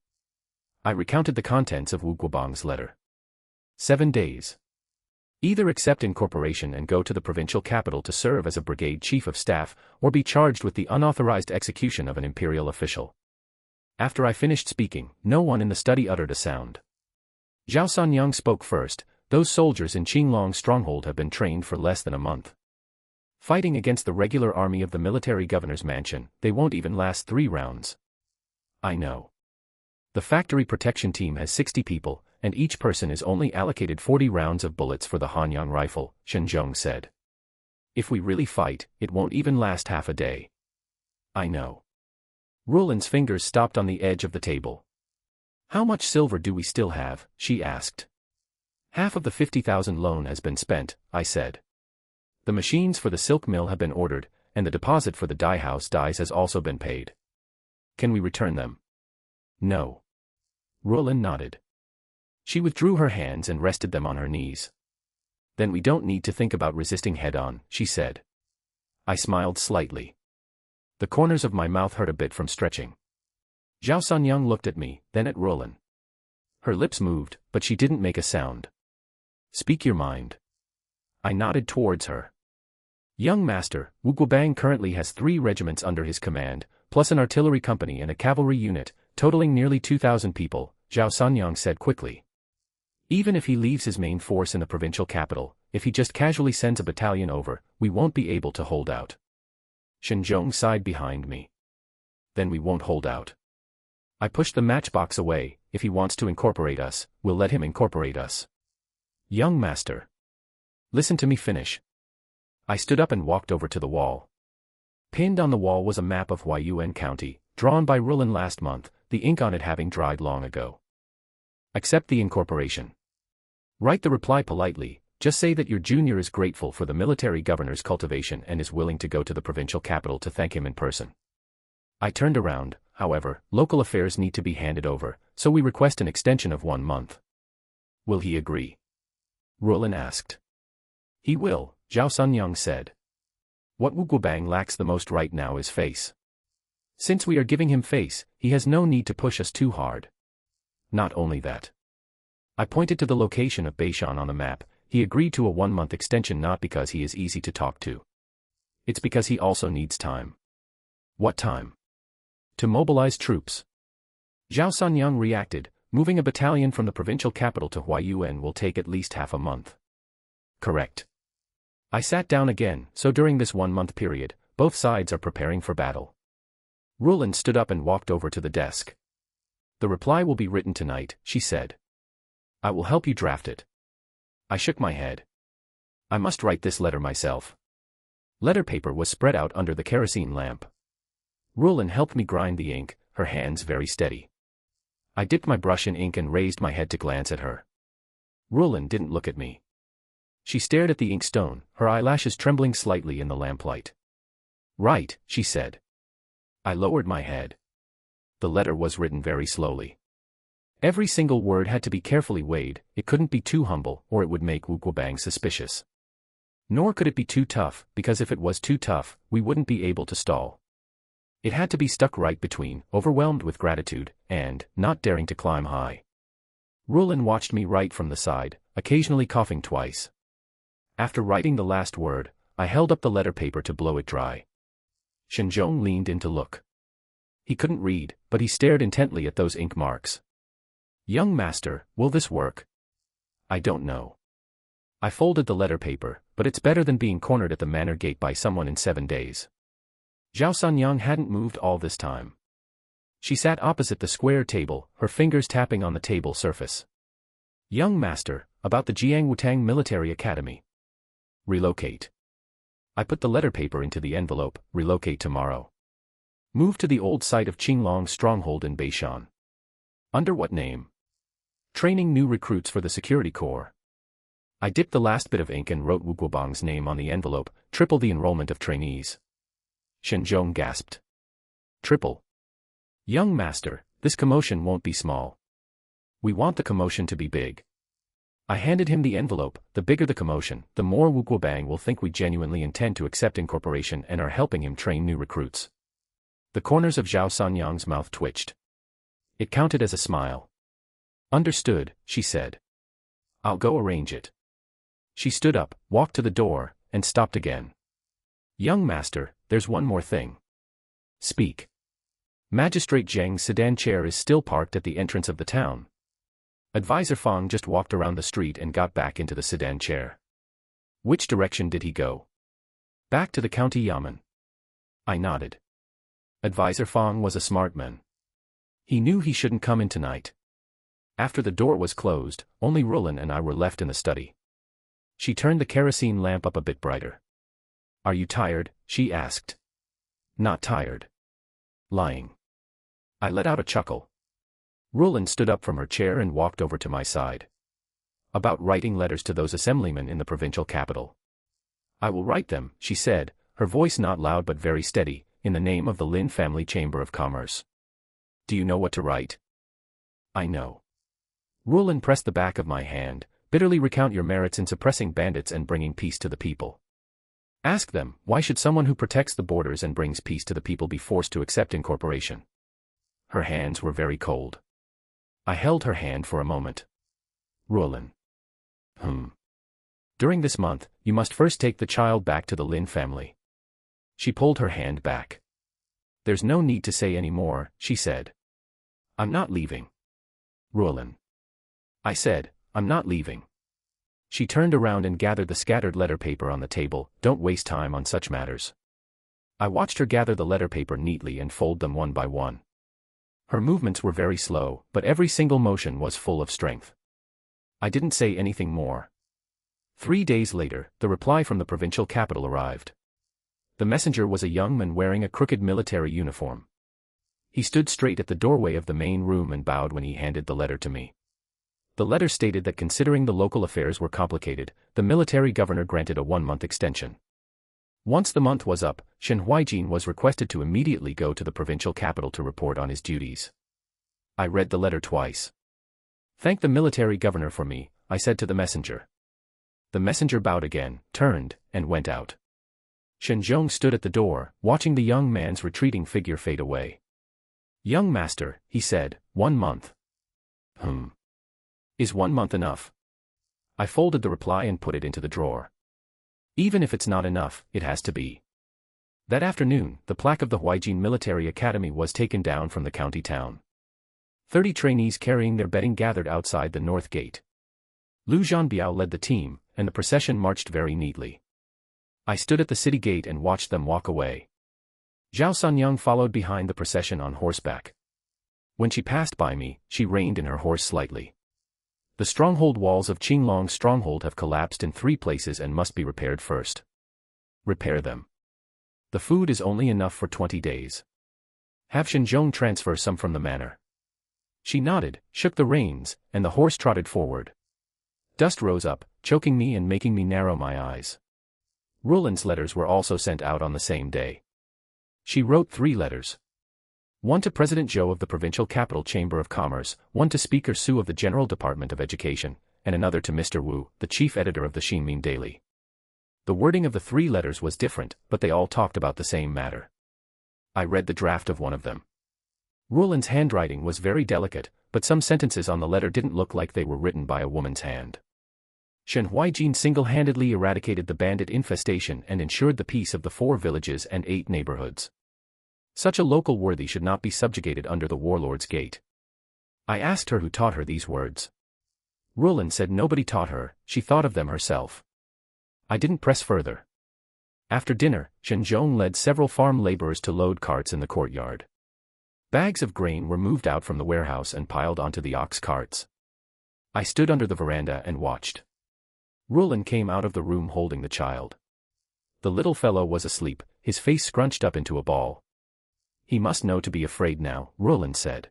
I recounted the contents of Wu Guobang's letter. 7 days. Either accept incorporation and go to the provincial capital to serve as a brigade chief of staff, or be charged with the unauthorized execution of an imperial official. After I finished speaking, no one in the study uttered a sound. Zhao Sanyang spoke first. Those soldiers in Qinglong's stronghold have been trained for less than a month. Fighting against the regular army of the military governor's mansion, they won't even last 3 rounds. I know. The factory protection team has 60 people, and each person is only allocated 40 rounds of bullets for the Hanyang rifle, Shen Zhong said. If we really fight, it won't even last half a day. I know. Rulin's fingers stopped on the edge of the table. How much silver do we still have? She asked. Half of the 50,000 loan has been spent, I said. The machines for the silk mill have been ordered, and the deposit for the dye house dyes has also been paid. Can we return them? No. Rulin nodded. She withdrew her hands and rested them on her knees. Then we don't need to think about resisting head-on, she said. I smiled slightly. The corners of my mouth hurt a bit from stretching. Zhao Sanyang looked at me, then at Rulin. Her lips moved, but she didn't make a sound. Speak your mind. I nodded towards her. Young master, Wu Guobang currently has 3 regiments under his command, plus an artillery company and a cavalry unit, totaling nearly 2,000 people, Zhao Sanyang said quickly. Even if he leaves his main force in the provincial capital, if he just casually sends a battalion over, we won't be able to hold out. Shen Zhong sighed behind me. Then we won't hold out. I pushed the matchbox away. If he wants to incorporate us, we'll let him incorporate us. Young master. Listen to me finish. I stood up and walked over to the wall. Pinned on the wall was a map of Huaiyuan County, drawn by Rulin last month, the ink on it having dried long ago. Accept the incorporation. Write the reply politely, just say that your junior is grateful for the military governor's cultivation and is willing to go to the provincial capital to thank him in person. I turned around, however, local affairs need to be handed over, so we request an extension of 1 month. Will he agree? Rulin asked. He will, Zhao Sanyang said. What Wu Guobang lacks the most right now is face. Since we are giving him face, he has no need to push us too hard. Not only that. I pointed to the location of Beishan on the map. He agreed to a 1-month extension not because he is easy to talk to. It's because he also needs time. What time? To mobilize troops. Zhao Sanyang reacted, moving a battalion from the provincial capital to Huaiyuan will take at least half a month. Correct. I sat down again, so during this 1-month period, both sides are preparing for battle. Rulin stood up and walked over to the desk. The reply will be written tonight, she said. I will help you draft it. I shook my head. I must write this letter myself. Letter paper was spread out under the kerosene lamp. Rulin helped me grind the ink, her hands very steady. I dipped my brush in ink and raised my head to glance at her. Rulin didn't look at me. She stared at the inkstone, her eyelashes trembling slightly in the lamplight. Right, she said. I lowered my head. The letter was written very slowly. Every single word had to be carefully weighed. It couldn't be too humble, or it would make Wu Guobang suspicious. Nor could it be too tough, because if it was too tough, we wouldn't be able to stall. It had to be stuck right between, overwhelmed with gratitude, and not daring to climb high. Rulin watched me write from the side, occasionally coughing twice. After writing the last word, I held up the letter paper to blow it dry. Shen Zhong leaned in to look. He couldn't read, but he stared intently at those ink marks. Young master, will this work? I don't know. I folded the letter paper, but it's better than being cornered at the manor gate by someone in 7 days. Zhao Sanyang hadn't moved all this time. She sat opposite the square table, her fingers tapping on the table surface. Young master, about the Jiangwutang Military Academy. Relocate. I put the letter paper into the envelope. Relocate tomorrow. Move to the old site of Qinglong's stronghold in Beishan. Under what name? Training new recruits for the security corps. I dipped the last bit of ink and wrote Wu Guobang's name on the envelope. Triple the enrollment of trainees. Shen Zhong gasped. Triple. Young master, this commotion won't be small. We want the commotion to be big. I handed him the envelope. The bigger the commotion, the more Wu Guobang will think we genuinely intend to accept incorporation and are helping him train new recruits. The corners of Zhao Sanyang's mouth twitched. It counted as a smile. Understood, she said. I'll go arrange it. She stood up, walked to the door, and stopped again. Young master, there's one more thing. Speak. Magistrate Zheng's sedan chair is still parked at the entrance of the town. Advisor Fang just walked around the street and got back into the sedan chair. Which direction did he go? Back to the county yamen. I nodded. Advisor Fang was a smart man. He knew he shouldn't come in tonight. After the door was closed, only Rulin and I were left in the study. She turned the kerosene lamp up a bit brighter. Are you tired? She asked. Not tired. Lying. I let out a chuckle. Rulin stood up from her chair and walked over to my side. About writing letters to those assemblymen in the provincial capital. I will write them, she said, her voice not loud but very steady, in the name of the Lin Family Chamber of Commerce. Do you know what to write? I know. Rulin pressed the back of my hand. Bitterly recount your merits in suppressing bandits and bringing peace to the people. Ask them, why should someone who protects the borders and brings peace to the people be forced to accept incorporation? Her hands were very cold. I held her hand for a moment. Rulin. During this month, you must first take the child back to the Lin family. She pulled her hand back. There's no need to say any more, she said. I'm not leaving. Rulin. I said, I'm not leaving. She turned around and gathered the scattered letter paper on the table. Don't waste time on such matters. I watched her gather the letter paper neatly and fold them one by one. Her movements were very slow, but every single motion was full of strength. I didn't say anything more. 3 days later, the reply from the provincial capital arrived. The messenger was a young man wearing a crooked military uniform. He stood straight at the doorway of the main room and bowed when he handed the letter to me. The letter stated that considering the local affairs were complicated, the military governor granted a 1-month extension. Once the month was up, Shen Huaijin was requested to immediately go to the provincial capital to report on his duties. I read the letter twice. Thank the military governor for me, I said to the messenger. The messenger bowed again, turned, and went out. Shen Zhong stood at the door, watching the young man's retreating figure fade away. Young master, he said, 1 month. Is 1 month enough? I folded the reply and put it into the drawer. Even if it's not enough, it has to be. That afternoon, the plaque of the Huaijin Military Academy was taken down from the county town. 30 trainees carrying their bedding gathered outside the north gate. Lu Zhanbiao led the team, and the procession marched very neatly. I stood at the city gate and watched them walk away. Zhao Sanyang followed behind the procession on horseback. When she passed by me, she reined in her horse slightly. The stronghold walls of Qinglong's stronghold have collapsed in 3 places and must be repaired first. Repair them. The food is only enough for 20 days. Have Shen Zhong transfer some from the manor. She nodded, shook the reins, and the horse trotted forward. Dust rose up, choking me and making me narrow my eyes. Rulin's letters were also sent out on the same day. She wrote 3 letters. One to President Zhou of the Provincial Capital Chamber of Commerce, one to Speaker Su of the General Department of Education, and another to Mr. Wu, the chief editor of the Xinmin Daily. The wording of the 3 letters was different, but they all talked about the same matter. I read the draft of one of them. Rulin's handwriting was very delicate, but some sentences on the letter didn't look like they were written by a woman's hand. Shen Huaijin single-handedly eradicated the bandit infestation and ensured the peace of the 4 villages and 8 neighborhoods. Such a local worthy should not be subjugated under the warlord's gate. I asked her who taught her these words. Rulin said nobody taught her, she thought of them herself. I didn't press further. After dinner, Shen Zhong led several farm laborers to load carts in the courtyard. Bags of grain were moved out from the warehouse and piled onto the ox carts. I stood under the veranda and watched. Rulin came out of the room holding the child. The little fellow was asleep, his face scrunched up into a ball. He must know to be afraid now, Rulin said.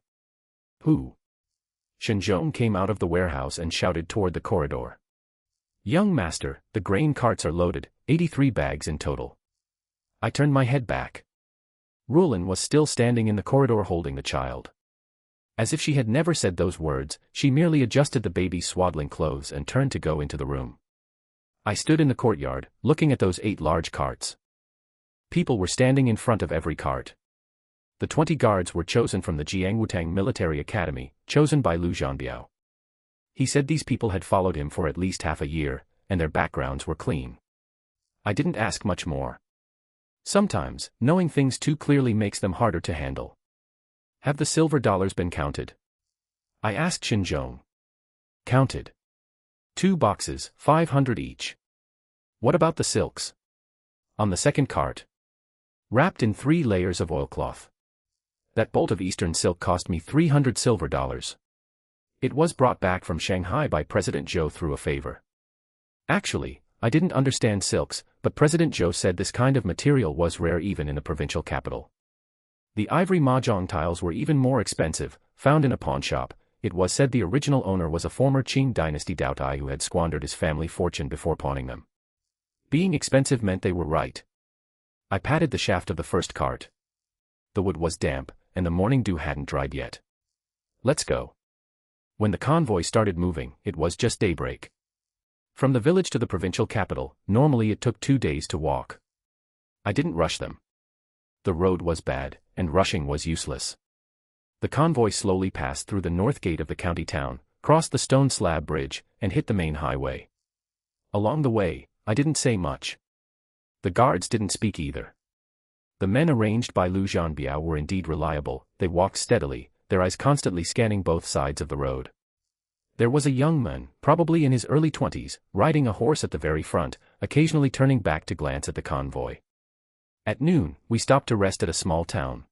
Who? Shen Zhong came out of the warehouse and shouted toward the corridor. Young master, the grain carts are loaded, 83 bags in total. I turned my head back. Rulin was still standing in the corridor holding the child. As if she had never said those words, she merely adjusted the baby's swaddling clothes and turned to go into the room. I stood in the courtyard, looking at those 8 large carts. People were standing in front of every cart. The 20 guards were chosen from the Jiangwutang Military Academy, chosen by Liu Zhanbiao. He said these people had followed him for at least half a year, and their backgrounds were clean. I didn't ask much more. Sometimes, knowing things too clearly makes them harder to handle. Have the silver dollars been counted? I asked Shen Zhong. Counted. 2 boxes, 500 each. What about the silks? On the second cart. Wrapped in 3 layers of oilcloth. That bolt of Eastern silk cost me 300 silver dollars. It was brought back from Shanghai by President Zhou through a favor. Actually, I didn't understand silks, but President Zhou said this kind of material was rare even in the provincial capital. The ivory mahjong tiles were even more expensive, found in a pawn shop. It was said the original owner was a former Qing dynasty Daotai who had squandered his family fortune before pawning them. Being expensive meant they were right. I patted the shaft of the first cart. The wood was damp, and the morning dew hadn't dried yet. Let's go. When the convoy started moving, it was just daybreak. From the village to the provincial capital, normally it took 2 days to walk. I didn't rush them. The road was bad, and rushing was useless. The convoy slowly passed through the north gate of the county town, crossed the stone slab bridge, and hit the main highway. Along the way, I didn't say much. The guards didn't speak either. The men arranged by Liu Zhanbiao were indeed reliable. They walked steadily, their eyes constantly scanning both sides of the road. There was a young man, probably in his early 20s, riding a horse at the very front, occasionally turning back to glance at the convoy. At noon, we stopped to rest at a small town.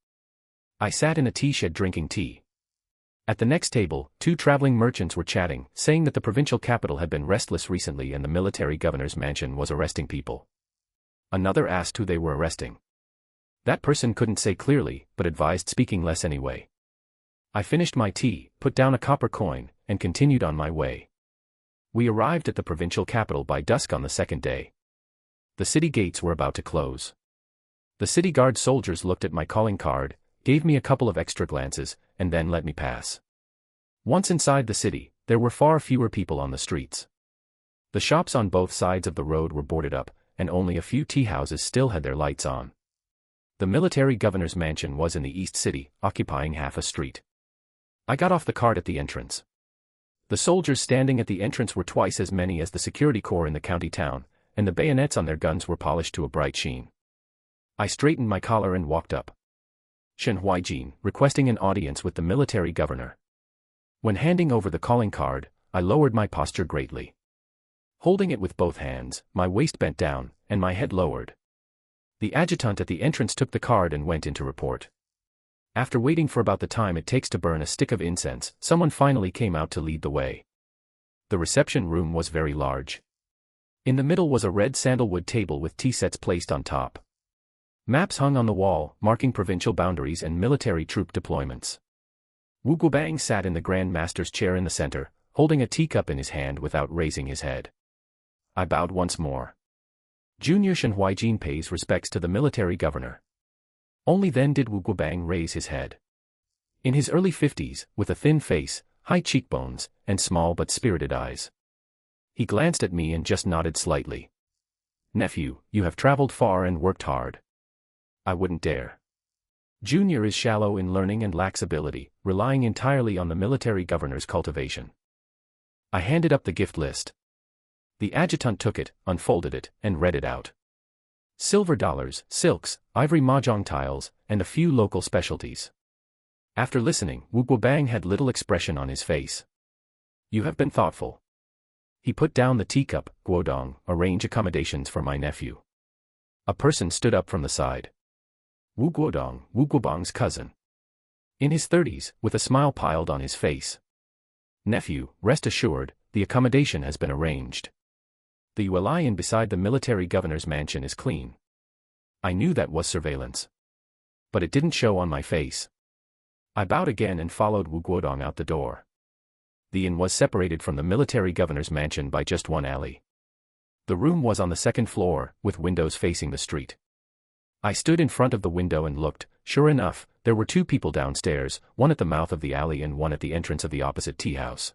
I sat in a tea shed drinking tea. At the next table, 2 traveling merchants were chatting, saying that the provincial capital had been restless recently and the military governor's mansion was arresting people. Another asked who they were arresting. That person couldn't say clearly, but advised speaking less anyway. I finished my tea, put down a copper coin, and continued on my way. We arrived at the provincial capital by dusk on the second day. The city gates were about to close. The city guard soldiers looked at my calling card, gave me a couple of extra glances, and then let me pass. Once inside the city, there were far fewer people on the streets. The shops on both sides of the road were boarded up, and only a few tea houses still had their lights on. The military governor's mansion was in the East City, occupying half a street. I got off the cart at the entrance. The soldiers standing at the entrance were twice as many as the security corps in the county town, and the bayonets on their guns were polished to a bright sheen. I straightened my collar and walked up. Shen Huaijin, requesting an audience with the military governor. When handing over the calling card, I lowered my posture greatly. Holding it with both hands, my waist bent down, and my head lowered. The adjutant at the entrance took the card and went in to report. After waiting for about the time it takes to burn a stick of incense, someone finally came out to lead the way. The reception room was very large. In the middle was a red sandalwood table with tea sets placed on top. Maps hung on the wall, marking provincial boundaries and military troop deployments. Wu Guobang sat in the Grand Master's chair in the center, holding a teacup in his hand without raising his head. I bowed once more. Junior Shen Huaijin pays respects to the military governor. Only then did Wu Guobang raise his head. In his early 50s, with a thin face, high cheekbones, and small but spirited eyes. He glanced at me and just nodded slightly. Nephew, you have traveled far and worked hard. I wouldn't dare. Junior is shallow in learning and lacks ability, relying entirely on the military governor's cultivation. I handed up the gift list. The adjutant took it, unfolded it, and read it out. Silver dollars, silks, ivory mahjong tiles, and a few local specialties. After listening, Wu Guobang had little expression on his face. You have been thoughtful. He put down the teacup. Guodong, arrange accommodations for my nephew. A person stood up from the side. Wu Guodong, Wu Guobang's cousin. In his 30s, with a smile piled on his face. Nephew, rest assured, the accommodation has been arranged. The Yuan beside the military governor's mansion is clean. I knew that was surveillance. But it didn't show on my face. I bowed again and followed Wu Guodong out the door. The inn was separated from the military governor's mansion by just one alley. The room was on the second floor, with windows facing the street. I stood in front of the window and looked. Sure enough, there were two people downstairs, one at the mouth of the alley and one at the entrance of the opposite tea house.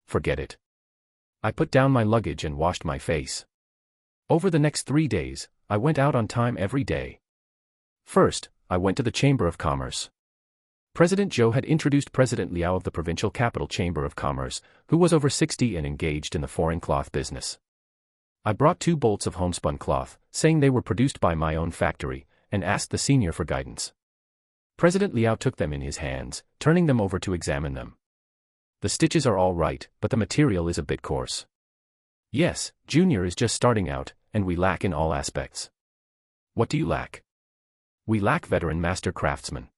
Forget it. I put down my luggage and washed my face. Over the next 3 days, I went out on time every day. First, I went to the Chamber of Commerce. President Zhou had introduced President Liao of the Provincial Capital Chamber of Commerce, who was over 60 and engaged in the foreign cloth business. I brought 2 bolts of homespun cloth, saying they were produced by my own factory, and asked the senior for guidance. President Liao took them in his hands, turning them over to examine them. The stitches are all right, but the material is a bit coarse. Yes, Junior is just starting out, and we lack in all aspects. What do you lack? We lack veteran master craftsmen.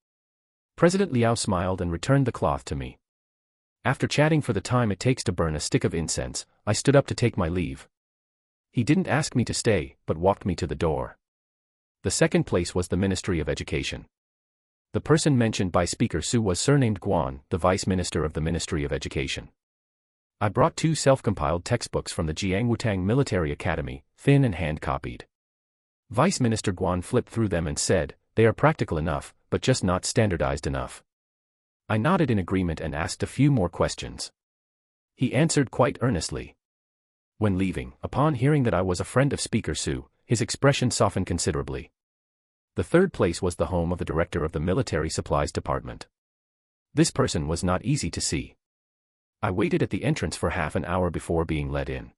President Liao smiled and returned the cloth to me. After chatting for the time it takes to burn a stick of incense, I stood up to take my leave. He didn't ask me to stay, but walked me to the door. The second place was the Ministry of Education. The person mentioned by Speaker Su was surnamed Guan, the Vice Minister of the Ministry of Education. I brought 2 self-compiled textbooks from the Shen Wantang Military Academy, thin and hand-copied. Vice Minister Guan flipped through them and said, "They are practical enough, but just not standardized enough." I nodded in agreement and asked a few more questions. He answered quite earnestly. When leaving, upon hearing that I was a friend of Speaker Su, his expression softened considerably. The third place was the home of the director of the Military Supplies Department. This person was not easy to see. I waited at the entrance for half an hour before being let in.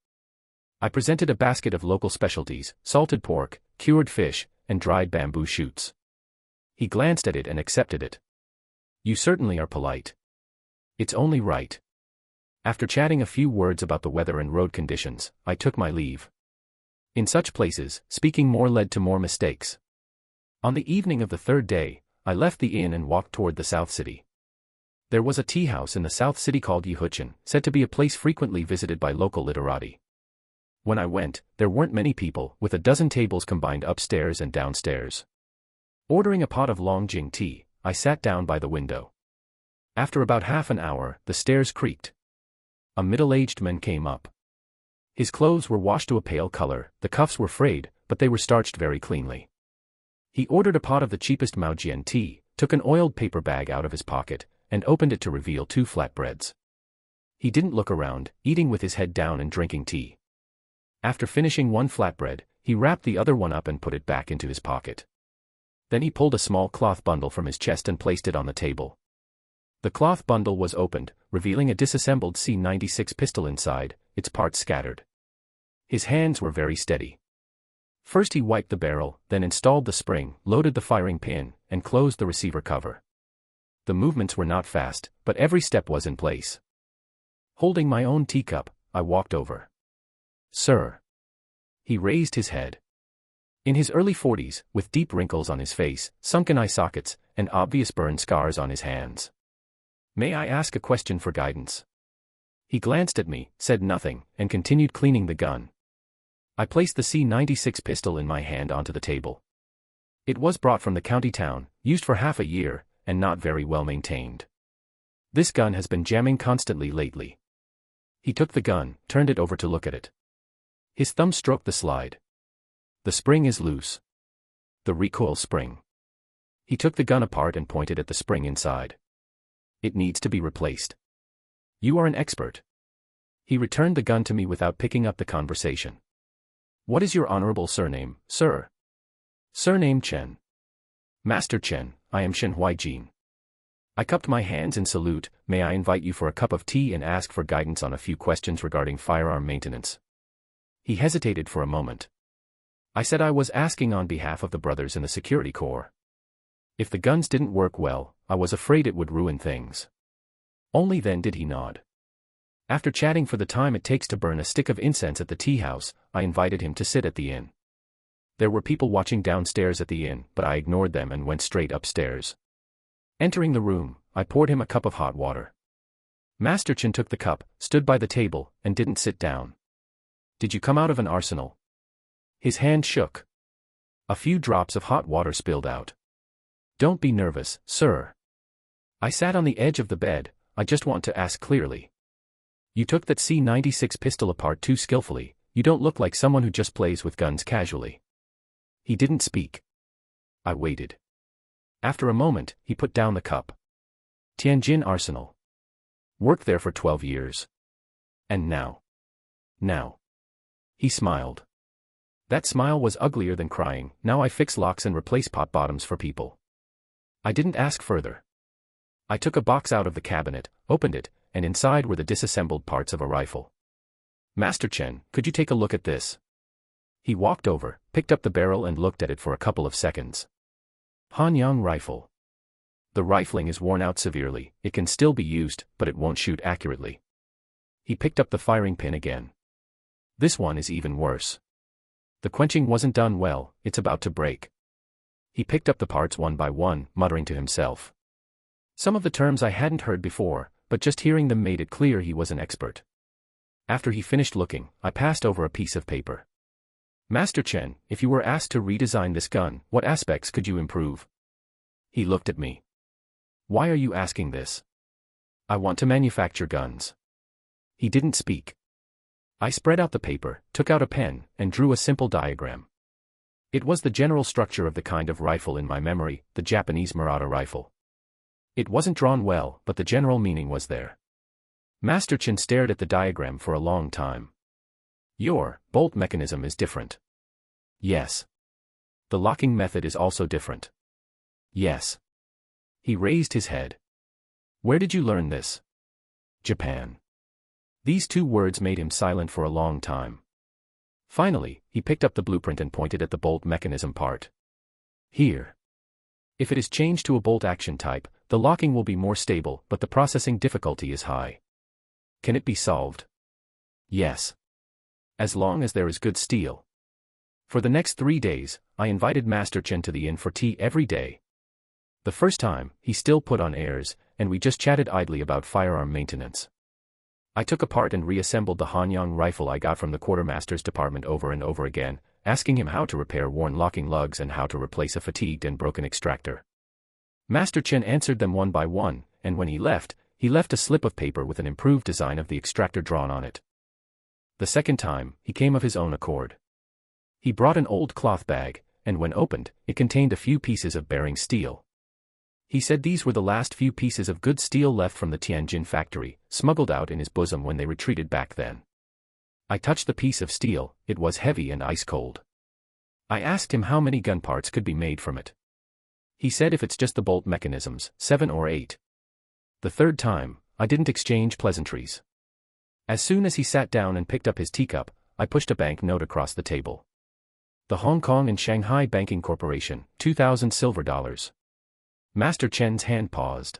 I presented a basket of local specialties, salted pork, cured fish, and dried bamboo shoots. He glanced at it and accepted it. "You certainly are polite. It's only right." After chatting a few words about the weather and road conditions, I took my leave. In such places, speaking more led to more mistakes. On the evening of the 3rd day, I left the inn and walked toward the South City. There was a tea house in the South City called Yihuchen, said to be a place frequently visited by local literati. When I went, there weren't many people, with a dozen tables combined upstairs and downstairs. Ordering a pot of Longjing tea, I sat down by the window. After about half an hour, the stairs creaked. A middle-aged man came up. His clothes were washed to a pale color, the cuffs were frayed, but they were starched very cleanly. He ordered a pot of the cheapest Maojian tea, took an oiled paper bag out of his pocket, and opened it to reveal 2 flatbreads. He didn't look around, eating with his head down and drinking tea. After finishing one flatbread, he wrapped the other one up and put it back into his pocket. Then he pulled a small cloth bundle from his chest and placed it on the table. The cloth bundle was opened, revealing a disassembled C-96 pistol inside, its parts scattered. His hands were very steady. First he wiped the barrel, then installed the spring, loaded the firing pin, and closed the receiver cover. The movements were not fast, but every step was in place. Holding my own teacup, I walked over. "Sir." He raised his head. In his early 40s, with deep wrinkles on his face, sunken eye sockets, and obvious burn scars on his hands. "May I ask a question for guidance?" He glanced at me, said nothing, and continued cleaning the gun. I placed the C-96 pistol in my hand onto the table. It was brought from the county town, used for half a year, and not very well maintained. This gun has been jamming constantly lately. He took the gun, turned it over to look at it. His thumb stroked the slide. The spring is loose. The recoil spring. He took the gun apart and pointed at the spring inside. "It needs to be replaced. You are an expert." He returned the gun to me without picking up the conversation. "What is your honorable surname, sir?" "Surname Chen." "Master Chen, I am Shen Huaijin." I cupped my hands in salute. "May I invite you for a cup of tea and ask for guidance on a few questions regarding firearm maintenance?" He hesitated for a moment. I said I was asking on behalf of the brothers in the security corps. If the guns didn't work well, I was afraid it would ruin things. Only then did he nod. After chatting for the time it takes to burn a stick of incense at the tea house, I invited him to sit at the inn. There were people watching downstairs at the inn, but I ignored them and went straight upstairs. Entering the room, I poured him a cup of hot water. Master Chen took the cup, stood by the table, and didn't sit down. Did you come out of an arsenal? His hand shook. A few drops of hot water spilled out. Don't be nervous, sir. I sat on the edge of the bed. I just want to ask clearly. You took that C96 pistol apart too skillfully. You don't look like someone who just plays with guns casually. He didn't speak. I waited. After a moment, he put down the cup. Tianjin Arsenal. Worked there for 12 years. And now. He smiled. That smile was uglier than crying. Now I fix locks and replace pot bottoms for people. I didn't ask further. I took a box out of the cabinet, opened it, and inside were the disassembled parts of a rifle. Master Chen, could you take a look at this? He walked over, picked up the barrel and looked at it for a couple of seconds. Hanyang rifle. The rifling is worn out severely. It can still be used, but it won't shoot accurately. He picked up the firing pin again. This one is even worse. The quenching wasn't done well, it's about to break. He picked up the parts one by one, muttering to himself. Some of the terms I hadn't heard before, but just hearing them made it clear he was an expert. After he finished looking, I passed over a piece of paper. Master Chen, if you were asked to redesign this gun, what aspects could you improve? He looked at me. Why are you asking this? I want to manufacture guns. He didn't speak. I spread out the paper, took out a pen, and drew a simple diagram. It was the general structure of the kind of rifle in my memory, the Japanese Murata rifle. It wasn't drawn well, but the general meaning was there. Master Chen stared at the diagram for a long time. Your bolt mechanism is different. Yes. The locking method is also different. Yes. He raised his head. Where did you learn this? Japan. These two words made him silent for a long time. Finally, he picked up the blueprint and pointed at the bolt mechanism part. Here. If it is changed to a bolt action type, the locking will be more stable, but the processing difficulty is high. Can it be solved? Yes. As long as there is good steel. For the next 3 days, I invited Master Chen to the inn for tea every day. The first time, he still put on airs, and we just chatted idly about firearm maintenance. I took apart and reassembled the Hanyang rifle I got from the quartermaster's department over and over again, asking him how to repair worn locking lugs and how to replace a fatigued and broken extractor. Master Chen answered them one by one, and when he left a slip of paper with an improved design of the extractor drawn on it. The second time, he came of his own accord. He brought an old cloth bag, and when opened, it contained a few pieces of bearing steel. He said these were the last few pieces of good steel left from the Tianjin factory, smuggled out in his bosom when they retreated back then. I touched the piece of steel, it was heavy and ice-cold. I asked him how many gun parts could be made from it. He said if it's just the bolt mechanisms, 7 or 8. The third time, I didn't exchange pleasantries. As soon as he sat down and picked up his teacup, I pushed a bank note across the table. The Hong Kong and Shanghai Banking Corporation, 2,000 silver dollars. Master Chen's hand paused.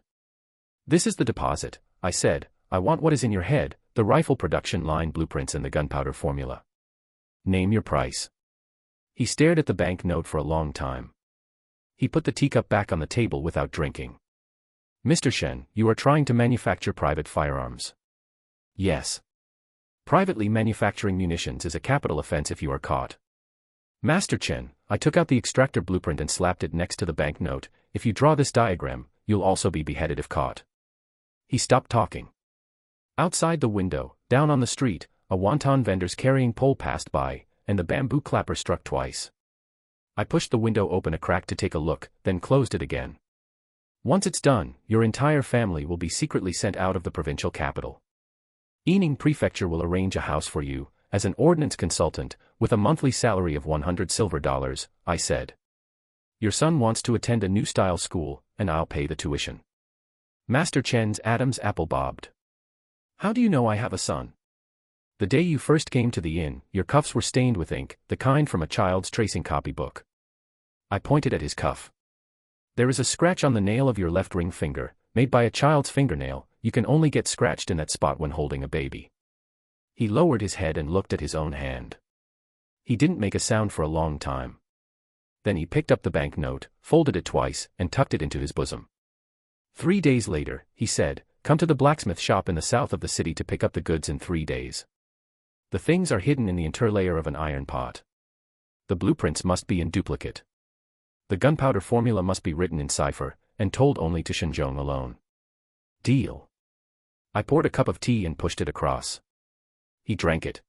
This is the deposit, I said. I want what is in your head, the rifle production line blueprints and the gunpowder formula. Name your price. He stared at the bank note for a long time. He put the teacup back on the table without drinking. Mr. Shen, you are trying to manufacture private firearms. Yes. Privately manufacturing munitions is a capital offense if you are caught. Master Chen, I took out the extractor blueprint and slapped it next to the bank note. If you draw this diagram, you'll also be beheaded if caught. He stopped talking. Outside the window, down on the street, a wonton vendor's carrying pole passed by, and the bamboo clapper struck twice. I pushed the window open a crack to take a look, then closed it again. Once it's done, your entire family will be secretly sent out of the provincial capital. Yining Prefecture will arrange a house for you, as an ordnance consultant, with a monthly salary of 100 silver dollars, I said. Your son wants to attend a new-style school, and I'll pay the tuition. Master Chen's Adam's apple bobbed. How do you know I have a son? The day you first came to the inn, your cuffs were stained with ink, the kind from a child's tracing copybook. I pointed at his cuff. There is a scratch on the nail of your left ring finger, Made by a child's fingernail, you can only get scratched in that spot when holding a baby. He lowered his head and looked at his own hand. He didn't make a sound for a long time. Then he picked up the banknote, folded it twice, and tucked it into his bosom. 3 days later, he said, "Come to the blacksmith shop in the south of the city to pick up the goods in 3 days. The things are hidden in the interlayer of an iron pot. The blueprints must be in duplicate. The gunpowder formula must be written in cipher, and told only to Shen alone." Deal. I poured a cup of tea and pushed it across. He drank it.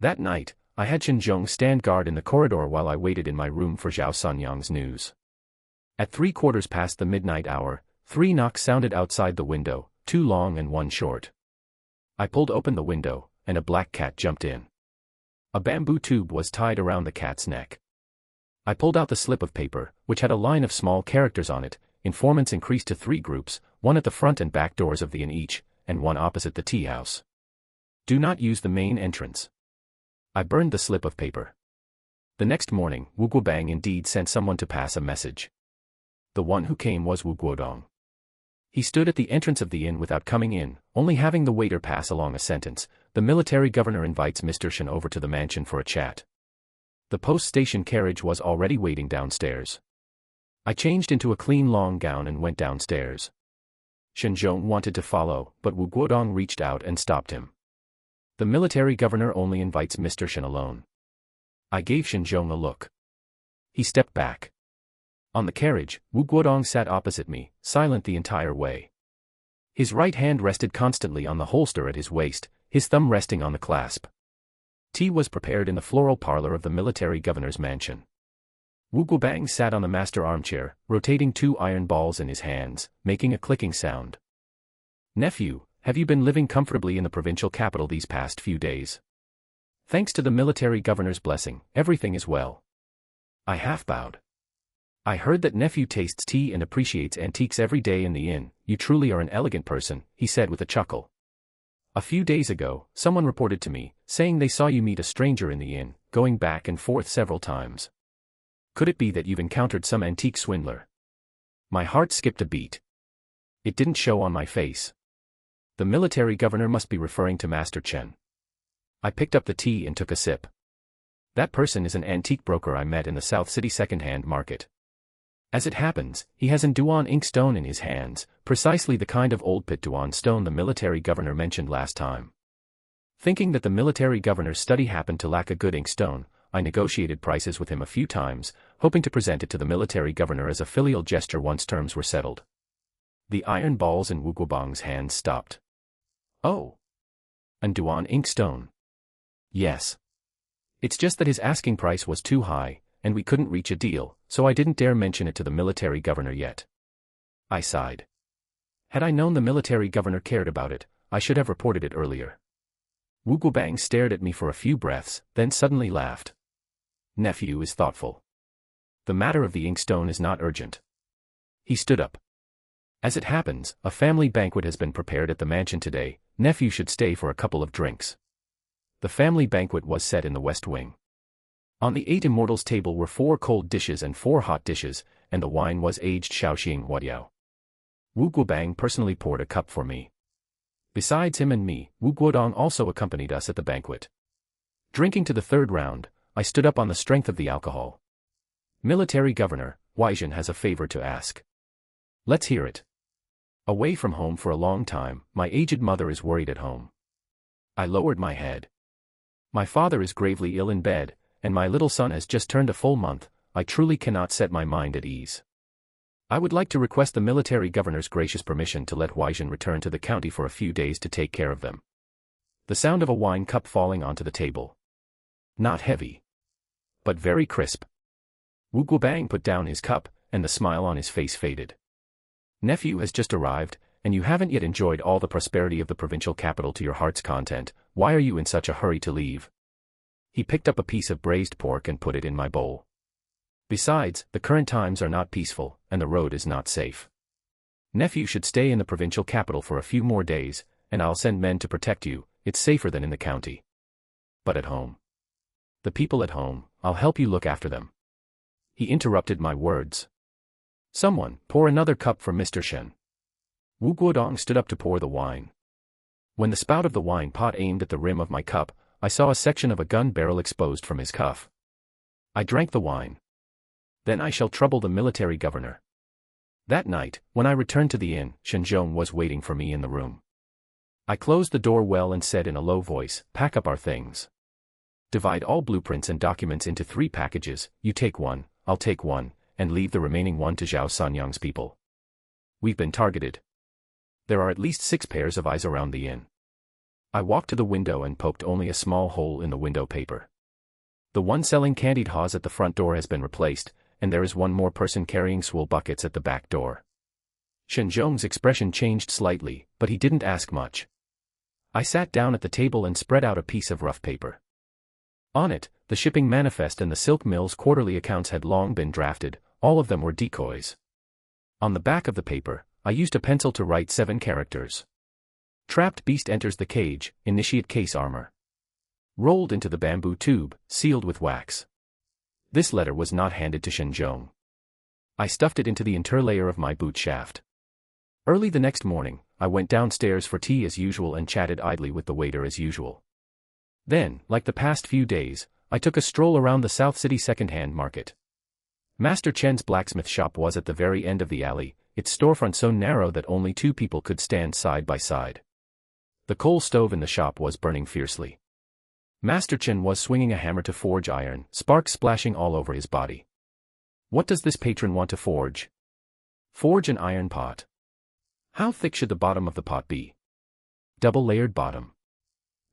That night, I had Shen stand guard in the corridor while I waited in my room for Zhao Sanyang's news. At 3/4 past the midnight hour, 3 knocks sounded outside the window, 2 long and 1 short. I pulled open the window, and a black cat jumped in. A bamboo tube was tied around the cat's neck. I pulled out the slip of paper, which had a line of small characters on it. Informants increased to 3 groups, 1 at the front and back doors of the inn each, and 1 opposite the tea house. Do not use the main entrance. I burned the slip of paper. The next morning, Wu Guobang indeed sent someone to pass a message. The one who came was Wu Guodong. He stood at the entrance of the inn without coming in, only having the waiter pass along a sentence. The military governor invites Mr. Shen over to the mansion for a chat. The post station carriage was already waiting downstairs. I changed into a clean long gown and went downstairs. Shen wanted to follow, but Wu Guodong reached out and stopped him. The military governor only invites Mr. Shen alone. I gave Shen a look. He stepped back. On the carriage, Wu Guodong sat opposite me, silent the entire way. His right hand rested constantly on the holster at his waist, his thumb resting on the clasp. Tea was prepared in the floral parlor of the military governor's mansion. Wu Guobang sat on the master armchair, rotating 2 iron balls in his hands, making a clicking sound. "Nephew, have you been living comfortably in the provincial capital these past few days?" "Thanks to the military governor's blessing, everything is well." I half bowed. "I heard that nephew tastes tea and appreciates antiques every day in the inn. You truly are an elegant person," he said with a chuckle. "A few days ago, someone reported to me, saying they saw you meet a stranger in the inn, going back and forth several times. Could it be that you've encountered some antique swindler?" My heart skipped a beat. It didn't show on my face. The military governor must be referring to Master Chen. I picked up the tea and took a sip. "That person is an antique broker I met in the South City second-hand market. As it happens, he has an Duan inkstone in his hands, precisely the kind of old pit Duan stone the military governor mentioned last time. Thinking that the military governor's study happened to lack a good inkstone, I negotiated prices with him a few times, hoping to present it to the military governor as a filial gesture once terms were settled." The iron balls in Wu Guobang's hands stopped. "Oh. An Duan inkstone." "Yes. It's just that his asking price was too high, and we couldn't reach a deal, so I didn't dare mention it to the military governor yet." I sighed. Had I known the military governor cared about it, I should have reported it earlier. Wu Guobang stared at me for a few breaths, then suddenly laughed. "Nephew is thoughtful. The matter of the inkstone is not urgent." He stood up. "As it happens, a family banquet has been prepared at the mansion today. Nephew should stay for a couple of drinks." The family banquet was set in the west wing. On the 8 immortals table were 4 cold dishes and 4 hot dishes, and the wine was aged Shaoxing Huaiyao. Wu Guobang personally poured a cup for me. Besides him and me, Wu Guodong also accompanied us at the banquet. Drinking to the 3rd round, I stood up on the strength of the alcohol. "Military Governor, Huaijin has a favor to ask." "Let's hear it." "Away from home for a long time, my aged mother is worried at home." I lowered my head. "My father is gravely ill in bed, and my little son has just turned a full month. I truly cannot set my mind at ease. I would like to request the military governor's gracious permission to let Huaijin return to the county for a few days to take care of them." The sound of a wine cup falling onto the table. Not heavy, but very crisp. Wu Guobang put down his cup, and the smile on his face faded. "Nephew has just arrived, and you haven't yet enjoyed all the prosperity of the provincial capital to your heart's content. Why are you in such a hurry to leave?" He picked up a piece of braised pork and put it in my bowl. "Besides, the current times are not peaceful, and the road is not safe. Nephew should stay in the provincial capital for a few more days, and I'll send men to protect you. It's safer than in the county." "But at home?" "The people at home, I'll help you look after them." He interrupted my words. "Someone, pour another cup for Mr. Shen." Wu Guodong stood up to pour the wine. When the spout of the wine pot aimed at the rim of my cup, I saw a section of a gun barrel exposed from his cuff. I drank the wine. Then I shall trouble the military governor. That night, when I returned to the inn, Shen Zhong was waiting for me in the room. I closed the door well and said in a low voice, "Pack up our things. Divide all blueprints and documents into 3 packages, you take one, I'll take one, and leave the remaining one to Zhao Sanyang's people. We've been targeted. There are at least 6 pairs of eyes around the inn." I walked to the window and poked only a small hole in the window paper. The one selling candied haws at the front door has been replaced, and there is one more person carrying swill buckets at the back door. Shen Zhong's expression changed slightly, but he didn't ask much. I sat down at the table and spread out a piece of rough paper. On it, the shipping manifest and the silk mill's quarterly accounts had long been drafted, all of them were decoys. On the back of the paper, I used a pencil to write 7 characters. Trapped beast enters the cage, initiate case armor. Rolled into the bamboo tube, sealed with wax. This letter was not handed to Shen Zhong. I stuffed it into the interlayer of my boot shaft. Early the next morning, I went downstairs for tea as usual and chatted idly with the waiter as usual. Then, like the past few days, I took a stroll around the South City second-hand market. Master Chen's blacksmith shop was at the very end of the alley, its storefront so narrow that only 2 people could stand side by side. The coal stove in the shop was burning fiercely. Master Chen was swinging a hammer to forge iron, sparks splashing all over his body. "What does this patron want to forge?" "Forge an iron pot." "How thick should the bottom of the pot be?" "Double-layered bottom."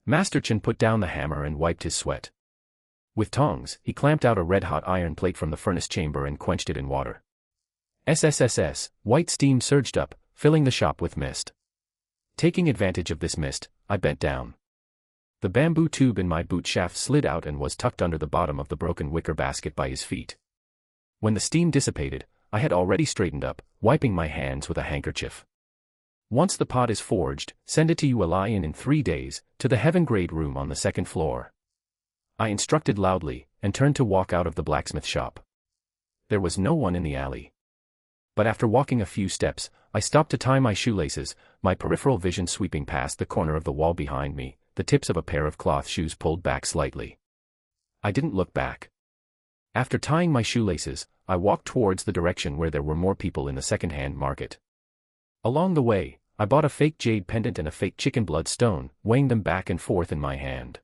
Master Chen put down the hammer and wiped his sweat. With tongs, he clamped out a red-hot iron plate from the furnace chamber and quenched it in water. SSSS, white steam surged up, filling the shop with mist. Taking advantage of this mist, I bent down. The bamboo tube in my boot shaft slid out and was tucked under the bottom of the broken wicker basket by his feet. When the steam dissipated, I had already straightened up, wiping my hands with a handkerchief. "Once the pot is forged, send it to Yuelian in 3 days, to the heaven-grade room on the 2nd floor." I instructed loudly, and turned to walk out of the blacksmith shop. There was no one in the alley. But after walking a few steps, I stopped to tie my shoelaces, my peripheral vision sweeping past the corner of the wall behind me, the tips of a pair of cloth shoes pulled back slightly. I didn't look back. After tying my shoelaces, I walked towards the direction where there were more people in the second-hand market. Along the way, I bought a fake jade pendant and a fake chicken blood stone, weighing them back and forth in my hand.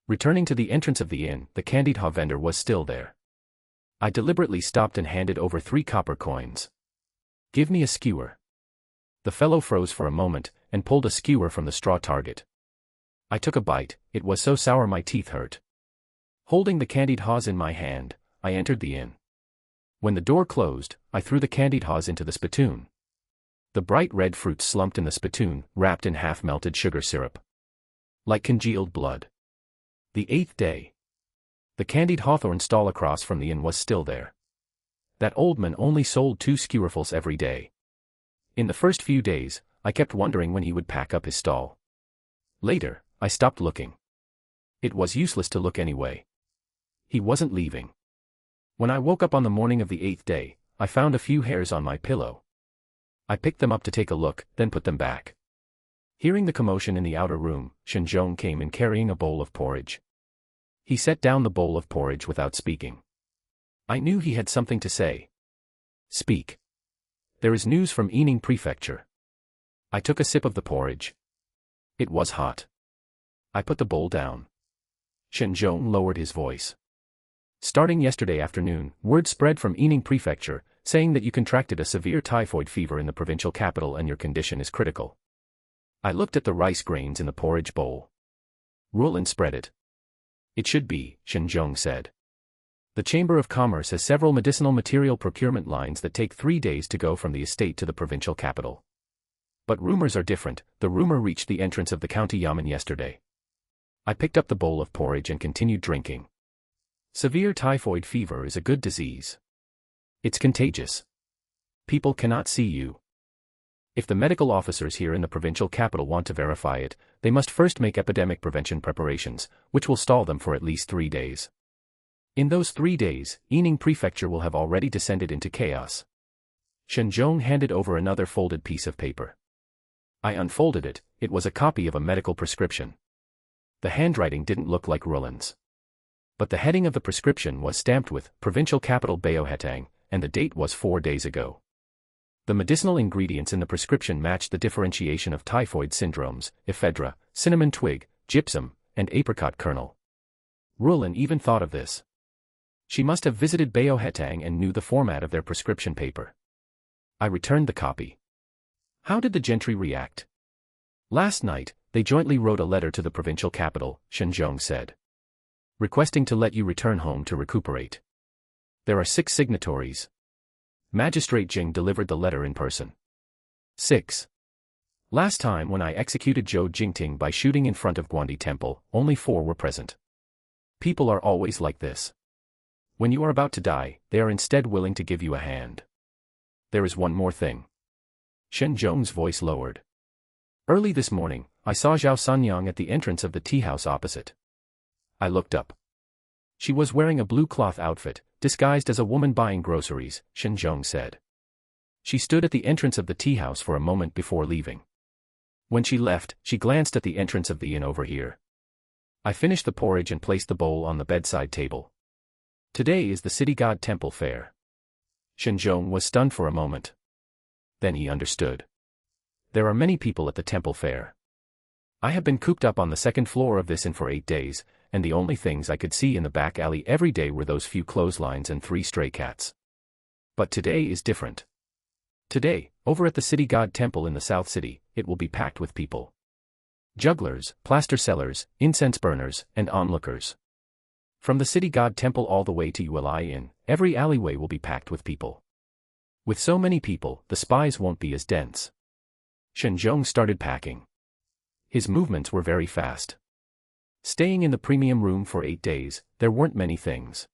Returning to the entrance of the inn, the candied haw vendor was still there. I deliberately stopped and handed over 3 copper coins. "Give me a skewer." The fellow froze for a moment, and pulled a skewer from the straw target. I took a bite, it was so sour my teeth hurt. Holding the candied haws in my hand, I entered the inn. When the door closed, I threw the candied haws into the spittoon. The bright red fruit slumped in the spittoon, wrapped in half-melted sugar syrup. Like congealed blood. The 8th day. The candied hawthorn stall across from the inn was still there. That old man only sold 2 skewerfuls every day. In the first few days, I kept wondering when he would pack up his stall. Later, I stopped looking. It was useless to look anyway. He wasn't leaving. When I woke up on the morning of the 8th day, I found a few hairs on my pillow. I picked them up to take a look, then put them back. Hearing the commotion in the outer room, Shen Zhong came in carrying a bowl of porridge. He set down the bowl of porridge without speaking. I knew he had something to say. "Speak." "There is news from Yining Prefecture." I took a sip of the porridge. It was hot. I put the bowl down. Shen Zhong lowered his voice. "Starting yesterday afternoon, word spread from Yining Prefecture, saying that you contracted a severe typhoid fever in the provincial capital and your condition is critical." I looked at the rice grains in the porridge bowl. "Roland spread it." "It should be," Shen Zhong said. "The Chamber of Commerce has several medicinal material procurement lines that take 3 days to go from the estate to the provincial capital. But rumors are different. The rumor reached the entrance of the county yamen yesterday." I picked up the bowl of porridge and continued drinking. Severe typhoid fever is a good disease. It's contagious. People cannot see you. If the medical officers here in the provincial capital want to verify it, they must first make epidemic prevention preparations, which will stall them for at least 3 days. In those 3 days, Yining Prefecture will have already descended into chaos. Shen Zhong handed over another folded piece of paper. I unfolded it. It was a copy of a medical prescription. The handwriting didn't look like Rulin's. But the heading of the prescription was stamped with Provincial Capital Baohetang, and the date was 4 days ago. The medicinal ingredients in the prescription matched the differentiation of typhoid syndromes, ephedra, cinnamon twig, gypsum, and apricot kernel. Rulin even thought of this. She must have visited Baohetang and knew the format of their prescription paper. I returned the copy. How did the gentry react? Last night, they jointly wrote a letter to the provincial capital, Shenzhong said, requesting to let you return home to recuperate. There are 6 signatories. Magistrate Jing delivered the letter in person. 6. Last time when I executed Zhou Jingting by shooting in front of Guandi Temple, only 4 were present. People are always like this. When you are about to die, they are instead willing to give you a hand. There is one more thing. Shen Zhong's voice lowered. Early this morning, I saw Zhao Sanyang at the entrance of the tea house opposite. I looked up. She was wearing a blue cloth outfit, disguised as a woman buying groceries, Shen Zhong said. She stood at the entrance of the tea house for a moment before leaving. When she left, she glanced at the entrance of the inn over here. I finished the porridge and placed the bowl on the bedside table. Today is the city god temple fair. Shen Zhong was stunned for a moment. Then he understood. There are many people at the temple fair. I have been cooped up on the 2nd floor of this inn for 8 days, and the only things I could see in the back alley every day were those few clotheslines and 3 stray cats. But today is different. Today, over at the city god temple in the South City, it will be packed with people. Jugglers, plaster sellers, incense burners, and onlookers. From the city god temple all the way to Uli Inn, every alleyway will be packed with people. With so many people, the spies won't be as dense. Shen Zhong started packing. His movements were very fast. Staying in the premium room for 8 days, there weren't many things.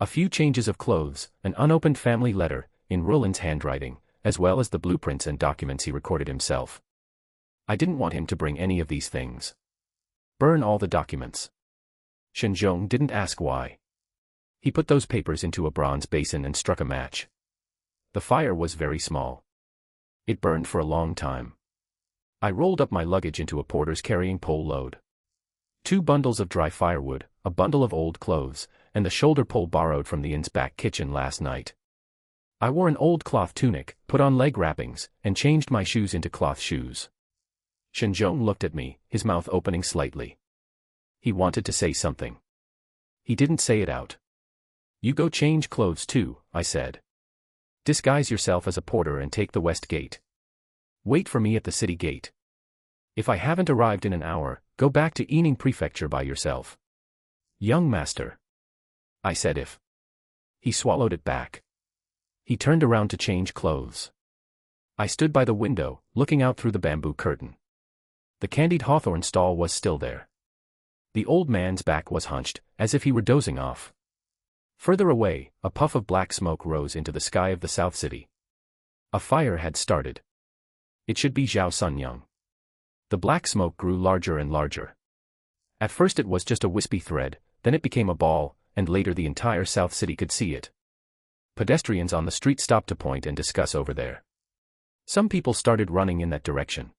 A few changes of clothes, an unopened family letter, in Rulin's handwriting, as well as the blueprints and documents he recorded himself. I didn't want him to bring any of these things. Burn all the documents. Shen Zhong didn't ask why. He put those papers into a bronze basin and struck a match. The fire was very small. It burned for a long time. I rolled up my luggage into a porter's carrying pole load. 2 bundles of dry firewood, a bundle of old clothes, and the shoulder pole borrowed from the inn's back kitchen last night. I wore an old cloth tunic, put on leg wrappings, and changed my shoes into cloth shoes. Shen Zhong looked at me, his mouth opening slightly. He wanted to say something. He didn't say it out. You go change clothes too, I said. Disguise yourself as a porter and take the west gate. Wait for me at the city gate. If I haven't arrived in an hour, go back to Yining Prefecture by yourself. Young master. I said if. He swallowed it back. He turned around to change clothes. I stood by the window, looking out through the bamboo curtain. The candied hawthorn stall was still there. The old man's back was hunched, as if he were dozing off. Further away, a puff of black smoke rose into the sky of the South City. A fire had started. It should be Zhao Sunyang. The black smoke grew larger and larger. At first it was just a wispy thread, then it became a ball, and later the entire South City could see it. Pedestrians on the street stopped to point and discuss over there. Some people started running in that direction.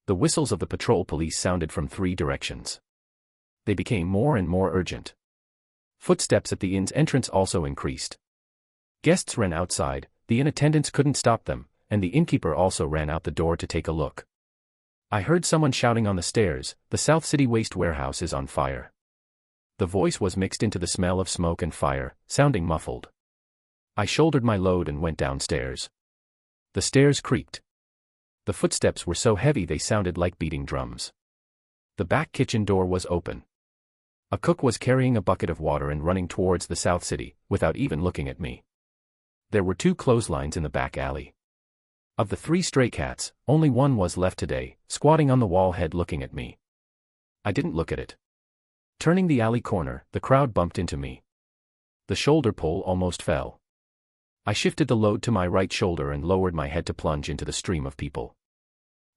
The whistles of the patrol police sounded from 3 directions. They became more and more urgent. Footsteps at the inn's entrance also increased. Guests ran outside, the inn attendants couldn't stop them, and the innkeeper also ran out the door to take a look. I heard someone shouting on the stairs, "The South City waste warehouse is on fire." The voice was mixed into the smell of smoke and fire, sounding muffled. I shouldered my load and went downstairs. The stairs creaked. The footsteps were so heavy they sounded like beating drums. The back kitchen door was open. A cook was carrying a bucket of water and running towards the South City, without even looking at me. There were 2 clotheslines in the back alley. Of the 3 stray cats, only one was left today, squatting on the wall head looking at me. I didn't look at it. Turning the alley corner, the crowd bumped into me. The shoulder pole almost fell. I shifted the load to my right shoulder and lowered my head to plunge into the stream of people.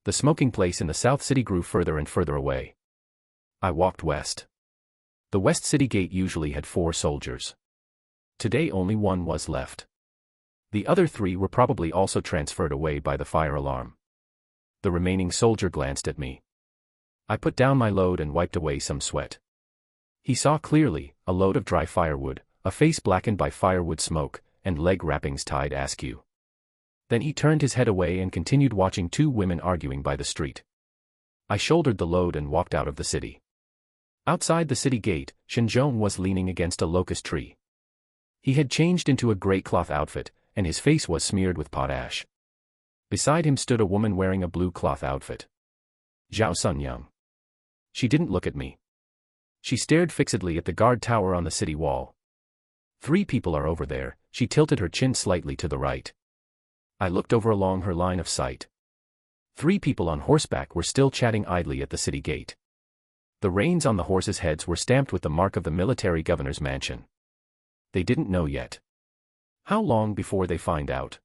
The smoking place in the South City grew further and further away. I walked west. The West City Gate usually had 4 soldiers. Today only 1 was left. The other 3 were probably also transferred away by the fire alarm. The remaining soldier glanced at me. I put down my load and wiped away some sweat. He saw clearly, a load of dry firewood, a face blackened by firewood smoke, and leg wrappings tied askew. Then he turned his head away and continued watching two women arguing by the street. I shouldered the load and walked out of the city. Outside the city gate, Shen was leaning against a locust tree. He had changed into a gray cloth outfit, and his face was smeared with potash. Beside him stood a woman wearing a blue cloth outfit. Zhao Sunyang. She didn't look at me. She stared fixedly at the guard tower on the city wall. 3 people are over there. She tilted her chin slightly to the right. I looked over along her line of sight. 3 people on horseback were still chatting idly at the city gate. The reins on the horses' heads were stamped with the mark of the military governor's mansion. They didn't know yet. How long before they find out?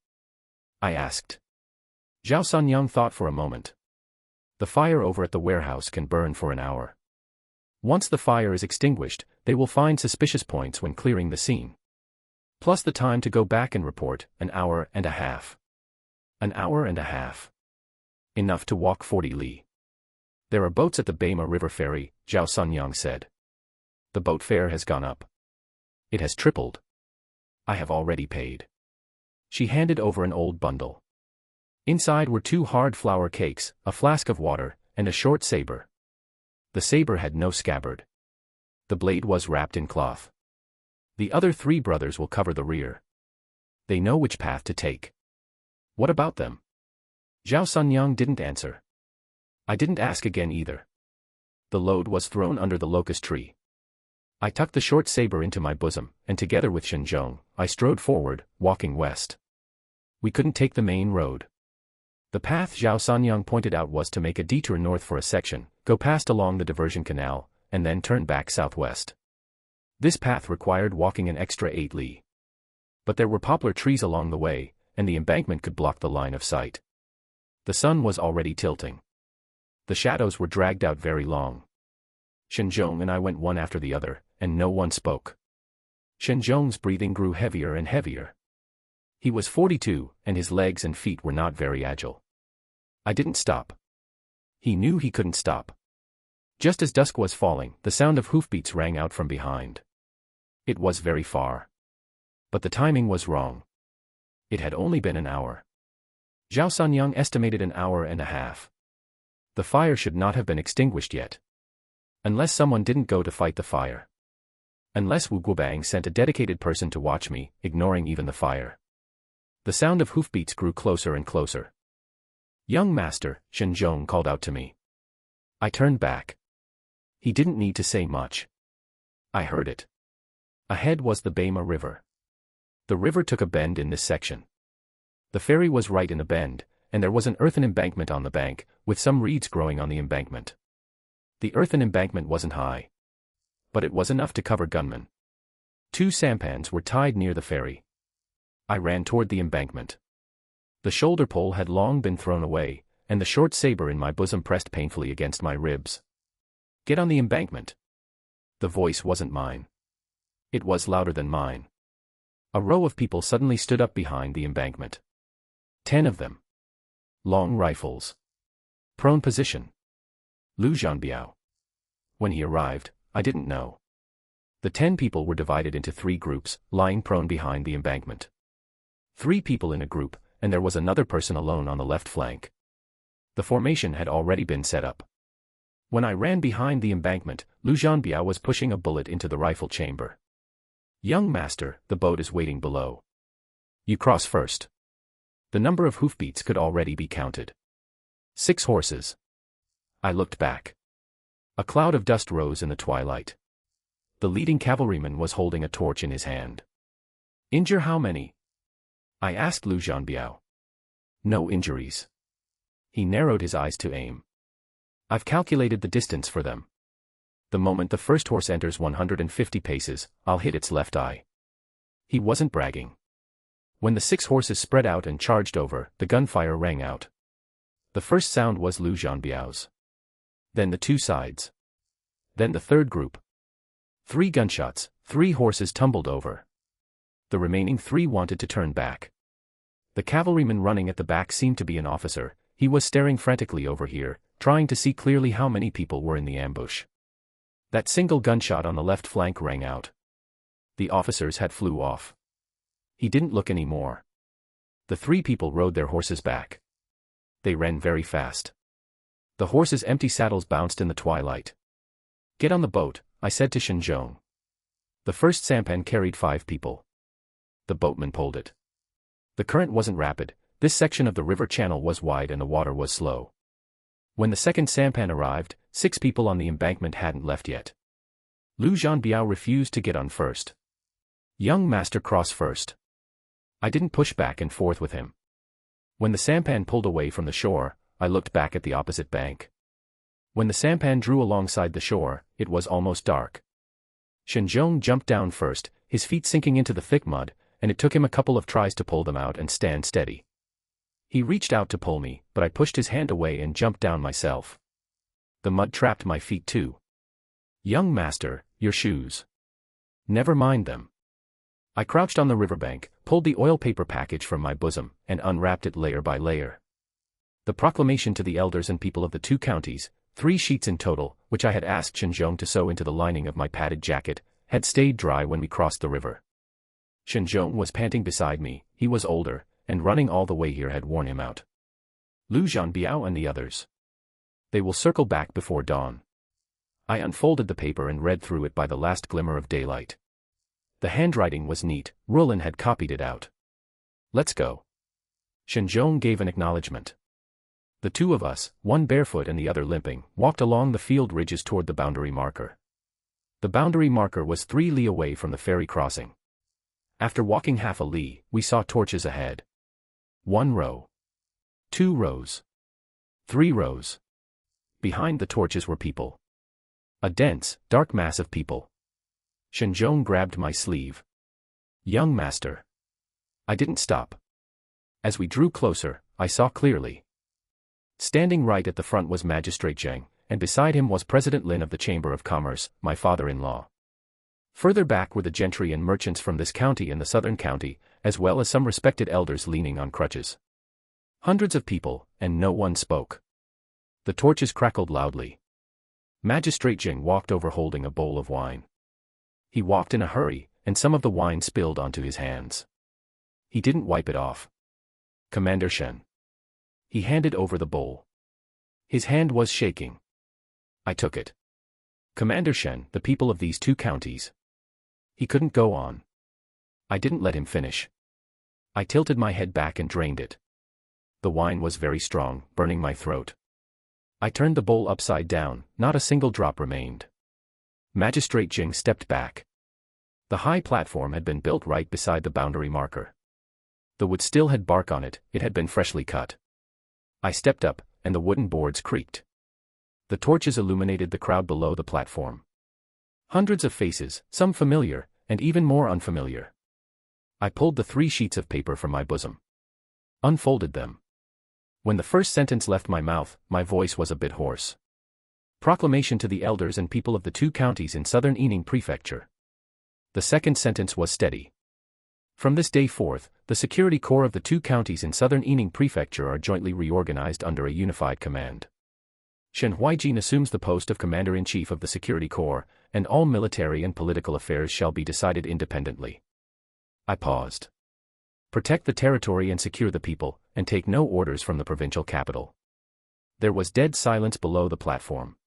I asked. Zhao Sunyang thought for a moment. The fire over at the warehouse can burn for an hour. Once the fire is extinguished, they will find suspicious points when clearing the scene. Plus the time to go back and report, an hour and a half. An hour and a half. Enough to walk 40 li. There are boats at the Bema River ferry, Zhao Sunyang said. The boat fare has gone up. It has tripled. I have already paid. She handed over an old bundle. Inside were 2 hard flour cakes, a flask of water, and a short saber. The saber had no scabbard. The blade was wrapped in cloth. The other 3 brothers will cover the rear. They know which path to take. What about them? Zhao Sunyang didn't answer. I didn't ask again either. The load was thrown under the locust tree. I tucked the short saber into my bosom, and together with Shen I strode forward, walking west. We couldn't take the main road. The path Zhao Sunyang pointed out was to make a detour north for a section, go past along the diversion canal, and then turn back southwest. This path required walking an extra 8 li. But there were poplar trees along the way, and the embankment could block the line of sight. The sun was already tilting. The shadows were dragged out very long. Shen and I went one after the other, and no one spoke. Shen breathing grew heavier and heavier. He was 42, and his legs and feet were not very agile. I didn't stop. He knew he couldn't stop. Just as dusk was falling, the sound of hoofbeats rang out from behind. It was very far. But the timing was wrong. It had only been an hour. Zhao Sunyang estimated an hour and a half. The fire should not have been extinguished yet. Unless someone didn't go to fight the fire. Unless Wu Guobang sent a dedicated person to watch me, ignoring even the fire. The sound of hoofbeats grew closer and closer. Young master, Shen called out to me. I turned back. He didn't need to say much. I heard it. Ahead was the Bema River. The river took a bend in this section. The ferry was right in the bend, and there was an earthen embankment on the bank, with some reeds growing on the embankment. The earthen embankment wasn't high. But it was enough to cover gunmen. 2 sampans were tied near the ferry. I ran toward the embankment. The shoulder pole had long been thrown away, and the short saber in my bosom pressed painfully against my ribs. Get on the embankment. The voice wasn't mine. It was louder than mine. A row of people suddenly stood up behind the embankment. 10 of them. Long rifles. Prone position. Lu Zhanbiao. When he arrived, I didn't know. The 10 people were divided into 3 groups, lying prone behind the embankment. 3 people in a group, and there was another person alone on the left flank. The formation had already been set up. When I ran behind the embankment, Lu Zhanbiao was pushing a bullet into the rifle chamber. Young master, the boat is waiting below. You cross first. The number of hoofbeats could already be counted. 6 horses. I looked back. A cloud of dust rose in the twilight. The leading cavalryman was holding a torch in his hand. Injure how many? I asked Lu Zhanbiao. No injuries. He narrowed his eyes to aim. I've calculated the distance for them. The moment the first horse enters 150 paces, I'll hit its left eye. He wasn't bragging. When the 6 horses spread out and charged over, the gunfire rang out. The first sound was Lu Zhanbiao's. Then the 2 sides. Then the 3rd group. 3 gunshots, 3 horses tumbled over. The remaining 3 wanted to turn back. The cavalryman running at the back seemed to be an officer. He was staring frantically over here, trying to see clearly how many people were in the ambush. That single gunshot on the left flank rang out. The officers had flew off. He didn't look anymore. The 3 people rode their horses back. They ran very fast. The horses' empty saddles bounced in the twilight. "Get on the boat," I said to Shen Zhong. The first sampan carried 5 people. The boatman pulled it. The current wasn't rapid, this section of the river channel was wide and the water was slow. When the second sampan arrived, 6 people on the embankment hadn't left yet. Lu Zhanbiao refused to get on first. "Young master, cross first." I didn't push back and forth with him. When the sampan pulled away from the shore, I looked back at the opposite bank. When the sampan drew alongside the shore, it was almost dark. Shen Zhong jumped down first, his feet sinking into the thick mud, and it took him a couple of tries to pull them out and stand steady. He reached out to pull me, but I pushed his hand away and jumped down myself. The mud trapped my feet too. "Young master, your shoes." "Never mind them." I crouched on the riverbank, pulled the oil paper package from my bosom, and unwrapped it layer by layer. The proclamation to the elders and people of the 2 counties, 3 sheets in total, which I had asked Shen Zhong to sew into the lining of my padded jacket, had stayed dry when we crossed the river. Shen Zhong was panting beside me, he was older, and running all the way here had worn him out. Lu Zhanbiao and the others. They will circle back before dawn. I unfolded the paper and read through it by the last glimmer of daylight. The handwriting was neat, Rulin had copied it out. "Let's go." Shen Zhong gave an acknowledgement. The 2 of us, one barefoot and the other limping, walked along the field ridges toward the boundary marker. The boundary marker was 3 li away from the ferry crossing. After walking half a li, we saw torches ahead. 1 row. 2 rows. 3 rows. Behind the torches were people. A dense, dark mass of people. Shen Zhong grabbed my sleeve. "Young master." I didn't stop. As we drew closer, I saw clearly. Standing right at the front was Magistrate Zheng, and beside him was President Lin of the Chamber of Commerce, my father-in-law. Further back were the gentry and merchants from this county and the southern county, as well as some respected elders leaning on crutches. Hundreds of people, and no one spoke. The torches crackled loudly. Magistrate Zheng walked over holding a bowl of wine. He walked in a hurry, and some of the wine spilled onto his hands. He didn't wipe it off. "Commander Shen." He handed over the bowl. His hand was shaking. I took it. "Commander Shen, the people of these 2 counties." He couldn't go on. I didn't let him finish. I tilted my head back and drained it. The wine was very strong, burning my throat. I turned the bowl upside down, not a single drop remained. Magistrate Zheng stepped back. The high platform had been built right beside the boundary marker. The wood still had bark on it, it had been freshly cut. I stepped up, and the wooden boards creaked. The torches illuminated the crowd below the platform. Hundreds of faces, some familiar, and even more unfamiliar. I pulled the 3 sheets of paper from my bosom. Unfolded them. When the first sentence left my mouth, my voice was a bit hoarse. Proclamation to the elders and people of the 2 counties in southern Yining Prefecture. The second sentence was steady. From this day forth, the security corps of the 2 counties in southern Yining Prefecture are jointly reorganized under a unified command. Shen Huaijin assumes the post of Commander-in-Chief of the Security Corps, and all military and political affairs shall be decided independently. I paused. Protect the territory and secure the people, and take no orders from the provincial capital. There was dead silence below the platform.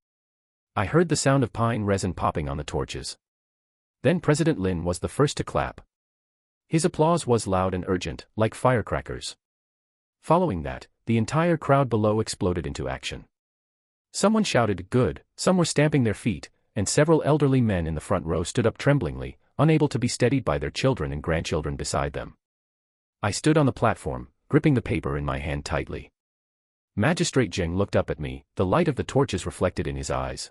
I heard the sound of pine resin popping on the torches. Then President Lin was the first to clap. His applause was loud and urgent, like firecrackers. Following that, the entire crowd below exploded into action. Someone shouted, "Good," some were stamping their feet, and several elderly men in the front row stood up tremblingly, unable to be steadied by their children and grandchildren beside them. I stood on the platform, gripping the paper in my hand tightly. Magistrate Zheng looked up at me, the light of the torches reflected in his eyes.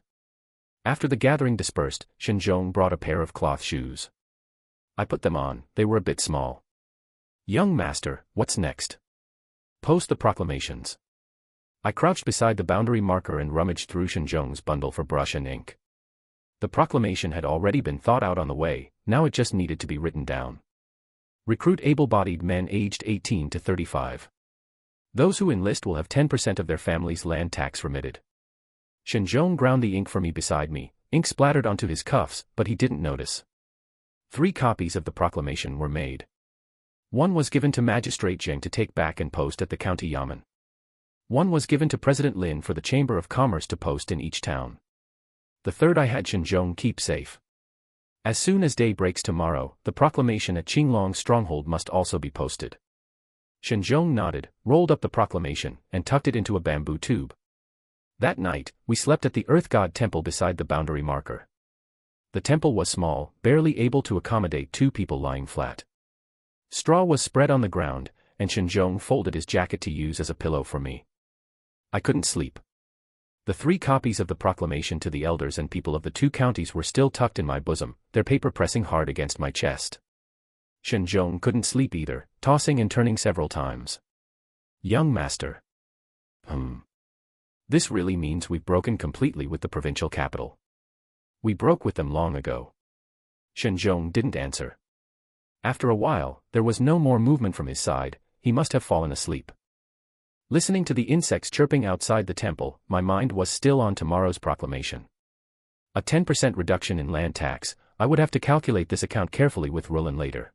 After the gathering dispersed, Shen Zhong brought a pair of cloth shoes. I put them on, they were a bit small. "Young master, what's next?" "Post the proclamations." I crouched beside the boundary marker and rummaged through Shen Zhong's bundle for brush and ink. The proclamation had already been thought out on the way, now it just needed to be written down. Recruit able-bodied men aged 18 to 35. Those who enlist will have 10% of their family's land tax remitted. Shen Zhong ground the ink for me beside me, ink splattered onto his cuffs, but he didn't notice. 3 copies of the proclamation were made. One was given to Magistrate Zheng to take back and post at the county yamen. One was given to President Lin for the Chamber of Commerce to post in each town. The third I had Shen Zhong keep safe. As soon as day breaks tomorrow, the proclamation at Qinglong's stronghold must also be posted. Shen Zhong nodded, rolled up the proclamation, and tucked it into a bamboo tube. That night, we slept at the Earth God Temple beside the boundary marker. The temple was small, barely able to accommodate 2 people lying flat. Straw was spread on the ground, and Shen Zhong folded his jacket to use as a pillow for me. I couldn't sleep. The 3 copies of the proclamation to the elders and people of the 2 counties were still tucked in my bosom, their paper pressing hard against my chest. Shen Zhong couldn't sleep either, tossing and turning several times. Young master. This really means we've broken completely with the provincial capital. We broke with them long ago. Shen Zhong didn't answer. After a while, there was no more movement from his side, he must have fallen asleep. Listening to the insects chirping outside the temple, my mind was still on tomorrow's proclamation. A 10% reduction in land tax, I would have to calculate this account carefully with Rulin later.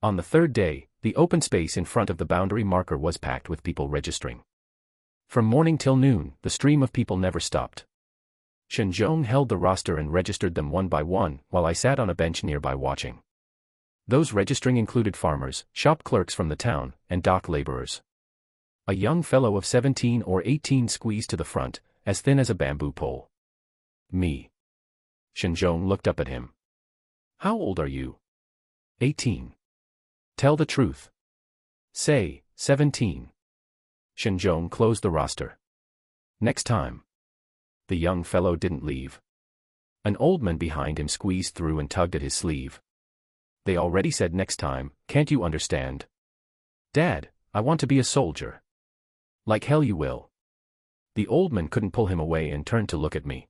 On the 3rd day, the open space in front of the boundary marker was packed with people registering. From morning till noon, the stream of people never stopped. Shen Zhong held the roster and registered them one by one, while I sat on a bench nearby watching. Those registering included farmers, shop clerks from the town, and dock laborers. A young fellow of 17 or 18 squeezed to the front, as thin as a bamboo pole. Me. Shen Zhong looked up at him. How old are you? 18. Tell the truth. Say, 17. Shen Zhong closed the roster. Next time. The young fellow didn't leave. An old man behind him squeezed through and tugged at his sleeve. They already said next time, can't you understand? Dad, I want to be a soldier. Like hell you will. The old man couldn't pull him away and turned to look at me.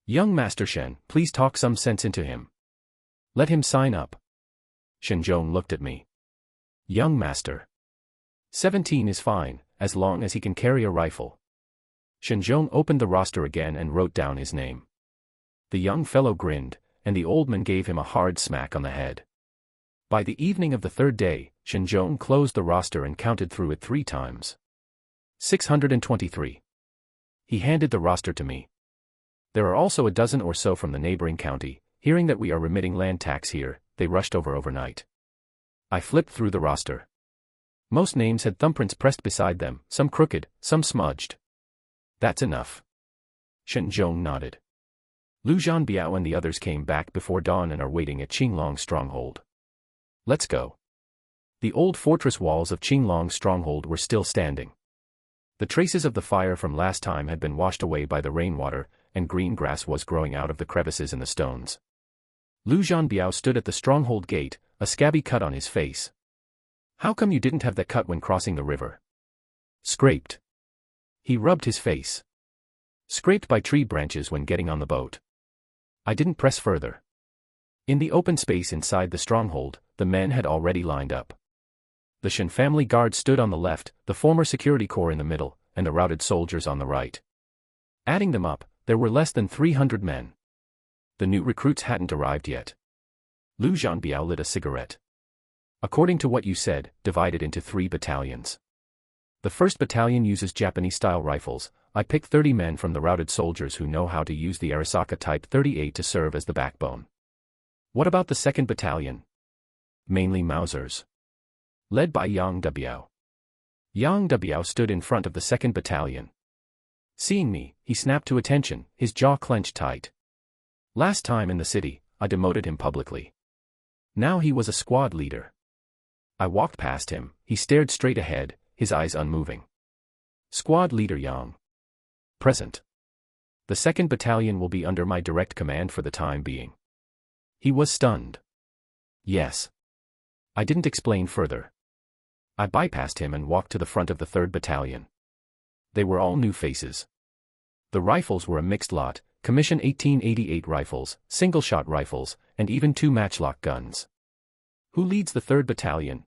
Young Master Shen, please talk some sense into him. Let him sign up. Shen Zhong looked at me. Young Master. 17 is fine, as long as he can carry a rifle. Shen Zhong opened the roster again and wrote down his name. The young fellow grinned, and the old man gave him a hard smack on the head. By the evening of the 3rd day, Shen Zhong closed the roster and counted through it 3 times. 623. He handed the roster to me. There are also a dozen or so from the neighboring county. Hearing that we are remitting land tax here, they rushed over overnight. I flipped through the roster. Most names had thumbprints pressed beside them, some crooked, some smudged. That's enough. Shen Zhong nodded. Lu Zhanbiao and the others came back before dawn and are waiting at Qinglong's stronghold. Let's go. The old fortress walls of Qinglong's stronghold were still standing. The traces of the fire from last time had been washed away by the rainwater, and green grass was growing out of the crevices in the stones. Lu Zhanbiao stood at the stronghold gate, a scabby cut on his face. How come you didn't have that cut when crossing the river? Scraped. He rubbed his face. Scraped by tree branches when getting on the boat. I didn't press further. In the open space inside the stronghold, the men had already lined up. The Shen family guard stood on the left, the former security corps in the middle, and the routed soldiers on the right. Adding them up, there were less than 300 men. The new recruits hadn't arrived yet. Lu Zhanbiao lit a cigarette. According to what you said, divided into 3 battalions. The 1st battalion uses Japanese-style rifles. I picked 30 men from the routed soldiers who know how to use the Arisaka Type 38 to serve as the backbone. What about the 2nd battalion? Mainly Mausers. Led by Yang Debiao. Yang Debiao stood in front of the 2nd battalion. Seeing me, he snapped to attention, his jaw clenched tight. Last time in the city, I demoted him publicly. Now he was a squad leader. I walked past him, he stared straight ahead, his eyes unmoving. Squad leader Yang. Present. The 2nd battalion will be under my direct command for the time being. He was stunned. Yes. I didn't explain further. I bypassed him and walked to the front of the 3rd battalion. They were all new faces. The rifles were a mixed lot, Commission 1888 rifles, single-shot rifles, and even 2 matchlock guns. Who leads the 3rd battalion?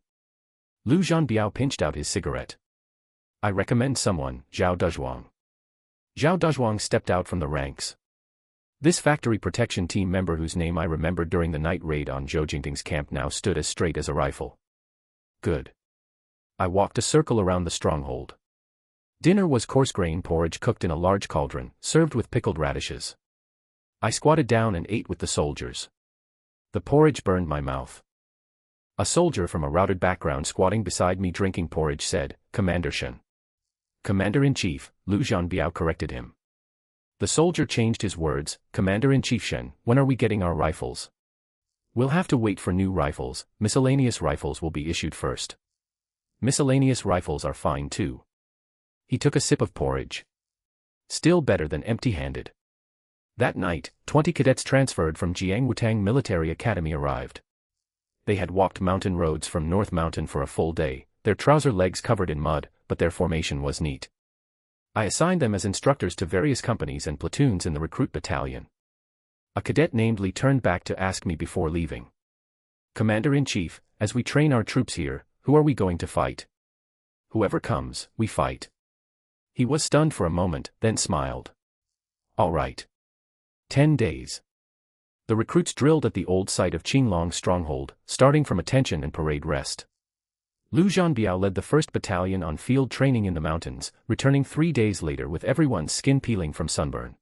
Lu Zhanbiao pinched out his cigarette. I recommend someone, Zhao Dezhuang. Zhao Dezhuang stepped out from the ranks. This factory protection team member whose name I remembered during the night raid on Zhou Jingting's camp now stood as straight as a rifle. Good. I walked a circle around the stronghold. Dinner was coarse grain porridge cooked in a large cauldron, served with pickled radishes. I squatted down and ate with the soldiers. The porridge burned my mouth. A soldier from a routed background squatting beside me drinking porridge said, "Commander Shen." "Commander-in-Chief," Lu Zhanbiao corrected him. The soldier changed his words, "Commander-in-Chief Shen, when are we getting our rifles?" "We'll have to wait for new rifles, miscellaneous rifles will be issued first." "Miscellaneous rifles are fine too." He took a sip of porridge. Still better than empty-handed. That night, 20 cadets transferred from Jiang Wutang Military Academy arrived. They had walked mountain roads from North Mountain for a full day, their trouser legs covered in mud, but their formation was neat. I assigned them as instructors to various companies and platoons in the recruit battalion. A cadet named Li turned back to ask me before leaving. "Commander-in-Chief, as we train our troops here, who are we going to fight?" "Whoever comes, we fight." He was stunned for a moment, then smiled. "All right. 10 days. The recruits drilled at the old site of Qinglong's stronghold, starting from attention and parade rest. Lu Zhanbiao led the 1st Battalion on field training in the mountains, returning 3 days later with everyone's skin peeling from sunburn.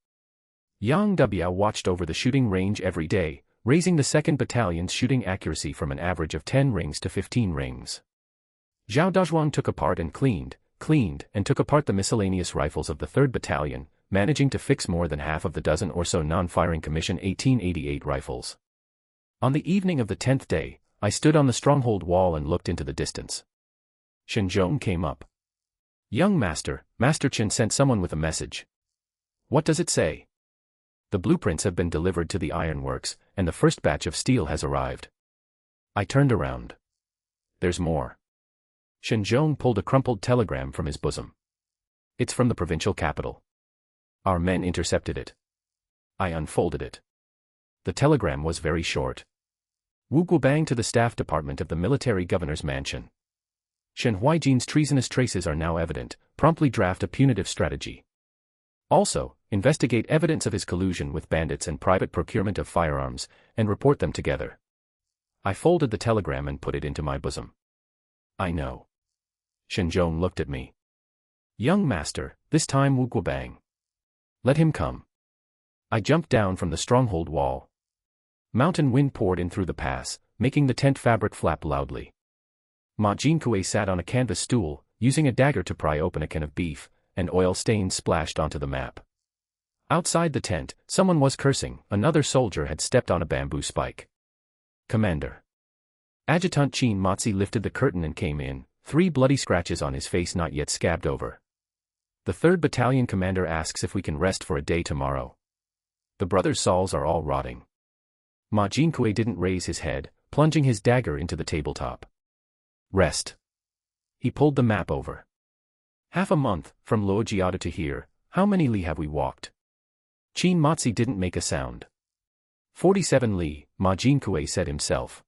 Yang Dubiao watched over the shooting range every day, raising the 2nd Battalion's shooting accuracy from an average of 10 rings to 15 rings. Zhao Dezhuang took apart and cleaned, and took apart the miscellaneous rifles of the 3rd Battalion, managing to fix more than half of the dozen or so non-firing Commission 1888 rifles. On the evening of the 10th day, I stood on the stronghold wall and looked into the distance. Shen Zhong came up. "Young master, Master Chen sent someone with a message." "What does it say?" "The blueprints have been delivered to the ironworks, and the first batch of steel has arrived." I turned around. "There's more." Shen Zhong pulled a crumpled telegram from his bosom. "It's from the provincial capital. Our men intercepted it." I unfolded it. The telegram was very short. Wu Guobang to the Staff Department of the Military Governor's Mansion. Shen Huaijin's treasonous traces are now evident, promptly draft a punitive strategy. Also, investigate evidence of his collusion with bandits and private procurement of firearms, and report them together. I folded the telegram and put it into my bosom. "I know." Shen Zhong looked at me. "Young master, this time Wu Guobang. Let him come." I jumped down from the stronghold wall. Mountain wind poured in through the pass, making the tent fabric flap loudly. Ma Jinkui sat on a canvas stool, using a dagger to pry open a can of beef, and oil stains splashed onto the map. Outside the tent, someone was cursing, another soldier had stepped on a bamboo spike. "Commander." Adjutant Qin Matzi lifted the curtain and came in, 3 bloody scratches on his face not yet scabbed over. "The 3rd Battalion commander asks if we can rest for a day tomorrow. The brothers' souls are all rotting." Ma Jinkui didn't raise his head, plunging his dagger into the tabletop. "Rest." He pulled the map over. "Half a month, from Luojiao to here, how many li have we walked?" Qin Matzi didn't make a sound. 47 li, Ma Jinkui said himself.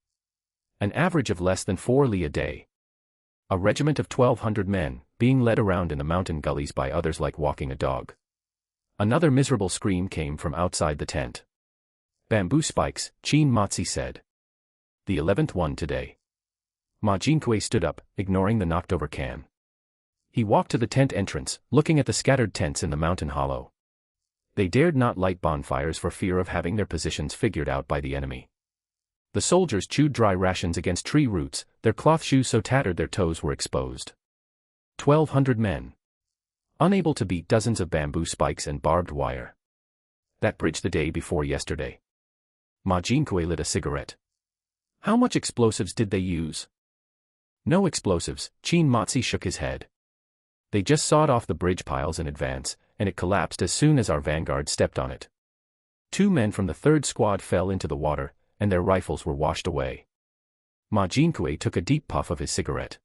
An average of less than 4 li a day. A regiment of 1,200 men, being led around in the mountain gullies by others like walking a dog. Another miserable scream came from outside the tent. "Bamboo spikes," Qin Matzi said. "The 11th one today." Ma Jinkui stood up, ignoring the knocked-over can. He walked to the tent entrance, looking at the scattered tents in the mountain hollow. They dared not light bonfires for fear of having their positions figured out by the enemy. The soldiers chewed dry rations against tree roots, their cloth shoes so tattered their toes were exposed. 1,200 men. Unable to beat dozens of bamboo spikes and barbed wire. That bridge the day before yesterday. Ma Jinkui lit a cigarette. "How much explosives did they use?" "No explosives," Qin Matzi shook his head. "They just sawed off the bridge piles in advance, and it collapsed as soon as our vanguard stepped on it. 2 men from the 3rd squad fell into the water, and their rifles were washed away." Ma Jinkui took a deep puff of his cigarette.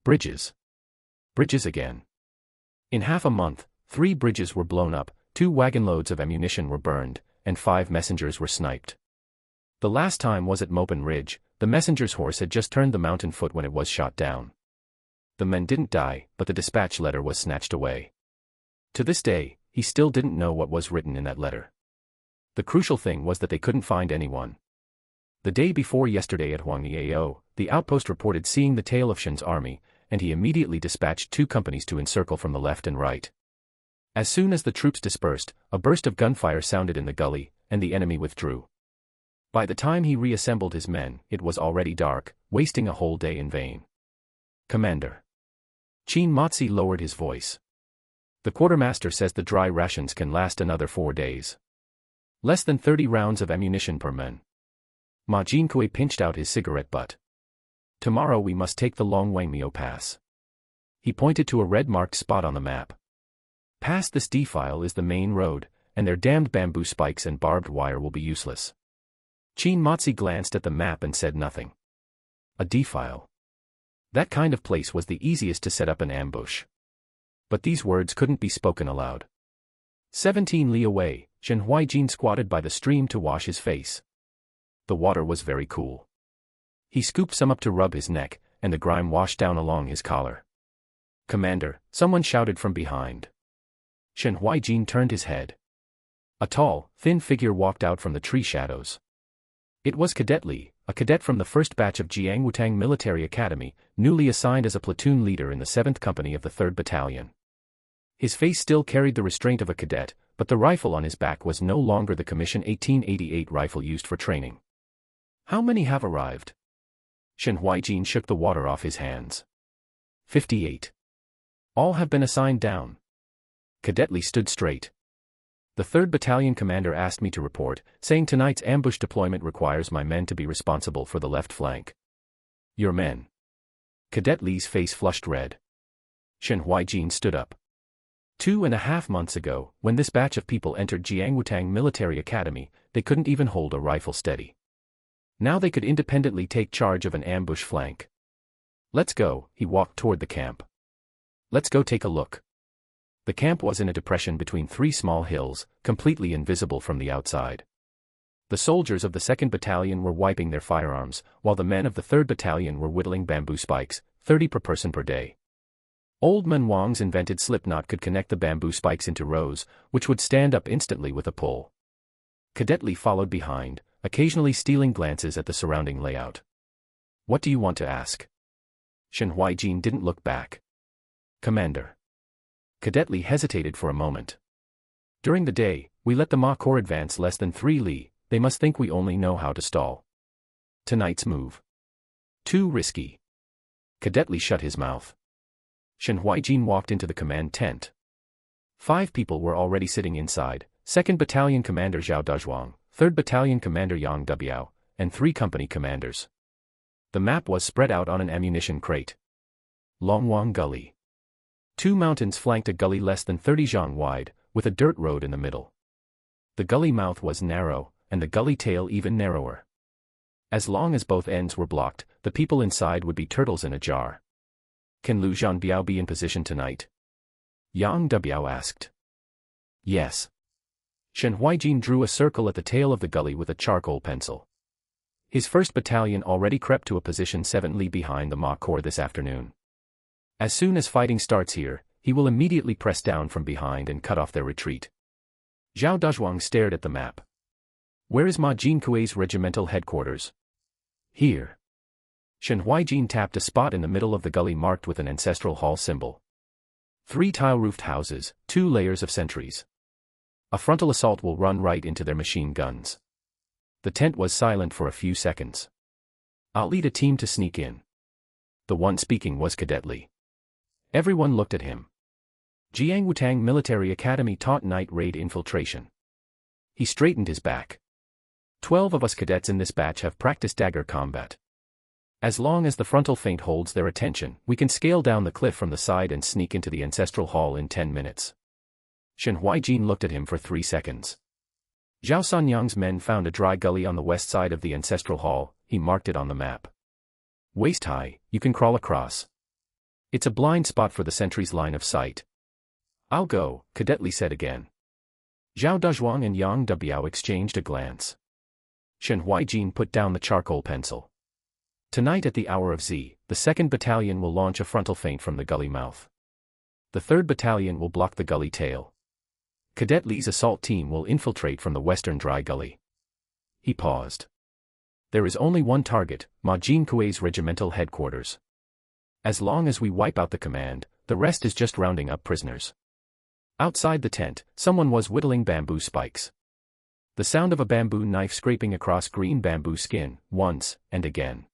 "Bridges. Bridges again. In half a month, 3 bridges were blown up, 2 wagon loads of ammunition were burned, and 5 messengers were sniped. The last time was at Mopen Ridge. The messenger's horse had just turned the mountain foot when it was shot down. The men didn't die, but the dispatch letter was snatched away. To this day, he still didn't know what was written in that letter. The crucial thing was that they couldn't find anyone. The day before yesterday at Huangyao, the outpost reported seeing the tail of Shen's army, and he immediately dispatched 2 companies to encircle from the left and right. As soon as the troops dispersed, a burst of gunfire sounded in the gully, and the enemy withdrew. By the time he reassembled his men, it was already dark, wasting a whole day in vain. Commander. Shen Huaijin lowered his voice. The quartermaster says the dry rations can last another 4 days. Less than 30 rounds of ammunition per man. Ma Jinkui pinched out his cigarette butt. Tomorrow we must take the Long Wangmiao Pass. He pointed to a red-marked spot on the map. Past this defile is the main road, and their damned bamboo spikes and barbed wire will be useless. Shen Huaijin glanced at the map and said nothing. A defile. That kind of place was the easiest to set up an ambush. But these words couldn't be spoken aloud. 17 li away, Shen Huaijin squatted by the stream to wash his face. The water was very cool. He scooped some up to rub his neck, and the grime washed down along his collar. Commander, someone shouted from behind. Shen Huaijin turned his head. A tall, thin figure walked out from the tree shadows. It was Cadet Li, a cadet from the first batch of Jiang Wutang Military Academy, newly assigned as a platoon leader in the 7th Company of the 3rd Battalion. His face still carried the restraint of a cadet, but the rifle on his back was no longer the Commission 1888 rifle used for training. How many have arrived? Shen Huaijin shook the water off his hands. 58. All have been assigned down. Cadet Li stood straight. The 3rd Battalion commander asked me to report, saying tonight's ambush deployment requires my men to be responsible for the left flank. Your men. Cadet Li's face flushed red. Shen Huaijin stood up. 2.5 months ago, when this batch of people entered Jiang Wutang Military Academy, they couldn't even hold a rifle steady. Now they could independently take charge of an ambush flank. Let's go, he walked toward the camp. Let's go take a look. The camp was in a depression between 3 small hills, completely invisible from the outside. The soldiers of the 2nd Battalion were wiping their firearms, while the men of the 3rd Battalion were whittling bamboo spikes, 30 per person per day. Old Man Wang's invented slipknot could connect the bamboo spikes into rows, which would stand up instantly with a pull. Cadet Li followed behind, occasionally stealing glances at the surrounding layout. What do you want to ask? Shen Huaijin didn't look back. Commander. Cadet Li hesitated for a moment. During the day, we let the Ma Corps advance less than 3 li, they must think we only know how to stall. Tonight's move. Too risky. Cadet Li shut his mouth. Shen Huaijin walked into the command tent. 5 people were already sitting inside, 2nd Battalion Commander Zhao Dezhuang, 3rd Battalion Commander Yang Dubiao, and 3 company commanders. The map was spread out on an ammunition crate. Longwang Gully. 2 mountains flanked a gully less than 30 zhang wide, with a dirt road in the middle. The gully mouth was narrow, and the gully tail even narrower. As long as both ends were blocked, the people inside would be turtles in a jar. Can Lu Zhanbiao be in position tonight? Yang Dubiao asked. Yes. Shen Huaijin drew a circle at the tail of the gully with a charcoal pencil. His 1st Battalion already crept to a position 7 li behind the Ma Corps this afternoon. As soon as fighting starts here, he will immediately press down from behind and cut off their retreat. Zhao Dezhuang stared at the map. Where is Ma Jinkui's regimental headquarters? Here. Shen Huaijin tapped a spot in the middle of the gully marked with an ancestral hall symbol. 3 tile-roofed houses, 2 layers of sentries. A frontal assault will run right into their machine guns. The tent was silent for a few seconds. I'll lead a team to sneak in. The one speaking was Cadet Li. Everyone looked at him. Jiang Wutang Military Academy taught night raid infiltration. He straightened his back. 12 of us cadets in this batch have practiced dagger combat. As long as the frontal feint holds their attention, we can scale down the cliff from the side and sneak into the ancestral hall in 10 minutes. Shen Huaijin looked at him for 3 seconds. Zhao Sanyang's men found a dry gully on the west side of the ancestral hall, he marked it on the map. Waist high, you can crawl across. It's a blind spot for the sentry's line of sight. I'll go, Cadet Li said again. Zhao Dezhuang and Yang Dubiao exchanged a glance. Shen Huaijin put down the charcoal pencil. Tonight at the hour of Z, The 2nd Battalion will launch a frontal feint from the gully mouth. The 3rd Battalion will block the gully tail. Cadet Li's assault team will infiltrate from the western dry gully. He paused. There is only one target, Ma Jinkuei's regimental headquarters. As long as we wipe out the command, the rest is just rounding up prisoners. Outside the tent, someone was whittling bamboo spikes. The sound of a bamboo knife scraping across green bamboo skin, once, and again.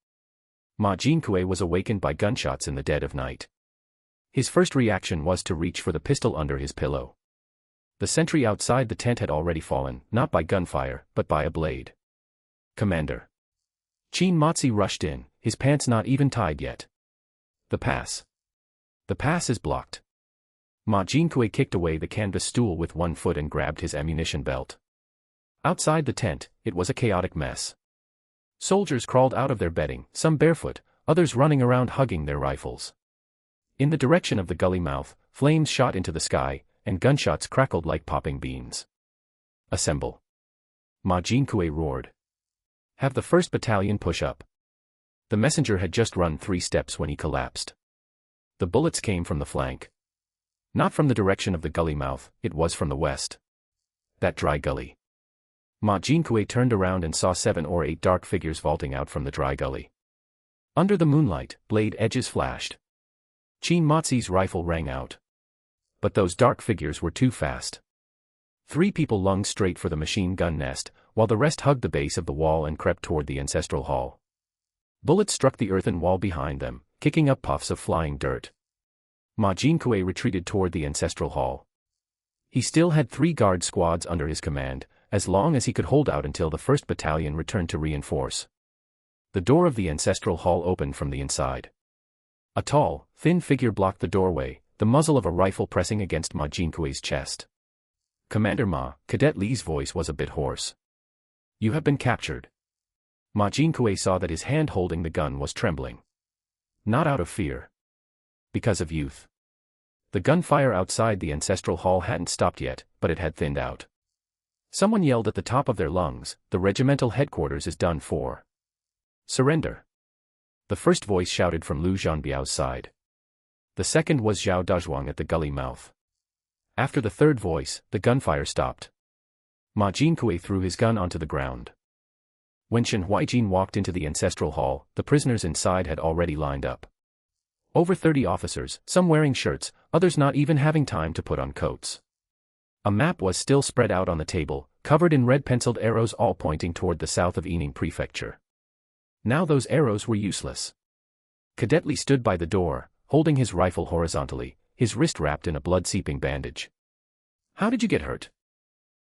Ma Jinkuei was awakened by gunshots in the dead of night. His first reaction was to reach for the pistol under his pillow. The sentry outside the tent had already fallen, not by gunfire, but by a blade. Commander. Qin Matzi rushed in, his pants not even tied yet. The pass. The pass is blocked. Ma Jinkuei kicked away the canvas stool with one foot and grabbed his ammunition belt. Outside the tent, it was a chaotic mess. Soldiers crawled out of their bedding, some barefoot, others running around hugging their rifles. In the direction of the gully mouth, flames shot into the sky, and gunshots crackled like popping beans. Assemble. Ma Jinkuei roared. Have the 1st Battalion push up. The messenger had just run 3 steps when he collapsed. The bullets came from the flank. Not from the direction of the gully mouth, it was from the west. That dry gully. Ma Jinkuei turned around and saw 7 or 8 dark figures vaulting out from the dry gully. Under the moonlight, blade edges flashed. Qin Matzi's rifle rang out. But those dark figures were too fast. 3 people lunged straight for the machine gun nest, while the rest hugged the base of the wall and crept toward the ancestral hall. Bullets struck the earthen wall behind them, kicking up puffs of flying dirt. Ma Jinkuei retreated toward the ancestral hall. He still had 3 guard squads under his command, as long as he could hold out until the 1st Battalion returned to reinforce. The door of the ancestral hall opened from the inside. A tall, thin figure blocked the doorway, the muzzle of a rifle pressing against Ma Jinkuei's chest. Commander Ma, Cadet Li's voice was a bit hoarse. You have been captured. Ma Jinkuei saw that his hand holding the gun was trembling. Not out of fear. Because of youth. The gunfire outside the ancestral hall hadn't stopped yet, but it had thinned out. Someone yelled at the top of their lungs, the regimental headquarters is done for. Surrender. The first voice shouted from Lu Zhanbiao's side. The second was Zhao Dazhuang at the gully mouth. After the third voice, the gunfire stopped. Ma Jinkuei threw his gun onto the ground. When Shen Huaijin walked into the ancestral hall, the prisoners inside had already lined up. Over 30 officers, some wearing shirts, others not even having time to put on coats. A map was still spread out on the table, covered in red-penciled arrows all pointing toward the south of Yining Prefecture. Now those arrows were useless. Cadet Li stood by the door, holding his rifle horizontally, his wrist wrapped in a blood-seeping bandage. How did you get hurt?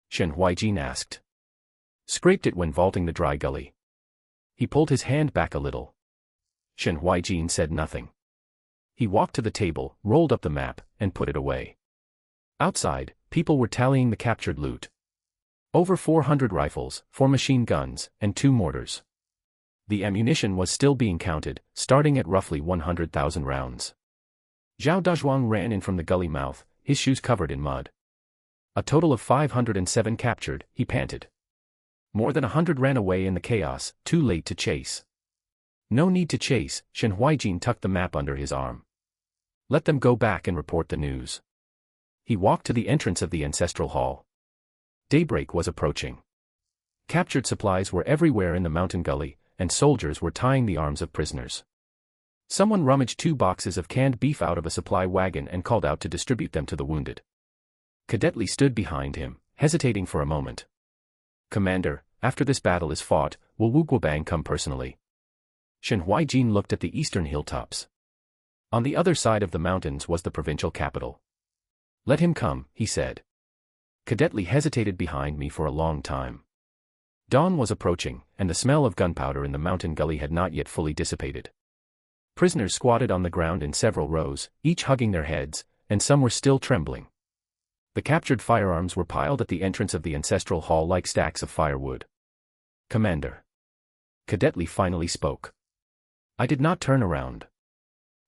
Shen Huaijin asked. Scraped it when vaulting the dry gully. He pulled his hand back a little. Shen Huaijin said nothing. He walked to the table, rolled up the map, and put it away. Outside, people were tallying the captured loot. Over 400 rifles, 4 machine guns, and 2 mortars. The ammunition was still being counted, starting at roughly 100,000 rounds. Zhao Dazhuang ran in from the gully mouth, his shoes covered in mud. A total of 507 captured, he panted. More than 100 ran away in the chaos, too late to chase. No need to chase, Shen Huaijin tucked the map under his arm. Let them go back and report the news. He walked to the entrance of the ancestral hall. Daybreak was approaching. Captured supplies were everywhere in the mountain gully, and soldiers were tying the arms of prisoners. Someone rummaged 2 boxes of canned beef out of a supply wagon and called out to distribute them to the wounded. Cadet Li stood behind him, hesitating for a moment. Commander, after this battle is fought, will Wu Guobang come personally? Shen Huaijin looked at the eastern hilltops. On the other side of the mountains was the provincial capital. Let him come, he said. Cadet Li hesitated behind me for a long time. Dawn was approaching, and the smell of gunpowder in the mountain gully had not yet fully dissipated. Prisoners squatted on the ground in several rows, each hugging their heads, and some were still trembling. The captured firearms were piled at the entrance of the ancestral hall like stacks of firewood. Commander. Cadet Li finally spoke. I did not turn around.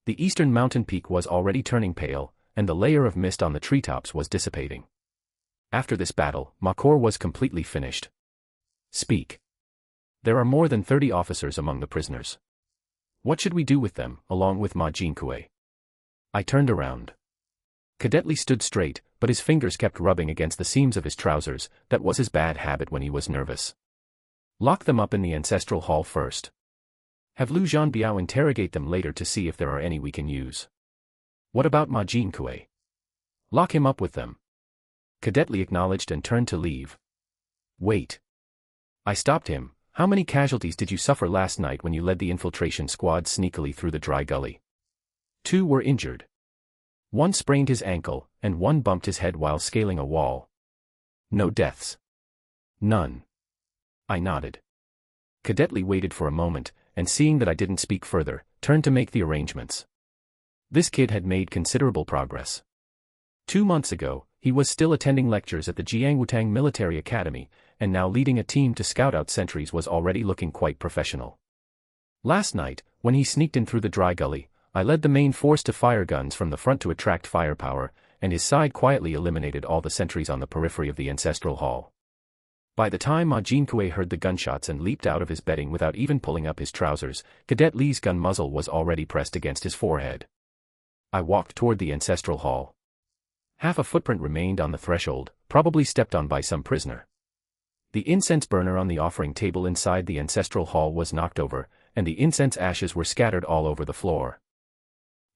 The eastern mountain peak was already turning pale, and the layer of mist on the treetops was dissipating. After this battle, Ma Kor was completely finished. Speak. There are more than 30 officers among the prisoners. What should we do with them, along with Ma Jinkui? I turned around. Cadet Li stood straight, but his fingers kept rubbing against the seams of his trousers. That was his bad habit when he was nervous. Lock them up in the ancestral hall first. Have Lu Zhanbiao interrogate them later to see if there are any we can use. What about Ma Jinkui? Lock him up with them. Cadet Li acknowledged and turned to leave. Wait. I stopped him. How many casualties did you suffer last night when you led the infiltration squad sneakily through the dry gully? 2 were injured. 1 sprained his ankle, and 1 bumped his head while scaling a wall. No deaths. None. I nodded. Cadet Li waited for a moment, and seeing that I didn't speak further, turned to make the arrangements. This kid had made considerable progress. 2 months ago, he was still attending lectures at the Jiangwutang Military Academy, and now leading a team to scout out sentries was already looking quite professional. Last night, when he sneaked in through the dry gully, I led the main force to fire guns from the front to attract firepower, and his side quietly eliminated all the sentries on the periphery of the ancestral hall. By the time Ma Jinkui heard the gunshots and leaped out of his bedding without even pulling up his trousers, Cadet Li's gun muzzle was already pressed against his forehead. I walked toward the ancestral hall. Half a footprint remained on the threshold, probably stepped on by some prisoner. The incense burner on the offering table inside the ancestral hall was knocked over, and the incense ashes were scattered all over the floor.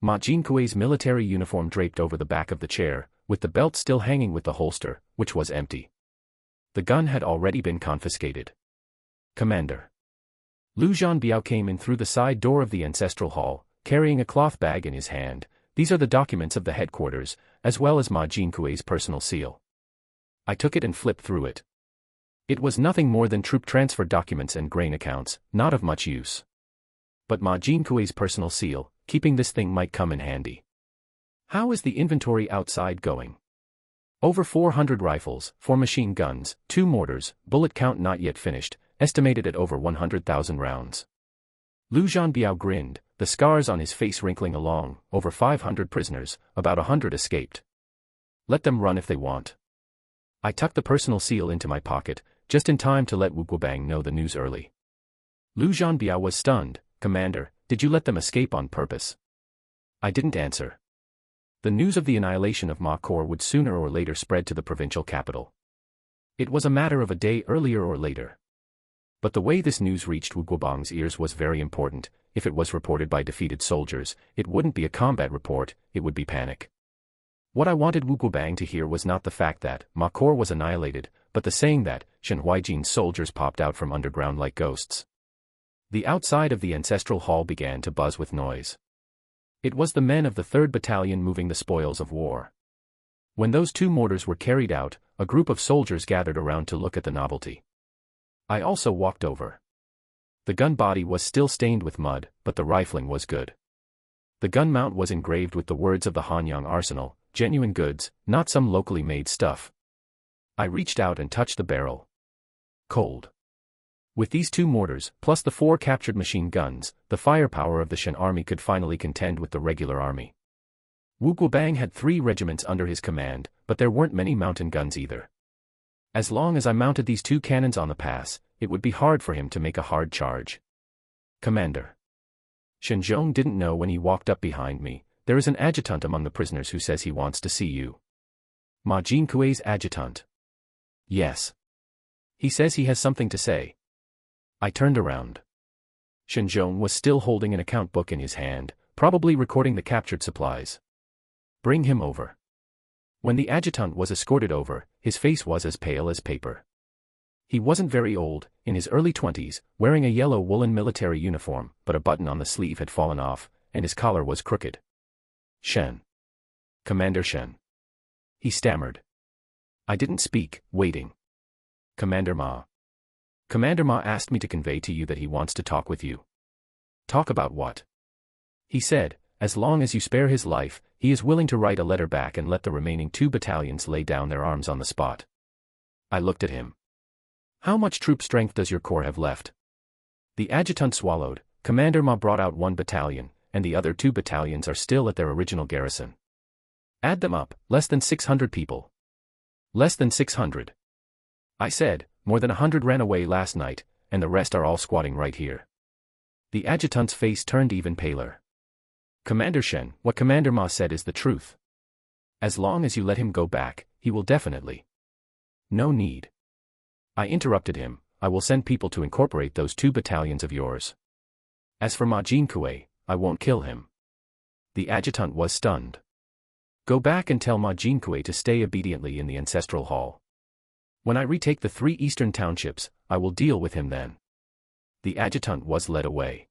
Ma Jinkui's military uniform draped over the back of the chair, with the belt still hanging with the holster, which was empty. The gun had already been confiscated. Commander. Lu Zhanbiao came in through the side door of the ancestral hall, carrying a cloth bag in his hand. These are the documents of the headquarters, as well as Ma Jinkui's personal seal. I took it and flipped through it. It was nothing more than troop transfer documents and grain accounts, not of much use. But Ma Jinkui's personal seal, keeping this thing might come in handy. How is the inventory outside going? Over 400 rifles, 4 machine guns, 2 mortars, bullet count not yet finished, estimated at over 100,000 rounds. Lu Zhanbiao grinned, the scars on his face wrinkling along. Over 500 prisoners, about 100 escaped. Let them run if they want. I tucked the personal seal into my pocket, just in time to let Wu Guobang know the news early. Lu Zhanbiao was stunned. Commander, did you let them escape on purpose? I didn't answer. The news of the annihilation of Ma Corps would sooner or later spread to the provincial capital. It was a matter of a day earlier or later. But the way this news reached Wu Guobang's ears was very important. If it was reported by defeated soldiers, it wouldn't be a combat report, it would be panic. What I wanted Wu Guobang to hear was not the fact that Ma Corps was annihilated, but the saying that Shen Huaijin's soldiers popped out from underground like ghosts. The outside of the ancestral hall began to buzz with noise. It was the men of the 3rd Battalion moving the spoils of war. When those 2 mortars were carried out, a group of soldiers gathered around to look at the novelty. I also walked over. The gun body was still stained with mud, but the rifling was good. The gun mount was engraved with the words of the Hanyang arsenal, genuine goods, not some locally made stuff. I reached out and touched the barrel. Cold. With these 2 mortars, plus the 4 captured machine guns, the firepower of the Shen army could finally contend with the regular army. Wu Guobang had 3 regiments under his command, but there weren't many mountain guns either. As long as I mounted these 2 cannons on the pass, it would be hard for him to make a hard charge. Commander. Shen Zhong didn't know when he walked up behind me. There is an adjutant among the prisoners who says he wants to see you. Ma Jinkui's adjutant. Yes. He says he has something to say. I turned around. Shen Zhong was still holding an account book in his hand, probably recording the captured supplies. Bring him over. When the adjutant was escorted over, his face was as pale as paper. He wasn't very old, in his early 20s, wearing a yellow woolen military uniform, but a button on the sleeve had fallen off, and his collar was crooked. Shen. Commander Shen. He stammered. I didn't speak, waiting. Commander Ma. Commander Ma asked me to convey to you that he wants to talk with you. Talk about what? He said, as long as you spare his life, he is willing to write a letter back and let the remaining 2 battalions lay down their arms on the spot. I looked at him. How much troop strength does your corps have left? The adjutant swallowed. Commander Ma brought out 1 battalion, and the other 2 battalions are still at their original garrison. Add them up, less than 600 people. Less than 600. I said, more than 100 ran away last night, and the rest are all squatting right here. The adjutant's face turned even paler. Commander Shen, what Commander Ma said is the truth. As long as you let him go back, he will definitely. No need. I interrupted him, I will send people to incorporate those 2 battalions of yours. As for Ma Jinkui, I won't kill him. The adjutant was stunned. Go back and tell Ma Jinkui to stay obediently in the ancestral hall. When I retake the 3 eastern townships, I will deal with him then. The adjutant was led away.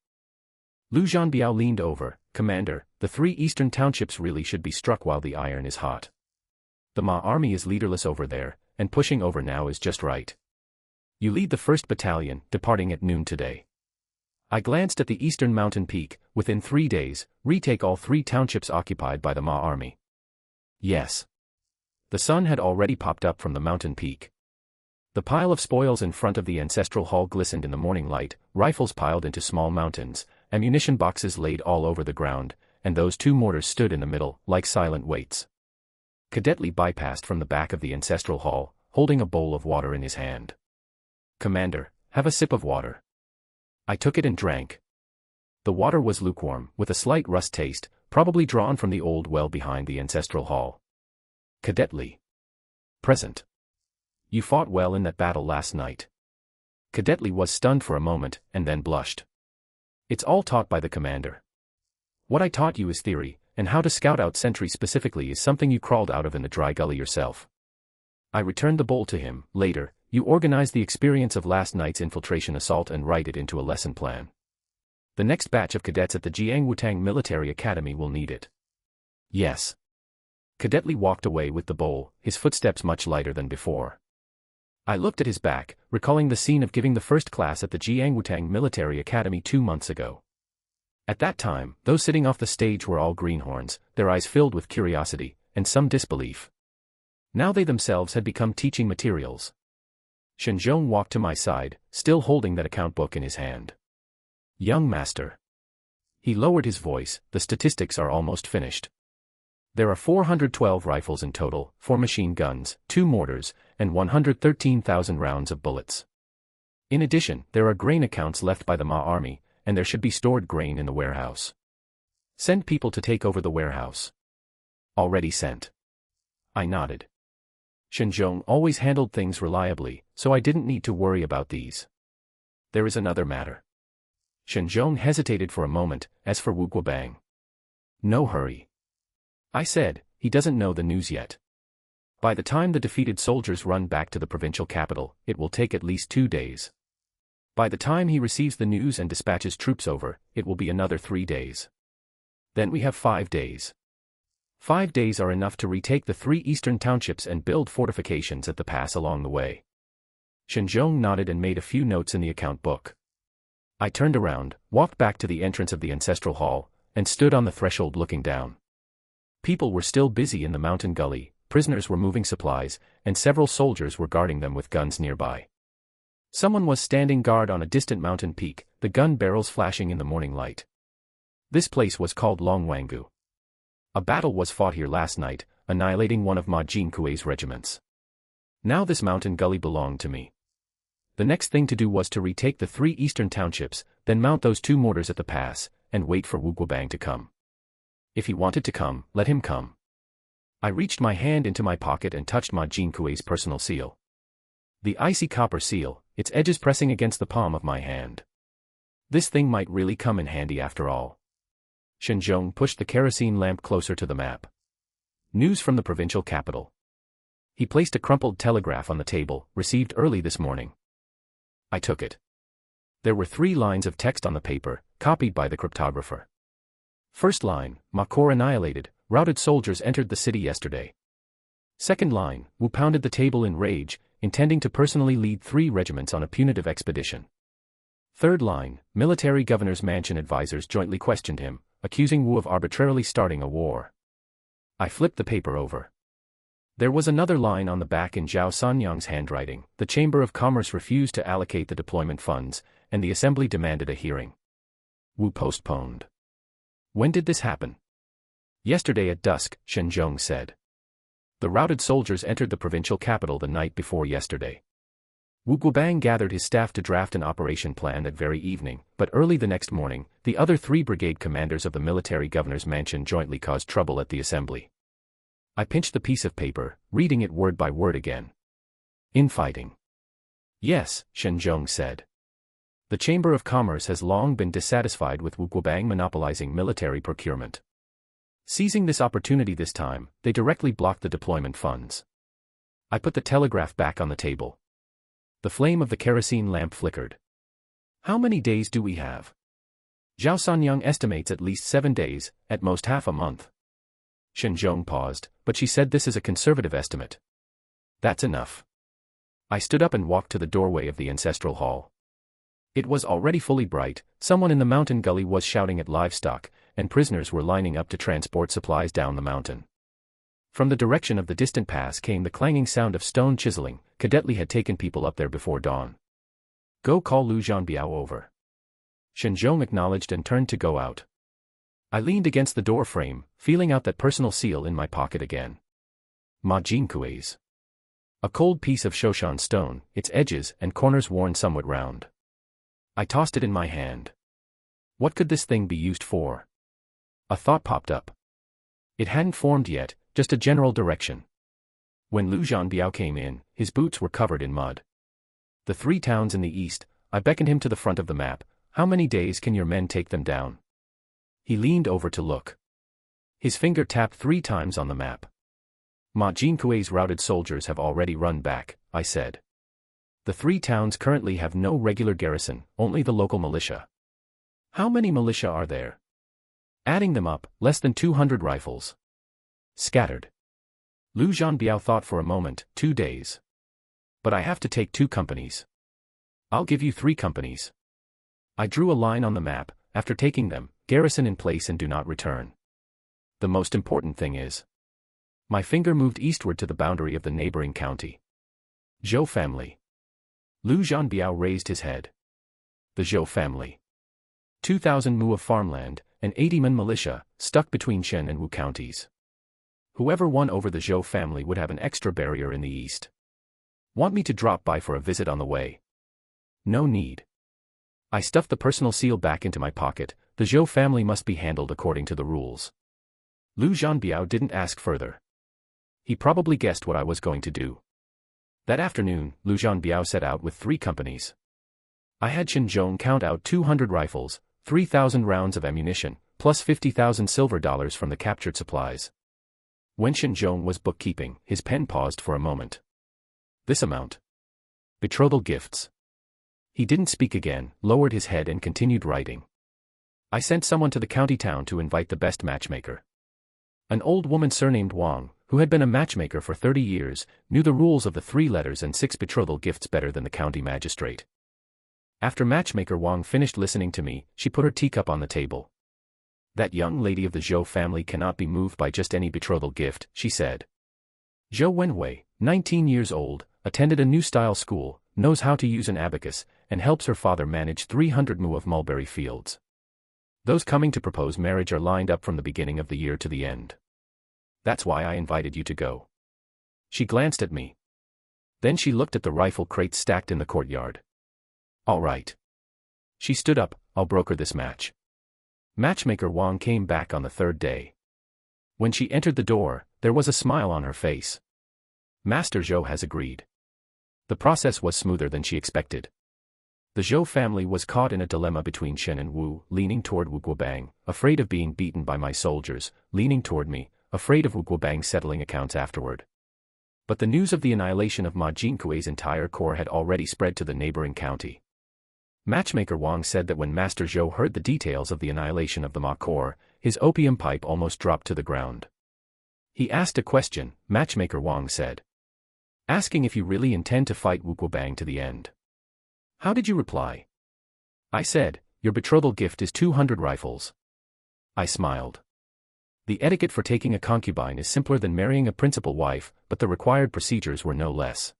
Lu Zhanbiao leaned over, Commander, the 3 eastern townships really should be struck while the iron is hot. The Ma army is leaderless over there, and pushing over now is just right. You lead the 1st battalion, departing at noon today. I glanced at the eastern mountain peak, within 3 days, retake all 3 townships occupied by the Ma army. Yes. The sun had already popped up from the mountain peak. The pile of spoils in front of the ancestral hall glistened in the morning light, rifles piled into small mountains, ammunition boxes laid all over the ground, and those 2 mortars stood in the middle, like silent weights. Cadet Li bypassed from the back of the ancestral hall, holding a bowl of water in his hand. Commander, have a sip of water. I took it and drank. The water was lukewarm, with a slight rust taste, probably drawn from the old well behind the ancestral hall. Cadet Li. Present. You fought well in that battle last night. Cadet Li was stunned for a moment, and then blushed. It's all taught by the commander. What I taught you is theory, and how to scout out sentries specifically is something you crawled out of in the dry gully yourself. I returned the bowl to him. Later, you organize the experience of last night's infiltration assault and write it into a lesson plan. The next batch of cadets at the Shen Wantang Military Academy will need it. Yes. Cadet Li walked away with the bowl, his footsteps much lighter than before. I looked at his back, recalling the scene of giving the 1st class at the Shen Wantang Military Academy 2 months ago. At that time, those sitting off the stage were all greenhorns, their eyes filled with curiosity, and some disbelief. Now they themselves had become teaching materials. Shen Zhong walked to my side, still holding that account book in his hand. Young master. He lowered his voice, the statistics are almost finished. There are 412 rifles in total, 4 machine guns, 2 mortars, and 113,000 rounds of bullets. In addition, there are grain accounts left by the Ma army, and there should be stored grain in the warehouse. Send people to take over the warehouse. Already sent. I nodded. Shen Zhong always handled things reliably, so I didn't need to worry about these. There is another matter. Shen Zhong hesitated for a moment, as for Wu Guobang. No hurry. I said, he doesn't know the news yet. By the time the defeated soldiers run back to the provincial capital, it will take at least 2 days. By the time he receives the news and dispatches troops over, it will be another 3 days. Then we have 5 days. 5 days are enough to retake the 3 eastern townships and build fortifications at the pass along the way. Shen Zhong nodded and made a few notes in the account book. I turned around, walked back to the entrance of the ancestral hall, and stood on the threshold looking down. People were still busy in the mountain gully, prisoners were moving supplies, and several soldiers were guarding them with guns nearby. Someone was standing guard on a distant mountain peak, the gun barrels flashing in the morning light. This place was called Longwangu. A battle was fought here last night, annihilating one of Ma Jinkui's regiments. Now this mountain gully belonged to me. The next thing to do was to retake the 3 eastern townships, then mount those 2 mortars at the pass, and wait for Wu Guobang to come. If he wanted to come, let him come. I reached my hand into my pocket and touched Ma Jinkui's personal seal. The icy copper seal, its edges pressing against the palm of my hand. This thing might really come in handy after all. Shen Zhong pushed the kerosene lamp closer to the map. News from the provincial capital. He placed a crumpled telegraph on the table, received early this morning. I took it. There were 3 lines of text on the paper, copied by the cryptographer. First line, Ma Corps annihilated, routed soldiers entered the city yesterday. Second line, Wu pounded the table in rage, intending to personally lead 3 regiments on a punitive expedition. Third line, military governor's mansion advisors jointly questioned him, accusing Wu of arbitrarily starting a war. I flipped the paper over. There was another line on the back in Zhao Sanyang's handwriting. The Chamber of Commerce refused to allocate the deployment funds, and the assembly demanded a hearing. Wu postponed. When did this happen? Yesterday at dusk, Shen Zhong said. The routed soldiers entered the provincial capital the night before yesterday. Wu Guobang gathered his staff to draft an operation plan that very evening, but early the next morning, the other 3 brigade commanders of the military governor's mansion jointly caused trouble at the assembly. I pinched the piece of paper, reading it word by word again. Infighting. Yes, Shen Zhong said. The Chamber of Commerce has long been dissatisfied with Wu Guobang monopolizing military procurement. Seizing this opportunity this time, they directly blocked the deployment funds. I put the telegraph back on the table. The flame of the kerosene lamp flickered. How many days do we have? Zhao Sanyang estimates at least 7 days, at most half a month. Shen Zhong paused, but she said this is a conservative estimate. That's enough. I stood up and walked to the doorway of the ancestral hall. It was already fully bright, someone in the mountain gully was shouting at livestock, and prisoners were lining up to transport supplies down the mountain. From the direction of the distant pass came the clanging sound of stone chiseling. Cadet Li had taken people up there before dawn. Go call Lu Zhanbiao over. Shen Zhong acknowledged and turned to go out. I leaned against the door frame, feeling out that personal seal in my pocket again. Ma Jinkui's. A cold piece of Shoshan stone, its edges and corners worn somewhat round. I tossed it in my hand. What could this thing be used for? A thought popped up. It hadn't formed yet, just a general direction. When Lu Zhanbiao came in, his boots were covered in mud. The 3 towns in the east, I beckoned him to the front of the map. How many days can your men take them down? He leaned over to look. His finger tapped 3 times on the map. Ma Jinkui's routed soldiers have already run back, I said. The 3 towns currently have no regular garrison, only the local militia. How many militia are there? Adding them up, less than 200 rifles. Scattered. Lu Zhanbiao thought for a moment, 2 days. But I have to take 2 companies. I'll give you 3 companies. I drew a line on the map. After taking them, garrison in place and do not return. The most important thing is. My finger moved eastward to the boundary of the neighboring county. Zhou family. Lu Zhanbiao raised his head. The Zhou family. 2,000 mu of farmland, and 80 men militia, stuck between Shen and Wu counties. Whoever won over the Zhou family would have an extra barrier in the east. Want me to drop by for a visit on the way? No need. I stuffed the personal seal back into my pocket. The Zhou family must be handled according to the rules. Lu Zhanbiao didn't ask further. He probably guessed what I was going to do. That afternoon, Lu Zhanbiao set out with 3 companies. I had Shen Zhong count out 200 rifles, 3,000 rounds of ammunition, plus 50,000 silver dollars from the captured supplies. When Shen Zhong was bookkeeping, his pen paused for a moment. This amount. Betrothal gifts. He didn't speak again, lowered his head and continued writing. I sent someone to the county town to invite the best matchmaker. An old woman surnamed Wang, who had been a matchmaker for 30 years, knew the rules of the 3 letters and 6 betrothal gifts better than the county magistrate. After matchmaker Wang finished listening to me, she put her teacup on the table. That young lady of the Zhou family cannot be moved by just any betrothal gift, she said. Zhou Wenwei, 19 years old, attended a new-style school, knows how to use an abacus, and helps her father manage 300 mu of mulberry fields. Those coming to propose marriage are lined up from the beginning of the year to the end. That's why I invited you to go. She glanced at me. Then she looked at the rifle crates stacked in the courtyard. All right. She stood up. I'll broker this match. Matchmaker Wang came back on the 3rd day. When she entered the door, there was a smile on her face. Master Zhou has agreed. The process was smoother than she expected. The Zhou family was caught in a dilemma between Shen and Wu, leaning toward Wu Guobang, afraid of being beaten by my soldiers, leaning toward me, afraid of Wu Guobang settling accounts afterward. But the news of the annihilation of Ma Jinkui's entire corps had already spread to the neighboring county. Matchmaker Wang said that when Master Zhou heard the details of the annihilation of the Ma corps, his opium pipe almost dropped to the ground. He asked a question, Matchmaker Wang said. Asking if you really intend to fight Wu Guobang to the end. How did you reply? I said, your betrothal gift is 200 rifles. I smiled. The etiquette for taking a concubine is simpler than marrying a principal wife, but the required procedures were no less.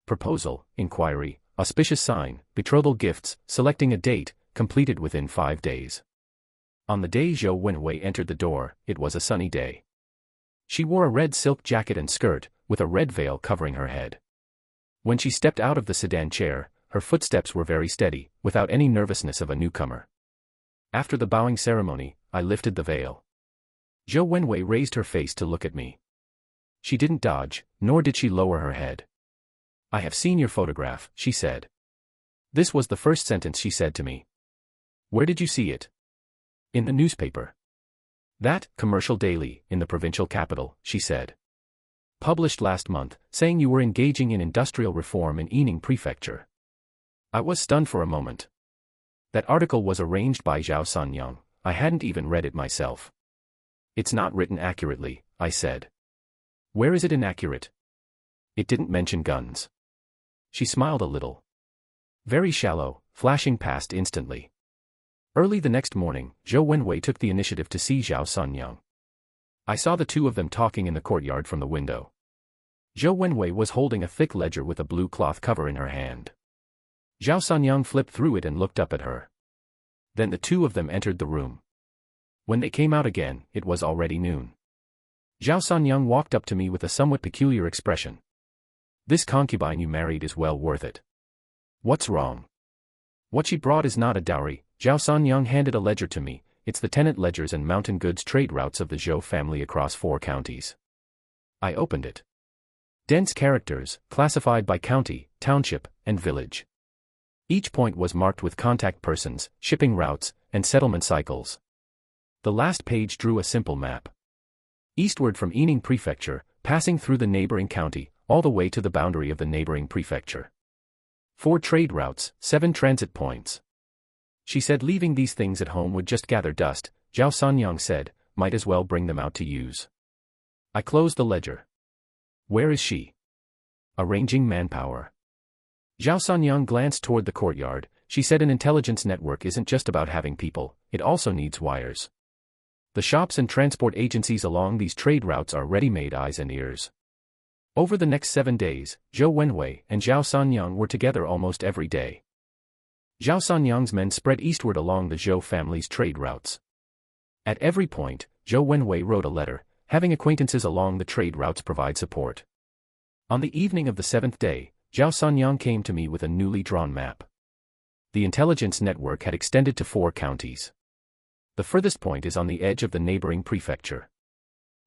Proposal, inquiry, auspicious sign, betrothal gifts, selecting a date, completed within 5 days. On the day Zhou Wenwei entered the door, it was a sunny day. She wore a red silk jacket and skirt, with a red veil covering her head. When she stepped out of the sedan chair, her footsteps were very steady, without any nervousness of a newcomer. After the bowing ceremony, I lifted the veil. Zhou Wenwei raised her face to look at me. She didn't dodge, nor did she lower her head. "I have seen your photograph," she said. This was the first sentence she said to me. "Where did you see it?" "In the newspaper." "That commercial daily, in the provincial capital," she said. "Published last month, saying you were engaging in industrial reform in Yining Prefecture." I was stunned for a moment. That article was arranged by Zhao Sanyang. I hadn't even read it myself. "It's not written accurately," I said. "Where is it inaccurate?" "It didn't mention guns." She smiled a little. "Very shallow, flashing past instantly." Early the next morning, Zhou Wenwei took the initiative to see Zhao Sanyang. I saw the two of them talking in the courtyard from the window. Zhou Wenwei was holding a thick ledger with a blue cloth cover in her hand. Zhao Sanyang flipped through it and looked up at her. Then the two of them entered the room. When they came out again, it was already noon. Zhao Sanyang walked up to me with a somewhat peculiar expression. "This concubine you married is well worth it." "What's wrong?" "What she brought is not a dowry." Zhao Sanyang handed a ledger to me. "It's the tenant ledgers and mountain goods trade routes of the Zhou family across 4 counties. I opened it. Dense characters, classified by county, township, and village. Each point was marked with contact persons, shipping routes, and settlement cycles. The last page drew a simple map. Eastward from Yining Prefecture, passing through the neighboring county, all the way to the boundary of the neighboring prefecture. 4 trade routes, 7 transit points. She said leaving these things at home would just gather dust. Zhao Sanyang said, might as well bring them out to use. I closed the ledger. "Where is she?" "Arranging manpower." Zhao Sanyang glanced toward the courtyard. She said an intelligence network isn't just about having people, it also needs wires. The shops and transport agencies along these trade routes are ready-made eyes and ears. Over the next 7 days, Zhou Wenwei and Zhao Sanyang were together almost every day. Zhao Sanyang's men spread eastward along the Zhou family's trade routes. At every point, Zhou Wenwei wrote a letter, having acquaintances along the trade routes provide support. On the evening of the 7th day, Zhao Sanyang came to me with a newly drawn map. The intelligence network had extended to 4 counties. The furthest point is on the edge of the neighboring prefecture.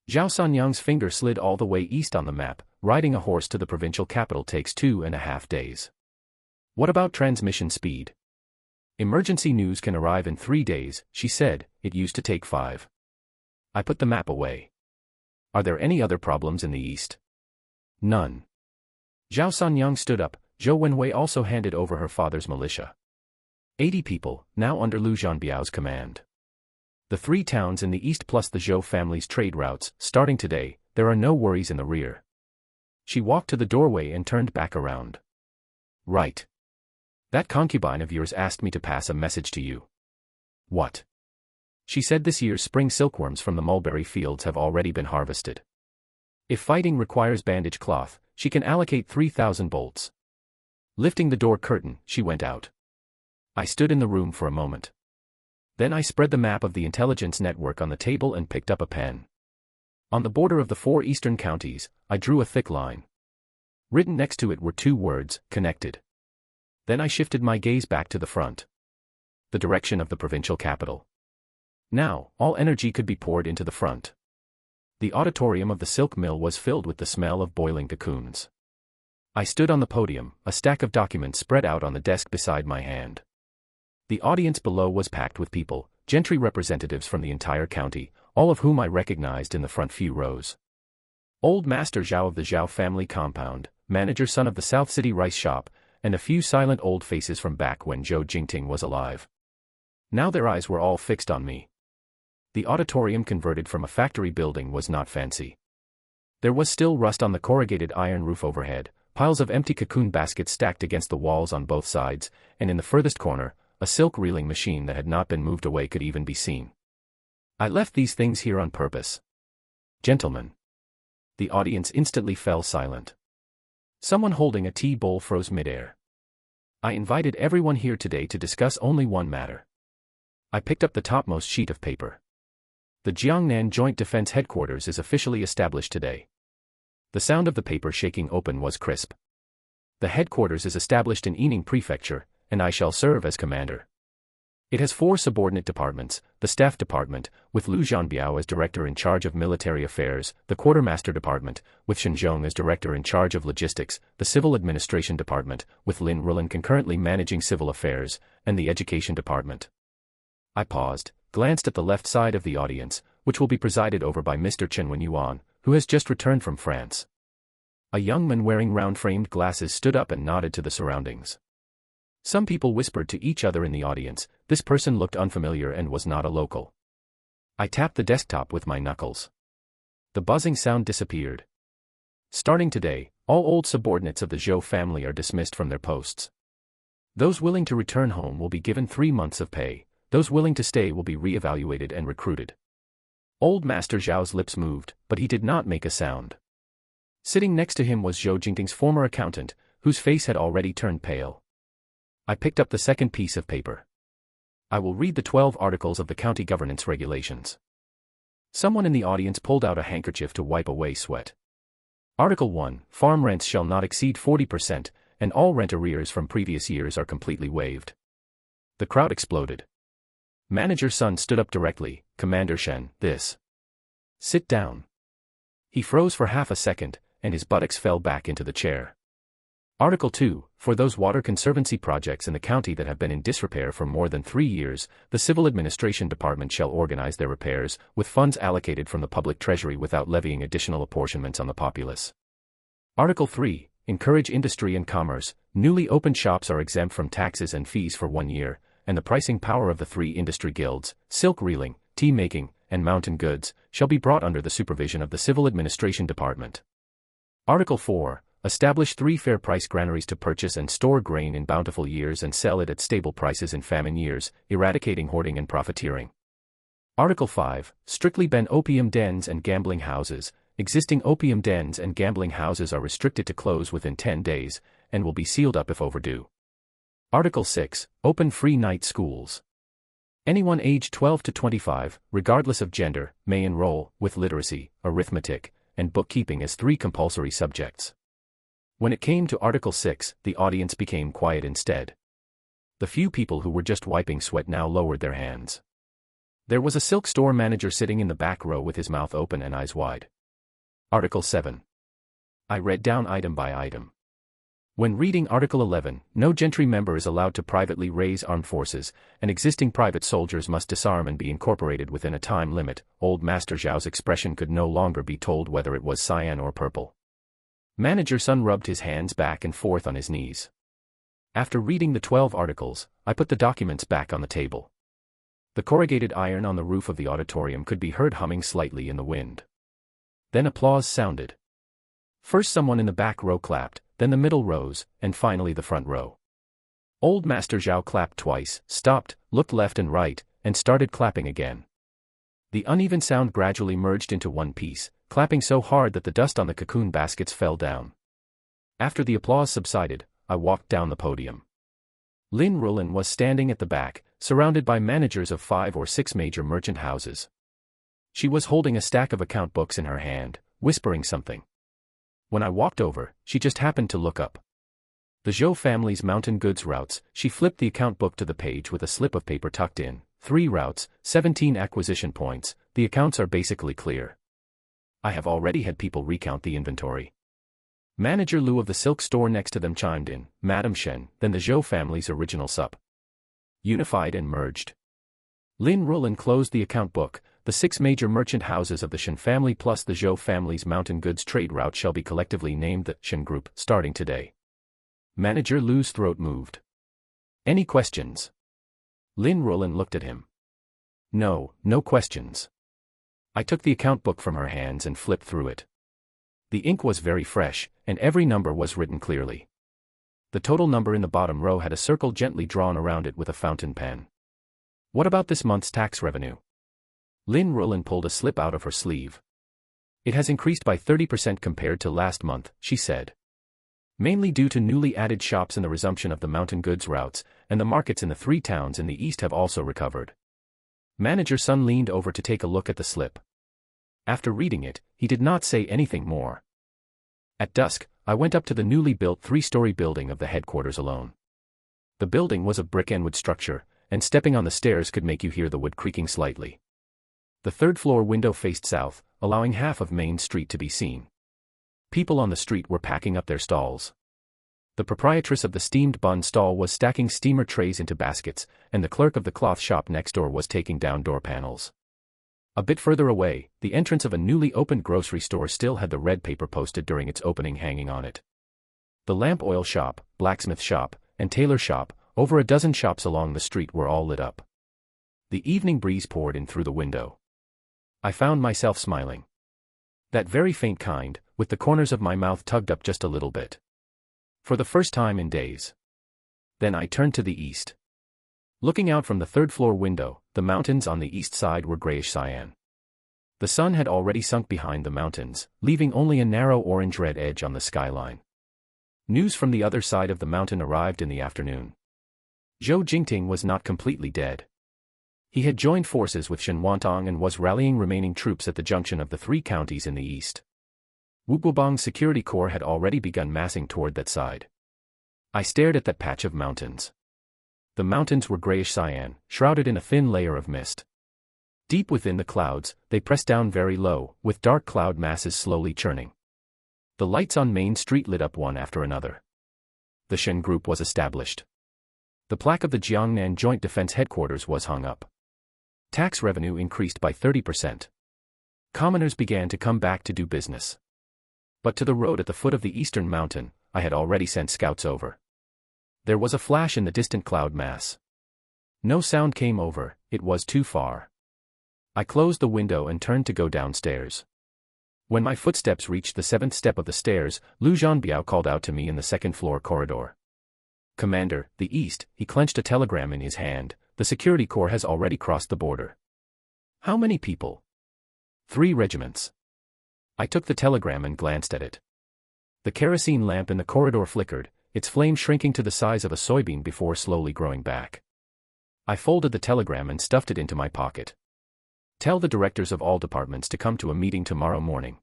Zhao Sanyang's finger slid all the way east on the map. Riding a horse to the provincial capital takes 2.5 days. What about transmission speed? Emergency news can arrive in 3 days, she said. It used to take 5. I put the map away. Are there any other problems in the east? None. Zhao Sanyang stood up. Zhou Wenwei also handed over her father's militia. 80 people, now under Lu Zhanbiao's command. The 3 towns in the east plus the Zhou family's trade routes. Starting today, there are no worries in the rear. She walked to the doorway and turned back around. Right. That concubine of yours asked me to pass a message to you. What? She said this year's spring silkworms from the mulberry fields have already been harvested. If fighting requires bandage cloth, she can allocate 3,000 bolts. Lifting the door curtain, she went out. I stood in the room for a moment. Then I spread the map of the intelligence network on the table and picked up a pen. On the border of the 4 eastern counties, I drew a thick line. Written next to it were 2 words, connected. Then I shifted my gaze back to the front. The direction of the provincial capital. Now, all energy could be poured into the front. The auditorium of the silk mill was filled with the smell of boiling cocoons. I stood on the podium, a stack of documents spread out on the desk beside my hand. The audience below was packed with people, gentry representatives from the entire county, all of whom I recognized in the front few rows. Old Master Zhao of the Zhao family compound, manager son of the South City rice shop, and a few silent old faces from back when Zhou Jingting was alive. Now their eyes were all fixed on me. The auditorium converted from a factory building was not fancy. There was still rust on the corrugated iron roof overhead, piles of empty cocoon baskets stacked against the walls on both sides, and in the furthest corner, a silk reeling machine that had not been moved away could even be seen. I left these things here on purpose. Gentlemen. The audience instantly fell silent. Someone holding a tea bowl froze midair. I invited everyone here today to discuss only one matter. I picked up the topmost sheet of paper. The Jiangnan Joint Defense Headquarters is officially established today. The sound of the paper shaking open was crisp. The headquarters is established in Yining Prefecture, and I shall serve as commander. It has 4 subordinate departments: the Staff Department, with Lu Zhanbiao as director in charge of military affairs, the Quartermaster Department, with Shen Zhong as director in charge of logistics, the Civil Administration Department, with Lin Rulan concurrently managing civil affairs, and the Education Department. I paused, glanced at the left side of the audience, which will be presided over by Mr. Chen Wenyuan, who has just returned from France. A young man wearing round-framed glasses stood up and nodded to the surroundings. Some people whispered to each other in the audience. This person looked unfamiliar and was not a local. I tapped the desktop with my knuckles. The buzzing sound disappeared. Starting today, all old subordinates of the Zhou family are dismissed from their posts. Those willing to return home will be given 3 months of pay. Those willing to stay will be re-evaluated and recruited. Old Master Zhao's lips moved, but he did not make a sound. Sitting next to him was Zhou Jingting's former accountant, whose face had already turned pale. I picked up the second piece of paper. I will read the 12 articles of the county governance regulations. Someone in the audience pulled out a handkerchief to wipe away sweat. Article 1. Farm rents shall not exceed 40%, and all rent arrears from previous years are completely waived. The crowd exploded. Manager Sun stood up directly. Commander Shen, this. Sit down. He froze for half a second, and his buttocks fell back into the chair. Article 2. For those water conservancy projects in the county that have been in disrepair for more than 3 years, the Civil Administration Department shall organize their repairs, with funds allocated from the public treasury without levying additional apportionments on the populace. Article 3. Encourage industry and commerce. Newly opened shops are exempt from taxes and fees for 1 year, and the pricing power of the 3 industry guilds, silk reeling, tea making, and mountain goods, shall be brought under the supervision of the Civil Administration Department. Article 4. Establish 3 fair price granaries to purchase and store grain in bountiful years and sell it at stable prices in famine years, eradicating hoarding and profiteering. Article 5. Strictly ban opium dens and gambling houses. Existing opium dens and gambling houses are restricted to close within 10 days, and will be sealed up if overdue. Article 6. Open free night schools. Anyone aged 12 to 25, regardless of gender, may enroll, with literacy, arithmetic, and bookkeeping as 3 compulsory subjects. When it came to Article 6, the audience became quiet instead. The few people who were just wiping sweat now lowered their hands. There was a silk store manager sitting in the back row with his mouth open and eyes wide. Article 7. I read down item by item. When reading Article 11, no gentry member is allowed to privately raise armed forces, and existing private soldiers must disarm and be incorporated within a time limit. Old Master Zhao's expression could no longer be told whether it was cyan or purple. Manager Sun rubbed his hands back and forth on his knees. After reading the 12 articles, I put the documents back on the table. The corrugated iron on the roof of the auditorium could be heard humming slightly in the wind. Then applause sounded. First someone in the back row clapped, then the middle rows, and finally the front row. Old Master Zhao clapped twice, stopped, looked left and right, and started clapping again. The uneven sound gradually merged into one piece, clapping so hard that the dust on the cocoon baskets fell down. After the applause subsided, I walked down the podium. Lin Rulan was standing at the back, surrounded by managers of 5 or 6 major merchant houses. She was holding a stack of account books in her hand, whispering something. When I walked over, she just happened to look up. The Zhou family's mountain goods routes. She flipped the account book to the page with a slip of paper tucked in. 3 routes, 17 acquisition points. The accounts are basically clear. I have already had people recount the inventory. Manager Lu of the silk store next to them chimed in, Madam Shen, then the Zhou family's original sup. Unified and merged. Lin Rulan closed the account book. The 6 major merchant houses of the Shen family plus the Zhou family's mountain goods trade route shall be collectively named the Shen Group, starting today. Manager Lu's throat moved. Any questions? Lin Rulan looked at him. No questions. I took the account book from her hands and flipped through it. The ink was very fresh, and every number was written clearly. The total number in the bottom row had a circle gently drawn around it with a fountain pen. What about this month's tax revenue? Lin Rulan pulled a slip out of her sleeve. It has increased by 30% compared to last month, she said. Mainly due to newly added shops and the resumption of the mountain goods routes, and the markets in the 3 towns in the east have also recovered. Manager Sun leaned over to take a look at the slip. After reading it, he did not say anything more. At dusk, I went up to the newly built 3-story building of the headquarters alone. The building was a brick and wood structure, and stepping on the stairs could make you hear the wood creaking slightly. The third-floor window faced south, allowing half of Main Street to be seen. People on the street were packing up their stalls. The proprietress of the steamed bun stall was stacking steamer trays into baskets, and the clerk of the cloth shop next door was taking down door panels. A bit further away, the entrance of a newly opened grocery store still had the red paper posted during its opening hanging on it. The lamp oil shop, blacksmith shop, and tailor shop, over a dozen shops along the street were all lit up. The evening breeze poured in through the window. I found myself smiling. That very faint kind, with the corners of my mouth tugged up just a little bit. For the first time in days. Then I turned to the east. Looking out from the third-floor window, the mountains on the east side were grayish cyan. The sun had already sunk behind the mountains, leaving only a narrow orange-red edge on the skyline. News from the other side of the mountain arrived in the afternoon. Zhou Jingting was not completely dead. He had joined forces with Shen Wantang and was rallying remaining troops at the junction of the 3 counties in the east. Wuguobang's security corps had already begun massing toward that side. I stared at that patch of mountains. The mountains were grayish cyan, shrouded in a thin layer of mist. Deep within the clouds, they pressed down very low, with dark cloud masses slowly churning. The lights on Main Street lit up one after another. The Shen Group was established. The plaque of the Jiangnan Joint Defense Headquarters was hung up. Tax revenue increased by 30%. Commoners began to come back to do business. But to the road at the foot of the eastern mountain, I had already sent scouts over. There was a flash in the distant cloud mass. No sound came over, it was too far. I closed the window and turned to go downstairs. When my footsteps reached the 7th step of the stairs, Lu Zhanbiao called out to me in the second-floor corridor. "Commander, the East," he clenched a telegram in his hand, "the security corps has already crossed the border." "How many people?" "3 regiments. I took the telegram and glanced at it. The kerosene lamp in the corridor flickered, its flame shrinking to the size of a soybean before slowly growing back. I folded the telegram and stuffed it into my pocket. "Tell the directors of all departments to come to a meeting tomorrow morning.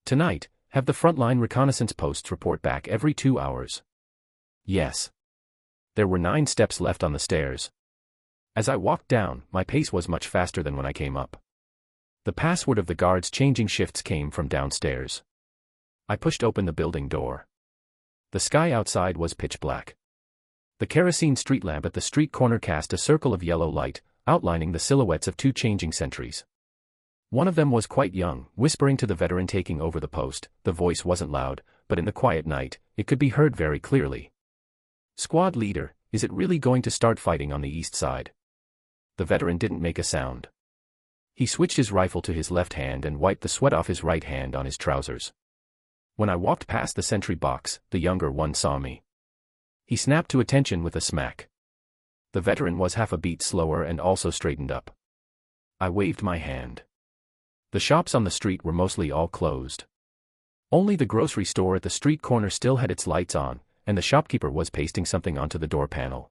Tonight, have the frontline reconnaissance posts report back every 2 hours." Yes. There were 9 steps left on the stairs. As I walked down, my pace was much faster than when I came up. The password of the guards changing shifts came from downstairs. I pushed open the building door. The sky outside was pitch black. The kerosene street lamp at the street corner cast a circle of yellow light, outlining the silhouettes of 2 changing sentries. One of them was quite young, whispering to the veteran taking over the post. The voice wasn't loud, but in the quiet night, it could be heard very clearly. "Squad leader, is it really going to start fighting on the east side?" The veteran didn't make a sound. He switched his rifle to his left hand and wiped the sweat off his right hand on his trousers. When I walked past the sentry box, the younger one saw me. He snapped to attention with a smack. The veteran was half a beat slower and also straightened up. I waved my hand. The shops on the street were mostly all closed. Only the grocery store at the street corner still had its lights on, and the shopkeeper was pasting something onto the door panel.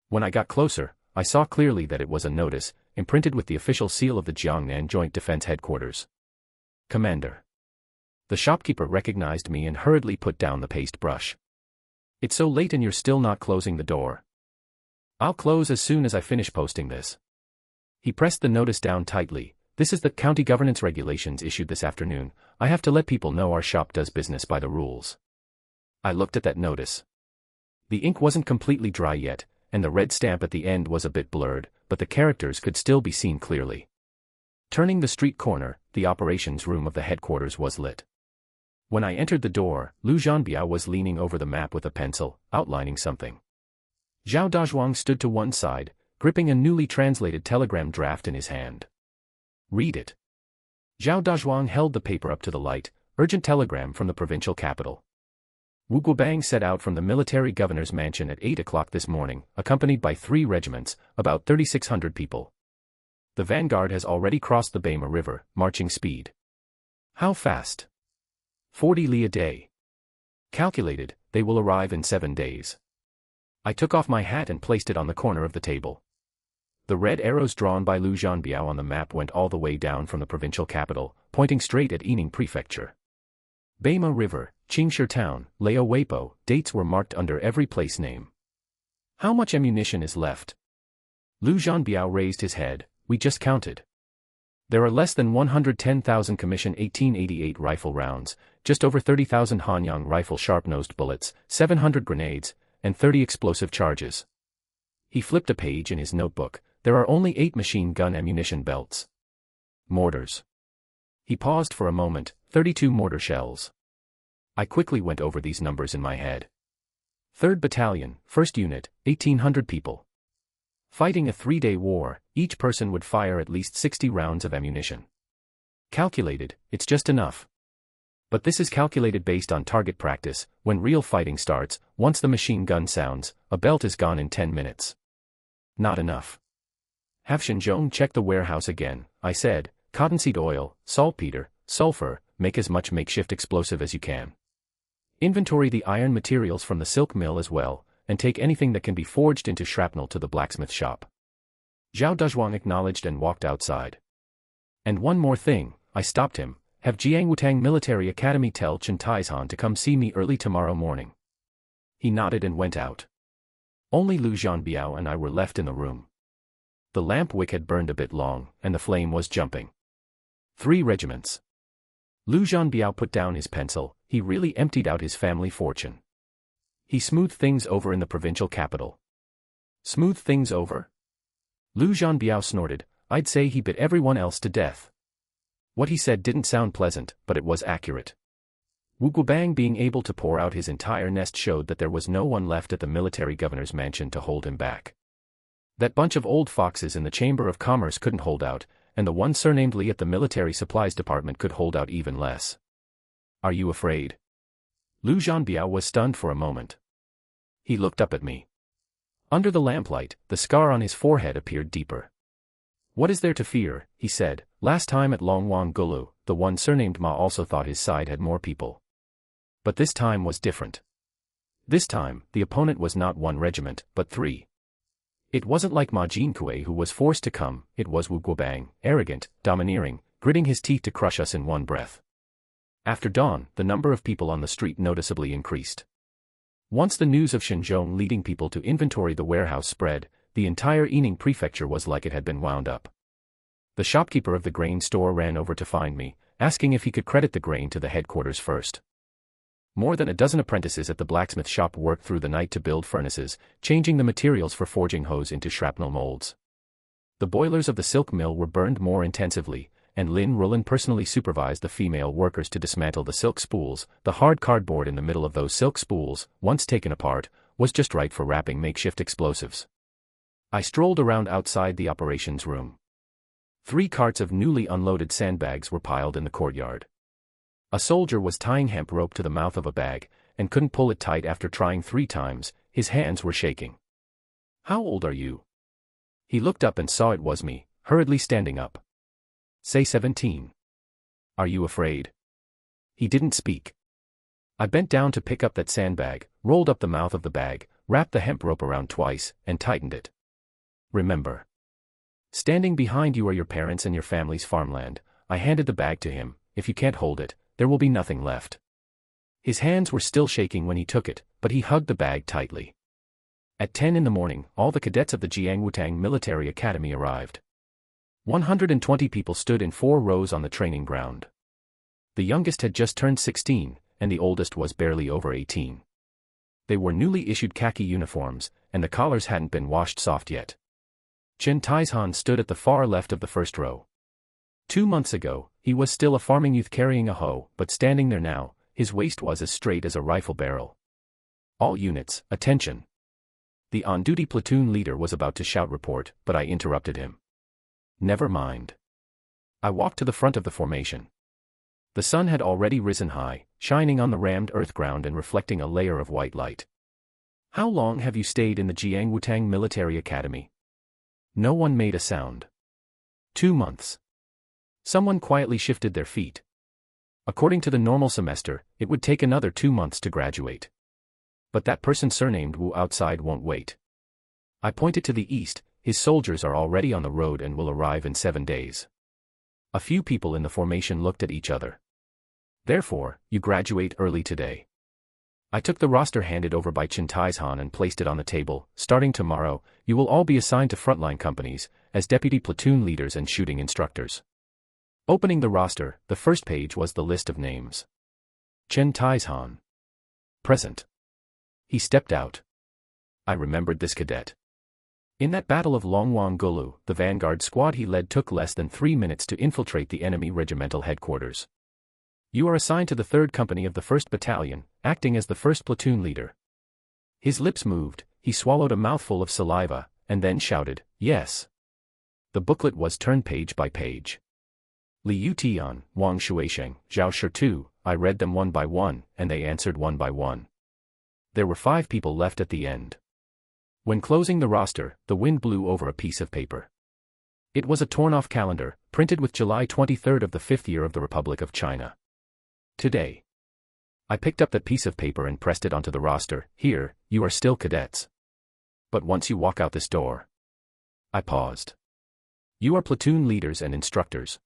When I got closer, I saw clearly that it was a notice, imprinted with the official seal of the Jiangnan Joint Defense Headquarters. "Commander." The shopkeeper recognized me and hurriedly put down the paste brush. "It's so late and you're still not closing the door." "I'll close as soon as I finish posting this." He pressed the notice down tightly. "This is the county governance regulations issued this afternoon. I have to let people know our shop does business by the rules." I looked at that notice. The ink wasn't completely dry yet, and the red stamp at the end was a bit blurred, but the characters could still be seen clearly. Turning the street corner, the operations room of the headquarters was lit. When I entered the door, Lu Zhanbiao was leaning over the map with a pencil, outlining something. Zhao Dazhuang stood to one side, gripping a newly translated telegram draft in his hand. "Read it." Zhao Dazhuang held the paper up to the light. "Urgent telegram from the provincial capital. Wuguobang set out from the military governor's mansion at 8 o'clock this morning, accompanied by 3 regiments, about 3,600 people. The vanguard has already crossed the Beima River, marching speed." "How fast?" 40 li a day. "Calculated, they will arrive in 7 days." I took off my hat and placed it on the corner of the table. The red arrows drawn by Lu Zhanbiao on the map went all the way down from the provincial capital, pointing straight at Yining Prefecture. Beima River, Qingshi Town, Lao Weipo, dates were marked under every place name. How much ammunition is left? Lu Zhanbiao raised his head. We just counted. There are less than 110,000 commission 1888 rifle rounds, just over 30,000 Hanyang rifle sharp-nosed bullets, 700 grenades, and 30 explosive charges. He flipped a page in his notebook. There are only 8 machine gun ammunition belts. Mortars. He paused for a moment. 32 mortar shells. I quickly went over these numbers in my head. 3rd Battalion, 1st Unit, 1,800 people. Fighting a 3-day war, each person would fire at least 60 rounds of ammunition. Calculated, it's just enough. But this is calculated based on target practice. When real fighting starts, once the machine gun sounds, a belt is gone in 10 minutes. Not enough. Have Shenzhong check the warehouse again, I said. Cottonseed oil, saltpeter, sulfur, make as much makeshift explosive as you can. Inventory the iron materials from the silk mill as well, and take anything that can be forged into shrapnel to the blacksmith shop. Zhao Dezhuang acknowledged and walked outside. And one more thing, I stopped him. Have Jiangwutang Military Academy tell Chen Taizhan to come see me early tomorrow morning. He nodded and went out. Only Lu Zhanbiao and I were left in the room. The lamp wick had burned a bit long, and the flame was jumping. 3 regiments. Lu Zhanbiao put down his pencil. He really emptied out his family fortune. He smoothed things over in the provincial capital. Smooth things over? Lu Zhanbiao snorted. I'd say he bit everyone else to death. What he said didn't sound pleasant, but it was accurate. Wu Guobang being able to pour out his entire nest showed that there was no one left at the military governor's mansion to hold him back. That bunch of old foxes in the Chamber of Commerce couldn't hold out, and the one surnamed Li at the military supplies department could hold out even less. Are you afraid? Lu Zhanbiao was stunned for a moment. He looked up at me. Under the lamplight, the scar on his forehead appeared deeper. What is there to fear, he said. Last time at Longwang Gulu, the one surnamed Ma also thought his side had more people. But this time was different. This time, the opponent was not 1 regiment, but 3. It wasn't like Ma Jinkui who was forced to come, it was Wu Guobang, arrogant, domineering, gritting his teeth to crush us in one breath. After dawn, the number of people on the street noticeably increased. Once the news of Shenzhong leading people to inventory the warehouse spread, the entire Yining prefecture was like it had been wound up. The shopkeeper of the grain store ran over to find me, asking if he could credit the grain to the headquarters first. More than a dozen apprentices at the blacksmith shop worked through the night to build furnaces, changing the materials for forging hose into shrapnel molds. The boilers of the silk mill were burned more intensively, and Lin Rulin personally supervised the female workers to dismantle the silk spools. The hard cardboard in the middle of those silk spools, once taken apart, was just right for wrapping makeshift explosives. I strolled around outside the operations room. 3 carts of newly unloaded sandbags were piled in the courtyard. A soldier was tying hemp rope to the mouth of a bag, and couldn't pull it tight after trying 3 times. His hands were shaking. How old are you? He looked up and saw it was me, hurriedly standing up. Say 17. Are you afraid? He didn't speak. I bent down to pick up that sandbag, rolled up the mouth of the bag, wrapped the hemp rope around twice, and tightened it. Remember. Standing behind you are your parents and your family's farmland. I handed the bag to him. If you can't hold it, there will be nothing left. His hands were still shaking when he took it, but he hugged the bag tightly. At 10 in the morning, all the cadets of the Jiangwutang Military Academy arrived. 120 people stood in 4 rows on the training ground. The youngest had just turned 16, and the oldest was barely over 18. They wore newly issued khaki uniforms, and the collars hadn't been washed soft yet. Chen Taizhan stood at the far left of the first row. 2 months ago, he was still a farming youth carrying a hoe, but standing there now, his waist was as straight as a rifle barrel. All units, attention. The on-duty platoon leader was about to shout report, but I interrupted him. Never mind. I walked to the front of the formation. The sun had already risen high, shining on the rammed earth ground and reflecting a layer of white light. How long have you stayed in the Jiangwutang Military Academy? No one made a sound. 2 months. Someone quietly shifted their feet. According to the normal semester, it would take another 2 months to graduate. But that person surnamed Wu outside won't wait. I pointed to the east. His soldiers are already on the road and will arrive in 7 days. A few people in the formation looked at each other. Therefore, you graduate early today. I took the roster handed over by Shen Huaijin and placed it on the table. Starting tomorrow, you will all be assigned to frontline companies, as deputy platoon leaders and shooting instructors. Opening the roster, the first page was the list of names. Shen Huaijin. Present. He stepped out. I remembered this cadet. In that battle of Longwang-Gulu, the vanguard squad he led took less than 3 minutes to infiltrate the enemy regimental headquarters. You are assigned to the 3rd Company of the 1st Battalion, acting as the 1st platoon leader. His lips moved, he swallowed a mouthful of saliva, and then shouted, "Yes." The booklet was turned page by page. Liu Tian, Wang Shuisheng, Zhao Shirtu, I read them one by one, and they answered one by one. There were 5 people left at the end. When closing the roster, the wind blew over a piece of paper. It was a torn-off calendar, printed with July 23rd of the 5th year of the Republic of China. Today. I picked up that piece of paper and pressed it onto the roster. Here, you are still cadets. But once you walk out this door. I paused. You are platoon leaders and instructors.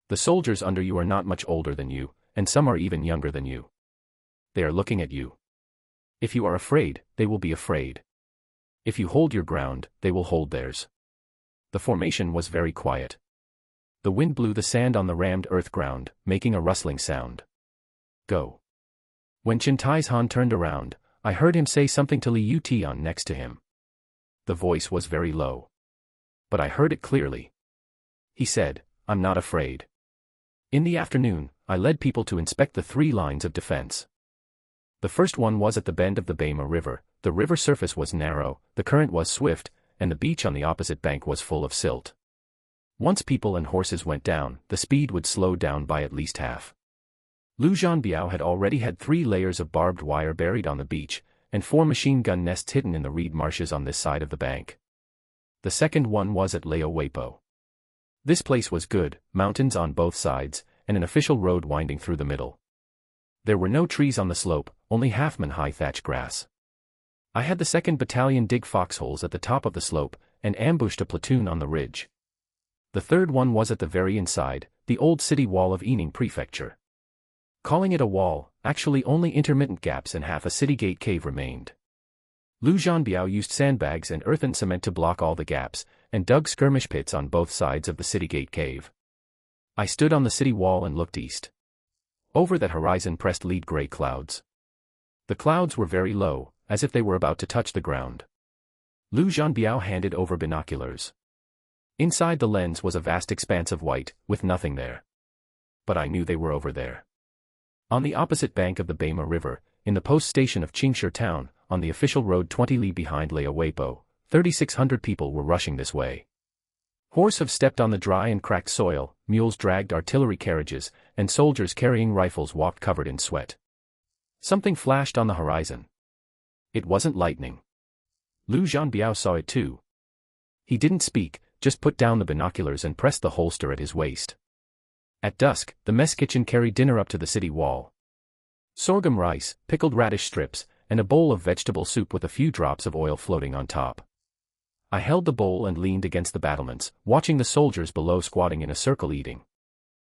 The soldiers under you are not much older than you, and some are even younger than you. They are looking at you. If you are afraid, they will be afraid. If you hold your ground, they will hold theirs. The formation was very quiet. The wind blew the sand on the rammed earth ground, making a rustling sound. Go. When Shen Huaijin turned around, I heard him say something to Liu Tian next to him. The voice was very low. But I heard it clearly. He said, "I'm not afraid." In the afternoon, I led people to inspect the 3 lines of defense. The first one was at the bend of the Beima River. The river surface was narrow, the current was swift, and the beach on the opposite bank was full of silt. Once people and horses went down, the speed would slow down by at least half. Liu Zhanbiao had already had 3 layers of barbed wire buried on the beach, and 4 machine gun nests hidden in the reed marshes on this side of the bank. The second one was at Lao Weipo. This place was good, mountains on both sides, and an official road winding through the middle. There were no trees on the slope, only half-man-high thatch grass. I had the 2nd Battalion dig foxholes at the top of the slope, and ambushed a platoon on the ridge. The third one was at the very inside, the old city wall of Yining Prefecture. Calling it a wall, actually only intermittent gaps and half a city gate cave remained. Liu Zhanbiao used sandbags and earthen cement to block all the gaps, and dug skirmish pits on both sides of the city gate cave. I stood on the city wall and looked east. Over that horizon pressed lead gray clouds. The clouds were very low, as if they were about to touch the ground. Liu Zhanbiao handed over binoculars. Inside the lens was a vast expanse of white, with nothing there. But I knew they were over there. On the opposite bank of the Beima River, in the post station of Qingshi town, on the official road 20 li behind Lao Weipo, 3,600 people were rushing this way. Horses have stepped on the dry and cracked soil, mules dragged artillery carriages, and soldiers carrying rifles walked covered in sweat. Something flashed on the horizon. It wasn't lightning. Liu Zhanbiao saw it too. He didn't speak, just put down the binoculars and pressed the holster at his waist. At dusk, the mess kitchen carried dinner up to the city wall. Sorghum rice, pickled radish strips, and a bowl of vegetable soup with a few drops of oil floating on top. I held the bowl and leaned against the battlements, watching the soldiers below squatting in a circle eating.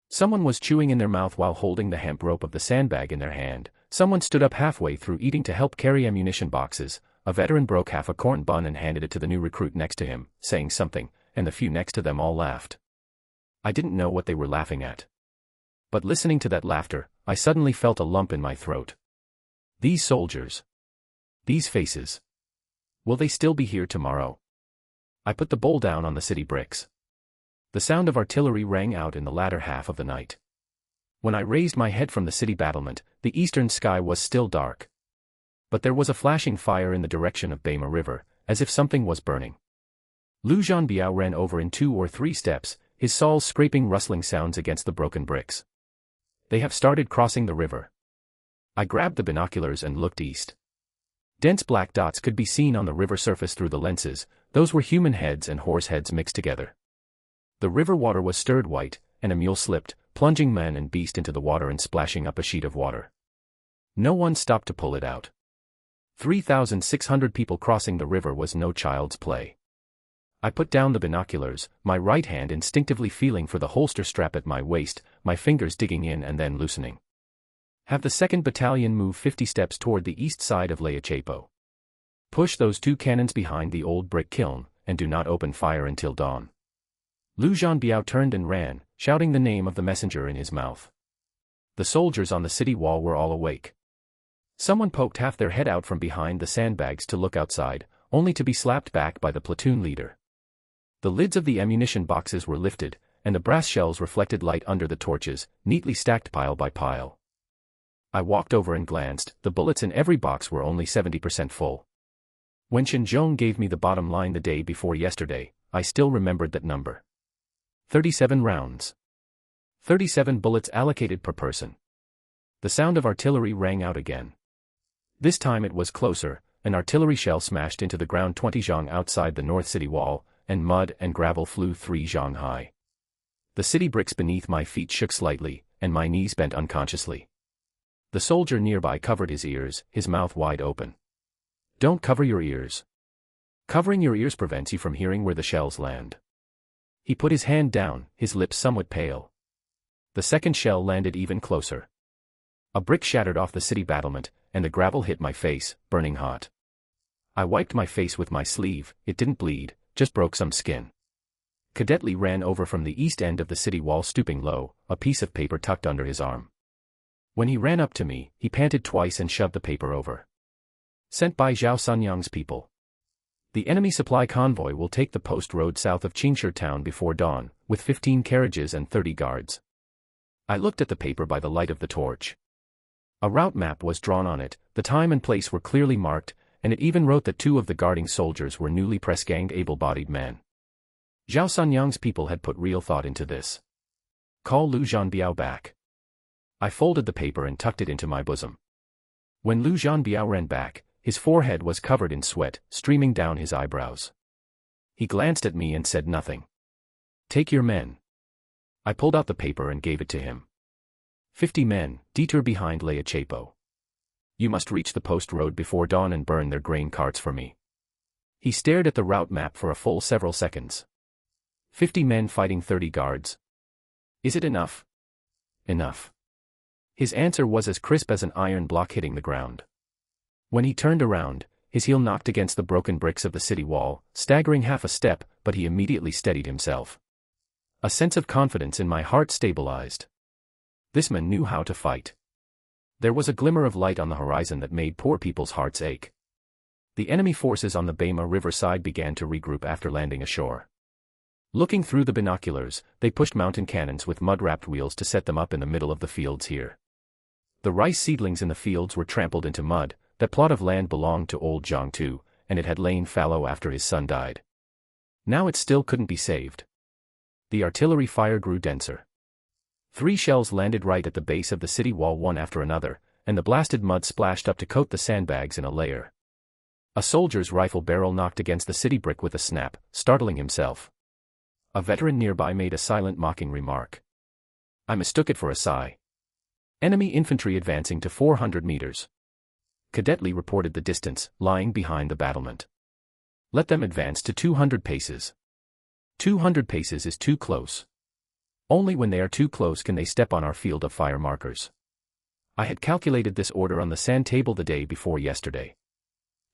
Someone was chewing in their mouth while holding the hemp rope of the sandbag in their hand. Someone stood up halfway through eating to help carry ammunition boxes. A veteran broke half a corn bun and handed it to the new recruit next to him, saying something, and the few next to them all laughed. I didn't know what they were laughing at. But listening to that laughter, I suddenly felt a lump in my throat. These soldiers. These faces. Will they still be here tomorrow? I put the bowl down on the city bricks. The sound of artillery rang out in the latter half of the night. When I raised my head from the city battlement, the eastern sky was still dark. But there was a flashing fire in the direction of Beima River, as if something was burning. Liu Zhanbiao ran over in 2 or 3 steps, his soles scraping rustling sounds against the broken bricks. They have started crossing the river. I grabbed the binoculars and looked east. Dense black dots could be seen on the river surface through the lenses. Those were human heads and horse heads mixed together. The river water was stirred white, and a mule slipped, plunging man and beast into the water and splashing up a sheet of water. No one stopped to pull it out. 3,600 people crossing the river was no child's play. I put down the binoculars, my right hand instinctively feeling for the holster strap at my waist, my fingers digging in and then loosening. Have the 2nd Battalion move 50 steps toward the east side of Leachapo. Push those 2 cannons behind the old brick kiln, and do not open fire until dawn. Lu Zhanbiao turned and ran, shouting the name of the messenger in his mouth. The soldiers on the city wall were all awake. Someone poked half their head out from behind the sandbags to look outside, only to be slapped back by the platoon leader. The lids of the ammunition boxes were lifted, and the brass shells reflected light under the torches, neatly stacked pile by pile. I walked over and glanced. The bullets in every box were only 70% full. When Shen Zhong gave me the bottom line the day before yesterday, I still remembered that number. 37 rounds. 37 bullets allocated per person. The sound of artillery rang out again. This time it was closer. An artillery shell smashed into the ground 20 zhang outside the north city wall, and mud and gravel flew 3 zhang high. The city bricks beneath my feet shook slightly, and my knees bent unconsciously. The soldier nearby covered his ears, his mouth wide open. Don't cover your ears. Covering your ears prevents you from hearing where the shells land. He put his hand down, his lips somewhat pale. The second shell landed even closer. A brick shattered off the city battlement, and the gravel hit my face, burning hot. I wiped my face with my sleeve. It didn't bleed, just broke some skin. Cadet Li ran over from the east end of the city wall, stooping low, a piece of paper tucked under his arm. When he ran up to me, he panted twice and shoved the paper over. Sent by Zhao Sanyang's people. The enemy supply convoy will take the post road south of Qingshi town before dawn, with 15 carriages and 30 guards. I looked at the paper by the light of the torch. A route map was drawn on it, the time and place were clearly marked, and it even wrote that 2 of the guarding soldiers were newly press-ganged able-bodied men. Zhao Sanyang's people had put real thought into this. Call Lu Zhanbiao back. I folded the paper and tucked it into my bosom. When Lu Zhanbiao ran back, his forehead was covered in sweat, streaming down his eyebrows. He glanced at me and said nothing. Take your men. I pulled out the paper and gave it to him. 50 men, detour behind Leachapo. You must reach the post road before dawn and burn their grain carts for me. He stared at the route map for a full several seconds. 50 men fighting 30 guards. Is it enough? Enough. His answer was as crisp as an iron block hitting the ground. When he turned around, his heel knocked against the broken bricks of the city wall, staggering half a step, but he immediately steadied himself. A sense of confidence in my heart stabilized. This man knew how to fight. There was a glimmer of light on the horizon that made poor people's hearts ache. The enemy forces on the Bema River side began to regroup after landing ashore. Looking through the binoculars, they pushed mountain cannons with mud-wrapped wheels to set them up in the middle of the fields here. The rice seedlings in the fields were trampled into mud. That plot of land belonged to old Zhang Tu, and it had lain fallow after his son died. Now it still couldn't be saved. The artillery fire grew denser. 3 shells landed right at the base of the city wall one after another, and the blasted mud splashed up to coat the sandbags in a layer. A soldier's rifle barrel knocked against the city brick with a snap, startling himself. A veteran nearby made a silent mocking remark. I mistook it for a sigh. Enemy infantry advancing to 400 meters. Cadet Li reported the distance, lying behind the battlement. Let them advance to 200 paces. 200 paces is too close. Only when they are too close can they step on our field of fire markers. I had calculated this order on the sand table the day before yesterday.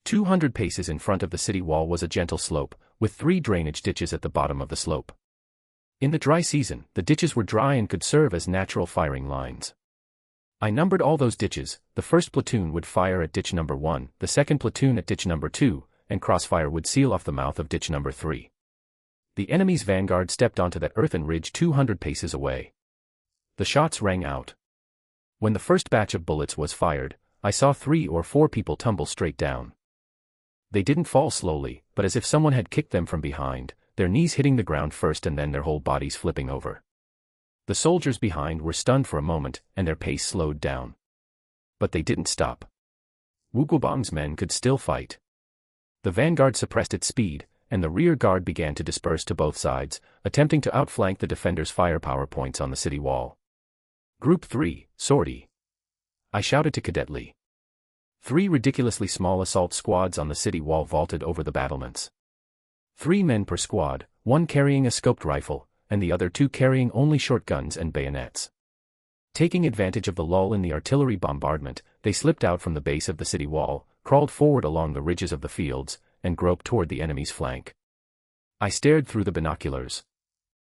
200 paces in front of the city wall was a gentle slope, with 3 drainage ditches at the bottom of the slope. In the dry season, the ditches were dry and could serve as natural firing lines. I numbered all those ditches. The first platoon would fire at ditch number 1, the second platoon at ditch number 2, and crossfire would seal off the mouth of ditch number 3. The enemy's vanguard stepped onto that earthen ridge 200 paces away. The shots rang out. When the first batch of bullets was fired, I saw 3 or 4 people tumble straight down. They didn't fall slowly, but as if someone had kicked them from behind, their knees hitting the ground first and then their whole bodies flipping over. The soldiers behind were stunned for a moment, and their pace slowed down. But they didn't stop. Wu Guobang's men could still fight. The vanguard suppressed its speed, and the rear guard began to disperse to both sides, attempting to outflank the defenders' firepower points on the city wall. Group 3, sortie. I shouted to Cadet Li. 3 ridiculously small assault squads on the city wall vaulted over the battlements. 3 men per squad, 1 carrying a scoped rifle, and the other 2 carrying only short guns and bayonets. Taking advantage of the lull in the artillery bombardment, they slipped out from the base of the city wall, crawled forward along the ridges of the fields, and groped toward the enemy's flank. I stared through the binoculars.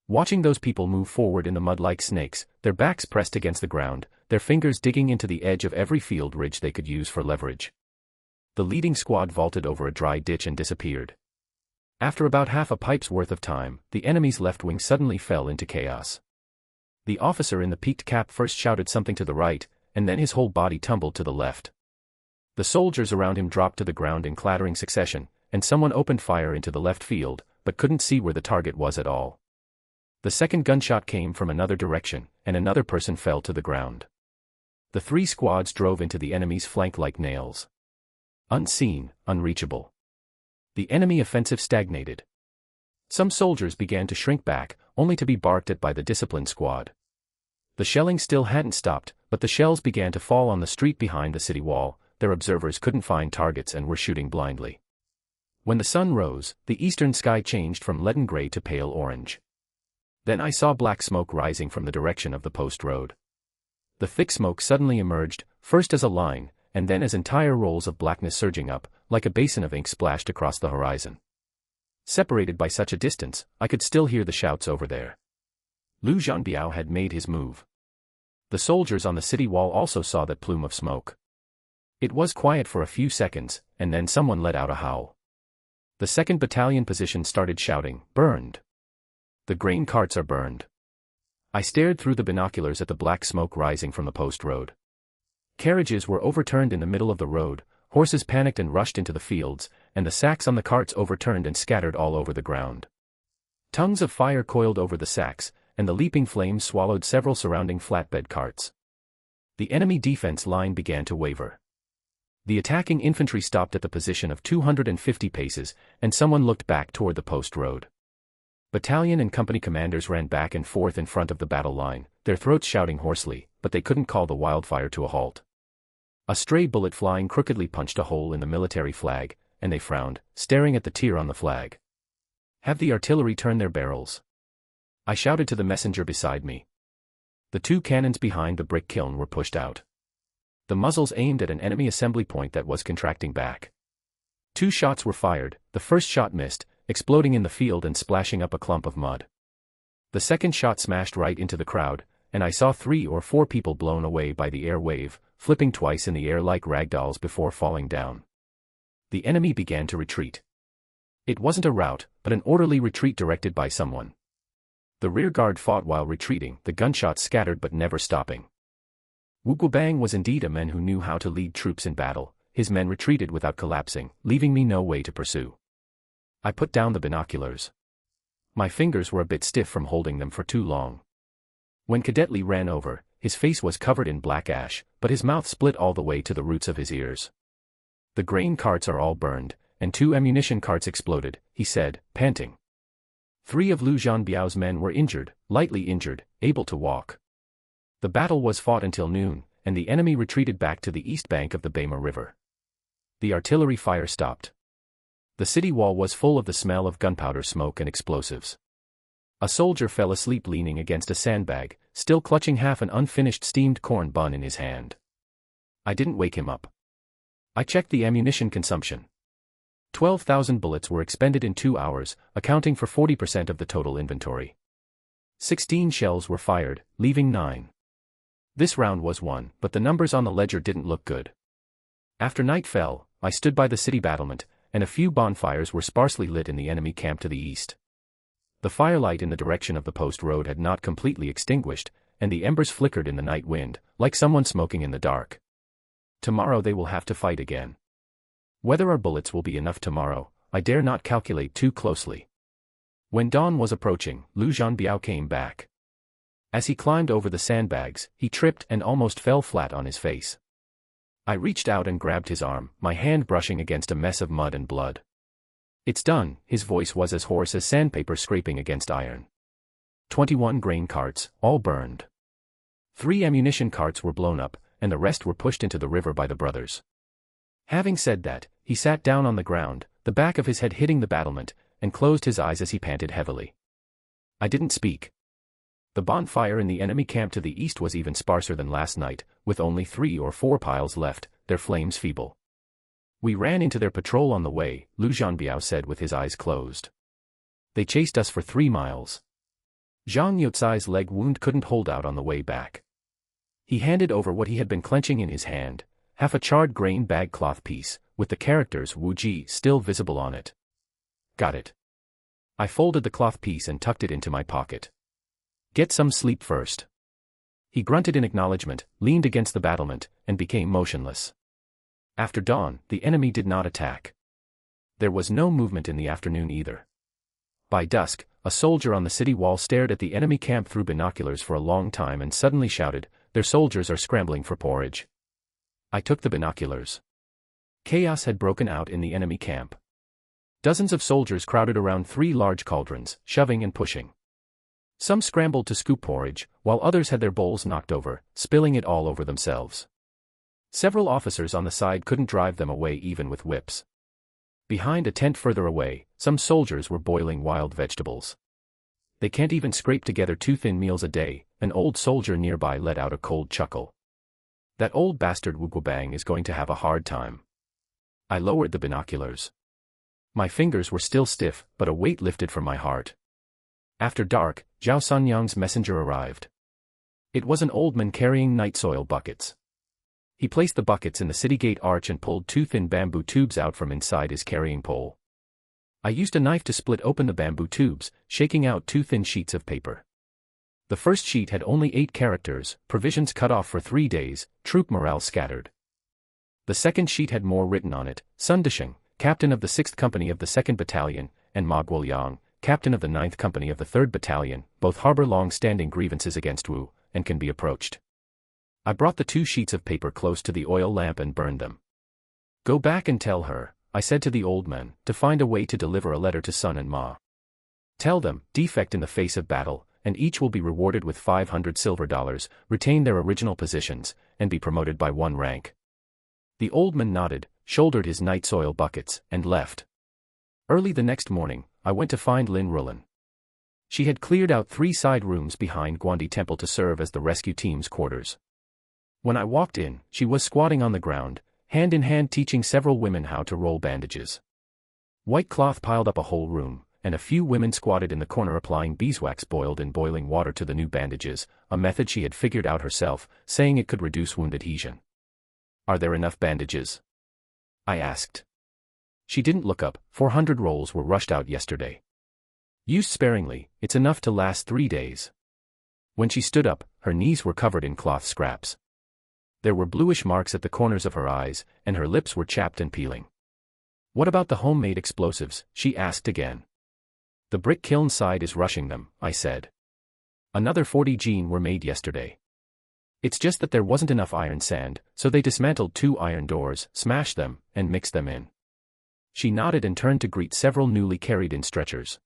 Watching those people move forward in the mud like snakes, their backs pressed against the ground, their fingers digging into the edge of every field ridge they could use for leverage. The leading squad vaulted over a dry ditch and disappeared. After about half a pipe's worth of time, the enemy's left wing suddenly fell into chaos. The officer in the peaked cap first shouted something to the right, and then his whole body tumbled to the left. The soldiers around him dropped to the ground in clattering succession, and someone opened fire into the left field, but couldn't see where the target was at all. The second gunshot came from another direction, and another person fell to the ground. The three squads drove into the enemy's flank like nails. Unseen, unreachable. The enemy offensive stagnated. Some soldiers began to shrink back, only to be barked at by the disciplined squad. The shelling still hadn't stopped, but the shells began to fall on the street behind the city wall. Their observers couldn't find targets and were shooting blindly. When the sun rose, the eastern sky changed from leaden gray to pale orange. Then I saw black smoke rising from the direction of the post road. The thick smoke suddenly emerged, first as a line, and then as entire rolls of blackness surging up, like a basin of ink splashed across the horizon. Separated by such a distance, I could still hear the shouts over there. Lu Zhanbiao had made his move. The soldiers on the city wall also saw that plume of smoke. It was quiet for a few seconds, and then someone let out a howl. The 2nd Battalion position started shouting, "Burned! The grain carts are burned!" I stared through the binoculars at the black smoke rising from the post road. Carriages were overturned in the middle of the road, horses panicked and rushed into the fields, and the sacks on the carts overturned and scattered all over the ground. Tongues of fire coiled over the sacks, and the leaping flames swallowed several surrounding flatbed carts. The enemy defense line began to waver. The attacking infantry stopped at the position of 250 paces, and someone looked back toward the post road. Battalion and company commanders ran back and forth in front of the battle line, their throats shouting hoarsely, but they couldn't call the wildfire to a halt. A stray bullet flying crookedly punched a hole in the military flag, and they frowned, staring at the tear on the flag. "Have the artillery turn their barrels?" I shouted to the messenger beside me. The 2 cannons behind the brick kiln were pushed out. The muzzles aimed at an enemy assembly point that was contracting back. 2 shots were fired, the first shot missed, exploding in the field and splashing up a clump of mud. The second shot smashed right into the crowd, and I saw 3 or 4 people blown away by the air wave, flipping twice in the air like ragdolls before falling down. The enemy began to retreat. It wasn't a rout, but an orderly retreat directed by someone. The rear guard fought while retreating, the gunshots scattered but never stopping. Wu Guobang was indeed a man who knew how to lead troops in battle. His men retreated without collapsing, leaving me no way to pursue. I put down the binoculars. My fingers were a bit stiff from holding them for too long. When Cadet Li ran over, his face was covered in black ash, but his mouth split all the way to the roots of his ears. "The grain carts are all burned, and 2 ammunition carts exploded," he said, panting. 3 of Lu Zhanbiao's men were injured, lightly injured, able to walk. The battle was fought until noon, and the enemy retreated back to the east bank of the Beima River. The artillery fire stopped. The city wall was full of the smell of gunpowder smoke and explosives. A soldier fell asleep leaning against a sandbag, still clutching half an unfinished steamed corn bun in his hand. I didn't wake him up. I checked the ammunition consumption. 12,000 bullets were expended in 2 hours, accounting for 40% of the total inventory. 16 shells were fired, leaving 9. This round was won, but the numbers on the ledger didn't look good. After night fell, I stood by the city battlement, and a few bonfires were sparsely lit in the enemy camp to the east. The firelight in the direction of the post road had not completely extinguished, and the embers flickered in the night wind, like someone smoking in the dark. Tomorrow they will have to fight again. Whether our bullets will be enough tomorrow, I dare not calculate too closely. When dawn was approaching, Lu Zhanbiao came back. As he climbed over the sandbags, he tripped and almost fell flat on his face. I reached out and grabbed his arm, my hand brushing against a mess of mud and blood. "It's done," his voice was as hoarse as sandpaper scraping against iron. 21 grain carts, all burned. 3 ammunition carts were blown up, and the rest were pushed into the river by the brothers. Having said that, he sat down on the ground, the back of his head hitting the battlement, and closed his eyes as he panted heavily. I didn't speak. The bonfire in the enemy camp to the east was even sparser than last night, with only 3 or 4 piles left, their flames feeble. We ran into their patrol on the way, Lu Zhanbiao said with his eyes closed. They chased us for 3 miles. Zhang Youcai's leg wound couldn't hold out on the way back. He handed over what he had been clenching in his hand, half a charred grain bag cloth piece, with the characters Wu Ji still visible on it. Got it. I folded the cloth piece and tucked it into my pocket. Get some sleep first. He grunted in acknowledgement, leaned against the battlement, and became motionless. After dawn, the enemy did not attack. There was no movement in the afternoon either. By dusk, a soldier on the city wall stared at the enemy camp through binoculars for a long time and suddenly shouted, "Their soldiers are scrambling for porridge." I took the binoculars. Chaos had broken out in the enemy camp. Dozens of soldiers crowded around 3 large cauldrons, shoving and pushing. Some scrambled to scoop porridge, while others had their bowls knocked over, spilling it all over themselves. Several officers on the side couldn't drive them away even with whips. Behind a tent further away, some soldiers were boiling wild vegetables. They can't even scrape together 2 thin meals a day, an old soldier nearby let out a cold chuckle. That old bastard Wu Guobang is going to have a hard time. I lowered the binoculars. My fingers were still stiff, but a weight lifted from my heart. After dark, Zhao Sanyang's messenger arrived. It was an old man carrying night soil buckets. He placed the buckets in the city gate arch and pulled 2 thin bamboo tubes out from inside his carrying pole. I used a knife to split open the bamboo tubes, shaking out 2 thin sheets of paper. The first sheet had only 8 characters, provisions cut off for 3 days, troop morale scattered. The second sheet had more written on it: Sun Disheng, captain of the 6th Company of the 2nd Battalion, and Ma Guoliang, captain of the 9th Company of the 3rd Battalion, both harbor long-standing grievances against Wu, and can be approached. I brought the 2 sheets of paper close to the oil lamp and burned them. Go back and tell her, I said to the old man, to find a way to deliver a letter to Sun and Ma. Tell them, defect in the face of battle, and each will be rewarded with 500 silver dollars, retain their original positions, and be promoted by 1 rank. The old man nodded, shouldered his night soil buckets, and left. Early the next morning, I went to find Lin Rulin. She had cleared out 3 side rooms behind Guandi Temple to serve as the rescue team's quarters. When I walked in, she was squatting on the ground, hand in hand teaching several women how to roll bandages. White cloth piled up a whole room, and a few women squatted in the corner applying beeswax boiled in boiling water to the new bandages, a method she had figured out herself, saying it could reduce wound adhesion. Are there enough bandages? I asked. She didn't look up. 400 rolls were rushed out yesterday. Used sparingly, it's enough to last 3 days. When she stood up, her knees were covered in cloth scraps. There were bluish marks at the corners of her eyes, and her lips were chapped and peeling. What about the homemade explosives? She asked again. The brick kiln side is rushing them, I said. Another 40 gene were made yesterday. It's just that there wasn't enough iron sand, so they dismantled 2 iron doors, smashed them, and mixed them in. She nodded and turned to greet several newly carried-in stretchers.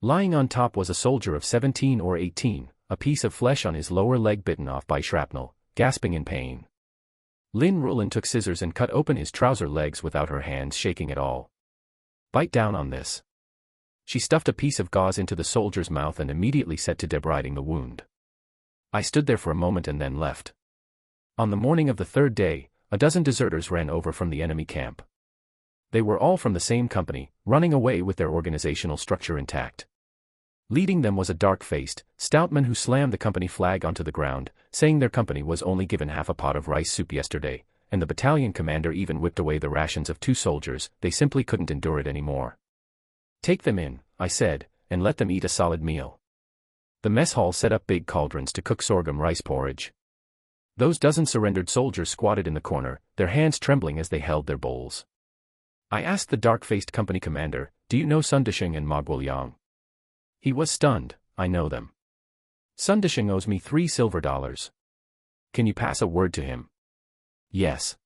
Lying on top was a soldier of 17 or 18, a piece of flesh on his lower leg bitten off by shrapnel, gasping in pain. Lin Rulin took scissors and cut open his trouser legs without her hands shaking at all. Bite down on this. She stuffed a piece of gauze into the soldier's mouth and immediately set to debriding the wound. I stood there for a moment and then left. On the morning of the 3rd day, a dozen deserters ran over from the enemy camp. They were all from the same company, running away with their organizational structure intact. Leading them was a dark-faced, stout man who slammed the company flag onto the ground, saying their company was only given half a pot of rice soup yesterday, and the battalion commander even whipped away the rations of 2 soldiers, they simply couldn't endure it anymore. Take them in, I said, and let them eat a solid meal. The mess hall set up big cauldrons to cook sorghum rice porridge. Those dozen surrendered soldiers squatted in the corner, their hands trembling as they held their bowls. I asked the dark-faced company commander, do you know Sun Disheng and Ma Guoliang? He was stunned. I know them. Sun Disheng owes me 3 silver dollars. Can you pass a word to him? Yes.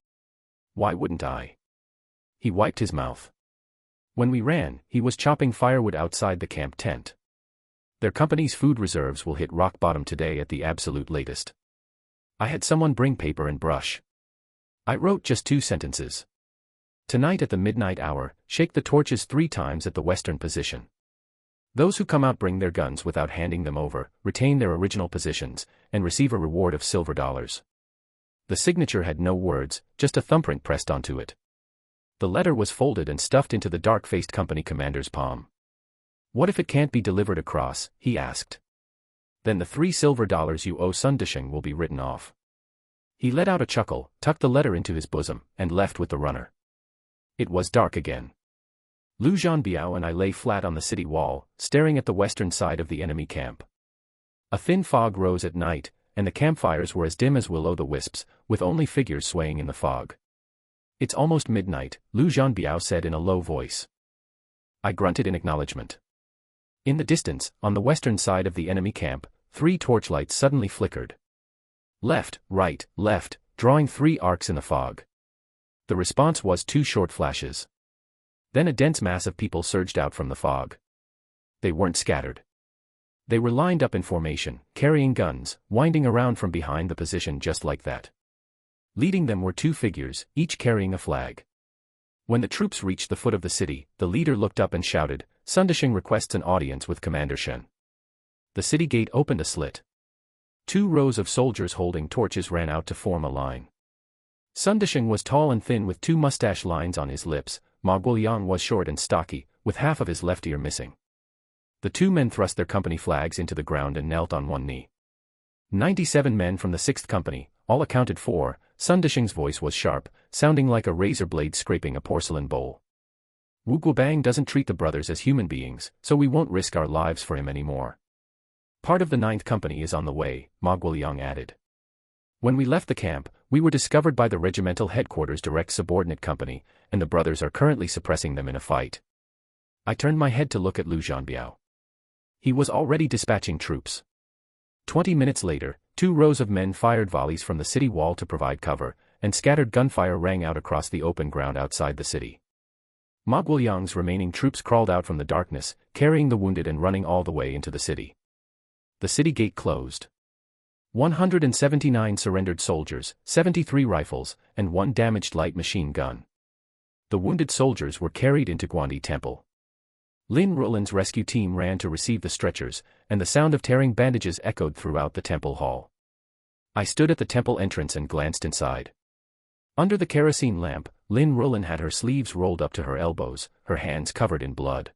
Why wouldn't I? He wiped his mouth. When we ran, he was chopping firewood outside the camp tent. Their company's food reserves will hit rock bottom today at the absolute latest. I had someone bring paper and brush. I wrote just 2 sentences. Tonight at the midnight hour, shake the torches 3 times at the western position. Those who come out bring their guns without handing them over, retain their original positions, and receive a reward of silver dollars. The signature had no words, just a thumbprint pressed onto it. The letter was folded and stuffed into the dark-faced company commander's palm. "What if it can't be delivered across?" he asked. "Then the 3 silver dollars you owe Sun Disheng will be written off." He let out a chuckle, tucked the letter into his bosom, and left with the runner. It was dark again. Lu Zhanbiao and I lay flat on the city wall, staring at the western side of the enemy camp. A thin fog rose at night, and the campfires were as dim as will-o'-the-wisps, with only figures swaying in the fog. "It's almost midnight," Lu Zhanbiao said in a low voice. I grunted in acknowledgement. In the distance, on the western side of the enemy camp, 3 torchlights suddenly flickered. Left, right, left, drawing 3 arcs in the fog. The response was 2 short flashes. Then a dense mass of people surged out from the fog. They weren't scattered. They were lined up in formation, carrying guns, winding around from behind the position just like that. Leading them were 2 figures, each carrying a flag. When the troops reached the foot of the city, the leader looked up and shouted, "Sun Disheng requests an audience with Commander Shen." The city gate opened a slit. 2 rows of soldiers holding torches ran out to form a line. Sun Disheng was tall and thin with 2 mustache lines on his lips. Ma Guoliang was short and stocky, with half of his left ear missing. The 2 men thrust their company flags into the ground and knelt on one knee. 97 men from the 6th Company, all accounted for. Sun Disheng's voice was sharp, sounding like a razor blade scraping a porcelain bowl. "Wu Guobang doesn't treat the brothers as human beings, so we won't risk our lives for him anymore. Part of the 9th Company is on the way," Ma Guoliang added. "When we left the camp, we were discovered by the regimental headquarters' direct subordinate company, and the brothers are currently suppressing them in a fight." I turned my head to look at Lu Zhanbiao. He was already dispatching troops. 20 minutes later, 2 rows of men fired volleys from the city wall to provide cover, and scattered gunfire rang out across the open ground outside the city. Ma Guoliang's remaining troops crawled out from the darkness, carrying the wounded and running all the way into the city. The city gate closed. 179 surrendered soldiers, 73 rifles, and 1 damaged light machine gun. The wounded soldiers were carried into Guandi Temple. Lin Ruolin's rescue team ran to receive the stretchers, and the sound of tearing bandages echoed throughout the temple hall. I stood at the temple entrance and glanced inside. Under the kerosene lamp, Lin Ruolin had her sleeves rolled up to her elbows, her hands covered in blood.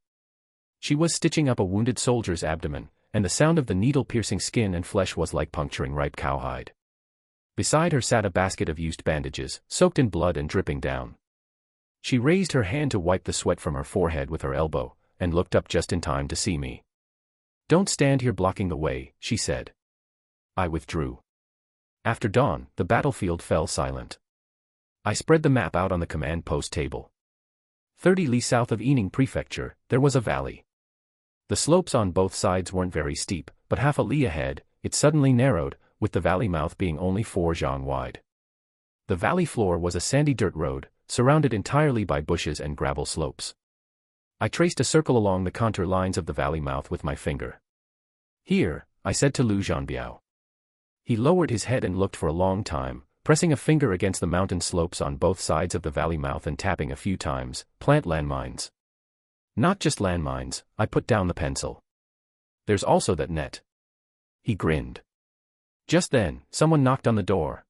She was stitching up a wounded soldier's abdomen, and the sound of the needle-piercing skin and flesh was like puncturing ripe cowhide. Beside her sat a basket of used bandages, soaked in blood and dripping down. She raised her hand to wipe the sweat from her forehead with her elbow, and looked up just in time to see me. "Don't stand here blocking the way," she said. I withdrew. After dawn, the battlefield fell silent. I spread the map out on the command post table. 30 li south of Yining Prefecture, there was a valley. The slopes on both sides weren't very steep, but half a li ahead, it suddenly narrowed, with the valley mouth being only 4 zhang wide. The valley floor was a sandy dirt road, surrounded entirely by bushes and gravel slopes. I traced a circle along the contour lines of the valley mouth with my finger. "Here," I said to Lu Zhanbiao. He lowered his head and looked for a long time, pressing a finger against the mountain slopes on both sides of the valley mouth and tapping a few times. "Plant landmines." "Not just landmines," I put down the pencil. "There's also that net." He grinned. Just then, someone knocked on the door.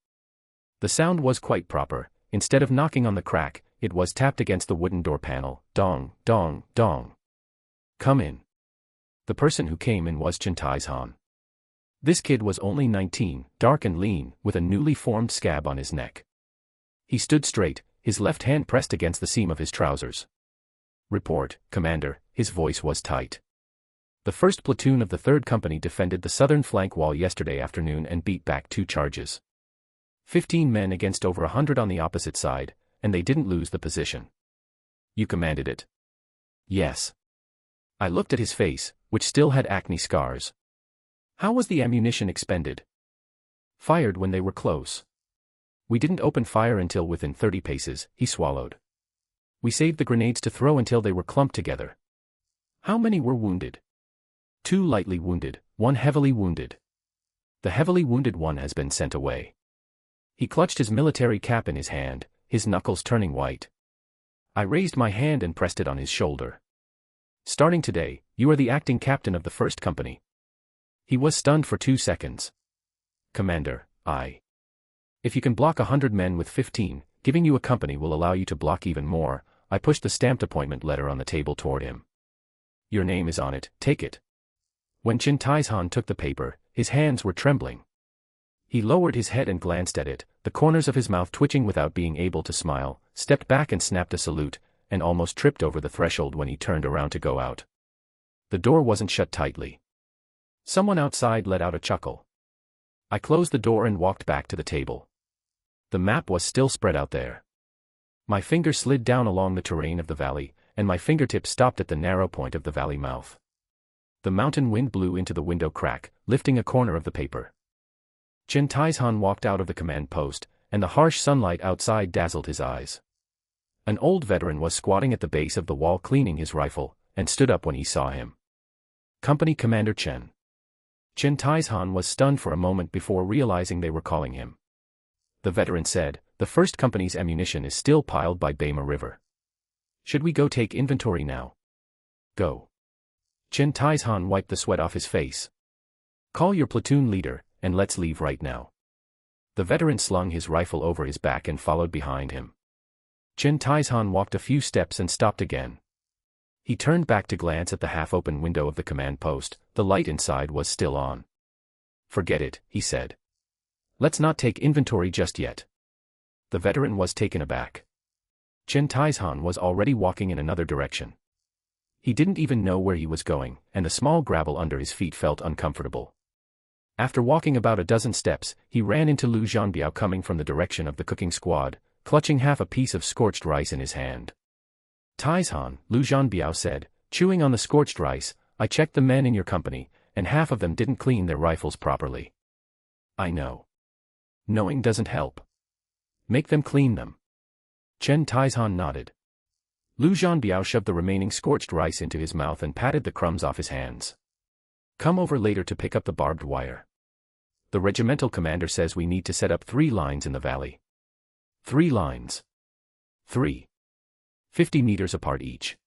The sound was quite proper. Instead of knocking on the crack, it was tapped against the wooden door panel. Dong, dong, dong. "Come in." The person who came in was Chen Taizhan. This kid was only 19, dark and lean, with a newly formed scab on his neck. He stood straight, his left hand pressed against the seam of his trousers. "Report, Commander," his voice was tight. "The 1st Platoon of the 3rd Company defended the southern flank wall yesterday afternoon and beat back 2 charges. 15 men against over 100 on the opposite side, and they didn't lose the position." "You commanded it?" "Yes." I looked at his face, which still had acne scars. "How was the ammunition expended?" "Fired when they were close. We didn't open fire until within 30 paces," he swallowed. "We saved the grenades to throw until they were clumped together." "How many were wounded?" 2 lightly wounded, 1 heavily wounded. The heavily wounded one has been sent away." He clutched his military cap in his hand, his knuckles turning white. I raised my hand and pressed it on his shoulder. "Starting today, "You are the acting captain of the first company." He was stunned for 2 seconds. "Commander, If you can block 100 men with 15, giving you a company will allow you to block even more." I pushed the stamped appointment letter on the table toward him. "Your name is on it, take it." When Shen Huaijin took the paper, his hands were trembling. He lowered his head and glanced at it, the corners of his mouth twitching without being able to smile, stepped back and snapped a salute, and almost tripped over the threshold when he turned around to go out. The door wasn't shut tightly. Someone outside let out a chuckle. I closed the door and walked back to the table. The map was still spread out there. My finger slid down along the terrain of the valley, and my fingertips stopped at the narrow point of the valley mouth. The mountain wind blew into the window crack, lifting a corner of the paper. Shen Huaijin walked out of the command post, and the harsh sunlight outside dazzled his eyes. An old veteran was squatting at the base of the wall cleaning his rifle, and stood up when he saw him. "Company Commander Chen." Shen Huaijin was stunned for a moment before realizing they were calling him. The veteran said, "The first company's ammunition is still piled by Bema River. Should we go take inventory now?" "Go." Shen Huaijin wiped the sweat off his face. "Call your platoon leader, and let's leave right now." The veteran slung his rifle over his back and followed behind him. Shen Huaijin walked a few steps and stopped again. He turned back to glance at the half-open window of the command post. The light inside was still on. "Forget it," he said. "Let's not take inventory just yet." The veteran was taken aback. Shen Huaijin was already walking in another direction. He didn't even know where he was going, and the small gravel under his feet felt uncomfortable. After walking about a dozen steps, he ran into Lu Zhanbiao coming from the direction of the cooking squad, clutching half a piece of scorched rice in his hand. "Huaijin," Lu Zhanbiao said, chewing on the scorched rice, "I checked the men in your company, and half of them didn't clean their rifles properly." "I know. Knowing doesn't help. Make them clean them." Shen Huaijin nodded. Lu Zhanbiao shoved the remaining scorched rice into his mouth and patted the crumbs off his hands. "Come over later to pick up the barbed wire. The regimental commander says we need to set up 3 lines in the valley." 3 lines. 3. 50 meters apart each.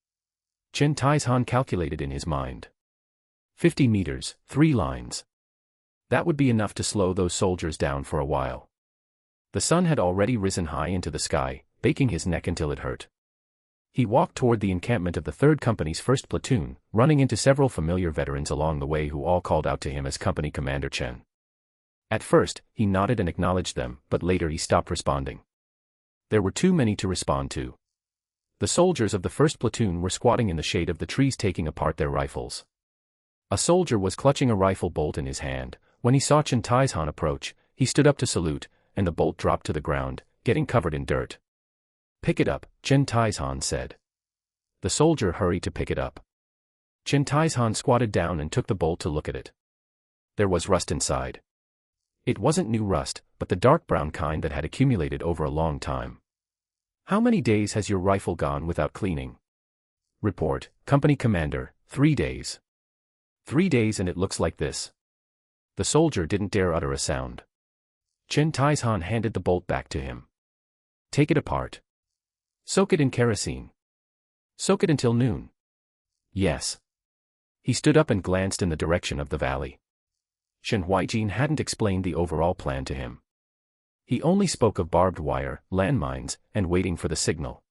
Shen Huaijin calculated in his mind. 50 meters, 3 lines. That would be enough to slow those soldiers down for a while. The sun had already risen high into the sky, baking his neck until it hurt. He walked toward the encampment of the 3rd Company's 1st Platoon, running into several familiar veterans along the way who all called out to him as Company Commander Chen. At first, he nodded and acknowledged them, but later he stopped responding. There were too many to respond to. The soldiers of the 1st Platoon were squatting in the shade of the trees taking apart their rifles. A soldier was clutching a rifle bolt in his hand. When he saw Shen Huaijin approach, he stood up to salute, and the bolt dropped to the ground, getting covered in dirt. "Pick it up," Shen Huaijin said. The soldier hurried to pick it up. Shen Huaijin squatted down and took the bolt to look at it. There was rust inside. It wasn't new rust, but the dark brown kind that had accumulated over a long time. "How many days has your rifle gone without cleaning?" "Report, Company Commander, 3 days. 3 days and it looks like this." The soldier didn't dare utter a sound. Shen Huaijin handed the bolt back to him. "Take it apart. Soak it in kerosene. Soak it until noon." "Yes." He stood up and glanced in the direction of the valley. Shen Huaijin hadn't explained the overall plan to him. He only spoke of barbed wire, landmines, and waiting for the signal.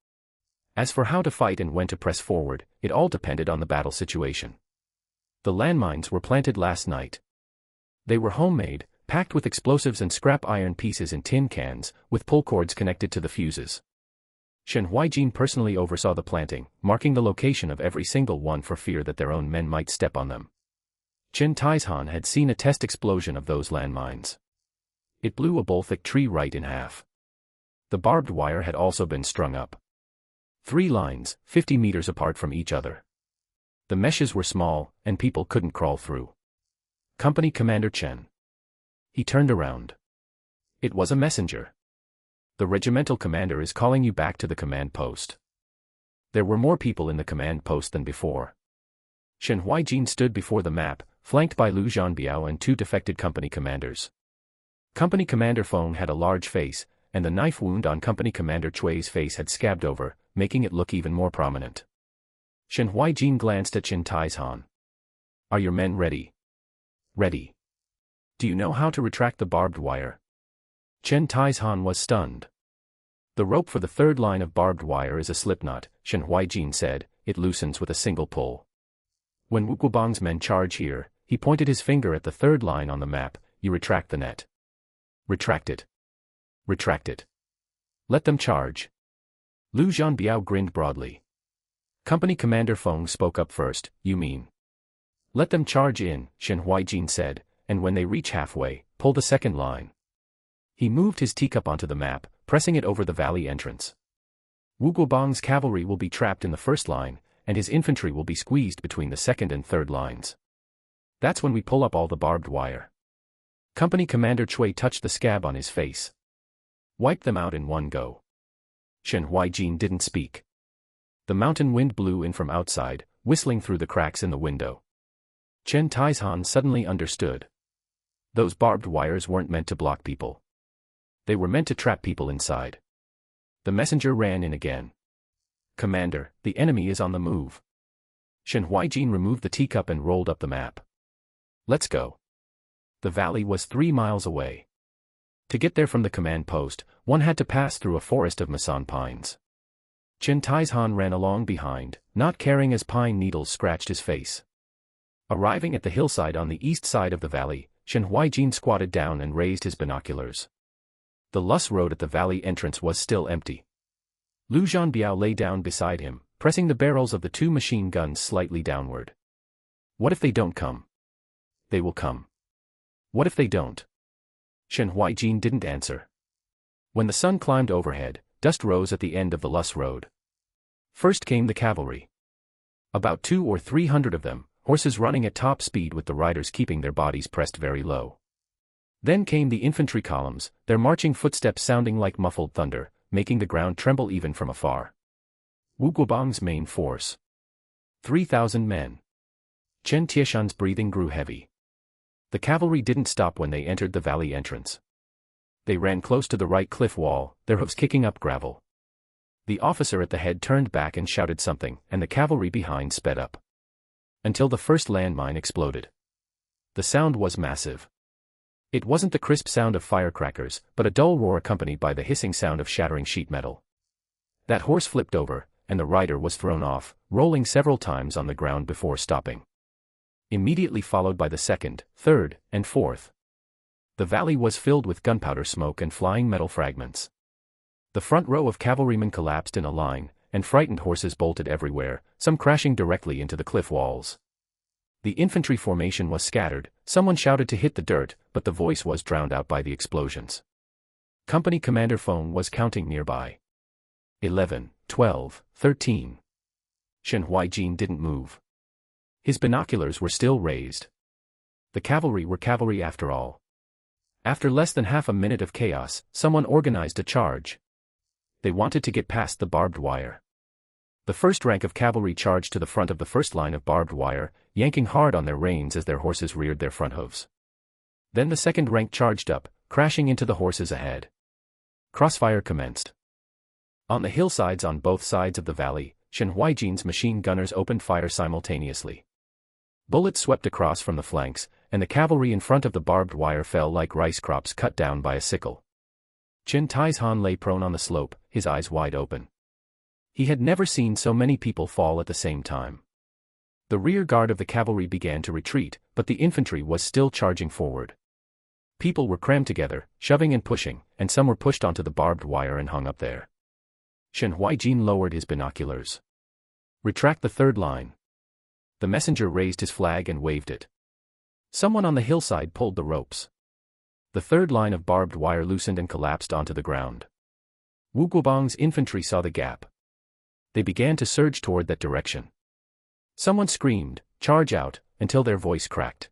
As for how to fight and when to press forward, it all depended on the battle situation. The landmines were planted last night. They were homemade, packed with explosives and scrap iron pieces in tin cans, with pull cords connected to the fuses. Shen Huaijin personally oversaw the planting, marking the location of every single one for fear that their own men might step on them. Shen Huaijin had seen a test explosion of those landmines. It blew a bole-thick tree right in half. The barbed wire had also been strung up. 3 lines, 50 meters apart from each other. The meshes were small, and people couldn't crawl through. "Company Commander Chen." He turned around. It was a messenger. "The regimental commander is calling you back to the command post." There were more people in the command post than before. Shen Huaijin stood before the map, flanked by Lu Zhanbiao and 2 defected company commanders. Company Commander Feng had a large face, and the knife wound on Company Commander Chui's face had scabbed over, making it look even more prominent. Shen Huaijin glanced at Shen Huaijin. Are your men ready? Ready. Do you know how to retract the barbed wire? Shen Huaijin was stunned. The rope for the third line of barbed wire is a slipknot, Shen Huaijin said. It loosens with a single pull. When Wu Guobang's men charge here, he pointed his finger at the third line on the map, you retract the net. Retract it. Retract it. Let them charge. Lu Zhanbiao grinned broadly. Company Commander Feng spoke up first, you mean? Let them charge in, Shen Huaijin said, and when they reach halfway, pull the second line. He moved his teacup onto the map, pressing it over the valley entrance. Wu Guobang's cavalry will be trapped in the first line, and his infantry will be squeezed between the second and third lines. That's when we pull up all the barbed wire. Company Commander Cui touched the scab on his face. Wipe them out in one go. Shen Huaijin didn't speak. The mountain wind blew in from outside, whistling through the cracks in the window. Shen Huaijin suddenly understood. Those barbed wires weren't meant to block people. They were meant to trap people inside. The messenger ran in again. Commander, the enemy is on the move. Shen Huaijin removed the teacup and rolled up the map. Let's go. The valley was 3 miles away. To get there from the command post, one had to pass through a forest of masan pines. Shen Huaijin ran along behind, not caring as pine needles scratched his face. Arriving at the hillside on the east side of the valley, Shen Huaijin squatted down and raised his binoculars. The Lus road at the valley entrance was still empty. Lu Zhanbiao lay down beside him, pressing the barrels of the 2 machine guns slightly downward. What if they don't come? They will come. What if they don't? Shen Huaijin didn't answer. When the sun climbed overhead, dust rose at the end of the Lus road. First came the cavalry. About 200 or 300 of them, horses running at top speed with the riders keeping their bodies pressed very low. Then came the infantry columns, their marching footsteps sounding like muffled thunder, making the ground tremble even from afar. Wu Guobang's main force. 3,000 men. Chen Tieshan's breathing grew heavy. The cavalry didn't stop when they entered the valley entrance. They ran close to the right cliff wall, their hoofs kicking up gravel. The officer at the head turned back and shouted something, and the cavalry behind sped up. Until the first landmine exploded. The sound was massive. It wasn't the crisp sound of firecrackers, but a dull roar accompanied by the hissing sound of shattering sheet metal. That horse flipped over, and the rider was thrown off, rolling several times on the ground before stopping. Immediately followed by the second, third, and fourth. The valley was filled with gunpowder smoke and flying metal fragments. The front row of cavalrymen collapsed in a line, and frightened horses bolted everywhere, some crashing directly into the cliff walls. The infantry formation was scattered, someone shouted to hit the dirt, but the voice was drowned out by the explosions. Company Commander Feng was counting nearby. 11, 12, 13. Shen Huaijin didn't move. His binoculars were still raised. The cavalry were cavalry after all. After less than half a minute of chaos, someone organized a charge. They wanted to get past the barbed wire. The first rank of cavalry charged to the front of the first line of barbed wire, yanking hard on their reins as their horses reared their front hooves. Then the second rank charged up, crashing into the horses ahead. Crossfire commenced. On the hillsides on both sides of the valley, Shen Huaijin's machine gunners opened fire simultaneously. Bullets swept across from the flanks, and the cavalry in front of the barbed wire fell like rice crops cut down by a sickle. Shen Huaijin lay prone on the slope, his eyes wide open. He had never seen so many people fall at the same time. The rear guard of the cavalry began to retreat, but the infantry was still charging forward. People were crammed together, shoving and pushing, and some were pushed onto the barbed wire and hung up there. Shen Huaijin lowered his binoculars. Retract the third line. The messenger raised his flag and waved it. Someone on the hillside pulled the ropes. The third line of barbed wire loosened and collapsed onto the ground. Wu Guobang's infantry saw the gap. They began to surge toward that direction. Someone screamed, "Charge out," until their voice cracked.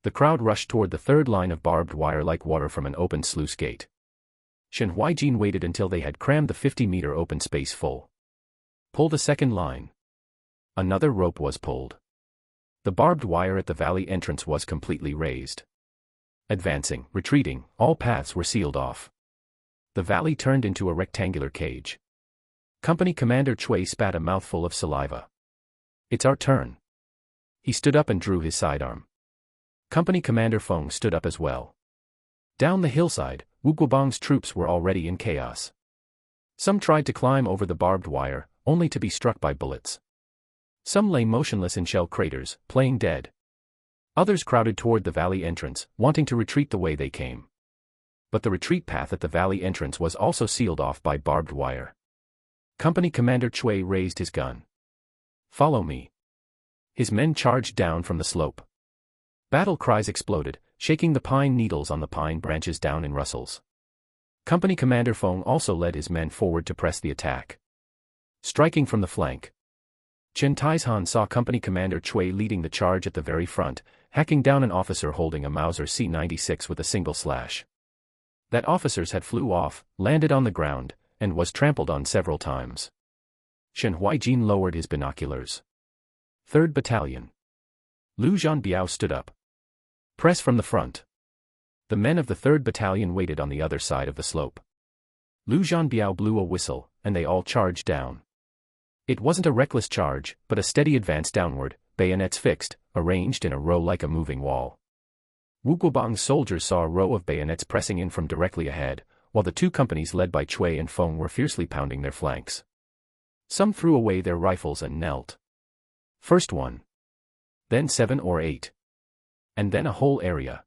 The crowd rushed toward the third line of barbed wire like water from an open sluice gate. Shen Huaijin waited until they had crammed the 50-meter open space full. Pull the second line. Another rope was pulled. The barbed wire at the valley entrance was completely raised. Advancing, retreating, all paths were sealed off. The valley turned into a rectangular cage. Company Commander Cui spat a mouthful of saliva. It's our turn. He stood up and drew his sidearm. Company Commander Feng stood up as well. Down the hillside, Wu Guobang's troops were already in chaos. Some tried to climb over the barbed wire, only to be struck by bullets. Some lay motionless in shell craters, playing dead. Others crowded toward the valley entrance, wanting to retreat the way they came. But the retreat path at the valley entrance was also sealed off by barbed wire. Company Commander Cui raised his gun. "Follow me." His men charged down from the slope. Battle cries exploded, shaking the pine needles on the pine branches down in rustles. Company Commander Feng also led his men forward to press the attack. Striking from the flank. Chen Taizhan saw Company Commander Cui leading the charge at the very front, hacking down an officer holding a Mauser C-96 with a single slash. That officer's head flew off, landed on the ground, and was trampled on several times. Shen Huaijin lowered his binoculars. 3rd Battalion. Lu Zhanbiao stood up. Press from the front. The men of the 3rd Battalion waited on the other side of the slope. Lu Zhanbiao blew a whistle, and they all charged down. It wasn't a reckless charge, but a steady advance downward, bayonets fixed, arranged in a row like a moving wall. Wu Guobang's soldiers saw a row of bayonets pressing in from directly ahead, while the two companies led by Cui and Feng were fiercely pounding their flanks. Some threw away their rifles and knelt. First one. Then 7 or 8. And then a whole area.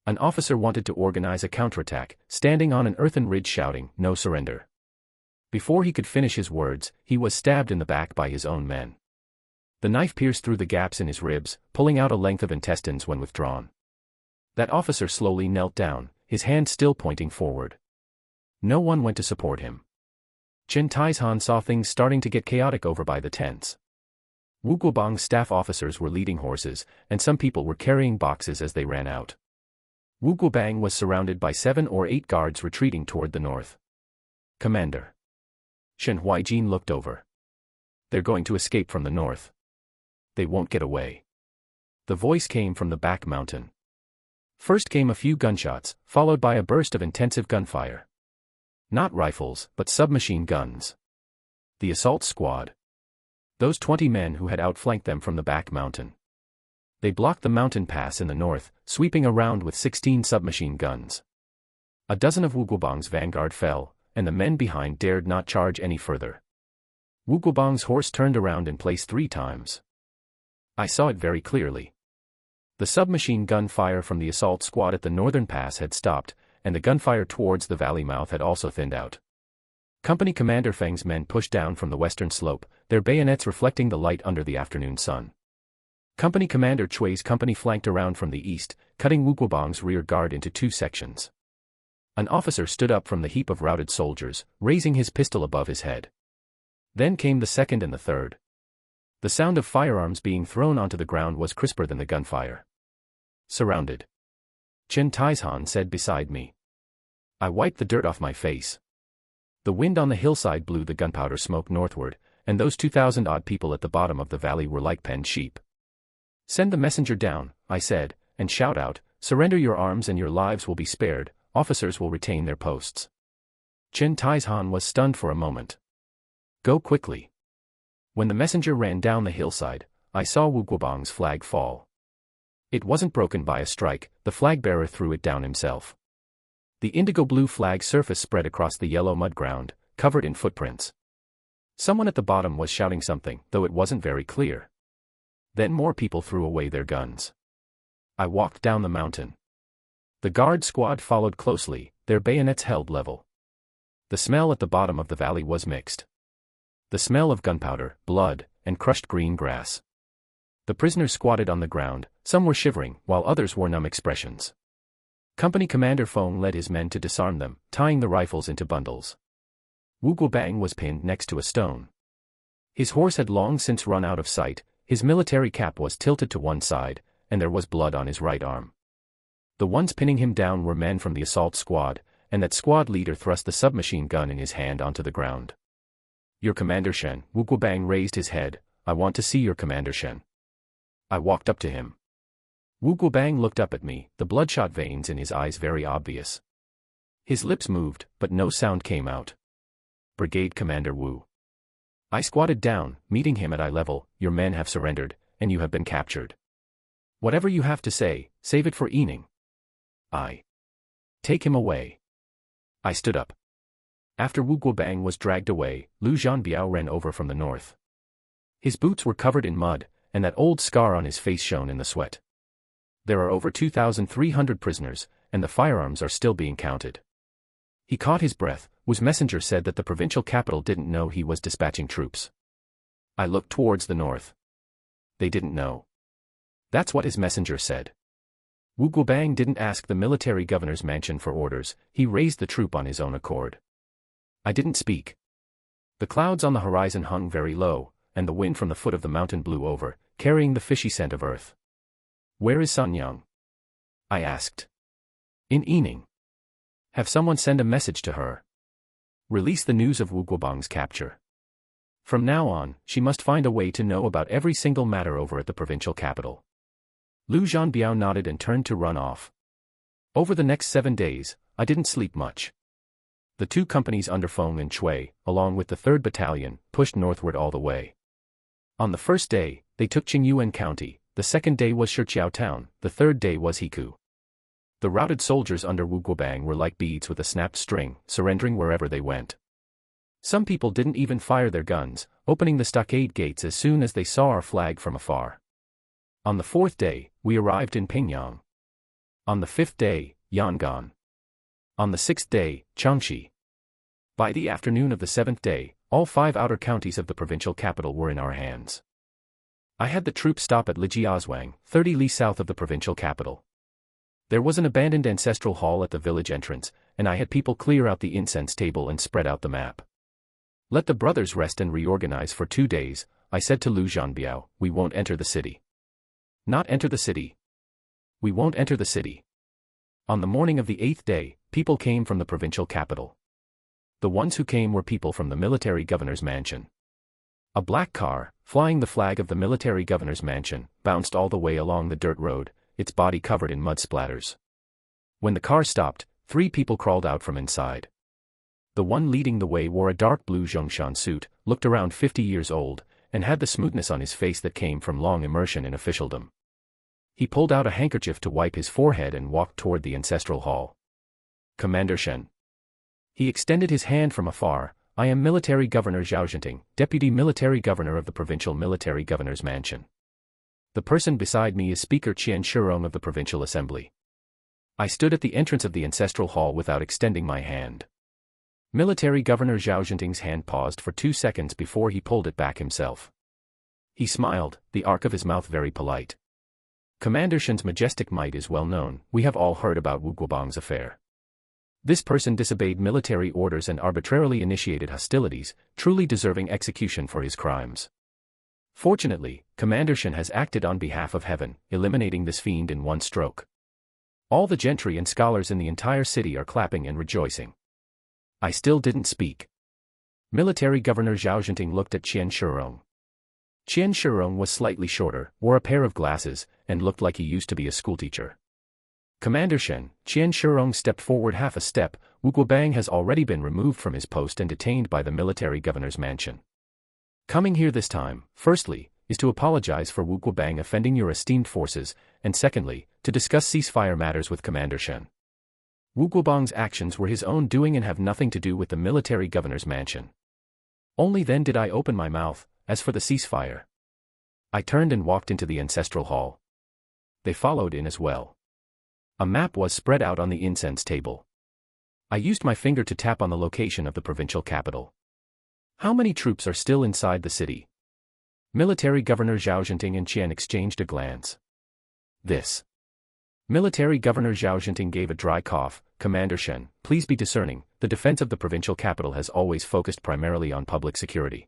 An officer wanted to organize a counterattack, standing on an earthen ridge shouting, "No surrender." Before he could finish his words, he was stabbed in the back by his own men. The knife pierced through the gaps in his ribs, pulling out a length of intestines when withdrawn. That officer slowly knelt down, his hand still pointing forward. No one went to support him. Chen Taizhan saw things starting to get chaotic over by the tents. Wu Guobang's staff officers were leading horses, and some people were carrying boxes as they ran out. Wu Guobang was surrounded by 7 or 8 guards retreating toward the north. "Commander." Shen Huaijin looked over. "They're going to escape from the north. They won't get away." The voice came from the back mountain. First came a few gunshots, followed by a burst of intensive gunfire. Not rifles, but submachine guns. The assault squad. Those 20 men who had outflanked them from the back mountain. They blocked the mountain pass in the north, sweeping around with 16 submachine guns. A dozen of Wu Guobang's vanguard fell, and the men behind dared not charge any further. Wu Guobang's horse turned around in place 3 times. I saw it very clearly. The submachine gun fire from the assault squad at the northern pass had stopped, and the gunfire towards the valley mouth had also thinned out. Company Commander Feng's men pushed down from the western slope, their bayonets reflecting the light under the afternoon sun. Company Commander Cui's company flanked around from the east, cutting Wu Guobang's rear guard into 2 sections. An officer stood up from the heap of routed soldiers, raising his pistol above his head. Then came the 2nd and the 3rd. The sound of firearms being thrown onto the ground was crisper than the gunfire. "Surrounded," Chen Taizhan said beside me. I wiped the dirt off my face. The wind on the hillside blew the gunpowder smoke northward, and those 2,000-odd people at the bottom of the valley were like penned sheep. "Send the messenger down," I said, "and shout out, 'Surrender your arms and your lives will be spared, officers will retain their posts.'" Chen Taizhan was stunned for a moment. "Go quickly." When the messenger ran down the hillside, I saw Wu Guobang's flag fall. It wasn't broken by a strike, the flag-bearer threw it down himself. The indigo-blue flag surface spread across the yellow mud ground, covered in footprints. Someone at the bottom was shouting something, though it wasn't very clear. Then more people threw away their guns. I walked down the mountain. The guard squad followed closely, their bayonets held level. The smell at the bottom of the valley was mixed. The smell of gunpowder, blood, and crushed green grass. The prisoners squatted on the ground, some were shivering, while others wore numb expressions. Company Commander Feng led his men to disarm them, tying the rifles into bundles. Wu Guobang was pinned next to a stone. His horse had long since run out of sight, his military cap was tilted to one side, and there was blood on his right arm. The ones pinning him down were men from the assault squad, and that squad leader thrust the submachine gun in his hand onto the ground. "Your Commander Shen." Wu Guobang raised his head. "I want to see your Commander Shen." I walked up to him. Wu Guobang looked up at me, the bloodshot veins in his eyes very obvious. His lips moved, but no sound came out. "Brigade Commander Wu." I squatted down, meeting him at eye level. Your men have surrendered, and you have been captured. Whatever you have to say, save it for evening. Take him away. I stood up. After Wu Guobang was dragged away, Lu Zhanbiao ran over from the north. His boots were covered in mud, and that old scar on his face shone in the sweat. There are over 2,300 prisoners, and the firearms are still being counted. He caught his breath. Wu's messenger said that the provincial capital didn't know he was dispatching troops. I looked towards the north. They didn't know. That's what his messenger said. Wu Guobang didn't ask the military governor's mansion for orders, he raised the troop on his own accord. I didn't speak. The clouds on the horizon hung very low, and the wind from the foot of the mountain blew over, carrying the fishy scent of earth. Where is Sun Yang? I asked. In Yining. Have someone send a message to her. Release the news of Wu Guobang's capture. From now on, she must find a way to know about every single matter over at the provincial capital. Lu Zhanbiao nodded and turned to run off. Over the next 7 days, I didn't sleep much. The 2 companies under Feng and Chui, along with the 3rd Battalion, pushed northward all the way. On the first day, they took Qingyuan County, the second day was Shiqiao Town, the third day was Hiku. The routed soldiers under Wu Guobang were like beads with a snapped string, surrendering wherever they went. Some people didn't even fire their guns, opening the stockade gates as soon as they saw our flag from afar. On the 4th day, we arrived in Pingyang. On the 5th day, Yangon. On the 6th day, Changxi. By the afternoon of the 7th day, all 5 outer counties of the provincial capital were in our hands. I had the troops stop at Lijiazwang, 30 li south of the provincial capital. There was an abandoned ancestral hall at the village entrance, and I had people clear out the incense table and spread out the map. Let the brothers rest and reorganize for 2 days, I said to Lu Zhanbiao, we won't enter the city. Not enter the city. We won't enter the city. On the morning of the 8th day, people came from the provincial capital. The ones who came were people from the military governor's mansion. A black car, flying the flag of the military governor's mansion, bounced all the way along the dirt road, its body covered in mud splatters. When the car stopped, 3 people crawled out from inside. The one leading the way wore a dark blue Zhongshan suit, looked around 50 years old, and had the smoothness on his face that came from long immersion in officialdom. He pulled out a handkerchief to wipe his forehead and walked toward the ancestral hall. Commander Shen. He extended his hand from afar. I am Military Governor Zhao Zhenting, Deputy Military Governor of the Provincial Military Governor's Mansion. The person beside me is Speaker Qian Shirong of the Provincial Assembly. I stood at the entrance of the ancestral hall without extending my hand. Military Governor Zhao Zhenting's hand paused for 2 seconds before he pulled it back himself. He smiled, the arc of his mouth very polite. Commander Shen's majestic might is well known, we have all heard about Wu Guobang's affair. This person disobeyed military orders and arbitrarily initiated hostilities, truly deserving execution for his crimes. Fortunately, Commander Shen has acted on behalf of heaven, eliminating this fiend in one stroke. All the gentry and scholars in the entire city are clapping and rejoicing. I still didn't speak. Military Governor Zhao Zhenting looked at Qian Shirong. Qian Shirong was slightly shorter, wore a pair of glasses, and looked like he used to be a schoolteacher. Commander Shen, Qian Shirong stepped forward half a step. Wu Guobang has already been removed from his post and detained by the military governor's mansion. Coming here this time, firstly, is to apologize for Wu Guobang offending your esteemed forces, and secondly, to discuss ceasefire matters with Commander Shen. Wu Guobang's actions were his own doing and have nothing to do with the military governor's mansion. Only then did I open my mouth. As for the ceasefire, I turned and walked into the ancestral hall. They followed in as well. A map was spread out on the incense table. I used my finger to tap on the location of the provincial capital. How many troops are still inside the city? Military Governor Zhao Zhenting and Qian exchanged a glance. This. Military Governor Zhao Zhenting gave a dry cough. Commander Shen, please be discerning, the defense of the provincial capital has always focused primarily on public security.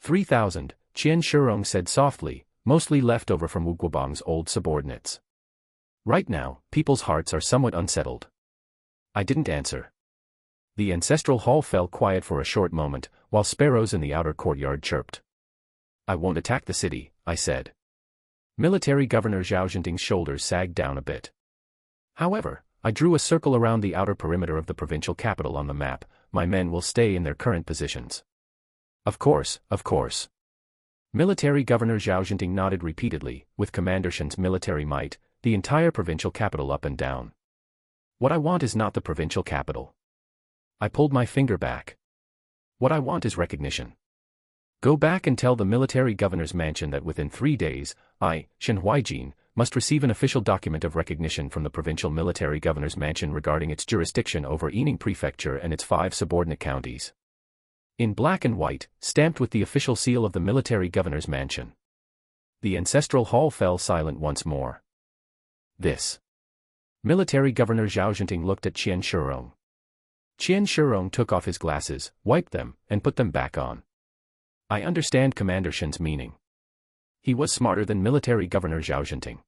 3,000, Qian Shirong said softly, mostly left over from Wu Guobang's old subordinates. Right now, people's hearts are somewhat unsettled. I didn't answer. The ancestral hall fell quiet for a short moment, while sparrows in the outer courtyard chirped. I won't attack the city, I said. Military Governor Zhao Zhenting's shoulders sagged down a bit. However, I drew a circle around the outer perimeter of the provincial capital on the map. My men will stay in their current positions. Of course, of course. Military Governor Zhao Jinting nodded repeatedly, with Commander Shen's military might, the entire provincial capital up and down. What I want is not the provincial capital. I pulled my finger back. What I want is recognition. Go back and tell the military governor's mansion that within 3 days, I, Shen Huaijin, must receive an official document of recognition from the provincial military governor's mansion regarding its jurisdiction over Yining Prefecture and its 5 subordinate counties. In black and white, stamped with the official seal of the military governor's mansion. The ancestral hall fell silent once more. This. Military Governor Zhao Jinting looked at Qian Shirong. Qian Shirong took off his glasses, wiped them, and put them back on. I understand Commander Shen's meaning. He was smarter than Military Governor Zhao Jinting.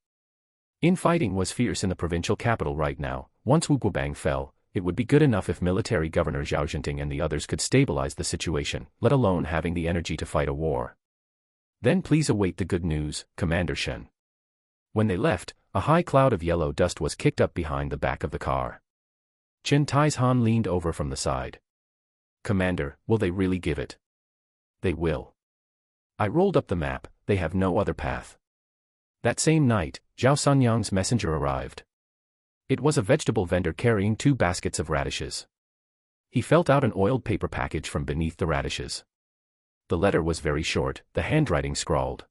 Infighting was fierce in the provincial capital right now. Once Wuguobang fell, it would be good enough if Military Governor Zhao Jinting and the others could stabilize the situation, let alone having the energy to fight a war. Then please await the good news, Commander Shen. When they left, a high cloud of yellow dust was kicked up behind the back of the car. Chen Taizhan leaned over from the side. Commander, will they really give it? They will. I rolled up the map, they have no other path. That same night, Zhao Sanyang's messenger arrived. It was a vegetable vendor carrying 2 baskets of radishes. He felt out an oiled paper package from beneath the radishes. The letter was very short, the handwriting scrawled.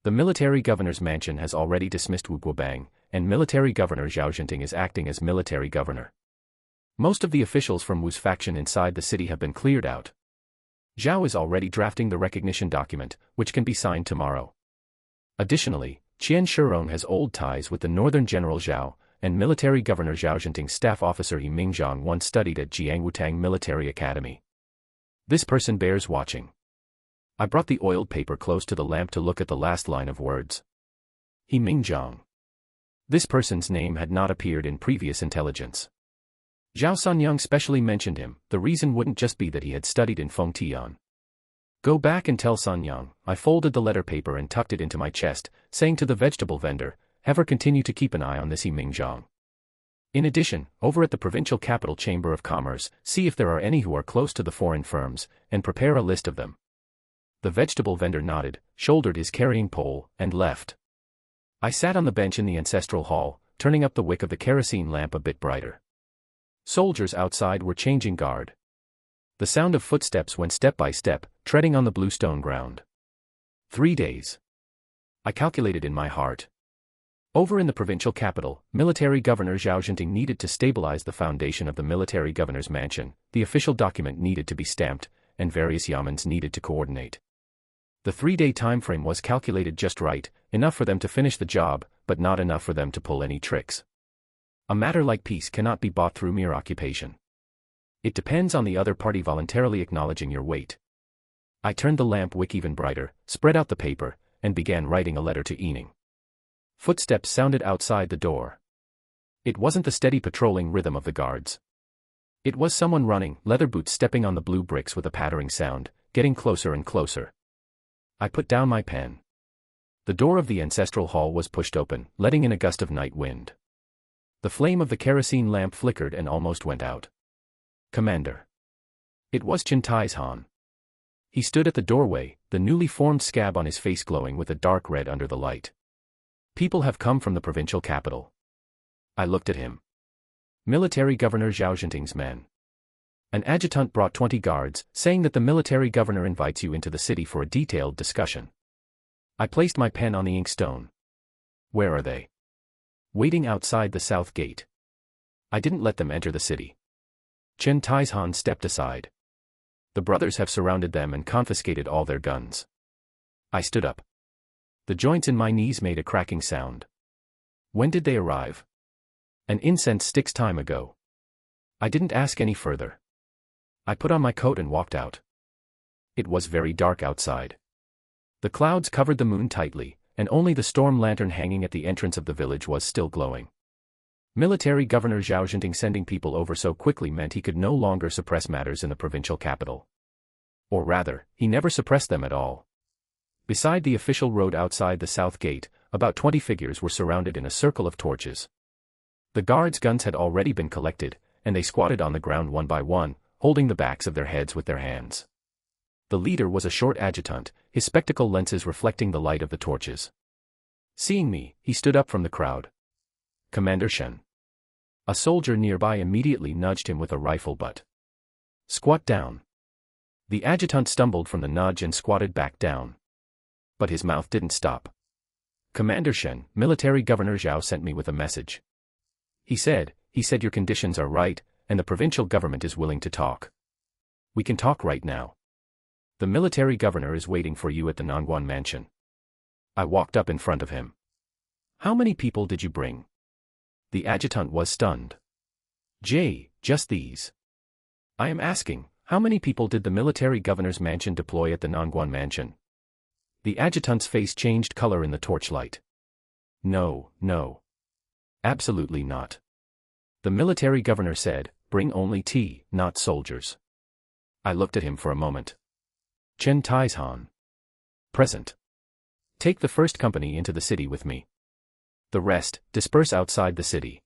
The military governor's mansion has already dismissed Wuguobang, and Military Governor Zhao Jinting is acting as military governor. Most of the officials from Wu's faction inside the city have been cleared out. Zhao is already drafting the recognition document, which can be signed tomorrow. Additionally, Qian Shirong has old ties with the Northern General Zhao, and Military Governor Zhao Jinting's staff officer Yi Mingzhang once studied at Jiangwutang Military Academy. This person bears watching. I brought the oiled paper close to the lamp to look at the last line of words. Yi Mingzhang. This person's name had not appeared in previous intelligence. Zhao Sanyang specially mentioned him. The reason wouldn't just be that he had studied in Fengtian. Go back and tell Sanyang. I folded the letter paper and tucked it into my chest, saying to the vegetable vendor, have her continue to keep an eye on this Yi Mingzhang. In addition, over at the Provincial Capital Chamber of Commerce, see if there are any who are close to the foreign firms, and prepare a list of them. The vegetable vendor nodded, shouldered his carrying pole, and left. I sat on the bench in the ancestral hall, turning up the wick of the kerosene lamp a bit brighter. Soldiers outside were changing guard. The sound of footsteps went step by step, treading on the bluestone ground. 3 days. I calculated in my heart. Over in the provincial capital, Military Governor Zhao Jinting needed to stabilize the foundation of the military governor's mansion, the official document needed to be stamped, and various yamens needed to coordinate. The 3-day time frame was calculated just right, enough for them to finish the job, but not enough for them to pull any tricks. A matter like peace cannot be bought through mere occupation. It depends on the other party voluntarily acknowledging your weight. I turned the lamp wick even brighter, spread out the paper, and began writing a letter to Yining. Footsteps sounded outside the door. It wasn't the steady patrolling rhythm of the guards. It was someone running, leather boots stepping on the blue bricks with a pattering sound, getting closer and closer. I put down my pen. The door of the ancestral hall was pushed open, letting in a gust of night wind. The flame of the kerosene lamp flickered and almost went out. Commander. It was Chen Taizhan. He stood at the doorway, the newly formed scab on his face glowing with a dark red under the light. People have come from the provincial capital. I looked at him. Military Governor Zhao Jinting's men. An adjutant brought 20 guards, saying that the military governor invites you into the city for a detailed discussion. I placed my pen on the inkstone. Where are they? Waiting outside the south gate. I didn't let them enter the city. Chen Taizhan stepped aside. The brothers have surrounded them and confiscated all their guns. I stood up. The joints in my knees made a cracking sound. When did they arrive? An incense stick's time ago. I didn't ask any further. I put on my coat and walked out. It was very dark outside. The clouds covered the moon tightly, and only the storm lantern hanging at the entrance of the village was still glowing. Military Governor Zhao Jinting sending people over so quickly meant he could no longer suppress matters in the provincial capital. Or rather, he never suppressed them at all. Beside the official road outside the south gate, about 20 figures were surrounded in a circle of torches. The guards' guns had already been collected, and they squatted on the ground one by one, holding the backs of their heads with their hands. The leader was a short adjutant, his spectacle lenses reflecting the light of the torches. Seeing me, he stood up from the crowd. "Commander Shen." A soldier nearby immediately nudged him with a rifle butt. "Squat down." The adjutant stumbled from the nudge and squatted back down. But his mouth didn't stop. "Commander Shen, Military Governor Zhao sent me with a message. He said your conditions are right, and the provincial government is willing to talk. We can talk right now. The military governor is waiting for you at the Nangguan mansion." I walked up in front of him. "How many people did you bring?" The adjutant was stunned. Just these." "I am asking, how many people did the military governor's mansion deploy at the Nangguan mansion?" The adjutant's face changed color in the torchlight. No. Absolutely not. The military governor said, "Bring only tea, not soldiers." I looked at him for a moment. "Chen Huaijin. Present. Take the first company into the city with me. The rest, disperse outside the city."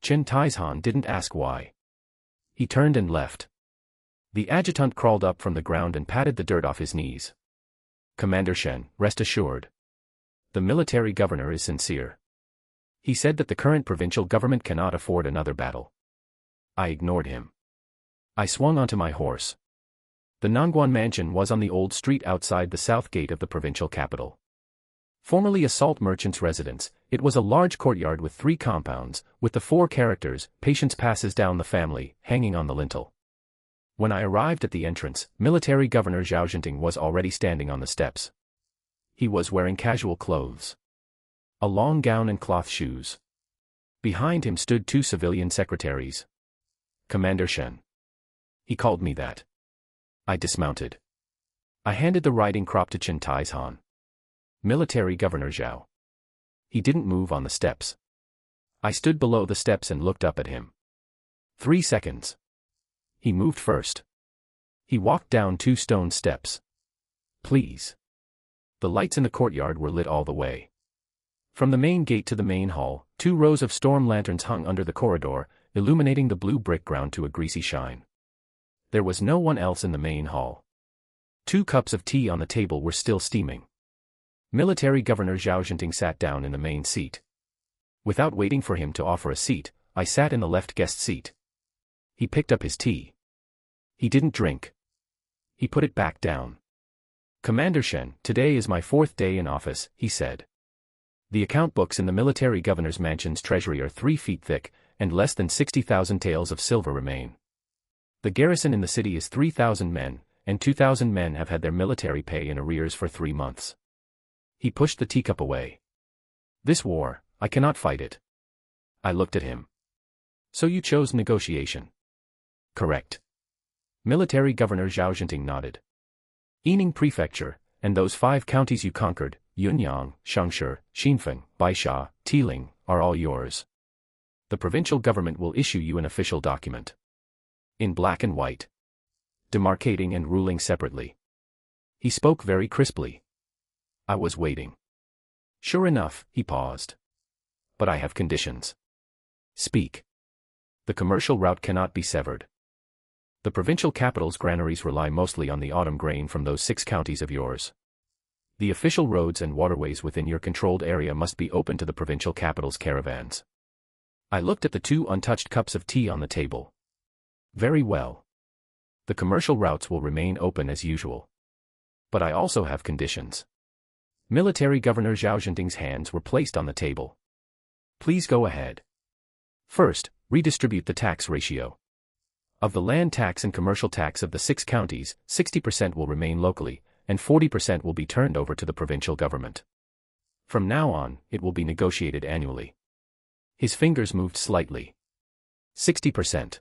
Chen Huaijin didn't ask why. He turned and left. The adjutant crawled up from the ground and patted the dirt off his knees. "Commander Shen, rest assured. The military governor is sincere. He said that the current provincial government cannot afford another battle." I ignored him. I swung onto my horse. The Nangguan mansion was on the old street outside the south gate of the provincial capital. Formerly a salt merchant's residence, it was a large courtyard with 3 compounds, with the 4 characters, "Patience passes down the family," hanging on the lintel. When I arrived at the entrance, Military Governor Zhao Jinting was already standing on the steps. He was wearing casual clothes. A long gown and cloth shoes. Behind him stood 2 civilian secretaries. "Commander Shen." He called me that. I dismounted. I handed the riding crop to Chen Huaijin. "Military Governor Zhao." He didn't move on the steps. I stood below the steps and looked up at him. 3 seconds. He moved first. He walked down 2 stone steps. "Please." The lights in the courtyard were lit all the way. From the main gate to the main hall, 2 rows of storm lanterns hung under the corridor, illuminating the blue brick ground to a greasy shine. There was no one else in the main hall. 2 cups of tea on the table were still steaming. Military Governor Zhao Jinting sat down in the main seat. Without waiting for him to offer a seat, I sat in the left guest seat. He picked up his tea. He didn't drink. He put it back down. "Commander Shen, today is my 4th day in office," he said. "The account books in the military governor's mansion's treasury are 3 feet thick, and less than 60,000 taels of silver remain. The garrison in the city is 3,000 men, and 2,000 men have had their military pay in arrears for 3 months. He pushed the teacup away. "This war, I cannot fight it." I looked at him. "So you chose negotiation?" "Correct." Military Governor Zhao Jinting nodded. "Yining Prefecture, and those 5 counties you conquered, Yunyang, Shangshi, Xinfeng, Baisha, Tiling, are all yours. The provincial government will issue you an official document. In black and white. Demarcating and ruling separately." He spoke very crisply. I was waiting. Sure enough, he paused. "But I have conditions." "Speak." "The commercial route cannot be severed. The provincial capital's granaries rely mostly on the autumn grain from those 6 counties of yours. The official roads and waterways within your controlled area must be open to the provincial capital's caravans." I looked at the 2 untouched cups of tea on the table. "Very well. The commercial routes will remain open as usual. But I also have conditions." Military Governor Zhao Jinting's hands were placed on the table. "Please go ahead. First, redistribute the tax ratio. Of the land tax and commercial tax of the 6 counties, 60% will remain locally, and 40% will be turned over to the provincial government. From now on, it will be negotiated annually." His fingers moved slightly. 60%.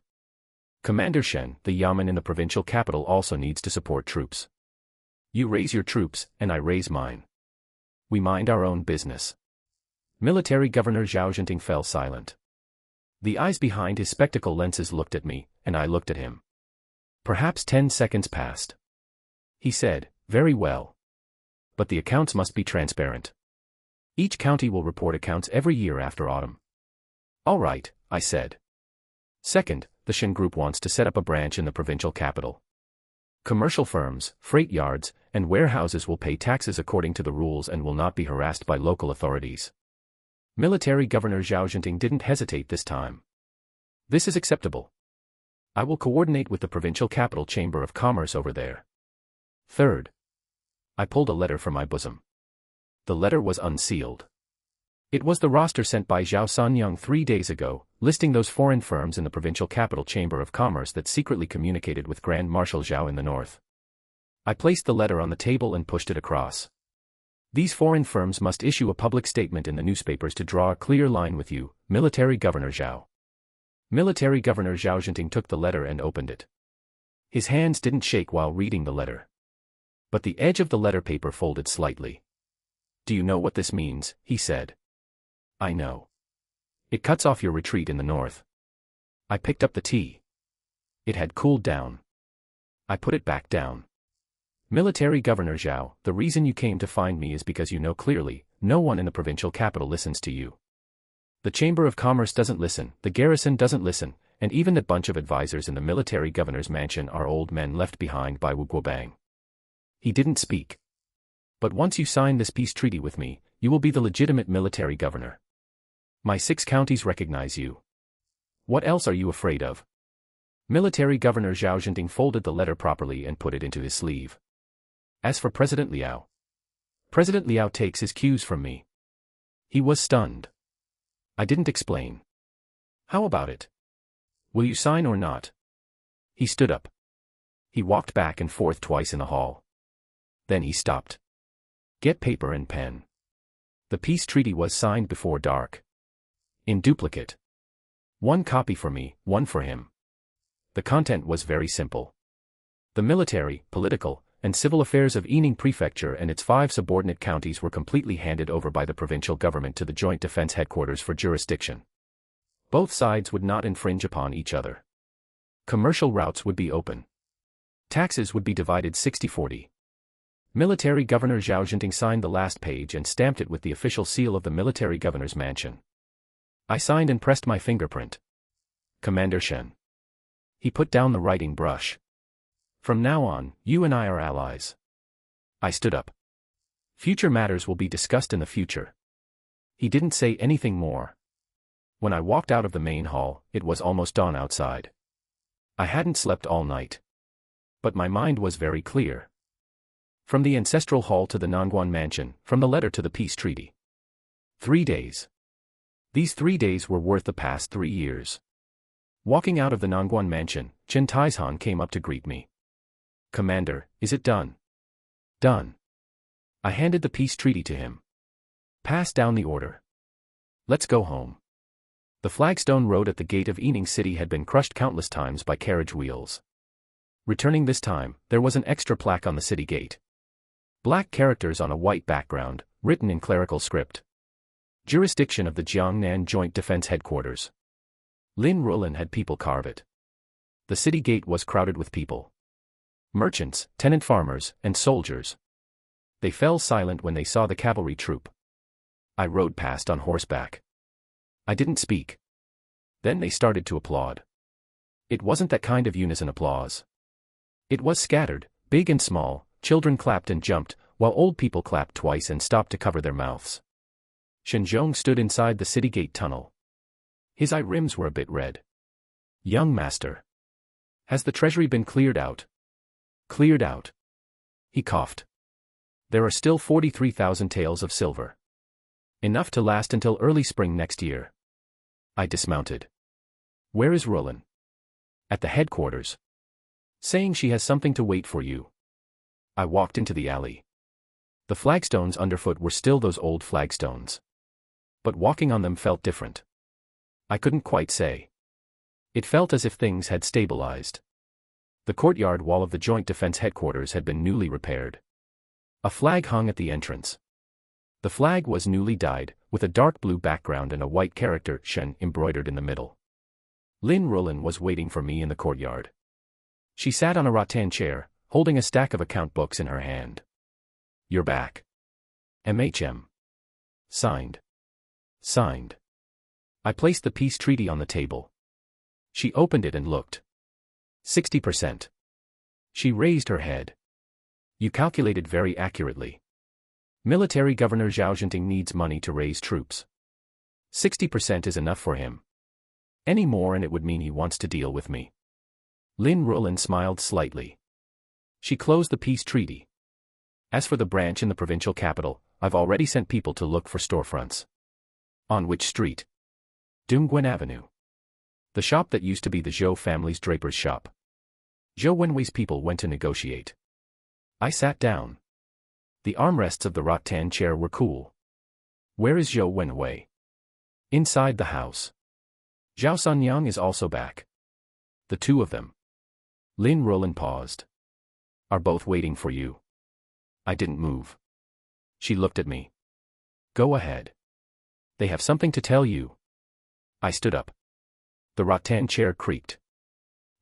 "Commander Shen, the yamen in the provincial capital also needs to support troops. You raise your troops, and I raise mine. We mind our own business." Military Governor Zhao Jinting fell silent. The eyes behind his spectacle lenses looked at me, and I looked at him. Perhaps 10 seconds passed. He said, "Very well. But the accounts must be transparent. Each county will report accounts every year after autumn." "All right," I said. "Second, the Shen Group wants to set up a branch in the provincial capital. Commercial firms, freight yards, and warehouses will pay taxes according to the rules and will not be harassed by local authorities. Military Governor Zhao Jinting didn't hesitate this time. This is acceptable. I will coordinate with the provincial capital chamber of commerce over there. Third. I pulled a letter from my bosom. The letter was unsealed. It was the roster sent by Zhao Sanyang 3 days ago, listing those foreign firms in the provincial capital chamber of commerce that secretly communicated with Grand Marshal Zhao in the north. I placed the letter on the table and pushed it across. These foreign firms must issue a public statement in the newspapers to draw a clear line with you, Military Governor Zhao. Military Governor Zhao Jinting took the letter and opened it. His hands didn't shake while reading the letter. But the edge of the letter paper folded slightly. Do you know what this means? He said. I know. It cuts off your retreat in the north. I picked up the tea. It had cooled down. I put it back down. Military Governor Zhao, the reason you came to find me is because you know clearly, no one in the provincial capital listens to you. The Chamber of Commerce doesn't listen, the garrison doesn't listen, and even the bunch of advisors in the military governor's mansion are old men left behind by Wu Guobang. He didn't speak. But once you sign this peace treaty with me, you will be the legitimate military governor. My 6 counties recognize you. What else are you afraid of? Military Governor Zhao Jinting folded the letter properly and put it into his sleeve. As for President Liao. President Liao takes his cues from me. He was stunned. I didn't explain. How about it? Will you sign or not? He stood up. He walked back and forth twice in the hall. Then he stopped. Get paper and pen. The peace treaty was signed before dark. In duplicate. 1 copy for me, 1 for him. The content was very simple. The military, political, and civil affairs of Yining Prefecture and its 5 subordinate counties were completely handed over by the provincial government to the Joint Defense Headquarters for jurisdiction. Both sides would not infringe upon each other. Commercial routes would be open. Taxes would be divided 60-40. Military Governor Zhao Jinting signed the last page and stamped it with the official seal of the military governor's mansion. I signed and pressed my fingerprint. Commander Shen. He put down the writing brush. From now on, you and I are allies. I stood up. Future matters will be discussed in the future. He didn't say anything more. When I walked out of the main hall, it was almost dawn outside. I hadn't slept all night. But my mind was very clear. From the ancestral hall to the Nangguan mansion, from the letter to the peace treaty. 3 days. These 3 days were worth the past 3 years. Walking out of the Nangguan mansion, Chen Taizhan came up to greet me. Commander, is it done? Done. I handed the peace treaty to him. Pass down the order. Let's go home. The flagstone road at the gate of Yining City had been crushed countless times by carriage wheels. Returning this time, there was an extra plaque on the city gate. Black characters on a white background, written in clerical script. Jurisdiction of the Jiangnan Joint Defense Headquarters. Lin Rulin had people carve it. The city gate was crowded with people. Merchants, tenant farmers, and soldiers. They fell silent when they saw the cavalry troop. I rode past on horseback. I didn't speak. Then they started to applaud. It wasn't that kind of unison applause. It was scattered, big and small, children clapped and jumped, while old people clapped twice and stopped to cover their mouths. Shen Zhong stood inside the city gate tunnel. His eye rims were a bit red. Young master. Has the treasury been cleared out? Cleared out. He coughed. There are still 43,000 taels of silver. Enough to last until early spring next year. I dismounted. Where is Rulin? At the headquarters. Saying she has something to wait for you. I walked into the alley. The flagstones underfoot were still those old flagstones. But walking on them felt different. I couldn't quite say. It felt as if things had stabilized. The courtyard wall of the Joint Defense Headquarters had been newly repaired. A flag hung at the entrance. The flag was newly dyed, with a dark blue background and a white character Shen embroidered in the middle. Lin Rulin was waiting for me in the courtyard. She sat on a rattan chair, holding a stack of account books in her hand. You're back. MHM. Signed. Signed. I placed the peace treaty on the table. She opened it and looked. 60%. She raised her head. You calculated very accurately. Military Governor Zhao Zhenting needs money to raise troops. 60% is enough for him. Any more and it would mean he wants to deal with me. Lin Rulin smiled slightly. She closed the peace treaty. As for the branch in the provincial capital, I've already sent people to look for storefronts. On which street? Dongguan Avenue. The shop that used to be the Zhou family's draper's shop. Zhou Wenwei's people went to negotiate. I sat down. The armrests of the rattan chair were cool. Where is Zhou Wenwei? Inside the house. Zhao Sanyang is also back. The two of them. Lin Rulin paused. Are both waiting for you. I didn't move. She looked at me. Go ahead. They have something to tell you. I stood up. The rattan chair creaked.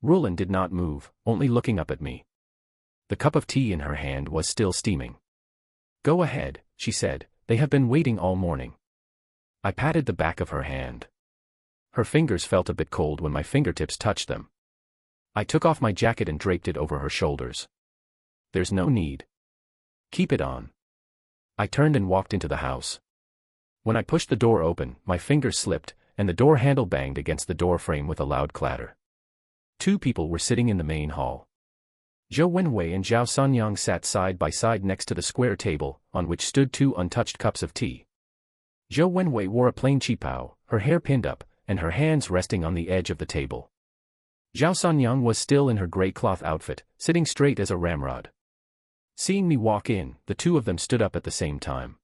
Rulin did not move, only looking up at me. The cup of tea in her hand was still steaming. Go ahead, she said, they have been waiting all morning. I patted the back of her hand. Her fingers felt a bit cold when my fingertips touched them. I took off my jacket and draped it over her shoulders. There's no need. Keep it on. I turned and walked into the house. When I pushed the door open, my fingers slipped, and the door handle banged against the door frame with a loud clatter. Two people were sitting in the main hall. Zhou Wenwei and Zhao Sanyang sat side by side next to the square table, on which stood two untouched cups of tea. Zhou Wenwei wore a plain qipao, her hair pinned up, and her hands resting on the edge of the table. Zhao Sanyang was still in her gray cloth outfit, sitting straight as a ramrod. Seeing me walk in, the two of them stood up at the same time.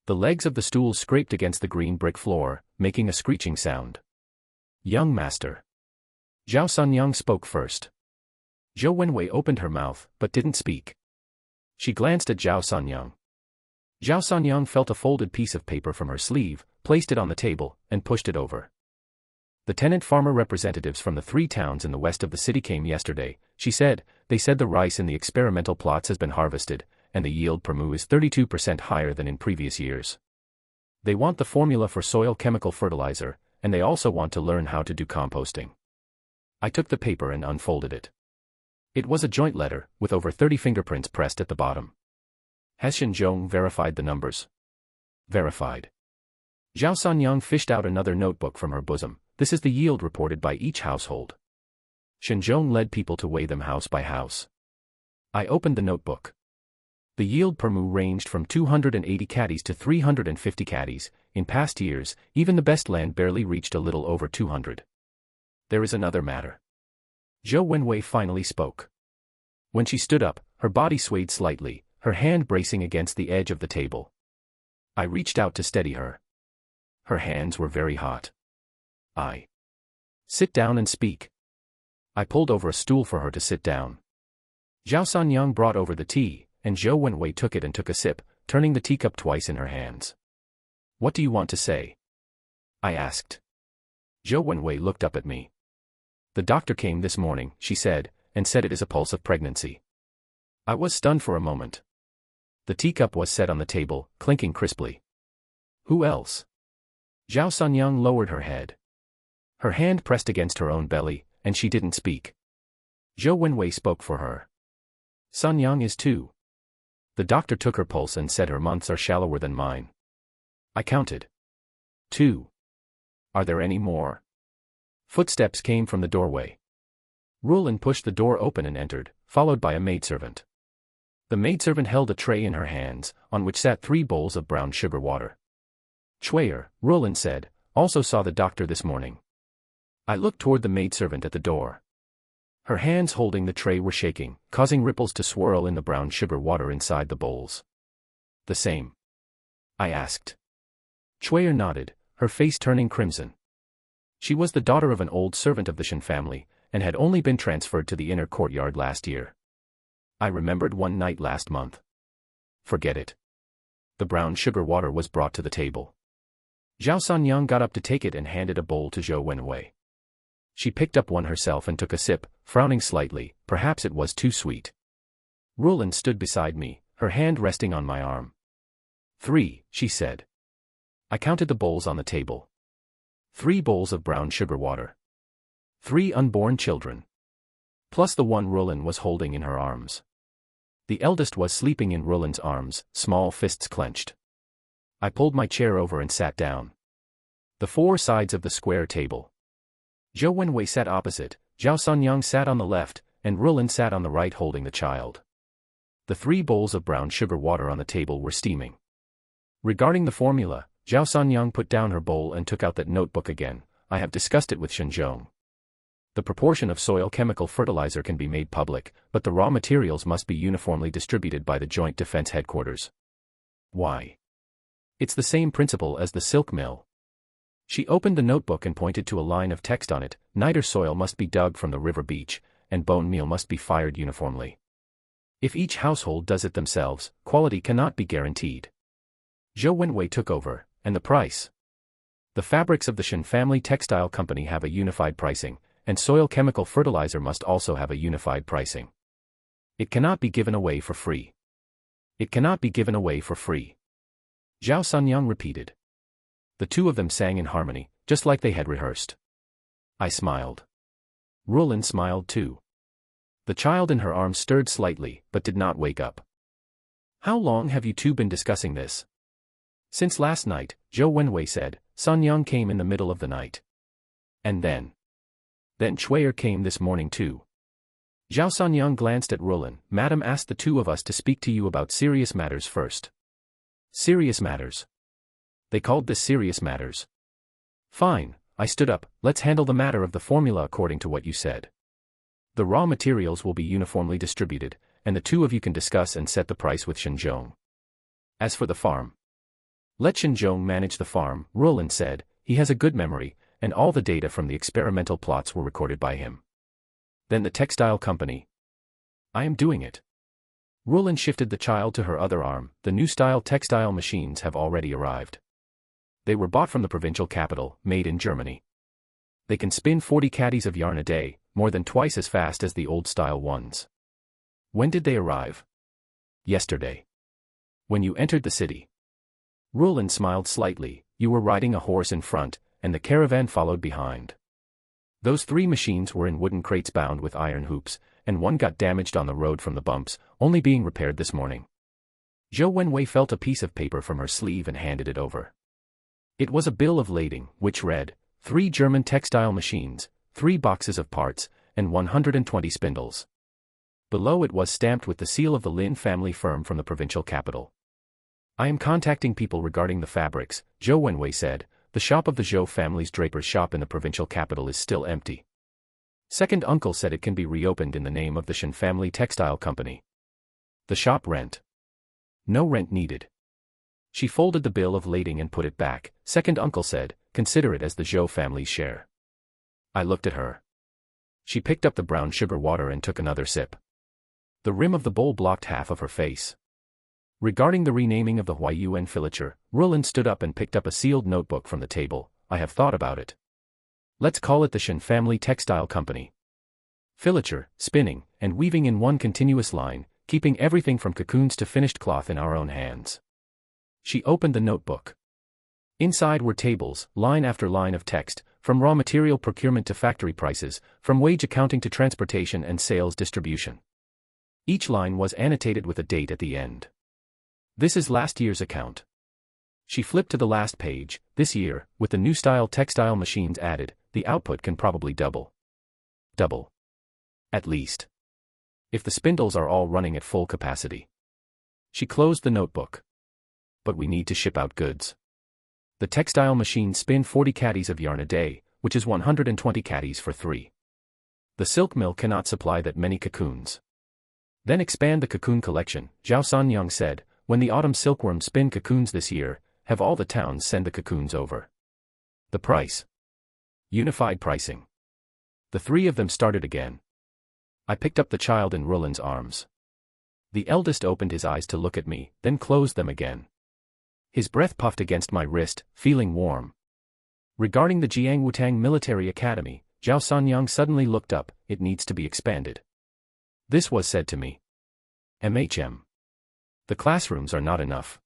The legs of the stool scraped against the green brick floor, making a screeching sound. Young master. Zhao Sanyang spoke first. Zhou Wenwei opened her mouth, but didn't speak. She glanced at Zhao Sanyang. Zhao Sanyang felt a folded piece of paper from her sleeve, placed it on the table, and pushed it over. The tenant farmer representatives from the 3 towns in the west of the city came yesterday, she said. They said the rice in the experimental plots has been harvested, and the yield per mu is 32% higher than in previous years. They want the formula for soil chemical fertilizer, and they also want to learn how to do composting. I took the paper and unfolded it. It was a joint letter, with over 30 fingerprints pressed at the bottom. Has Shen Zhong verified the numbers? Verified. Zhao Sanyang fished out another notebook from her bosom. This is the yield reported by each household. Shen Zhong led people to weigh them house by house. I opened the notebook. The yield per mu ranged from 280 caddies to 350 caddies. In past years, even the best land barely reached a little over 200. There is another matter. Zhou Wenwei finally spoke. When she stood up, her body swayed slightly, her hand bracing against the edge of the table. I reached out to steady her. Her hands were very hot. Sit down and speak. I pulled over a stool for her to sit down. Zhao Sanyang brought over the tea, and Zhou Wenwei took it and took a sip, turning the teacup twice in her hands. What do you want to say? I asked. Zhou Wenwei looked up at me. The doctor came this morning, she said, and said it is a pulse of pregnancy. I was stunned for a moment. The teacup was set on the table, clinking crisply. Who else? Zhao Sanyang lowered her head. Her hand pressed against her own belly, and she didn't speak. Zhou Wenwei spoke for her. Sanyang is 2. The doctor took her pulse and said her months are shallower than mine. I counted. 2. Are there any more? Footsteps came from the doorway. Rulin pushed the door open and entered, followed by a maidservant. The maidservant held a tray in her hands, on which sat 3 bowls of brown sugar water. Chuier, Rulin said, also saw the doctor this morning. I looked toward the maidservant at the door. Her hands holding the tray were shaking, causing ripples to swirl in the brown sugar water inside the bowls. The same? I asked. Chuier nodded, her face turning crimson. She was the daughter of an old servant of the Shen family, and had only been transferred to the inner courtyard last year. I remembered one night last month. Forget it. The brown sugar water was brought to the table. Zhao Sanyang got up to take it and handed a bowl to Zhou Wenwei. She picked up one herself and took a sip, frowning slightly, perhaps it was too sweet. Rulin stood beside me, her hand resting on my arm. 3, she said. I counted the bowls on the table. 3 bowls of brown sugar water. 3 unborn children. plus the one Rulin was holding in her arms. The eldest was sleeping in Rulin's arms, small fists clenched. I pulled my chair over and sat down. The four sides of the square table. Zhou Wenwei sat opposite, Zhao Sanyang sat on the left, and Rulin sat on the right holding the child. The 3 bowls of brown sugar water on the table were steaming. Regarding the formula, Zhao Sanyang put down her bowl and took out that notebook again. I have discussed it with Shenzhong. The proportion of soil chemical fertilizer can be made public, but the raw materials must be uniformly distributed by the Joint Defense Headquarters. Why? It's the same principle as the silk mill. She opened the notebook and pointed to a line of text on it. Niter soil must be dug from the river beach, and bone meal must be fired uniformly. If each household does it themselves, quality cannot be guaranteed. Zhou Wenwei took over, and the price. The fabrics of the Shen family textile company have a unified pricing, and soil chemical fertilizer must also have a unified pricing. It cannot be given away for free. It cannot be given away for free. Zhao Sanyang repeated. The two of them sang in harmony, just like they had rehearsed. I smiled. Rulin smiled too. The child in her arms stirred slightly, but did not wake up. How long have you two been discussing this? Since last night, Zhou Wenwei said. Sanyang came in the middle of the night. And then? Then Chui'er came this morning too. Zhao Sanyang glanced at Rulin. Madam asked the two of us to speak to you about serious matters first. Serious matters. They called this serious matters. Fine, I stood up. Let's handle the matter of the formula according to what you said. The raw materials will be uniformly distributed, and the two of you can discuss and set the price with Shenzhong. As for the farm, let Shenzhong manage the farm, Rulin said. He has a good memory, and all the data from the experimental plots were recorded by him. Then the textile company. I am doing it. Rulin shifted the child to her other arm. The new style textile machines have already arrived. They were bought from the provincial capital, made in Germany. They can spin 40 caddies of yarn a day, more than twice as fast as the old-style ones. When did they arrive? Yesterday. When you entered the city. Rulin smiled slightly. You were riding a horse in front, and the caravan followed behind. Those 3 machines were in wooden crates bound with iron hoops, and one got damaged on the road from the bumps, only being repaired this morning. Zhou Wenwei felt a piece of paper from her sleeve and handed it over. It was a bill of lading, which read, 3 German textile machines, 3 boxes of parts, and 120 spindles. Below it was stamped with the seal of the Lin family firm from the provincial capital. I am contacting people regarding the fabrics, Zhou Wenwei said. The shop of the Zhou family's draper's shop in the provincial capital is still empty. Second uncle said it can be reopened in the name of the Shen family textile company. The shop rent. No rent needed. She folded the bill of lading and put it back. Second uncle said, consider it as the Zhou family's share. I looked at her. She picked up the brown sugar water and took another sip. The rim of the bowl blocked half of her face. Regarding the renaming of the Huaiyuan filature, Rulin stood up and picked up a sealed notebook from the table. I have thought about it. Let's call it the Shen Family Textile Company. Filature, spinning, and weaving in one continuous line, keeping everything from cocoons to finished cloth in our own hands. She opened the notebook. Inside were tables, line after line of text, from raw material procurement to factory prices, from wage accounting to transportation and sales distribution. Each line was annotated with a date at the end. This is last year's account. She flipped to the last page. This year, with the new style textile machines added, the output can probably double. Double. At least. If the spindles are all running at full capacity. She closed the notebook. But we need to ship out goods. The textile machines spin 40 caddies of yarn a day, which is 120 caddies for 3. The silk mill cannot supply that many cocoons. Then expand the cocoon collection, Zhao Sanyang said. When the autumn silkworms spin cocoons this year, have all the towns send the cocoons over. The price. Unified pricing. The 3 of them started again. I picked up the child in Rulin's arms. The eldest opened his eyes to look at me, then closed them again. His breath puffed against my wrist, feeling warm. Regarding the Jiangwutang Military Academy, Zhao Sanyang suddenly looked up. It needs to be expanded. This was said to me. MHM. The classrooms are not enough.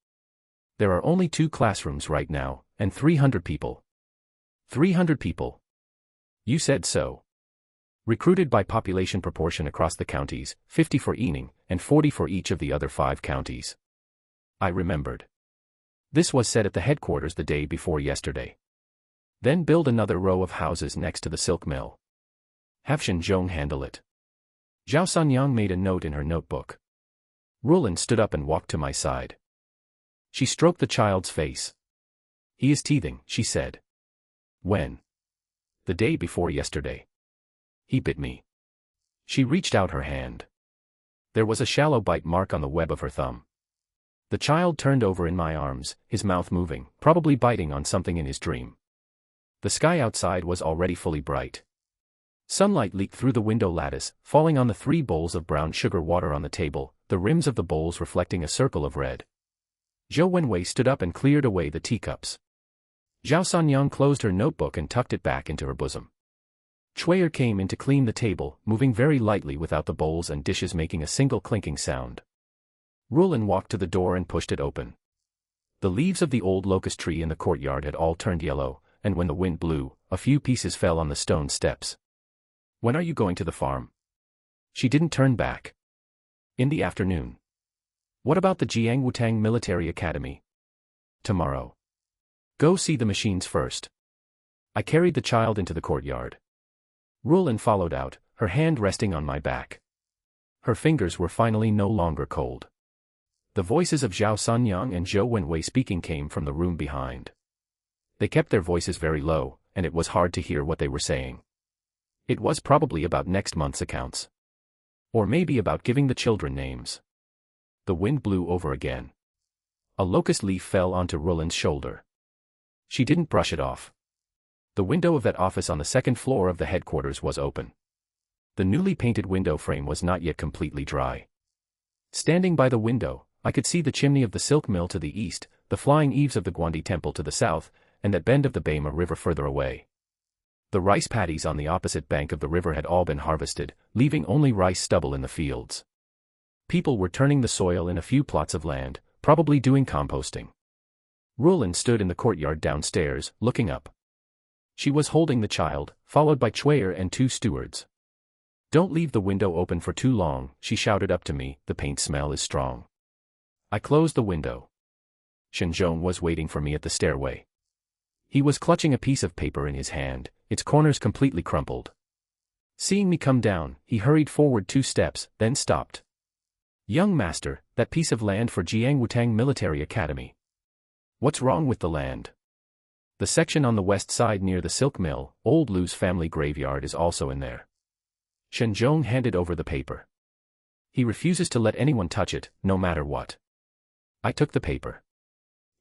There are only 2 classrooms right now, and 300 people. 300 people. You said so. Recruited by population proportion across the counties, 50 for Yining, and 40 for each of the other 5 counties. I remembered. This was said at the headquarters the day before yesterday. Then build another row of houses next to the silk mill. Have Shen handle it. Zhao Sanyang made a note in her notebook. Rulin stood up and walked to my side. She stroked the child's face. He is teething, she said. When? The day before yesterday. He bit me. She reached out her hand. There was a shallow bite mark on the web of her thumb. The child turned over in my arms, his mouth moving, probably biting on something in his dream. The sky outside was already fully bright. Sunlight leaked through the window lattice, falling on the 3 bowls of brown sugar water on the table, the rims of the bowls reflecting a circle of red. Zhou Wenwei stood up and cleared away the teacups. Zhao Sanyang closed her notebook and tucked it back into her bosom. Chui'er came in to clean the table, moving very lightly without the bowls and dishes making a single clinking sound. Rulin walked to the door and pushed it open. The leaves of the old locust tree in the courtyard had all turned yellow, and when the wind blew, a few pieces fell on the stone steps. When are you going to the farm? She didn't turn back. In the afternoon. What about the Jiangwutang Military Academy? Tomorrow. Go see the machines first. I carried the child into the courtyard. Rulin followed out, her hand resting on my back. Her fingers were finally no longer cold. The voices of Zhao Sanyang and Zhou Wenwei speaking came from the room behind. They kept their voices very low, and it was hard to hear what they were saying. It was probably about next month's accounts. Or maybe about giving the children names. The wind blew over again. A locust leaf fell onto Rulin's shoulder. She didn't brush it off. The window of that office on the 2nd floor of the headquarters was open. The newly painted window frame was not yet completely dry. Standing by the window, I could see the chimney of the silk mill to the east, the flying eaves of the Guandi temple to the south, and that bend of the Beima river further away. The rice paddies on the opposite bank of the river had all been harvested, leaving only rice stubble in the fields. People were turning the soil in a few plots of land, probably doing composting. Rulin stood in the courtyard downstairs, looking up. She was holding the child, followed by Chui'er and 2 stewards. Don't leave the window open for too long, she shouted up to me, the paint smell is strong. I closed the window. Shen was waiting for me at the stairway. He was clutching a piece of paper in his hand, its corners completely crumpled. Seeing me come down, he hurried forward 2 steps, then stopped. Young master, that piece of land for Jiangwutang Military Academy. What's wrong with the land? The section on the west side near the silk mill, old Lu's family graveyard is also in there. Shen handed over the paper. He refuses to let anyone touch it, no matter what. I took the paper.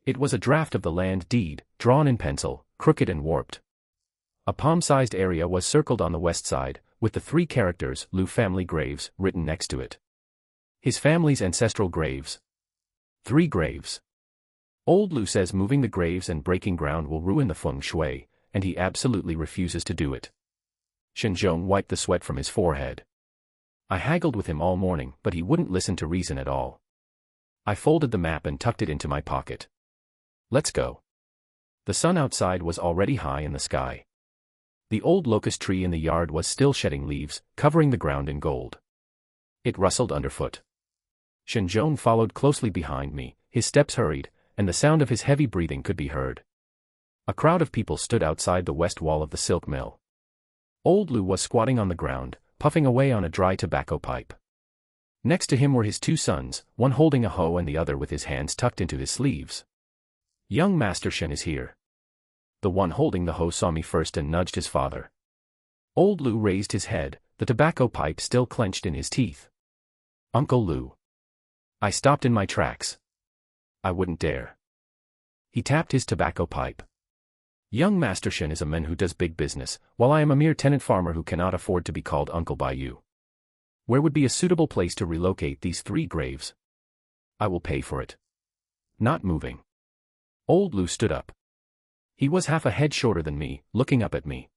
It was a draft of the land deed, drawn in pencil, crooked and warped. A palm-sized area was circled on the west side, with the 3 characters, Lu family graves, written next to it. His family's ancestral graves. 3 graves. Old Lu says moving the graves and breaking ground will ruin the feng shui, and he absolutely refuses to do it. Shen wiped the sweat from his forehead. I haggled with him all morning, but he wouldn't listen to reason at all. I folded the map and tucked it into my pocket. Let's go. The sun outside was already high in the sky. The old locust tree in the yard was still shedding leaves, covering the ground in gold. It rustled underfoot. Shen followed closely behind me, his steps hurried, and the sound of his heavy breathing could be heard. A crowd of people stood outside the west wall of the silk mill. Old Lu was squatting on the ground, puffing away on a dry tobacco pipe. Next to him were his 2 sons, one holding a hoe and the other with his hands tucked into his sleeves. Young Master Shen is here. The one holding the hoe saw me first and nudged his father. Old Lu raised his head, the tobacco pipe still clenched in his teeth. Uncle Lu. I stopped in my tracks. I wouldn't dare. He tapped his tobacco pipe. Young Master Shen is a man who does big business, while I am a mere tenant farmer who cannot afford to be called uncle by you. Where would be a suitable place to relocate these 3 graves? I will pay for it. Not moving. Old Lu stood up. He was half a head shorter than me, looking up at me.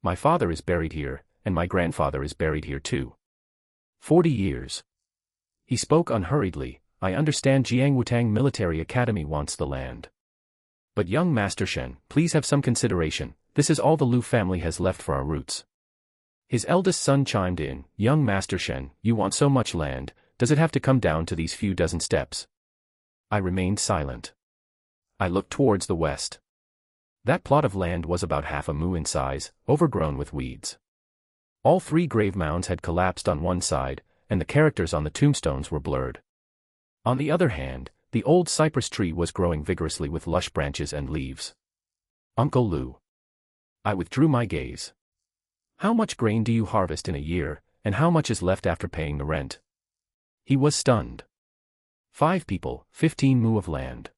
My father is buried here, and my grandfather is buried here too. 40 years. He spoke unhurriedly. I understand Jiangwutang Military Academy wants the land. But young Master Shen, please have some consideration, this is all the Lu family has left for our roots. His eldest son chimed in, "Young Master Shen, you want so much land, does it have to come down to these few dozen steps?" I remained silent. I looked towards the west. That plot of land was about half a mu in size, overgrown with weeds. All 3 grave mounds had collapsed on one side, and the characters on the tombstones were blurred. On the other hand, the old cypress tree was growing vigorously with lush branches and leaves. "Uncle Lu." I withdrew my gaze. "How much grain do you harvest in a year, and how much is left after paying the rent?" He was stunned. 5 people, 15 mu of land.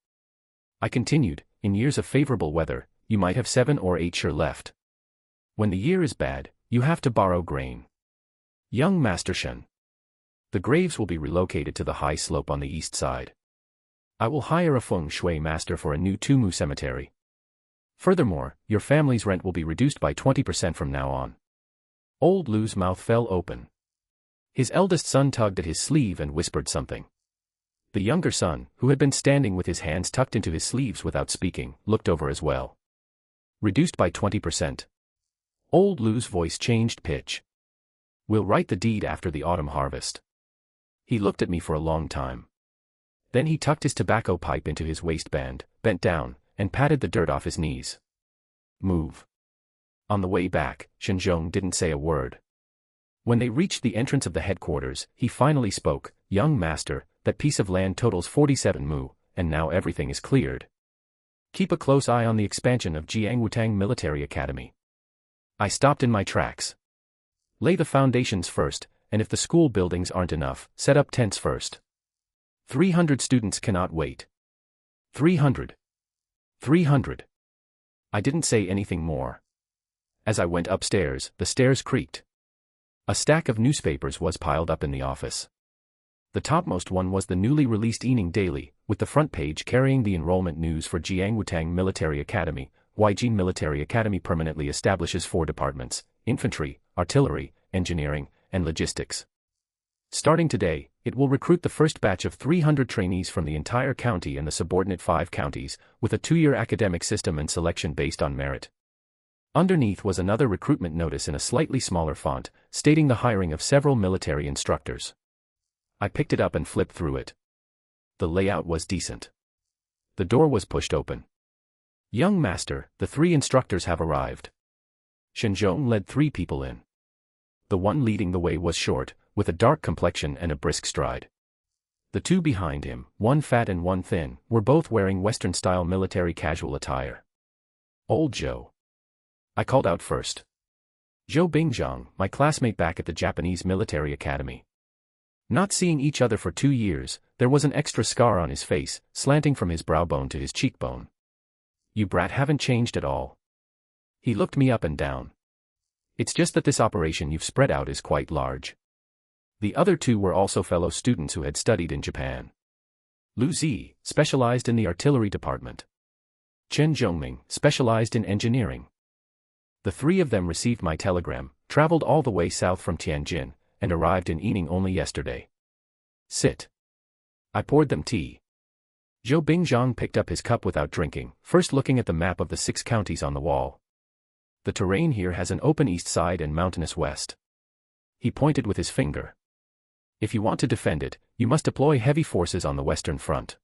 I continued, "In years of favorable weather, you might have 7 or 8 sure left. When the year is bad, you have to borrow grain. Young Master Shen. The graves will be relocated to the high slope on the east side. I will hire a feng shui master for a new 2 mu cemetery. Furthermore, your family's rent will be reduced by 20% from now on." Old Lu's mouth fell open. His eldest son tugged at his sleeve and whispered something. The younger son, who had been standing with his hands tucked into his sleeves without speaking, looked over as well. "Reduced by 20%. Old Lu's voice changed pitch. "We'll write the deed after the autumn harvest." He looked at me for a long time. Then he tucked his tobacco pipe into his waistband, bent down, and patted the dirt off his knees. "Move." On the way back, Shen Zhong didn't say a word. When they reached the entrance of the headquarters, he finally spoke, "Young Master, that piece of land totals 47 mu, and now everything is cleared. Keep a close eye on the expansion of Jiangwutang Military Academy." I stopped in my tracks. "Lay the foundations first, and if the school buildings aren't enough, set up tents first. 300 students cannot wait. 300. 300. I didn't say anything more. As I went upstairs, the stairs creaked. A stack of newspapers was piled up in the office. The topmost one was the newly released Evening Daily, with the front page carrying the enrollment news for Jiangwutang Military Academy. Huaijin Military Academy permanently establishes 4 departments: infantry, artillery, engineering, and logistics. Starting today, it will recruit the first batch of 300 trainees from the entire county and the subordinate 5 counties, with a 2-year academic system and selection based on merit. Underneath was another recruitment notice in a slightly smaller font, stating the hiring of several military instructors. I picked it up and flipped through it. The layout was decent. The door was pushed open. "Young Master, the 3 instructors have arrived." Shen Zhong led 3 people in. The one leading the way was short, with a dark complexion and a brisk stride. The 2 behind him, one fat and one thin, were both wearing Western-style military casual attire. "Old Zhou." I called out first. "Zhou Bingzhang, my classmate back at the Japanese Military Academy." Not seeing each other for 2 years, there was an extra scar on his face, slanting from his brow bone to his cheekbone. "You brat haven't changed at all." He looked me up and down. "It's just that this operation you've spread out is quite large." The other 2 were also fellow students who had studied in Japan. Lu Zi, specialized in the artillery department. Chen Zhongming, specialized in engineering. The 3 of them received my telegram, traveled all the way south from Tianjin, and arrived in Yining only yesterday. "Sit." I poured them tea. Zhou Bingzhang picked up his cup without drinking, first looking at the map of the 6 counties on the wall. "The terrain here has an open east side and mountainous west." He pointed with his finger. "If you want to defend it, you must deploy heavy forces on the western front."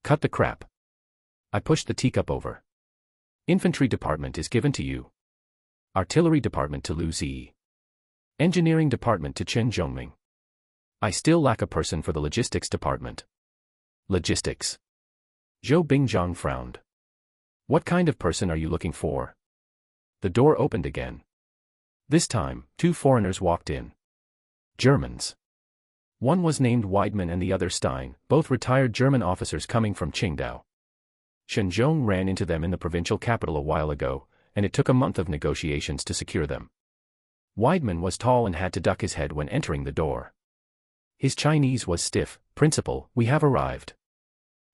"Cut the crap." I pushed the teacup over. "Infantry department is given to you. Artillery department to Lu Zi. Engineering department to Chen Zhongming. I still lack a person for the logistics department." "Logistics." Zhou Bingzhang frowned. "What kind of person are you looking for?" The door opened again. This time, 2 foreigners walked in. Germans. One was named Weidmann and the other Stein, both retired German officers coming from Qingdao. Shen Zhong ran into them in the provincial capital a while ago, and it took a month of negotiations to secure them. Weidmann was tall and had to duck his head when entering the door. His Chinese was stiff. "Principal, we have arrived."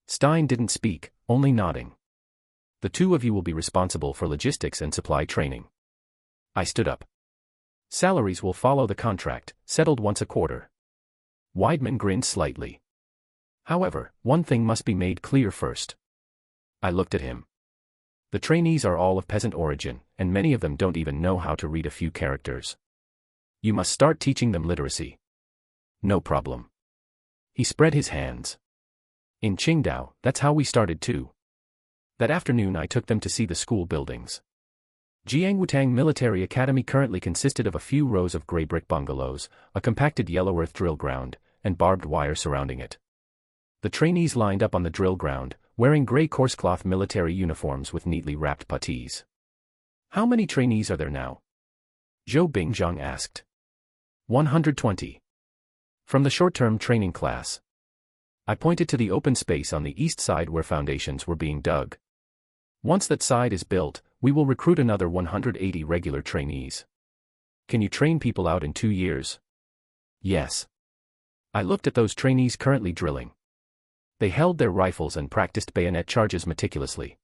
Stein didn't speak, only nodding. "The 2 of you will be responsible for logistics and supply training." I stood up. "Salaries will follow the contract, settled once a quarter." Weidmann grinned slightly. "However, one thing must be made clear first." I looked at him. "The trainees are all of peasant origin, and many of them don't even know how to read a few characters. You must start teaching them literacy. No problem. He spread his hands. In Qingdao, that's how we started too. That afternoon I took them to see the school buildings. Shen Wantang Military Academy currently consisted of a few rows of grey brick bungalows, a compacted yellow earth drill ground, and barbed wire surrounding it. The trainees lined up on the drill ground, wearing grey coarse-cloth military uniforms with neatly wrapped puttees. How many trainees are there now? Zhou Bingzhang asked. 120. From the short-term training class. I pointed to the open space on the east side where foundations were being dug. Once that side is built, we will recruit another 180 regular trainees. Can you train people out in 2 years? Yes. I looked at those trainees currently drilling. They held their rifles and practiced bayonet charges meticulously.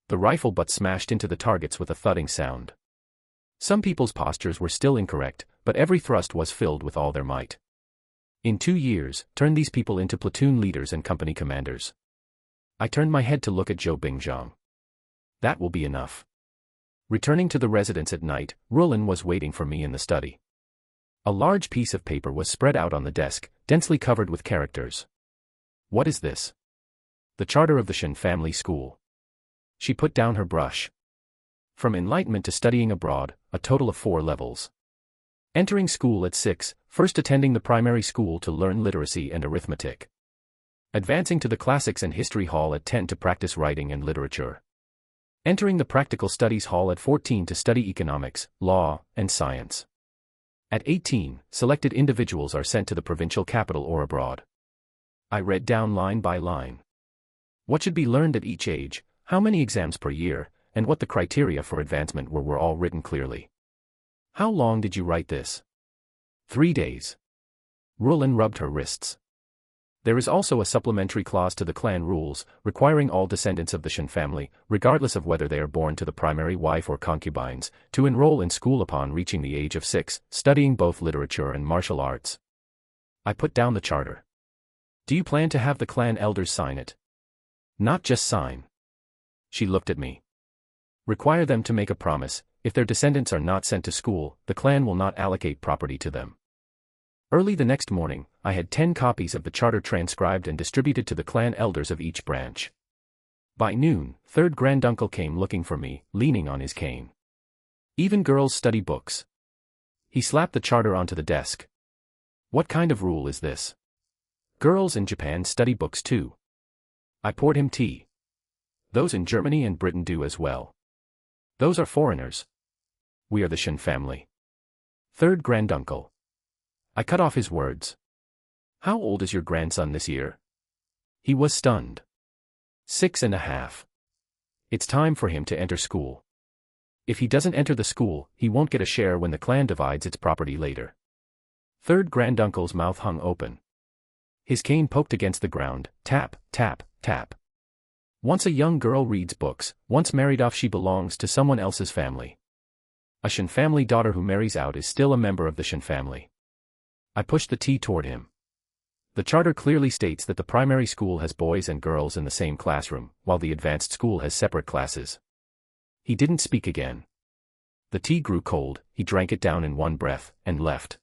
The rifle butt smashed into the targets with a thudding sound. Some people's postures were still incorrect, but every thrust was filled with all their might. In 2 years, turn these people into platoon leaders and company commanders. I turned my head to look at Zhou Bingzhang. That will be enough. Returning to the residence at night, Rulin was waiting for me in the study. A large piece of paper was spread out on the desk, densely covered with characters. What is this? The charter of the Shen family school. She put down her brush. From enlightenment to studying abroad, a total of 4 levels. Entering school at 6, first attending the primary school to learn literacy and arithmetic. Advancing to the classics and history hall at 10 to practice writing and literature. Entering the practical studies hall at 14 to study economics, law, and science. At 18, selected individuals are sent to the provincial capital or abroad. I read down line by line. What should be learned at each age, how many exams per year, and what the criteria for advancement were all written clearly. How long did you write this? 3 days. Rulin rubbed her wrists. There is also a supplementary clause to the clan rules, requiring all descendants of the Shen family, regardless of whether they are born to the primary wife or concubines, to enroll in school upon reaching the age of 6, studying both literature and martial arts. I put down the charter. Do you plan to have the clan elders sign it? Not just sign. She looked at me. Require them to make a promise. If their descendants are not sent to school, the clan will not allocate property to them. Early the next morning, I had 10 copies of the charter transcribed and distributed to the clan elders of each branch. By noon, third granduncle came looking for me, leaning on his cane. Even girls study books. He slapped the charter onto the desk. What kind of rule is this? Girls in Japan study books too. I poured him tea. Those in Germany and Britain do as well. Those are foreigners. We are the Shen family. Third granduncle. I cut off his words. How old is your grandson this year? He was stunned. 6.5. It's time for him to enter school. If he doesn't enter the school, he won't get a share when the clan divides its property later. Third granduncle's mouth hung open. His cane poked against the ground, tap, tap, tap. Once a young girl reads books, once married off she belongs to someone else's family. A Shen family daughter who marries out is still a member of the Shen family. I pushed the tea toward him. The charter clearly states that the primary school has boys and girls in the same classroom, while the advanced school has separate classes. He didn't speak again. The tea grew cold, he drank it down in one breath, and left.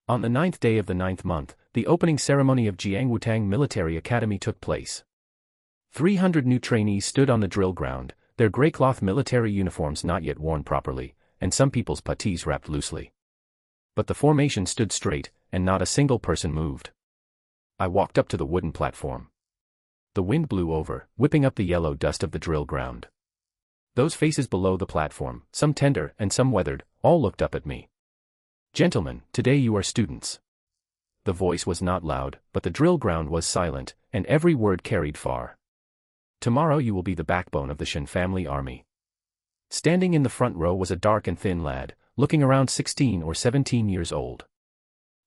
On the 9th day of the 9th month, the opening ceremony of Shen Wantang Military Academy took place. 300 new trainees stood on the drill ground, their grey cloth military uniforms not yet worn properly, and some people's puttees wrapped loosely. But the formation stood straight, and not a single person moved. I walked up to the wooden platform. The wind blew over, whipping up the yellow dust of the drill ground. Those faces below the platform, some tender and some weathered, all looked up at me. Gentlemen, today you are students. The voice was not loud, but the drill ground was silent, and every word carried far. Tomorrow you will be the backbone of the Shen family army. Standing in the front row was a dark and thin lad, looking around 16 or 17 years old.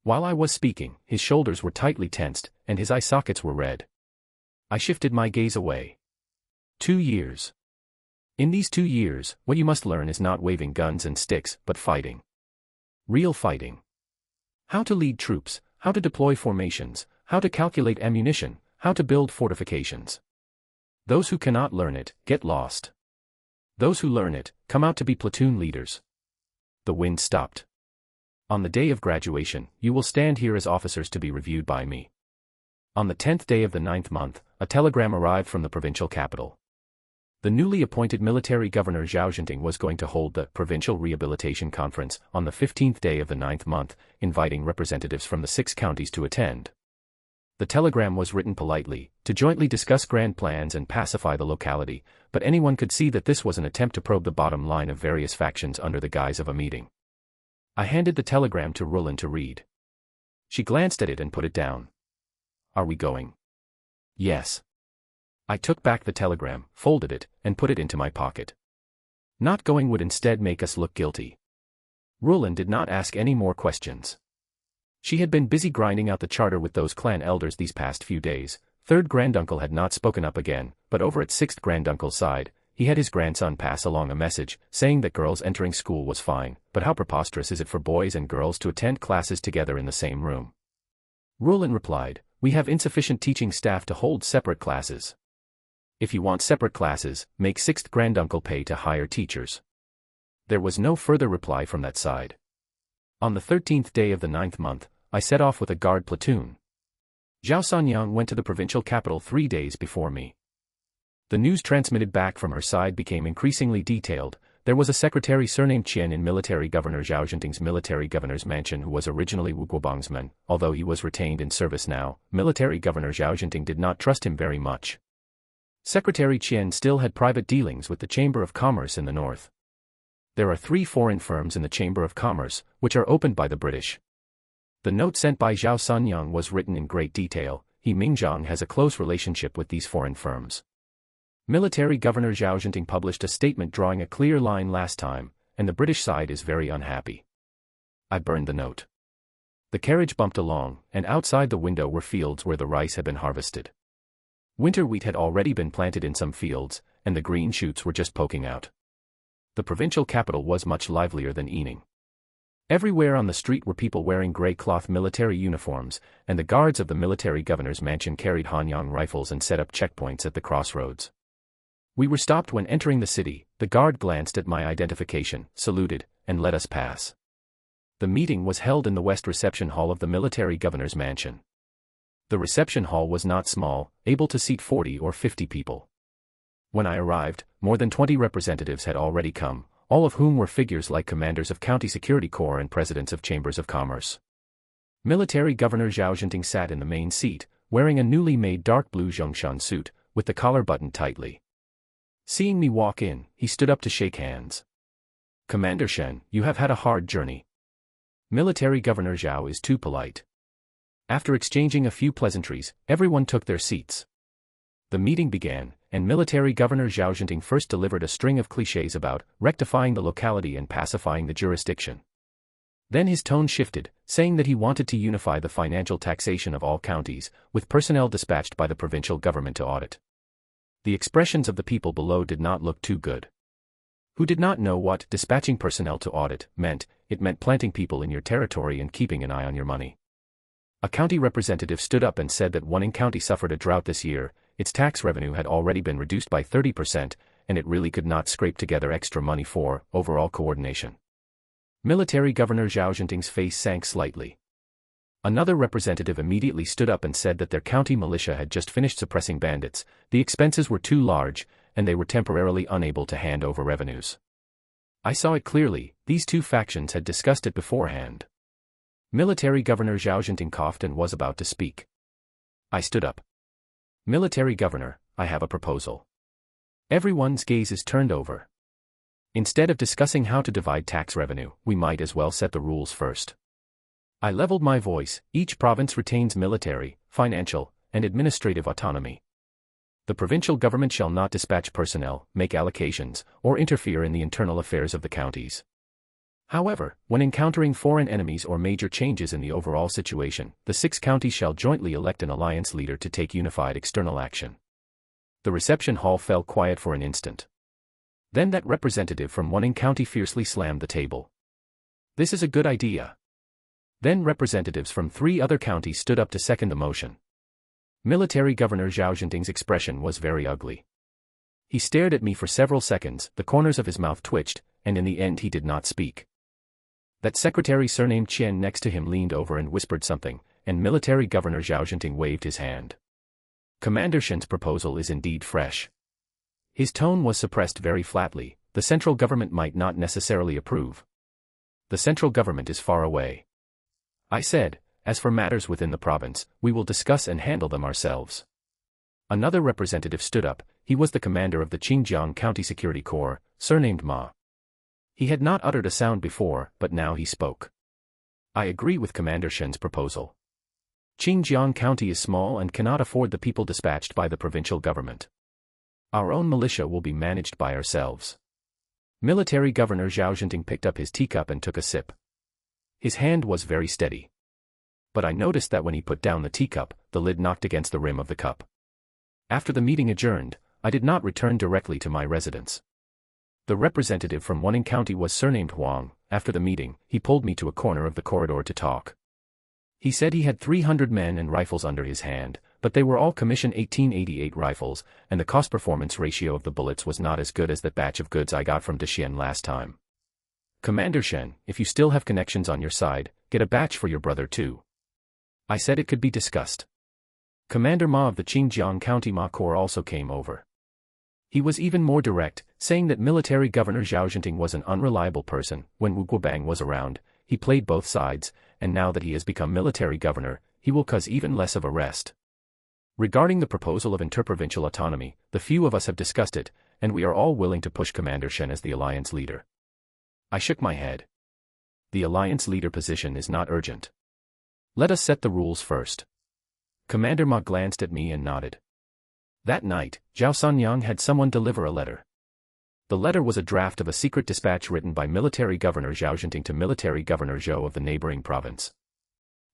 While I was speaking, his shoulders were tightly tensed, and his eye sockets were red. I shifted my gaze away. 2 years. In these 2 years, what you must learn is not waving guns and sticks, but fighting. Real fighting. How to lead troops, how to deploy formations, how to calculate ammunition, how to build fortifications. Those who cannot learn it, get lost. Those who learn it, come out to be platoon leaders. The wind stopped. On the day of graduation, you will stand here as officers to be reviewed by me. On the 10th day of the 9th month, a telegram arrived from the provincial capital. The newly appointed military governor Zhao Zhenting was going to hold the Provincial Rehabilitation Conference on the 15th day of the 9th month, inviting representatives from the 6 counties to attend. The telegram was written politely, to jointly discuss grand plans and pacify the locality, but anyone could see that this was an attempt to probe the bottom line of various factions under the guise of a meeting. I handed the telegram to Rulin to read. She glanced at it and put it down. Are we going? Yes. I took back the telegram, folded it, and put it into my pocket. Not going would instead make us look guilty. Rulin did not ask any more questions. She had been busy grinding out the charter with those clan elders these past few days. Third granduncle had not spoken up again, but over at sixth granduncle's side, he had his grandson pass along a message, saying that girls entering school was fine, but how preposterous is it for boys and girls to attend classes together in the same room? Rulin replied, we have insufficient teaching staff to hold separate classes. If you want separate classes, make sixth granduncle pay to hire teachers. There was no further reply from that side. On the 13th day of the 9th month, I set off with a guard platoon. Zhao Sanyang went to the provincial capital 3 days before me. The news transmitted back from her side became increasingly detailed. There was a secretary surnamed Qian in military governor Zhao Zhenting's military governor's mansion who was originally Wu Guobang's man, although he was retained in service now. Military governor Zhao Zhenting did not trust him very much. Secretary Qian still had private dealings with the Chamber of Commerce in the north. There are 3 foreign firms in the Chamber of Commerce, which are opened by the British. The note sent by Zhao Sanyang was written in great detail. He Mingzhang has a close relationship with these foreign firms. Military Governor Zhao Zhenting published a statement drawing a clear line last time, and the British side is very unhappy. I burned the note. The carriage bumped along, and outside the window were fields where the rice had been harvested. Winter wheat had already been planted in some fields, and the green shoots were just poking out. The provincial capital was much livelier than Yining. Everywhere on the street were people wearing grey cloth military uniforms, and the guards of the military governor's mansion carried Hanyang rifles and set up checkpoints at the crossroads. We were stopped when entering the city. The guard glanced at my identification, saluted, and let us pass. The meeting was held in the West Reception Hall of the military governor's mansion. The reception hall was not small, able to seat 40 or 50 people. When I arrived, more than 20 representatives had already come, all of whom were figures like commanders of county security corps and presidents of chambers of commerce. Military Governor Zhao Zhenting sat in the main seat, wearing a newly made dark blue Zhongshan suit, with the collar buttoned tightly. Seeing me walk in, he stood up to shake hands. Commander Shen, you have had a hard journey. Military Governor Zhao is too polite. After exchanging a few pleasantries, everyone took their seats. The meeting began, and Military Governor Zhao Zhenting first delivered a string of clichés about rectifying the locality and pacifying the jurisdiction. Then his tone shifted, saying that he wanted to unify the financial taxation of all counties, with personnel dispatched by the provincial government to audit. The expressions of the people below did not look too good. Who did not know what dispatching personnel to audit meant? It meant planting people in your territory and keeping an eye on your money. A county representative stood up and said that Wanning County suffered a drought this year. Its tax revenue had already been reduced by 30%, and it really could not scrape together extra money for overall coordination. Military Governor Zhao Zhenting's face sank slightly. Another representative immediately stood up and said that their county militia had just finished suppressing bandits. The expenses were too large, and they were temporarily unable to hand over revenues. I saw it clearly. These 2 factions had discussed it beforehand. Military Governor Zhao Zhenting coughed and was about to speak. I stood up. Military Governor, I have a proposal. Everyone's gaze is turned over. Instead of discussing how to divide tax revenue, we might as well set the rules first. I leveled my voice. Each province retains military, financial, and administrative autonomy. The provincial government shall not dispatch personnel, make allocations, or interfere in the internal affairs of the counties. However, when encountering foreign enemies or major changes in the overall situation, the 6 counties shall jointly elect an alliance leader to take unified external action. The reception hall fell quiet for an instant. Then that representative from Wanning County fiercely slammed the table. This is a good idea. Then representatives from 3 other counties stood up to second the motion. Military Governor Zhao Zhenting's expression was very ugly. He stared at me for several seconds, the corners of his mouth twitched, and in the end he did not speak. That secretary surnamed Qian next to him leaned over and whispered something, and Military Governor Zhao Jinting waved his hand. Commander Shen's proposal is indeed fresh. His tone was suppressed very flatly. The central government might not necessarily approve. The central government is far away. I said, as for matters within the province, we will discuss and handle them ourselves. Another representative stood up. He was the commander of the Xinjiang County Security Corps, surnamed Ma. He had not uttered a sound before, but now he spoke. I agree with Commander Shen's proposal. Xinjiang County is small and cannot afford the people dispatched by the provincial government. Our own militia will be managed by ourselves. Military Governor Zhao Jinting picked up his teacup and took a sip. His hand was very steady. But I noticed that when he put down the teacup, the lid knocked against the rim of the cup. After the meeting adjourned, I did not return directly to my residence. The representative from Wanning County was surnamed Huang. After the meeting, he pulled me to a corner of the corridor to talk. He said he had 300 men and rifles under his hand, but they were all commission 1888 rifles, and the cost-performance ratio of the bullets was not as good as that batch of goods I got from Dexian last time. Commander Shen, if you still have connections on your side, get a batch for your brother too. I said it could be discussed. Commander Ma of the Xinjiang County Ma Corps also came over. He was even more direct, saying that Military Governor Zhao Jinting was an unreliable person. When Wu Guobang was around, he played both sides, and now that he has become military governor, he will cause even less of a rest. Regarding the proposal of interprovincial autonomy, the few of us have discussed it, and we are all willing to push Commander Shen as the alliance leader. I shook my head. The alliance leader position is not urgent. Let us set the rules first. Commander Ma glanced at me and nodded. That night, Zhao Sanyang had someone deliver a letter. The letter was a draft of a secret dispatch written by Military Governor Zhao Jinting to Military Governor Zhou of the neighboring province.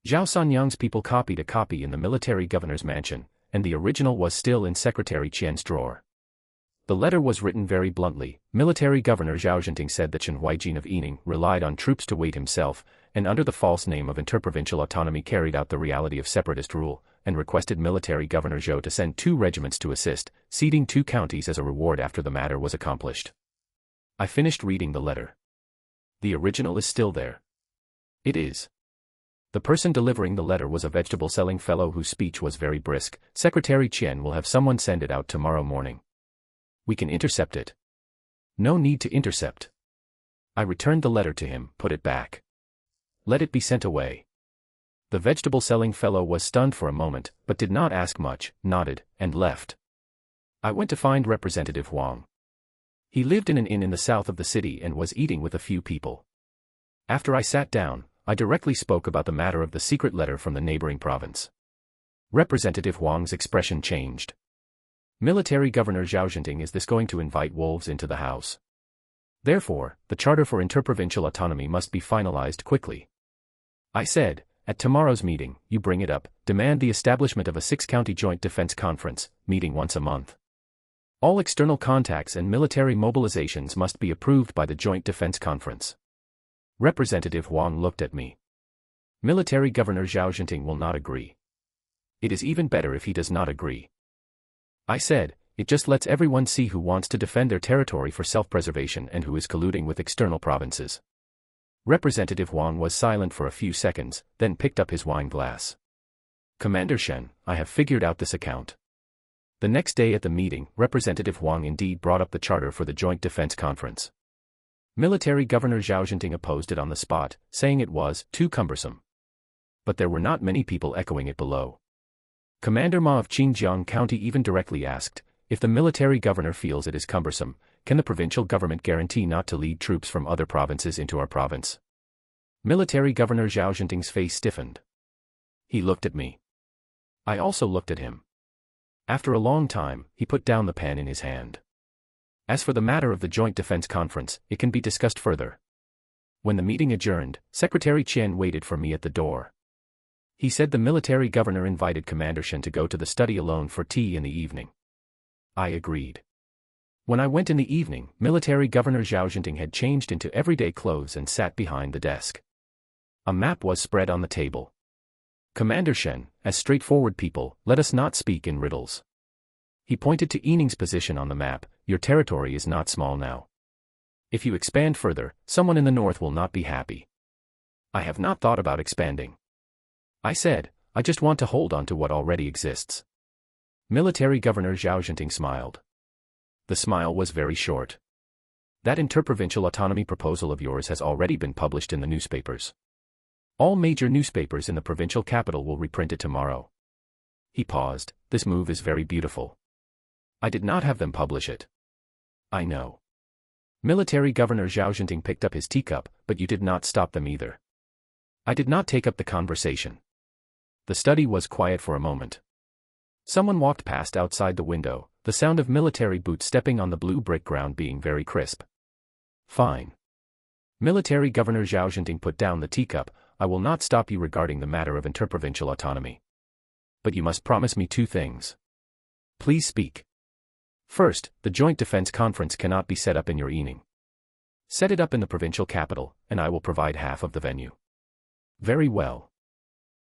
Zhao Sanyang's people copied a copy in the military governor's mansion, and the original was still in Secretary Qian's drawer. The letter was written very bluntly. Military Governor Zhao Jinting said that Shen Huaijin of Yining relied on troops to wait himself, and under the false name of interprovincial autonomy carried out the reality of separatist rule, and requested Military Governor Zhou to send 2 regiments to assist, ceding 2 counties as a reward after the matter was accomplished. I finished reading the letter. The original is still there. It is. The person delivering the letter was a vegetable-selling fellow whose speech was very brisk. Secretary Qian will have someone send it out tomorrow morning. We can intercept it. No need to intercept. I returned the letter to him, put it back. Let it be sent away. The vegetable-selling fellow was stunned for a moment, but did not ask much, nodded, and left. I went to find Representative Huang. He lived in an inn in the south of the city and was eating with a few people. After I sat down, I directly spoke about the matter of the secret letter from the neighboring province. Representative Huang's expression changed. Military Governor Zhao Jinting, is this going to invite wolves into the house? Therefore, the charter for interprovincial autonomy must be finalized quickly. I said, at tomorrow's meeting, you bring it up, demand the establishment of a 6-county joint defense conference, meeting once a month. All external contacts and military mobilizations must be approved by the joint defense conference. Representative Huang looked at me. Military Governor Zhao Jinting will not agree. It is even better if he does not agree. I said, it just lets everyone see who wants to defend their territory for self-preservation and who is colluding with external provinces. Representative Huang was silent for a few seconds, then picked up his wine glass. Commander Shen, I have figured out this account. The next day at the meeting, Representative Huang indeed brought up the charter for the Joint Defense Conference. Military Governor Zhao Jinting opposed it on the spot, saying it was too cumbersome. But there were not many people echoing it below. Commander Ma of Xinjiang County even directly asked, if the military governor feels it is cumbersome, can the provincial government guarantee not to lead troops from other provinces into our province? Military Governor Zhao Jinting's face stiffened. He looked at me. I also looked at him. After a long time, he put down the pen in his hand. As for the matter of the Joint Defense Conference, it can be discussed further. When the meeting adjourned, Secretary Qian waited for me at the door. He said the military governor invited Commander Shen to go to the study alone for tea in the evening. I agreed. When I went in the evening, Military Governor Zhao Jinting had changed into everyday clothes and sat behind the desk. A map was spread on the table. Commander Shen, as straightforward people, let us not speak in riddles. He pointed to Yining's position on the map. Your territory is not small now. If you expand further, someone in the north will not be happy. I have not thought about expanding. I said, I just want to hold on to what already exists. Military Governor Zhao Zhenting smiled. The smile was very short. That interprovincial autonomy proposal of yours has already been published in the newspapers. All major newspapers in the provincial capital will reprint it tomorrow. He paused. This move is very beautiful. I did not have them publish it. I know. Military Governor Zhao Zhenting picked up his teacup, but you did not stop them either. I did not take up the conversation. The study was quiet for a moment. Someone walked past outside the window, the sound of military boots stepping on the blue brick ground being very crisp. Fine. Military Governor Zhao Zhenting put down the teacup. I will not stop you regarding the matter of interprovincial autonomy. But you must promise me two things. Please speak. First, the Joint Defense Conference cannot be set up in your Yining. Set it up in the provincial capital, and I will provide half of the venue. Very well.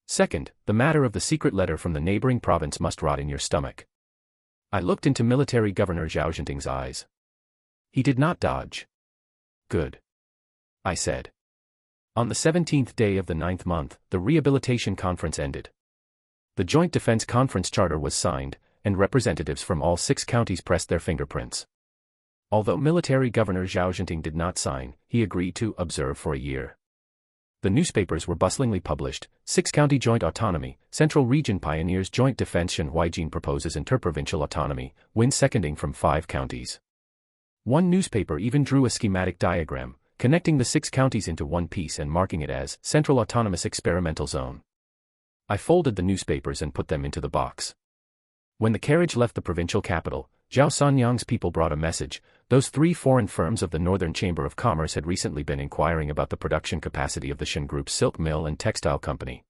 Second, the matter of the secret letter from the neighboring province must rot in your stomach. I looked into Military Governor Zhao Zhenting's eyes. He did not dodge. Good. I said. On the 17th day of the 9th month, the Rehabilitation Conference ended. The Joint Defense Conference Charter was signed, and representatives from all 6 counties pressed their fingerprints. Although Military Governor Zhao Zhenting did not sign, he agreed to observe for a year. The newspapers were bustlingly published. 6-county joint autonomy, Central Region Pioneers Joint Defense. Shen Huaijin proposes interprovincial autonomy, wins seconding from 5 counties. One newspaper even drew a schematic diagram, connecting the 6 counties into one piece and marking it as Central Autonomous Experimental Zone. I folded the newspapers and put them into the box. When the carriage left the provincial capital, Zhao Sanyang's people brought a message. Those 3 foreign firms of the Northern Chamber of Commerce had recently been inquiring about the production capacity of the Shen Group's silk mill and textile company.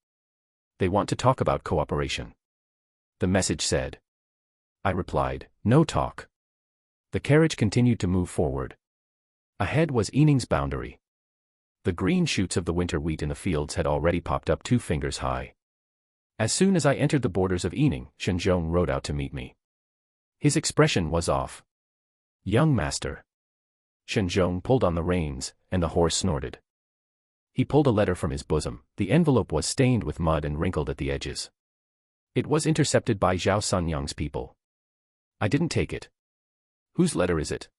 They want to talk about cooperation. The message said. I replied, no talk. The carriage continued to move forward. Ahead was Yining's boundary. The green shoots of the winter wheat in the fields had already popped up 2 fingers high. As soon as I entered the borders of Yining, Shen Zhong rode out to meet me. His expression was off. Young master. Shen Zhong pulled on the reins, and the horse snorted. He pulled a letter from his bosom. The envelope was stained with mud and wrinkled at the edges. It was intercepted by Zhao Sanyang's people. I didn't take it. Whose letter is it?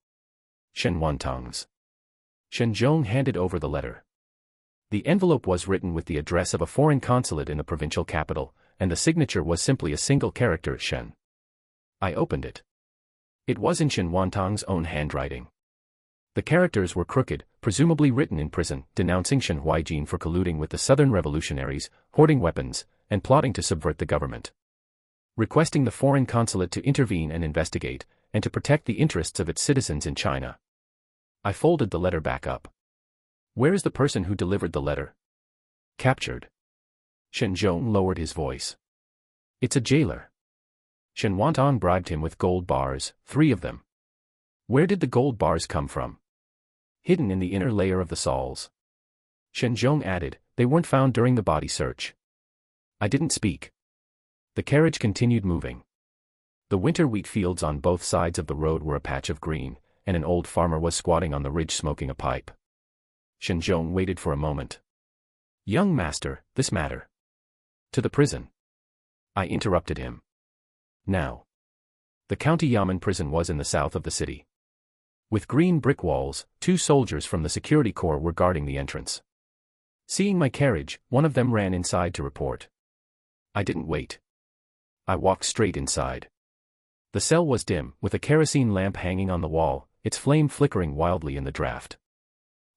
Shen Wantang's. Shen Zhong handed over the letter. The envelope was written with the address of a foreign consulate in the provincial capital, and the signature was simply a single character, Shen. I opened it. It was in Shen Wantang's own handwriting. The characters were crooked, presumably written in prison, denouncing Shen Huaijin for colluding with the southern revolutionaries, hoarding weapons, and plotting to subvert the government. Requesting the foreign consulate to intervene and investigate, and to protect the interests of its citizens in China. I folded the letter back up. Where is the person who delivered the letter? Captured. Shen Zhong lowered his voice. It's a jailer. Shen Wantang bribed him with gold bars, 3 of them. Where did the gold bars come from? Hidden in the inner layer of the soles. Shen Zhong added, they weren't found during the body search. I didn't speak. The carriage continued moving. The winter wheat fields on both sides of the road were a patch of green, and an old farmer was squatting on the ridge smoking a pipe. Shen Zhong waited for a moment. Young master, this matter. To the prison. I interrupted him. Now. The county Yamen prison was in the south of the city. With green brick walls, 2 soldiers from the security corps were guarding the entrance. Seeing my carriage, one of them ran inside to report. I didn't wait. I walked straight inside. The cell was dim, with a kerosene lamp hanging on the wall, its flame flickering wildly in the draft.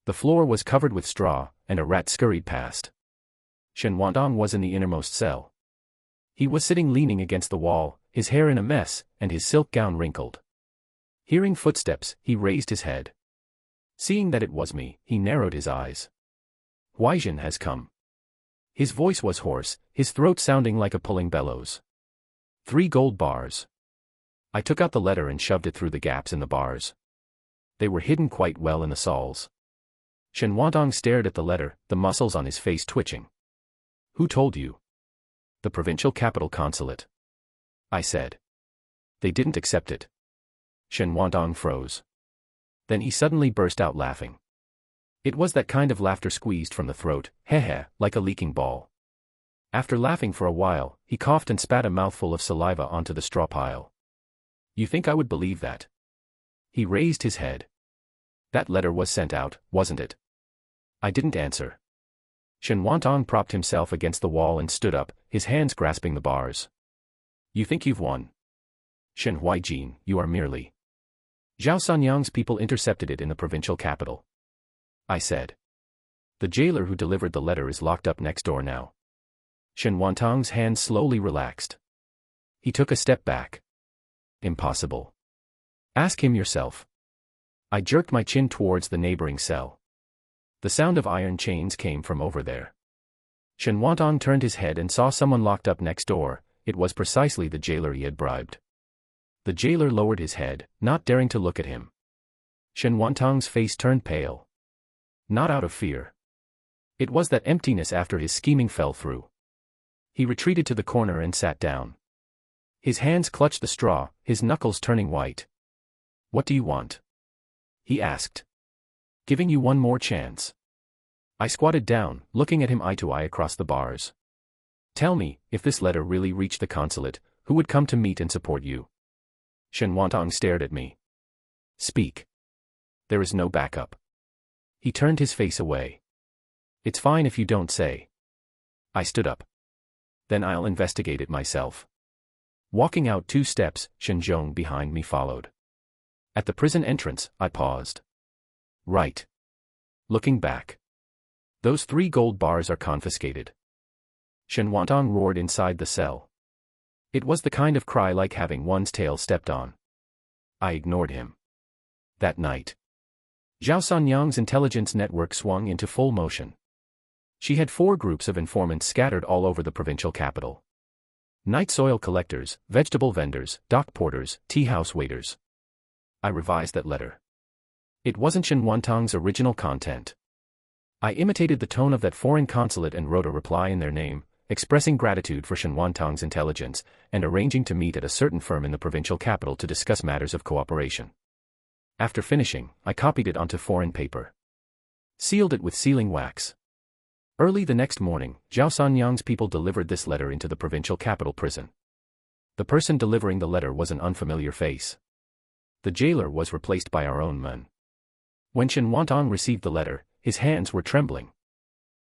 The floor was covered with straw, and a rat scurried past. Shen Wantang was in the innermost cell. He was sitting leaning against the wall, his hair in a mess, and his silk gown wrinkled. Hearing footsteps, he raised his head. Seeing that it was me, he narrowed his eyes. Huaijin has come. His voice was hoarse, his throat sounding like a pulling bellows. 3 gold bars. I took out the letter and shoved it through the gaps in the bars. They were hidden quite well in the soles. Shen Wantang stared at the letter, the muscles on his face twitching. Who told you? The provincial capital consulate. I said. They didn't accept it. Shen Wantang froze. Then he suddenly burst out laughing. It was that kind of laughter squeezed from the throat, heh, like a leaking ball. After laughing for a while, he coughed and spat a mouthful of saliva onto the straw pile. You think I would believe that? He raised his head. That letter was sent out, wasn't it? I didn't answer. Shen Wantang propped himself against the wall and stood up, his hands grasping the bars. You think you've won? Shen Huaijin, you are merely. Zhao Sanyang's people intercepted it in the provincial capital. I said. The jailer who delivered the letter is locked up next door now. Shen Wantang's hands slowly relaxed. He took a step back. Impossible. Ask him yourself. I jerked my chin towards the neighboring cell. The sound of iron chains came from over there. Shen Wantang turned his head and saw someone locked up next door. It was precisely the jailer he had bribed. The jailer lowered his head, not daring to look at him. Shen Wantang's face turned pale. Not out of fear. It was that emptiness after his scheming fell through. He retreated to the corner and sat down. His hands clutched the straw, his knuckles turning white. What do you want? He asked. Giving you one more chance. I squatted down, looking at him eye to eye across the bars. Tell me, if this letter really reached the consulate, who would come to meet and support you? Shen Wantang stared at me. Speak. There is no backup. He turned his face away. It's fine if you don't say. I stood up. Then I'll investigate it myself. Walking out 2 steps, Shen Zhong behind me followed. At the prison entrance, I paused. Right. Looking back. Those 3 gold bars are confiscated. Shen Wantang roared inside the cell. It was the kind of cry like having one's tail stepped on. I ignored him. That night, Zhao Sanyang's intelligence network swung into full motion. She had 4 groups of informants scattered all over the provincial capital. Night soil collectors, vegetable vendors, dock porters, tea house waiters. I revised that letter. It wasn't Shen Wantang's original content. I imitated the tone of that foreign consulate and wrote a reply in their name, expressing gratitude for Shen Wantang's intelligence, and arranging to meet at a certain firm in the provincial capital to discuss matters of cooperation. After finishing, I copied it onto foreign paper. Sealed it with sealing wax. Early the next morning, Zhao Sanyang's people delivered this letter into the provincial capital prison. The person delivering the letter was an unfamiliar face. The jailer was replaced by our own man. When Shen Wantang received the letter, his hands were trembling.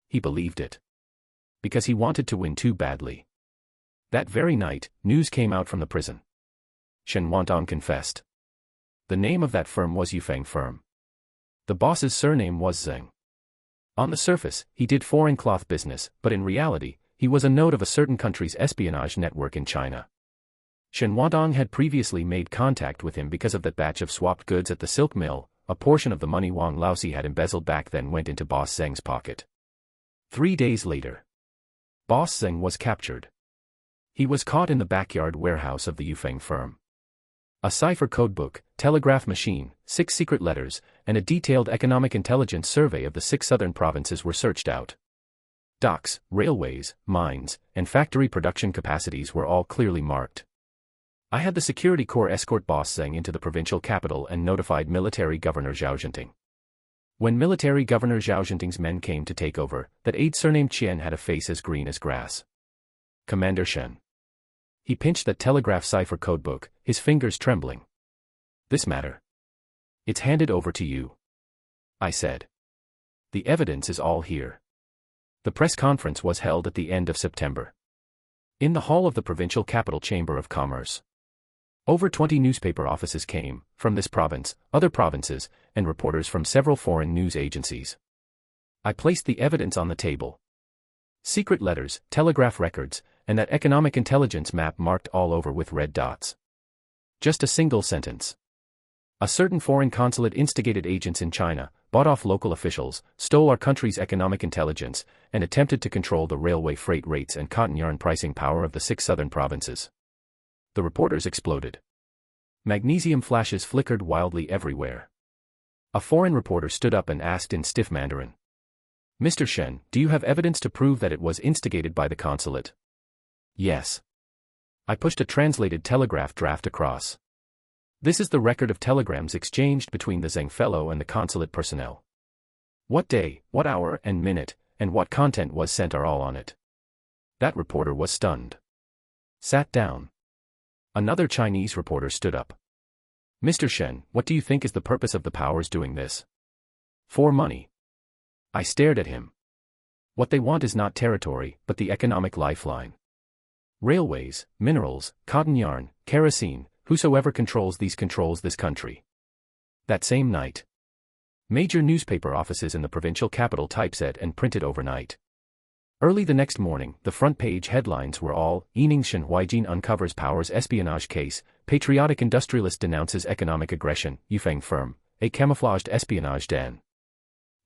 He believed it. Because he wanted to win too badly. That very night, news came out from the prison. Shen Wantang confessed. The name of that firm was Yufeng Firm. The boss's surname was Zheng. On the surface, he did foreign cloth business, but in reality, he was a node of a certain country's espionage network in China. Shen Wantang had previously made contact with him because of that batch of swapped goods at the silk mill. A portion of the money Wang Laosi had embezzled back then went into Boss Zheng's pocket. 3 days later, Boss Zheng was captured. He was caught in the backyard warehouse of the Yufeng firm. A cipher codebook, telegraph machine, 6 secret letters, and a detailed economic intelligence survey of the 6 southern provinces were searched out. Docks, railways, mines, and factory production capacities were all clearly marked. I had the security corps escort Boss Zheng into the provincial capital and notified military governor Zhao Zhenting. When military governor Zhao Zhenting's men came to take over, that aide surnamed Qian had a face as green as grass. Commander Shen. He pinched that telegraph cipher codebook, his fingers trembling. This matter. It's handed over to you. I said. The evidence is all here. The press conference was held at the end of September. In the hall of the provincial capital chamber of commerce. Over 20 newspaper offices came, from this province, other provinces, and reporters from several foreign news agencies. I placed the evidence on the table. Secret letters, telegraph records, and that economic intelligence map marked all over with red dots. Just a single sentence. A certain foreign consulate instigated agents in China, bought off local officials, stole our country's economic intelligence, and attempted to control the railway freight rates and cotton yarn pricing power of the 6 southern provinces. The reporters exploded. Magnesium flashes flickered wildly everywhere. A foreign reporter stood up and asked in stiff Mandarin. Mr. Shen, do you have evidence to prove that it was instigated by the consulate? Yes. I pushed a translated telegraph draft across. This is the record of telegrams exchanged between the Zheng fellow and the consulate personnel. What day, what hour and minute, and what content was sent are all on it. That reporter was stunned. Sat down. Another Chinese reporter stood up. Mr. Shen, what do you think is the purpose of the powers doing this? For money. I stared at him. What they want is not territory, but the economic lifeline. Railways, minerals, cotton yarn, kerosene, whosoever controls these controls this country. That same night, major newspaper offices in the provincial capital typeset and printed overnight. Early the next morning, the front page headlines were all, Shen Huaijin uncovers powers espionage case, patriotic industrialist denounces economic aggression, Yufeng firm, a camouflaged espionage den.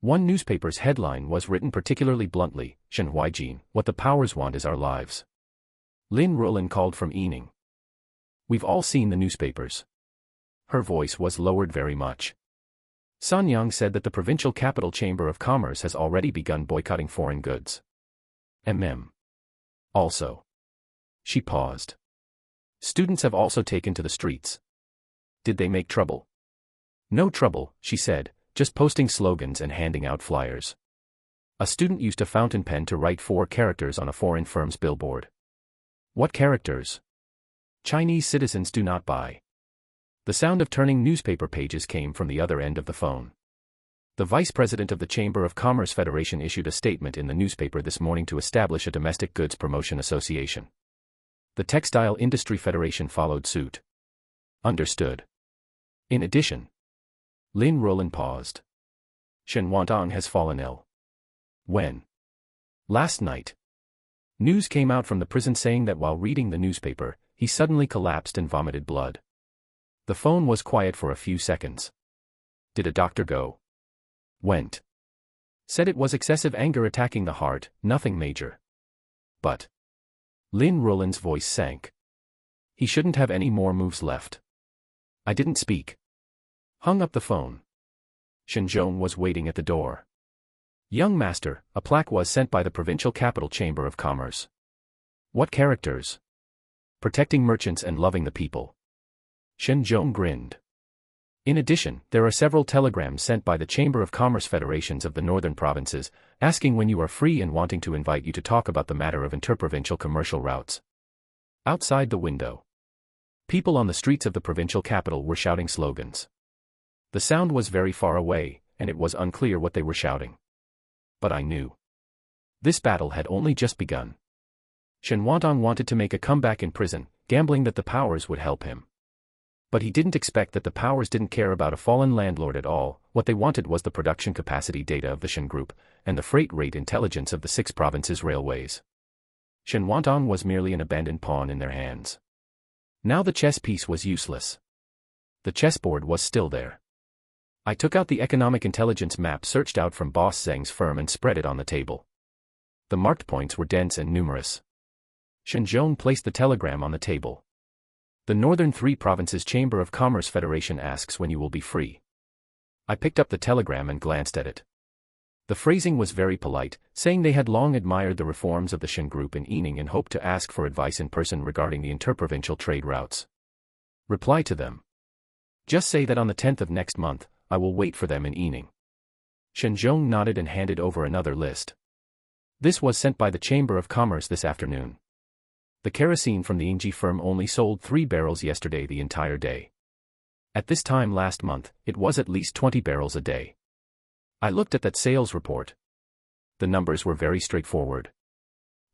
One newspaper's headline was written particularly bluntly, Shen Huaijin, what the powers want is our lives. Lin Rulin called from Yining. We've all seen the newspapers. Her voice was lowered very much. San Yang said that the Provincial Capital Chamber of Commerce has already begun boycotting foreign goods. Also. She paused. Students have also taken to the streets. Did they make trouble? No trouble, she said, just posting slogans and handing out flyers. A student used a fountain pen to write 4 characters on a foreign firm's billboard. What characters? Chinese citizens do not buy. The sound of turning newspaper pages came from the other end of the phone. The vice president of the Chamber of Commerce Federation issued a statement in the newspaper this morning to establish a domestic goods promotion association. The Textile Industry Federation followed suit. Understood. In addition. Lin Rulin paused. Shen Wantang has fallen ill. When? Last night. News came out from the prison saying that while reading the newspaper, he suddenly collapsed and vomited blood. The phone was quiet for a few seconds. Did a doctor go? Went. Said it was excessive anger attacking the heart, nothing major. But. Lin Rulin's voice sank. He shouldn't have any more moves left. I didn't speak. Hung up the phone. Shen Zhong was waiting at the door. Young master, a plaque was sent by the Provincial Capital Chamber of Commerce. What characters? Protecting merchants and loving the people. Shen Zhong grinned. In addition, there are several telegrams sent by the Chamber of Commerce Federations of the northern provinces, asking when you are free and wanting to invite you to talk about the matter of interprovincial commercial routes. Outside the window, people on the streets of the provincial capital were shouting slogans. The sound was very far away, and it was unclear what they were shouting. But I knew. This battle had only just begun. Shen Wantang wanted to make a comeback in prison, gambling that the powers would help him. But he didn't expect that the powers didn't care about a fallen landlord at all. What they wanted was the production capacity data of the Shen Group, and the freight rate intelligence of the 6 provinces' railways. Shen Wantang was merely an abandoned pawn in their hands. Now the chess piece was useless. The chessboard was still there. I took out the economic intelligence map searched out from Boss Zheng's firm and spread it on the table. The marked points were dense and numerous. Shen Zhong placed the telegram on the table. The Northern 3 Provinces Chamber of Commerce Federation asks when you will be free. I picked up the telegram and glanced at it. The phrasing was very polite, saying they had long admired the reforms of the Shen Group in Yining and hoped to ask for advice in person regarding the interprovincial trade routes. Reply to them. Just say that on the 10th of next month, I will wait for them in Yining. Shen Zhong nodded and handed over another list. This was sent by the Chamber of Commerce this afternoon. The kerosene from the Yingji firm only sold 3 barrels yesterday the entire day. At this time last month, it was at least 20 barrels a day. I looked at that sales report. The numbers were very straightforward.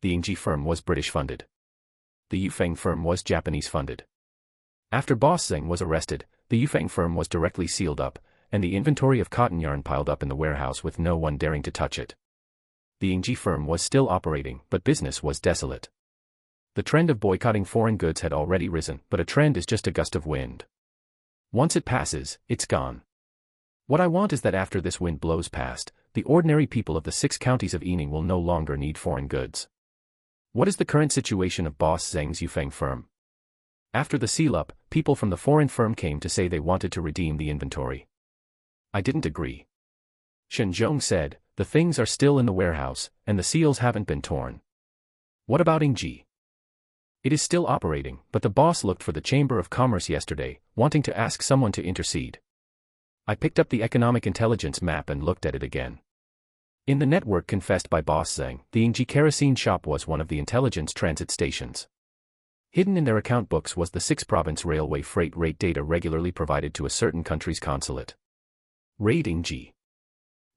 The Yingji firm was British funded. The Yufeng firm was Japanese funded. After Boss Zheng was arrested, the Yufeng firm was directly sealed up, and the inventory of cotton yarn piled up in the warehouse with no one daring to touch it. The Yingji firm was still operating, but business was desolate. The trend of boycotting foreign goods had already risen, but a trend is just a gust of wind. Once it passes, it's gone. What I want is that after this wind blows past, the ordinary people of the 6 counties of Yining will no longer need foreign goods. What is the current situation of Boss Zheng's Yufeng firm? After the seal-up, people from the foreign firm came to say they wanted to redeem the inventory. I didn't agree. Shen Zhong said, the things are still in the warehouse, and the seals haven't been torn. What about Yingji? It is still operating, but the boss looked for the Chamber of Commerce yesterday, wanting to ask someone to intercede. I picked up the economic intelligence map and looked at it again. In the network confessed by Boss Zhang, the Yingji kerosene shop was one of the intelligence transit stations. Hidden in their account books was the 6-province railway freight rate data regularly provided to a certain country's consulate. Raid Yingji.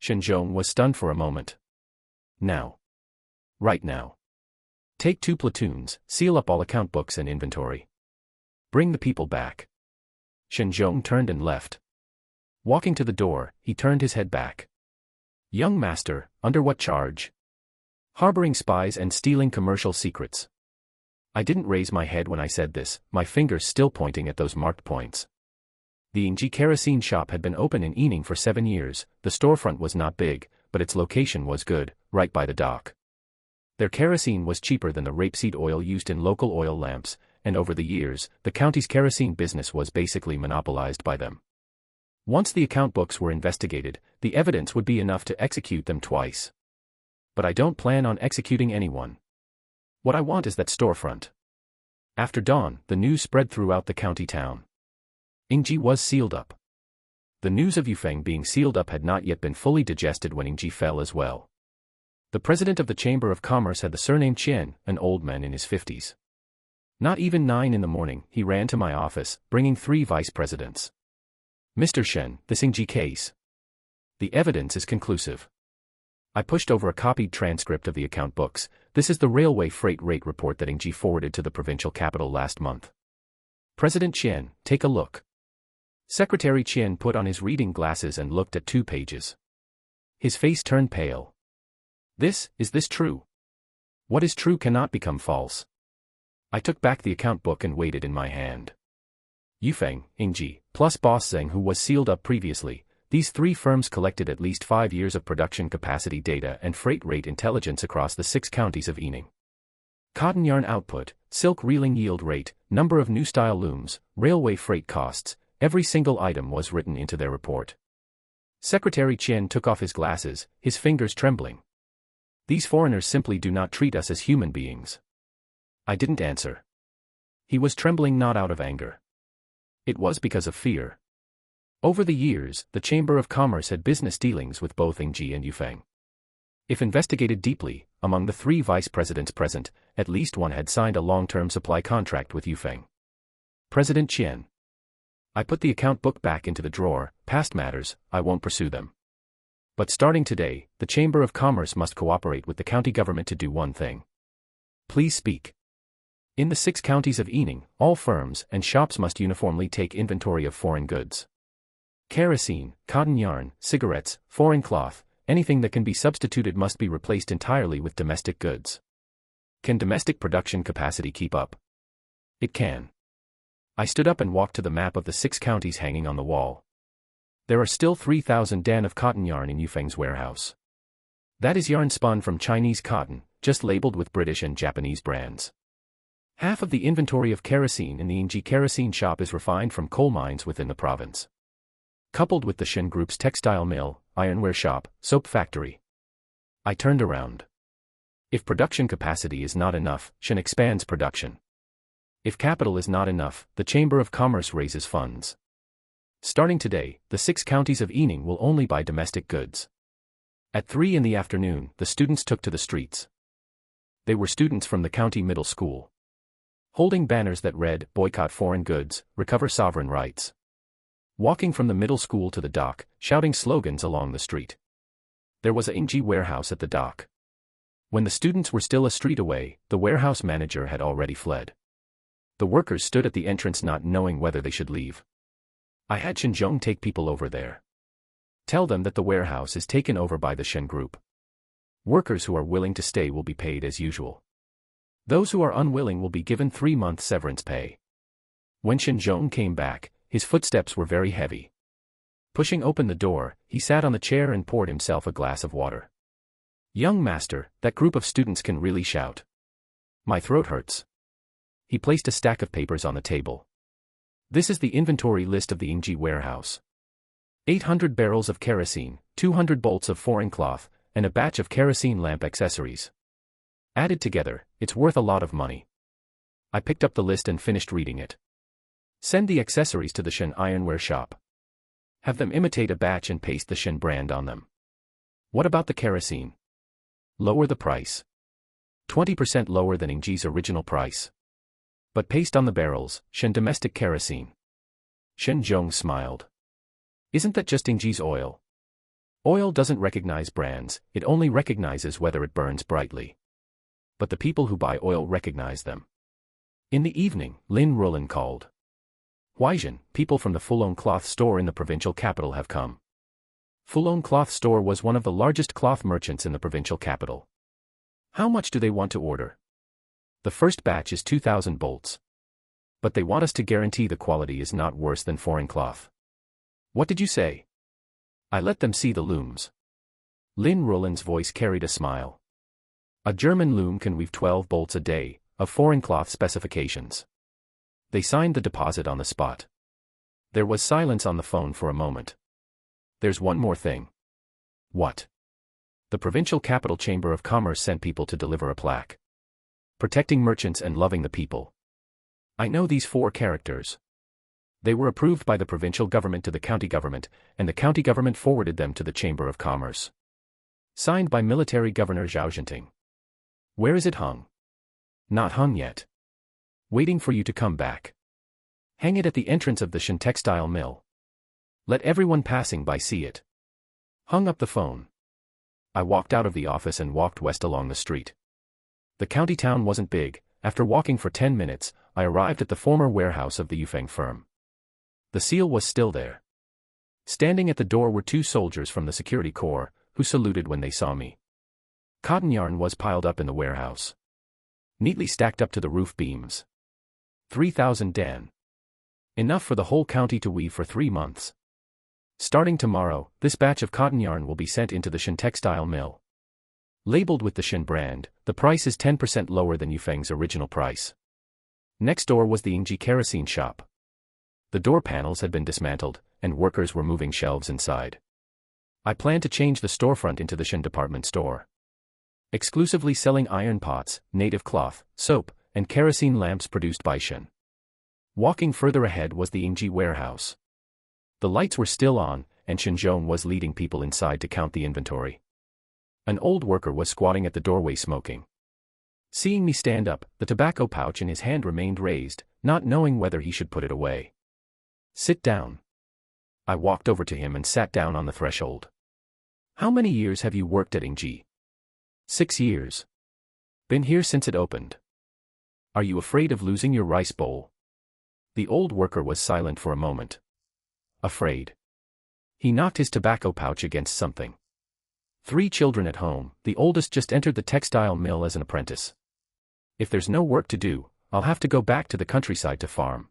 Shen Zhong was stunned for a moment. Now. Right now. Take 2 platoons, seal up all account books and inventory. Bring the people back. Shen Zhong turned and left. Walking to the door, he turned his head back. Young master, under what charge? Harboring spies and stealing commercial secrets. I didn't raise my head when I said this, my fingers still pointing at those marked points. The Yingji kerosene shop had been open in Yining for 7 years. The storefront was not big, but its location was good, right by the dock. Their kerosene was cheaper than the rapeseed oil used in local oil lamps, and over the years, the county's kerosene business was basically monopolized by them. Once the account books were investigated, the evidence would be enough to execute them twice. But I don't plan on executing anyone. What I want is that storefront. After dawn, the news spread throughout the county town. Yingji was sealed up. The news of Yufeng being sealed up had not yet been fully digested when Yingji fell as well. The president of the Chamber of Commerce had the surname Qian, an old man in his 50s. Not even 9 in the morning, he ran to my office, bringing 3 vice presidents. Mr. Shen, this Yingji case. The evidence is conclusive. I pushed over a copied transcript of the account books. This is the railway freight rate report that Yingji forwarded to the provincial capital last month. President Qian, take a look. Secretary Qian put on his reading glasses and looked at 2 pages. His face turned pale. Is this true? What is true cannot become false. I took back the account book and weighed it in my hand. Yufeng, Yingji, plus Boss Zhang who was sealed up previously, these 3 firms collected at least 5 years of production capacity data and freight rate intelligence across the 6 counties of Yining. Cotton yarn output, silk reeling yield rate, number of new style looms, railway freight costs, every single item was written into their report. Secretary Qian took off his glasses, his fingers trembling. These foreigners simply do not treat us as human beings. I didn't answer. He was trembling not out of anger. It was because of fear. Over the years, the Chamber of Commerce had business dealings with both Yingji and Yufeng. If investigated deeply, among the 3 vice presidents present, at least one had signed a long-term supply contract with Yufeng. President Qian. I put the account book back into the drawer. Past matters, I won't pursue them. But starting today, the Chamber of Commerce must cooperate with the county government to do one thing. Please speak. In the 6 counties of Yining, all firms and shops must uniformly take inventory of foreign goods. Kerosene, cotton yarn, cigarettes, foreign cloth, anything that can be substituted must be replaced entirely with domestic goods. Can domestic production capacity keep up? It can. I stood up and walked to the map of the 6 counties hanging on the wall. There are still 3,000 dan of cotton yarn in Yufeng's warehouse. That is yarn spun from Chinese cotton, just labeled with British and Japanese brands. Half of the inventory of kerosene in the Yingji kerosene shop is refined from coal mines within the province. Coupled with the Shen Group's textile mill, ironware shop, soap factory. I turned around. If production capacity is not enough, Shen expands production. If capital is not enough, the Chamber of Commerce raises funds. Starting today, the 6 counties of Yining will only buy domestic goods. At 3 in the afternoon, the students took to the streets. They were students from the county middle school. Holding banners that read, "Boycott foreign goods, recover sovereign rights." Walking from the middle school to the dock, shouting slogans along the street. There was a Yingji warehouse at the dock. When the students were still a street away, the warehouse manager had already fled. The workers stood at the entrance not knowing whether they should leave. I had Shen Zhong take people over there. Tell them that the warehouse is taken over by the Shen Group. Workers who are willing to stay will be paid as usual. Those who are unwilling will be given 3 months severance pay. When Shen Zhong came back, his footsteps were very heavy. Pushing open the door, he sat on the chair and poured himself a glass of water. Young master, that group of students can really shout. My throat hurts. He placed a stack of papers on the table. This is the inventory list of the Yingji warehouse. 800 barrels of kerosene, 200 bolts of foreign cloth, and a batch of kerosene lamp accessories. Added together, it's worth a lot of money. I picked up the list and finished reading it. Send the accessories to the Shen ironware shop. Have them imitate a batch and paste the Shen brand on them. What about the kerosene? Lower the price. 20% lower than Ingji's original price. But paste on the barrels, Shen domestic kerosene. Shen Zhong smiled. Isn't that just Ingji's oil? Oil doesn't recognize brands, it only recognizes whether it burns brightly. But the people who buy oil recognize them. In the evening, Lin Rulin called. Huaijin, people from the Fulong cloth store in the provincial capital have come. Fulong cloth store was one of the largest cloth merchants in the provincial capital. How much do they want to order? The first batch is 2,000 bolts. But they want us to guarantee the quality is not worse than foreign cloth. What did you say? I let them see the looms. Lin Rulin's voice carried a smile. A German loom can weave 12 bolts a day, of foreign cloth specifications. They signed the deposit on the spot. There was silence on the phone for a moment. There's one more thing. What? The Provincial Capital Chamber of Commerce sent people to deliver a plaque. Protecting merchants and loving the people. I know these 4 characters. They were approved by the provincial government to the county government, and the county government forwarded them to the Chamber of Commerce. Signed by Military Governor Zhao Jinting. Where is it hung? Not hung yet. Waiting for you to come back. Hang it at the entrance of the Shen textile mill. Let everyone passing by see it. Hung up the phone. I walked out of the office and walked west along the street. The county town wasn't big. After walking for 10 minutes, I arrived at the former warehouse of the Yufeng firm. The seal was still there. Standing at the door were 2 soldiers from the security corps, who saluted when they saw me. Cotton yarn was piled up in the warehouse. Neatly stacked up to the roof beams. 3,000 dan. Enough for the whole county to weave for 3 months. Starting tomorrow, this batch of cotton yarn will be sent into the Shen textile mill. Labeled with the Shen brand, the price is 10% lower than Yufeng's original price. Next door was the Ingji kerosene shop. The door panels had been dismantled, and workers were moving shelves inside. I plan to change the storefront into the Shen department store. Exclusively selling iron pots, native cloth, soap, and kerosene lamps produced by Shen. Walking further ahead was the Ingji warehouse. The lights were still on, and Shen Zhong was leading people inside to count the inventory. An old worker was squatting at the doorway smoking. Seeing me stand up, the tobacco pouch in his hand remained raised, not knowing whether he should put it away. Sit down. I walked over to him and sat down on the threshold. How many years have you worked at Ingji? 6 years. Been here since it opened. Are you afraid of losing your rice bowl? The old worker was silent for a moment. Afraid. He knocked his tobacco pouch against something. 3 children at home, the oldest just entered the textile mill as an apprentice. If there's no work to do, I'll have to go back to the countryside to farm.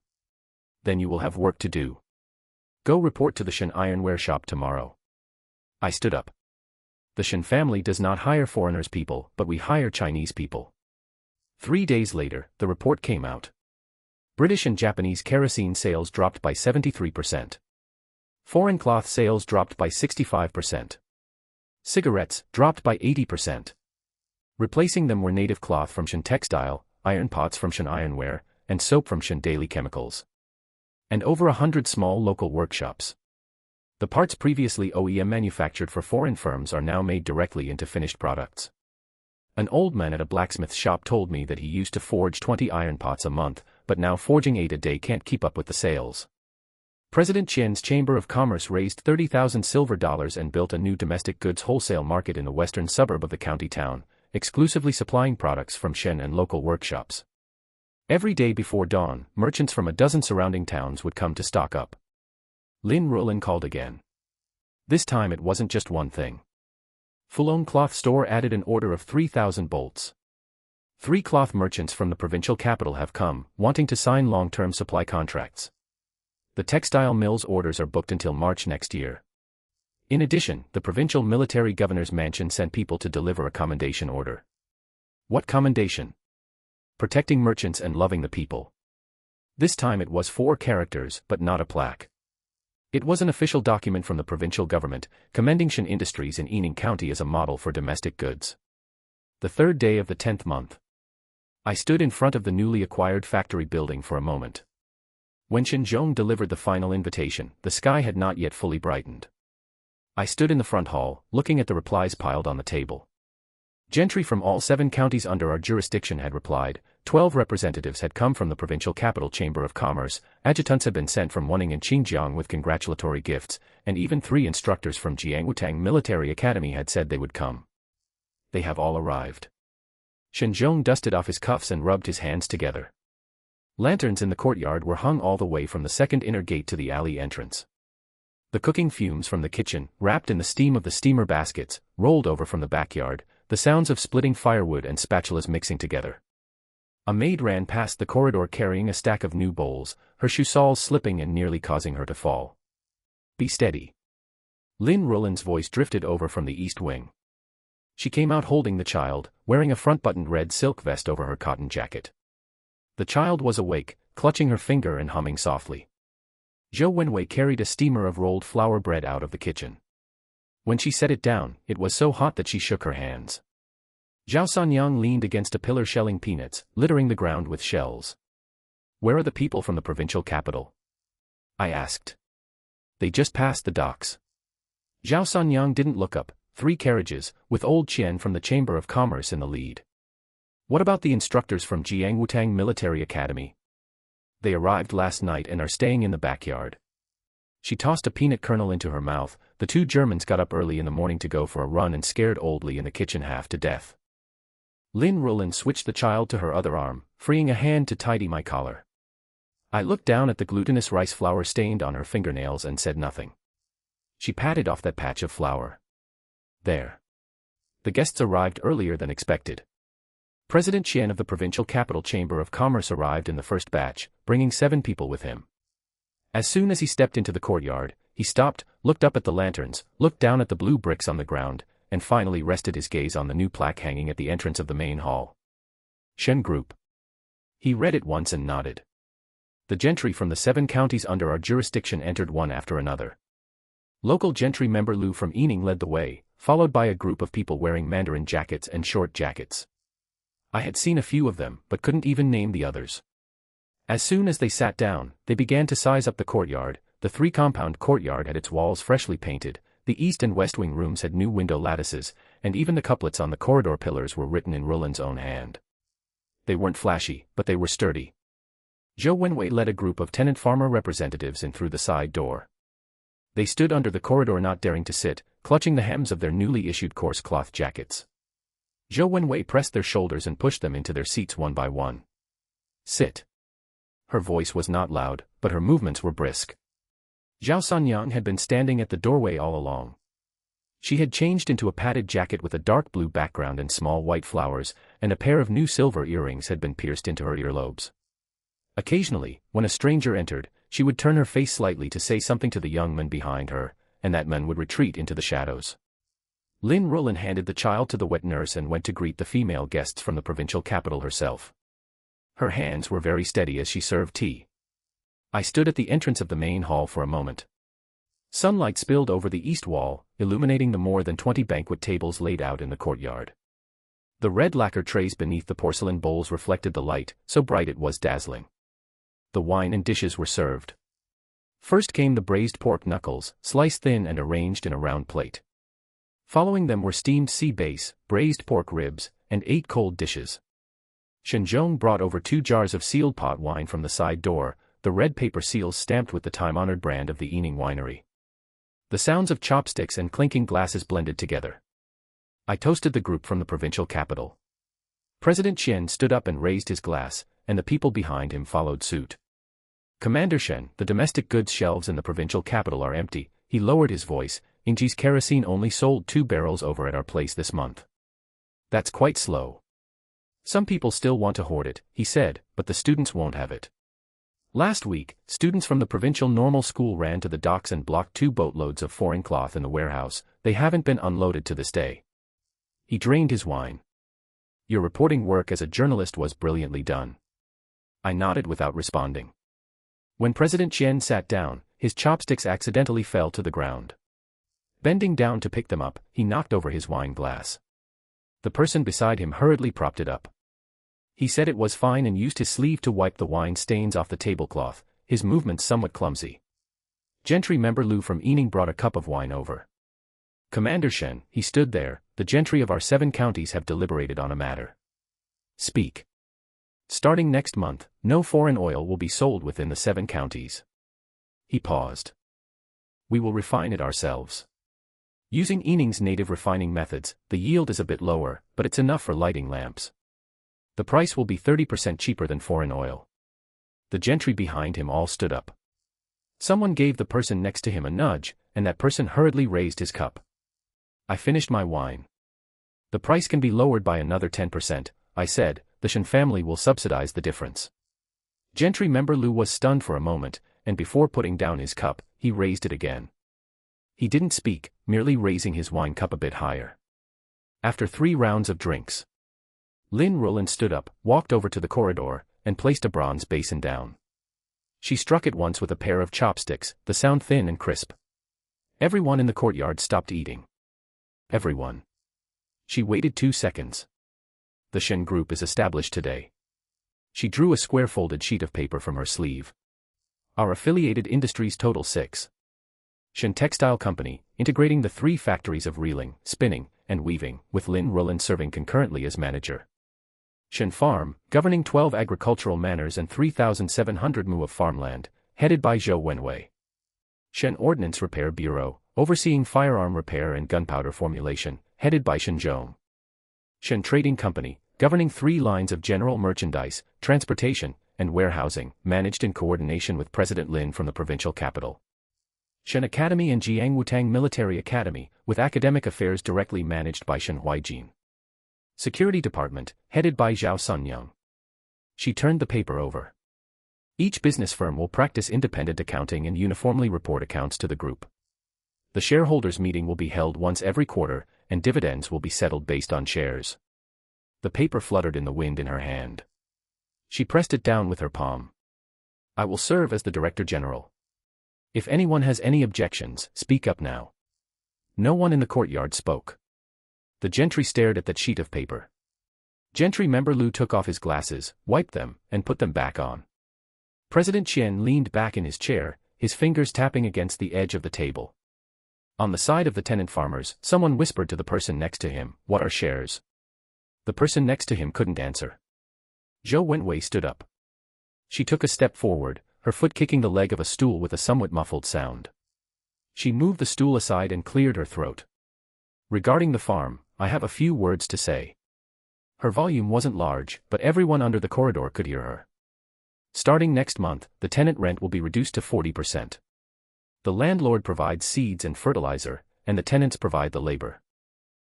Then you will have work to do. Go report to the Shen ironware shop tomorrow. I stood up. The Shen family does not hire foreigners people, but we hire Chinese people. 3 days later, the report came out. British and Japanese kerosene sales dropped by 73%. Foreign cloth sales dropped by 65%. Cigarettes dropped by 80%. Replacing them were native cloth from Shen textile, iron pots from Shen ironware, and soap from Shen daily chemicals. And over 100 small local workshops. The parts previously OEM manufactured for foreign firms are now made directly into finished products. An old man at a blacksmith shop told me that he used to forge 20 iron pots a month, but now forging 8 a day can't keep up with the sales. President Qian's Chamber of Commerce raised $30,000 silver and built a new domestic goods wholesale market in the western suburb of the county town, exclusively supplying products from Shen and local workshops. Every day before dawn, merchants from a dozen surrounding towns would come to stock up. Lin Rulin called again. This time it wasn't just one thing. Fulong Cloth Store added an order of 3,000 bolts. 3 cloth merchants from the provincial capital have come, wanting to sign long-term supply contracts. The textile mill's orders are booked until March next year. In addition, the provincial military governor's mansion sent people to deliver a commendation order. What commendation? Protecting merchants and loving the people. This time it was 4 characters, but not a plaque. It was an official document from the provincial government, commending Shen Industries in Yining County as a model for domestic goods. The 3rd day of the 10th month. I stood in front of the newly acquired factory building for a moment. When Shen Zhong delivered the final invitation, the sky had not yet fully brightened. I stood in the front hall, looking at the replies piled on the table. Gentry from all 7 counties under our jurisdiction had replied, 12 representatives had come from the provincial capital Chamber of Commerce, adjutants had been sent from Wantang and Xinjiang with congratulatory gifts, and even 3 instructors from Shen Wantang Military Academy had said they would come. They have all arrived. Shen Zhong dusted off his cuffs and rubbed his hands together. Lanterns in the courtyard were hung all the way from the second inner gate to the alley entrance. The cooking fumes from the kitchen, wrapped in the steam of the steamer baskets, rolled over from the backyard, the sounds of splitting firewood and spatulas mixing together. A maid ran past the corridor carrying a stack of new bowls, her shoe soles slipping and nearly causing her to fall. Be steady. Lin Ruolin's voice drifted over from the east wing. She came out holding the child, wearing a front-buttoned red silk vest over her cotton jacket. The child was awake, clutching her finger and humming softly. Zhou Wenwei carried a steamer of rolled flour bread out of the kitchen. When she set it down, it was so hot that she shook her hands. Zhao Sanyang leaned against a pillar shelling peanuts, littering the ground with shells. Where are the people from the provincial capital? I asked. They just passed the docks. Zhao Sanyang didn't look up, 3 carriages, with old Qian from the Chamber of Commerce in the lead. What about the instructors from Jiang Wutang Military Academy? They arrived last night and are staying in the backyard. She tossed a peanut kernel into her mouth. The 2 Germans got up early in the morning to go for a run and scared Old Li in the kitchen half to death. Lin Ruolin switched the child to her other arm, freeing a hand to tidy my collar. I looked down at the glutinous rice flour stained on her fingernails and said nothing. She patted off that patch of flour. There. The guests arrived earlier than expected. President Qian of the Provincial Capital Chamber of Commerce arrived in the first batch, bringing 7 people with him. As soon as he stepped into the courtyard, he stopped, looked up at the lanterns, looked down at the blue bricks on the ground, and finally rested his gaze on the new plaque hanging at the entrance of the main hall. Shen Group. He read it once and nodded. The gentry from the 7 counties under our jurisdiction entered one after another. Local gentry member Lu from Yining led the way, followed by a group of people wearing Mandarin jackets and short jackets. I had seen a few of them, but couldn't even name the others. As soon as they sat down, they began to size up the courtyard. The 3-compound courtyard had its walls freshly painted, the east and west wing rooms had new window lattices, and even the couplets on the corridor pillars were written in Ruolin's own hand. They weren't flashy, but they were sturdy. Zhou Wenwei led a group of tenant farmer representatives in through the side door. They stood under the corridor not daring to sit, clutching the hems of their newly issued coarse cloth jackets. Zhou Wenwei pressed their shoulders and pushed them into their seats one by one. Sit. Her voice was not loud, but her movements were brisk. Zhao Sanyang had been standing at the doorway all along. She had changed into a padded jacket with a dark blue background and small white flowers, and a pair of new silver earrings had been pierced into her earlobes. Occasionally, when a stranger entered, she would turn her face slightly to say something to the young man behind her, and that man would retreat into the shadows. Lin Ruolin handed the child to the wet nurse and went to greet the female guests from the provincial capital herself. Her hands were very steady as she served tea. I stood at the entrance of the main hall for a moment. Sunlight spilled over the east wall, illuminating the more than 20 banquet tables laid out in the courtyard. The red lacquer trays beneath the porcelain bowls reflected the light, so bright it was dazzling. The wine and dishes were served. First came the braised pork knuckles, sliced thin and arranged in a round plate. Following them were steamed sea bass, braised pork ribs, and 8 cold dishes. Shen Zhong brought over 2 jars of sealed pot wine from the side door, the red paper seals stamped with the time-honored brand of the Yining winery. The sounds of chopsticks and clinking glasses blended together. I toasted the group from the provincial capital. President Qian stood up and raised his glass, and the people behind him followed suit. Commander Shen, the domestic goods shelves in the provincial capital are empty. He lowered his voice. Ingji's kerosene only sold 2 barrels over at our place this month. That's quite slow. Some people still want to hoard it, he said, but the students won't have it. Last week, students from the provincial normal school ran to the docks and blocked 2 boatloads of foreign cloth in the warehouse. They haven't been unloaded to this day. He drained his wine. Your reporting work as a journalist was brilliantly done. I nodded without responding. When President Qian sat down, his chopsticks accidentally fell to the ground. Bending down to pick them up, he knocked over his wine glass. The person beside him hurriedly propped it up. He said it was fine and used his sleeve to wipe the wine stains off the tablecloth, his movements somewhat clumsy. Gentry member Lu from Yining brought a cup of wine over. Commander Shen, he stood there, the gentry of our 7 counties have deliberated on a matter. Speak. Starting next month, no foreign oil will be sold within the 7 counties. He paused. We will refine it ourselves. Using Ening's native refining methods, the yield is a bit lower, but it's enough for lighting lamps. The price will be 30% cheaper than foreign oil. The gentry behind him all stood up. Someone gave the person next to him a nudge, and that person hurriedly raised his cup. I finished my wine. The price can be lowered by another 10%, I said, the Shen family will subsidize the difference. Gentry member Lu was stunned for a moment, and before putting down his cup, he raised it again. He didn't speak, merely raising his wine cup a bit higher. After 3 rounds of drinks, Lin Rulan stood up, walked over to the corridor, and placed a bronze basin down. She struck it once with a pair of chopsticks, the sound thin and crisp. Everyone in the courtyard stopped eating. Everyone. She waited 2 seconds. The Shen group is established today. She drew a square-folded sheet of paper from her sleeve. Our affiliated industries total 6. Shen Textile Company, integrating the 3 factories of reeling, spinning, and weaving, with Lin Rulan serving concurrently as manager. Shen Farm, governing 12 agricultural manors and 3,700 mu of farmland, headed by Zhou Wenwei. Shen Ordnance Repair Bureau, overseeing firearm repair and gunpowder formulation, headed by Shen Zhong. Shen Trading Company, governing 3 lines of general merchandise, transportation, and warehousing, managed in coordination with President Lin from the provincial capital. Shen Academy and Jiang Wutang Military Academy, with academic affairs directly managed by Shen Huaijin. Security Department, headed by Zhao Sunyang. She turned the paper over. Each business firm will practice independent accounting and uniformly report accounts to the group. The shareholders' meeting will be held once every quarter, and dividends will be settled based on shares. The paper fluttered in the wind in her hand. She pressed it down with her palm. I will serve as the Director General. If anyone has any objections, speak up now. No one in the courtyard spoke. The gentry stared at that sheet of paper. Gentry member Lu took off his glasses, wiped them, and put them back on. President Qian leaned back in his chair, his fingers tapping against the edge of the table. On the side of the tenant farmers, someone whispered to the person next to him, "What are shares?" The person next to him couldn't answer. Zhou Wenwei stood up. She took a step forward, her foot kicking the leg of a stool with a somewhat muffled sound. She moved the stool aside and cleared her throat. Regarding the farm, I have a few words to say. Her volume wasn't large, but everyone under the corridor could hear her. Starting next month, the tenant rent will be reduced to 40%. The landlord provides seeds and fertilizer, and the tenants provide the labor.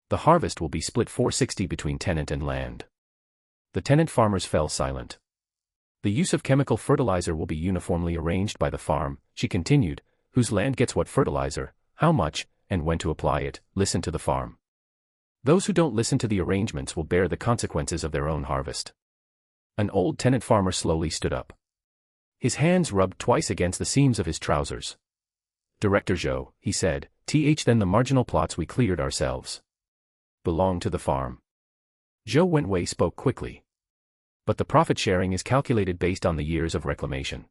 The harvest will be split 460 between tenant and land. The tenant farmers fell silent. The use of chemical fertilizer will be uniformly arranged by the farm, she continued, whose land gets what fertilizer, how much, and when to apply it, listen to the farm. Those who don't listen to the arrangements will bear the consequences of their own harvest. An old tenant farmer slowly stood up. His hands rubbed twice against the seams of his trousers. Director Zhou, he said, then the marginal plots we cleared ourselves belong to the farm. Zhou Wenwei spoke quickly. But the profit sharing is calculated based on the years of reclamation.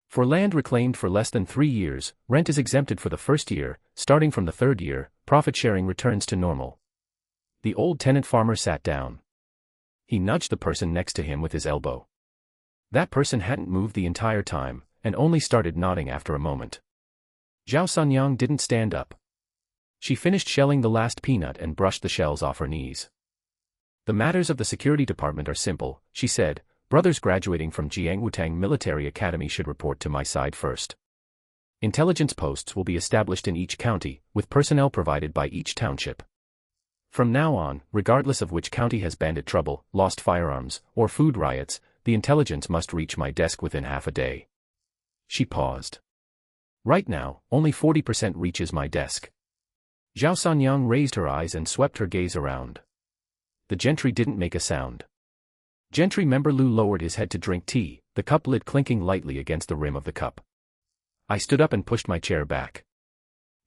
For land reclaimed for less than 3 years, rent is exempted for the first year, starting from the 3rd year, profit sharing returns to normal. The old tenant farmer sat down. He nudged the person next to him with his elbow. That person hadn't moved the entire time, and only started nodding after a moment. Zhao Sunyang didn't stand up. She finished shelling the last peanut and brushed the shells off her knees. The matters of the security department are simple, she said. Brothers graduating from Jiang Wutang Military Academy should report to my side first. Intelligence posts will be established in each county, with personnel provided by each township. From now on, regardless of which county has bandit trouble, lost firearms, or food riots, the intelligence must reach my desk within half a day. She paused. Right now, only 40% reaches my desk. Zhao Sunyang raised her eyes and swept her gaze around. The gentry didn't make a sound. Gentry member Lu lowered his head to drink tea, the cup lid clinking lightly against the rim of the cup. I stood up and pushed my chair back.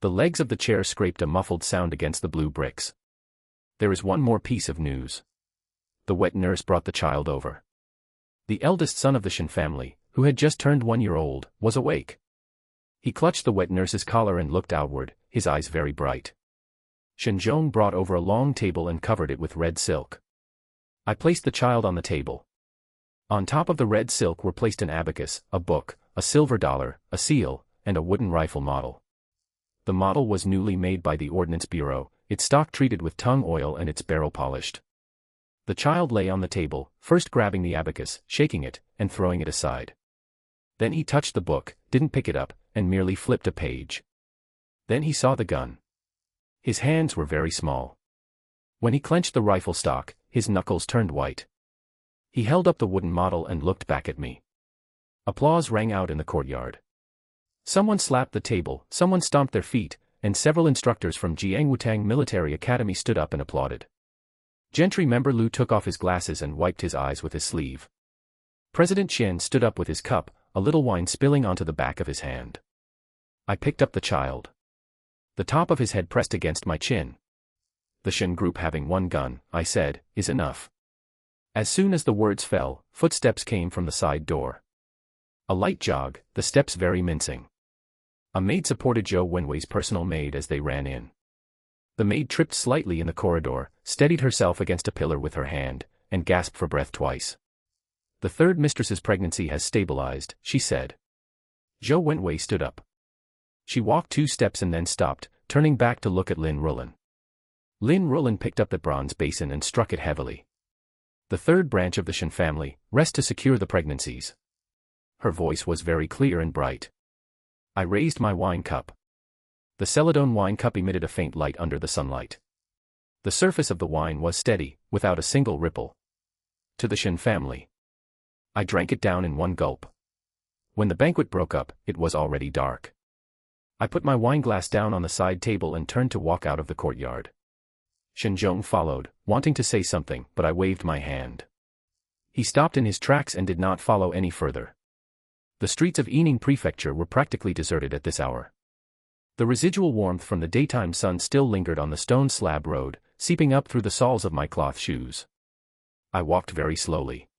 The legs of the chair scraped a muffled sound against the blue bricks. There is one more piece of news. The wet nurse brought the child over. The eldest son of the Shen family, who had just turned 1 year old, was awake. He clutched the wet nurse's collar and looked outward, his eyes very bright. Shen Zhong brought over a long table and covered it with red silk. I placed the child on the table. On top of the red silk were placed an abacus, a book, a silver dollar, a seal, and a wooden rifle model. The model was newly made by the Ordnance Bureau, its stock treated with tung oil and its barrel polished. The child lay on the table, first grabbing the abacus, shaking it, and throwing it aside. Then he touched the book, didn't pick it up, and merely flipped a page. Then he saw the gun. His hands were very small. When he clenched the rifle stock, his knuckles turned white. He held up the wooden model and looked back at me. Applause rang out in the courtyard. Someone slapped the table, someone stomped their feet, and several instructors from Shen Wantang Military Academy stood up and applauded. Gentry member Lu took off his glasses and wiped his eyes with his sleeve. President Shen stood up with his cup, a little wine spilling onto the back of his hand. I picked up the child. The top of his head pressed against my chin. The Shen group having one gun, I said, is enough. As soon as the words fell, footsteps came from the side door. A light jog, the steps very mincing. A maid supported Zhou Wenwei's personal maid as they ran in. The maid tripped slightly in the corridor, steadied herself against a pillar with her hand, and gasped for breath twice. The third mistress's pregnancy has stabilized, she said. Zhou Wenwei stood up. She walked 2 steps and then stopped, turning back to look at Lin Rulin. Lin Rulin picked up the bronze basin and struck it heavily. The third branch of the Shen family, rest to secure the pregnancies. Her voice was very clear and bright. I raised my wine cup. The Celadon wine cup emitted a faint light under the sunlight. The surface of the wine was steady, without a single ripple. To the Shen family. I drank it down in one gulp. When the banquet broke up, it was already dark. I put my wineglass down on the side table and turned to walk out of the courtyard. Shen Zhong followed, wanting to say something, but I waved my hand. He stopped in his tracks and did not follow any further. The streets of Yining Prefecture were practically deserted at this hour. The residual warmth from the daytime sun still lingered on the stone slab road, seeping up through the soles of my cloth shoes. I walked very slowly.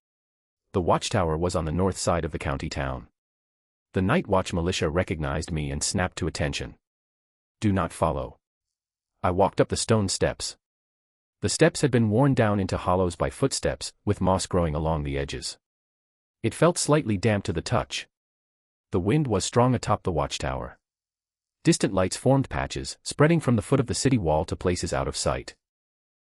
The watchtower was on the north side of the county town. The night watch militia recognized me and snapped to attention. Do not follow. I walked up the stone steps. The steps had been worn down into hollows by footsteps, with moss growing along the edges. It felt slightly damp to the touch. The wind was strong atop the watchtower. Distant lights formed patches, spreading from the foot of the city wall to places out of sight.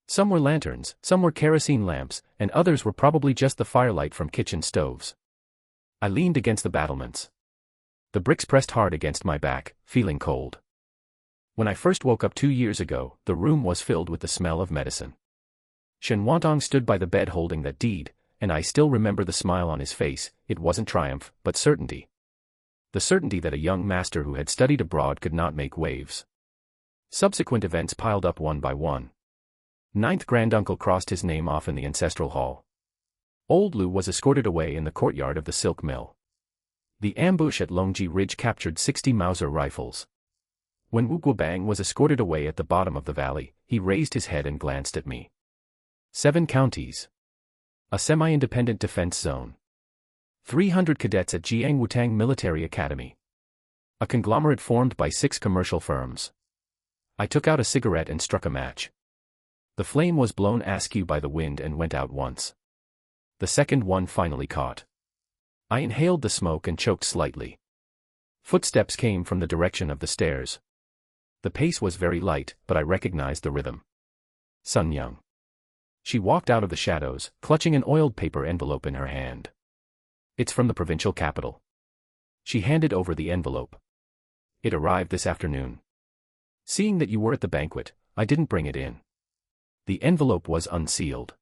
Some were lanterns, some were kerosene lamps, and others were probably just the firelight from kitchen stoves. I leaned against the battlements. The bricks pressed hard against my back, feeling cold. When I first woke up 2 years ago, the room was filled with the smell of medicine. Shen Wantang stood by the bed holding that deed, and I still remember the smile on his face. It wasn't triumph, but certainty. The certainty that a young master who had studied abroad could not make waves. Subsequent events piled up one by one. 9th granduncle crossed his name off in the ancestral hall. Old Lu was escorted away in the courtyard of the silk mill. The ambush at Longji Ridge captured 60 Mauser rifles. When Wu Guobang was escorted away at the bottom of the valley, he raised his head and glanced at me. 7 counties. A semi-independent defense zone. 300 cadets at Shen Wantang Military Academy. A conglomerate formed by 6 commercial firms. I took out a cigarette and struck a match. The flame was blown askew by the wind and went out once. The second one finally caught. I inhaled the smoke and choked slightly. Footsteps came from the direction of the stairs. The pace was very light, but I recognized the rhythm. Sun Young. She walked out of the shadows, clutching an oiled paper envelope in her hand. It's from the provincial capital. She handed over the envelope. It arrived this afternoon. Seeing that you were at the banquet, I didn't bring it in. The envelope was unsealed.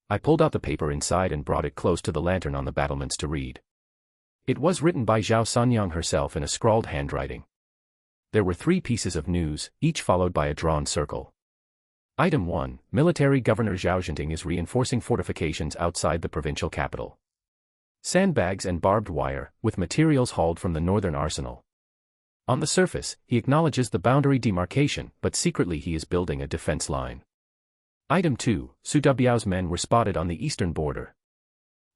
I pulled out the paper inside and brought it close to the lantern on the battlements to read. It was written by Zhao Sanyang herself in a scrawled handwriting. There were 3 pieces of news, each followed by a drawn circle. Item 1, Military Governor Zhao Zhenting is reinforcing fortifications outside the provincial capital. Sandbags and barbed wire, with materials hauled from the northern arsenal. On the surface, he acknowledges the boundary demarcation, but secretly he is building a defense line. Item 2, Su Dabiao's men were spotted on the eastern border.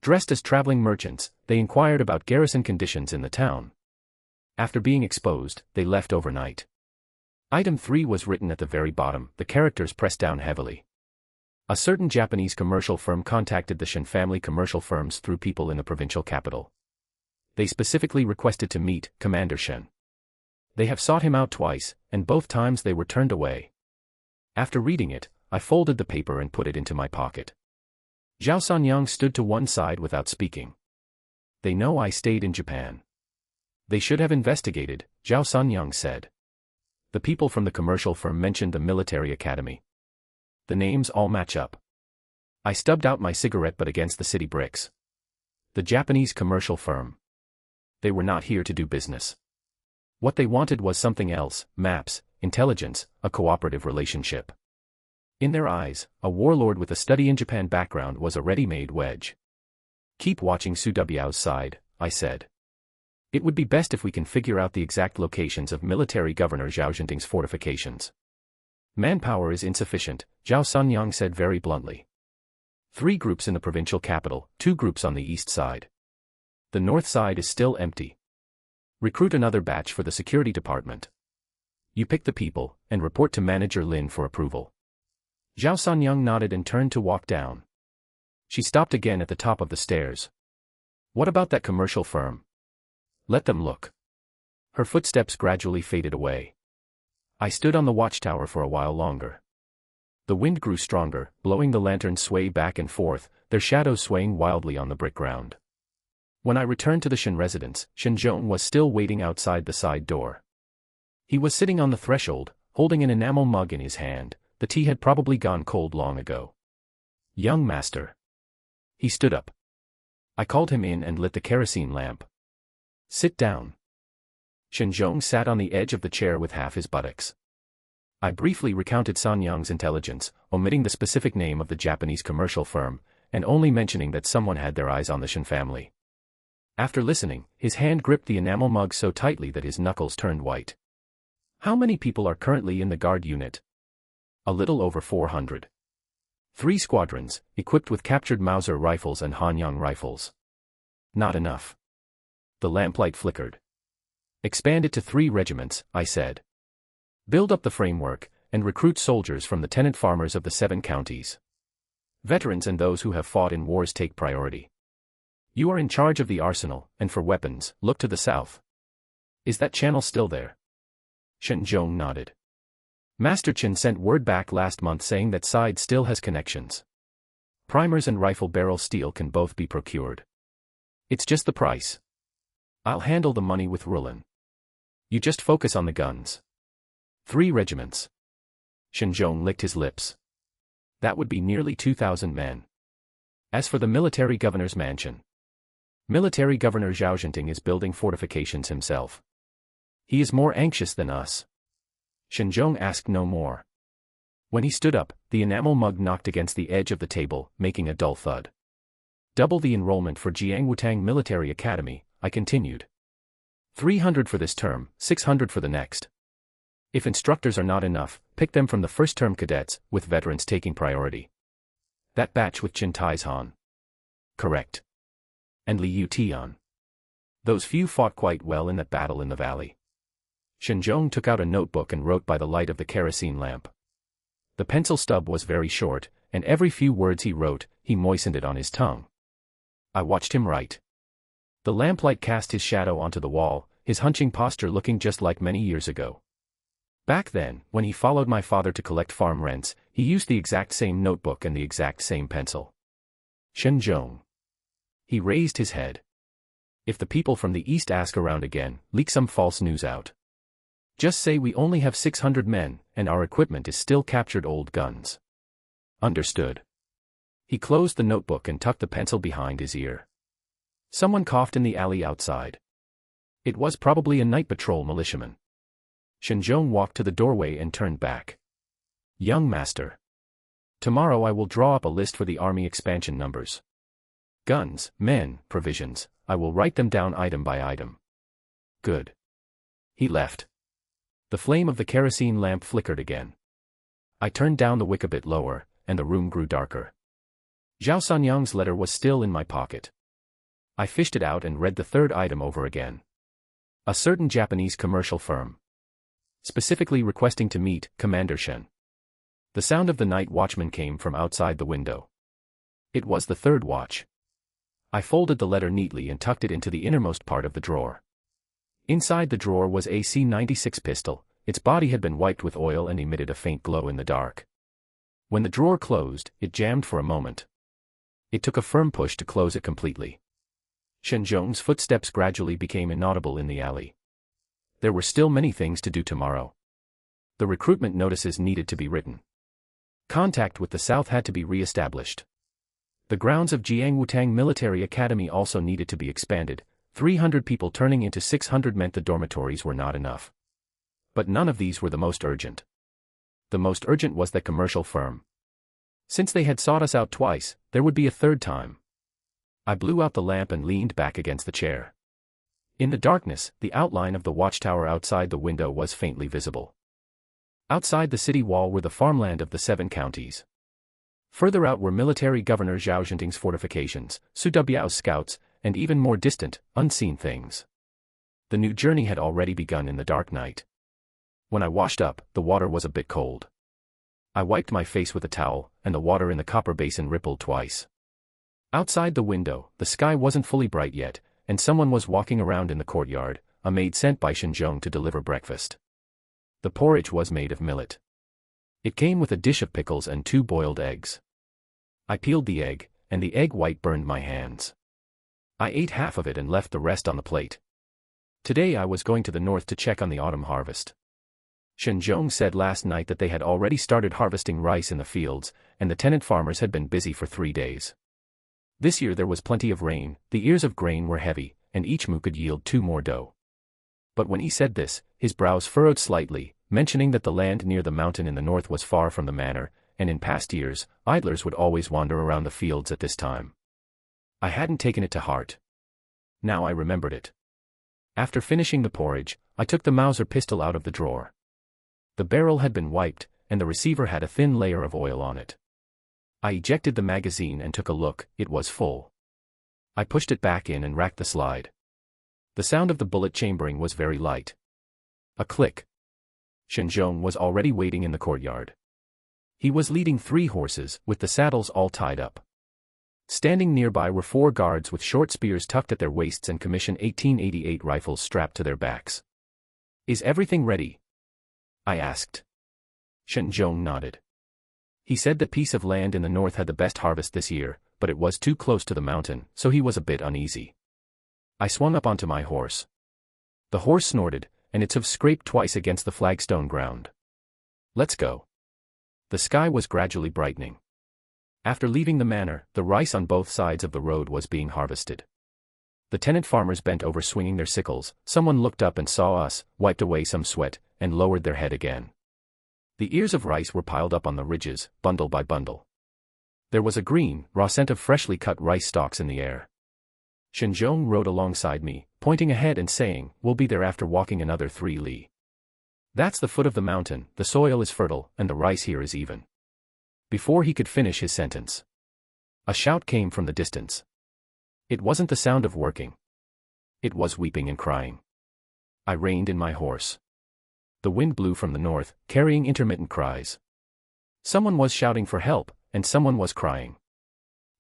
Dressed as traveling merchants, they inquired about garrison conditions in the town. After being exposed, they left overnight. Item 3 was written at the very bottom, the characters pressed down heavily. A certain Japanese commercial firm contacted the Shen family commercial firms through people in the provincial capital. They specifically requested to meet Commander Shen. They have sought him out twice, and both times they were turned away. After reading it, I folded the paper and put it into my pocket. Zhao Sanyang stood to one side without speaking. They know I stayed in Japan. They should have investigated, Zhao Sanyang said. The people from the commercial firm mentioned the military academy. The names all match up. I stubbed out my cigarette butt against the city bricks. The Japanese commercial firm. They were not here to do business. What they wanted was something else: maps, intelligence, a cooperative relationship. In their eyes, a warlord with a study in Japan background was a ready-made wedge. Keep watching Su Biao's side, I said. It would be best if we can figure out the exact locations of military governor Zhao Zhenting's fortifications. Manpower is insufficient, Zhao Sanyang said very bluntly. 3 groups in the provincial capital, 2 groups on the east side. The north side is still empty. Recruit another batch for the security department. You pick the people, and report to Manager Lin for approval. Zhao Sanyang nodded and turned to walk down. She stopped again at the top of the stairs. What about that commercial firm? Let them look. Her footsteps gradually faded away. I stood on the watchtower for a while longer. The wind grew stronger, blowing the lanterns sway back and forth, their shadows swaying wildly on the brick ground. When I returned to the Shen residence, Shen Zhong was still waiting outside the side door. He was sitting on the threshold, holding an enamel mug in his hand. The tea had probably gone cold long ago. Young master. He stood up. I called him in and lit the kerosene lamp. Sit down. Shen Zhong sat on the edge of the chair with half his buttocks. I briefly recounted Sanyang's intelligence, omitting the specific name of the Japanese commercial firm, and only mentioning that someone had their eyes on the Shen family. After listening, his hand gripped the enamel mug so tightly that his knuckles turned white. How many people are currently in the guard unit? A little over 400. 3 squadrons, equipped with captured Mauser rifles and Hanyang rifles. Not enough. The lamplight flickered. Expand it to 3 regiments, I said. Build up the framework, and recruit soldiers from the tenant farmers of the 7 counties. Veterans and those who have fought in wars take priority. You are in charge of the arsenal, and for weapons, look to the south. Is that channel still there? Shen Zhong nodded. Master Chen sent word back last month saying that side still has connections. Primers and rifle barrel steel can both be procured. It's just the price. I'll handle the money with Rulin. You just focus on the guns. 3 regiments. Shen Zhong licked his lips. That would be nearly 2,000 men. As for the military governor's mansion. Military Governor Zhao Zhenting is building fortifications himself. He is more anxious than us. Shen Zhong asked no more. When he stood up, the enamel mug knocked against the edge of the table, making a dull thud. Double the enrollment for Jiangwutang Military Academy, I continued. 300 for this term, 600 for the next. If instructors are not enough, pick them from the first-term cadets, with veterans taking priority. That batch with Qin Taizhan. Correct. And Liu Tian. Those few fought quite well in that battle in the valley. Shen Zhong took out a notebook and wrote by the light of the kerosene lamp. The pencil stub was very short, and every few words he wrote, he moistened it on his tongue. I watched him write. The lamplight cast his shadow onto the wall, his hunching posture looking just like many years ago. Back then, when he followed my father to collect farm rents, he used the exact same notebook and the exact same pencil. Shen Zhong. He raised his head. If the people from the east ask around again, leak some false news out. Just say we only have 600 men, and our equipment is still captured old guns. Understood. He closed the notebook and tucked the pencil behind his ear. Someone coughed in the alley outside. It was probably a night patrol militiaman. Shen Zhong walked to the doorway and turned back. Young master. Tomorrow I will draw up a list for the army expansion numbers. Guns, men, provisions, I will write them down item by item. Good. He left. The flame of the kerosene lamp flickered again. I turned down the wick a bit lower, and the room grew darker. Zhao Sanyang's letter was still in my pocket. I fished it out and read the 3rd item over again. A certain Japanese commercial firm. specifically requesting to meet Commander Shen. The sound of the night watchman came from outside the window. It was the third watch. I folded the letter neatly and tucked it into the innermost part of the drawer. Inside the drawer was a C96 pistol. Its body had been wiped with oil and emitted a faint glow in the dark. When the drawer closed, it jammed for a moment. It took a firm push to close it completely. Shen Zhong's footsteps gradually became inaudible in the alley. There were still many things to do tomorrow. The recruitment notices needed to be written. Contact with the south had to be re-established. The grounds of Shen Wantang Military Academy also needed to be expanded. 300 people turning into 600 meant the dormitories were not enough. But none of these were the most urgent. The most urgent was that commercial firm. Since they had sought us out twice, there would be a third time. I blew out the lamp and leaned back against the chair. In the darkness, the outline of the watchtower outside the window was faintly visible. Outside the city wall were the farmland of the 7 counties. Further out were military governor Zhao Zhenting's fortifications, Su Dubiao's scouts, and even more distant, unseen things. The new journey had already begun in the dark night. When I washed up, the water was a bit cold. I wiped my face with a towel, and the water in the copper basin rippled twice. Outside the window, the sky wasn't fully bright yet, and someone was walking around in the courtyard, a maid sent by Shen Zhong to deliver breakfast. The porridge was made of millet. It came with a dish of pickles and 2 boiled eggs. I peeled the egg, and the egg white burned my hands. I ate half of it and left the rest on the plate. Today I was going to the north to check on the autumn harvest. Shen Zhong said last night that they had already started harvesting rice in the fields, and the tenant farmers had been busy for 3 days. This year there was plenty of rain, the ears of grain were heavy, and each moo could yield 2 more dough. But when he said this, his brows furrowed slightly, mentioning that the land near the mountain in the north was far from the manor, and in past years, idlers would always wander around the fields at this time. I hadn't taken it to heart. Now I remembered it. After finishing the porridge, I took the Mauser pistol out of the drawer. The barrel had been wiped, and the receiver had a thin layer of oil on it. I ejected the magazine and took a look. It was full. I pushed it back in and racked the slide. The sound of the bullet chambering was very light. A click. Shen Zhong was already waiting in the courtyard. He was leading 3 horses, with the saddles all tied up. Standing nearby were 4 guards with short spears tucked at their waists and commission 1888 rifles strapped to their backs. "Is everything ready?" I asked. Shen Zhong nodded. He said that piece of land in the north had the best harvest this year, but it was too close to the mountain, so he was a bit uneasy. I swung up onto my horse. The horse snorted, and its hooves scraped twice against the flagstone ground. "Let's go." The sky was gradually brightening. After leaving the manor, the rice on both sides of the road was being harvested. The tenant farmers bent over swinging their sickles. Someone looked up and saw us, wiped away some sweat, and lowered their head again. The ears of rice were piled up on the ridges, bundle by bundle. There was a green, raw scent of freshly cut rice stalks in the air. Shen Zhong rode alongside me, pointing ahead and saying, "We'll be there after walking another 3 li. That's the foot of the mountain, the soil is fertile, and the rice here is even." Before he could finish his sentence, a shout came from the distance. It wasn't the sound of working. It was weeping and crying. I reined in my horse. The wind blew from the north, carrying intermittent cries. Someone was shouting for help, and someone was crying.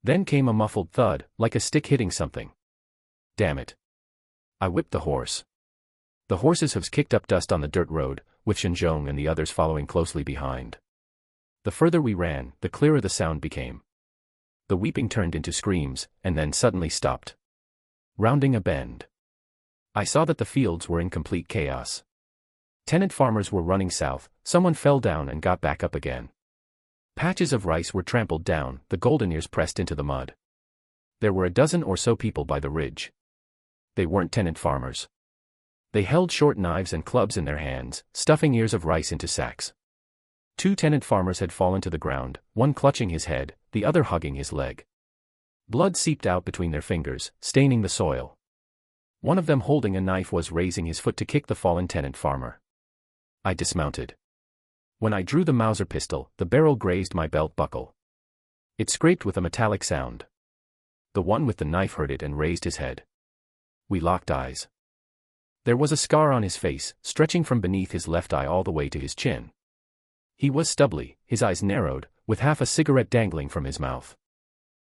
Then came a muffled thud, like a stick hitting something. Damn it. I whipped the horse. The horse's hooves kicked up dust on the dirt road, with Shen Zhong and the others following closely behind. The further we ran, the clearer the sound became. The weeping turned into screams, and then suddenly stopped. Rounding a bend, I saw that the fields were in complete chaos. Tenant farmers were running south, someone fell down and got back up again. Patches of rice were trampled down, the golden ears pressed into the mud. There were a dozen or so people by the ridge. They weren't tenant farmers. They held short knives and clubs in their hands, stuffing ears of rice into sacks. 2 tenant farmers had fallen to the ground, one clutching his head, the other hugging his leg. Blood seeped out between their fingers, staining the soil. One of them holding a knife was raising his foot to kick the fallen tenant farmer. I dismounted. When I drew the Mauser pistol, the barrel grazed my belt buckle. It scraped with a metallic sound. The one with the knife heard it and raised his head. We locked eyes. There was a scar on his face, stretching from beneath his left eye all the way to his chin. He was stubbly, his eyes narrowed, with half a cigarette dangling from his mouth.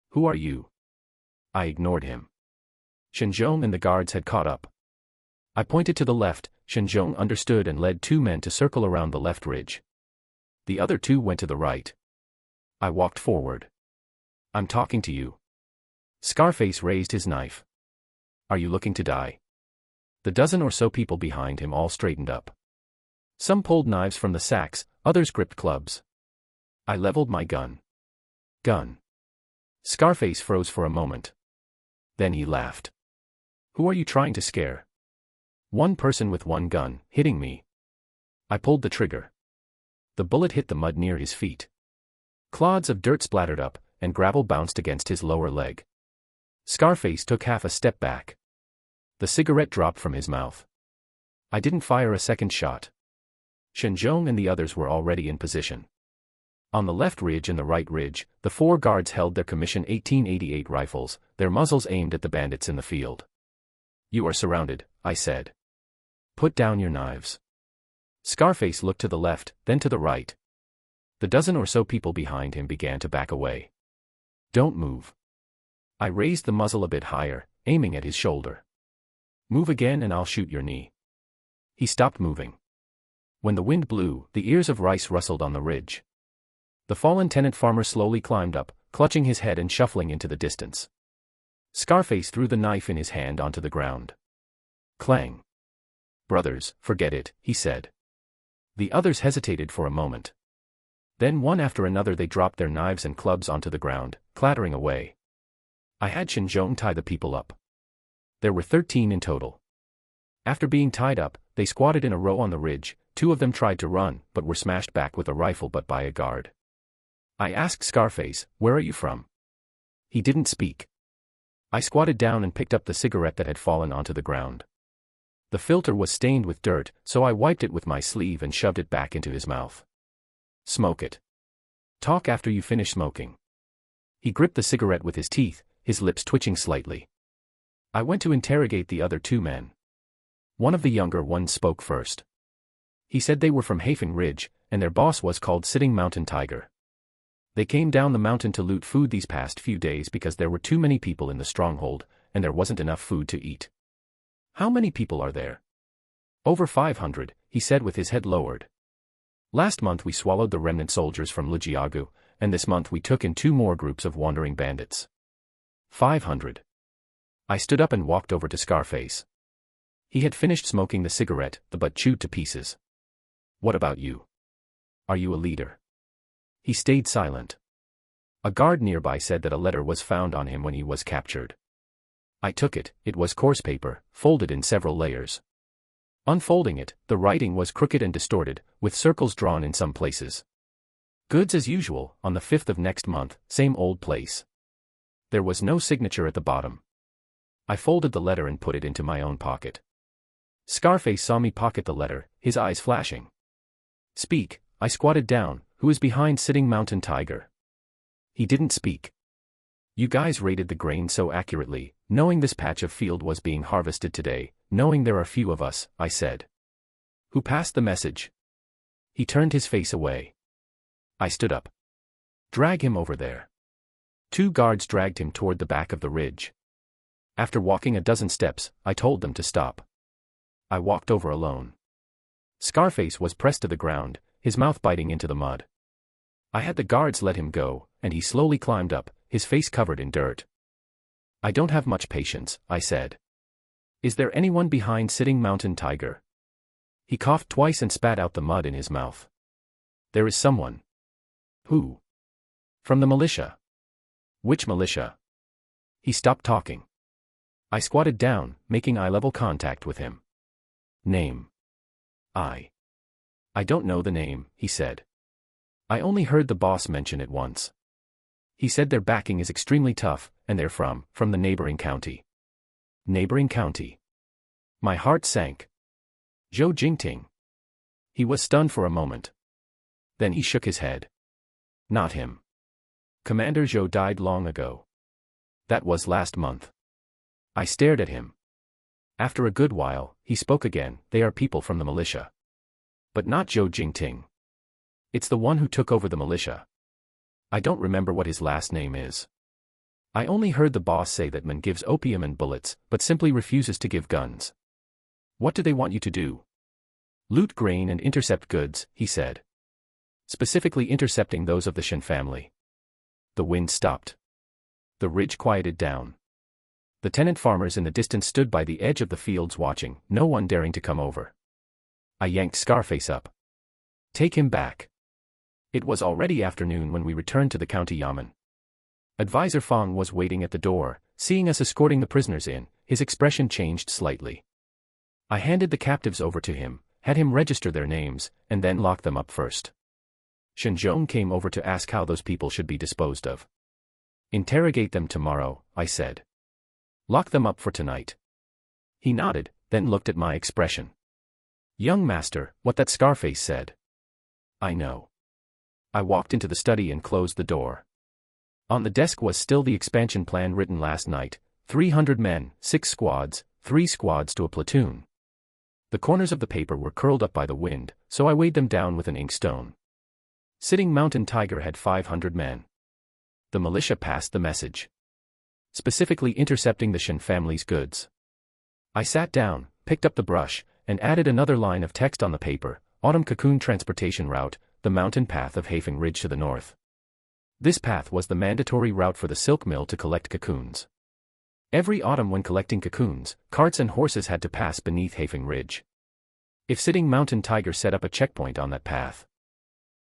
"Who are you?" I ignored him. Shen Zhong and the guards had caught up. I pointed to the left. Shen Zhong understood and led 2 men to circle around the left ridge. The other 2 went to the right. I walked forward. "I'm talking to you." Scarface raised his knife. "Are you looking to die?" The dozen or so people behind him all straightened up. Some pulled knives from the sacks, others gripped clubs. I leveled my gun. "Gun." Scarface froze for a moment. Then he laughed. "Who are you trying to scare?" "One person with 1 gun, hitting me." I pulled the trigger. The bullet hit the mud near his feet. Clods of dirt splattered up, and gravel bounced against his lower leg. Scarface took half a step back. The cigarette dropped from his mouth. I didn't fire a second shot. Shen Zhong and the others were already in position. On the left ridge and the right ridge, the 4 guards held their Commission 1888 rifles, their muzzles aimed at the bandits in the field. "You are surrounded," I said. "Put down your knives." Scarface looked to the left, then to the right. The dozen or so people behind him began to back away. "Don't move." I raised the muzzle a bit higher, aiming at his shoulder. "Move again and I'll shoot your knee." He stopped moving. When the wind blew, the ears of rice rustled on the ridge. The fallen tenant farmer slowly climbed up, clutching his head and shuffling into the distance. Scarface threw the knife in his hand onto the ground. Clang. "Brothers, forget it," he said. The others hesitated for a moment. Then one after another they dropped their knives and clubs onto the ground, clattering away. I had Shen Zhong tie the people up. There were 13 in total. After being tied up, they squatted in a row on the ridge. 2 of them tried to run, but were smashed back with a rifle butt by a guard. I asked Scarface, "Where are you from?" He didn't speak. I squatted down and picked up the cigarette that had fallen onto the ground. The filter was stained with dirt, so I wiped it with my sleeve and shoved it back into his mouth. "Smoke it. Talk after you finish smoking." He gripped the cigarette with his teeth, his lips twitching slightly. I went to interrogate the other 2 men. One of the younger ones spoke first. He said they were from Hafen Ridge, and their boss was called Sitting Mountain Tiger. They came down the mountain to loot food these past few days because there were too many people in the stronghold, and there wasn't enough food to eat. "How many people are there?" "Over 500, he said with his head lowered. "Last month we swallowed the remnant soldiers from Lujiagu, and this month we took in 2 more groups of wandering bandits. 500. I stood up and walked over to Scarface. He had finished smoking the cigarette, the butt chewed to pieces. "What about you? Are you a leader?" He stayed silent. A guard nearby said that a letter was found on him when he was captured. I took it. It was coarse paper, folded in several layers. Unfolding it, the writing was crooked and distorted, with circles drawn in some places. "Goods as usual, on the 5th of next month, same old place." There was no signature at the bottom. I folded the letter and put it into my own pocket. Scarface saw me pocket the letter, his eyes flashing. "Speak." I squatted down. "Who is behind Sitting Mountain Tiger?" He didn't speak. "You guys rated the grain so accurately, knowing this patch of field was being harvested today, knowing there are few of us," I said. "Who passed the message?" He turned his face away. I stood up. "Drag him over there." 2 guards dragged him toward the back of the ridge. After walking a dozen steps, I told them to stop. I walked over alone. Scarface was pressed to the ground, his mouth biting into the mud. I had the guards let him go, and he slowly climbed up, his face covered in dirt. "I don't have much patience," I said. "Is there anyone behind Sitting Mountain Tiger?" He coughed twice and spat out the mud in his mouth. "There is someone." "Who?" "From the militia." "Which militia?" He stopped talking. I squatted down, making eye-level contact with him. "Name?" I don't know the name," he said. "I only heard the boss mention it once. He said their backing is extremely tough, and they're from the neighboring county." "Neighboring county?" My heart sank. Zhou Jingting. He was stunned for a moment. Then he shook his head. "Not him. Commander Zhou died long ago. That was last month." I stared at him. After a good while, he spoke again. They are people from the militia. But not Zhou Jingting. It's the one who took over the militia. I don't remember what his last name is. I only heard the boss say that man gives opium and bullets, but simply refuses to give guns. What do they want you to do? Loot grain and intercept goods, he said. Specifically intercepting those of the Shen family. The wind stopped. The ridge quieted down. The tenant farmers in the distance stood by the edge of the fields watching, no one daring to come over. I yanked Scarface up. Take him back. It was already afternoon when we returned to the county yamen. Advisor Fong was waiting at the door, seeing us escorting the prisoners in. His expression changed slightly. I handed the captives over to him, had him register their names, and then locked them up first. Shen Zhong came over to ask how those people should be disposed of. Interrogate them tomorrow, I said. Lock them up for tonight. He nodded, then looked at my expression. Young master, what that Scarface said. I know. I walked into the study and closed the door. On the desk was still the expansion plan written last night, 300 men, 6 squads, 3 squads to a platoon. The corners of the paper were curled up by the wind, so I weighed them down with an inkstone. Sitting Mountain Tiger had 500 men. The militia passed the message. Specifically intercepting the Shen family's goods. I sat down, picked up the brush, and added another line of text on the paper, Autumn Cocoon Transportation Route, the mountain path of Haifeng Ridge to the north. This path was the mandatory route for the silk mill to collect cocoons. Every autumn when collecting cocoons, carts and horses had to pass beneath Haifeng Ridge. If Sitting Mountain Tiger set up a checkpoint on that path.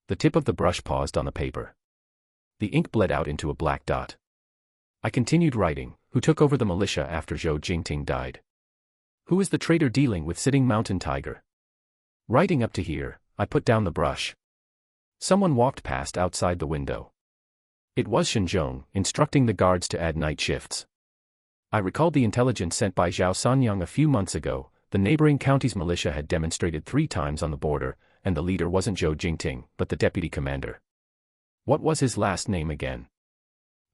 The tip of the brush paused on the paper. The ink bled out into a black dot. I continued writing, who took over the militia after Zhou Jingting died. Who is the traitor dealing with Sitting Mountain Tiger? Writing up to here, I put down the brush. Someone walked past outside the window. It was Shen Zhong, instructing the guards to add night shifts. I recalled the intelligence sent by Zhao Sanyang a few months ago. The neighboring county's militia had demonstrated 3 times on the border, and the leader wasn't Zhou Jingting, but the deputy commander. What was his last name again?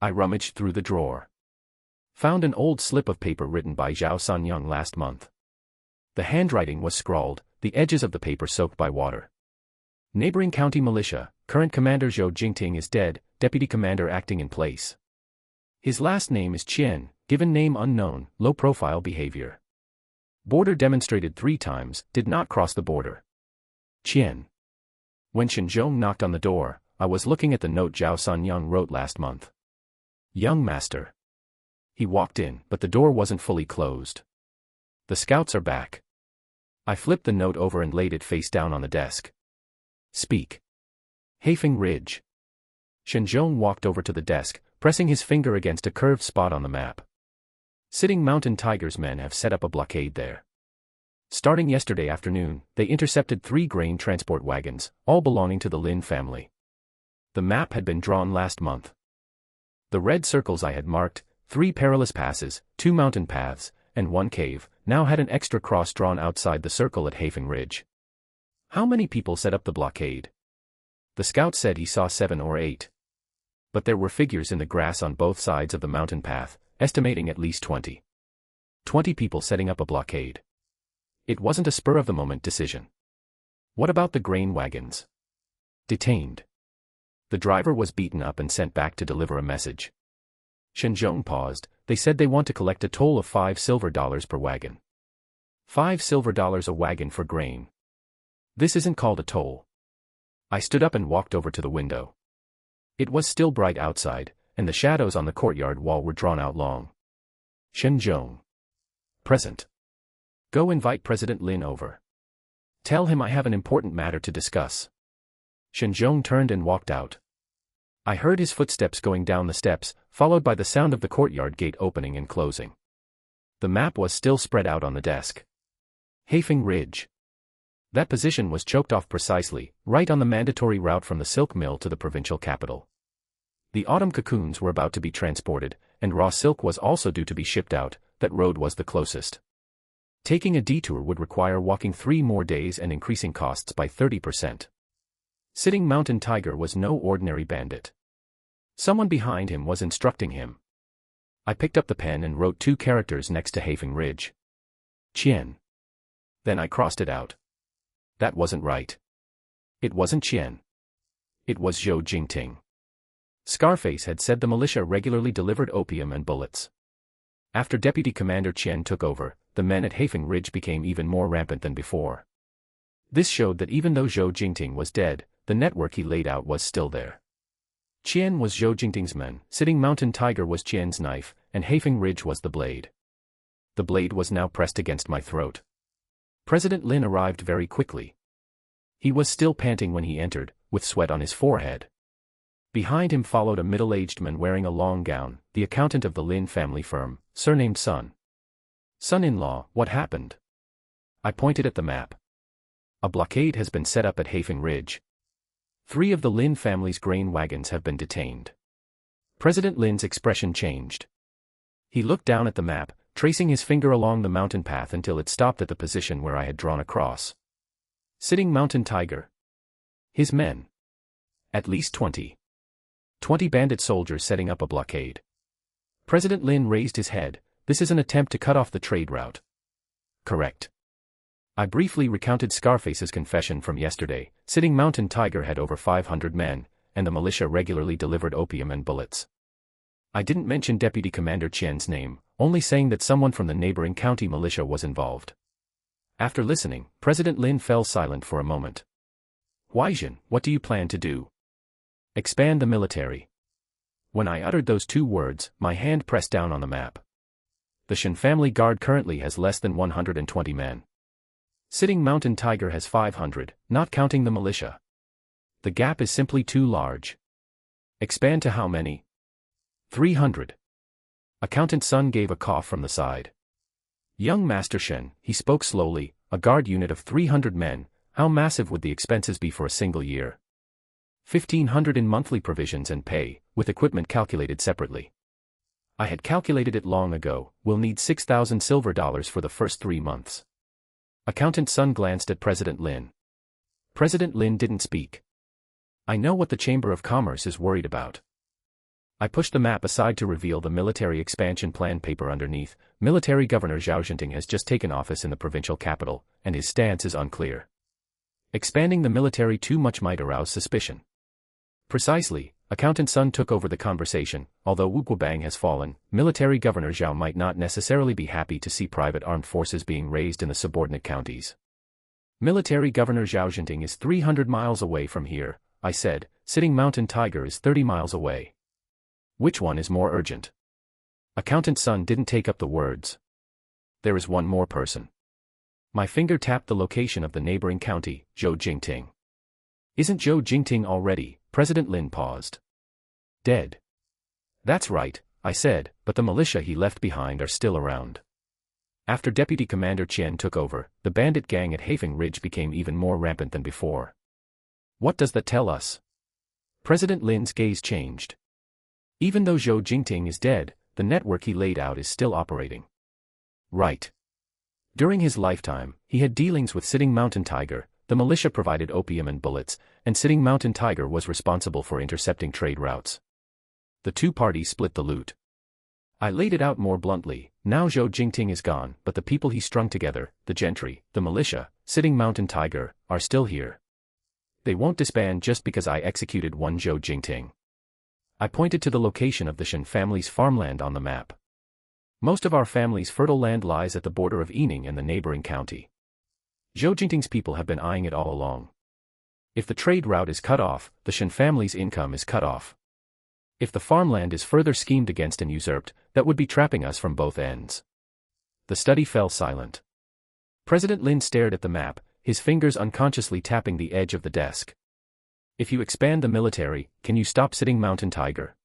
I rummaged through the drawer. Found an old slip of paper written by Zhao Sanyang last month. The handwriting was scrawled, the edges of the paper soaked by water. Neighboring county militia, current commander Zhou Jingting is dead, deputy commander acting in place. His last name is Qian, given name unknown, low profile behavior. Border demonstrated 3 times, did not cross the border. Qian. When Shen Zhong knocked on the door, I was looking at the note Zhao Sanyang wrote last month. Young master. He walked in, but the door wasn't fully closed. The scouts are back. I flipped the note over and laid it face down on the desk. Speak. Haifeng Ridge. Shen Zhong walked over to the desk, pressing his finger against a curved spot on the map. Sitting Mountain Tiger's men have set up a blockade there. Starting yesterday afternoon, they intercepted 3 grain transport wagons, all belonging to the Lin family. The map had been drawn last month. The red circles I had marked, 3 perilous passes, 2 mountain paths, and 1 cave, now had an extra cross drawn outside the circle at Haifeng Ridge. How many people set up the blockade? The scout said he saw 7 or 8. But there were figures in the grass on both sides of the mountain path, estimating at least 20. 20 people setting up a blockade. It wasn't a spur-of-the-moment decision. What about the grain wagons? Detained. The driver was beaten up and sent back to deliver a message. Shen Zhong paused. They said they want to collect a toll of $5 silver per wagon. $5 silver a wagon for grain. This isn't called a toll. I stood up and walked over to the window. It was still bright outside, and the shadows on the courtyard wall were drawn out long. Shen Zhong. Present. Go invite President Lin over. Tell him I have an important matter to discuss. Shen Zhong turned and walked out. I heard his footsteps going down the steps, followed by the sound of the courtyard gate opening and closing. The map was still spread out on the desk. Haifeng Ridge. That position was choked off precisely, right on the mandatory route from the silk mill to the provincial capital. The autumn cocoons were about to be transported, and raw silk was also due to be shipped out. That road was the closest. Taking a detour would require walking 3 more days and increasing costs by 30%. Sitting Mountain Tiger was no ordinary bandit. Someone behind him was instructing him. I picked up the pen and wrote 2 characters next to Haifeng Ridge. Qian. Then I crossed it out. That wasn't right. It wasn't Qian. It was Zhou Jingting. Scarface had said the militia regularly delivered opium and bullets. After Deputy Commander Qian took over, the men at Hafeng Ridge became even more rampant than before. This showed that even though Zhou Jingting was dead, the network he laid out was still there. Qian was Zhou Jingting's men, Sitting Mountain Tiger was Qian's knife, and Hafeng Ridge was the blade. The blade was now pressed against my throat. President Lin arrived very quickly. He was still panting when he entered, with sweat on his forehead. Behind him followed a middle-aged man wearing a long gown, the accountant of the Lin family firm, surnamed Sun. Son-in-law, what happened? I pointed at the map. A blockade has been set up at Hafeng Ridge. 3 of the Lin family's grain wagons have been detained. President Lin's expression changed. He looked down at the map, tracing his finger along the mountain path until it stopped at the position where I had drawn a cross. Sitting Mountain Tiger. His men. At least 20. 20 bandit soldiers setting up a blockade. President Lin raised his head. This is an attempt to cut off the trade route. Correct. I briefly recounted Scarface's confession from yesterday. Sitting Mountain Tiger had over 500 men, and the militia regularly delivered opium and bullets. I didn't mention Deputy Commander Qian's name, only saying that someone from the neighboring county militia was involved. After listening, President Lin fell silent for a moment. Huaijin, what do you plan to do? Expand the military. When I uttered those 2 words, my hand pressed down on the map. The Shen family guard currently has less than 120 men. Sitting Mountain Tiger has 500, not counting the militia. The gap is simply too large. Expand to how many? 300. Accountant Sun gave a cough from the side. Young Master Shen, he spoke slowly, a guard unit of 300 men, how massive would the expenses be for a single year? 1,500 in monthly provisions and pay, with equipment calculated separately. I had calculated it long ago, we'll need 6,000 silver dollars for the first 3 months. Accountant Sun glanced at President Lin. President Lin didn't speak. I know what the Chamber of Commerce is worried about. I pushed the map aside to reveal the military expansion plan paper underneath. Military Governor Zhao Jinting has just taken office in the provincial capital, and his stance is unclear. Expanding the military too much might arouse suspicion. Precisely, Accountant Sun took over the conversation. Although Wu Guobang has fallen, Military Governor Zhao might not necessarily be happy to see private armed forces being raised in the subordinate counties. Military Governor Zhao Jinting is 300 miles away from here, I said. Sitting Mountain Tiger is 30 miles away. Which one is more urgent? Accountant Sun didn't take up the words. There is one more person. My finger tapped the location of the neighboring county, Zhou Jingting. Isn't Zhou Jingting already? President Lin paused. Dead. That's right, I said, but the militia he left behind are still around. After Deputy Commander Qian took over, the bandit gang at Hafeng Ridge became even more rampant than before. What does that tell us? President Lin's gaze changed. Even though Zhou Jingting is dead, the network he laid out is still operating. Right. During his lifetime, he had dealings with Sitting Mountain Tiger. The militia provided opium and bullets, and Sitting Mountain Tiger was responsible for intercepting trade routes. The 2 parties split the loot. I laid it out more bluntly. Now Zhou Jingting is gone, but the people he strung together, the gentry, the militia, Sitting Mountain Tiger, are still here. They won't disband just because I executed one Zhou Jingting. I pointed to the location of the Shen family's farmland on the map. Most of our family's fertile land lies at the border of Yining and the neighboring county. Zhou Jingting's people have been eyeing it all along. If the trade route is cut off, the Shen family's income is cut off. If the farmland is further schemed against and usurped, that would be trapping us from both ends. The study fell silent. President Lin stared at the map, his fingers unconsciously tapping the edge of the desk. If you expand the military, can you stop Sitting Mountain Tiger?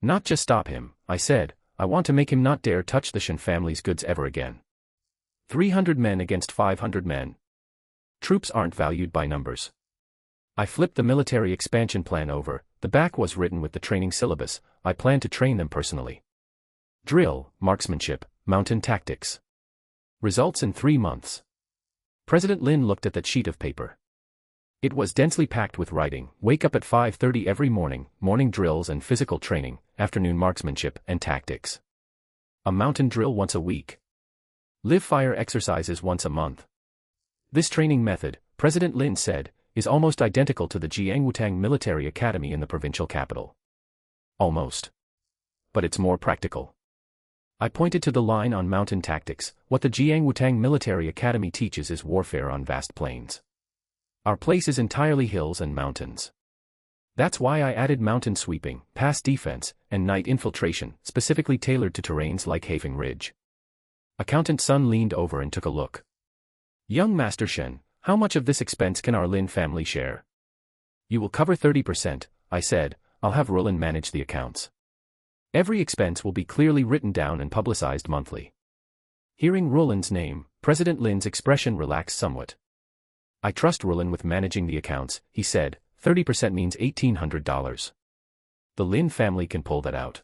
Not just stop him, I said, I want to make him not dare touch the Shen family's goods ever again. 300 men against 500 men. Troops aren't valued by numbers. I flipped the military expansion plan over. The back was written with the training syllabus. I plan to train them personally. Drill, marksmanship, mountain tactics. Results in 3 months. President Lin looked at that sheet of paper. It was densely packed with writing. Wake up at 5:30 every morning, morning drills and physical training, afternoon marksmanship and tactics. A mountain drill once a week. Live fire exercises once a month. This training method, President Lin said, is almost identical to the Shen Wantang military academy in the provincial capital. Almost. But it's more practical. I pointed to the line on mountain tactics. What the Shen Wantang military academy teaches is warfare on vast plains. Our place is entirely hills and mountains. That's why I added mountain sweeping, pass defense, and night infiltration, specifically tailored to terrains like Having Ridge. Accountant Sun leaned over and took a look. Young Master Shen, how much of this expense can our Lin family share? You will cover 30%, I said. I'll have Rulin manage the accounts. Every expense will be clearly written down and publicized monthly. Hearing Rulin's name, President Lin's expression relaxed somewhat. I trust Rulin with managing the accounts, he said. 30% means $1,800. The Lin family can pull that out.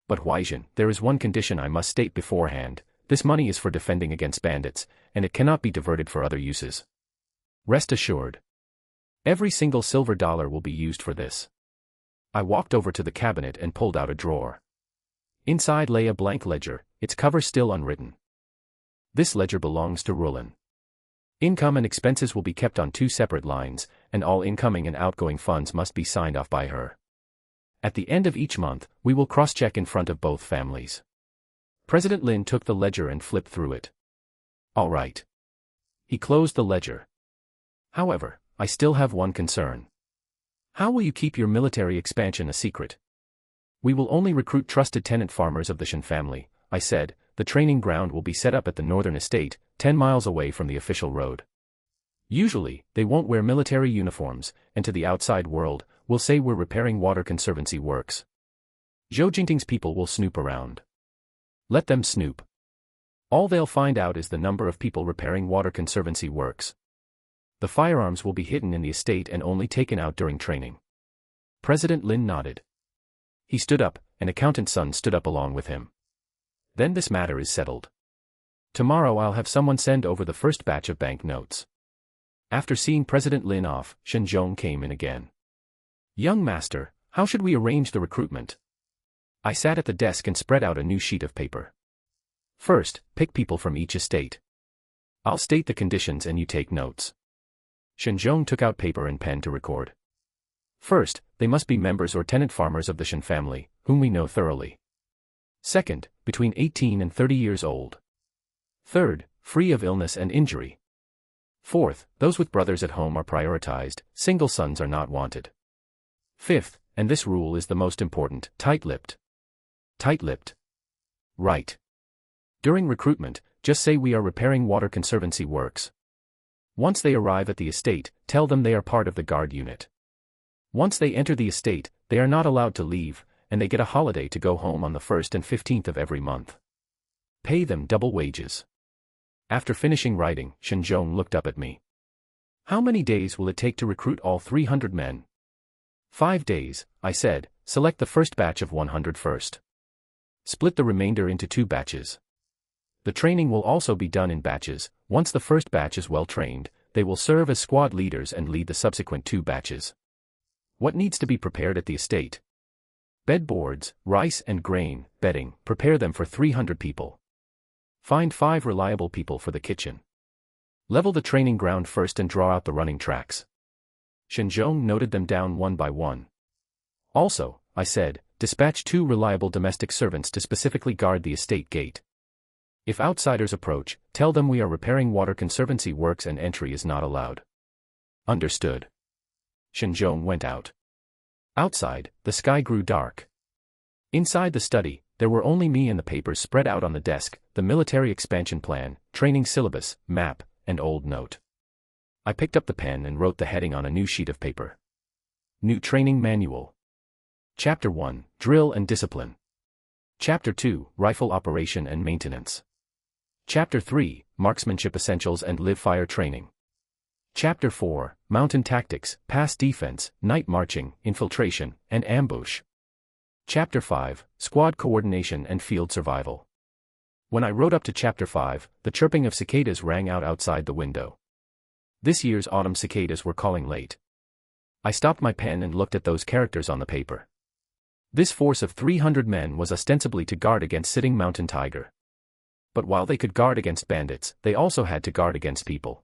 But Huaijin, there is one condition I must state beforehand. This money is for defending against bandits, and it cannot be diverted for other uses. Rest assured. Every single silver dollar will be used for this. I walked over to the cabinet and pulled out a drawer. Inside lay a blank ledger, its cover still unwritten. This ledger belongs to Rulin. Income and expenses will be kept on 2 separate lines, and all incoming and outgoing funds must be signed off by her. At the end of each month, we will cross-check in front of both families. President Lin took the ledger and flipped through it. All right. He closed the ledger. However, I still have one concern. How will you keep your military expansion a secret? We will only recruit trusted tenant farmers of the Shen family, I said. The training ground will be set up at the northern estate, 10 miles away from the official road. Usually, they won't wear military uniforms, and to the outside world, we'll say we're repairing water conservancy works. Zhou Jingting's people will snoop around. Let them snoop. All they'll find out is the number of people repairing water conservancy works. The firearms will be hidden in the estate and only taken out during training. President Lin nodded. He stood up, and Accountant Sun stood up along with him. Then this matter is settled. Tomorrow I'll have someone send over the first batch of bank notes. After seeing President Lin off, Shen Zhong came in again. Young master, how should we arrange the recruitment? I sat at the desk and spread out a new sheet of paper. First, pick people from each estate. I'll state the conditions and you take notes. Shen Zhong took out paper and pen to record. First, they must be members or tenant farmers of the Shen family, whom we know thoroughly. Second, between 18 and 30 years old. Third, free of illness and injury. Fourth, those with brothers at home are prioritized, single sons are not wanted. Fifth, and this rule is the most important, tight-lipped. Tight-lipped. Right. During recruitment, just say we are repairing water conservancy works. Once they arrive at the estate, tell them they are part of the guard unit. Once they enter the estate, they are not allowed to leave, and they get a holiday to go home on the 1st and 15th of every month. Pay them double wages. After finishing writing, Shen Zhong looked up at me. How many days will it take to recruit all 300 men? 5 days, I said. Select the first batch of 100 first. Split the remainder into 2 batches. The training will also be done in batches. Once the first batch is well trained, they will serve as squad leaders and lead the subsequent 2 batches. What needs to be prepared at the estate? Bedboards, rice and grain, bedding, prepare them for 300 people. Find 5 reliable people for the kitchen. Level the training ground first and draw out the running tracks. Shen Zhong noted them down one by one. Also, I said, dispatch 2 reliable domestic servants to specifically guard the estate gate. If outsiders approach, tell them we are repairing water conservancy works and entry is not allowed. Understood. Shen Zhong went out. Outside, the sky grew dark. Inside the study, there were only me and the papers spread out on the desk, the military expansion plan, training syllabus, map, and old note. I picked up the pen and wrote the heading on a new sheet of paper. New Training Manual. Chapter 1, Drill and Discipline. Chapter 2, Rifle Operation and Maintenance. Chapter 3, Marksmanship Essentials and Live Fire Training. Chapter 4, Mountain Tactics, Pass Defense, Night Marching, Infiltration, and Ambush. Chapter 5, Squad Coordination and Field Survival. When I rode up to Chapter 5, the chirping of cicadas rang out outside the window. This year's autumn cicadas were calling late. I stopped my pen and looked at those characters on the paper. This force of 300 men was ostensibly to guard against sitting mountain tiger. But while they could guard against bandits, they also had to guard against people.